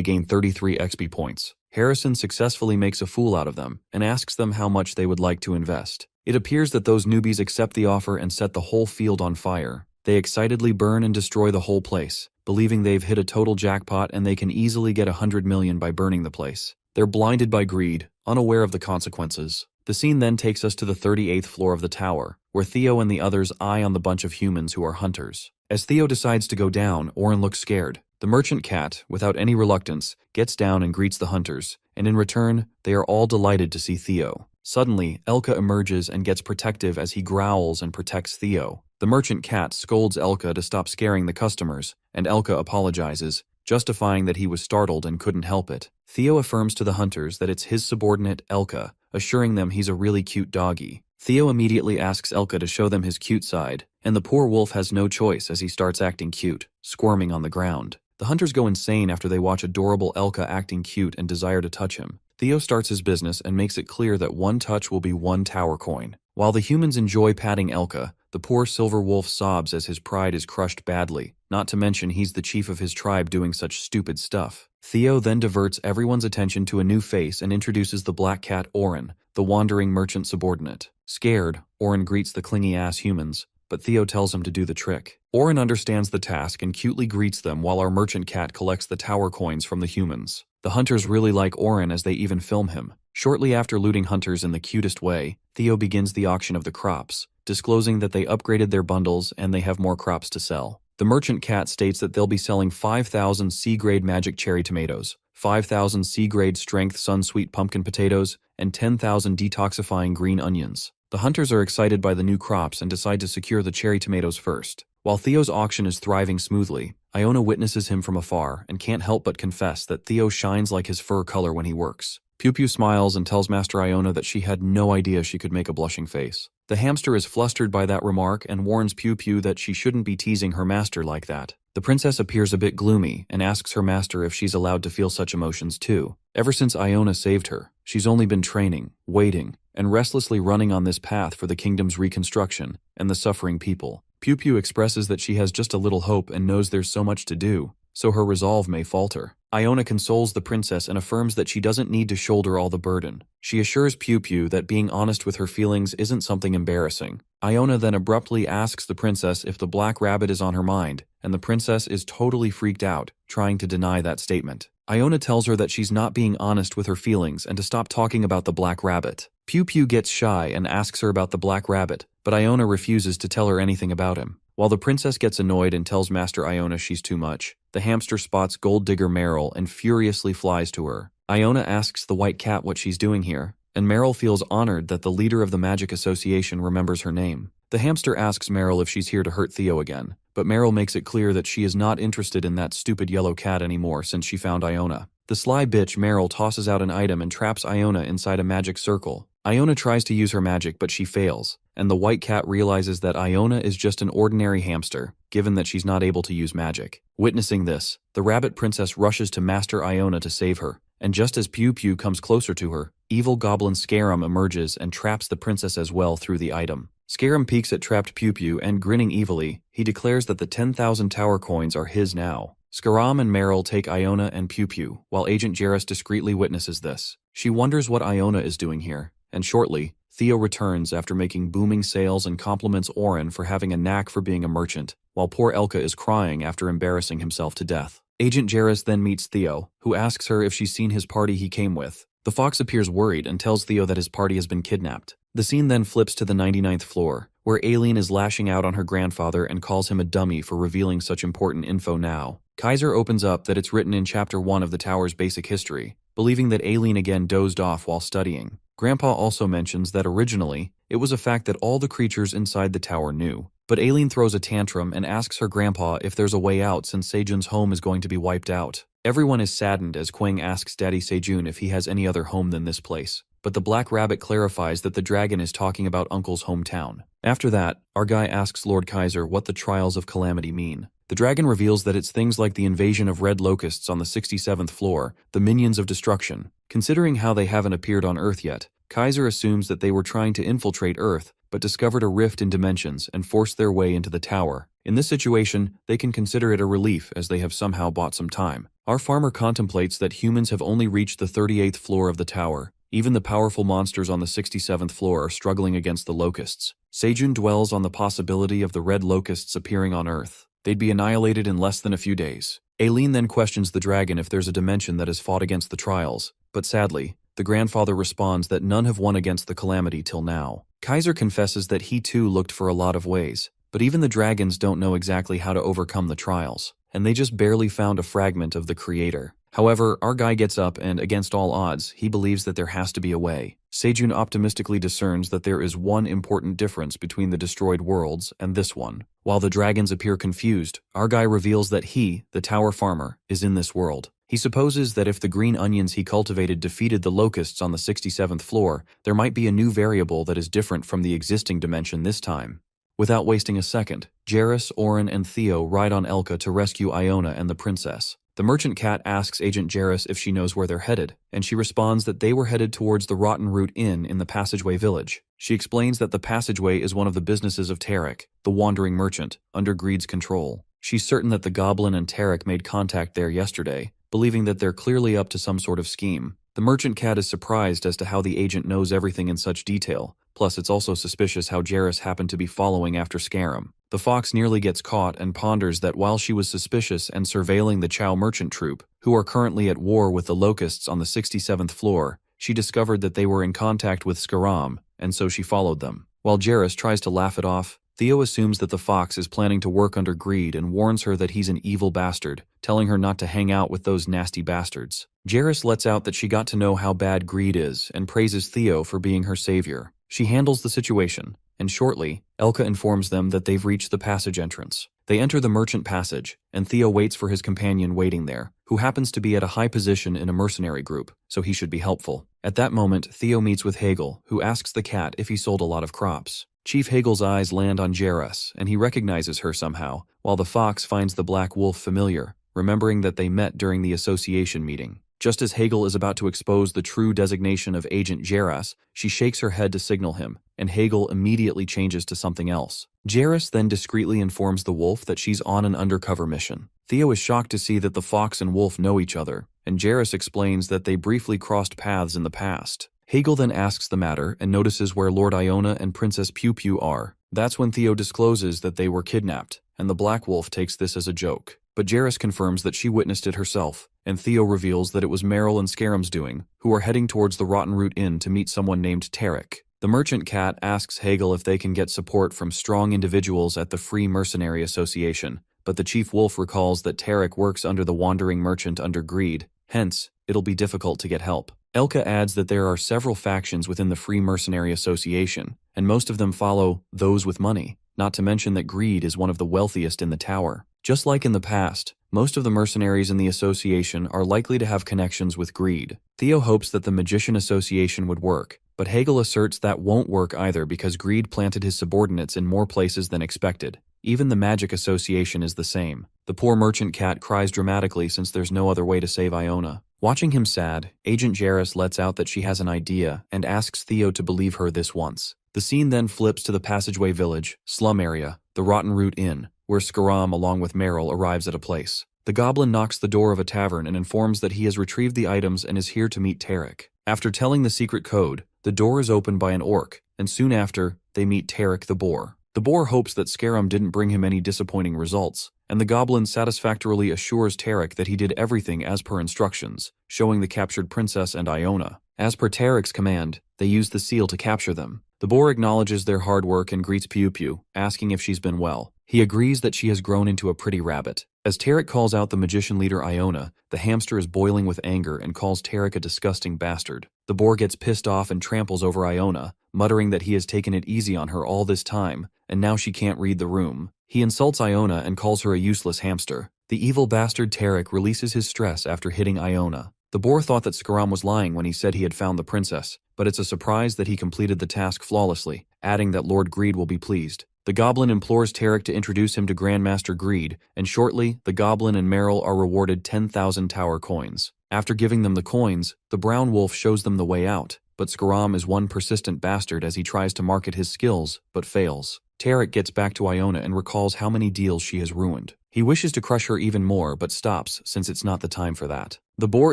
gain 33 XP points. Harrison successfully makes a fool out of them and asks them how much they would like to invest. It appears that those newbies accept the offer and set the whole field on fire. They excitedly burn and destroy the whole place, believing they've hit a total jackpot and they can easily get 100 million by burning the place. They're blinded by greed, unaware of the consequences. The scene then takes us to the 38th floor of the tower, where Theo and the others eye on the bunch of humans who are hunters. As Theo decides to go down, Oren looks scared. The merchant cat, without any reluctance, gets down and greets the hunters, and in return, they are all delighted to see Theo. Suddenly, Elka emerges and gets protective as he growls and protects Theo. The merchant cat scolds Elka to stop scaring the customers, and Elka apologizes, justifying that he was startled and couldn't help it. Theo affirms to the hunters that it's his subordinate, Elka, assuring them he's a really cute doggy. Theo immediately asks Elka to show them his cute side, and the poor wolf has no choice as he starts acting cute, squirming on the ground. The hunters go insane after they watch adorable Elka acting cute and desire to touch him. Theo starts his business and makes it clear that one touch will be 1 tower coin. While the humans enjoy patting Elka, the poor silver wolf sobs as his pride is crushed badly, not to mention he's the chief of his tribe doing such stupid stuff. Theo then diverts everyone's attention to a new face and introduces the black cat Oren, the wandering merchant subordinate. Scared, Oren greets the clingy-ass humans, but Theo tells him to do the trick. Oren understands the task and cutely greets them while our merchant cat collects the tower coins from the humans. The hunters really like Oren as they even film him. Shortly after looting hunters in the cutest way, Theo begins the auction of the crops, disclosing that they upgraded their bundles and they have more crops to sell. The merchant cat states that they'll be selling 5,000 C-grade magic cherry tomatoes, 5,000 C-grade strength sun-sweet pumpkin potatoes, and 10,000 detoxifying green onions. The hunters are excited by the new crops and decide to secure the cherry tomatoes first. While Theo's auction is thriving smoothly, Iona witnesses him from afar and can't help but confess that Theo shines like his fur color when he works. Pew Pew smiles and tells Master Iona that she had no idea she could make a blushing face. The hamster is flustered by that remark and warns Pew Pew that she shouldn't be teasing her master like that. The princess appears a bit gloomy and asks her master if she's allowed to feel such emotions too. Ever since Iona saved her, she's only been training, waiting, and restlessly running on this path for the kingdom's reconstruction and the suffering people. Pew Pew expresses that she has just a little hope and knows there's so much to do, so her resolve may falter. Iona consoles the princess and affirms that she doesn't need to shoulder all the burden. She assures Pew Pew that being honest with her feelings isn't something embarrassing. Iona then abruptly asks the princess if the black rabbit is on her mind, and the princess is totally freaked out, trying to deny that statement. Iona tells her that she's not being honest with her feelings and to stop talking about the black rabbit. Pew Pew gets shy and asks her about the black rabbit, but Iona refuses to tell her anything about him. While the princess gets annoyed and tells Master Iona she's too much, the hamster spots gold digger Meryl and furiously flies to her. Iona asks the white cat what she's doing here, and Meryl feels honored that the leader of the Magic Association remembers her name. The hamster asks Meryl if she's here to hurt Theo again, but Meryl makes it clear that she is not interested in that stupid yellow cat anymore since she found Iona. The sly bitch Meryl tosses out an item and traps Iona inside a magic circle. Iona tries to use her magic but she fails, and the white cat realizes that Iona is just an ordinary hamster, given that she's not able to use magic. Witnessing this, the rabbit princess rushes to Master Iona to save her, and just as Pew Pew comes closer to her, evil goblin Scarum emerges and traps the princess as well through the item. Scarum peeks at trapped Pew Pew and, grinning evilly, he declares that the 10,000 tower coins are his now. Scarum and Meryl take Iona and Pew Pew, while Agent Jarrus discreetly witnesses this. She wonders what Iona is doing here, and shortly, Theo returns after making booming sales and compliments Oren for having a knack for being a merchant, while poor Elka is crying after embarrassing himself to death. Agent Jarrus then meets Theo, who asks her if she's seen his party he came with. The fox appears worried and tells Theo that his party has been kidnapped. The scene then flips to the 99th floor, where Aileen is lashing out on her grandfather and calls him a dummy for revealing such important info now. Kaiser opens up that it's written in Chapter 1 of the tower's basic history, believing that Aileen again dozed off while studying. Grandpa also mentions that originally, it was a fact that all the creatures inside the tower knew. But Aileen throws a tantrum and asks her grandpa if there's a way out since Sejun's home is going to be wiped out. Everyone is saddened as Quang asks Daddy Sejun if he has any other home than this place. But the Black Rabbit clarifies that the dragon is talking about Uncle's hometown. After that, our guy asks Lord Kaiser what the Trials of Calamity mean. The dragon reveals that it's things like the invasion of red locusts on the 67th floor, the minions of destruction. Considering how they haven't appeared on Earth yet, Kaiser assumes that they were trying to infiltrate Earth, but discovered a rift in dimensions and forced their way into the tower. In this situation, they can consider it a relief as they have somehow bought some time. Our farmer contemplates that humans have only reached the 38th floor of the tower. Even the powerful monsters on the 67th floor are struggling against the locusts. Sejun dwells on the possibility of the red locusts appearing on Earth. They'd be annihilated in less than a few days. Aileen then questions the dragon if there's a dimension that has fought against the trials, but sadly, the grandfather responds that none have won against the calamity till now. Kaiser confesses that he too looked for a lot of ways, but even the dragons don't know exactly how to overcome the trials, and they just barely found a fragment of the creator. However, our guy gets up and, against all odds, he believes that there has to be a way. Sejun optimistically discerns that there is one important difference between the destroyed worlds and this one. While the dragons appear confused, our guy reveals that he, the tower farmer, is in this world. He supposes that if the green onions he cultivated defeated the locusts on the 67th floor, there might be a new variable that is different from the existing dimension this time. Without wasting a second, Jarrus, Oren, and Theo ride on Elka to rescue Iona and the princess. The merchant cat asks Agent Jarrus if she knows where they're headed, and she responds that they were headed towards the Rotten Root Inn in the Passageway Village. She explains that the Passageway is one of the businesses of Tarek, the wandering merchant, under Greed's control. She's certain that the goblin and Tarek made contact there yesterday, believing that they're clearly up to some sort of scheme. The merchant cat is surprised as to how the agent knows everything in such detail, plus it's also suspicious how Jarrus happened to be following after Scarum. The fox nearly gets caught and ponders that while she was suspicious and surveilling the Chow merchant troupe, who are currently at war with the locusts on the 67th floor, she discovered that they were in contact with Scarum, and so she followed them. While Jarrus tries to laugh it off, Theo assumes that the fox is planning to work under Greed and warns her that he's an evil bastard, telling her not to hang out with those nasty bastards. Jarrus lets out that she got to know how bad Greed is and praises Theo for being her savior. She handles the situation, and shortly, Elka informs them that they've reached the passage entrance. They enter the merchant passage, and Theo waits for his companion waiting there, who happens to be at a high position in a mercenary group, so he should be helpful. At that moment, Theo meets with Hegel, who asks the cat if he sold a lot of crops. Chief Hegel's eyes land on Jarrus, and he recognizes her somehow, while the fox finds the black wolf familiar, remembering that they met during the association meeting. Just as Hegel is about to expose the true designation of Agent Jarrus, she shakes her head to signal him, and Hegel immediately changes to something else. Jarrus then discreetly informs the wolf that she's on an undercover mission. Theo is shocked to see that the fox and wolf know each other, and Jarrus explains that they briefly crossed paths in the past. Hegel then asks the matter and notices where Lord Iona and Princess Pew Pew are. That's when Theo discloses that they were kidnapped, and the Black Wolf takes this as a joke. But Jarrus confirms that she witnessed it herself, and Theo reveals that it was Meryl and Scarum's doing, who are heading towards the Rotten Root Inn to meet someone named Tarek. The merchant cat asks Hegel if they can get support from strong individuals at the Free Mercenary Association, but the chief wolf recalls that Tarek works under the wandering merchant under Greed, hence, it'll be difficult to get help. Elka adds that there are several factions within the Free Mercenary Association, and most of them follow those with money, not to mention that Greed is one of the wealthiest in the tower. Just like in the past, most of the mercenaries in the association are likely to have connections with Greed. Theo hopes that the Magician Association would work, but Hegel asserts that won't work either because Greed planted his subordinates in more places than expected. Even the Magic Association is the same. The poor merchant cat cries dramatically since there's no other way to save Iona. Watching him sad, Agent Jarrus lets out that she has an idea and asks Theo to believe her this once. The scene then flips to the Passageway Village, slum area, the Rotten Root Inn, where Skaram along with Meryl arrives at a place. The goblin knocks the door of a tavern and informs that he has retrieved the items and is here to meet Tarek. After telling the secret code, the door is opened by an orc, and soon after, they meet Tarek the boar. The boar hopes that Skaram didn't bring him any disappointing results, and the goblin satisfactorily assures Tarek that he did everything as per instructions, showing the captured princess and Iona. As per Tarek's command, they use the seal to capture them. The boar acknowledges their hard work and greets Piu Piu, asking if she's been well. He agrees that she has grown into a pretty rabbit. As Tarek calls out the magician leader Iona, the hamster is boiling with anger and calls Tarek a disgusting bastard. The boar gets pissed off and tramples over Iona, muttering that he has taken it easy on her all this time, and now she can't read the room. He insults Iona and calls her a useless hamster. The evil bastard Tarek releases his stress after hitting Iona. The boar thought that Skaram was lying when he said he had found the princess, but it's a surprise that he completed the task flawlessly, adding that Lord Greed will be pleased. The goblin implores Tarek to introduce him to Grandmaster Greed, and shortly, the goblin and Meryl are rewarded 10,000 tower coins. After giving them the coins, the brown wolf shows them the way out, but Skaram is one persistent bastard as he tries to market his skills, but fails. Tarek gets back to Iona and recalls how many deals she has ruined. He wishes to crush her even more, but stops since it's not the time for that. The boar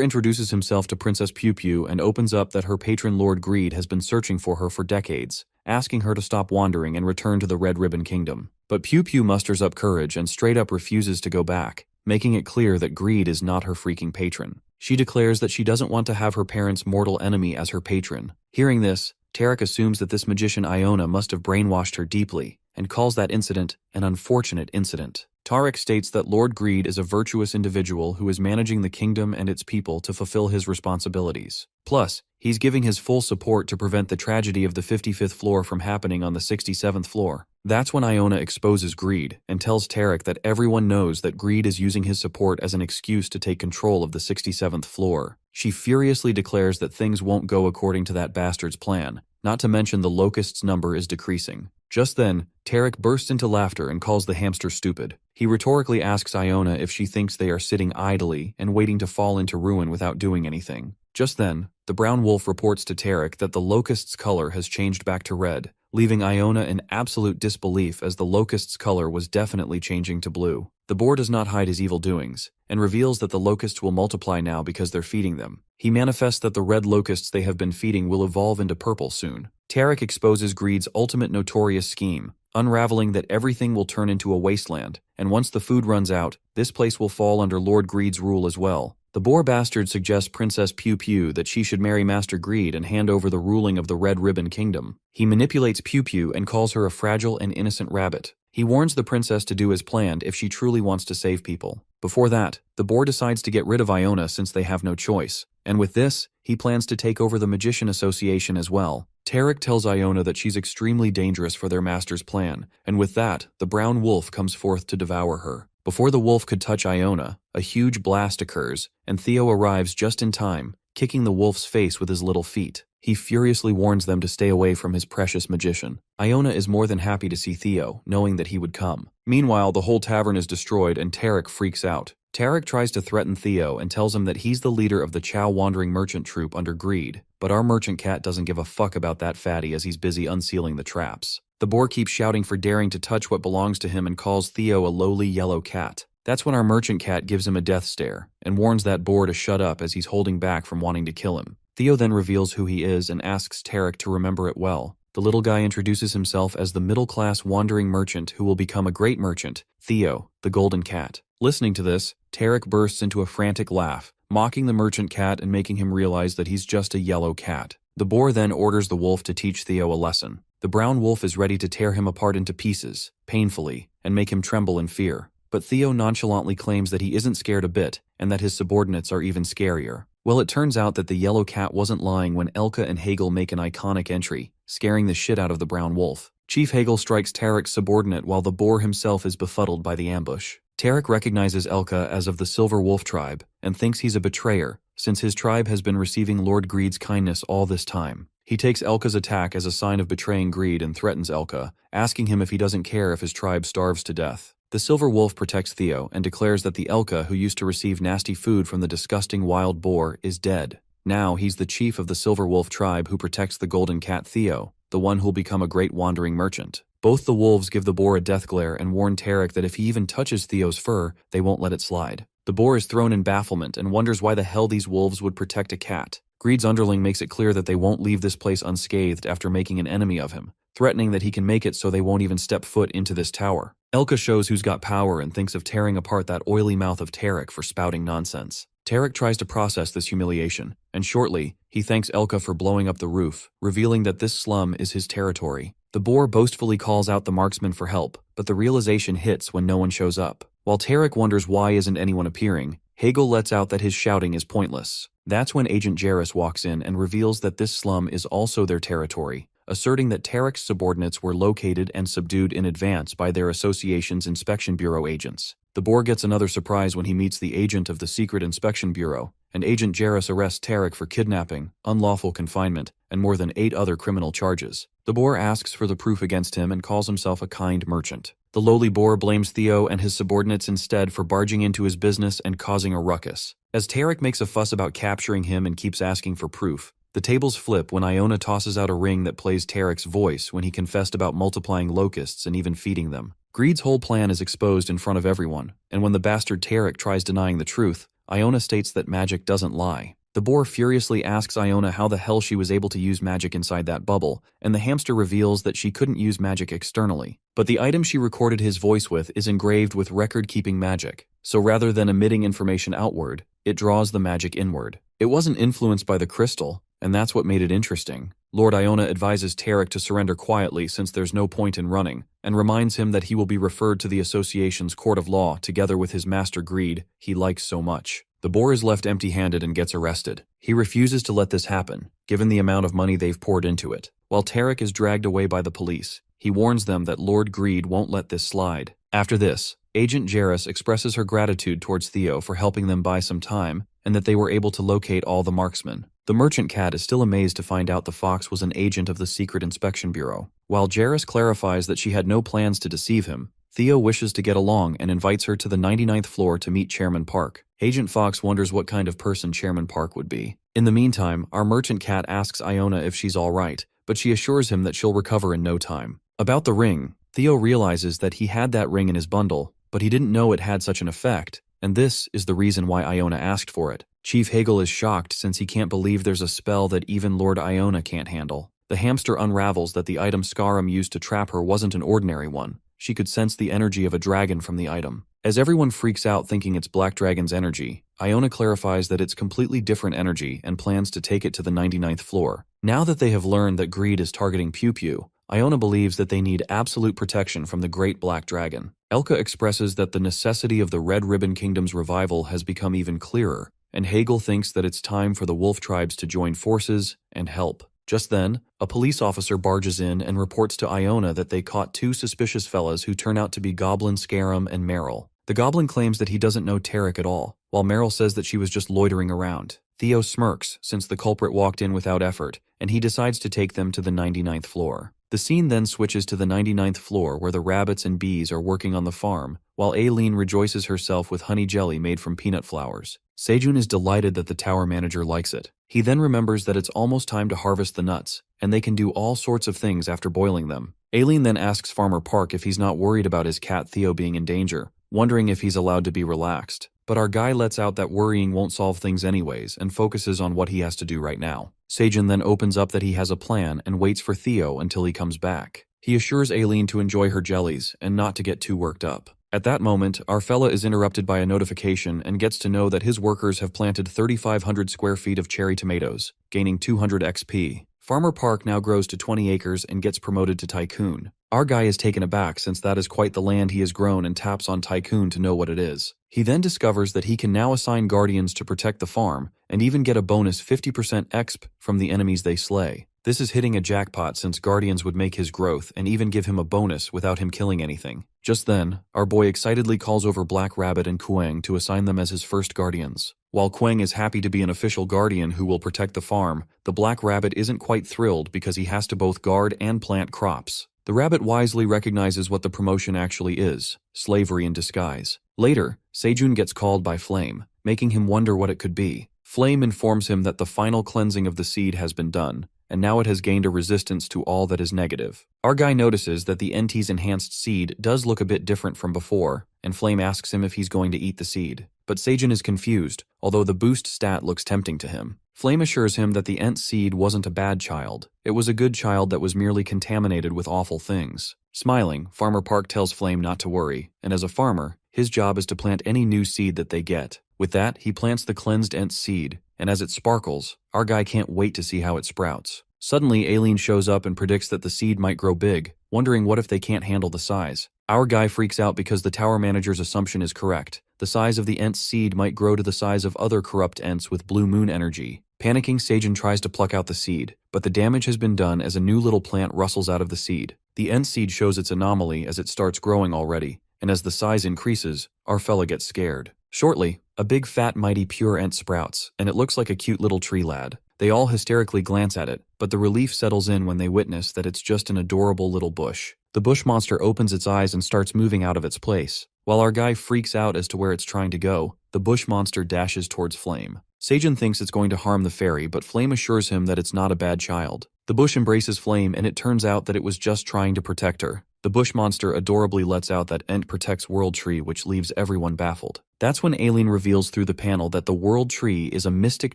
introduces himself to Princess Piu Piu and opens up that her patron Lord Greed has been searching for her for decades, asking her to stop wandering and return to the Red Ribbon Kingdom. But Piu Piu musters up courage and straight up refuses to go back, making it clear that Greed is not her freaking patron. She declares that she doesn't want to have her parents' mortal enemy as her patron. Hearing this, Tarek assumes that this magician Iona must have brainwashed her deeply, and calls that incident an unfortunate incident. Tarek states that Lord Greed is a virtuous individual who is managing the kingdom and its people to fulfill his responsibilities. Plus, he's giving his full support to prevent the tragedy of the 55th floor from happening on the 67th floor. That's when Iona exposes Greed and tells Tarek that everyone knows that Greed is using his support as an excuse to take control of the 67th floor. She furiously declares that things won't go according to that bastard's plan, not to mention the Locust's number is decreasing. Just then, Tarek bursts into laughter and calls the hamster stupid. He rhetorically asks Iona if she thinks they are sitting idly and waiting to fall into ruin without doing anything. Just then, the brown wolf reports to Tarek that the Locust's color has changed back to red, leaving Iona in absolute disbelief as the Locust's color was definitely changing to blue. The boar does not hide his evil doings, and reveals that the locusts will multiply now because they're feeding them. He manifests that the red locusts they have been feeding will evolve into purple soon. Tarek exposes Greed's ultimate notorious scheme, unraveling that everything will turn into a wasteland, and once the food runs out, this place will fall under Lord Greed's rule as well. The boar bastard suggests Princess Piu Piu that she should marry Master Greed and hand over the ruling of the Red Ribbon Kingdom. He manipulates Piu Piu and calls her a fragile and innocent rabbit. He warns the princess to do as planned if she truly wants to save people. Before that, the boar decides to get rid of Iona since they have no choice, and with this, he plans to take over the Magician Association as well. Tarek tells Iona that she's extremely dangerous for their master's plan, and with that, the brown wolf comes forth to devour her. Before the wolf could touch Iona, a huge blast occurs, and Theo arrives just in time, kicking the wolf's face with his little feet. He furiously warns them to stay away from his precious magician. Iona is more than happy to see Theo, knowing that he would come. Meanwhile, the whole tavern is destroyed and Tarek freaks out. Tarek tries to threaten Theo and tells him that he's the leader of the Chow Wandering Merchant Troupe under Greed, but our merchant cat doesn't give a fuck about that fatty as he's busy unsealing the traps. The boar keeps shouting for daring to touch what belongs to him and calls Theo a lowly yellow cat. That's when our merchant cat gives him a death stare and warns that boar to shut up as he's holding back from wanting to kill him. Theo then reveals who he is and asks Tarek to remember it well. The little guy introduces himself as the middle-class wandering merchant who will become a great merchant, Theo, the golden cat. Listening to this, Tarek bursts into a frantic laugh, mocking the merchant cat and making him realize that he's just a yellow cat. The boar then orders the wolf to teach Theo a lesson. The brown wolf is ready to tear him apart into pieces, painfully, and make him tremble in fear. But Theo nonchalantly claims that he isn't scared a bit, and that his subordinates are even scarier. Well, it turns out that the yellow cat wasn't lying when Elka and Hagel make an iconic entry, scaring the shit out of the brown wolf. Chief Hagel strikes Tarek's subordinate while the boar himself is befuddled by the ambush. Tarek recognizes Elka as of the Silver Wolf tribe, and thinks he's a betrayer, since his tribe has been receiving Lord Greed's kindness all this time. He takes Elka's attack as a sign of betraying Greed and threatens Elka, asking him if he doesn't care if his tribe starves to death. The silver wolf protects Theo and declares that the Elka who used to receive nasty food from the disgusting wild boar is dead. Now he's the chief of the silver wolf tribe who protects the golden cat Theo, the one who'll become a great wandering merchant. Both the wolves give the boar a death glare and warn Tarek that if he even touches Theo's fur, they won't let it slide. The boar is thrown in bafflement and wonders why the hell these wolves would protect a cat. Greed's underling makes it clear that they won't leave this place unscathed after making an enemy of him, threatening that he can make it so they won't even step foot into this tower. Elka shows who's got power and thinks of tearing apart that oily mouth of Tarek for spouting nonsense. Tarek tries to process this humiliation, and shortly, he thanks Elka for blowing up the roof, revealing that this slum is his territory. The boar boastfully calls out the marksman for help, but the realization hits when no one shows up. While Tarek wonders why isn't anyone appearing, Hegel lets out that his shouting is pointless. That's when Agent Jarrus walks in and reveals that this slum is also their territory, asserting that Tarek's subordinates were located and subdued in advance by their association's Inspection Bureau agents. The boar gets another surprise when he meets the agent of the Secret Inspection Bureau, and Agent Jarrus arrests Tarek for kidnapping, unlawful confinement, and more than 8 other criminal charges. The boar asks for the proof against him and calls himself a kind merchant. The lowly boar blames Theo and his subordinates instead for barging into his business and causing a ruckus. As Tarek makes a fuss about capturing him and keeps asking for proof, the tables flip when Iona tosses out a ring that plays Tarek's voice when he confessed about multiplying locusts and even feeding them. Greed's whole plan is exposed in front of everyone, and when the bastard Tarek tries denying the truth, Iona states that magic doesn't lie. The boar furiously asks Iona how the hell she was able to use magic inside that bubble, and the hamster reveals that she couldn't use magic externally. But the item she recorded his voice with is engraved with record-keeping magic, so rather than emitting information outward, it draws the magic inward. It wasn't influenced by the crystal, and that's what made it interesting. Lord Iona advises Tarek to surrender quietly since there's no point in running, and reminds him that he will be referred to the association's court of law together with his master Greed he likes so much. The boar is left empty-handed and gets arrested. He refuses to let this happen, given the amount of money they've poured into it. While Tarek is dragged away by the police, he warns them that Lord Greed won't let this slide. After this, Agent Jarrus expresses her gratitude towards Theo for helping them buy some time, and that they were able to locate all the marksmen. The merchant cat is still amazed to find out the fox was an agent of the Secret Inspection Bureau. While Jarrus clarifies that she had no plans to deceive him, Theo wishes to get along and invites her to the 99th floor to meet Chairman Park. Agent Fox wonders what kind of person Chairman Park would be. In the meantime, our merchant cat asks Iona if she's alright, but she assures him that she'll recover in no time. About the ring, Theo realizes that he had that ring in his bundle, but he didn't know it had such an effect, and this is the reason why Iona asked for it. Chief Hegel is shocked since he can't believe there's a spell that even Lord Iona can't handle. The hamster unravels that the item Scarum used to trap her wasn't an ordinary one. She could sense the energy of a dragon from the item. As everyone freaks out thinking it's Black Dragon's energy, Iona clarifies that it's completely different energy and plans to take it to the 99th floor. Now that they have learned that Greed is targeting Pew Pew, Iona believes that they need absolute protection from the Great Black Dragon. Elka expresses that the necessity of the Red Ribbon Kingdom's revival has become even clearer, and Hegel thinks that it's time for the wolf tribes to join forces and help. Just then, a police officer barges in and reports to Iona that they caught 2 suspicious fellas who turn out to be Goblin Scarum and Meryl. The Goblin claims that he doesn't know Tarek at all, while Meryl says that she was just loitering around. Theo smirks since the culprit walked in without effort, and he decides to take them to the 99th floor. The scene then switches to the 99th floor where the rabbits and bees are working on the farm, while Aileen rejoices herself with honey jelly made from peanut flowers. Sejun is delighted that the tower manager likes it. He then remembers that it's almost time to harvest the nuts, and they can do all sorts of things after boiling them. Aileen then asks Farmer Park if he's not worried about his cat Theo being in danger, wondering if he's allowed to be relaxed. But our guy lets out that worrying won't solve things anyways and focuses on what he has to do right now. Sejun then opens up that he has a plan and waits for Theo until he comes back. He assures Aileen to enjoy her jellies and not to get too worked up. At that moment, our fella is interrupted by a notification and gets to know that his workers have planted 3,500 square feet of cherry tomatoes, gaining 200 XP. Farmer Park now grows to 20 acres and gets promoted to Tycoon. Our guy is taken aback since that is quite the land he has grown and taps on Tycoon to know what it is. He then discovers that he can now assign guardians to protect the farm and even get a bonus 50% exp from the enemies they slay. This is hitting a jackpot since guardians would make his growth and even give him a bonus without him killing anything. Just then, our boy excitedly calls over Black Rabbit and Kuang to assign them as his first guardians. While Kuang is happy to be an official guardian who will protect the farm, the Black Rabbit isn't quite thrilled because he has to both guard and plant crops. The rabbit wisely recognizes what the promotion actually is: slavery in disguise. Later, Sejun gets called by Flame, making him wonder what it could be. Flame informs him that the final cleansing of the seed has been done, and now it has gained a resistance to all that is negative. Our guy notices that the NT's enhanced seed does look a bit different from before, and Flame asks him if he's going to eat the seed. But Sejun is confused, although the boost stat looks tempting to him. Flame assures him that the Ent seed wasn't a bad child. It was a good child that was merely contaminated with awful things. Smiling, Farmer Park tells Flame not to worry, and as a farmer, his job is to plant any new seed that they get. With that, he plants the cleansed Ent seed, and as it sparkles, our guy can't wait to see how it sprouts. Suddenly, Aileen shows up and predicts that the seed might grow big, wondering what if they can't handle the size. Our guy freaks out because the tower manager's assumption is correct. The size of the Ent seed might grow to the size of other corrupt Ents with blue moon energy. Panicking, Sejun tries to pluck out the seed, but the damage has been done as a new little plant rustles out of the seed. The Ent seed shows its anomaly as it starts growing already, and as the size increases, our fella gets scared. Shortly, a big fat mighty pure Ent sprouts, and it looks like a cute little tree lad. They all hysterically glance at it, but the relief settles in when they witness that it's just an adorable little bush. The bush monster opens its eyes and starts moving out of its place. While our guy freaks out as to where it's trying to go, the bush monster dashes towards Flame. Sejun thinks it's going to harm the fairy, but Flame assures him that it's not a bad child. The bush embraces Flame, and it turns out that it was just trying to protect her. The bush monster adorably lets out that Ent protects World Tree, which leaves everyone baffled. That's when Aileen reveals through the panel that the World Tree is a mystic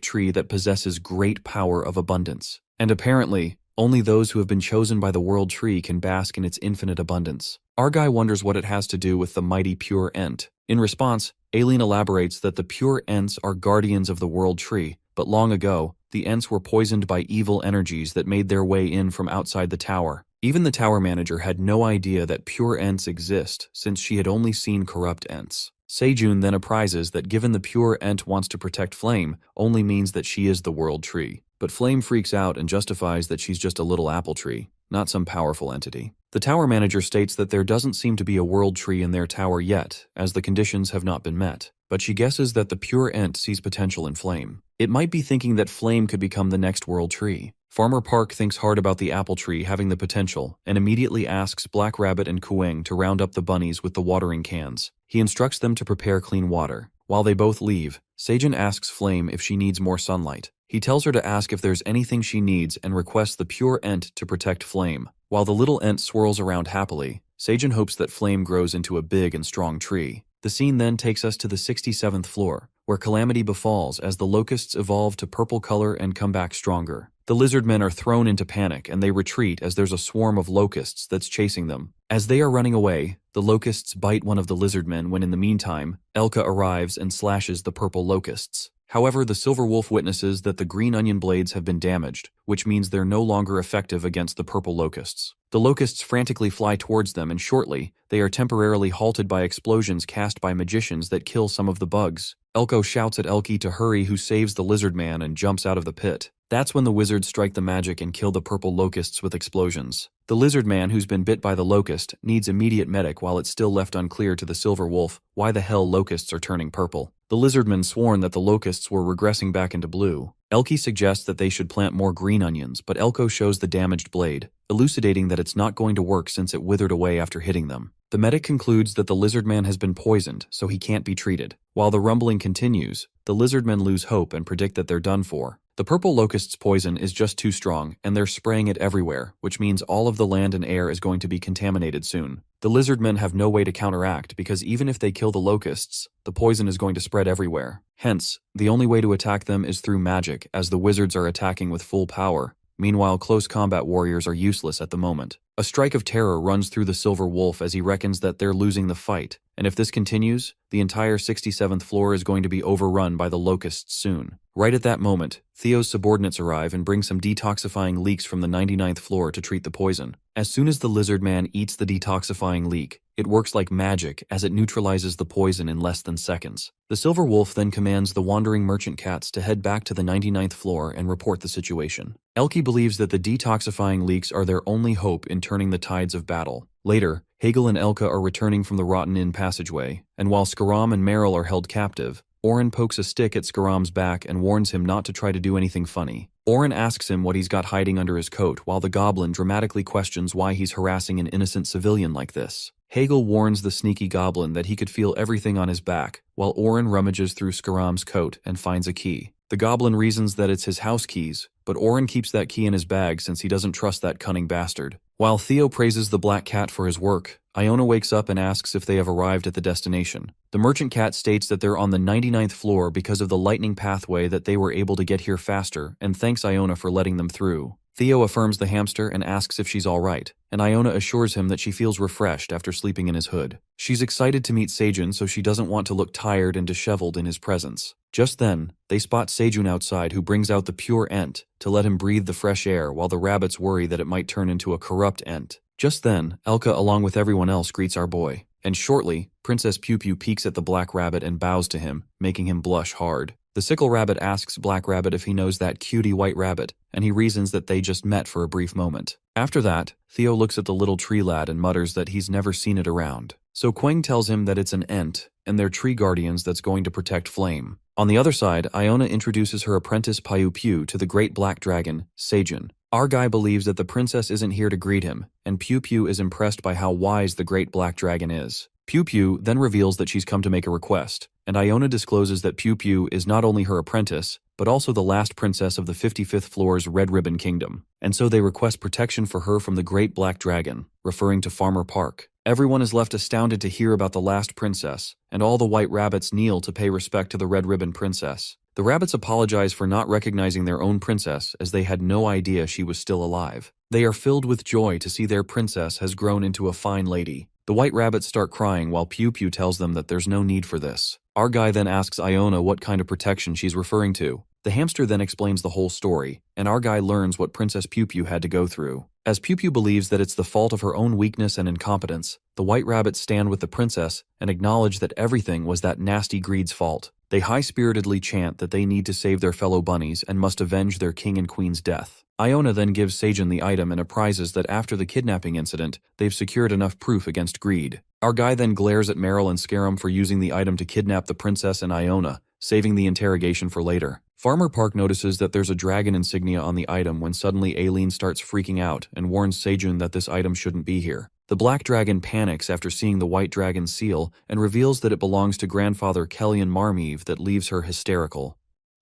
tree that possesses great power of abundance. And apparently, only those who have been chosen by the World Tree can bask in its infinite abundance. Our guy wonders what it has to do with the mighty pure Ent. In response, Aileen elaborates that the pure Ents are guardians of the World Tree, but long ago, the Ents were poisoned by evil energies that made their way in from outside the tower. Even the tower manager had no idea that pure Ents exist, since she had only seen corrupt Ents. Sejun then apprises that given the pure Ent wants to protect Flame, only means that she is the World Tree. But Flame freaks out and justifies that she's just a little apple tree, not some powerful entity. The tower manager states that there doesn't seem to be a World Tree in their tower yet, as the conditions have not been met. But she guesses that the pure Ent sees potential in Flame. It might be thinking that Flame could become the next World Tree. Farmer Park thinks hard about the apple tree having the potential and immediately asks Black Rabbit and Kueng to round up the bunnies with the watering cans. He instructs them to prepare clean water. While they both leave, Sejun asks Flame if she needs more sunlight. He tells her to ask if there's anything she needs and requests the pure Ent to protect Flame. While the little Ent swirls around happily, Sejun hopes that Flame grows into a big and strong tree. The scene then takes us to the 67th floor, where calamity befalls as the locusts evolve to purple color and come back stronger. The lizard men are thrown into panic and they retreat as there's a swarm of locusts that's chasing them. As they are running away, the locusts bite one of the lizard men when in the meantime, Elka arrives and slashes the purple locusts. However, the silver wolf witnesses that the green onion blades have been damaged, which means they're no longer effective against the purple locusts. The locusts frantically fly towards them, and shortly, they are temporarily halted by explosions cast by magicians that kill some of the bugs. Elko shouts at Elki to hurry, who saves the lizard man and jumps out of the pit. That's when the wizards strike the magic and kill the purple locusts with explosions. The lizard man who's been bit by the locust needs immediate medic, while it's still left unclear to the silver wolf why the hell locusts are turning purple. The lizardmen sworn that the locusts were regressing back into blue. Elki suggests that they should plant more green onions, but Elko shows the damaged blade, elucidating that it's not going to work since it withered away after hitting them. The medic concludes that the lizard man has been poisoned, so he can't be treated. While the rumbling continues, the lizardmen lose hope and predict that they're done for. The purple locust's poison is just too strong, and they're spraying it everywhere, which means all of the land and air is going to be contaminated soon. The lizardmen have no way to counteract because even if they kill the locusts, the poison is going to spread everywhere. Hence, the only way to attack them is through magic, as the wizards are attacking with full power. Meanwhile, close combat warriors are useless at the moment. A strike of terror runs through the silver wolf as he reckons that they're losing the fight, and if this continues, the entire 67th floor is going to be overrun by the locusts soon. Right at that moment, Theo's subordinates arrive and bring some detoxifying leeks from the 99th floor to treat the poison. As soon as the lizard man eats the detoxifying leek, it works like magic as it neutralizes the poison in less than seconds. The silver wolf then commands the wandering merchant cats to head back to the 99th floor and report the situation. Elki believes that the detoxifying leeks are their only hope in turning the tides of battle. Later, Hegel and Elka are returning from the Rotten Inn passageway, and while Skaram and Meryl are held captive, Oren pokes a stick at Skaram's back and warns him not to try to do anything funny. Oren asks him what he's got hiding under his coat while the goblin dramatically questions why he's harassing an innocent civilian like this. Hegel warns the sneaky goblin that he could feel everything on his back, while Oren rummages through Skaram's coat and finds a key. The goblin reasons that it's his house keys, but Oren keeps that key in his bag since he doesn't trust that cunning bastard. While Theo praises the black cat for his work, Iona wakes up and asks if they have arrived at the destination. The merchant cat states that they're on the 99th floor because of the lightning pathway that they were able to get here faster, and thanks Iona for letting them through. Theo affirms the hamster and asks if she's alright, and Iona assures him that she feels refreshed after sleeping in his hood. She's excited to meet Seijun, so she doesn't want to look tired and disheveled in his presence. Just then, they spot Seijun outside, who brings out the pure Ent to let him breathe the fresh air while the rabbits worry that it might turn into a corrupt Ent. Just then, Elka along with everyone else greets our boy, and shortly, Princess Pew Pew peeks at the black rabbit and bows to him, making him blush hard. The sickle rabbit asks Black Rabbit if he knows that cutie white rabbit, and he reasons that they just met for a brief moment. After that, Theo looks at the little tree lad and mutters that he's never seen it around. So Quang tells him that it's an Ent, and they're tree guardians that's going to protect Flame. On the other side, Iona introduces her apprentice Piu Piu to the great black dragon, Seijun. Our guy believes that the princess isn't here to greet him, and Piu Piu is impressed by how wise the great black dragon is. Piu Piu then reveals that she's come to make a request, and Iona discloses that Piu Piu is not only her apprentice, but also the last princess of the 55th floor's Red Ribbon Kingdom, and so they request protection for her from the Great Black Dragon, referring to Farmer Park. Everyone is left astounded to hear about the last princess, and all the white rabbits kneel to pay respect to the Red Ribbon Princess. The rabbits apologize for not recognizing their own princess, as they had no idea she was still alive. They are filled with joy to see their princess has grown into a fine lady. The white rabbits start crying while Piu Piu tells them that there's no need for this. Our guy then asks Iona what kind of protection she's referring to. The hamster then explains the whole story, and our guy learns what Princess Piu Piu had to go through. As Piu Piu believes that it's the fault of her own weakness and incompetence, the white rabbits stand with the princess and acknowledge that everything was that nasty greed's fault. They high-spiritedly chant that they need to save their fellow bunnies and must avenge their king and queen's death. Iona then gives Seijun the item and apprises that after the kidnapping incident, they've secured enough proof against greed. Our guy then glares at Meryl and Scarum for using the item to kidnap the princess and Iona, saving the interrogation for later. Farmer Park notices that there's a dragon insignia on the item when suddenly Aileen starts freaking out and warns Seijun that this item shouldn't be here. The black dragon panics after seeing the white dragon's seal and reveals that it belongs to grandfather Kellyan Marmeave, that leaves her hysterical.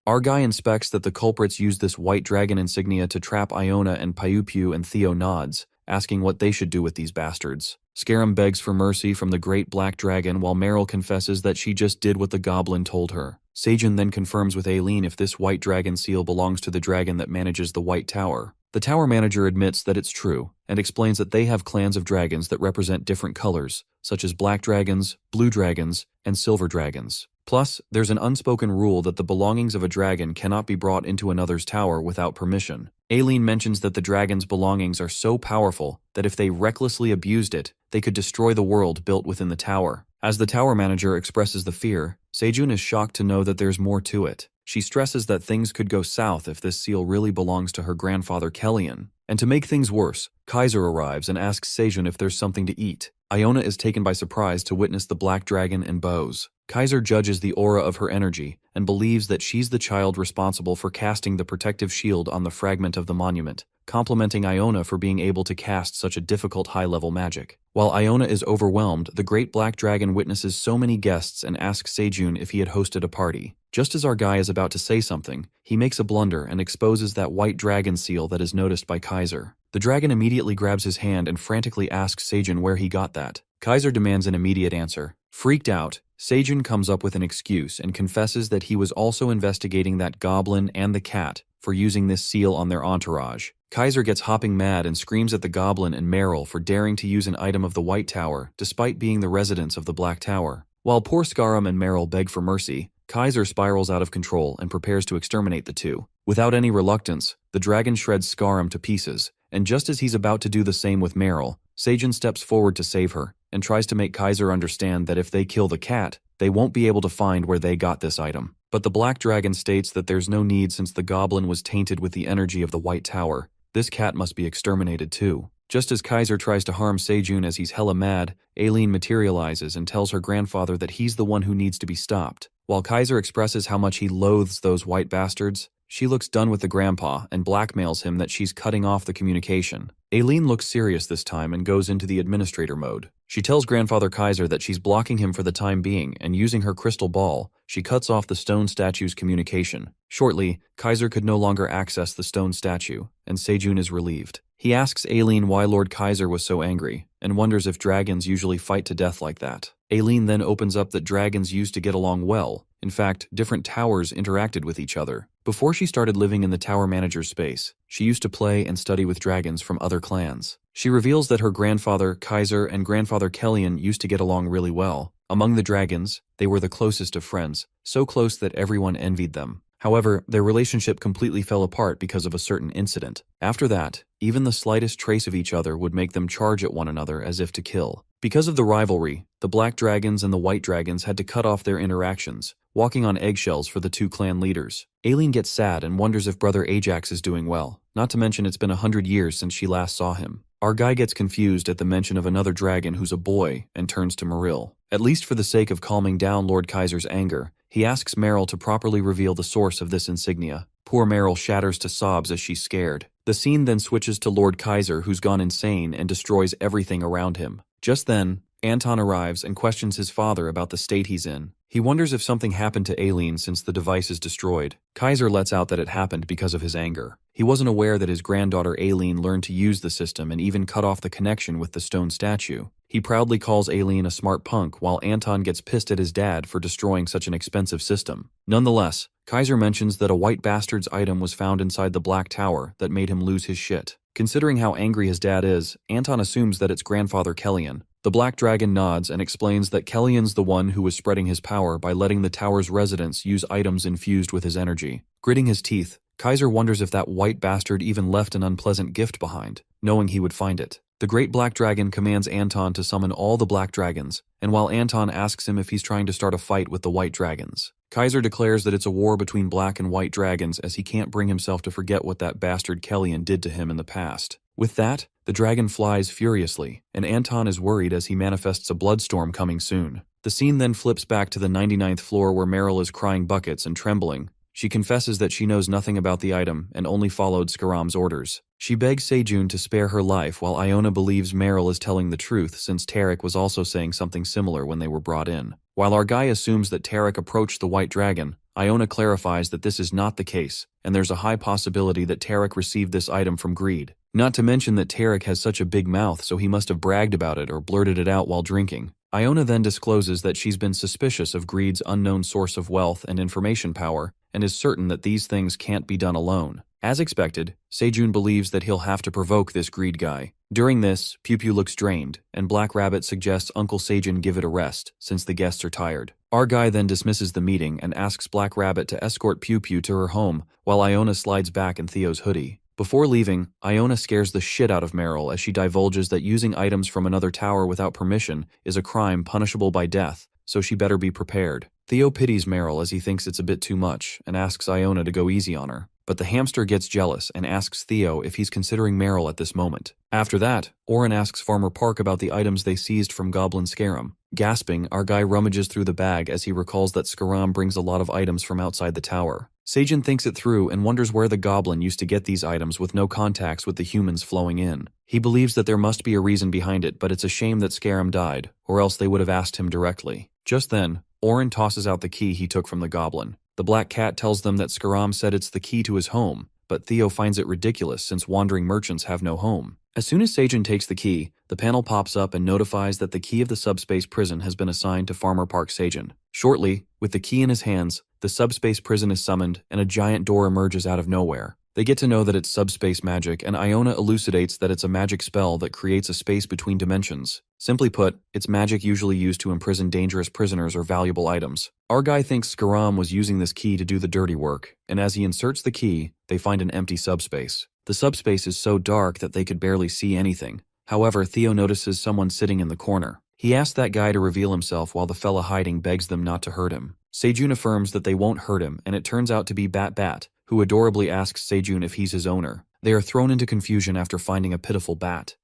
Our guy inspects that the culprits used this white dragon insignia to trap Iona, and Piu Piu and Theo nods, asking what they should do with these bastards. Scarum begs for mercy from the great black dragon while Meryl confesses that she just did what the goblin told her. Seijun then confirms with Aileen if this white dragon seal belongs to the dragon that manages the White Tower. The tower manager admits that it's true, and explains that they have clans of dragons that represent different colors, such as black dragons, blue dragons, and silver dragons. Plus, there's an unspoken rule that the belongings of a dragon cannot be brought into another's tower without permission. Aileen mentions that the dragon's belongings are so powerful that if they recklessly abused it, they could destroy the world built within the tower. As the tower manager expresses the fear, Seijun is shocked to know that there's more to it. She stresses that things could go south if this seal really belongs to her grandfather Kellyan. And to make things worse, Kaiser arrives and asks Seijun if there's something to eat. Iona is taken by surprise to witness the black dragon and bows. Kaiser judges the aura of her energy and believes that she's the child responsible for casting the protective shield on the fragment of the monument, complimenting Iona for being able to cast such a difficult high-level magic. While Iona is overwhelmed, the great black dragon witnesses so many guests and asks Seijun if he had hosted a party. Just as our guy is about to say something, he makes a blunder and exposes that white dragon seal that is noticed by Kaiser. The dragon immediately grabs his hand and frantically asks Seijun where he got that. Kaiser demands an immediate answer. Freaked out, Seijun comes up with an excuse and confesses that he was also investigating that goblin and the cat for using this seal on their entourage. Kaiser gets hopping mad and screams at the goblin and Meryl for daring to use an item of the White Tower despite being the residents of the Black Tower. While poor Scarum and Meryl beg for mercy, Kaiser spirals out of control and prepares to exterminate the two. Without any reluctance, the dragon shreds Scarum to pieces, and just as he's about to do the same with Meryl, Seijun steps forward to save her and tries to make Kaiser understand that if they kill the cat, they won't be able to find where they got this item. But the black dragon states that there's no need since the goblin was tainted with the energy of the White Tower. This cat must be exterminated too. Just as Kaiser tries to harm Sejun as he's hella mad, Aileen materializes and tells her grandfather that he's the one who needs to be stopped. While Kaiser expresses how much he loathes those white bastards, she looks done with the grandpa and blackmails him that she's cutting off the communication. Aileen looks serious this time and goes into the administrator mode. She tells Grandfather Kaiser that she's blocking him for the time being, and using her crystal ball, she cuts off the stone statue's communication. Shortly, Kaiser could no longer access the stone statue, and Sejun is relieved. He asks Aileen why Lord Kaiser was so angry, and wonders if dragons usually fight to death like that. Aileen then opens up that dragons used to get along well. In fact, different towers interacted with each other. Before she started living in the tower manager's space, she used to play and study with dragons from other clans. She reveals that her grandfather, Kaiser, and grandfather Kellyan used to get along really well. Among the dragons, they were the closest of friends, so close that everyone envied them. However, their relationship completely fell apart because of a certain incident. After that, even the slightest trace of each other would make them charge at one another as if to kill. Because of the rivalry, the black dragons and the white dragons had to cut off their interactions, walking on eggshells for the two clan leaders. Aileen gets sad and wonders if brother Ajax is doing well, not to mention it's been 100 years since she last saw him. Our guy gets confused at the mention of another dragon who's a boy and turns to Maril. At least for the sake of calming down Lord Kaiser's anger, he asks Meryl to properly reveal the source of this insignia. Poor Meryl shatters to sobs as she's scared. The scene then switches to Lord Kaiser, who's gone insane and destroys everything around him. Just then, Anton arrives and questions his father about the state he's in. He wonders if something happened to Aileen since the device is destroyed. Kaiser lets out that it happened because of his anger. He wasn't aware that his granddaughter Aileen learned to use the system and even cut off the connection with the stone statue. He proudly calls Aileen a smart punk, while Anton gets pissed at his dad for destroying such an expensive system. Nonetheless, Kaiser mentions that a white bastard's item was found inside the Black Tower that made him lose his shit. Considering how angry his dad is, Anton assumes that it's grandfather Kellyan. The Black Dragon nods and explains that Kellyan's the one who was spreading his power by letting the tower's residents use items infused with his energy. Gritting his teeth, Kaiser wonders if that white bastard even left an unpleasant gift behind, knowing he would find it. The Great Black Dragon commands Anton to summon all the Black Dragons, and while Anton asks him if he's trying to start a fight with the White Dragons, Kaiser declares that it's a war between Black and White Dragons as he can't bring himself to forget what that bastard Kellyan did to him in the past. With that, the dragon flies furiously, and Anton is worried as he manifests a bloodstorm coming soon. The scene then flips back to the 99th floor where Meryl is crying buckets and trembling. She confesses that she knows nothing about the item and only followed Skaram's orders. She begs Sejun to spare her life while Iona believes Meryl is telling the truth since Tarek was also saying something similar when they were brought in. While our guy assumes that Tarek approached the White Dragon, Iona clarifies that this is not the case, and there's a high possibility that Tarek received this item from greed. Not to mention that Tarek has such a big mouth, so he must have bragged about it or blurted it out while drinking. Iona then discloses that she's been suspicious of greed's unknown source of wealth and information power, and is certain that these things can't be done alone. As expected, Sejun believes that he'll have to provoke this greed guy. During this, Pew Pew looks drained, and Black Rabbit suggests Uncle Sejun give it a rest, since the guests are tired. Our guy then dismisses the meeting and asks Black Rabbit to escort Pew Pew to her home, while Iona slides back in Theo's hoodie. Before leaving, Iona scares the shit out of Meryl as she divulges that using items from another tower without permission is a crime punishable by death, so she better be prepared. Theo pities Meryl as he thinks it's a bit too much and asks Iona to go easy on her. But the hamster gets jealous and asks Theo if he's considering Meryl at this moment. After that, Oren asks Farmer Park about the items they seized from Goblin Scarum. Gasping, our guy rummages through the bag as he recalls that Scaram brings a lot of items from outside the tower. Sejun thinks it through and wonders where the goblin used to get these items with no contacts with the humans flowing in. He believes that there must be a reason behind it, but it's a shame that Scarum died, or else they would have asked him directly. Just then, Oren tosses out the key he took from the goblin. The black cat tells them that Scaram said it's the key to his home, but Theo finds it ridiculous since wandering merchants have no home. As soon as Sejun takes the key, the panel pops up and notifies that the key of the subspace prison has been assigned to Farmer Park Sejun. Shortly, with the key in his hands, the subspace prison is summoned and a giant door emerges out of nowhere. They get to know that it's subspace magic, and Iona elucidates that it's a magic spell that creates a space between dimensions. Simply put, it's magic usually used to imprison dangerous prisoners or valuable items. Our guy thinks Scaram was using this key to do the dirty work, and as he inserts the key, they find an empty subspace. The subspace is so dark that they could barely see anything. However, Theo notices someone sitting in the corner. He asks that guy to reveal himself while the fella hiding begs them not to hurt him. Sejun affirms that they won't hurt him, and it turns out to be Bat Bat, who adorably asks Sejun if he's his owner. They are thrown into confusion after finding a pitiful bat.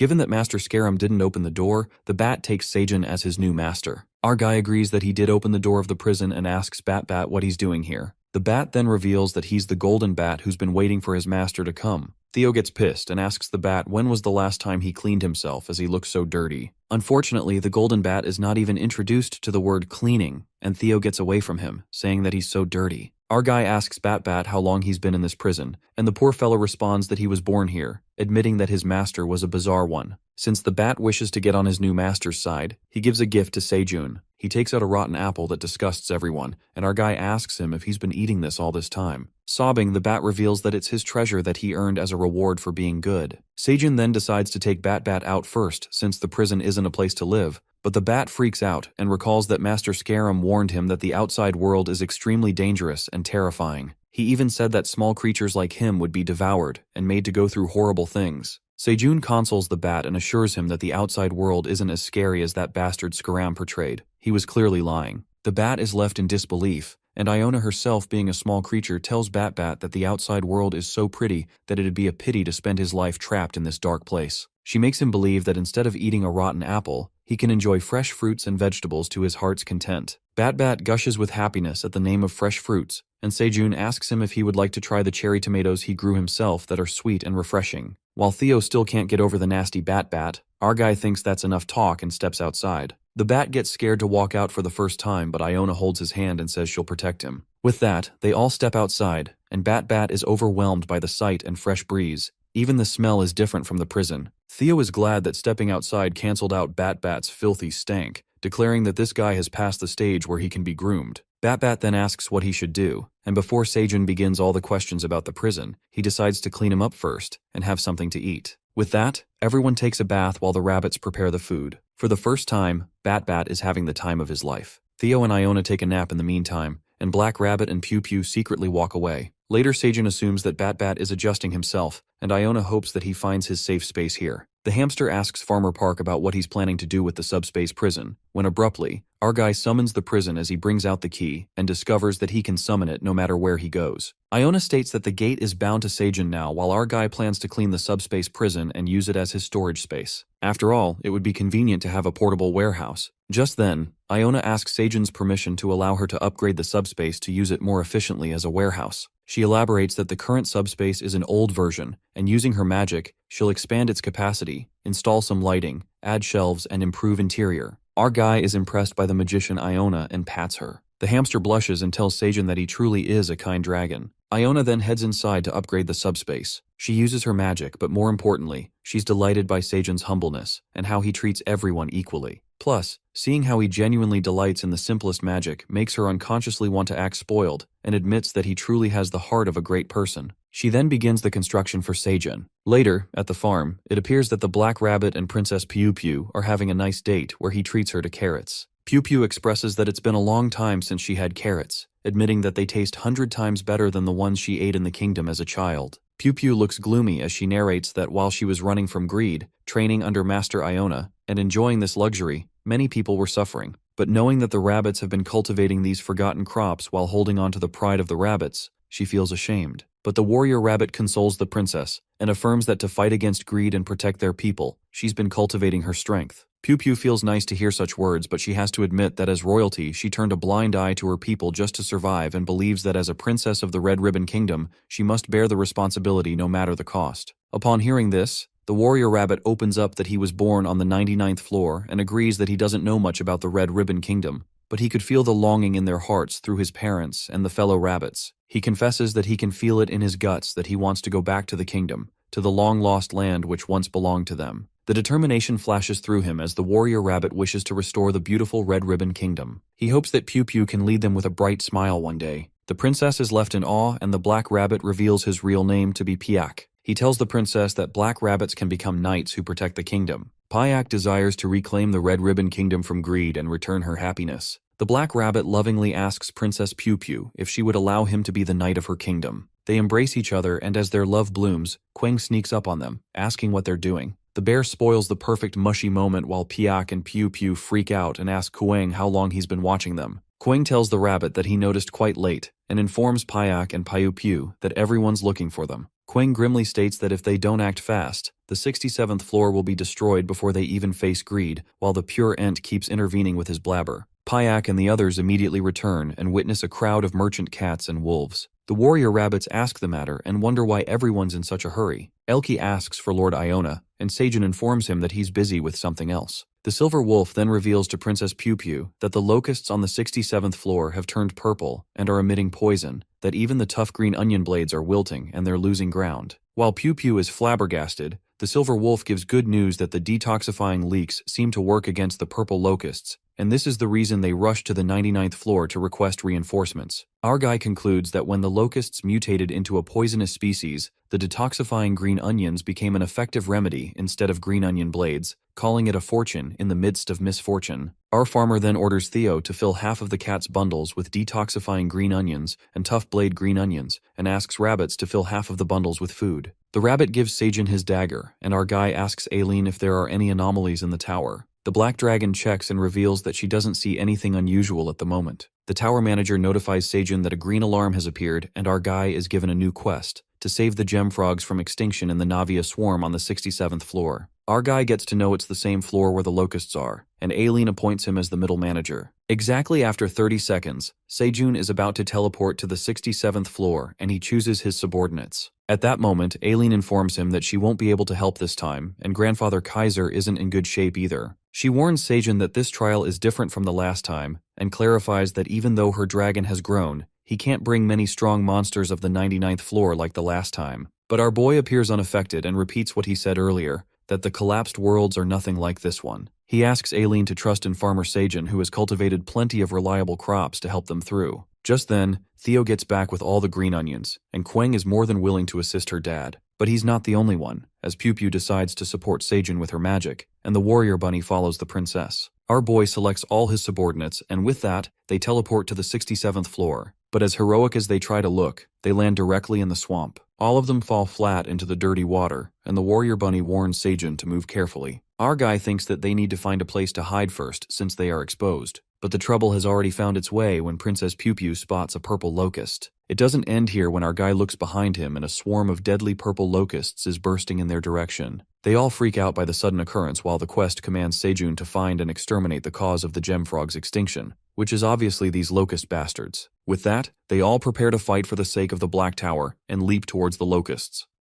Given that Master Scarum didn't open the door, the bat takes Seijun as his new master. Our guy agrees that he did open the door of the prison and asks Bat what he's doing here. The bat then reveals that he's the golden bat who's been waiting for his master to come. Theo gets pissed and asks the bat when was the last time he cleaned himself, as he looks so dirty. Unfortunately, the golden bat is not even introduced to the word cleaning, and Theo gets away from him, saying that he's so dirty. Our guy asks Bat how long he's been in this prison, and the poor fellow responds that he was born here, admitting that his master was a bizarre one. Since the bat wishes to get on his new master's side, he gives a gift to Seijun. He takes out a rotten apple that disgusts everyone, and our guy asks him if he's been eating this all this time. Sobbing, the bat reveals that it's his treasure that he earned as a reward for being good. Seijun then decides to take Bat out first, since the prison isn't a place to live, but the bat freaks out and recalls that Master Scarum warned him that the outside world is extremely dangerous and terrifying. He even said that small creatures like him would be devoured and made to go through horrible things. Seijun consoles the bat and assures him that the outside world isn't as scary as that bastard Scarum portrayed. He was clearly lying. The bat is left in disbelief, and Iona herself, being a small creature, tells Bat that the outside world is so pretty that it'd be a pity to spend his life trapped in this dark place. She makes him believe that instead of eating a rotten apple, he can enjoy fresh fruits and vegetables to his heart's content. Bat gushes with happiness at the name of fresh fruits, and Seijun asks him if he would like to try the cherry tomatoes he grew himself that are sweet and refreshing. While Theo still can't get over the nasty Bat, our guy thinks that's enough talk and steps outside. The bat gets scared to walk out for the first time, but Iona holds his hand and says she'll protect him. With that, they all step outside, and Bat is overwhelmed by the sight and fresh breeze. Even the smell is different from the prison. Theo is glad that stepping outside canceled out Bat's filthy stank, declaring that this guy has passed the stage where he can be groomed. Bat then asks what he should do, and before Seijun begins all the questions about the prison, he decides to clean him up first and have something to eat. With that, everyone takes a bath while the rabbits prepare the food. For the first time, Bat is having the time of his life. Theo and Iona take a nap in the meantime, and Black Rabbit and Pew secretly walk away. Later, Seijun assumes that Bat is adjusting himself, and Iona hopes that he finds his safe space here. The hamster asks Farmer Park about what he's planning to do with the subspace prison, when abruptly, our guy summons the prison as he brings out the key and discovers that he can summon it no matter where he goes. Iona states that the gate is bound to Seijun now, while our guy plans to clean the subspace prison and use it as his storage space. After all, it would be convenient to have a portable warehouse. Just then, Iona asks Seijun's permission to allow her to upgrade the subspace to use it more efficiently as a warehouse. She elaborates that the current subspace is an old version, and using her magic, she'll expand its capacity, install some lighting, add shelves, and improve interior. Our guy is impressed by the magician Iona and pats her. The hamster blushes and tells Seijun that he truly is a kind dragon. Iona then heads inside to upgrade the subspace. She uses her magic, but more importantly, she's delighted by Seijun's humbleness and how he treats everyone equally. Plus, seeing how he genuinely delights in the simplest magic makes her unconsciously want to act spoiled and admits that he truly has the heart of a great person. She then begins the construction for Seijun. Later, at the farm, it appears that the Black Rabbit and Princess Pew are having a nice date where he treats her to carrots. Pew expresses that it's been a long time since she had carrots, admitting that they taste 100 times better than the ones she ate in the kingdom as a child. Pew looks gloomy as she narrates that while she was running from greed, training under Master Iona, and enjoying this luxury, many people were suffering. But knowing that the rabbits have been cultivating these forgotten crops while holding on to the pride of the rabbits, she feels ashamed. But the warrior rabbit consoles the princess and affirms that to fight against greed and protect their people, she's been cultivating her strength. Pew feels nice to hear such words, but she has to admit that as royalty, she turned a blind eye to her people just to survive and believes that as a princess of the Red Ribbon Kingdom, she must bear the responsibility no matter the cost. Upon hearing this, the warrior rabbit opens up that he was born on the 99th floor and agrees that he doesn't know much about the Red Ribbon Kingdom, but he could feel the longing in their hearts through his parents and the fellow rabbits. He confesses that he can feel it in his guts that he wants to go back to the kingdom, to the long-lost land which once belonged to them. The determination flashes through him as the warrior rabbit wishes to restore the beautiful Red Ribbon Kingdom. He hopes that Pew can lead them with a bright smile one day. The princess is left in awe, and the Black Rabbit reveals his real name to be Piak. He tells the princess that black rabbits can become knights who protect the kingdom. Piak desires to reclaim the Red Ribbon Kingdom from greed and return her happiness. The Black Rabbit lovingly asks Princess Pew if she would allow him to be the knight of her kingdom. They embrace each other, and as their love blooms, Quang sneaks up on them, asking what they're doing. The bear spoils the perfect mushy moment while Piak and Pew freak out and ask Quang how long he's been watching them. Quang tells the rabbit that he noticed quite late and informs Piak and Pew that everyone's looking for them. Quang grimly states that if they don't act fast, the 67th floor will be destroyed before they even face greed, while the pure Ent keeps intervening with his blabber. Payak and the others immediately return and witness a crowd of merchant cats and wolves. The warrior rabbits ask the matter and wonder why everyone's in such a hurry. Elki asks for Lord Iona, and Seijun informs him that he's busy with something else. The silver wolf then reveals to Princess Pew Pew that the locusts on the 67th floor have turned purple and are emitting poison, that even the tough green onion blades are wilting and they're losing ground. While Pew Pew is flabbergasted, the silver wolf gives good news that the detoxifying leaks seem to work against the purple locusts, and this is the reason they rush to the 99th floor to request reinforcements. Our guy concludes that when the locusts mutated into a poisonous species, the detoxifying green onions became an effective remedy instead of green onion blades, calling it a fortune in the midst of misfortune. Our farmer then orders Theo to fill half of the cat's bundles with detoxifying green onions and tough blade green onions, and asks rabbits to fill half of the bundles with food. The rabbit gives Seijun his dagger, and our guy asks Aileen if there are any anomalies in the tower. The black dragon checks and reveals that she doesn't see anything unusual at the moment. The tower manager notifies Seijun that a green alarm has appeared and our guy is given a new quest, to save the gem frogs from extinction in the Navia swarm on the 67th floor. Our guy gets to know it's the same floor where the locusts are, and Aileen appoints him as the middle manager. Exactly after 30 seconds, Seijun is about to teleport to the 67th floor and he chooses his subordinates. At that moment, Aileen informs him that she won't be able to help this time, and Grandfather Kaiser isn't in good shape either. She warns Seijun that this trial is different from the last time, and clarifies that even though her dragon has grown, he can't bring many strong monsters of the 99th floor like the last time. But our boy appears unaffected and repeats what he said earlier, that the collapsed worlds are nothing like this one. He asks Aileen to trust in Farmer Seijun, who has cultivated plenty of reliable crops to help them through. Just then, Theo gets back with all the green onions, and Quang is more than willing to assist her dad. But he's not the only one, as Pew Pew decides to support Seijun with her magic, and the warrior bunny follows the princess. Our boy selects all his subordinates, and with that, they teleport to the 67th floor. But as heroic as they try to look, they land directly in the swamp. All of them fall flat into the dirty water, and the warrior bunny warns Seijun to move carefully. Our guy thinks that they need to find a place to hide first since they are exposed. But the trouble has already found its way when Princess Pew Pew spots a purple locust. It doesn't end here when our guy looks behind him and a swarm of deadly purple locusts is bursting in their direction. They all freak out by the sudden occurrence while the quest commands Seijun to find and exterminate the cause of the gem frog's extinction, which is obviously these locust bastards. With that, they all prepare to fight for the sake of the Black Tower and leap towards the locusts.